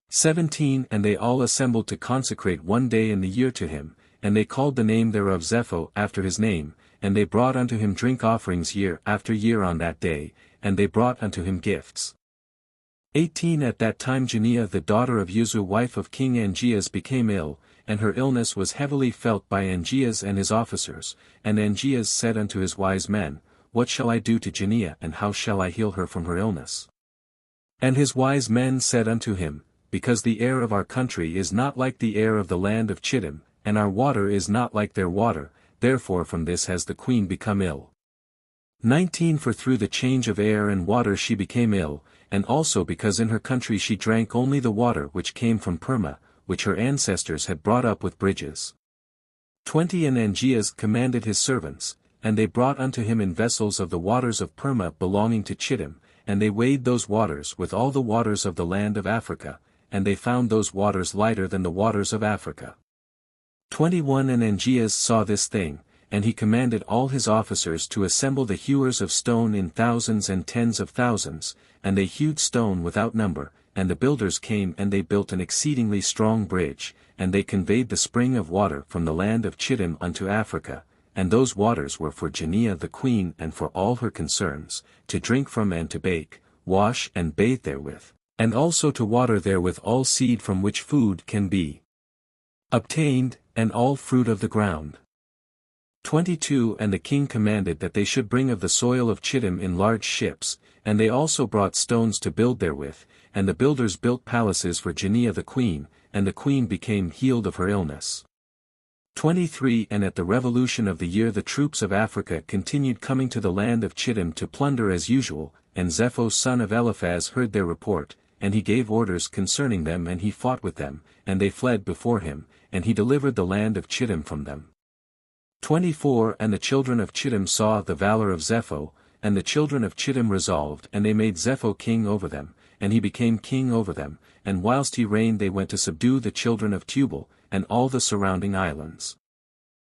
17 And they all assembled to consecrate one day in the year to him, and they called the name thereof Zepho after his name, and they brought unto him drink offerings year after year on that day, and they brought unto him gifts. 18 At that time Janiah the daughter of Uzu wife of King Angeas became ill, and her illness was heavily felt by Angeas and his officers, and Angeas said unto his wise men, What shall I do to Janiah, and how shall I heal her from her illness? And his wise men said unto him, Because the air of our country is not like the air of the land of Chittim, and our water is not like their water, therefore from this has the queen become ill. 19 For through the change of air and water she became ill, and also because in her country she drank only the water which came from Purma, which her ancestors had brought up with bridges. 20 And Angeas commanded his servants, and they brought unto him in vessels of the waters of Purma belonging to Chittim, and they weighed those waters with all the waters of the land of Africa, and they found those waters lighter than the waters of Africa. 21 And Angeas saw this thing, and he commanded all his officers to assemble the hewers of stone in thousands and tens of thousands, and they hewed stone without number, and the builders came and they built an exceedingly strong bridge, and they conveyed the spring of water from the land of Chittim unto Africa, and those waters were for Janiah the queen and for all her concerns, to drink from and to bake, wash and bathe therewith, and also to water therewith all seed from which food can be obtained, and all fruit of the ground. 22 And the king commanded that they should bring of the soil of Chittim in large ships, and they also brought stones to build therewith, and the builders built palaces for Janiah the queen, and the queen became healed of her illness. 23 And at the revolution of the year the troops of Africa continued coming to the land of Chittim to plunder as usual, and Zepho son of Eliphaz heard their report, and he gave orders concerning them, and he fought with them, and they fled before him, and he delivered the land of Chittim from them. 24 And the children of Chittim saw the valor of Zepho, and the children of Chittim resolved, and they made Zepho king over them, and he became king over them, and whilst he reigned they went to subdue the children of Tubal, and all the surrounding islands.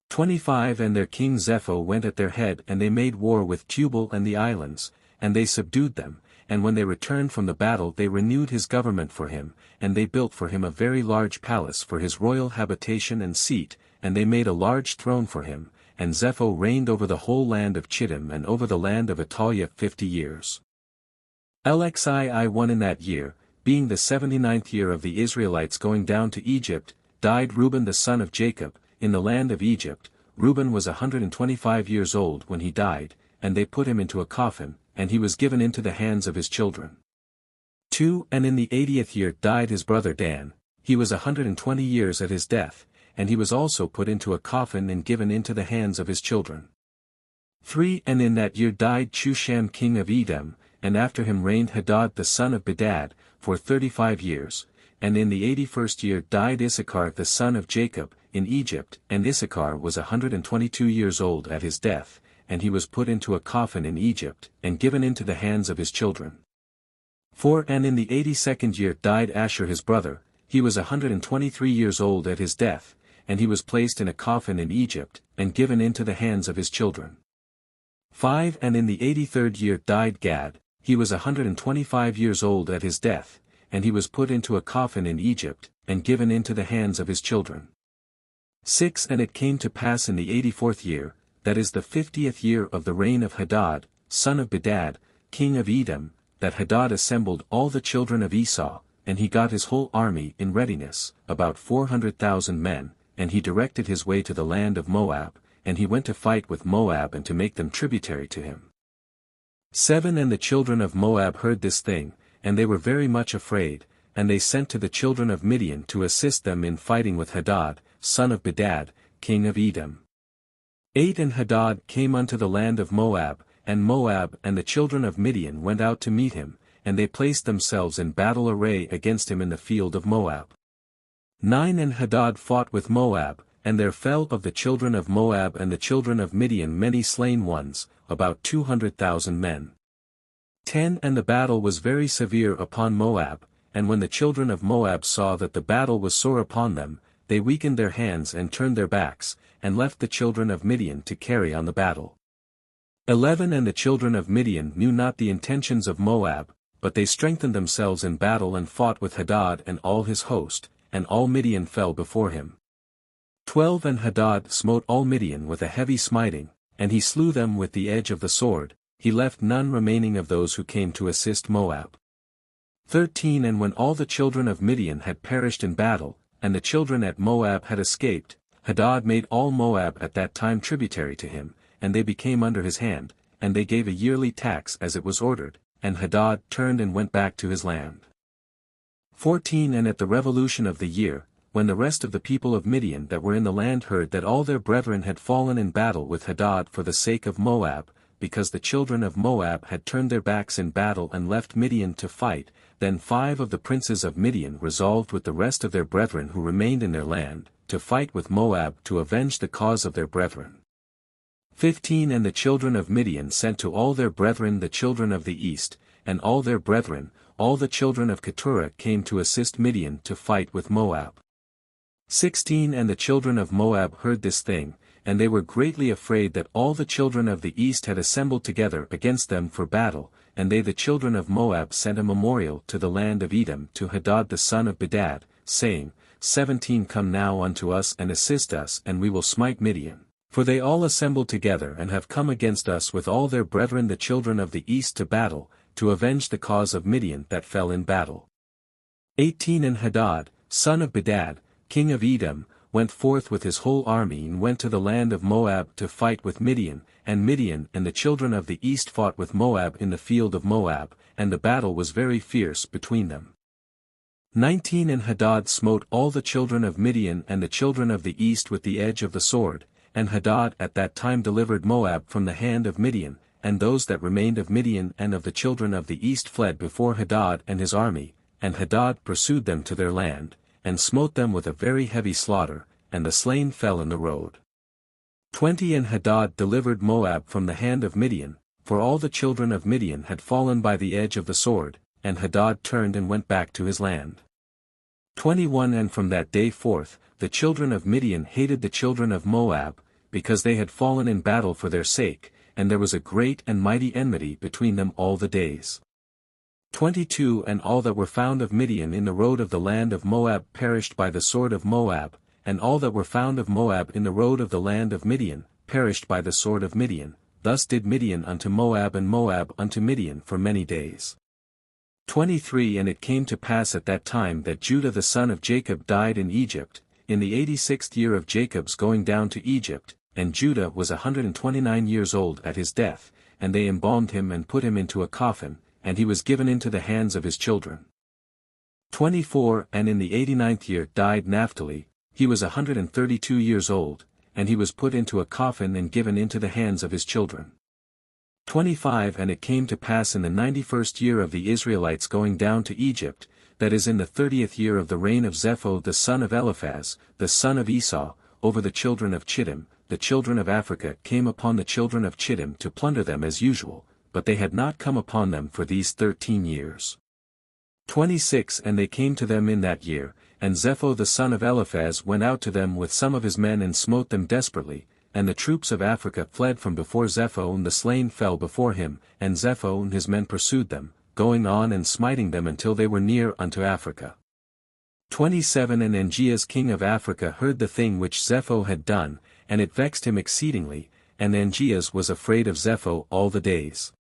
25 And their king Zepho went at their head, and they made war with Tubal and the islands, and they subdued them, and when they returned from the battle they renewed his government for him, and they built for him a very large palace for his royal habitation and seat, and they made a large throne for him, and Zepho reigned over the whole land of Chittim and over the land of Attalia 50 years. Lxii In that year, being the 79th year of the Israelites going down to Egypt, died Reuben the son of Jacob, in the land of Egypt. Reuben was 125 years old when he died, and they put him into a coffin, and he was given into the hands of his children. 2 And in the 80th year died his brother Dan, he was 120 years at his death, and he was also put into a coffin and given into the hands of his children. 3 And in that year died Chusham king of Edom, and after him reigned Hadad the son of Bedad, for 35 years, and in the 81st year died Issachar the son of Jacob, in Egypt, and Issachar was 122 years old at his death, and he was put into a coffin in Egypt, and given into the hands of his children. 4 And in the 82nd year died Asher his brother, he was 123 years old at his death, and he was placed in a coffin in Egypt, and given into the hands of his children. 5 And in the 83rd year died Gad, he was 125 years old at his death, and he was put into a coffin in Egypt, and given into the hands of his children. 6 And it came to pass in the 84th year, that is the 50th year of the reign of Hadad, son of Bedad, king of Edom, that Hadad assembled all the children of Esau, and he got his whole army in readiness, about 400,000 men, and he directed his way to the land of Moab, and he went to fight with Moab and to make them tributary to him. 7 And the children of Moab heard this thing, and they were very much afraid, and they sent to the children of Midian to assist them in fighting with Hadad, son of Bedad, king of Edom. 8 And Hadad came unto the land of Moab, and Moab and the children of Midian went out to meet him, and they placed themselves in battle array against him in the field of Moab. 9 And Hadad fought with Moab, and there fell of the children of Moab and the children of Midian many slain ones, about 200,000 men. 10 And the battle was very severe upon Moab, and when the children of Moab saw that the battle was sore upon them, they weakened their hands and turned their backs, and left the children of Midian to carry on the battle. 11 And the children of Midian knew not the intentions of Moab, but they strengthened themselves in battle and fought with Hadad and all his host, and all Midian fell before him. 12 And Hadad smote all Midian with a heavy smiting, and he slew them with the edge of the sword, he left none remaining of those who came to assist Moab. 13 And when all the children of Midian had perished in battle, and the children at Moab had escaped, Hadad made all Moab at that time tributary to him, and they became under his hand, and they gave a yearly tax as it was ordered, and Hadad turned and went back to his land. 14 And at the revolution of the year, when the rest of the people of Midian that were in the land heard that all their brethren had fallen in battle with Hadad for the sake of Moab, because the children of Moab had turned their backs in battle and left Midian to fight, then 5 of the princes of Midian resolved with the rest of their brethren who remained in their land, to fight with Moab to avenge the cause of their brethren. 15 And the children of Midian sent to all their brethren the children of the east, and all their brethren, all the children of Keturah came to assist Midian to fight with Moab. 16 And the children of Moab heard this thing, and they were greatly afraid that all the children of the east had assembled together against them for battle, and they the children of Moab sent a memorial to the land of Edom to Hadad the son of Bedad, saying, 17 Come now unto us and assist us and we will smite Midian, for they all assembled together and have come against us with all their brethren the children of the east to battle, to avenge the cause of Midian that fell in battle. 18 And Hadad, son of Bedad, king of Edom, went forth with his whole army and went to the land of Moab to fight with Midian, and Midian and the children of the east fought with Moab in the field of Moab, and the battle was very fierce between them. 19 And Hadad smote all the children of Midian and the children of the east with the edge of the sword, and Hadad at that time delivered Moab from the hand of Midian, and those that remained of Midian and of the children of the east fled before Hadad and his army, and Hadad pursued them to their land, and smote them with a very heavy slaughter, and the slain fell in the road. 20 And Hadad delivered Moab from the hand of Midian, for all the children of Midian had fallen by the edge of the sword, and Hadad turned and went back to his land. 21 And from that day forth, the children of Midian hated the children of Moab, because they had fallen in battle for their sake, and there was a great and mighty enmity between them all the days. 22 And all that were found of Midian in the road of the land of Moab perished by the sword of Moab, and all that were found of Moab in the road of the land of Midian, perished by the sword of Midian. Thus did Midian unto Moab and Moab unto Midian for many days. 23 And it came to pass at that time that Judah the son of Jacob died in Egypt, in the 86th year of Jacob's going down to Egypt, and Judah was 129 years old at his death, and they embalmed him and put him into a coffin, and he was given into the hands of his children. 24 And in the 89th year died Naphtali, he was 132 years old, and he was put into a coffin and given into the hands of his children. 25 And it came to pass in the 91st year of the Israelites going down to Egypt, that is in the 30th year of the reign of Sepher the son of Eliphaz, the son of Esau, over the children of Chittim, the children of Africa came upon the children of Chittim to plunder them as usual, but they had not come upon them for these 13 years. 26 And they came to them in that year, and Sepher the son of Eliphaz went out to them with some of his men and smote them desperately, and the troops of Africa fled from before Sepher, and the slain fell before him, and Sepher and his men pursued them, going on and smiting them until they were near unto Africa. 27 And Angeas king of Africa heard the thing which Sepher had done, and it vexed him exceedingly, and Angeas was afraid of Sepher all the days.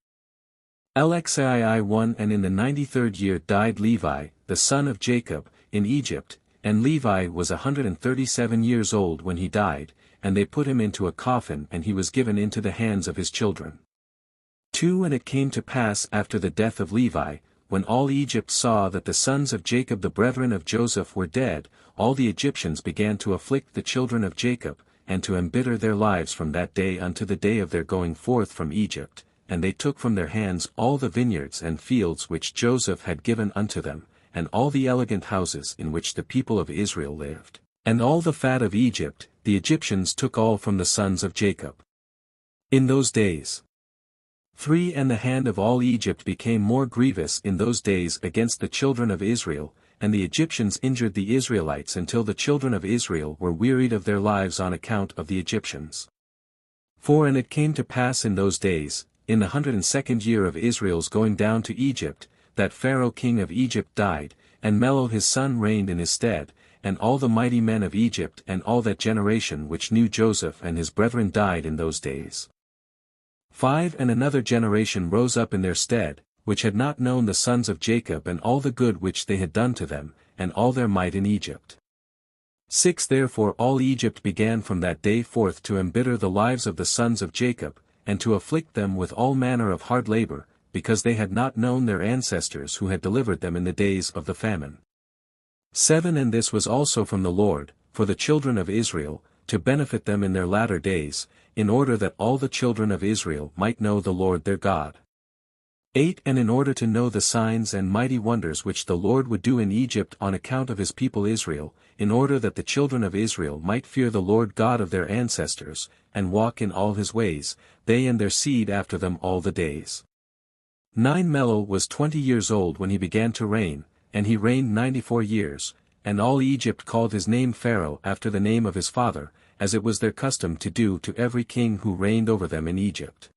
Lxii 1 And in the 93rd year died Levi, the son of Jacob, in Egypt, and Levi was 137 years old when he died, and they put him into a coffin and he was given into the hands of his children. 2 And it came to pass after the death of Levi, when all Egypt saw that the sons of Jacob the brethren of Joseph were dead, all the Egyptians began to afflict the children of Jacob, and to embitter their lives from that day unto the day of their going forth from Egypt, and they took from their hands all the vineyards and fields which Joseph had given unto them, and all the elegant houses in which the people of Israel lived, and all the fat of Egypt, the Egyptians took all from the sons of Jacob. In those days. 3 And the hand of all Egypt became more grievous in those days against the children of Israel, and the Egyptians injured the Israelites until the children of Israel were wearied of their lives on account of the Egyptians. 4 And it came to pass in those days, in the 102nd year of Israel's going down to Egypt, that Pharaoh king of Egypt died, and Melo his son reigned in his stead, and all the mighty men of Egypt and all that generation which knew Joseph and his brethren died in those days. 5 And another generation rose up in their stead, which had not known the sons of Jacob and all the good which they had done to them, and all their might in Egypt. 6 Therefore all Egypt began from that day forth to embitter the lives of the sons of Jacob, and to afflict them with all manner of hard labor, because they had not known their ancestors who had delivered them in the days of the famine. 7 And this was also from the Lord, for the children of Israel, to benefit them in their latter days, in order that all the children of Israel might know the Lord their God. 8 And in order to know the signs and mighty wonders which the Lord would do in Egypt on account of his people Israel, in order that the children of Israel might fear the Lord God of their ancestors, and walk in all his ways, they and their seed after them all the days. 9 Melo was 20 years old when he began to reign, and he reigned 94 years, and all Egypt called his name Pharaoh after the name of his father, as it was their custom to do to every king who reigned over them in Egypt.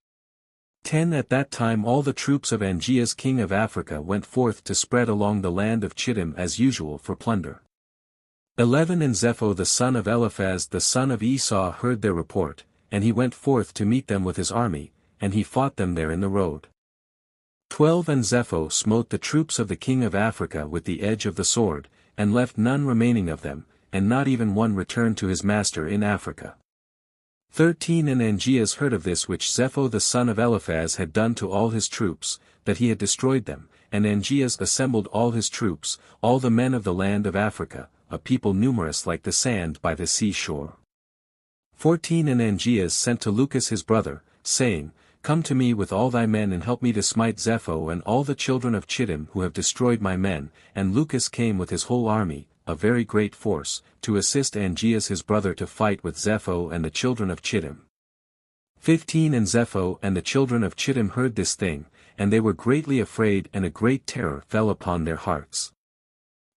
10 At that time all the troops of Angeas king of Africa went forth to spread along the land of Chittim as usual for plunder. 11 And Sepher the son of Eliphaz the son of Esau heard their report, and he went forth to meet them with his army, and he fought them there in the road. 12 And Sepher smote the troops of the king of Africa with the edge of the sword, and left none remaining of them, and not even one returned to his master in Africa. 13 And Angeas heard of this which Sepher the son of Eliphaz had done to all his troops, that he had destroyed them, and Angeas assembled all his troops, all the men of the land of Africa, a people numerous like the sand by the sea shore. 14 And Angeas sent to Lucas his brother, saying, Come to me with all thy men and help me to smite Sepher and all the children of Chittim who have destroyed my men, and Lucas came with his whole army, a very great force, to assist Angeas his brother to fight with Sepher and the children of Chittim. 15 And Sepher and the children of Chittim heard this thing, and they were greatly afraid and a great terror fell upon their hearts.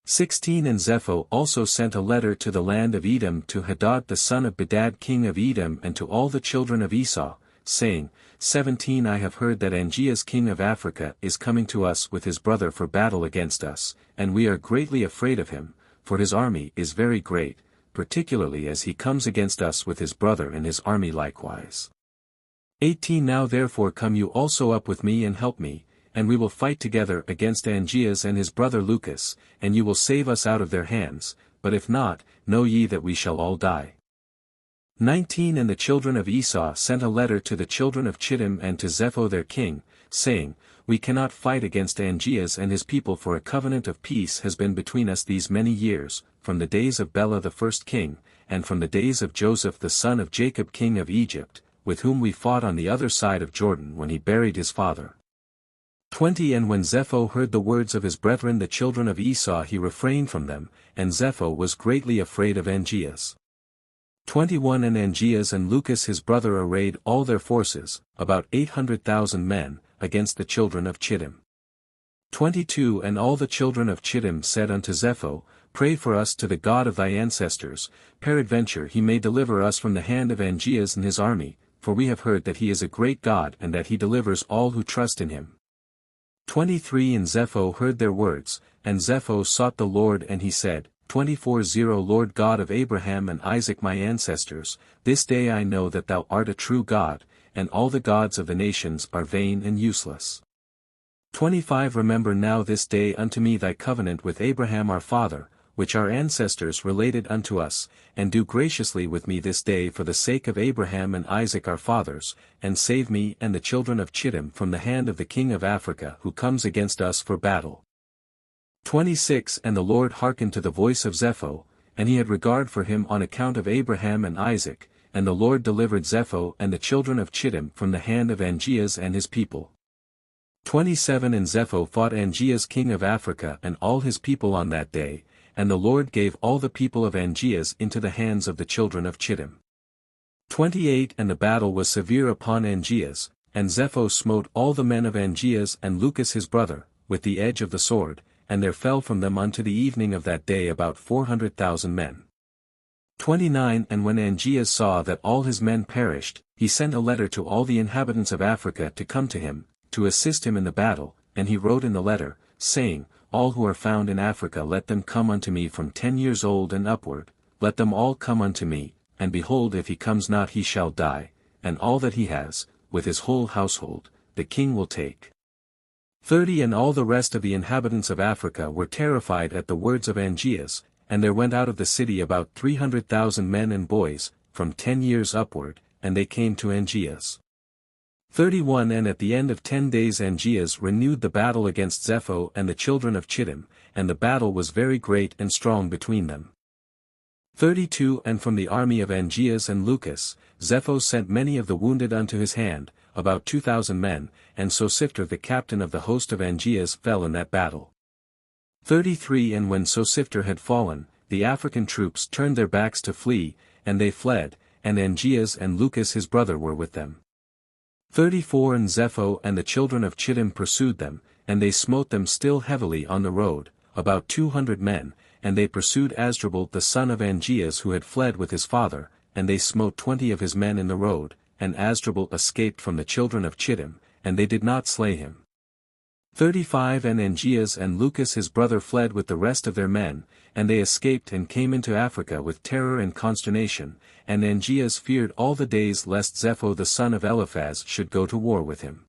16 And Sepher also sent a letter to the land of Edom to Hadad the son of Bedad king of Edom and to all the children of Esau, saying, 17 I have heard that Angeas king of Africa is coming to us with his brother for battle against us, and we are greatly afraid of him, for his army is very great, particularly as he comes against us with his brother and his army likewise. 18 Now therefore come you also up with me and help me, and we will fight together against Angeas and his brother Lucas, and you will save us out of their hands, but if not, know ye that we shall all die. 19 And the children of Esau sent a letter to the children of Chittim and to Sepher their king, saying, We cannot fight against Angeas and his people, for a covenant of peace has been between us these many years, from the days of Bela the first king, and from the days of Joseph the son of Jacob king of Egypt, with whom we fought on the other side of Jordan when he buried his father. 20 And when Sepher heard the words of his brethren the children of Esau, he refrained from them, and Sepher was greatly afraid of Angeas. 21 And Angeas and Lucas his brother arrayed all their forces, about 800,000 men, against the children of Chittim. 22 And all the children of Chittim said unto Sepher, Pray for us to the God of thy ancestors, peradventure he may deliver us from the hand of Angeas and his army, for we have heard that he is a great God and that he delivers all who trust in him. 23 And Sepher heard their words, and Sepher sought the Lord and he said, 24 Lord God of Abraham and Isaac my ancestors, this day I know that thou art a true God, and all the gods of the nations are vain and useless. 25 Remember now this day unto me thy covenant with Abraham our father, which our ancestors related unto us, and do graciously with me this day for the sake of Abraham and Isaac our fathers, and save me and the children of Chittim from the hand of the king of Africa who comes against us for battle. 26 And the Lord hearkened to the voice of Sepher, and he had regard for him on account of Abraham and Isaac, and the Lord delivered Sepher and the children of Chittim from the hand of Angeas and his people. 27 And Sepher fought Angeas king of Africa and all his people on that day, and the Lord gave all the people of Angeas into the hands of the children of Chittim. 28 And the battle was severe upon Angeas, and Sepher smote all the men of Angeas and Lucas his brother, with the edge of the sword, and there fell from them unto the evening of that day about 400,000 men. 29 And when Angeas saw that all his men perished, he sent a letter to all the inhabitants of Africa to come to him, to assist him in the battle, and he wrote in the letter, saying, All who are found in Africa let them come unto me from 10 years old and upward, let them all come unto me, and behold if he comes not he shall die, and all that he has, with his whole household, the king will take. 30 And all the rest of the inhabitants of Africa were terrified at the words of Angeas, and there went out of the city about 300,000 men and boys, from 10 years upward, and they came to Angeas. 31 And at the end of 10 days Angeas renewed the battle against Sepher and the children of Chittim, and the battle was very great and strong between them. 32 And from the army of Angeas and Lucas, Sepher sent many of the wounded unto his hand, about 2,000 men, and Sēfer the captain of the host of Angeas fell in that battle. 33 And when Sēfer had fallen, the African troops turned their backs to flee, and they fled, and Angeas and Lucas his brother were with them. 34 And Sepher and the children of Chittim pursued them, and they smote them still heavily on the road, about 200 men, and they pursued Asdrubal the son of Angeas who had fled with his father, and they smote 20 of his men in the road, and Asdrubal escaped from the children of Chittim, and they did not slay him. 35 And Angeas and Lucas his brother fled with the rest of their men, and they escaped and came into Africa with terror and consternation, and Angeas feared all the days lest Sepher the son of Eliphaz should go to war with him.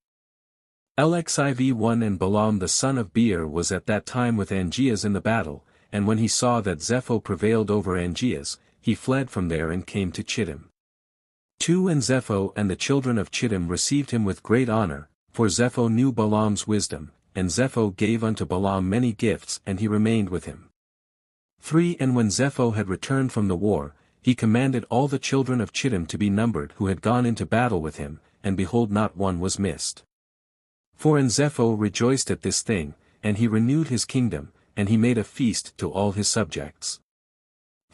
Lxiv 1 And Balaam the son of Beer was at that time with Angeas in the battle, and when he saw that Sepher prevailed over Angeas, he fled from there and came to Chittim. 2 And Sepher and the children of Chittim received him with great honor, for Sepher knew Balaam's wisdom, and Sepher gave unto Balaam many gifts and he remained with him. 3 And when Sepher had returned from the war, he commanded all the children of Chittim to be numbered who had gone into battle with him, and behold not one was missed. 4 And Sepher rejoiced at this thing, and he renewed his kingdom, and he made a feast to all his subjects.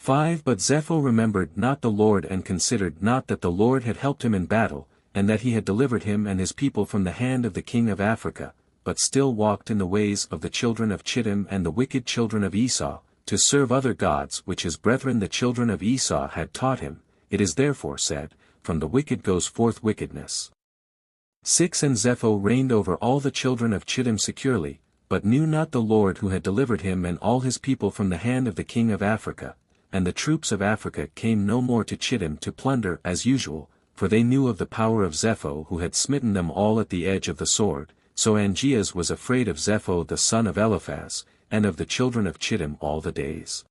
5 But Sepher remembered not the Lord and considered not that the Lord had helped him in battle, and that he had delivered him and his people from the hand of the king of Africa, but still walked in the ways of the children of Chittim and the wicked children of Esau, to serve other gods which his brethren the children of Esau had taught him, it is therefore said, from the wicked goes forth wickedness. 6 And Sepher reigned over all the children of Chittim securely, but knew not the Lord who had delivered him and all his people from the hand of the king of Africa, and the troops of Africa came no more to Chittim to plunder as usual, for they knew of the power of Sepher who had smitten them all at the edge of the sword, so Angeas was afraid of Sepher the son of Eliphaz, and of the children of Chittim all the days.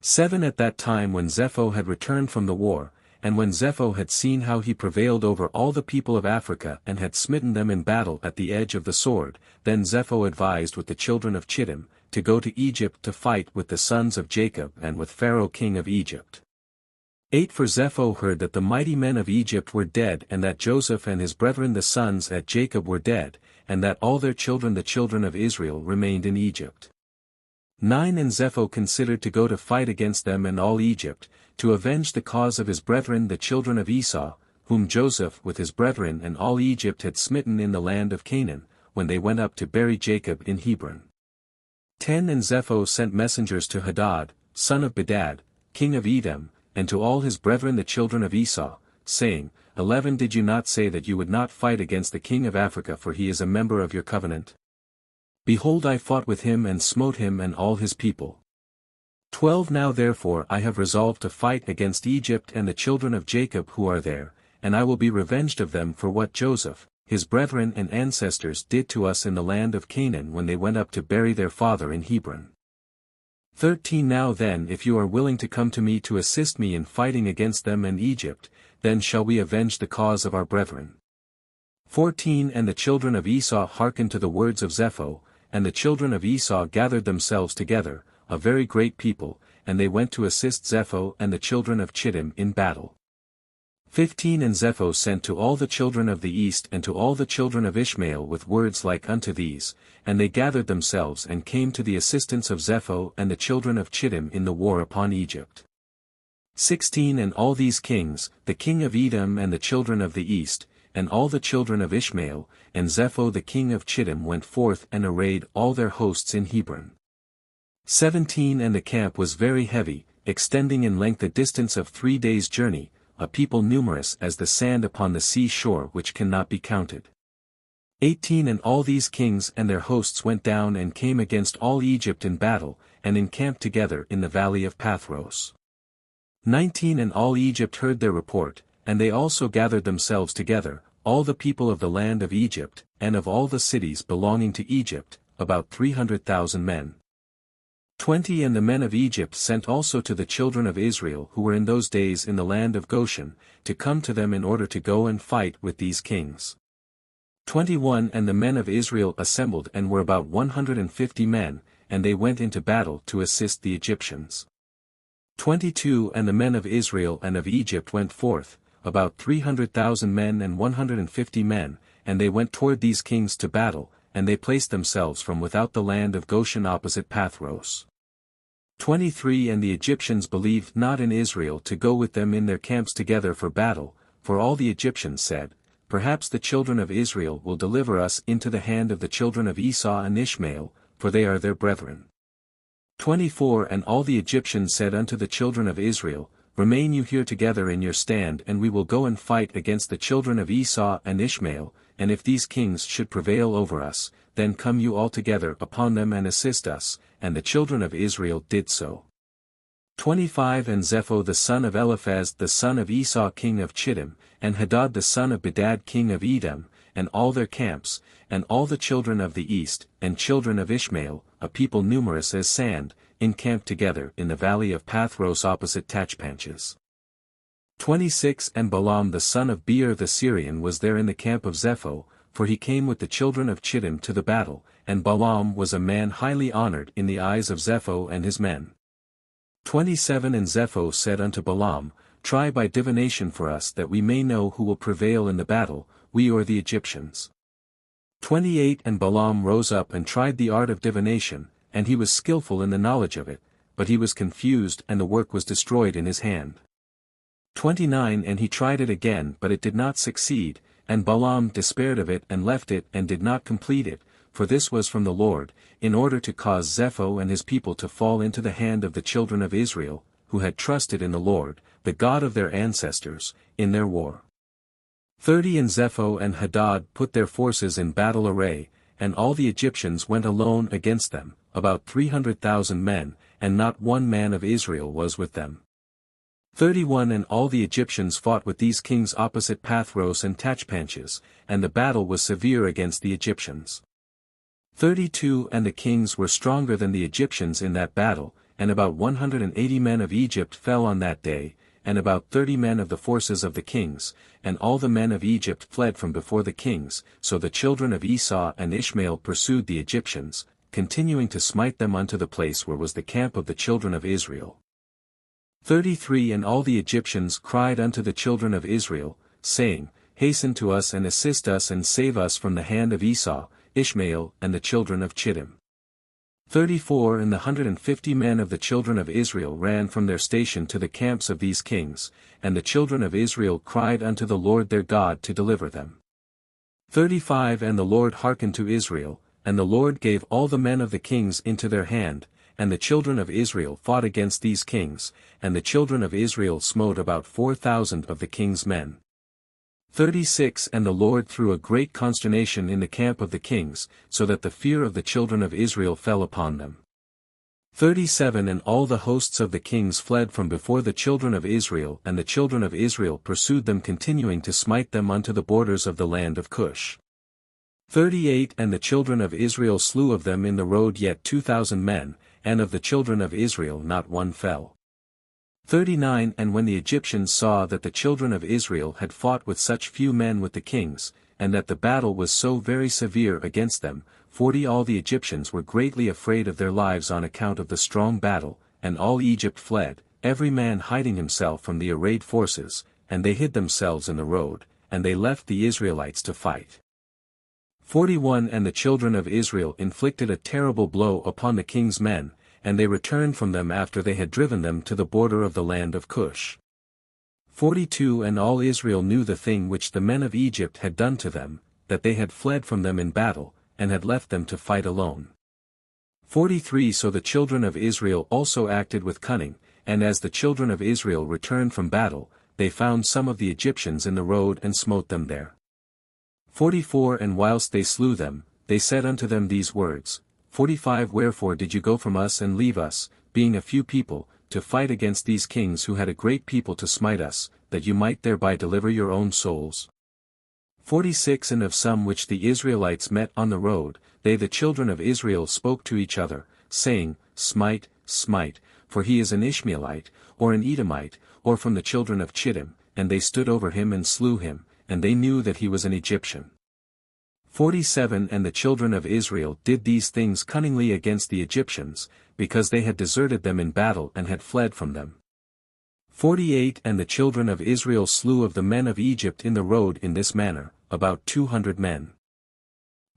7 At that time when Sepher had returned from the war, and when Sepher had seen how he prevailed over all the people of Africa and had smitten them in battle at the edge of the sword, then Sepher advised with the children of Chittim, to go to Egypt to fight with the sons of Jacob and with Pharaoh king of Egypt. 8 For Sepher heard that the mighty men of Egypt were dead and that Joseph and his brethren the sons of Jacob were dead, and that all their children the children of Israel remained in Egypt. 9 And Sepher considered to go to fight against them and all Egypt, to avenge the cause of his brethren the children of Esau, whom Joseph with his brethren and all Egypt had smitten in the land of Canaan, when they went up to bury Jacob in Hebron. 10 And Sepher sent messengers to Hadad, son of Bedad, king of Edom, and to all his brethren the children of Esau, saying, 11 Did you not say that you would not fight against the king of Africa, for he is a member of your covenant? Behold, I fought with him and smote him and all his people. 12 Now therefore I have resolved to fight against Egypt and the children of Jacob who are there, and I will be revenged of them for what Joseph, his brethren and ancestors did to us in the land of Canaan when they went up to bury their father in Hebron. 13 Now then if you are willing to come to me to assist me in fighting against them and Egypt, then shall we avenge the cause of our brethren. 14 And the children of Esau hearkened to the words of Sepher, and the children of Esau gathered themselves together, a very great people, and they went to assist Sepher and the children of Chittim in battle. 15 And Sepher sent to all the children of the east and to all the children of Ishmael with words like unto these, and they gathered themselves and came to the assistance of Sepher and the children of Chittim in the war upon Egypt. 16 And all these kings, the king of Edom and the children of the east, and all the children of Ishmael, and Sepher the king of Chittim went forth and arrayed all their hosts in Hebron. 17 And the camp was very heavy, extending in length a distance of 3 days' journey, a people numerous as the sand upon the sea shore which cannot be counted. 18 And all these kings and their hosts went down and came against all Egypt in battle, and encamped together in the valley of Pathros. 19 And all Egypt heard their report, and they also gathered themselves together, all the people of the land of Egypt, and of all the cities belonging to Egypt, about 300,000 men. 20 And the men of Egypt sent also to the children of Israel who were in those days in the land of Goshen, to come to them in order to go and fight with these kings. 21 And the men of Israel assembled and were about 150 men, and they went into battle to assist the Egyptians. 22 And the men of Israel and of Egypt went forth, about 300,000 men and 150 men, and they went toward these kings to battle, and they placed themselves from without the land of Goshen opposite Pathros. 23 And the Egyptians believed not in Israel to go with them in their camps together for battle, for all the Egyptians said, Perhaps the children of Israel will deliver us into the hand of the children of Esau and Ishmael, for they are their brethren. 24 And all the Egyptians said unto the children of Israel, Remain you here together in your stand, and we will go and fight against the children of Esau and Ishmael, and if these kings should prevail over us, then come you all together upon them and assist us, and the children of Israel did so. 25 And Sepher the son of Eliphaz the son of Esau king of Chittim, and Hadad the son of Bedad king of Edom, and all their camps, and all the children of the east, and children of Ishmael, a people numerous as sand, encamped together in the valley of Pathros opposite Tachpanches. 26 And Balaam the son of Beor the Syrian was there in the camp of Sepher, for he came with the children of Chittim to the battle, and Balaam was a man highly honored in the eyes of Sepher and his men. 27 And Sepher said unto Balaam, Try by divination for us that we may know who will prevail in the battle, we or the Egyptians. 28 And Balaam rose up and tried the art of divination, and he was skillful in the knowledge of it, but he was confused and the work was destroyed in his hand. 29 And he tried it again but it did not succeed, and Balaam despaired of it and left it and did not complete it, for this was from the Lord, in order to cause Sepher and his people to fall into the hand of the children of Israel, who had trusted in the Lord, the God of their ancestors, in their war. 30 And Sepher and Hadad put their forces in battle array, and all the Egyptians went alone against them, about 300,000 men, and not one man of Israel was with them. 31 And all the Egyptians fought with these kings opposite Pathros and Tachpanches, and the battle was severe against the Egyptians. 32 And the kings were stronger than the Egyptians in that battle, and about 180 men of Egypt fell on that day, and about 30 men of the forces of the kings, and all the men of Egypt fled from before the kings, so the children of Esau and Ishmael pursued the Egyptians, continuing to smite them unto the place where was the camp of the children of Israel. 33 And all the Egyptians cried unto the children of Israel, saying, Hasten to us and assist us and save us from the hand of Esau, Ishmael, and the children of Chittim. 34 And the 150 men of the children of Israel ran from their station to the camps of these kings, and the children of Israel cried unto the Lord their God to deliver them. 35 And the Lord hearkened to Israel, and the Lord gave all the men of the kings into their hand, and the children of Israel fought against these kings, and the children of Israel smote about 4,000 of the king's men. 36 And the Lord threw a great consternation in the camp of the kings, so that the fear of the children of Israel fell upon them. 37 And all the hosts of the kings fled from before the children of Israel, and the children of Israel pursued them, continuing to smite them unto the borders of the land of Cush. 38 And the children of Israel slew of them in the road yet 2,000 men, and of the children of Israel not one fell. 39 And when the Egyptians saw that the children of Israel had fought with such few men with the kings, and that the battle was so very severe against them, 40 All the Egyptians were greatly afraid of their lives on account of the strong battle, and all Egypt fled, every man hiding himself from the arrayed forces, and they hid themselves in the road, and they left the Israelites to fight. 41 And the children of Israel inflicted a terrible blow upon the king's men, and they returned from them after they had driven them to the border of the land of Cush. 42 And all Israel knew the thing which the men of Egypt had done to them, that they had fled from them in battle, and had left them to fight alone. 43 So the children of Israel also acted with cunning, and as the children of Israel returned from battle, they found some of the Egyptians in the road and smote them there. 44 And whilst they slew them, they said unto them these words, 45 Wherefore did you go from us and leave us, being a few people, to fight against these kings who had a great people to smite us, that you might thereby deliver your own souls? 46 And of some which the Israelites met on the road, they the children of Israel spoke to each other, saying, Smite, smite, for he is an Ishmaelite, or an Edomite, or from the children of Chittim, and they stood over him and slew him, and they knew that he was an Egyptian. 47 And the children of Israel did these things cunningly against the Egyptians, because they had deserted them in battle and had fled from them. 48 And the children of Israel slew of the men of Egypt in the road in this manner, about 200 men.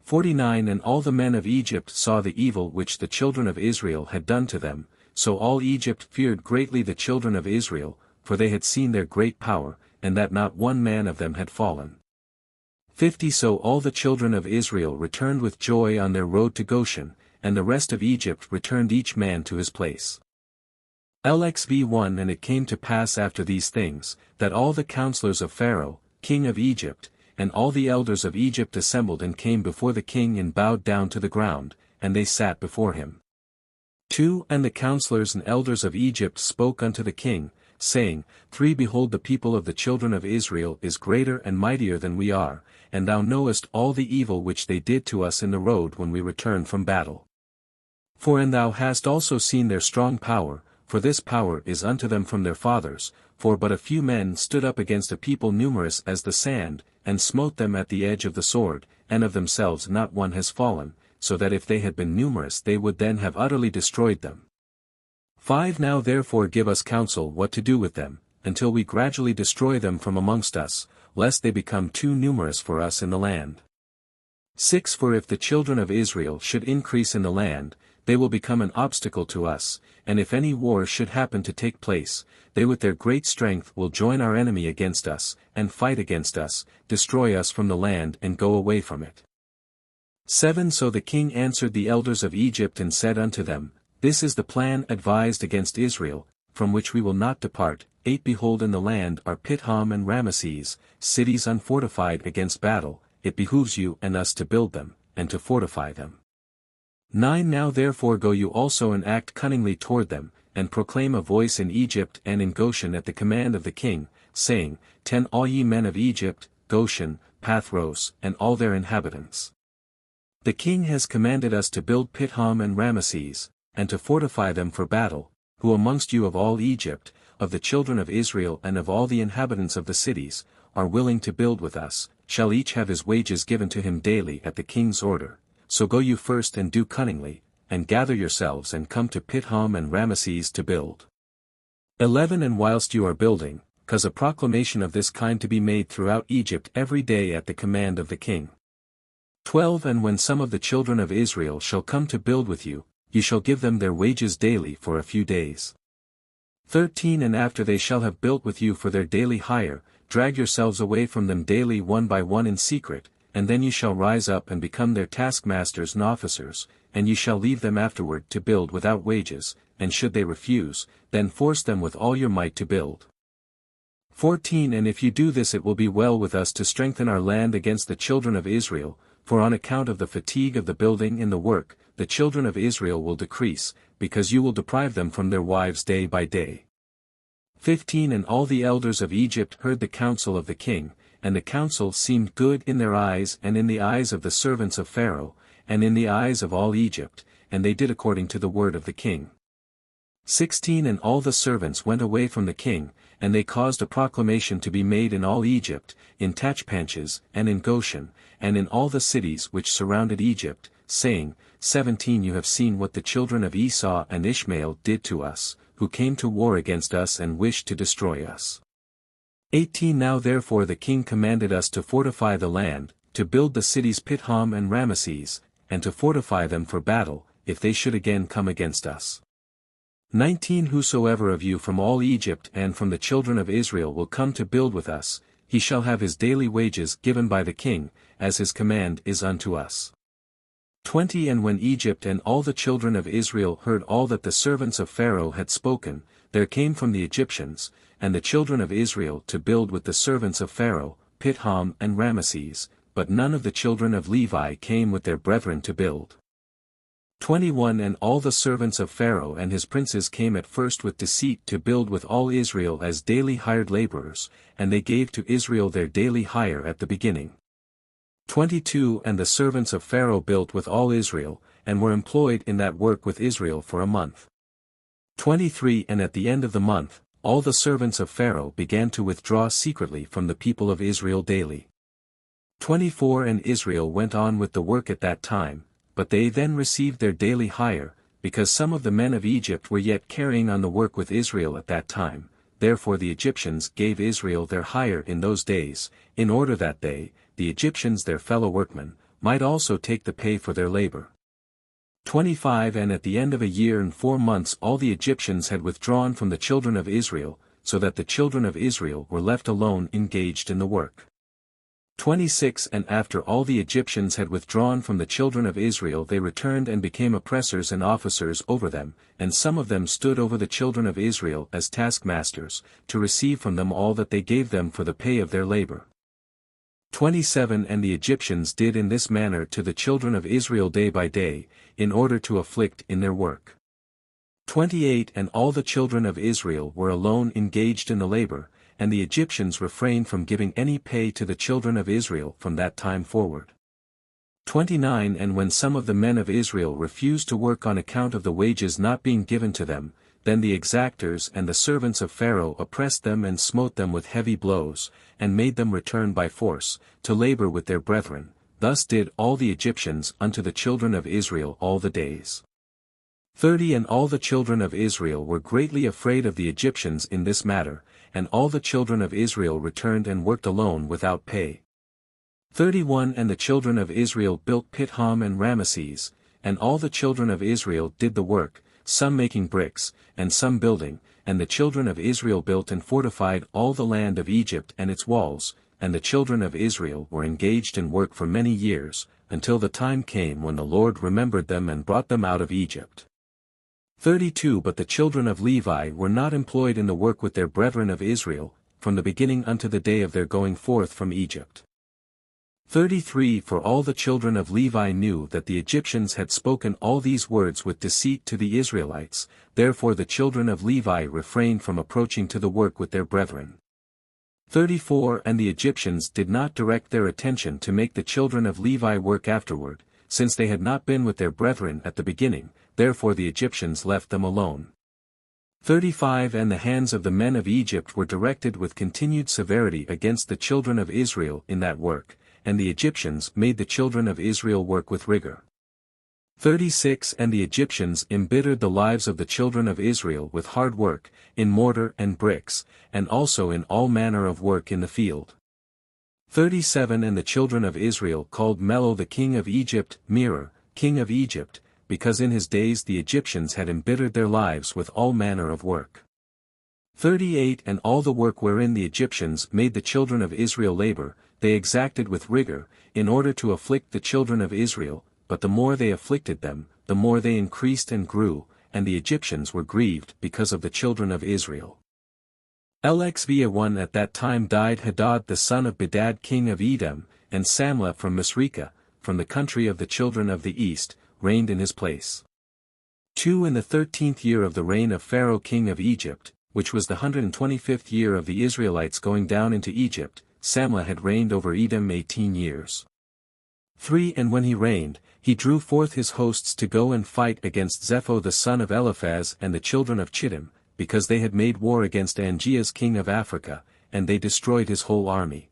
49 And all the men of Egypt saw the evil which the children of Israel had done to them, so all Egypt feared greatly the children of Israel, for they had seen their great power, and that not one man of them had fallen. 50 So all the children of Israel returned with joy on their road to Goshen, and the rest of Egypt returned each man to his place. LXV1 And it came to pass after these things, that all the counselors of Pharaoh, king of Egypt, and all the elders of Egypt assembled and came before the king and bowed down to the ground, and they sat before him. 2 And the counselors and elders of Egypt spoke unto the king, saying, 3 Behold, the people of the children of Israel is greater and mightier than we are, and thou knowest all the evil which they did to us in the road when we returned from battle. 4 And thou hast also seen their strong power, for this power is unto them from their fathers, for but a few men stood up against a people numerous as the sand, and smote them at the edge of the sword, and of themselves not one has fallen, so that if they had been numerous they would then have utterly destroyed them. 5 Now therefore give us counsel what to do with them, until we gradually destroy them from amongst us, lest they become too numerous for us in the land. 6 For if the children of Israel should increase in the land, they will become an obstacle to us, and if any war should happen to take place, they with their great strength will join our enemy against us, and fight against us, destroy us from the land and go away from it. 7 So the king answered the elders of Egypt and said unto them, This is the plan advised against Israel, from which we will not depart. 8 Behold, in the land are Pithom and Ramesses, cities unfortified against battle. It behooves you and us to build them, and to fortify them. 9 Now therefore go you also and act cunningly toward them, and proclaim a voice in Egypt and in Goshen at the command of the king, saying, 10 All ye men of Egypt, Goshen, Pathros, and all their inhabitants. The king has commanded us to build Pithom and Ramesses, and to fortify them for battle. Who amongst you of all Egypt, of the children of Israel and of all the inhabitants of the cities, are willing to build with us, shall each have his wages given to him daily at the king's order. So go you first and do cunningly, and gather yourselves and come to Pithom and Ramesses to build. 11 And whilst you are building, cause a proclamation of this kind to be made throughout Egypt every day at the command of the king. 12 And when some of the children of Israel shall come to build with you, ye shall give them their wages daily for a few days. 13 And after they shall have built with you for their daily hire, drag yourselves away from them daily one by one in secret, and then ye shall rise up and become their taskmasters and officers, and ye shall leave them afterward to build without wages, and should they refuse, then force them with all your might to build. 14 And if you do this, it will be well with us to strengthen our land against the children of Israel, for on account of the fatigue of the building and the work, the children of Israel will decrease, because you will deprive them from their wives day by day. 15 And all the elders of Egypt heard the counsel of the king, and the counsel seemed good in their eyes and in the eyes of the servants of Pharaoh, and in the eyes of all Egypt, and they did according to the word of the king. 16 And all the servants went away from the king, and they caused a proclamation to be made in all Egypt, in Tachpanches, and in Goshen, and in all the cities which surrounded Egypt, saying, 17 You have seen what the children of Esau and Ishmael did to us, who came to war against us and wished to destroy us. 18 Now therefore the king commanded us to fortify the land, to build the cities Pithom and Ramesses, and to fortify them for battle, if they should again come against us. 19 Whosoever of you from all Egypt and from the children of Israel will come to build with us, he shall have his daily wages given by the king, as his command is unto us. 20 And when Egypt and all the children of Israel heard all that the servants of Pharaoh had spoken, there came from the Egyptians, and the children of Israel to build with the servants of Pharaoh, Pithom and Ramesses, but none of the children of Levi came with their brethren to build. 21 And all the servants of Pharaoh and his princes came at first with deceit to build with all Israel as daily hired laborers, and they gave to Israel their daily hire at the beginning. 22 And the servants of Pharaoh built with all Israel, and were employed in that work with Israel for a month. 23 And at the end of the month, all the servants of Pharaoh began to withdraw secretly from the people of Israel daily. 24 And Israel went on with the work at that time, but they then received their daily hire, because some of the men of Egypt were yet carrying on the work with Israel at that time. Therefore the Egyptians gave Israel their hire in those days, in order that they, the Egyptians their fellow workmen, might also take the pay for their labor. 25 And at the end of a year and 4 months all the Egyptians had withdrawn from the children of Israel, so that the children of Israel were left alone engaged in the work. 26 And after all the Egyptians had withdrawn from the children of Israel, they returned and became oppressors and officers over them, and some of them stood over the children of Israel as taskmasters, to receive from them all that they gave them for the pay of their labor. 27 And the Egyptians did in this manner to the children of Israel day by day, in order to afflict in their work. 28 And all the children of Israel were alone engaged in the labor, and the Egyptians refrained from giving any pay to the children of Israel from that time forward. 29 And when some of the men of Israel refused to work on account of the wages not being given to them, then the exactors and the servants of Pharaoh oppressed them and smote them with heavy blows, and made them return by force, to labor with their brethren. Thus did all the Egyptians unto the children of Israel all the days. 30 And all the children of Israel were greatly afraid of the Egyptians in this matter, and all the children of Israel returned and worked alone without pay. 31 And the children of Israel built Pithom and Ramesses, and all the children of Israel did the work, some making bricks, and some building, and the children of Israel built and fortified all the land of Egypt and its walls, and the children of Israel were engaged in work for many years, until the time came when the Lord remembered them and brought them out of Egypt. 32 But the children of Levi were not employed in the work with their brethren of Israel, from the beginning unto the day of their going forth from Egypt. 33 For all the children of Levi knew that the Egyptians had spoken all these words with deceit to the Israelites, therefore the children of Levi refrained from approaching to the work with their brethren. 34 And the Egyptians did not direct their attention to make the children of Levi work afterward, since they had not been with their brethren at the beginning, therefore the Egyptians left them alone. 35 And the hands of the men of Egypt were directed with continued severity against the children of Israel in that work, and the Egyptians made the children of Israel work with rigor. 36 And the Egyptians embittered the lives of the children of Israel with hard work, in mortar and bricks, and also in all manner of work in the field. 37 And the children of Israel called Melo the king of Egypt, Mirror, king of Egypt, because in his days the Egyptians had embittered their lives with all manner of work. 38 And all the work wherein the Egyptians made the children of Israel labor, they exacted with rigor, in order to afflict the children of Israel, but the more they afflicted them, the more they increased and grew, and the Egyptians were grieved because of the children of Israel. pt.1 At that time died Hadad the son of Bedad king of Edom, and Samlah from Masrekah, from the country of the children of the east, reigned in his place. 2 In the 13th year of the reign of Pharaoh king of Egypt, which was the 125th year of the Israelites going down into Egypt, Samlah had reigned over Edom 18 years. 3 And when he reigned, he drew forth his hosts to go and fight against Zepho the son of Eliphaz and the children of Chittim, because they had made war against Angeas king of Africa, and they destroyed his whole army.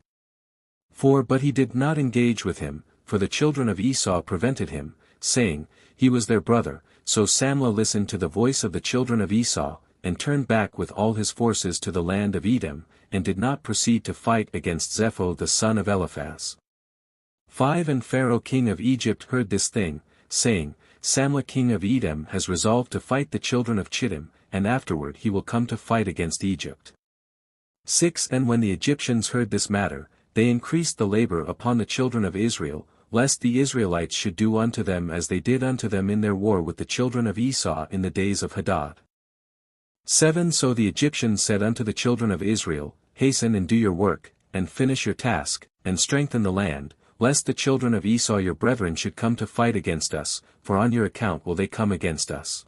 4 But he did not engage with him, for the children of Esau prevented him, saying, he was their brother, so Samlah listened to the voice of the children of Esau, and turned back with all his forces to the land of Edom, and did not proceed to fight against Zepho the son of Eliphaz. 5 And Pharaoh king of Egypt heard this thing, saying, Samlah king of Edom has resolved to fight the children of Chittim, and afterward he will come to fight against Egypt. 6 And when the Egyptians heard this matter, they increased the labor upon the children of Israel, lest the Israelites should do unto them as they did unto them in their war with the children of Esau in the days of Hadad. 7 So the Egyptians said unto the children of Israel, Hasten and do your work, and finish your task, and strengthen the land, lest the children of Esau your brethren should come to fight against us, for on your account will they come against us.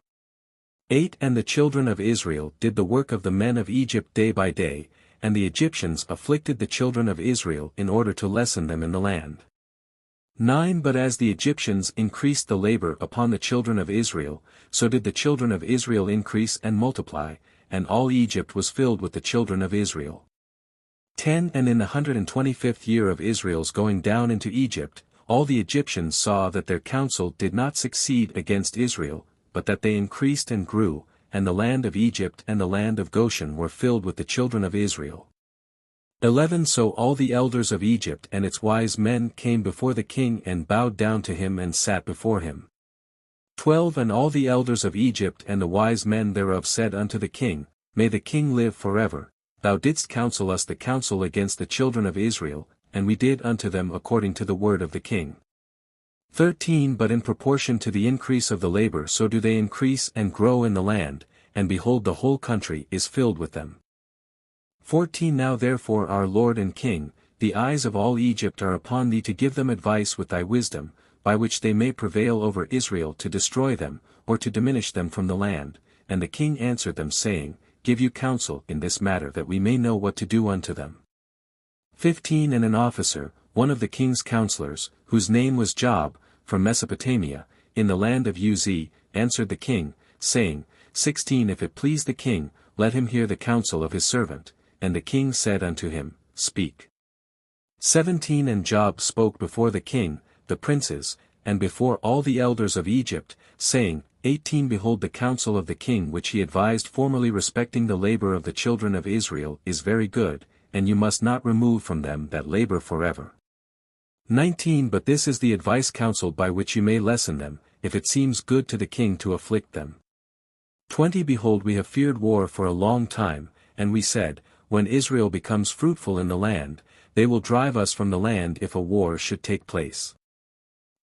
8 And the children of Israel did the work of the men of Egypt day by day, and the Egyptians afflicted the children of Israel in order to lessen them in the land. 9 But as the Egyptians increased the labor upon the children of Israel, so did the children of Israel increase and multiply, and all Egypt was filled with the children of Israel. 10 And in the 125th year of Israel's going down into Egypt, all the Egyptians saw that their counsel did not succeed against Israel, but that they increased and grew, and the land of Egypt and the land of Goshen were filled with the children of Israel. 11 So all the elders of Egypt and its wise men came before the king and bowed down to him and sat before him. 12 And all the elders of Egypt and the wise men thereof said unto the king, May the king live forever, thou didst counsel us the counsel against the children of Israel, and we did unto them according to the word of the king. 13 But in proportion to the increase of the labor so do they increase and grow in the land, and behold the whole country is filled with them. 14 Now therefore our Lord and King, the eyes of all Egypt are upon thee to give them advice with thy wisdom, by which they may prevail over Israel to destroy them, or to diminish them from the land. And the king answered them saying, Give you counsel in this matter that we may know what to do unto them. 15 And an officer, one of the king's counselors, whose name was Job, from Mesopotamia, in the land of Uz, answered the king, saying, 16 If it please the king, let him hear the counsel of his servant. And the king said unto him, Speak. 17 And Job spoke before the king, the princes, and before all the elders of Egypt, saying, 18 Behold the counsel of the king which he advised formerly respecting the labor of the children of Israel is very good, and you must not remove from them that labor forever. 19 But this is the advice counsel by which you may lessen them, if it seems good to the king to afflict them. 20 Behold we have feared war for a long time, and we said, When Israel becomes fruitful in the land, they will drive us from the land if a war should take place.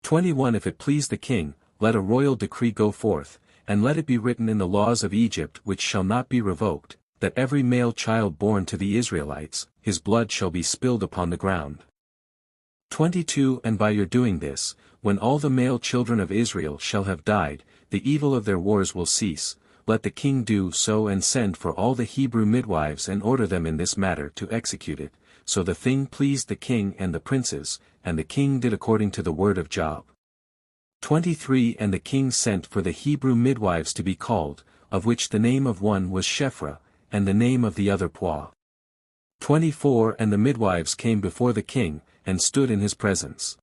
21 If it please the king, let a royal decree go forth, and let it be written in the laws of Egypt which shall not be revoked, that every male child born to the Israelites, his blood shall be spilled upon the ground. 22 And by your doing this, when all the male children of Israel shall have died, the evil of their wars will cease. Let the king do so and send for all the Hebrew midwives and order them in this matter to execute it. So the thing pleased the king and the princes, and the king did according to the word of Job. 23 And the king sent for the Hebrew midwives to be called, of which the name of one was Sepher, and the name of the other Puah. 24 And the midwives came before the king, and stood in his presence.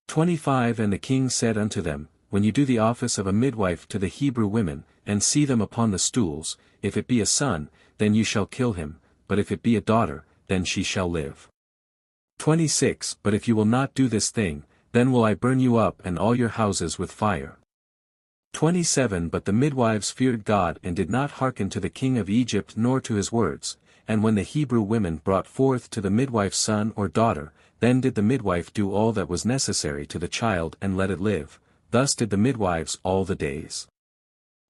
25 And the king said unto them, When you do the office of a midwife to the Hebrew women, and see them upon the stools, if it be a son, then you shall kill him, but if it be a daughter, then she shall live. 26 But if you will not do this thing, then will I burn you up and all your houses with fire. 27 But the midwives feared God and did not hearken to the king of Egypt nor to his words, and when the Hebrew women brought forth to the midwife's son or daughter, then did the midwife do all that was necessary to the child and let it live. Thus did the midwives all the days.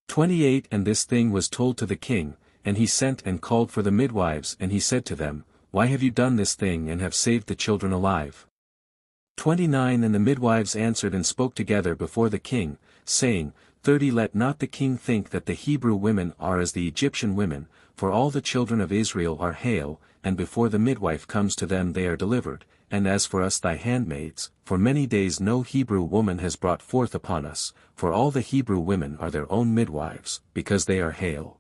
28 And this thing was told to the king, and he sent and called for the midwives, and he said to them, Why have you done this thing and have saved the children alive? 29 And the midwives answered and spoke together before the king, saying, 30 Let not the king think that the Hebrew women are as the Egyptian women, for all the children of Israel are hale, and before the midwife comes to them they are delivered. And as for us thy handmaids, for many days no Hebrew woman has brought forth upon us, for all the Hebrew women are their own midwives, because they are hale.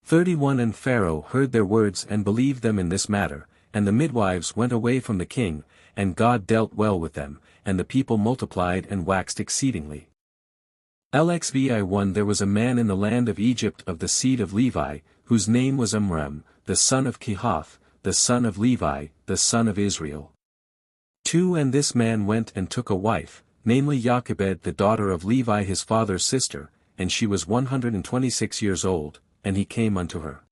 31 And Pharaoh heard their words and believed them in this matter, and the midwives went away from the king, and God dealt well with them, and the people multiplied and waxed exceedingly. LXVI 1 There was a man in the land of Egypt of the seed of Levi, whose name was Amram, the son of Kehath, the son of Levi, the son of Israel. 2 And this man went and took a wife, namely Jochebed the daughter of Levi his father's sister, and she was 126 years old, and he came unto her.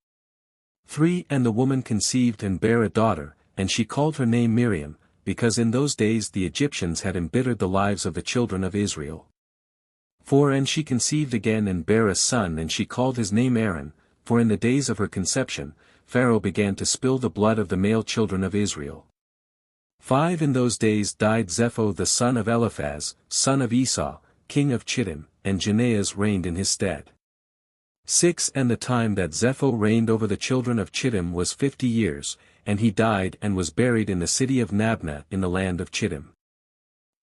3 And the woman conceived and bare a daughter, and she called her name Miriam, because in those days the Egyptians had embittered the lives of the children of Israel. 4 And she conceived again and bare a son, and she called his name Aaron, for in the days of her conception, Pharaoh began to spill the blood of the male children of Israel. 5 In those days died Zepho the son of Eliphaz, son of Esau, king of Chittim, and Janaeas reigned in his stead. 6 And the time that Zepho reigned over the children of Chittim was 50 years, and he died and was buried in the city of Nabna in the land of Chittim.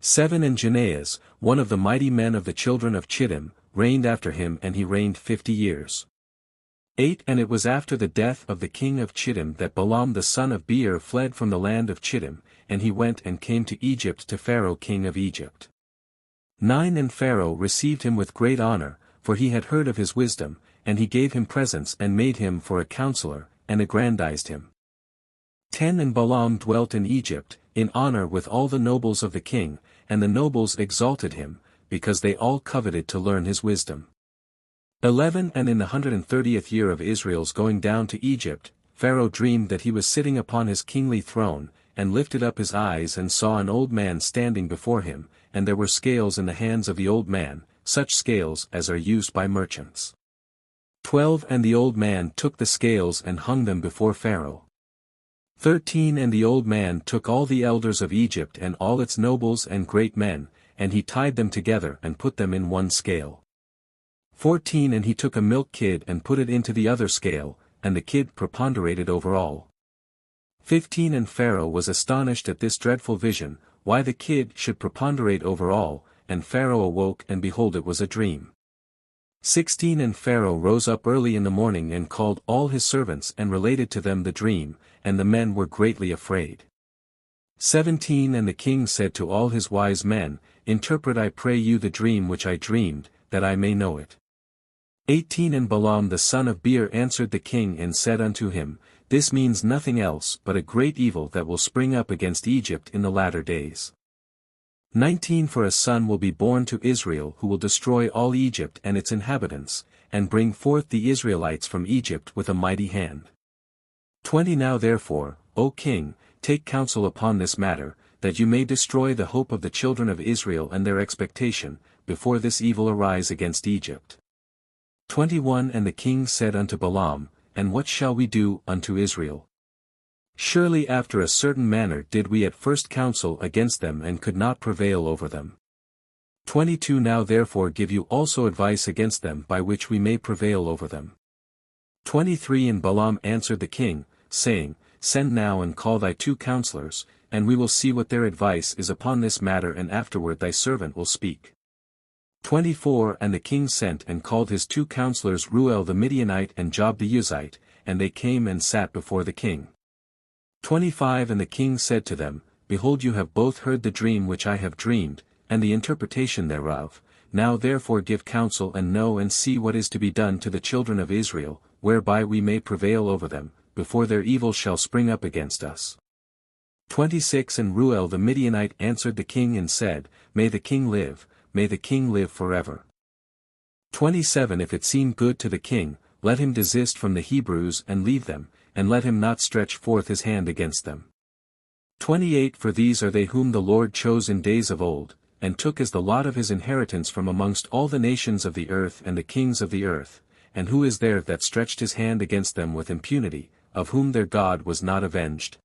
7 And Janaeas, one of the mighty men of the children of Chittim, reigned after him, and he reigned 50 years. 8 And it was after the death of the king of Chittim that Balaam the son of Beor fled from the land of Chittim, and he went and came to Egypt to Pharaoh king of Egypt. 9 And Pharaoh received him with great honor, for he had heard of his wisdom, and he gave him presents and made him for a counselor, and aggrandized him. 10 And Balaam dwelt in Egypt, in honor with all the nobles of the king, and the nobles exalted him, because they all coveted to learn his wisdom. 11 And in the 130th year of Israel's going down to Egypt, Pharaoh dreamed that he was sitting upon his kingly throne, and lifted up his eyes and saw an old man standing before him, and there were scales in the hands of the old man, such scales as are used by merchants. 12 And the old man took the scales and hung them before Pharaoh. 13 And the old man took all the elders of Egypt and all its nobles and great men, and he tied them together and put them in one scale. 14 And he took a milk kid and put it into the other scale, and the kid preponderated over all. 15 And Pharaoh was astonished at this dreadful vision, why the kid should preponderate over all, and Pharaoh awoke and behold it was a dream. 16 And Pharaoh rose up early in the morning and called all his servants and related to them the dream, and the men were greatly afraid. 17 And the king said to all his wise men, Interpret I pray you the dream which I dreamed, that I may know it. 18 And Balaam the son of Beor answered the king and said unto him, This means nothing else but a great evil that will spring up against Egypt in the latter days. 19 For a son will be born to Israel who will destroy all Egypt and its inhabitants, and bring forth the Israelites from Egypt with a mighty hand. 20 Now therefore, O king, take counsel upon this matter, that you may destroy the hope of the children of Israel and their expectation, before this evil arise against Egypt. 21 And the king said unto Balaam, And what shall we do unto Israel? Surely after a certain manner did we at first counsel against them and could not prevail over them. 22 Now therefore give you also advice against them by which we may prevail over them. 23 And Balaam answered the king, saying, Send now and call thy 2 counselors, and we will see what their advice is upon this matter, and afterward thy servant will speak. 24 And the king sent and called his 2 counselors, Reuel the Midianite and Job the Uzite, and they came and sat before the king. 25 And the king said to them, Behold, you have both heard the dream which I have dreamed, and the interpretation thereof. Now therefore give counsel and know and see what is to be done to the children of Israel, whereby we may prevail over them, before their evil shall spring up against us. 26 And Reuel the Midianite answered the king and said, May the king live, may the king live forever. 27 If it seem good to the king, let him desist from the Hebrews and leave them, and let him not stretch forth his hand against them. 28 For these are they whom the Lord chose in days of old, and took as the lot of his inheritance from amongst all the nations of the earth and the kings of the earth, and who is there that stretched his hand against them with impunity, of whom their God was not avenged?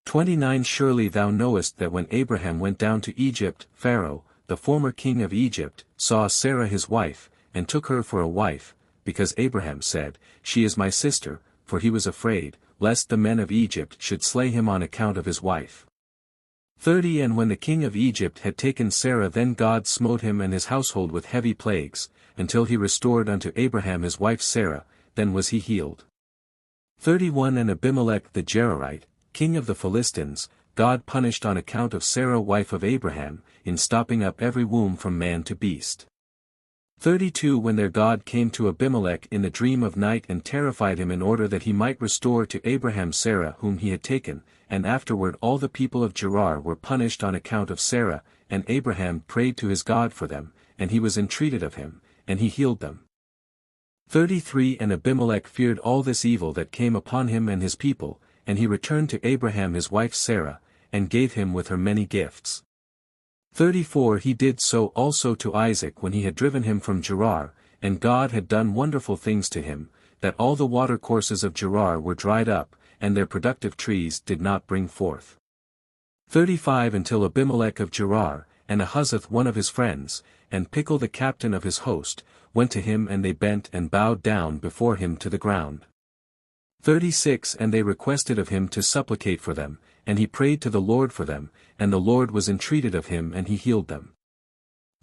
29 Surely thou knowest that when Abraham went down to Egypt, Pharaoh, the former king of Egypt, saw Sarah his wife, and took her for a wife, because Abraham said, She is my sister, for he was afraid, lest the men of Egypt should slay him on account of his wife. 30 And when the king of Egypt had taken Sarah, then God smote him and his household with heavy plagues, until he restored unto Abraham his wife Sarah, then was he healed. 31 And Abimelech the Gerarite, king of the Philistines, God punished on account of Sarah wife of Abraham, in stopping up every womb from man to beast. 32 When their God came to Abimelech in the dream of night and terrified him in order that he might restore to Abraham Sarah whom he had taken, and afterward all the people of Gerar were punished on account of Sarah, and Abraham prayed to his God for them, and he was entreated of him, and he healed them. 33 And Abimelech feared all this evil that came upon him and his people, and he returned to Abraham his wife Sarah, and gave him with her many gifts. 34 He did so also to Isaac when he had driven him from Gerar, and God had done wonderful things to him, that all the watercourses of Gerar were dried up, and their productive trees did not bring forth. 35 Until Abimelech of Gerar, and Ahuzzath one of his friends, and Pichol the captain of his host, went to him, and they bent and bowed down before him to the ground. 36 And they requested of him to supplicate for them, and he prayed to the Lord for them, and the Lord was entreated of him and he healed them.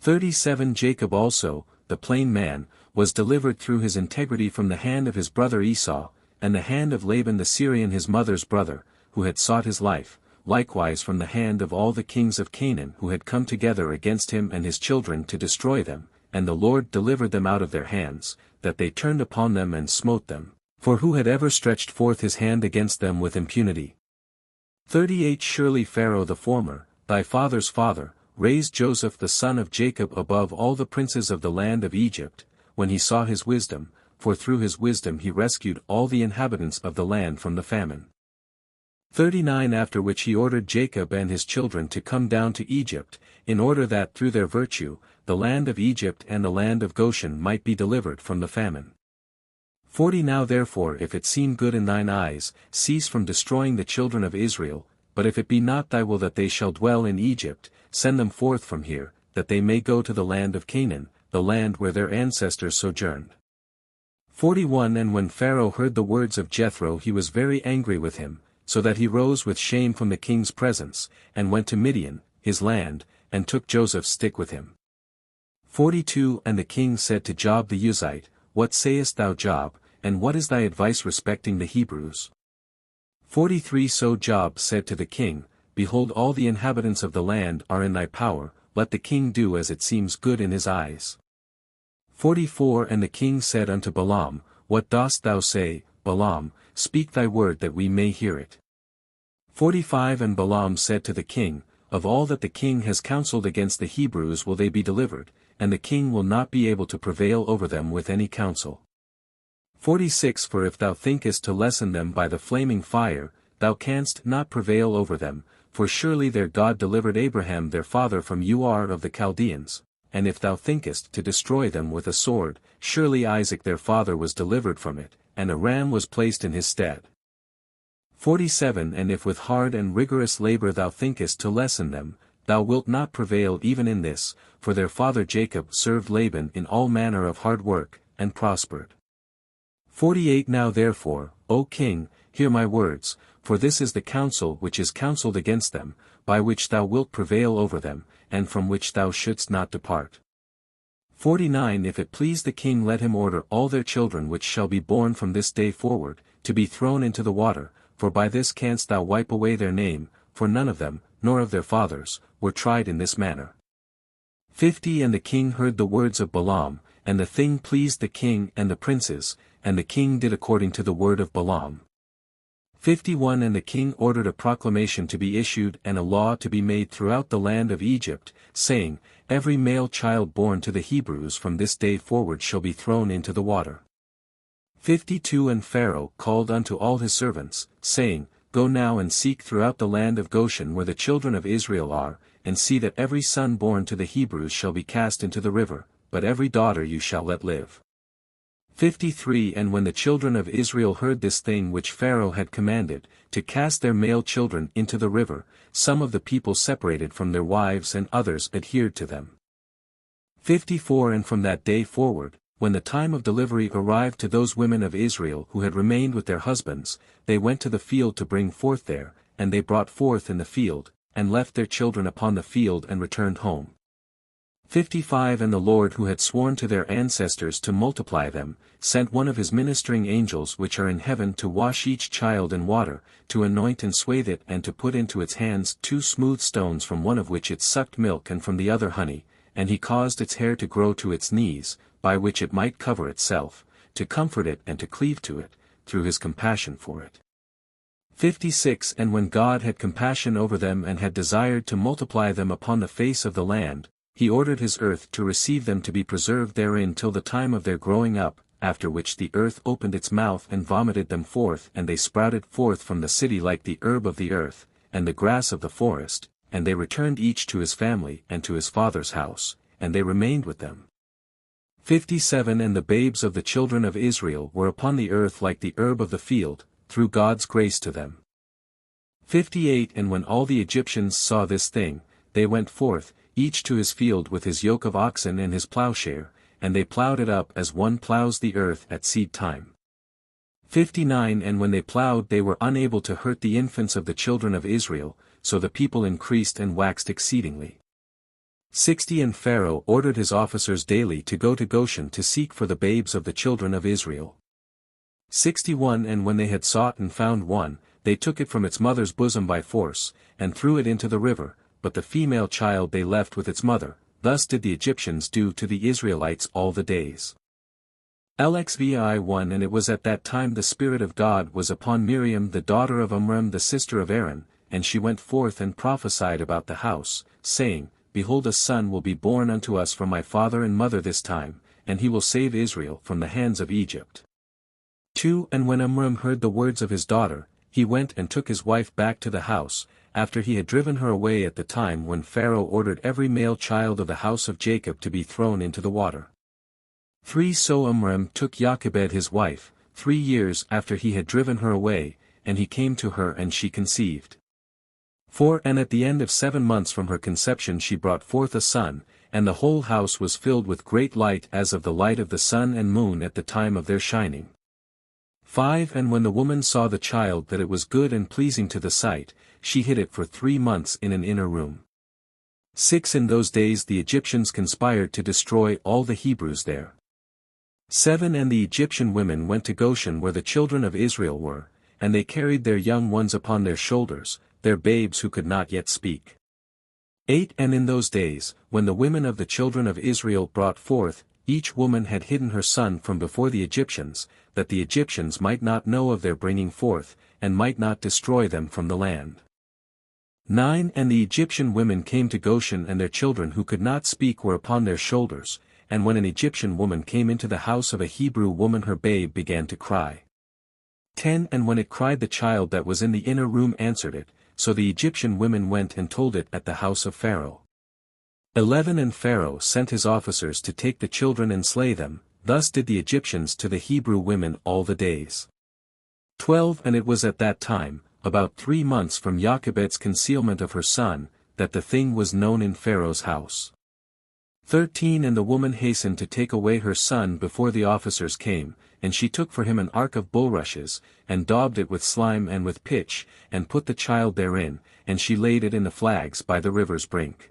37 Jacob also, the plain man, was delivered through his integrity from the hand of his brother Esau, and the hand of Laban the Syrian his mother's brother, who had sought his life, likewise from the hand of all the kings of Canaan who had come together against him and his children to destroy them, and the Lord delivered them out of their hands, that they turned upon them and smote them, for who had ever stretched forth his hand against them with impunity? 38 Surely Pharaoh the former, thy father's father, raised Joseph the son of Jacob above all the princes of the land of Egypt, when he saw his wisdom, for through his wisdom he rescued all the inhabitants of the land from the famine. 39 After which he ordered Jacob and his children to come down to Egypt, in order that through their virtue, the land of Egypt and the land of Goshen might be delivered from the famine. 40 Now therefore if it seem good in thine eyes, cease from destroying the children of Israel, but if it be not thy will that they shall dwell in Egypt, send them forth from here, that they may go to the land of Canaan, the land where their ancestors sojourned. 41 And when Pharaoh heard the words of Jethro he was very angry with him, so that he rose with shame from the king's presence, and went to Midian, his land, and took Joseph's stick with him. 42 And the king said to Job the Uzite, What sayest thou, Job, and what is thy advice respecting the Hebrews? 43 So Job said to the king, Behold, all the inhabitants of the land are in thy power, let the king do as it seems good in his eyes. 44 And the king said unto Balaam, What dost thou say, Balaam? Speak thy word that we may hear it. 45 And Balaam said to the king, Of all that the king has counseled against the Hebrews will they be delivered, and the king will not be able to prevail over them with any counsel. 46 For if thou thinkest to lessen them by the flaming fire, thou canst not prevail over them, for surely their God delivered Abraham their father from Ur of the Chaldeans, and if thou thinkest to destroy them with a sword, surely Isaac their father was delivered from it, and a ram was placed in his stead. 47 And if with hard and rigorous labor thou thinkest to lessen them, thou wilt not prevail even in this, for their father Jacob served Laban in all manner of hard work, and prospered. 48 Now therefore, O king, hear my words, for this is the counsel which is counselled against them, by which thou wilt prevail over them, and from which thou shouldst not depart. 49 If it please the king, let him order all their children which shall be born from this day forward, to be thrown into the water, for by this canst thou wipe away their name, for none of them, nor of their fathers, were tried in this manner. 50 And the king heard the words of Balaam, and the thing pleased the king and the princes, and the king did according to the word of Balaam. 51 And the king ordered a proclamation to be issued and a law to be made throughout the land of Egypt, saying, Every male child born to the Hebrews from this day forward shall be thrown into the water. 52 And Pharaoh called unto all his servants, saying, Go now and seek throughout the land of Goshen where the children of Israel are, and see that every son born to the Hebrews shall be cast into the river, but every daughter you shall let live. 53 And when the children of Israel heard this thing which Pharaoh had commanded, to cast their male children into the river, some of the people separated from their wives and others adhered to them. 54 And from that day forward, when the time of delivery arrived to those women of Israel who had remained with their husbands, they went to the field to bring forth there, and they brought forth in the field, and left their children upon the field and returned home. 55 And the Lord who had sworn to their ancestors to multiply them, sent one of his ministering angels which are in heaven to wash each child in water, to anoint and swathe it and to put into its hands 2 smooth stones from one of which it sucked milk and from the other honey, and he caused its hair to grow to its knees, by which it might cover itself, to comfort it and to cleave to it, through his compassion for it. 56 And when God had compassion over them and had desired to multiply them upon the face of the land, he ordered his earth to receive them to be preserved therein till the time of their growing up, after which the earth opened its mouth and vomited them forth, and they sprouted forth from the city like the herb of the earth, and the grass of the forest, and they returned each to his family and to his father's house, and they remained with them. 57 And the babes of the children of Israel were upon the earth like the herb of the field, through God's grace to them. 58 And when all the Egyptians saw this thing, they went forth, each to his field with his yoke of oxen and his plowshare, and they plowed it up as one plows the earth at seed time. 59 And when they plowed they were unable to hurt the infants of the children of Israel, so the people increased and waxed exceedingly. 60 And Pharaoh ordered his officers daily to go to Goshen to seek for the babes of the children of Israel. 61 And when they had sought and found one, they took it from its mother's bosom by force, and threw it into the river, but the female child they left with its mother. Thus did the Egyptians do to the Israelites all the days. LXVI 1 And it was at that time the Spirit of God was upon Miriam the daughter of Amram the sister of Aaron, and she went forth and prophesied about the house, saying, Behold, a son will be born unto us from my father and mother this time, and he will save Israel from the hands of Egypt. 2 And when Amram heard the words of his daughter, he went and took his wife back to the house, after he had driven her away at the time when Pharaoh ordered every male child of the house of Jacob to be thrown into the water. 3 So Amram took Jochebed his wife, 3 years after he had driven her away, and he came to her and she conceived. 4 And at the end of 7 months from her conception she brought forth a son, and the whole house was filled with great light as of the light of the sun and moon at the time of their shining. 5 And when the woman saw the child that it was good and pleasing to the sight, she hid it for 3 months in an inner room. 6 In those days the Egyptians conspired to destroy all the Hebrews there. 7 And the Egyptian women went to Goshen where the children of Israel were, and they carried their young ones upon their shoulders, their babes who could not yet speak. 8 And in those days, when the women of the children of Israel brought forth, each woman had hidden her son from before the Egyptians, that the Egyptians might not know of their bringing forth, and might not destroy them from the land. 9 And the Egyptian women came to Goshen, and their children who could not speak were upon their shoulders, and when an Egyptian woman came into the house of a Hebrew woman her babe began to cry. 10 And when it cried the child that was in the inner room answered it, so the Egyptian women went and told it at the house of Pharaoh. 11 And Pharaoh sent his officers to take the children and slay them, thus did the Egyptians to the Hebrew women all the days. 12 And it was at that time, about 3 months from Jochebed's concealment of her son, that the thing was known in Pharaoh's house. 13 And the woman hastened to take away her son before the officers came, and she took for him an ark of bulrushes, and daubed it with slime and with pitch, and put the child therein, and she laid it in the flags by the river's brink.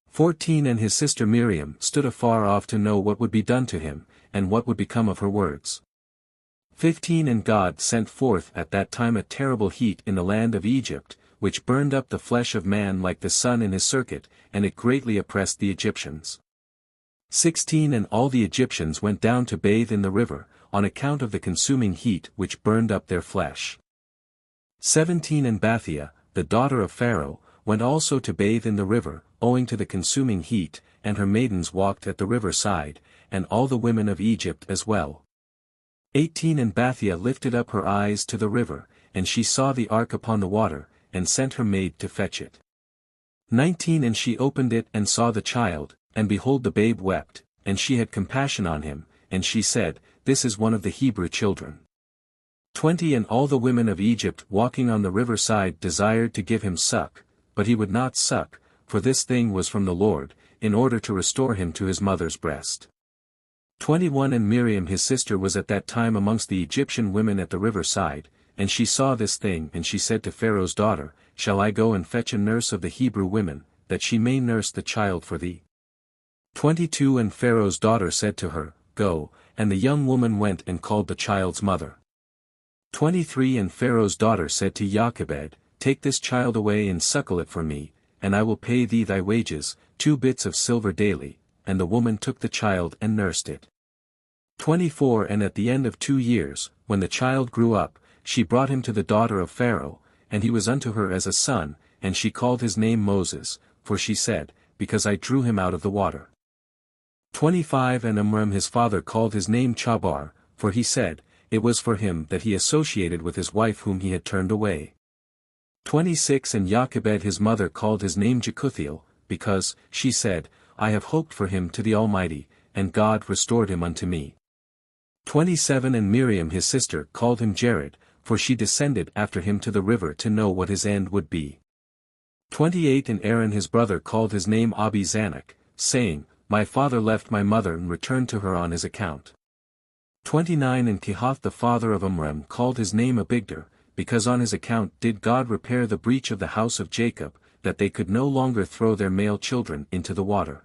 14 And his sister Miriam stood afar off to know what would be done to him, and what would become of her words. 15 And God sent forth at that time a terrible heat in the land of Egypt, which burned up the flesh of man like the sun in his circuit, and it greatly oppressed the Egyptians. 16 And all the Egyptians went down to bathe in the river, on account of the consuming heat which burned up their flesh. 17 And Bathia, the daughter of Pharaoh, went also to bathe in the river, owing to the consuming heat, and her maidens walked at the river side, and all the women of Egypt as well. 18 And Bathia lifted up her eyes to the river, and she saw the ark upon the water, and sent her maid to fetch it. 19 And she opened it and saw the child, and behold the babe wept, and she had compassion on him, and she said, This is one of the Hebrew children. 20 And all the women of Egypt walking on the river side desired to give him suck, but he would not suck, for this thing was from the Lord, in order to restore him to his mother's breast. 21 And Miriam his sister was at that time amongst the Egyptian women at the river side, and she saw this thing and she said to Pharaoh's daughter, Shall I go and fetch a nurse of the Hebrew women, that she may nurse the child for thee? 22 And Pharaoh's daughter said to her, Go, and the young woman went and called the child's mother. 23 And Pharaoh's daughter said to Jochebed, Take this child away and suckle it for me, and I will pay thee thy wages, 2 bits of silver daily, and the woman took the child and nursed it. 24 And at the end of 2 years, when the child grew up, she brought him to the daughter of Pharaoh, and he was unto her as a son, and she called his name Moses, for she said, Because I drew him out of the water. 25 And Amram his father called his name Chabar, for he said, It was for him that he associated with his wife whom he had turned away. 26 And Jochebed his mother called his name Jekuthiel, because, she said, I have hoped for him to the Almighty, and God restored him unto me. 27 And Miriam his sister called him Jared, for she descended after him to the river to know what his end would be. 28 And Aaron his brother called his name Abi-Zanach, saying, My father left my mother and returned to her on his account. 29 And Kehath the father of Amram called his name Abigdar, because on his account did God repair the breach of the house of Jacob, that they could no longer throw their male children into the water.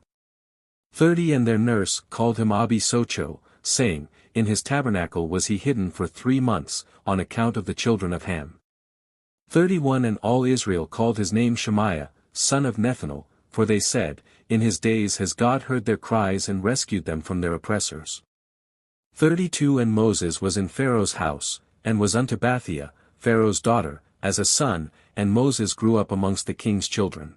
30 And their nurse called him Abi-Socho, saying, In his tabernacle was he hidden for 3 months, on account of the children of Ham. 31 And all Israel called his name Shemaiah, son of Nethanel, for they said, In his days has God heard their cries and rescued them from their oppressors. 32 And Moses was in Pharaoh's house, and was unto Bathia, Pharaoh's daughter, as a son, and Moses grew up amongst the king's children.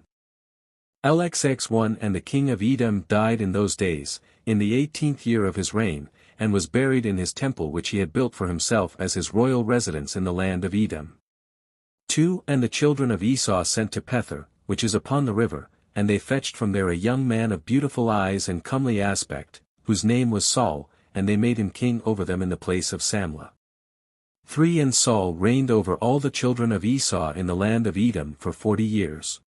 LXX1 And the king of Edom died in those days, in the 18th year of his reign, and was buried in his temple which he had built for himself as his royal residence in the land of Edom. 2 And the children of Esau sent to Pether, which is upon the river, and they fetched from there a young man of beautiful eyes and comely aspect, whose name was Saul, and they made him king over them in the place of Samlah. 3 And Saul reigned over all the children of Esau in the land of Edom for 40 years.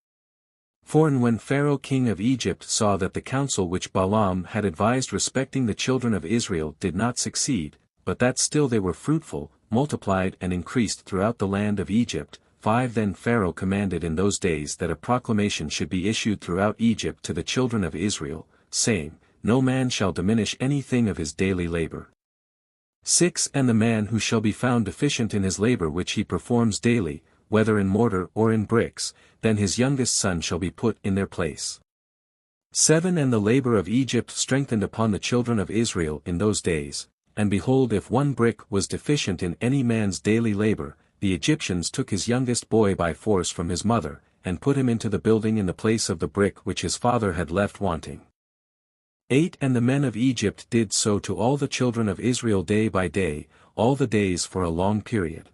4 And when Pharaoh king of Egypt saw that the counsel which Balaam had advised respecting the children of Israel did not succeed, but that still they were fruitful, multiplied and increased throughout the land of Egypt, 5 Then Pharaoh commanded in those days that a proclamation should be issued throughout Egypt to the children of Israel, saying, No man shall diminish anything of his daily labor. 6 And the man who shall be found deficient in his labor which he performs daily, whether in mortar or in bricks, then his youngest son shall be put in their place. 7 And the labor of Egypt strengthened upon the children of Israel in those days, and behold if one brick was deficient in any man's daily labor, the Egyptians took his youngest boy by force from his mother, and put him into the building in the place of the brick which his father had left wanting. 8 And the men of Egypt did so to all the children of Israel day by day, all the days for a long period.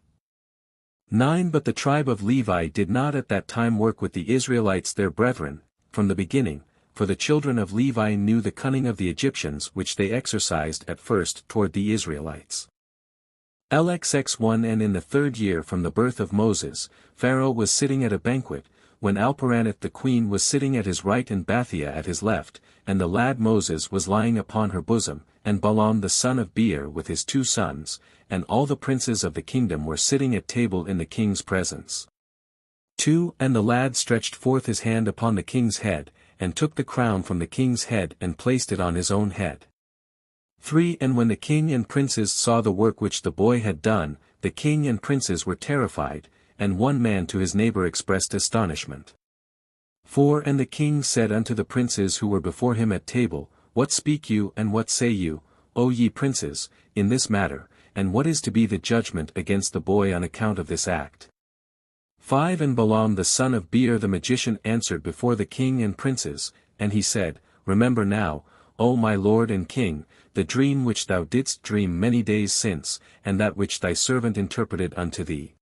9 But the tribe of Levi did not at that time work with the Israelites their brethren, from the beginning, for the children of Levi knew the cunning of the Egyptians which they exercised at first toward the Israelites. LXX1 And in the 3rd year from the birth of Moses, Pharaoh was sitting at a banquet, when Alperaneth the queen was sitting at his right and Bathia at his left, and the lad Moses was lying upon her bosom, and Balaam the son of Beor with his 2 sons, and all the princes of the kingdom were sitting at table in the king's presence. 2 And the lad stretched forth his hand upon the king's head, and took the crown from the king's head and placed it on his own head. 3 And when the king and princes saw the work which the boy had done, the king and princes were terrified, and one man to his neighbor expressed astonishment. 4 And the king said unto the princes who were before him at table, What speak you and what say you, O ye princes, in this matter, and what is to be the judgment against the boy on account of this act? 5 And Balaam the son of Beor the magician answered before the king and princes, and he said, Remember now, O my lord and king, the dream which thou didst dream many days since, and that which thy servant interpreted unto thee.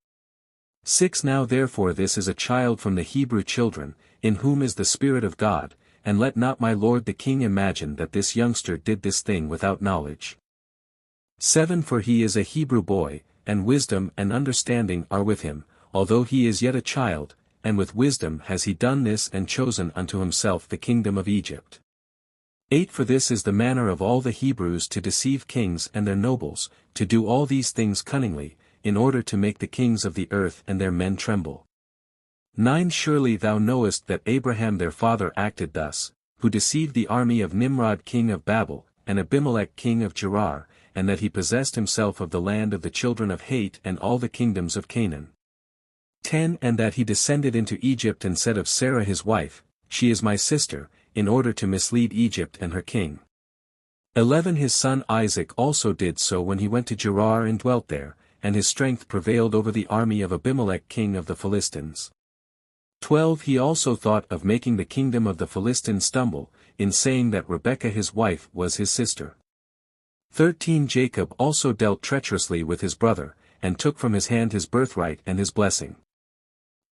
6 Now therefore this is a child from the Hebrew children, in whom is the Spirit of God, and let not my lord the king imagine that this youngster did this thing without knowledge. 7 For he is a Hebrew boy, and wisdom and understanding are with him, although he is yet a child, and with wisdom has he done this and chosen unto himself the kingdom of Egypt. 8 For this is the manner of all the Hebrews to deceive kings and their nobles, to do all these things cunningly, in order to make the kings of the earth and their men tremble. 9 Surely thou knowest that Abraham their father acted thus, who deceived the army of Nimrod king of Babel, and Abimelech king of Gerar, and that he possessed himself of the land of the children of Heth and all the kingdoms of Canaan. 10 And that he descended into Egypt and said of Sarah his wife, She is my sister, in order to mislead Egypt and her king. 11 His son Isaac also did so when he went to Gerar and dwelt there, and his strength prevailed over the army of Abimelech king of the Philistines. 12 He also thought of making the kingdom of the Philistines stumble, in saying that Rebekah his wife was his sister. 13 Jacob also dealt treacherously with his brother, and took from his hand his birthright and his blessing.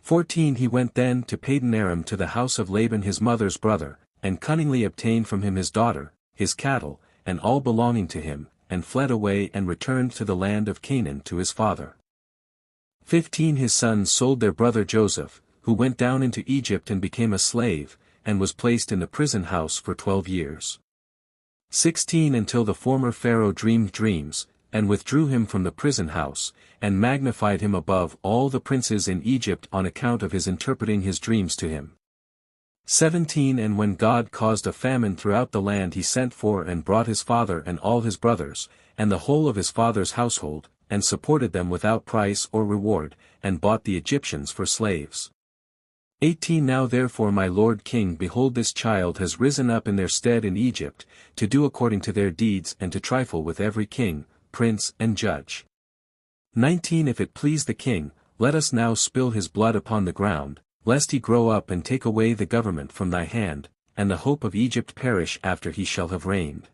14 He went then to Padanaram to the house of Laban his mother's brother, and cunningly obtained from him his daughter, his cattle, and all belonging to him, and fled away and returned to the land of Canaan to his father. 15 His sons sold their brother Joseph, who went down into Egypt and became a slave, and was placed in the prison house for 12 years. 16 Until the former Pharaoh dreamed dreams, and withdrew him from the prison house, and magnified him above all the princes in Egypt on account of his interpreting his dreams to him. 17 And when God caused a famine throughout the land he sent for and brought his father and all his brothers, and the whole of his father's household, and supported them without price or reward, and bought the Egyptians for slaves. 18 Now therefore my lord king, behold, this child has risen up in their stead in Egypt, to do according to their deeds and to trifle with every king, prince and judge. 19 If it please the king, let us now spill his blood upon the ground, lest he grow up and take away the government from thy hand, and the hope of Egypt perish after he shall have reigned.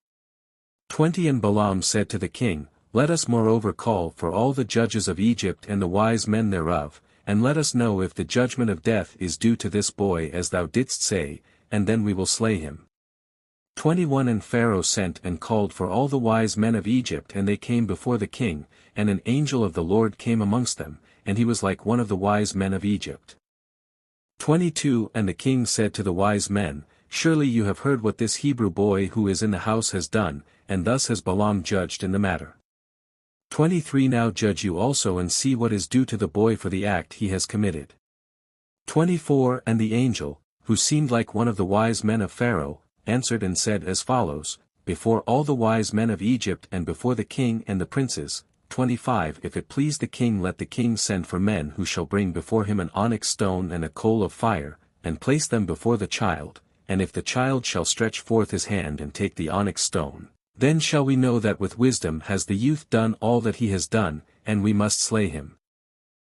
20 And Balaam said to the king, Let us moreover call for all the judges of Egypt and the wise men thereof, and let us know if the judgment of death is due to this boy as thou didst say, and then we will slay him. 21 And Pharaoh sent and called for all the wise men of Egypt, and they came before the king, and an angel of the Lord came amongst them, and he was like one of the wise men of Egypt. 22 And the king said to the wise men, Surely you have heard what this Hebrew boy who is in the house has done, and thus has Balaam judged in the matter. 23 Now judge you also and see what is due to the boy for the act he has committed. 24 And the angel, who seemed like one of the wise men of Pharaoh, answered and said as follows, Before all the wise men of Egypt and before the king and the princes. 25 If it please the king, let the king send for men who shall bring before him an onyx stone and a coal of fire, and place them before the child, and if the child shall stretch forth his hand and take the onyx stone, then shall we know that with wisdom has the youth done all that he has done, and we must slay him.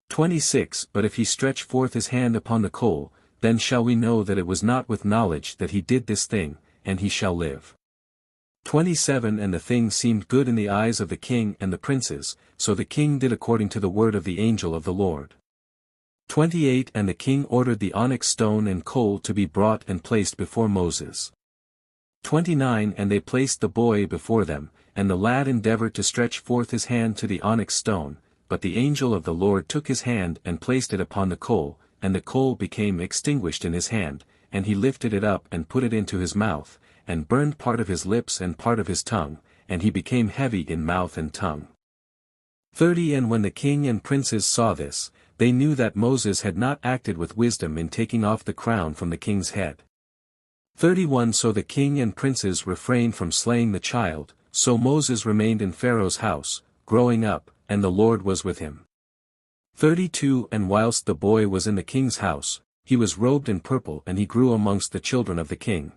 26 But if he stretch forth his hand upon the coal, then shall we know that it was not with knowledge that he did this thing, and he shall live. 27 And the thing seemed good in the eyes of the king and the princes, so the king did according to the word of the angel of the Lord. 28 And the king ordered the onyx stone and coal to be brought and placed before Moses. 29 And they placed the boy before them, and the lad endeavored to stretch forth his hand to the onyx stone, but the angel of the Lord took his hand and placed it upon the coal, and the coal became extinguished in his hand, and he lifted it up and put it into his mouth, and burned part of his lips and part of his tongue, and he became heavy in mouth and tongue. 30 And when the king and princes saw this, they knew that Moses had not acted with wisdom in taking off the crown from the king's head. 31 So the king and princes refrained from slaying the child, so Moses remained in Pharaoh's house, growing up, and the Lord was with him. 32 And whilst the boy was in the king's house, he was robed in purple and he grew amongst the children of the king.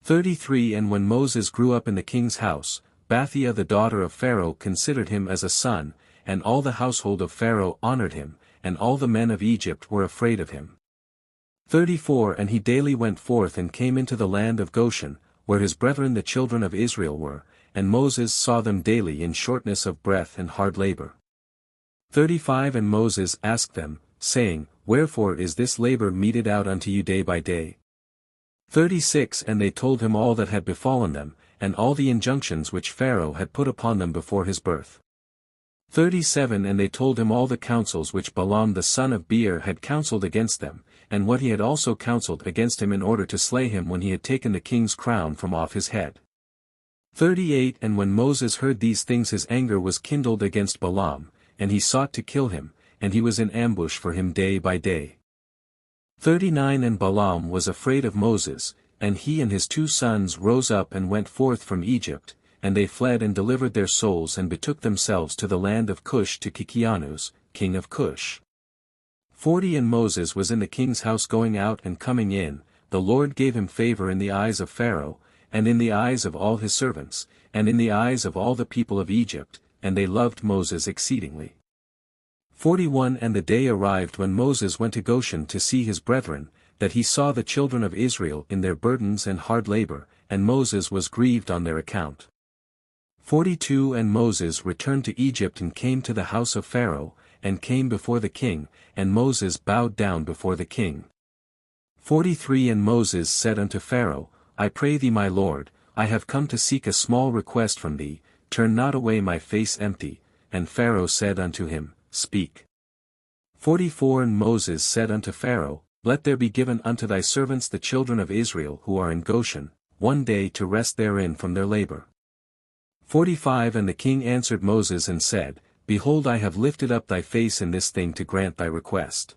33 And when Moses grew up in the king's house, Bathia the daughter of Pharaoh considered him as a son, and all the household of Pharaoh honored him, and all the men of Egypt were afraid of him. 34 And he daily went forth and came into the land of Goshen, where his brethren the children of Israel were, and Moses saw them daily in shortness of breath and hard labor. 35 And Moses asked them, saying, Wherefore is this labor meted out unto you day by day? 36 And they told him all that had befallen them, and all the injunctions which Pharaoh had put upon them before his birth. 37 And they told him all the counsels which Balaam the son of Beor had counselled against them, and what he had also counselled against him in order to slay him when he had taken the king's crown from off his head. 38 And when Moses heard these things his anger was kindled against Balaam, and he sought to kill him, and he was in ambush for him day by day. 39 And Balaam was afraid of Moses, and he and his 2 sons rose up and went forth from Egypt, and they fled and delivered their souls and betook themselves to the land of Cush to Kikianus, king of Cush. 40 And Moses was in the king's house going out and coming in, the Lord gave him favor in the eyes of Pharaoh, and in the eyes of all his servants, and in the eyes of all the people of Egypt, and they loved Moses exceedingly. 41 And the day arrived when Moses went to Goshen to see his brethren, that he saw the children of Israel in their burdens and hard labor, and Moses was grieved on their account. 42 And Moses returned to Egypt and came to the house of Pharaoh, and came before the king, and Moses bowed down before the king. 43 And Moses said unto Pharaoh, I pray thee my lord, I have come to seek a small request from thee, turn not away my face empty. And Pharaoh said unto him, Speak. 44 And Moses said unto Pharaoh, Let there be given unto thy servants the children of Israel who are in Goshen, 1 day to rest therein from their labor. 45 And the king answered Moses and said, Behold, I have lifted up thy face in this thing to grant thy request.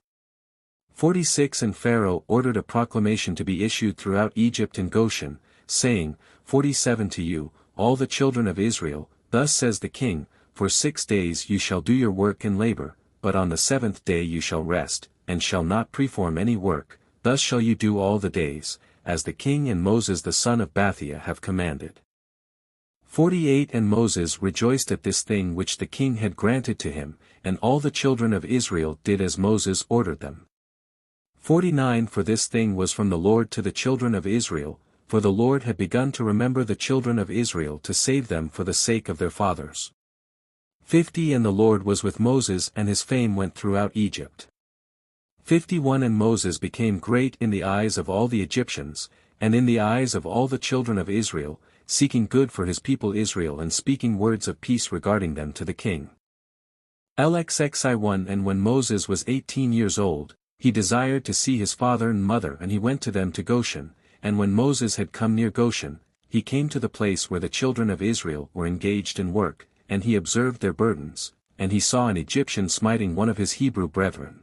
46 And Pharaoh ordered a proclamation to be issued throughout Egypt and Goshen, saying, 47 To you, all the children of Israel, thus says the king, For 6 days you shall do your work and labor, but on the 7th day you shall rest, and shall not perform any work, thus shall you do all the days, as the king and Moses the son of Bathia have commanded. 48 And Moses rejoiced at this thing which the king had granted to him, and all the children of Israel did as Moses ordered them. 49 For this thing was from the Lord to the children of Israel, for the Lord had begun to remember the children of Israel to save them for the sake of their fathers. 50 And the Lord was with Moses and his fame went throughout Egypt. 51 And Moses became great in the eyes of all the Egyptians, and in the eyes of all the children of Israel, seeking good for his people Israel and speaking words of peace regarding them to the king. LXXI1 And when Moses was 18 years old, he desired to see his father and mother and he went to them to Goshen, and when Moses had come near Goshen, he came to the place where the children of Israel were engaged in work, and he observed their burdens, and he saw an Egyptian smiting one of his Hebrew brethren.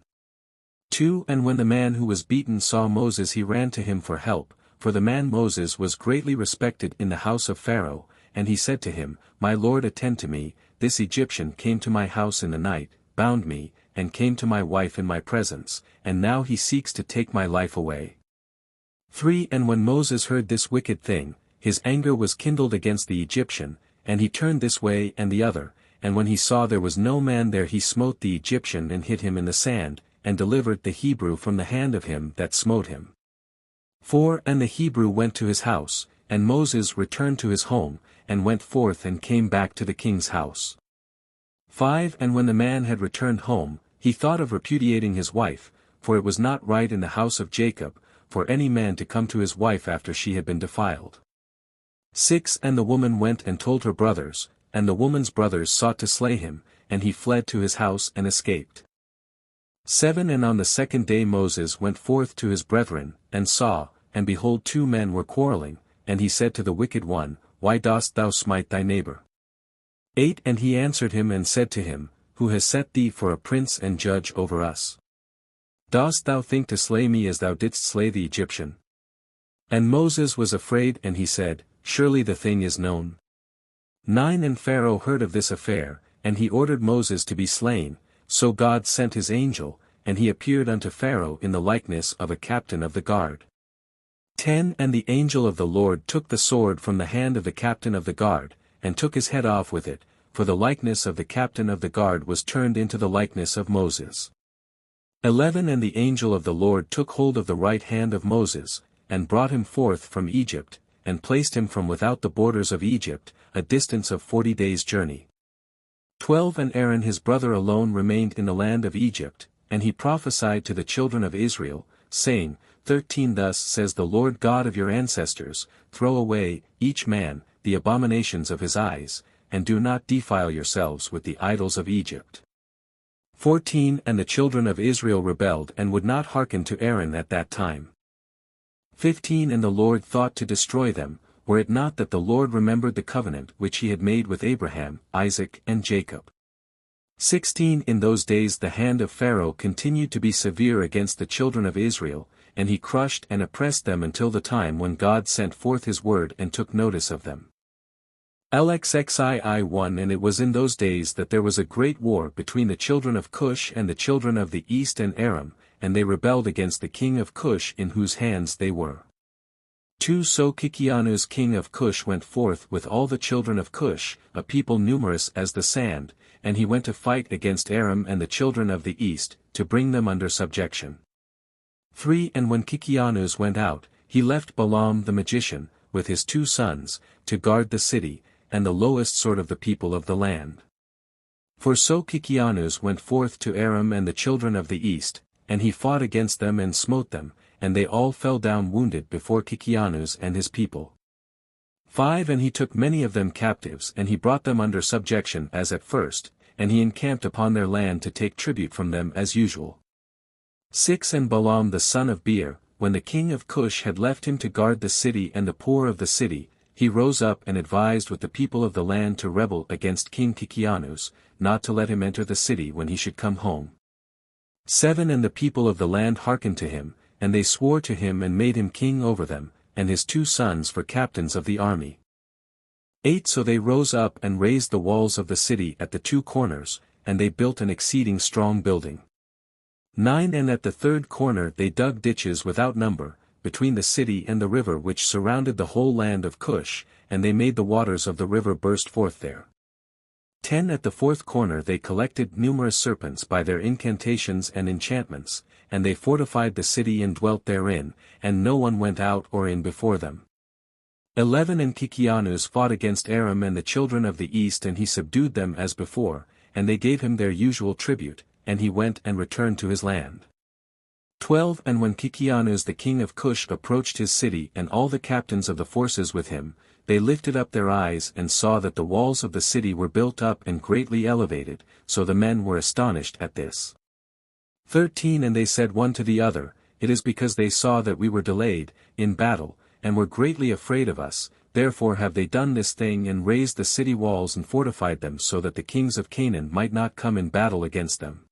2 And when the man who was beaten saw Moses he ran to him for help, for the man Moses was greatly respected in the house of Pharaoh, and he said to him, My lord, attend to me. This Egyptian came to my house in the night, bound me, and came to my wife in my presence, and now he seeks to take my life away. 3 And when Moses heard this wicked thing, his anger was kindled against the Egyptian, and he turned this way and the other, and when he saw there was no man there he smote the Egyptian and hid him in the sand, and delivered the Hebrew from the hand of him that smote him. 4 And the Hebrew went to his house, and Moses returned to his home, and went forth and came back to the king's house. 5 And when the man had returned home, he thought of repudiating his wife, for it was not right in the house of Jacob, for any man to come to his wife after she had been defiled. 6 And the woman went and told her brothers, and the woman's brothers sought to slay him, and he fled to his house and escaped. 7 And on the second day Moses went forth to his brethren, and saw, and behold 2 men were quarreling, and he said to the wicked one, Why dost thou smite thy neighbor? 8 And he answered him and said to him, Who has set thee for a prince and judge over us? Dost thou think to slay me as thou didst slay the Egyptian? And Moses was afraid, and he said, Surely the thing is known. 9 And Pharaoh heard of this affair, and he ordered Moses to be slain, so God sent his angel, and he appeared unto Pharaoh in the likeness of a captain of the guard. 10 And the angel of the Lord took the sword from the hand of the captain of the guard, and took his head off with it, for the likeness of the captain of the guard was turned into the likeness of Moses. 11 And the angel of the Lord took hold of the right hand of Moses, and brought him forth from Egypt, and placed him from without the borders of Egypt, a distance of 40 days' journey. 12 And Aaron his brother alone remained in the land of Egypt, and he prophesied to the children of Israel, saying, 13 Thus says the Lord God of your ancestors, Throw away, each man, the abominations of his eyes, and do not defile yourselves with the idols of Egypt. 14 And the children of Israel rebelled and would not hearken to Aaron at that time. 15 And the Lord thought to destroy them, were it not that the Lord remembered the covenant which he had made with Abraham, Isaac and Jacob. 16 In those days the hand of Pharaoh continued to be severe against the children of Israel, and he crushed and oppressed them until the time when God sent forth his word and took notice of them. LXXII 1 And it was in those days that there was a great war between the children of Cush and the children of the east and Aram, and they rebelled against the king of Cush in whose hands they were. 2 So Kikianu's king of Cush went forth with all the children of Cush, a people numerous as the sand, and he went to fight against Aram and the children of the east, to bring them under subjection. 3 And when Kikianus went out, he left Balaam the magician, with his 2 sons, to guard the city, and the lowest sort of the people of the land. For so Kikianus went forth to Aram and the children of the east, and he fought against them and smote them, and they all fell down wounded before Kikianus and his people. 5 And he took many of them captives and he brought them under subjection as at first, and he encamped upon their land to take tribute from them as usual. 6 And Balaam the son of Beer, when the king of Cush had left him to guard the city and the poor of the city, he rose up and advised with the people of the land to rebel against King Kikianus, not to let him enter the city when he should come home. 7 And the people of the land hearkened to him, and they swore to him and made him king over them, and his 2 sons for captains of the army. 8 So they rose up and raised the walls of the city at the 2 corners, and they built an exceeding strong building. 9 And at the 3rd corner they dug ditches without number, between the city and the river which surrounded the whole land of Cush, and they made the waters of the river burst forth there. 10 At the 4th corner they collected numerous serpents by their incantations and enchantments, and they fortified the city and dwelt therein, and no one went out or in before them. 11 And Kikianus fought against Aram and the children of the east, and he subdued them as before, and they gave him their usual tribute, and he went and returned to his land. 12 And when Kikianus the king of Cush approached his city and all the captains of the forces with him, they lifted up their eyes and saw that the walls of the city were built up and greatly elevated, so the men were astonished at this. 13 And they said one to the other, It is because they saw that we were delayed, in battle, and were greatly afraid of us, therefore have they done this thing and raised the city walls and fortified them so that the kings of Canaan might not come in battle against them.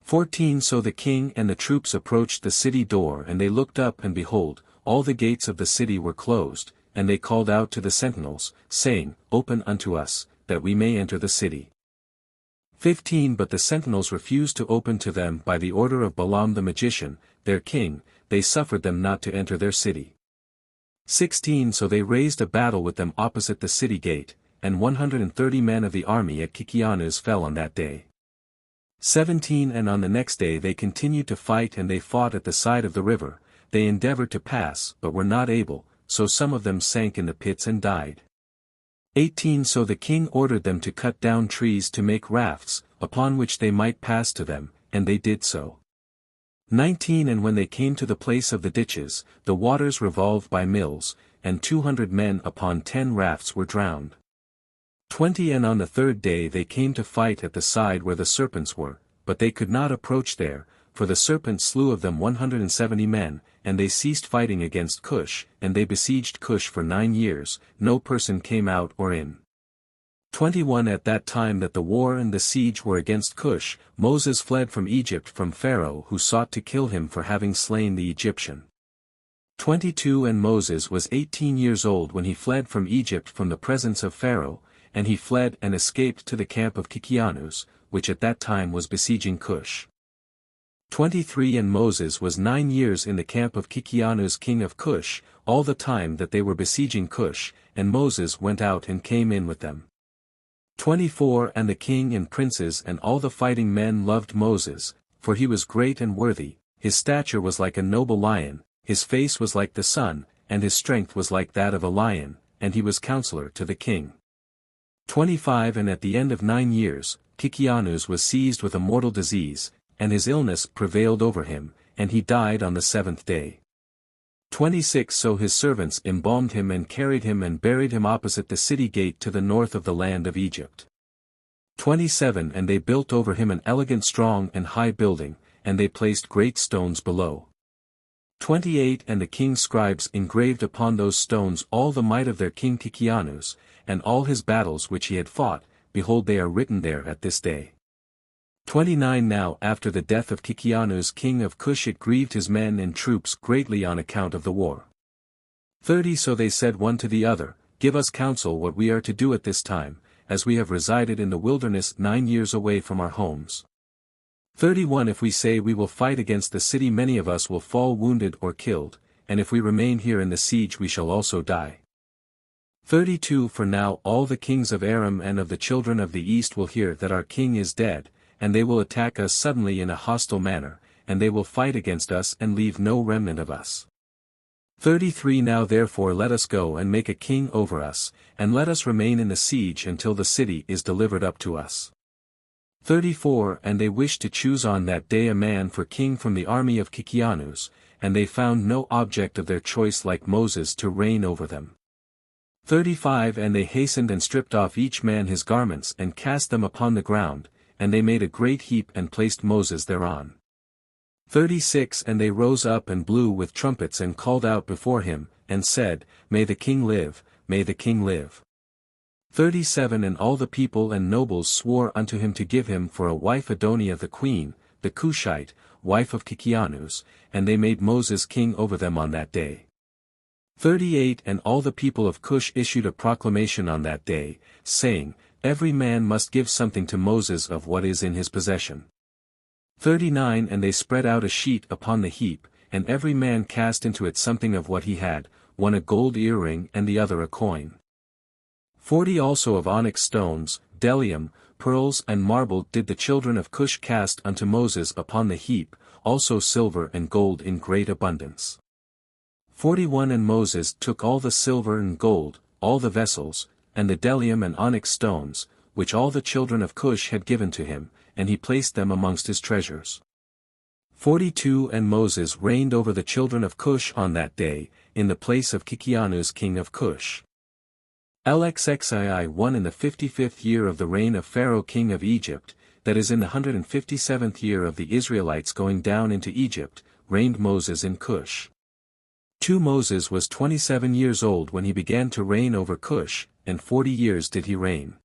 14 So the king and the troops approached the city door, and they looked up, and behold, all the gates of the city were closed, and they called out to the sentinels, saying, Open unto us, that we may enter the city. 15 But the sentinels refused to open to them by the order of Balaam the magician, their king, they suffered them not to enter their city. 16 So they raised a battle with them opposite the city gate, and 130 men of the army at Kikianus fell on that day. 17 And on the next day they continued to fight, and they fought at the side of the river, they endeavored to pass but were not able, so some of them sank in the pits and died. 18 So the king ordered them to cut down trees to make rafts, upon which they might pass to them, and they did so. 19 And when they came to the place of the ditches, the waters revolved by mills, and 200 men upon 10 rafts were drowned. 20 And on the third day they came to fight at the side where the serpents were, but they could not approach there, for the serpents slew of them 170 men, and they ceased fighting against Cush, and they besieged Cush for 9 years, no person came out or in. 21 At that time that the war and the siege were against Cush, Moses fled from Egypt from Pharaoh who sought to kill him for having slain the Egyptian. 22 And Moses was 18 years old when he fled from Egypt from the presence of Pharaoh, and he fled and escaped to the camp of Kikianus, which at that time was besieging Cush. 23 And Moses was 9 years in the camp of Kikianus king of Cush, all the time that they were besieging Cush, and Moses went out and came in with them. 24 And the king and princes and all the fighting men loved Moses, for he was great and worthy, his stature was like a noble lion, his face was like the sun, and his strength was like that of a lion, and he was counselor to the king. 25 And at the end of 9 years, Kikianus was seized with a mortal disease, and his illness prevailed over him, and he died on the 7th day. 26 So his servants embalmed him and carried him and buried him opposite the city gate to the north of the land of Egypt. 27 And they built over him an elegant strong and high building, and they placed great stones below. 28 And the king's scribes engraved upon those stones all the might of their king Kikianus, and all his battles which he had fought, behold they are written there at this day. 29 Now after the death of Kikianus king of Cush it grieved his men and troops greatly on account of the war. 30 So they said one to the other, Give us counsel what we are to do at this time, as we have resided in the wilderness 9 years away from our homes. 31 If we say we will fight against the city many of us will fall wounded or killed, and if we remain here in the siege we shall also die. 32 For now all the kings of Aram and of the children of the east will hear that our king is dead, and they will attack us suddenly in a hostile manner, and they will fight against us and leave no remnant of us. 33 Now therefore let us go and make a king over us, and let us remain in the siege until the city is delivered up to us. 34 And they wished to choose on that day a man for king from the army of Kikianus, and they found no object of their choice like Moses to reign over them. 35 And they hastened and stripped off each man his garments and cast them upon the ground, and they made a great heap and placed Moses thereon. 36 And they rose up and blew with trumpets and called out before him, and said, May the king live, may the king live. 37 And all the people and nobles swore unto him to give him for a wife Adonia the queen, the Cushite, wife of Kikianus, and they made Moses king over them on that day. 38 And all the people of Cush issued a proclamation on that day, saying, Every man must give something to Moses of what is in his possession. 39 And they spread out a sheet upon the heap, and every man cast into it something of what he had, one a gold earring and the other a coin. 40 Also of onyx stones, bdellium, pearls and marble did the children of Cush cast unto Moses upon the heap, also silver and gold in great abundance. 41 And Moses took all the silver and gold, all the vessels, and the bdellium and onyx stones, which all the children of Cush had given to him, and he placed them amongst his treasures. 42 And Moses reigned over the children of Cush on that day, in the place of Kikianus king of Cush. LXXII in the 55th year of the reign of Pharaoh king of Egypt, that is in the 157th year of the Israelites going down into Egypt, reigned Moses in Cush. 2 Moses was 27 years old when he began to reign over Cush, and 40 years did he reign.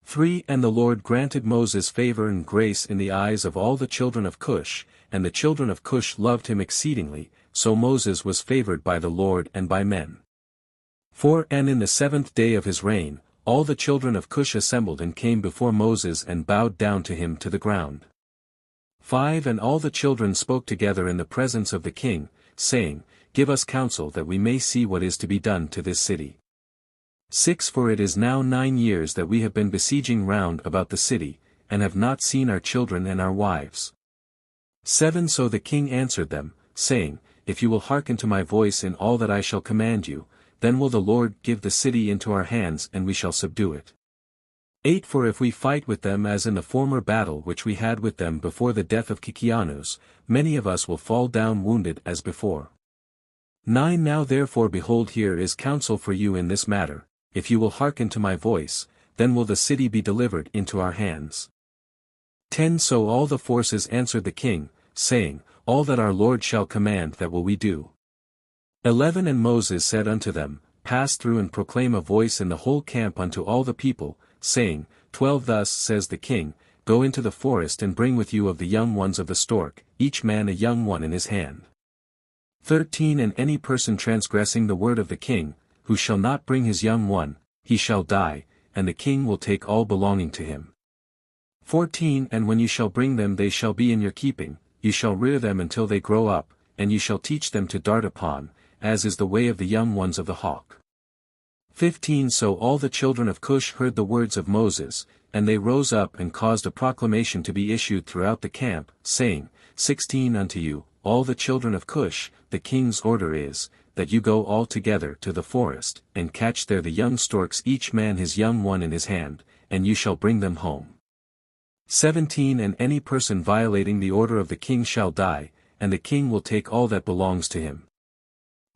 3 And the Lord granted Moses favor and grace in the eyes of all the children of Cush, and the children of Cush loved him exceedingly, so Moses was favored by the Lord and by men. 4 And in the 7th day of his reign, all the children of Cush assembled and came before Moses and bowed down to him to the ground. 5 And all the children spoke together in the presence of the king, saying, Give us counsel that we may see what is to be done to this city. 6 For it is now 9 years that we have been besieging round about the city, and have not seen our children and our wives. 7 So the king answered them, saying, if you will hearken to my voice in all that I shall command you, then will the Lord give the city into our hands and we shall subdue it. 8 For if we fight with them as in the former battle which we had with them before the death of Kikianus, many of us will fall down wounded as before. 9 Now therefore behold, here is counsel for you in this matter, if you will hearken to my voice, then will the city be delivered into our hands. 10 So all the forces answered the king, saying, All that our Lord shall command that will we do. 11 And Moses said unto them, Pass through and proclaim a voice in the whole camp unto all the people, saying, 12 Thus says the king, Go into the forest and bring with you of the young ones of the stork, each man a young one in his hand. 13 And any person transgressing the word of the king, who shall not bring his young one, he shall die, and the king will take all belonging to him. 14 And when you shall bring them they shall be in your keeping, you shall rear them until they grow up, and you shall teach them to dart upon, as is the way of the young ones of the hawk. 15 So all the children of Cush heard the words of Moses, and they rose up and caused a proclamation to be issued throughout the camp, saying, 16 Unto you, all the children of Cush, the king's order is, that you go all together to the forest, and catch there the young storks each man his young one in his hand, and you shall bring them home. 17 And any person violating the order of the king shall die, and the king will take all that belongs to him.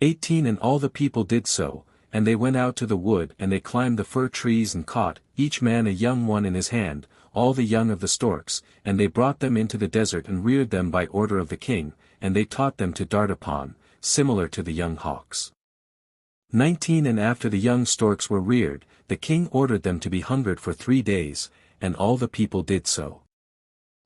18 And all the people did so, and they went out to the wood and they climbed the fir trees and caught, each man a young one in his hand, all the young of the storks, and they brought them into the desert and reared them by order of the king, and they taught them to dart upon, similar to the young hawks. 19 And after the young storks were reared, the king ordered them to be hungered for 3 days, and all the people did so.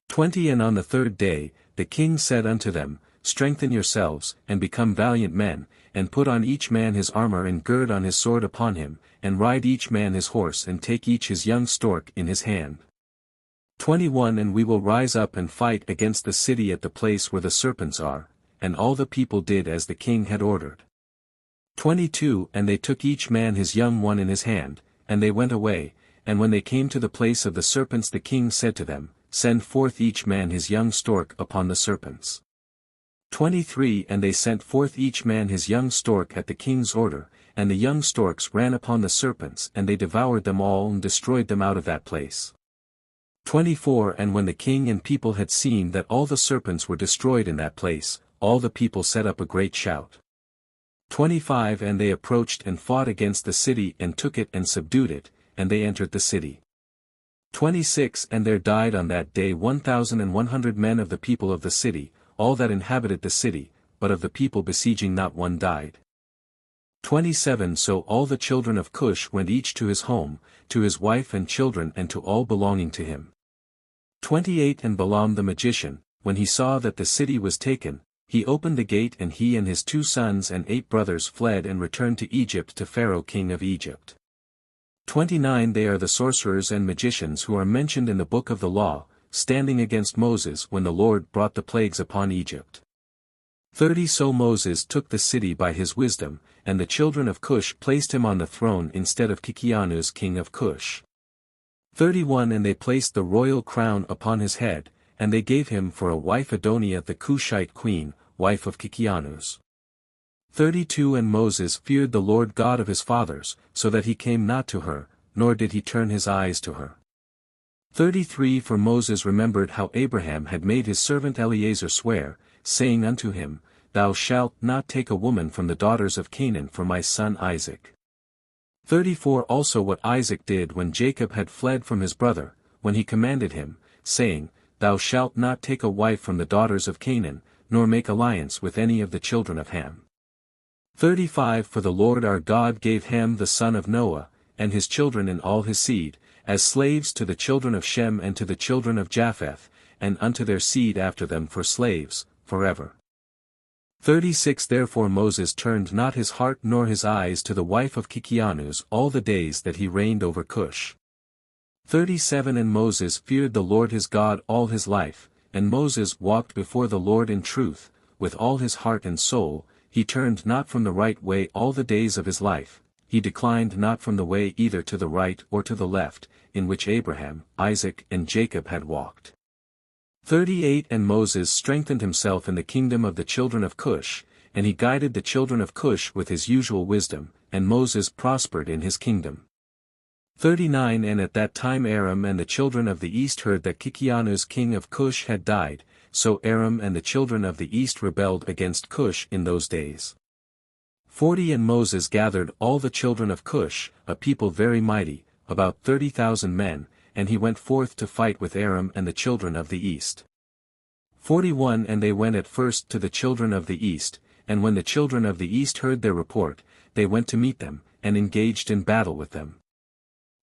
20 And on the 3rd day, the king said unto them, Strengthen yourselves, and become valiant men, and put on each man his armor and gird on his sword upon him, and ride each man his horse and take each his young stork in his hand. 21 And we will rise up and fight against the city at the place where the serpents are, and all the people did as the king had ordered. 22 And they took each man his young one in his hand, and they went away, and when they came to the place of the serpents the king said to them, Send forth each man his young stork upon the serpents. 23 And they sent forth each man his young stork at the king's order, and the young storks ran upon the serpents and they devoured them all and destroyed them out of that place. 24 And when the king and people had seen that all the serpents were destroyed in that place, all the people set up a great shout. 25 And they approached and fought against the city and took it and subdued it, and they entered the city. 26 And there died on that day 1,100 men of the people of the city, all that inhabited the city, but of the people besieging not one died. 27 So all the children of Cush went each to his home, to his wife and children and to all belonging to him. 28 And Balaam the magician, when he saw that the city was taken, he opened the gate and he and his 2 sons and 8 brothers fled and returned to Egypt to Pharaoh king of Egypt. 29 They are the sorcerers and magicians who are mentioned in the book of the law, standing against Moses when the Lord brought the plagues upon Egypt. 30 So Moses took the city by his wisdom, and the children of Cush placed him on the throne instead of Kikianus king of Cush. 31 And they placed the royal crown upon his head, and they gave him for a wife Adonia the Cushite queen, wife of Kikianus. 32 And Moses feared the Lord God of his fathers, so that he came not to her, nor did he turn his eyes to her. 33 For Moses remembered how Abraham had made his servant Eliezer swear, saying unto him, Thou shalt not take a woman from the daughters of Canaan for my son Isaac. 34 Also what Isaac did when Jacob had fled from his brother, when he commanded him, saying, Thou shalt not take a wife from the daughters of Canaan, nor make alliance with any of the children of Ham. 35 For the Lord our God gave Ham the son of Noah, and his children and all his seed, as slaves to the children of Shem and to the children of Japheth, and unto their seed after them for slaves, forever. 36 Therefore Moses turned not his heart nor his eyes to the wife of Kikianus all the days that he reigned over Cush. 37 And Moses feared the Lord his God all his life, and Moses walked before the Lord in truth, with all his heart and soul, he turned not from the right way all the days of his life, he declined not from the way either to the right or to the left, in which Abraham, Isaac and Jacob had walked. 38 And Moses strengthened himself in the kingdom of the children of Cush, and he guided the children of Cush with his usual wisdom, and Moses prospered in his kingdom. 39 And at that time Aram and the children of the east heard that Kikianus king of Cush had died, so Aram and the children of the east rebelled against Cush in those days. 40 And Moses gathered all the children of Cush, a people very mighty, about 30,000 men, and he went forth to fight with Aram and the children of the east. 41 And they went at first to the children of the east, and when the children of the east heard their report, they went to meet them, and engaged in battle with them.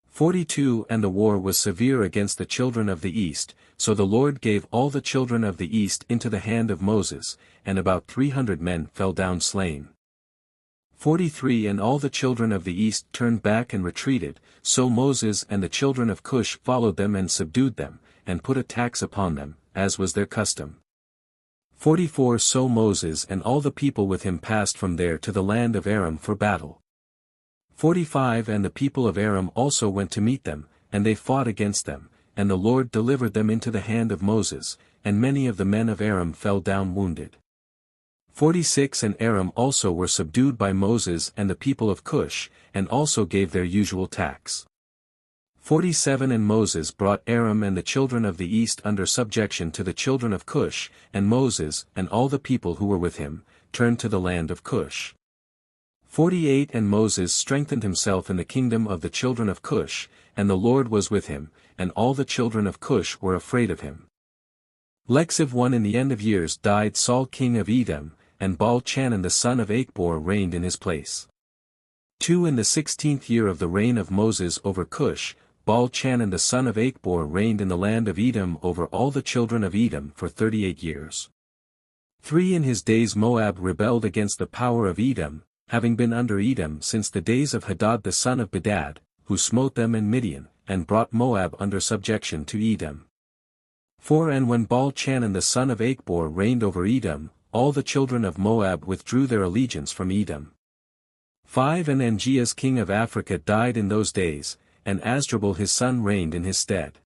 42 And the war was severe against the children of the east, so the Lord gave all the children of the east into the hand of Moses, and about 300 men fell down slain. 43 And all the children of the east turned back and retreated, so Moses and the children of Cush followed them and subdued them, and put a tax upon them, as was their custom. 44 So Moses and all the people with him passed from there to the land of Aram for battle. 45 And the people of Aram also went to meet them, and they fought against them, and the Lord delivered them into the hand of Moses, and many of the men of Aram fell down wounded. 46 And Aram also were subdued by Moses and the people of Cush, and also gave their usual tax. 47 And Moses brought Aram and the children of the east under subjection to the children of Cush, and Moses, and all the people who were with him, turned to the land of Cush. 48 And Moses strengthened himself in the kingdom of the children of Cush, and the Lord was with him, and all the children of Cush were afraid of him. Lexiv 1 In the end of years died Saul king of Edom, and Baal-Chanan the son of Achbor reigned in his place. 2 In the 16th year of the reign of Moses over Cush, Baal-Chanan the son of Achbor reigned in the land of Edom over all the children of Edom for 38 years. 3 In his days Moab rebelled against the power of Edom, having been under Edom since the days of Hadad the son of Bedad, who smote them in Midian, and brought Moab under subjection to Edom. 4 And when Baal-Chanan the son of Achbor reigned over Edom, all the children of Moab withdrew their allegiance from Edom. 5 And Angeas king of Africa died in those days, and Asdrubal his son reigned in his stead.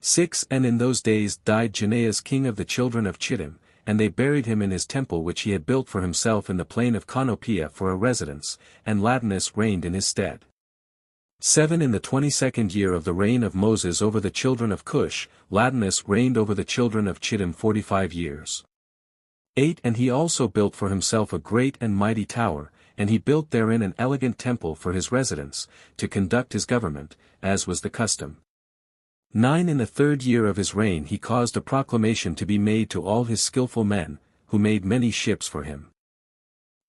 6 And in those days died Janaeas king of the children of Chittim, and they buried him in his temple which he had built for himself in the plain of Conopia for a residence, and Latinus reigned in his stead. 7 In the 22nd year of the reign of Moses over the children of Cush, Latinus reigned over the children of Chittim 45 years. 8 And he also built for himself a great and mighty tower, and he built therein an elegant temple for his residence, to conduct his government, as was the custom. 9 In the 3rd year of his reign he caused a proclamation to be made to all his skillful men, who made many ships for him.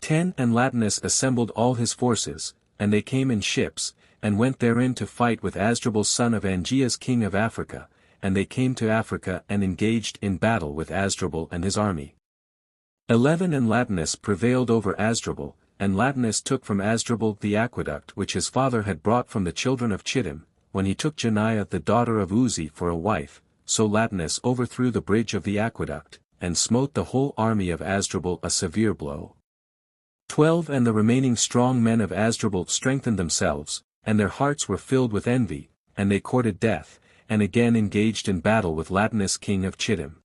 10 And Latinus assembled all his forces, and they came in ships, and went therein to fight with Asdrubal son of Angeas king of Africa, and they came to Africa and engaged in battle with Asdrubal and his army. 11 And Latinus prevailed over Asdrubal, and Latinus took from Asdrubal the aqueduct which his father had brought from the children of Chittim, when he took Janiah the daughter of Uzzi for a wife, so Latinus overthrew the bridge of the aqueduct, and smote the whole army of Asdrubal a severe blow. 12 And the remaining strong men of Asdrubal strengthened themselves, and their hearts were filled with envy, and they courted death, and again engaged in battle with Latinus king of Chittim.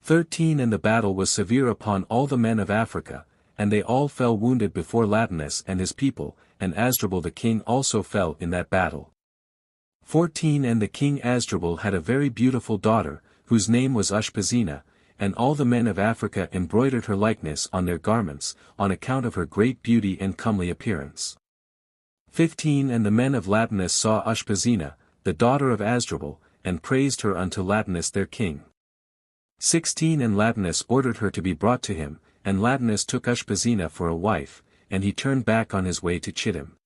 13 And the battle was severe upon all the men of Africa, and they all fell wounded before Latinus and his people, and Asdrubal the king also fell in that battle. 14 And the king Asdrubal had a very beautiful daughter, whose name was Ushpezena, and all the men of Africa embroidered her likeness on their garments, on account of her great beauty and comely appearance. 15 And the men of Latinus saw Ushpezena, the daughter of Asdrubal, and praised her unto Latinus their king. 16 And Latinus ordered her to be brought to him, and Latinus took Ushpezena for a wife, and he turned back on his way to Chittim.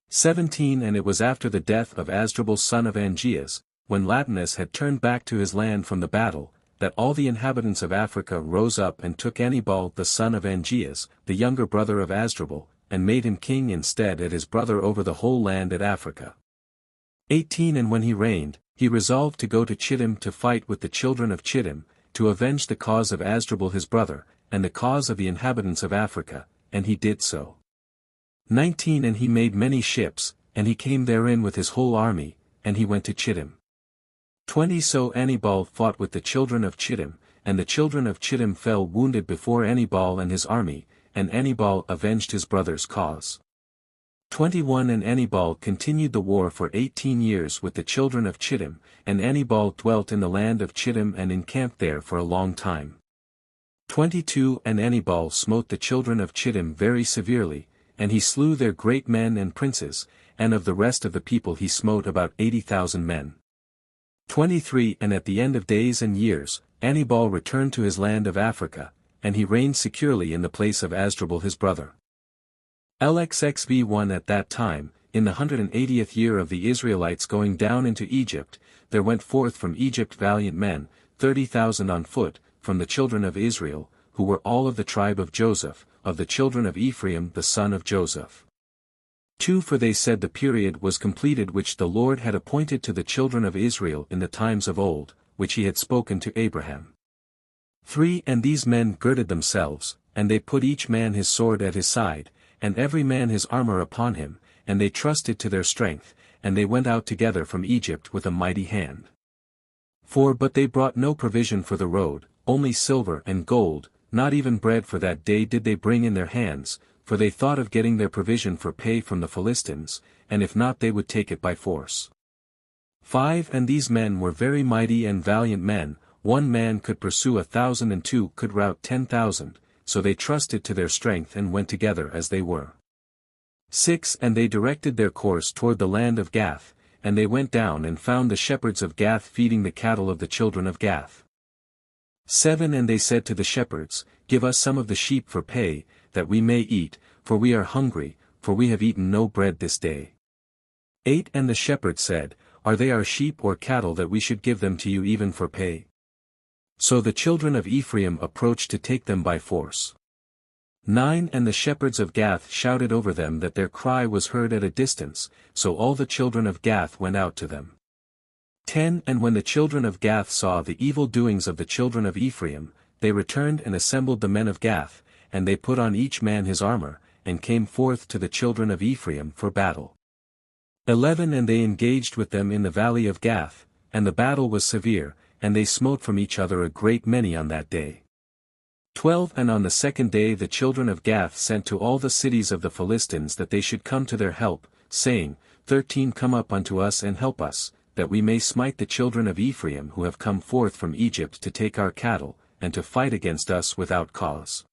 17 And it was after the death of Asdrubal son of Angeas, when Latinus had turned back to his land from the battle, that all the inhabitants of Africa rose up and took Anibal the son of Angeas, the younger brother of Asdrubal, and made him king instead at his brother over the whole land at Africa. 18 And when he reigned, he resolved to go to Chittim to fight with the children of Chittim, to avenge the cause of Asdrubal his brother, and the cause of the inhabitants of Africa, and he did so. 19 And he made many ships, and he came therein with his whole army, and he went to Chittim. 20 So Anibal fought with the children of Chittim, and the children of Chittim fell wounded before Anibal and his army, and Anibal avenged his brother's cause. 21 And Anibal continued the war for 18 years with the children of Chittim, and Anibal dwelt in the land of Chittim and encamped there for a long time. 22 And Anibal smote the children of Chittim very severely, and he slew their great men and princes, and of the rest of the people he smote about 80,000 men. 23 And at the end of days and years, Anibal returned to his land of Africa, and he reigned securely in the place of Asdrubal his brother. LXXV1 At that time, in the 180th year of the Israelites going down into Egypt, there went forth from Egypt valiant men, 30,000 on foot, from the children of Israel, who were all of the tribe of Joseph, of the children of Ephraim the son of Joseph. 2 For they said the period was completed which the Lord had appointed to the children of Israel in the times of old, which he had spoken to Abraham. 3 And these men girded themselves, and they put each man his sword at his side, and every man his armor upon him, and they trusted to their strength, and they went out together from Egypt with a mighty hand. 4 But they brought no provision for the road, only silver and gold, not even bread for that day did they bring in their hands, for they thought of getting their provision for pay from the Philistines, and if not they would take it by force. 5 And these men were very mighty and valiant men, one man could pursue 1,000 and two could rout 10,000, so they trusted to their strength and went together as they were. 6 And they directed their course toward the land of Gath, and they went down and found the shepherds of Gath feeding the cattle of the children of Gath. 7 And they said to the shepherds, Give us some of the sheep for pay, that we may eat, for we are hungry, for we have eaten no bread this day. 8 And the shepherds said, Are they our sheep or cattle that we should give them to you even for pay? So the children of Ephraim approached to take them by force. 9 And the shepherds of Gath shouted over them that their cry was heard at a distance, so all the children of Gath went out to them. 10 And when the children of Gath saw the evil doings of the children of Ephraim, they returned and assembled the men of Gath, and they put on each man his armor, and came forth to the children of Ephraim for battle. 11 And they engaged with them in the valley of Gath, and the battle was severe, and they smote from each other a great many on that day. 12 And on the second day the children of Gath sent to all the cities of the Philistines that they should come to their help, saying, 13 Come up unto us and help us, that we may smite the children of Ephraim who have come forth from Egypt to take our cattle, and to fight against us without cause.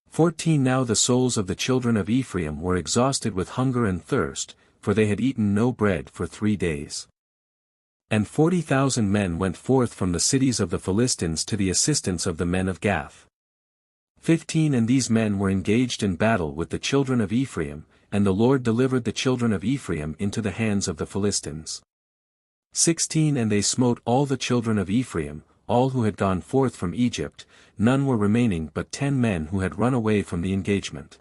14 Now the souls of the children of Ephraim were exhausted with hunger and thirst, for they had eaten no bread for 3 days. And 40,000 men went forth from the cities of the Philistines to the assistance of the men of Gath. 15 And these men were engaged in battle with the children of Ephraim, and the Lord delivered the children of Ephraim into the hands of the Philistines. 16 And they smote all the children of Ephraim, all who had gone forth from Egypt, none were remaining but 10 men who had run away from the engagement.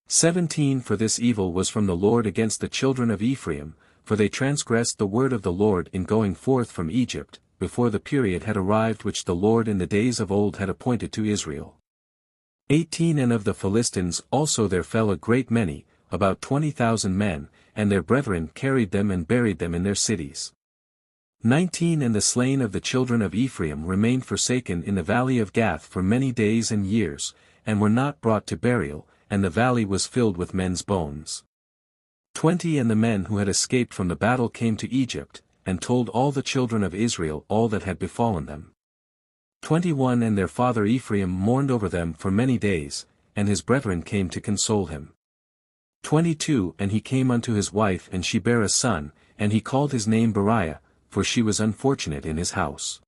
17 For this evil was from the Lord against the children of Ephraim, for they transgressed the word of the Lord in going forth from Egypt, before the period had arrived which the Lord in the days of old had appointed to Israel. 18 And of the Philistines also there fell a great many, about 20,000 men, and their brethren carried them and buried them in their cities. 19 And the slain of the children of Ephraim remained forsaken in the valley of Gath for many days and years, and were not brought to burial, and the valley was filled with men's bones. 20 And the men who had escaped from the battle came to Egypt, and told all the children of Israel all that had befallen them. 21 And their father Ephraim mourned over them for many days, and his brethren came to console him. 22 And he came unto his wife and she bare a son, and he called his name Beriah, for she was unfortunate in his house.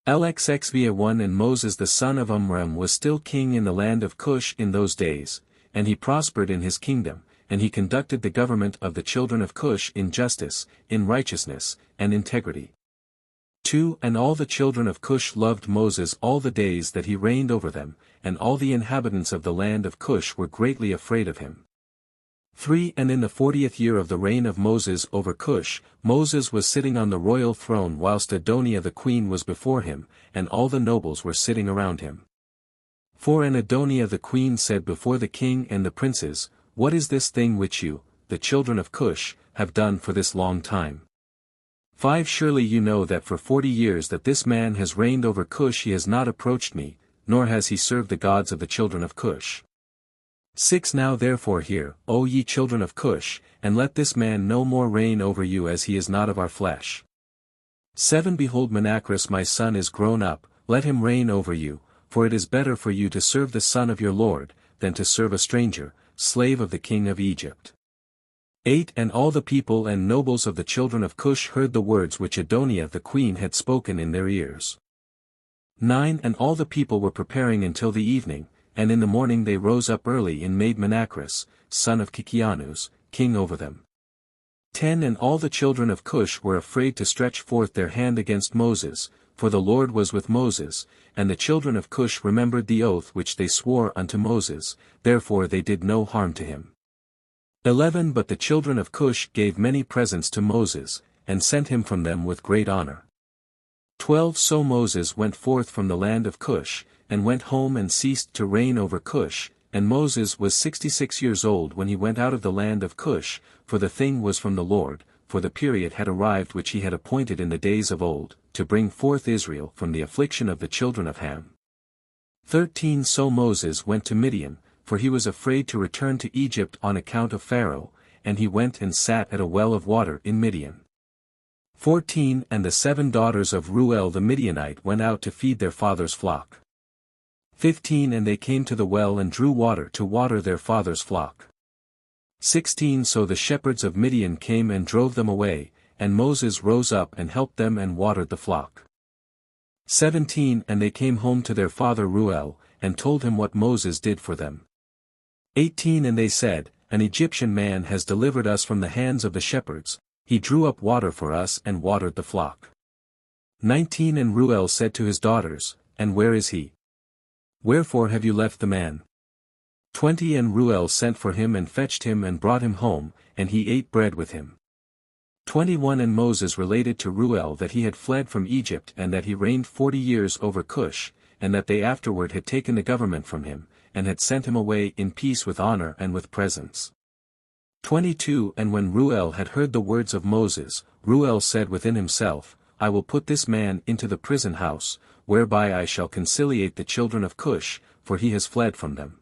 LXXV1 And Moses the son of Amram was still king in the land of Cush in those days, and he prospered in his kingdom, and he conducted the government of the children of Cush in justice, in righteousness, and integrity. 2 And all the children of Cush loved Moses all the days that he reigned over them, and all the inhabitants of the land of Cush were greatly afraid of him. 3 And in the 40th year of the reign of Moses over Cush, Moses was sitting on the royal throne whilst Adonia the queen was before him, and all the nobles were sitting around him. 4 And Adonia the queen said before the king and the princes, What is this thing which you, the children of Cush, have done for this long time? 5 Surely you know that for 40 years that this man has reigned over Cush he has not approached me, nor has he served the gods of the children of Cush. 6 Now therefore hear, O ye children of Cush, and let this man no more reign over you as he is not of our flesh. 7 Behold Menacrus my son is grown up, let him reign over you, for it is better for you to serve the son of your Lord, than to serve a stranger, slave of the king of Egypt. 8 And all the people and nobles of the children of Cush heard the words which Adoniah the queen had spoken in their ears. 9 And all the people were preparing until the evening, and in the morning they rose up early and made Menacrus, son of Kikianus, king over them. 10 And all the children of Cush were afraid to stretch forth their hand against Moses, for the Lord was with Moses, and the children of Cush remembered the oath which they swore unto Moses, therefore they did no harm to him. 11 But the children of Cush gave many presents to Moses, and sent him from them with great honor. 12 So Moses went forth from the land of Cush, and went home and ceased to reign over Cush, and Moses was 66 years old when he went out of the land of Cush, for the thing was from the Lord, for the period had arrived which he had appointed in the days of old, to bring forth Israel from the affliction of the children of Ham. 13 So Moses went to Midian, for he was afraid to return to Egypt on account of Pharaoh, and he went and sat at a well of water in Midian. 14 And the 7 daughters of Reuel the Midianite went out to feed their father's flock. 15 And they came to the well and drew water to water their father's flock. 16 So the shepherds of Midian came and drove them away, and Moses rose up and helped them and watered the flock. 17 And they came home to their father Reuel, and told him what Moses did for them. 18 And they said, An Egyptian man has delivered us from the hands of the shepherds, he drew up water for us and watered the flock. 19 And Reuel said to his daughters, And where is he? Wherefore have you left the man? 20 And Reuel sent for him and fetched him and brought him home, and he ate bread with him. 21 And Moses related to Reuel that he had fled from Egypt and that he reigned 40 years over Cush, and that they afterward had taken the government from him, and had sent him away in peace with honor and with presents. 22 And when Reuel had heard the words of Moses, Reuel said within himself, I will put this man into the prison house, whereby I shall conciliate the children of Cush, for he has fled from them.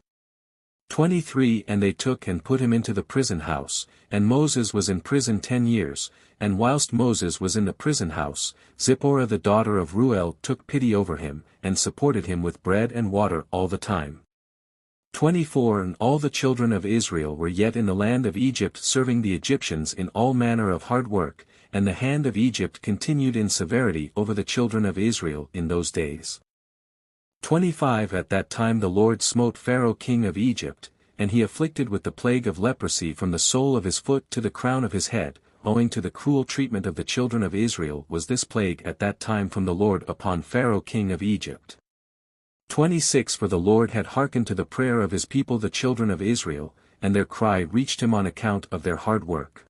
23 And they took and put him into the prison house, and Moses was in prison 10 years, and whilst Moses was in the prison house, Zipporah the daughter of Reuel took pity over him, and supported him with bread and water all the time. 24 And all the children of Israel were yet in the land of Egypt serving the Egyptians in all manner of hard work, and the hand of Egypt continued in severity over the children of Israel in those days. 25 At that time the Lord smote Pharaoh king of Egypt, and he afflicted with the plague of leprosy from the sole of his foot to the crown of his head, owing to the cruel treatment of the children of Israel was this plague at that time from the Lord upon Pharaoh king of Egypt. 26 For the Lord had hearkened to the prayer of his people the children of Israel, and their cry reached him on account of their hard work.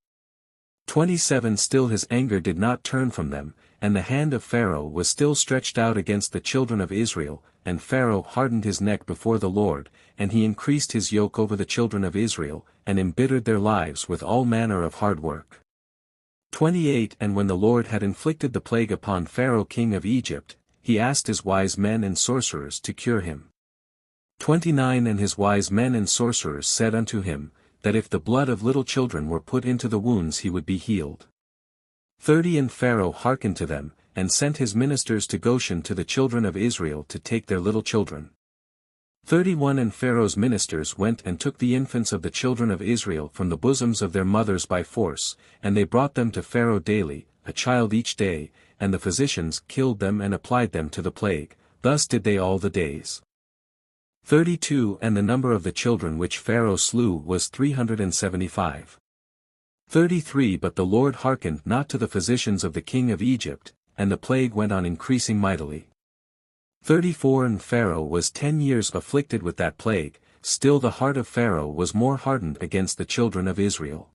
27 Still his anger did not turn from them, and the hand of Pharaoh was still stretched out against the children of Israel, and Pharaoh hardened his neck before the Lord, and he increased his yoke over the children of Israel, and embittered their lives with all manner of hard work. 28 And when the Lord had inflicted the plague upon Pharaoh king of Egypt, he asked his wise men and sorcerers to cure him. 29 And his wise men and sorcerers said unto him, that if the blood of little children were put into the wounds he would be healed. 30 And Pharaoh hearkened to them, and sent his ministers to Goshen to the children of Israel to take their little children. 31 And Pharaoh's ministers went and took the infants of the children of Israel from the bosoms of their mothers by force, and they brought them to Pharaoh daily, a child each day, and the physicians killed them and applied them to the plague, thus did they all the days. 32 And the number of the children which Pharaoh slew was 375. 33 But the Lord hearkened not to the physicians of the king of Egypt, and the plague went on increasing mightily. 34 And Pharaoh was 10 years afflicted with that plague, still the heart of Pharaoh was more hardened against the children of Israel.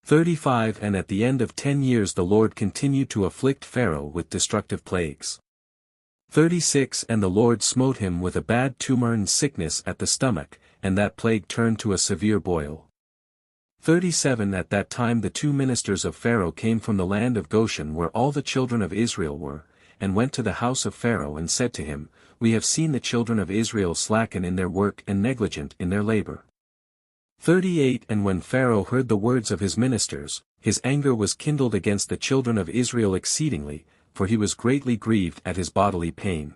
35 And at the end of 10 years the Lord continued to afflict Pharaoh with destructive plagues. 36 And the Lord smote him with a bad tumor and sickness at the stomach, and that plague turned to a severe boil. 37 At that time the 2 ministers of Pharaoh came from the land of Goshen where all the children of Israel were, and went to the house of Pharaoh and said to him, We have seen the children of Israel slacken in their work and negligent in their labor. 38 And when Pharaoh heard the words of his ministers, his anger was kindled against the children of Israel exceedingly, for he was greatly grieved at his bodily pain.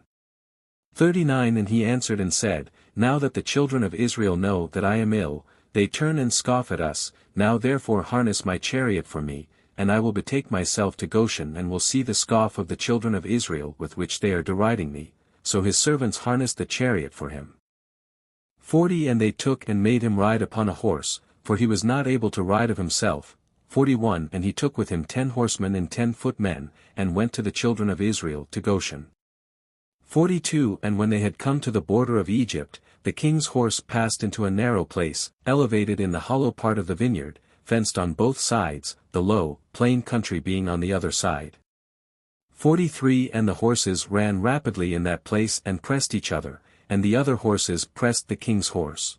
39 And he answered and said, Now that the children of Israel know that I am ill, they turn and scoff at us. Now therefore harness my chariot for me, and I will betake myself to Goshen and will see the scoff of the children of Israel with which they are deriding me. So his servants harnessed the chariot for him. 40 And they took and made him ride upon a horse, for he was not able to ride of himself. 41 And he took with him 10 horsemen and 10 footmen, and went to the children of Israel to Goshen. 42 And when they had come to the border of Egypt, the king's horse passed into a narrow place, elevated in the hollow part of the vineyard, fenced on both sides, the low, plain country being on the other side. 43 And the horses ran rapidly in that place and pressed each other, and the other horses pressed the king's horse.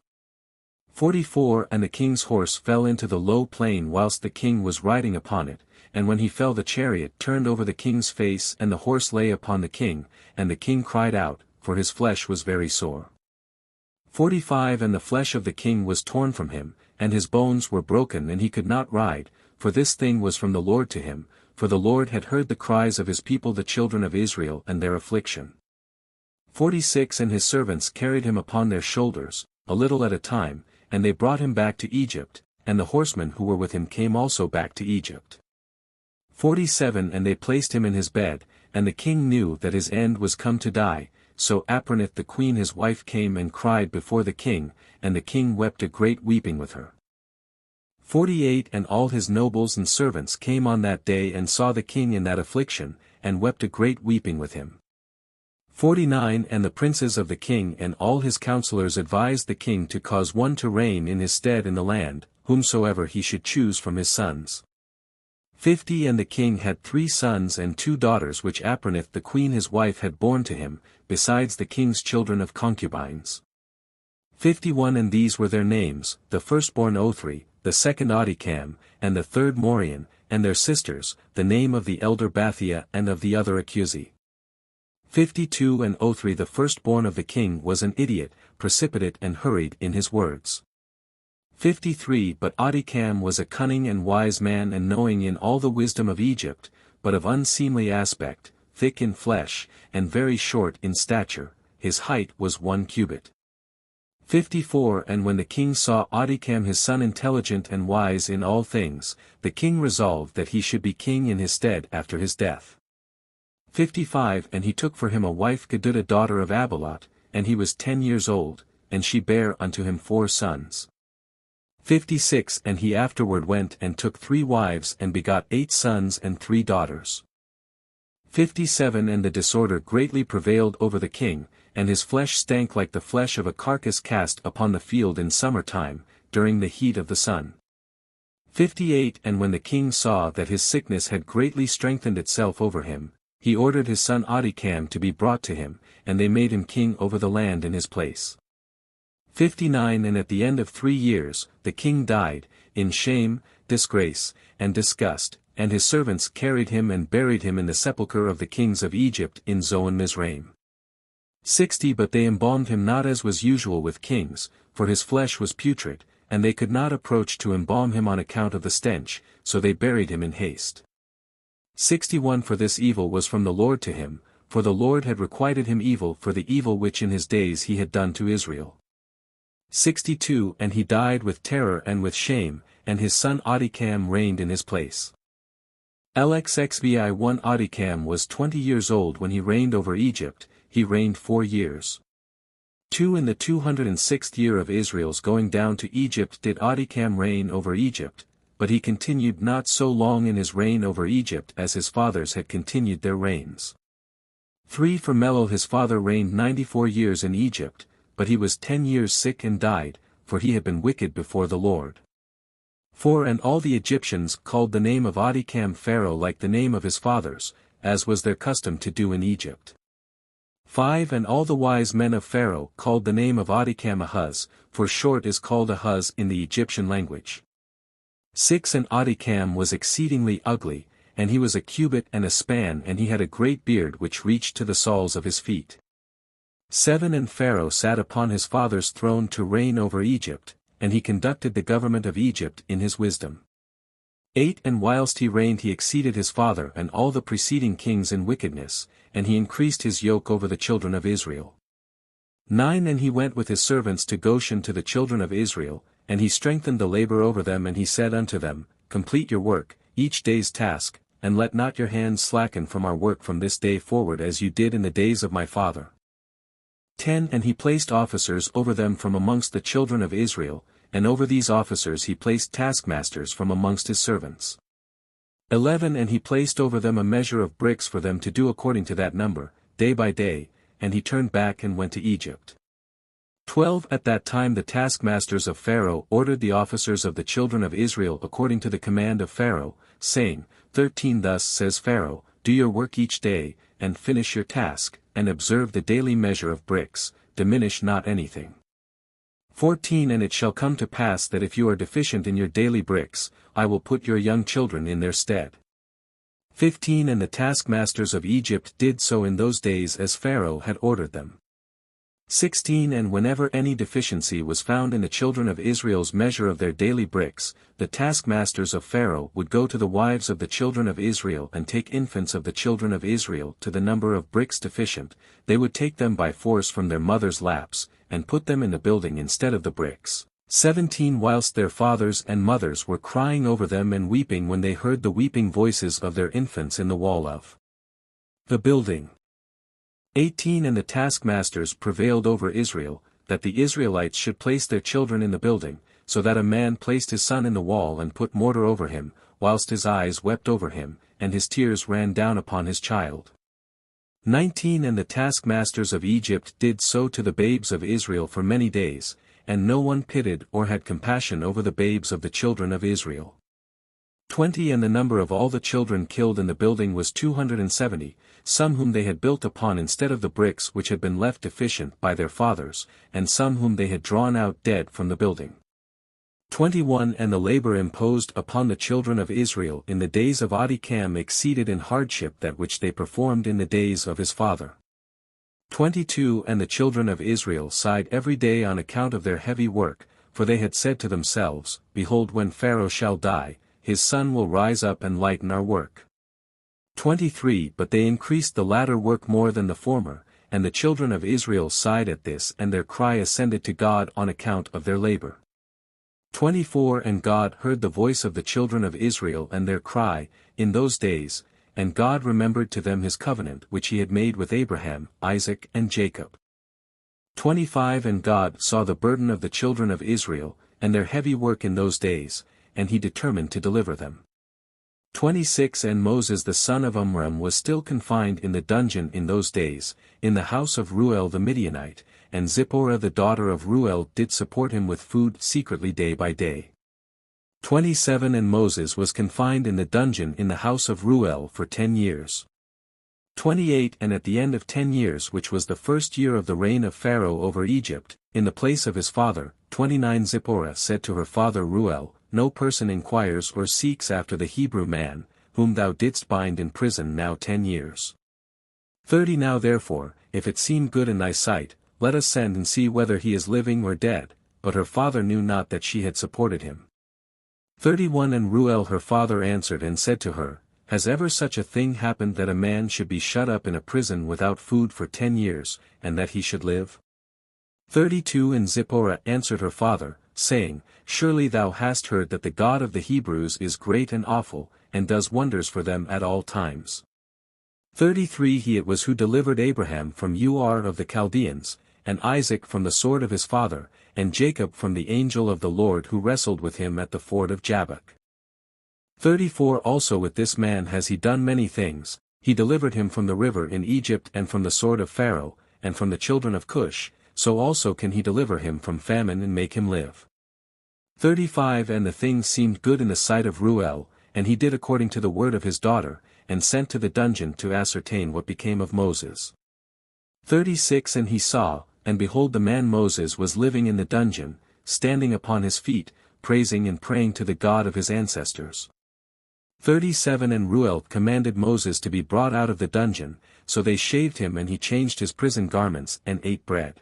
44 And the king's horse fell into the low plain whilst the king was riding upon it, and when he fell the chariot turned over the king's face and the horse lay upon the king, and the king cried out, for his flesh was very sore. 45 And the flesh of the king was torn from him, and his bones were broken and he could not ride, for this thing was from the Lord to him, for the Lord had heard the cries of his people the children of Israel and their affliction. 46 And his servants carried him upon their shoulders, a little at a time, and they brought him back to Egypt, and the horsemen who were with him came also back to Egypt. 47 And they placed him in his bed, and the king knew that his end was come to die, so Apronith the queen his wife came and cried before the king, and the king wept a great weeping with her. 48 And all his nobles and servants came on that day and saw the king in that affliction, and wept a great weeping with him. 49 And the princes of the king and all his counselors advised the king to cause one to reign in his stead in the land, whomsoever he should choose from his sons. 50 And the king had 3 sons and 2 daughters which Apronith the queen his wife had borne to him, besides the king's children of concubines. 51 And these were their names, the firstborn Othri, the second Odicam, and the third Morian, and their sisters, the name of the elder Bathia and of the other Acusi. 52 And Othri the firstborn of the king was an idiot, precipitate and hurried in his words. 53 But Odicam was a cunning and wise man and knowing in all the wisdom of Egypt, but of unseemly aspect, thick in flesh, and very short in stature, his height was 1 cubit. 54 And when the king saw Odicam his son intelligent and wise in all things, the king resolved that he should be king in his stead after his death. 55 And he took for him a wife Gedudah daughter of Abilot, and he was 10 years old, and she bare unto him 4 sons. 56 And he afterward went and took 3 wives and begot 8 sons and 3 daughters. 57 And the disorder greatly prevailed over the king, and his flesh stank like the flesh of a carcass cast upon the field in summer time, during the heat of the sun. 58 And when the king saw that his sickness had greatly strengthened itself over him, he ordered his son Odicam to be brought to him, and they made him king over the land in his place. 59 And at the end of 3 years, the king died, in shame, disgrace, and disgust, and his servants carried him and buried him in the sepulchre of the kings of Egypt in Zoan Mizraim. 60 But they embalmed him not as was usual with kings, for his flesh was putrid, and they could not approach to embalm him on account of the stench, so they buried him in haste. 61 For this evil was from the Lord to him, for the Lord had requited him evil for the evil which in his days he had done to Israel. 62 And he died with terror and with shame, and his son Odicam reigned in his place. LXXVI1 Odicam was 20 years old when he reigned over Egypt, he reigned 4 years. 2 In the 206th year of Israel's going down to Egypt did Odicam reign over Egypt, but he continued not so long in his reign over Egypt as his fathers had continued their reigns. 3 For Melol his father reigned 94 years in Egypt, but he was 10 years sick and died, for he had been wicked before the Lord. 4 And all the Egyptians called the name of Odicam Pharaoh like the name of his fathers, as was their custom to do in Egypt. 5 And all the wise men of Pharaoh called the name of Odicam Ahuz, for short is called Ahuz in the Egyptian language. 6 And Adikam was exceedingly ugly, and he was a cubit and a span, and he had a great beard which reached to the soles of his feet. 7 And Pharaoh sat upon his father's throne to reign over Egypt, and he conducted the government of Egypt in his wisdom. 8 And whilst he reigned he exceeded his father and all the preceding kings in wickedness, and he increased his yoke over the children of Israel. 9 And he went with his servants to Goshen to the children of Israel, and he strengthened the labor over them, and he said unto them, Complete your work, each day's task, and let not your hands slacken from our work from this day forward, as you did in the days of my father. 10 And he placed officers over them from amongst the children of Israel, and over these officers he placed taskmasters from amongst his servants. 11 And he placed over them a measure of bricks for them to do according to that number, day by day, and he turned back and went to Egypt. 12 At that time the taskmasters of Pharaoh ordered the officers of the children of Israel according to the command of Pharaoh, saying, 13 Thus says Pharaoh, Do your work each day, and finish your task, and observe the daily measure of bricks, diminish not anything. 14 And it shall come to pass that if you are deficient in your daily bricks, I will put your young children in their stead. 15 And the taskmasters of Egypt did so in those days as Pharaoh had ordered them. 16 And whenever any deficiency was found in the children of Israel's measure of their daily bricks, the taskmasters of Pharaoh would go to the wives of the children of Israel and take infants of the children of Israel to the number of bricks deficient, they would take them by force from their mothers' laps, and put them in the building instead of the bricks. 17 Whilst their fathers and mothers were crying over them and weeping when they heard the weeping voices of their infants in the wall of the building. 18 And the taskmasters prevailed over Israel, that the Israelites should place their children in the building, so that a man placed his son in the wall and put mortar over him, whilst his eyes wept over him, and his tears ran down upon his child. 19 And the taskmasters of Egypt did so to the babes of Israel for many days, and no one pitied or had compassion over the babes of the children of Israel. 20 And the number of all the children killed in the building was 270, some whom they had built upon instead of the bricks which had been left deficient by their fathers, and some whom they had drawn out dead from the building. 21 And the labor imposed upon the children of Israel in the days of Adikam exceeded in hardship that which they performed in the days of his father. 22 And the children of Israel sighed every day on account of their heavy work, for they had said to themselves, Behold, when Pharaoh shall die, his son will rise up and lighten our work. 23 But they increased the latter work more than the former, and the children of Israel sighed at this, and their cry ascended to God on account of their labor. 24 And God heard the voice of the children of Israel and their cry, in those days, and God remembered to them his covenant which he had made with Abraham, Isaac and Jacob. 25 And God saw the burden of the children of Israel, and their heavy work in those days, and he determined to deliver them. 26 And Moses the son of Amram was still confined in the dungeon in those days, in the house of Reuel the Midianite, and Zipporah the daughter of Reuel did support him with food secretly day by day. 27 And Moses was confined in the dungeon in the house of Reuel for 10 years. 28 And at the end of 10 years, which was the first year of the reign of Pharaoh over Egypt, in the place of his father, 29 Zipporah said to her father Reuel, No person inquires or seeks after the Hebrew man, whom thou didst bind in prison now 10 years. 30 Now therefore, if it seem good in thy sight, let us send and see whether he is living or dead. But her father knew not that she had supported him. 31 And Reuel her father answered and said to her, Has ever such a thing happened that a man should be shut up in a prison without food for 10 years, and that he should live? 32 And Zipporah answered her father, saying, Surely thou hast heard that the God of the Hebrews is great and awful, and does wonders for them at all times. 33 He it was who delivered Abraham from Ur of the Chaldeans, and Isaac from the sword of his father, and Jacob from the angel of the Lord who wrestled with him at the ford of Jabbok. 34 Also with this man has he done many things, he delivered him from the river in Egypt and from the sword of Pharaoh, and from the children of Cush, so also can he deliver him from famine and make him live. 35 And the things seemed good in the sight of Reuel, and he did according to the word of his daughter, and sent to the dungeon to ascertain what became of Moses. 36 And he saw, and behold the man Moses was living in the dungeon, standing upon his feet, praising and praying to the God of his ancestors. 37 And Reuel commanded Moses to be brought out of the dungeon, so they shaved him and he changed his prison garments and ate bread.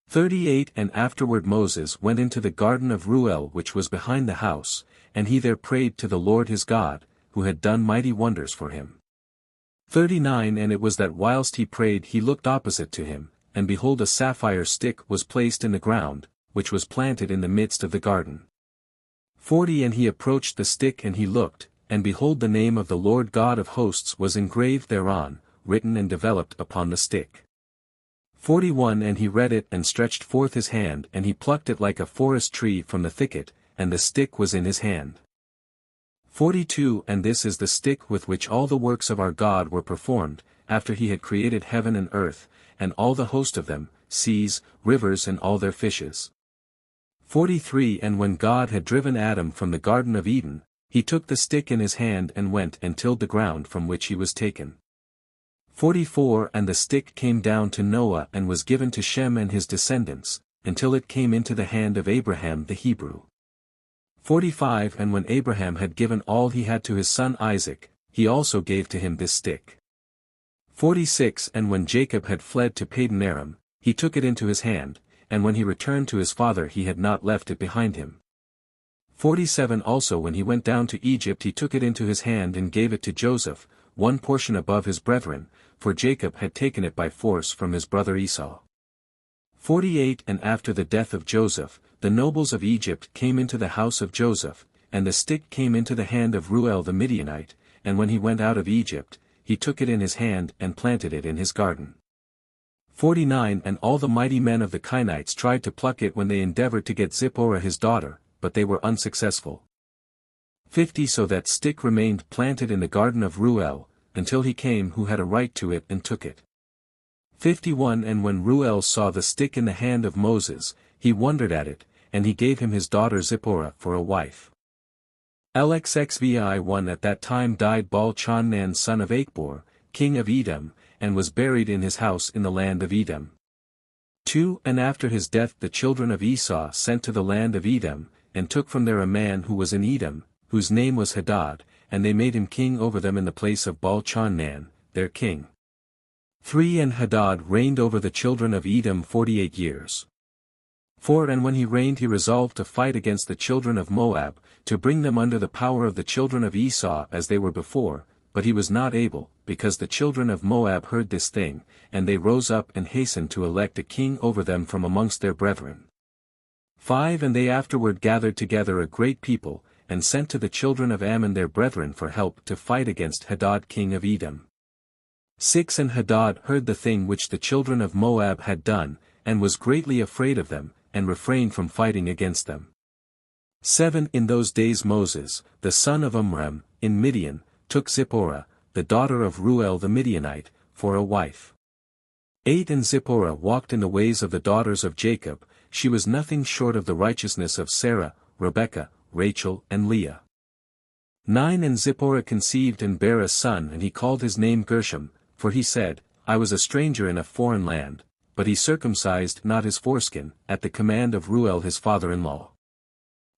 38 And afterward Moses went into the garden of Reuel which was behind the house, and he there prayed to the Lord his God, who had done mighty wonders for him. 39 And it was that whilst he prayed he looked opposite to him, and behold a sapphire stick was placed in the ground, which was planted in the midst of the garden. 40 And he approached the stick and he looked, and behold the name of the Lord God of hosts was engraved thereon, written and developed upon the stick. 41 And he read it and stretched forth his hand and he plucked it like a forest tree from the thicket, and the stick was in his hand. 42 And this is the stick with which all the works of our God were performed, after he had created heaven and earth, and all the host of them, seas, rivers and all their fishes. 43 And when God had driven Adam from the Garden of Eden, he took the stick in his hand and went and tilled the ground from which he was taken. 44 And the stick came down to Noah and was given to Shem and his descendants, until it came into the hand of Abraham the Hebrew. 45 And when Abraham had given all he had to his son Isaac, he also gave to him this stick. 46 And when Jacob had fled to Padan Aram, he took it into his hand, and when he returned to his father he had not left it behind him. 47 Also when he went down to Egypt he took it into his hand and gave it to Joseph, one portion above his brethren, for Jacob had taken it by force from his brother Esau. 48 And after the death of Joseph, the nobles of Egypt came into the house of Joseph, and the stick came into the hand of Reuel the Midianite, and when he went out of Egypt, he took it in his hand and planted it in his garden. 49 And all the mighty men of the Kenites tried to pluck it when they endeavored to get Zipporah his daughter, but they were unsuccessful. 50 So that stick remained planted in the garden of Reuel, until he came who had a right to it and took it. 51 And when Reuel saw the stick in the hand of Moses, he wondered at it, and he gave him his daughter Zipporah for a wife. LXXVI1 At that time died Baal-Channan son of Achbor, king of Edom, and was buried in his house in the land of Edom. 2 And after his death the children of Esau sent to the land of Edom, and took from there a man who was in Edom, whose name was Hadad, and they made him king over them in the place of Baal-Channan, their king. 3 And Hadad reigned over the children of Edom 48 years. 4 And when he reigned he resolved to fight against the children of Moab, to bring them under the power of the children of Esau as they were before, but he was not able, because the children of Moab heard this thing, and they rose up and hastened to elect a king over them from amongst their brethren. 5 And they afterward gathered together a great people, and sent to the children of Ammon their brethren for help to fight against Hadad king of Edom. 6 And Hadad heard the thing which the children of Moab had done, and was greatly afraid of them, and refrained from fighting against them. 7 In those days Moses, the son of Amram, in Midian, took Zipporah, the daughter of Reuel the Midianite, for a wife. 8 And Zipporah walked in the ways of the daughters of Jacob, she was nothing short of the righteousness of Sarah, Rebekah, Rachel and Leah. 9 And Zipporah conceived and bare a son and he called his name Gershom, for he said, I was a stranger in a foreign land, but he circumcised not his foreskin, at the command of Reuel his father-in-law.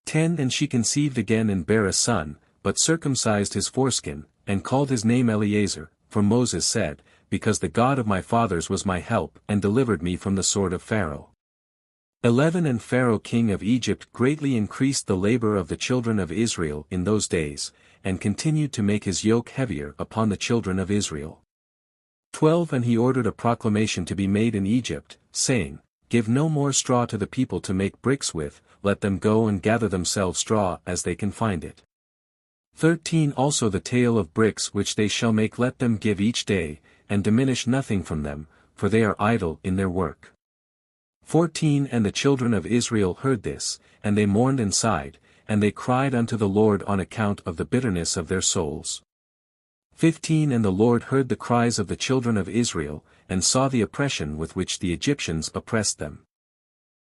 10 And she conceived again and bare a son, but circumcised his foreskin, and called his name Eleazar, for Moses said, Because the God of my fathers was my help and delivered me from the sword of Pharaoh. 11 And Pharaoh king of Egypt greatly increased the labor of the children of Israel in those days, and continued to make his yoke heavier upon the children of Israel. 12 And he ordered a proclamation to be made in Egypt, saying, Give no more straw to the people to make bricks with, let them go and gather themselves straw as they can find it. 13 Also the tale of bricks which they shall make let them give each day, and diminish nothing from them, for they are idle in their work. 14 And the children of Israel heard this, and they mourned and sighed, and they cried unto the Lord on account of the bitterness of their souls. 15 And the Lord heard the cries of the children of Israel, and saw the oppression with which the Egyptians oppressed them.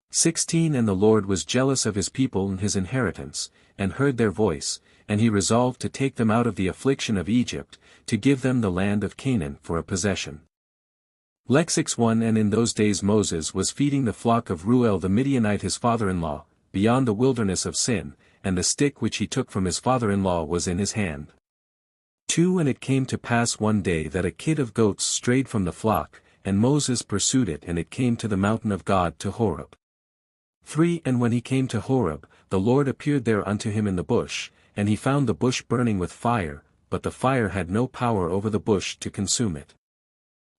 16 And the Lord was jealous of his people and his inheritance, and heard their voice, and he resolved to take them out of the affliction of Egypt, to give them the land of Canaan for a possession. Lex 1 And in those days Moses was feeding the flock of Reuel the Midianite his father-in-law, beyond the wilderness of Sin, and the stick which he took from his father-in-law was in his hand. 2 And it came to pass one day that a kid of goats strayed from the flock, and Moses pursued it, and it came to the mountain of God to Horeb. 3 And when he came to Horeb, the Lord appeared there unto him in the bush, and he found the bush burning with fire, but the fire had no power over the bush to consume it.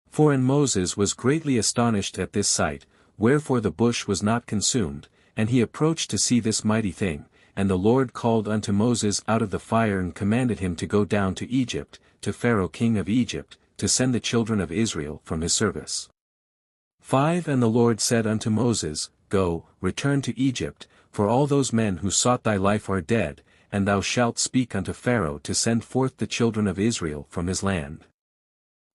4 And Moses was greatly astonished at this sight, wherefore the bush was not consumed, and he approached to see this mighty thing, and the Lord called unto Moses out of the fire and commanded him to go down to Egypt, to Pharaoh king of Egypt, to send the children of Israel from his service. 5 And the Lord said unto Moses, Go, return to Egypt, for all those men who sought thy life are dead, and thou shalt speak unto Pharaoh to send forth the children of Israel from his land.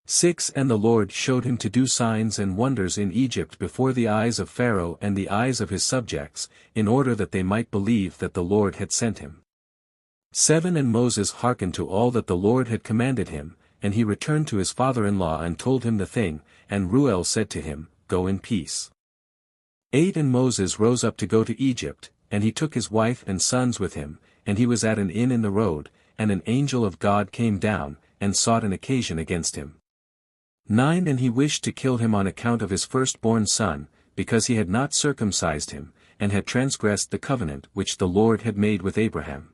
6 And the Lord showed him to do signs and wonders in Egypt before the eyes of Pharaoh and the eyes of his subjects, in order that they might believe that the Lord had sent him. 7 And Moses hearkened to all that the Lord had commanded him, and he returned to his father-in-law and told him the thing, and Reuel said to him, Go in peace. 8 And Moses rose up to go to Egypt, and he took his wife and sons with him, and he was at an inn in the road, and an angel of God came down, and sought an occasion against him. 9 And he wished to kill him on account of his firstborn son, because he had not circumcised him, and had transgressed the covenant which the Lord had made with Abraham.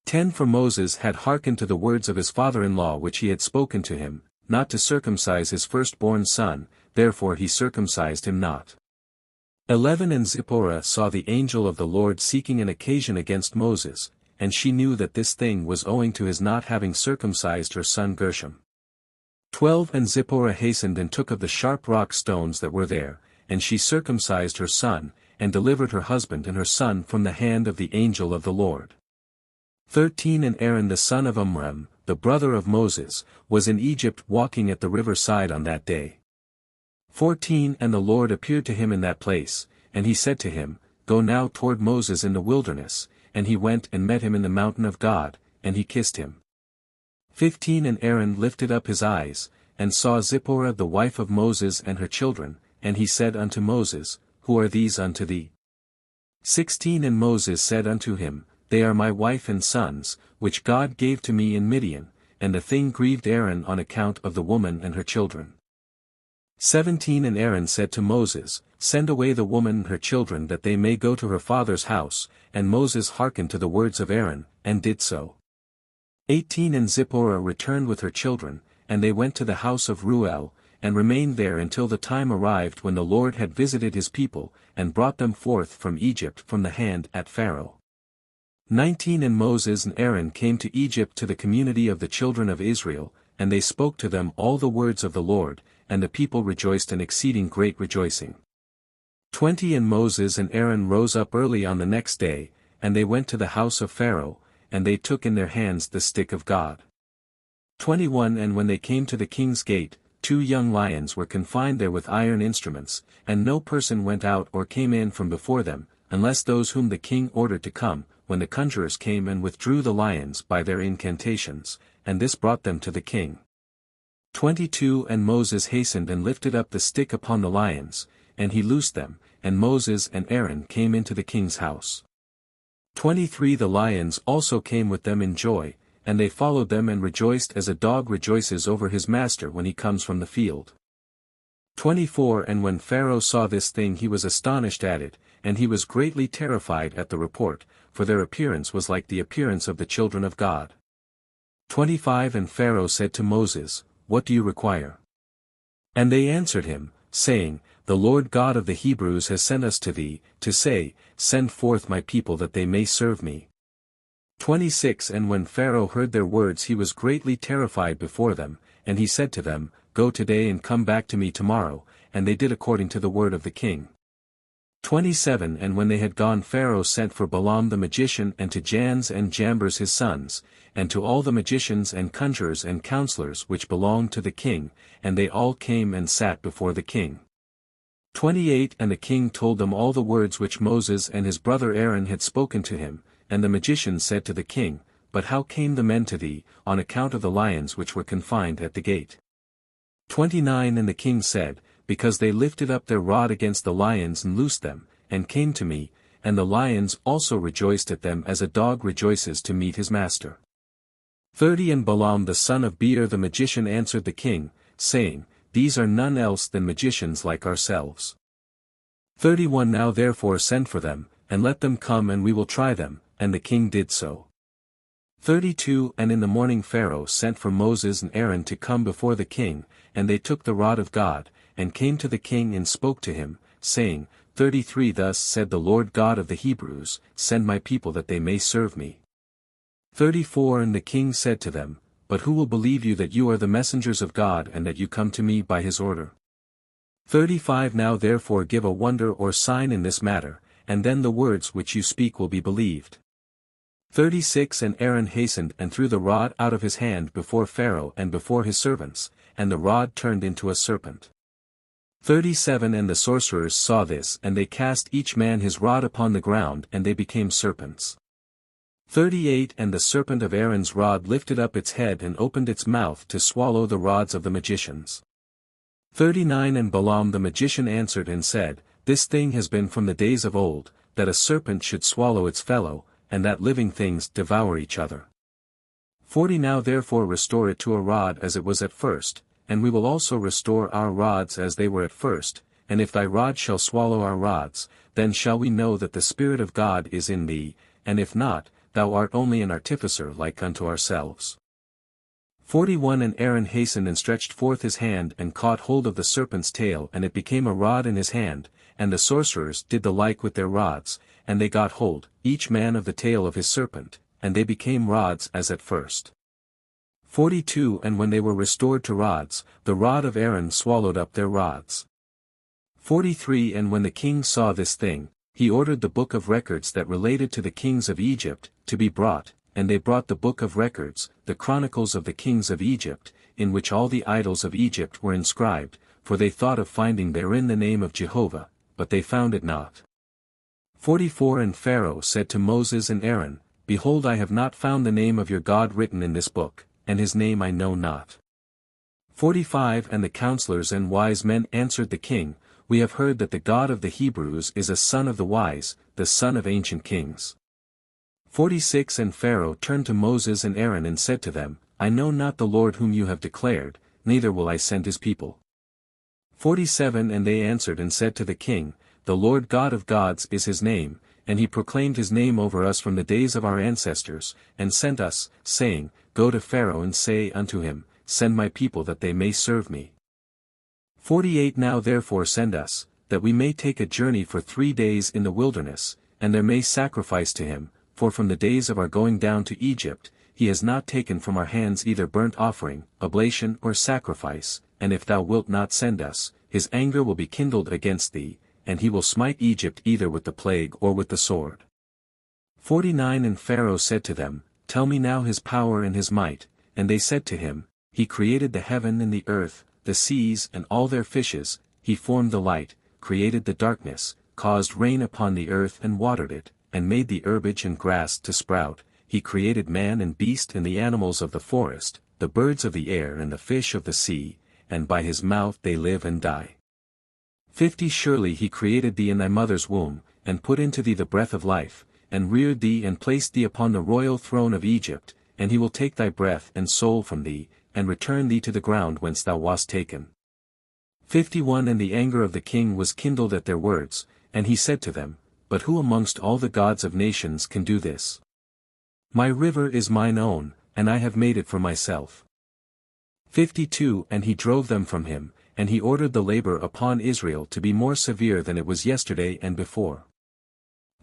10 For Moses had hearkened to the words of his father-in-law which he had spoken to him, not to circumcise his firstborn son, therefore he circumcised him not. 11 And Zipporah saw the angel of the Lord seeking an occasion against Moses, and she knew that this thing was owing to his not having circumcised her son Gershom. 12 And Zipporah hastened and took of the sharp rock stones that were there, and she circumcised her son, and delivered her husband and her son from the hand of the angel of the Lord. 13 And Aaron the son of Amram, the brother of Moses, was in Egypt walking at the river side on that day. 14 And the Lord appeared to him in that place, and he said to him, Go now toward Moses in the wilderness, and he went and met him in the mountain of God, and he kissed him. 15 And Aaron lifted up his eyes, and saw Zipporah the wife of Moses and her children, and he said unto Moses, Who are these unto thee? 16 And Moses said unto him, They are my wife and sons, which God gave to me in Midian, and the thing grieved Aaron on account of the woman and her children. 17 And Aaron said to Moses, Send away the woman and her children that they may go to her father's house, and Moses hearkened to the words of Aaron, and did so. 18 And Zipporah returned with her children, and they went to the house of Reuel, and remained there until the time arrived when the Lord had visited his people, and brought them forth from Egypt from the hand at Pharaoh. 19 And Moses and Aaron came to Egypt to the community of the children of Israel, and they spoke to them all the words of the Lord, and the people rejoiced an exceeding great rejoicing. 20 And Moses and Aaron rose up early on the next day, and they went to the house of Pharaoh, and they took in their hands the stick of God. 21 And when they came to the king's gate, 2 young lions were confined there with iron instruments, and no person went out or came in from before them, unless those whom the king ordered to come, when the conjurers came and withdrew the lions by their incantations, and this brought them to the king. 22 And Moses hastened and lifted up the stick upon the lions, and he loosed them, and Moses and Aaron came into the king's house. 23 The lions also came with them in joy, and they followed them and rejoiced as a dog rejoices over his master when he comes from the field. 24 And when Pharaoh saw this thing he was astonished at it, and he was greatly terrified at the report, for their appearance was like the appearance of the children of God. 25 And Pharaoh said to Moses, What do you require? And they answered him, saying, The Lord God of the Hebrews has sent us to thee, to say, Send forth my people that they may serve me. 26 And when Pharaoh heard their words he was greatly terrified before them, and he said to them, Go today and come back to me tomorrow, and they did according to the word of the king. 27 And when they had gone Pharaoh sent for Balaam the magician and to Jans and Jambres his sons, and to all the magicians and conjurers and counselors which belonged to the king, and they all came and sat before the king. 28 And the king told them all the words which Moses and his brother Aaron had spoken to him, and the magicians said to the king, But how came the men to thee, on account of the lions which were confined at the gate? 29 And the king said, Because they lifted up their rod against the lions and loosed them, and came to me, and the lions also rejoiced at them as a dog rejoices to meet his master. 30 And Balaam the son of Beor the magician answered the king, saying, These are none else than magicians like ourselves. 31 Now therefore send for them, and let them come and we will try them, and the king did so. 32 And in the morning Pharaoh sent for Moses and Aaron to come before the king, and they took the rod of God, and came to the king and spoke to him, saying, 33 Thus said the Lord God of the Hebrews, Send my people that they may serve me. 34 And the king said to them, But who will believe you that you are the messengers of God and that you come to me by his order? 35 Now therefore give a wonder or sign in this matter, and then the words which you speak will be believed. 36 And Aaron hastened and threw the rod out of his hand before Pharaoh and before his servants, and the rod turned into a serpent. 37 And the sorcerers saw this and they cast each man his rod upon the ground and they became serpents. 38 And the serpent of Aaron's rod lifted up its head and opened its mouth to swallow the rods of the magicians. 39 And Balaam the magician answered and said, This thing has been from the days of old, that a serpent should swallow its fellow, and that living things devour each other. 40 Now therefore restore it to a rod as it was at first, and we will also restore our rods as they were at first, and if thy rod shall swallow our rods, then shall we know that the Spirit of God is in thee, and if not, thou art only an artificer like unto ourselves. 41 And Aaron hastened and stretched forth his hand and caught hold of the serpent's tail and it became a rod in his hand, and the sorcerers did the like with their rods, and they got hold, each man of the tail of his serpent, and they became rods as at first. 42 And when they were restored to rods, the rod of Aaron swallowed up their rods. 43 And when the king saw this thing, he ordered the book of records that related to the kings of Egypt, to be brought, and they brought the book of records, the chronicles of the kings of Egypt, in which all the idols of Egypt were inscribed, for they thought of finding therein the name of Jehovah, but they found it not. 44 And Pharaoh said to Moses and Aaron, Behold, I have not found the name of your God written in this book, and his name I know not. 45 And the counselors and wise men answered the king, We have heard that the God of the Hebrews is a son of the wise, the son of ancient kings. 46 And Pharaoh turned to Moses and Aaron and said to them, I know not the Lord whom you have declared, neither will I send his people. 47 And they answered and said to the king, The Lord God of gods is his name, and he proclaimed his name over us from the days of our ancestors, and sent us, saying, Go to Pharaoh and say unto him, Send my people that they may serve me. 48 Now therefore send us, that we may take a journey for 3 days in the wilderness, and there may sacrifice to him, for from the days of our going down to Egypt, he has not taken from our hands either burnt offering, oblation or sacrifice, and if thou wilt not send us, his anger will be kindled against thee, and he will smite Egypt either with the plague or with the sword. 49 And Pharaoh said to them, Tell me now his power and his might, and they said to him, He created the heaven and the earth, the seas and all their fishes, he formed the light, created the darkness, caused rain upon the earth and watered it, and made the herbage and grass to sprout, he created man and beast and the animals of the forest, the birds of the air and the fish of the sea, and by his mouth they live and die. 50 Surely he created thee in thy mother's womb, and put into thee the breath of life, and reared thee and placed thee upon the royal throne of Egypt, and he will take thy breath and soul from thee, and return thee to the ground whence thou wast taken. 51 And the anger of the king was kindled at their words, and he said to them, But who amongst all the gods of nations can do this? My river is mine own, and I have made it for myself. 52 And he drove them from him, and he ordered the labor upon Israel to be more severe than it was yesterday and before.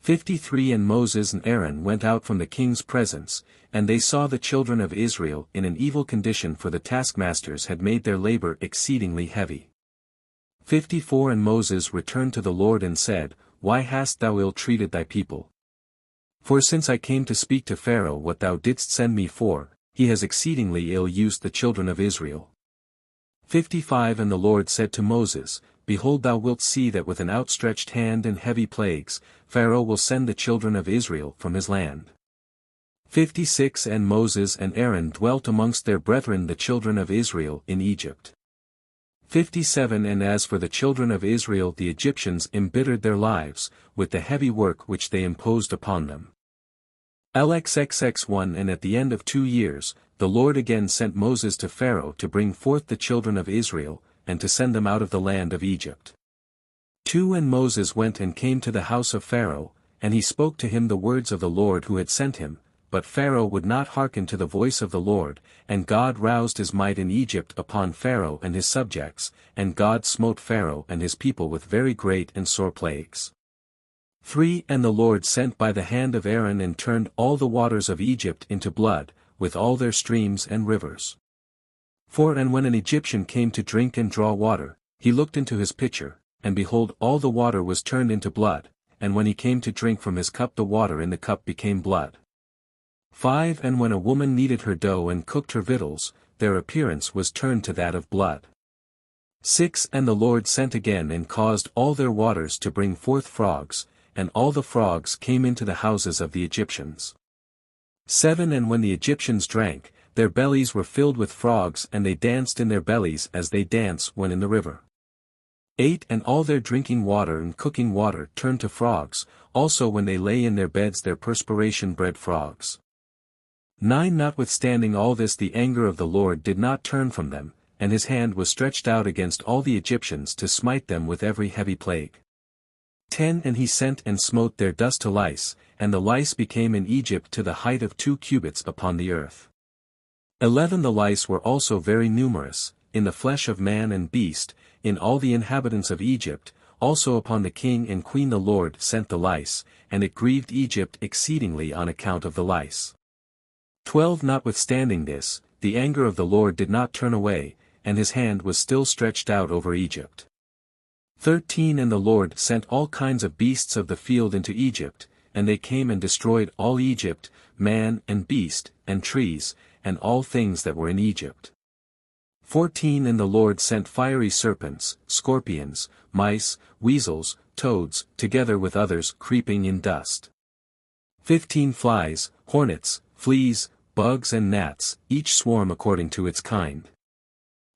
53 And Moses and Aaron went out from the king's presence, and they saw the children of Israel in an evil condition, for the taskmasters had made their labor exceedingly heavy. 54 And Moses returned to the Lord and said, Why hast thou ill-treated thy people? For since I came to speak to Pharaoh what thou didst send me for, he has exceedingly ill-used the children of Israel. 55 And the Lord said to Moses, Behold, thou wilt see that with an outstretched hand and heavy plagues, Pharaoh will send the children of Israel from his land. 56 And Moses and Aaron dwelt amongst their brethren the children of Israel in Egypt. 57 And as for the children of Israel, the Egyptians embittered their lives, with the heavy work which they imposed upon them. LXXX1 And at the end of 2 years, the Lord again sent Moses to Pharaoh to bring forth the children of Israel, and to send them out of the land of Egypt. 2 And Moses went and came to the house of Pharaoh, and he spoke to him the words of the Lord who had sent him, but Pharaoh would not hearken to the voice of the Lord, and God roused his might in Egypt upon Pharaoh and his subjects, and God smote Pharaoh and his people with very great and sore plagues. 3 And the Lord sent by the hand of Aaron and turned all the waters of Egypt into blood, with all their streams and rivers. 4 And when an Egyptian came to drink and draw water, he looked into his pitcher, and behold all the water was turned into blood, and when he came to drink from his cup the water in the cup became blood. 5 And when a woman kneaded her dough and cooked her victuals, their appearance was turned to that of blood. 6 And the Lord sent again and caused all their waters to bring forth frogs, and all the frogs came into the houses of the Egyptians. 7 And when the Egyptians drank, their bellies were filled with frogs and they danced in their bellies as they dance when in the river. 8 And all their drinking water and cooking water turned to frogs, also when they lay in their beds their perspiration bred frogs. 9 Notwithstanding all this the anger of the Lord did not turn from them, and his hand was stretched out against all the Egyptians to smite them with every heavy plague. 10 And he sent and smote their dust to lice, and the lice became in Egypt to the height of 2 cubits upon the earth. 11 The lice were also very numerous, in the flesh of man and beast, in all the inhabitants of Egypt, also upon the king and queen the Lord sent the lice, and it grieved Egypt exceedingly on account of the lice. 12 Notwithstanding this, the anger of the Lord did not turn away, and his hand was still stretched out over Egypt. 13 And the Lord sent all kinds of beasts of the field into Egypt, and they came and destroyed all Egypt, man and beast, and trees, and all things that were in Egypt. 14 And the Lord sent fiery serpents, scorpions, mice, weasels, toads, together with others creeping in dust. 15 Flies, hornets, fleas, bugs and gnats, each swarm according to its kind.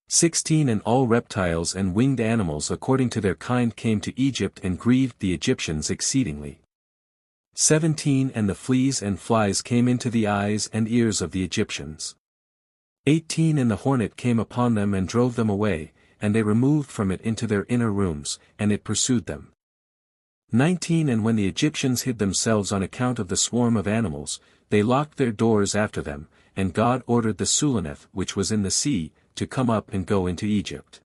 16 And all reptiles and winged animals according to their kind came to Egypt and grieved the Egyptians exceedingly. 17 And the fleas and flies came into the eyes and ears of the Egyptians. 18 And the hornet came upon them and drove them away, and they removed from it into their inner rooms, and it pursued them. 19 And when the Egyptians hid themselves on account of the swarm of animals, they locked their doors after them, and God ordered the Sulaneth which was in the sea, to come up and go into Egypt.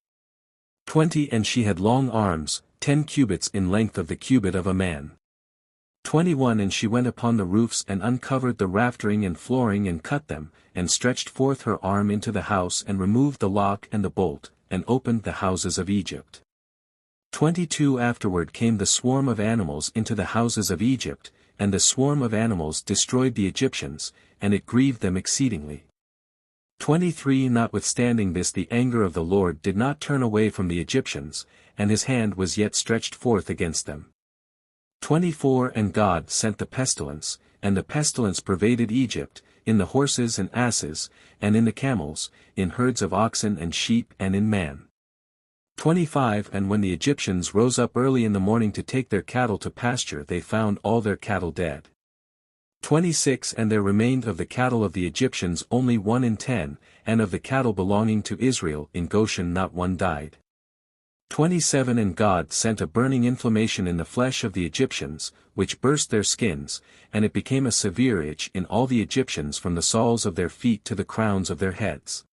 20 And she had long arms, 10 cubits in length of the cubit of a man. 21 And she went upon the roofs and uncovered the raftering and flooring and cut them, and stretched forth her arm into the house and removed the lock and the bolt, and opened the houses of Egypt. 22 Afterward came the swarm of animals into the houses of Egypt, and the swarm of animals destroyed the Egyptians, and it grieved them exceedingly. 23 Notwithstanding this the anger of the Lord did not turn away from the Egyptians, and his hand was yet stretched forth against them. 24 And God sent the pestilence, and the pestilence pervaded Egypt, in the horses and asses, and in the camels, in herds of oxen and sheep and in man. 25 And when the Egyptians rose up early in the morning to take their cattle to pasture they found all their cattle dead. 26 And there remained of the cattle of the Egyptians only 1 in 10, and of the cattle belonging to Israel in Goshen not one died. 27 And God sent a burning inflammation in the flesh of the Egyptians, which burst their skins, and it became a severe itch in all the Egyptians from the soles of their feet to the crowns of their heads.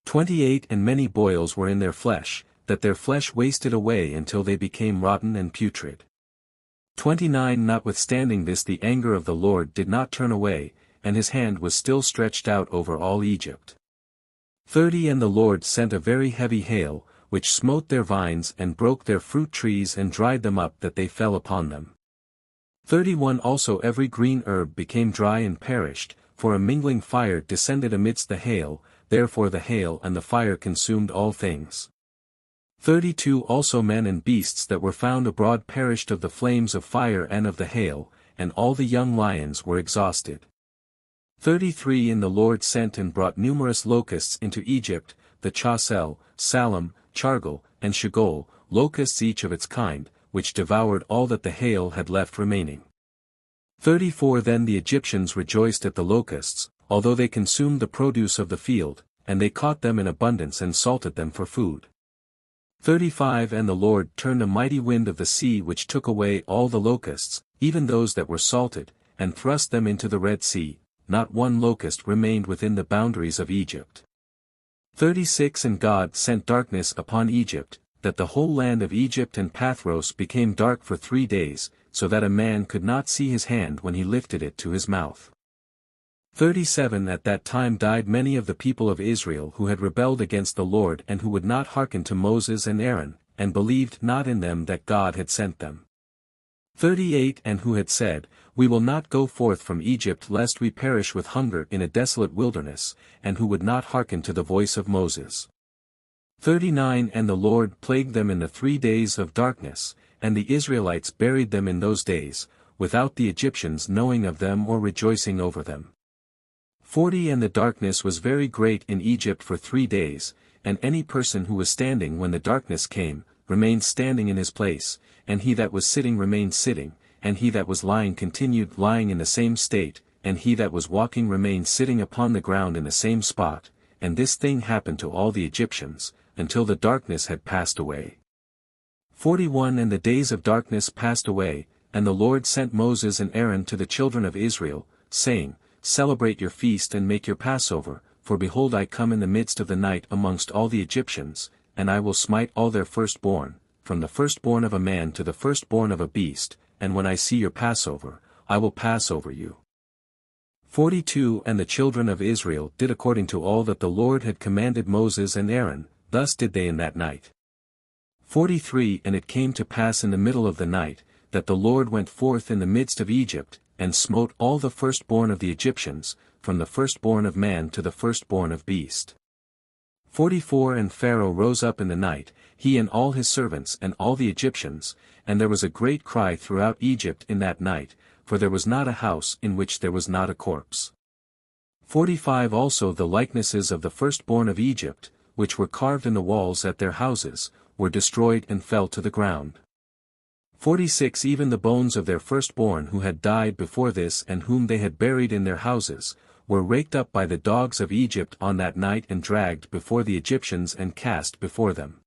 28 And many boils were in their flesh, that their flesh wasted away until they became rotten and putrid. 29 Notwithstanding this the anger of the Lord did not turn away, and his hand was still stretched out over all Egypt. 30 And the Lord sent a very heavy hail, which smote their vines and broke their fruit trees and dried them up that they fell upon them. 31 Also every green herb became dry and perished, for a mingling fire descended amidst the hail, therefore the hail and the fire consumed all things. 32 Also men and beasts that were found abroad perished of the flames of fire and of the hail, and all the young lions were exhausted. 33 And the Lord sent and brought numerous locusts into Egypt, the Chasel, Salem, chargol, and shigol, locusts each of its kind, which devoured all that the hail had left remaining. 34 Then the Egyptians rejoiced at the locusts, although they consumed the produce of the field, and they caught them in abundance and salted them for food. 35 And the Lord turned a mighty wind of the sea which took away all the locusts, even those that were salted, and thrust them into the Red Sea. Not one locust remained within the boundaries of Egypt. 36 And God sent darkness upon Egypt, that the whole land of Egypt and Pathros became dark for 3 days, so that a man could not see his hand when he lifted it to his mouth. 37 At that time died many of the people of Israel who had rebelled against the Lord and who would not hearken to Moses and Aaron, and believed not in them that God had sent them. 38 And who had said, We will not go forth from Egypt lest we perish with hunger in a desolate wilderness, and who would not hearken to the voice of Moses. 39 And the Lord plagued them in the 3 days of darkness, and the Israelites buried them in those days, without the Egyptians knowing of them or rejoicing over them. 40 And the darkness was very great in Egypt for 3 days, and any person who was standing when the darkness came, remained standing in his place, and he that was sitting remained sitting, and he that was lying continued lying in the same state, and he that was walking remained sitting upon the ground in the same spot, and this thing happened to all the Egyptians, until the darkness had passed away. 41 And the days of darkness passed away, and the Lord sent Moses and Aaron to the children of Israel, saying, Celebrate your feast and make your Passover, for behold I come in the midst of the night amongst all the Egyptians, and I will smite all their firstborn, from the firstborn of a man to the firstborn of a beast, and when I see your Passover, I will pass over you. 42 And the children of Israel did according to all that the Lord had commanded Moses and Aaron, thus did they in that night. 43 And it came to pass in the middle of the night, that the Lord went forth in the midst of Egypt, and smote all the firstborn of the Egyptians, from the firstborn of man to the firstborn of beast. 44 And Pharaoh rose up in the night, he and all his servants and all the Egyptians, and there was a great cry throughout Egypt in that night, for there was not a house in which there was not a corpse. 45 Also the likenesses of the firstborn of Egypt, which were carved in the walls at their houses, were destroyed and fell to the ground. 46 Even the bones of their firstborn who had died before this and whom they had buried in their houses, were raked up by the dogs of Egypt on that night and dragged before the Egyptians and cast before them.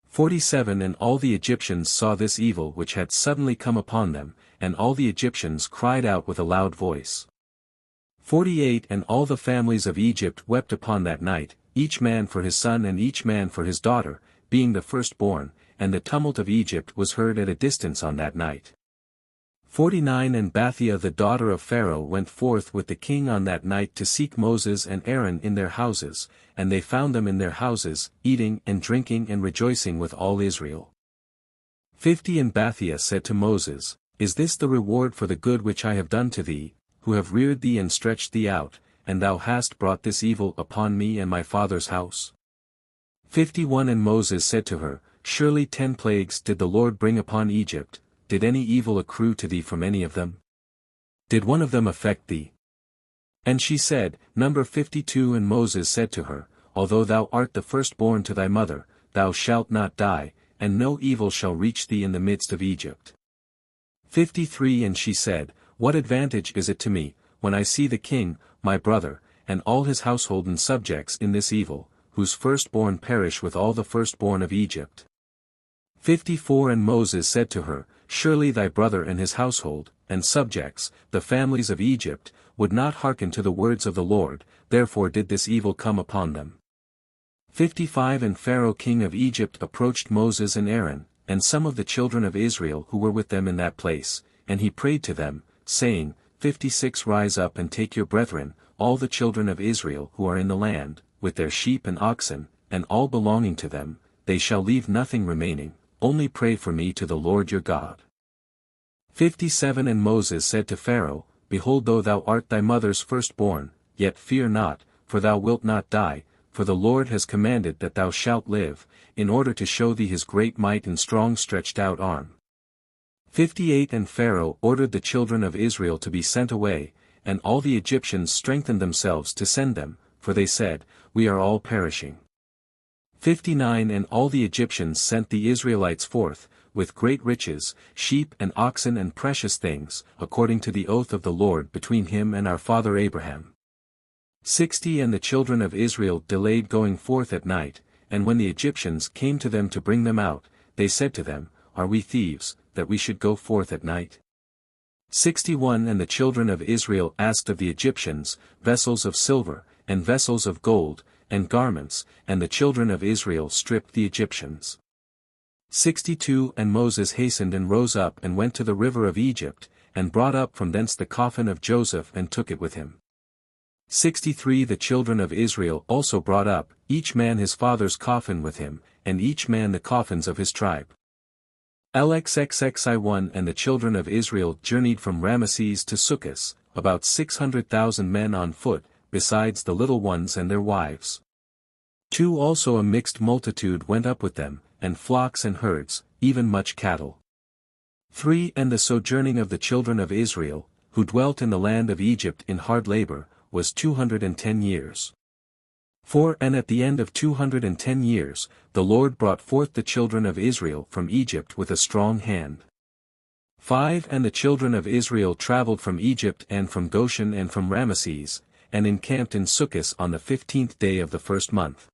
47 And all the Egyptians saw this evil which had suddenly come upon them, and all the Egyptians cried out with a loud voice. 48 And all the families of Egypt wept upon that night, each man for his son and each man for his daughter, being the firstborn, and the tumult of Egypt was heard at a distance on that night. 49 And Bathia the daughter of Pharaoh went forth with the king on that night to seek Moses and Aaron in their houses, and they found them in their houses, eating and drinking and rejoicing with all Israel. 50 And Bathia said to Moses, Is this the reward for the good which I have done to thee, who have reared thee and stretched thee out, and thou hast brought this evil upon me and my father's house? 51 And Moses said to her, Surely 10 plagues did the Lord bring upon Egypt. Did any evil accrue to thee from any of them? Did one of them affect thee? And she said, Number 52 And Moses said to her, Although thou art the firstborn to thy mother, thou shalt not die, and no evil shall reach thee in the midst of Egypt. 53 And she said, What advantage is it to me, when I see the king, my brother, and all his household and subjects in this evil, whose firstborn perish with all the firstborn of Egypt? 54 And Moses said to her, Surely thy brother and his household, and subjects, the families of Egypt, would not hearken to the words of the Lord, therefore did this evil come upon them. 55 And Pharaoh king of Egypt approached Moses and Aaron, and some of the children of Israel who were with them in that place, and he prayed to them, saying, 56 Rise up and take your brethren, all the children of Israel who are in the land, with their sheep and oxen, and all belonging to them, they shall leave nothing remaining. Only pray for me to the Lord your God. 57 And Moses said to Pharaoh, Behold, though thou art thy mother's firstborn, yet fear not, for thou wilt not die, for the Lord has commanded that thou shalt live, in order to show thee his great might and strong stretched out arm. 58 And Pharaoh ordered the children of Israel to be sent away, and all the Egyptians strengthened themselves to send them, for they said, We are all perishing. 59 And all the Egyptians sent the Israelites forth, with great riches, sheep and oxen and precious things, according to the oath of the Lord between him and our father Abraham. 60 And the children of Israel delayed going forth at night, and when the Egyptians came to them to bring them out, they said to them, Are we thieves, that we should go forth at night? 61 And the children of Israel asked of the Egyptians, vessels of silver, and vessels of gold, and garments, and the children of Israel stripped the Egyptians. 62 And Moses hastened and rose up and went to the river of Egypt, and brought up from thence the coffin of Joseph and took it with him. 63 The children of Israel also brought up, each man his father's coffin with him, and each man the coffins of his tribe. LXXXI1 And the children of Israel journeyed from Ramesses to Succoth, about 600,000 men on foot, besides the little ones and their wives. 2 Also a mixed multitude went up with them, and flocks and herds, even much cattle. 3 And the sojourning of the children of Israel, who dwelt in the land of Egypt in hard labor, was 210 years. 4 And at the end of 210 years, the Lord brought forth the children of Israel from Egypt with a strong hand. 5 And the children of Israel traveled from Egypt and from Goshen and from Ramesses, and encamped in Succoth on the 15th day of the first month.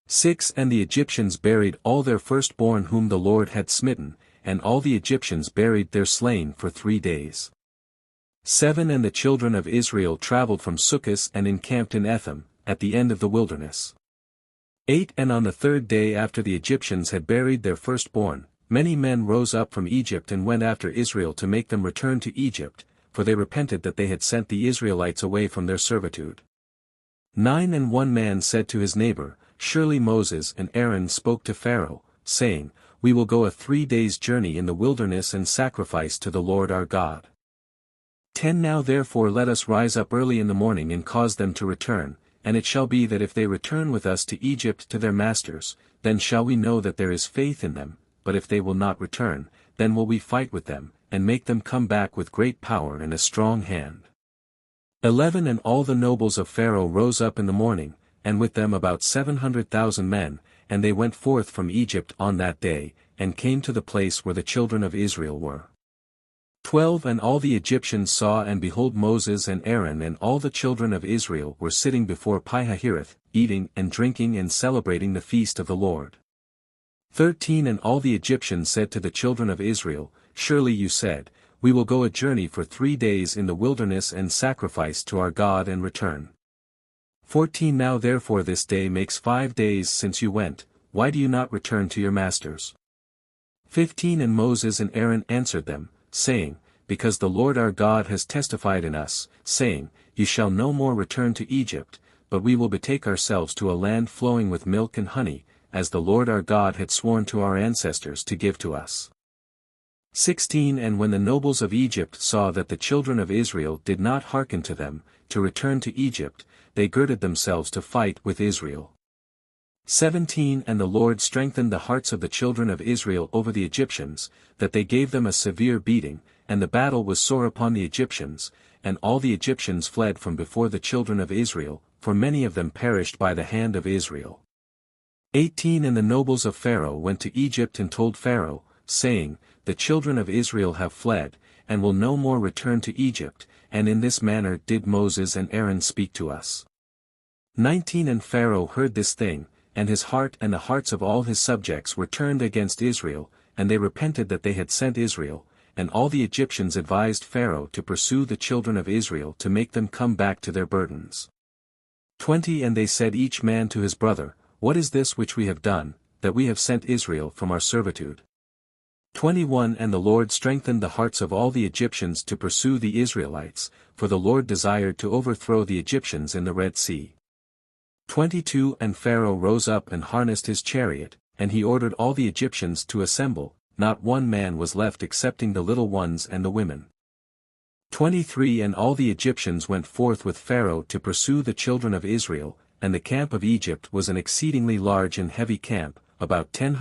6 And the Egyptians buried all their firstborn whom the Lord had smitten, and all the Egyptians buried their slain for 3 days. 7 And the children of Israel traveled from Succoth and encamped in Etham, at the end of the wilderness. 8 And on the 3rd day after the Egyptians had buried their firstborn, many men rose up from Egypt and went after Israel to make them return to Egypt, for they repented that they had sent the Israelites away from their servitude. 9 And one man said to his neighbor, Surely Moses and Aaron spoke to Pharaoh, saying, We will go a 3 days' journey in the wilderness and sacrifice to the Lord our God. 10 Now therefore let us rise up early in the morning and cause them to return, and it shall be that if they return with us to Egypt to their masters, then shall we know that there is faith in them, but if they will not return, then will we fight with them, and make them come back with great power and a strong hand. 11 And all the nobles of Pharaoh rose up in the morning, and with them about 700,000 men, and they went forth from Egypt on that day, and came to the place where the children of Israel were. 12 And all the Egyptians saw and behold Moses and Aaron and all the children of Israel were sitting before Pi-hahiroth, eating and drinking and celebrating the feast of the Lord. 13 And all the Egyptians said to the children of Israel, Surely you said, We will go a journey for 3 days in the wilderness and sacrifice to our God and return. 14 Now therefore this day makes 5 days since you went, why do you not return to your masters? 15 And Moses and Aaron answered them, saying, Because the Lord our God has testified in us, saying, You shall no more return to Egypt, but we will betake ourselves to a land flowing with milk and honey, as the Lord our God had sworn to our ancestors to give to us. 16 And when the nobles of Egypt saw that the children of Israel did not hearken to them, to return to Egypt, they girded themselves to fight with Israel. 17 And the Lord strengthened the hearts of the children of Israel over the Egyptians, that they gave them a severe beating, and the battle was sore upon the Egyptians, and all the Egyptians fled from before the children of Israel, for many of them perished by the hand of Israel. 18 And the nobles of Pharaoh went to Egypt and told Pharaoh, saying, The children of Israel have fled, and will no more return to Egypt, and in this manner did Moses and Aaron speak to us. 19 And Pharaoh heard this thing, and his heart and the hearts of all his subjects were turned against Israel, and they repented that they had sent Israel, and all the Egyptians advised Pharaoh to pursue the children of Israel to make them come back to their burdens. 20 And they said each man to his brother, What is this which we have done, that we have sent Israel from our servitude? 21 And the Lord strengthened the hearts of all the Egyptians to pursue the Israelites, for the Lord desired to overthrow the Egyptians in the Red Sea. 22 And Pharaoh rose up and harnessed his chariot, and he ordered all the Egyptians to assemble, not one man was left excepting the little ones and the women. 23 And all the Egyptians went forth with Pharaoh to pursue the children of Israel, and the camp of Egypt was an exceedingly large and heavy camp, about 10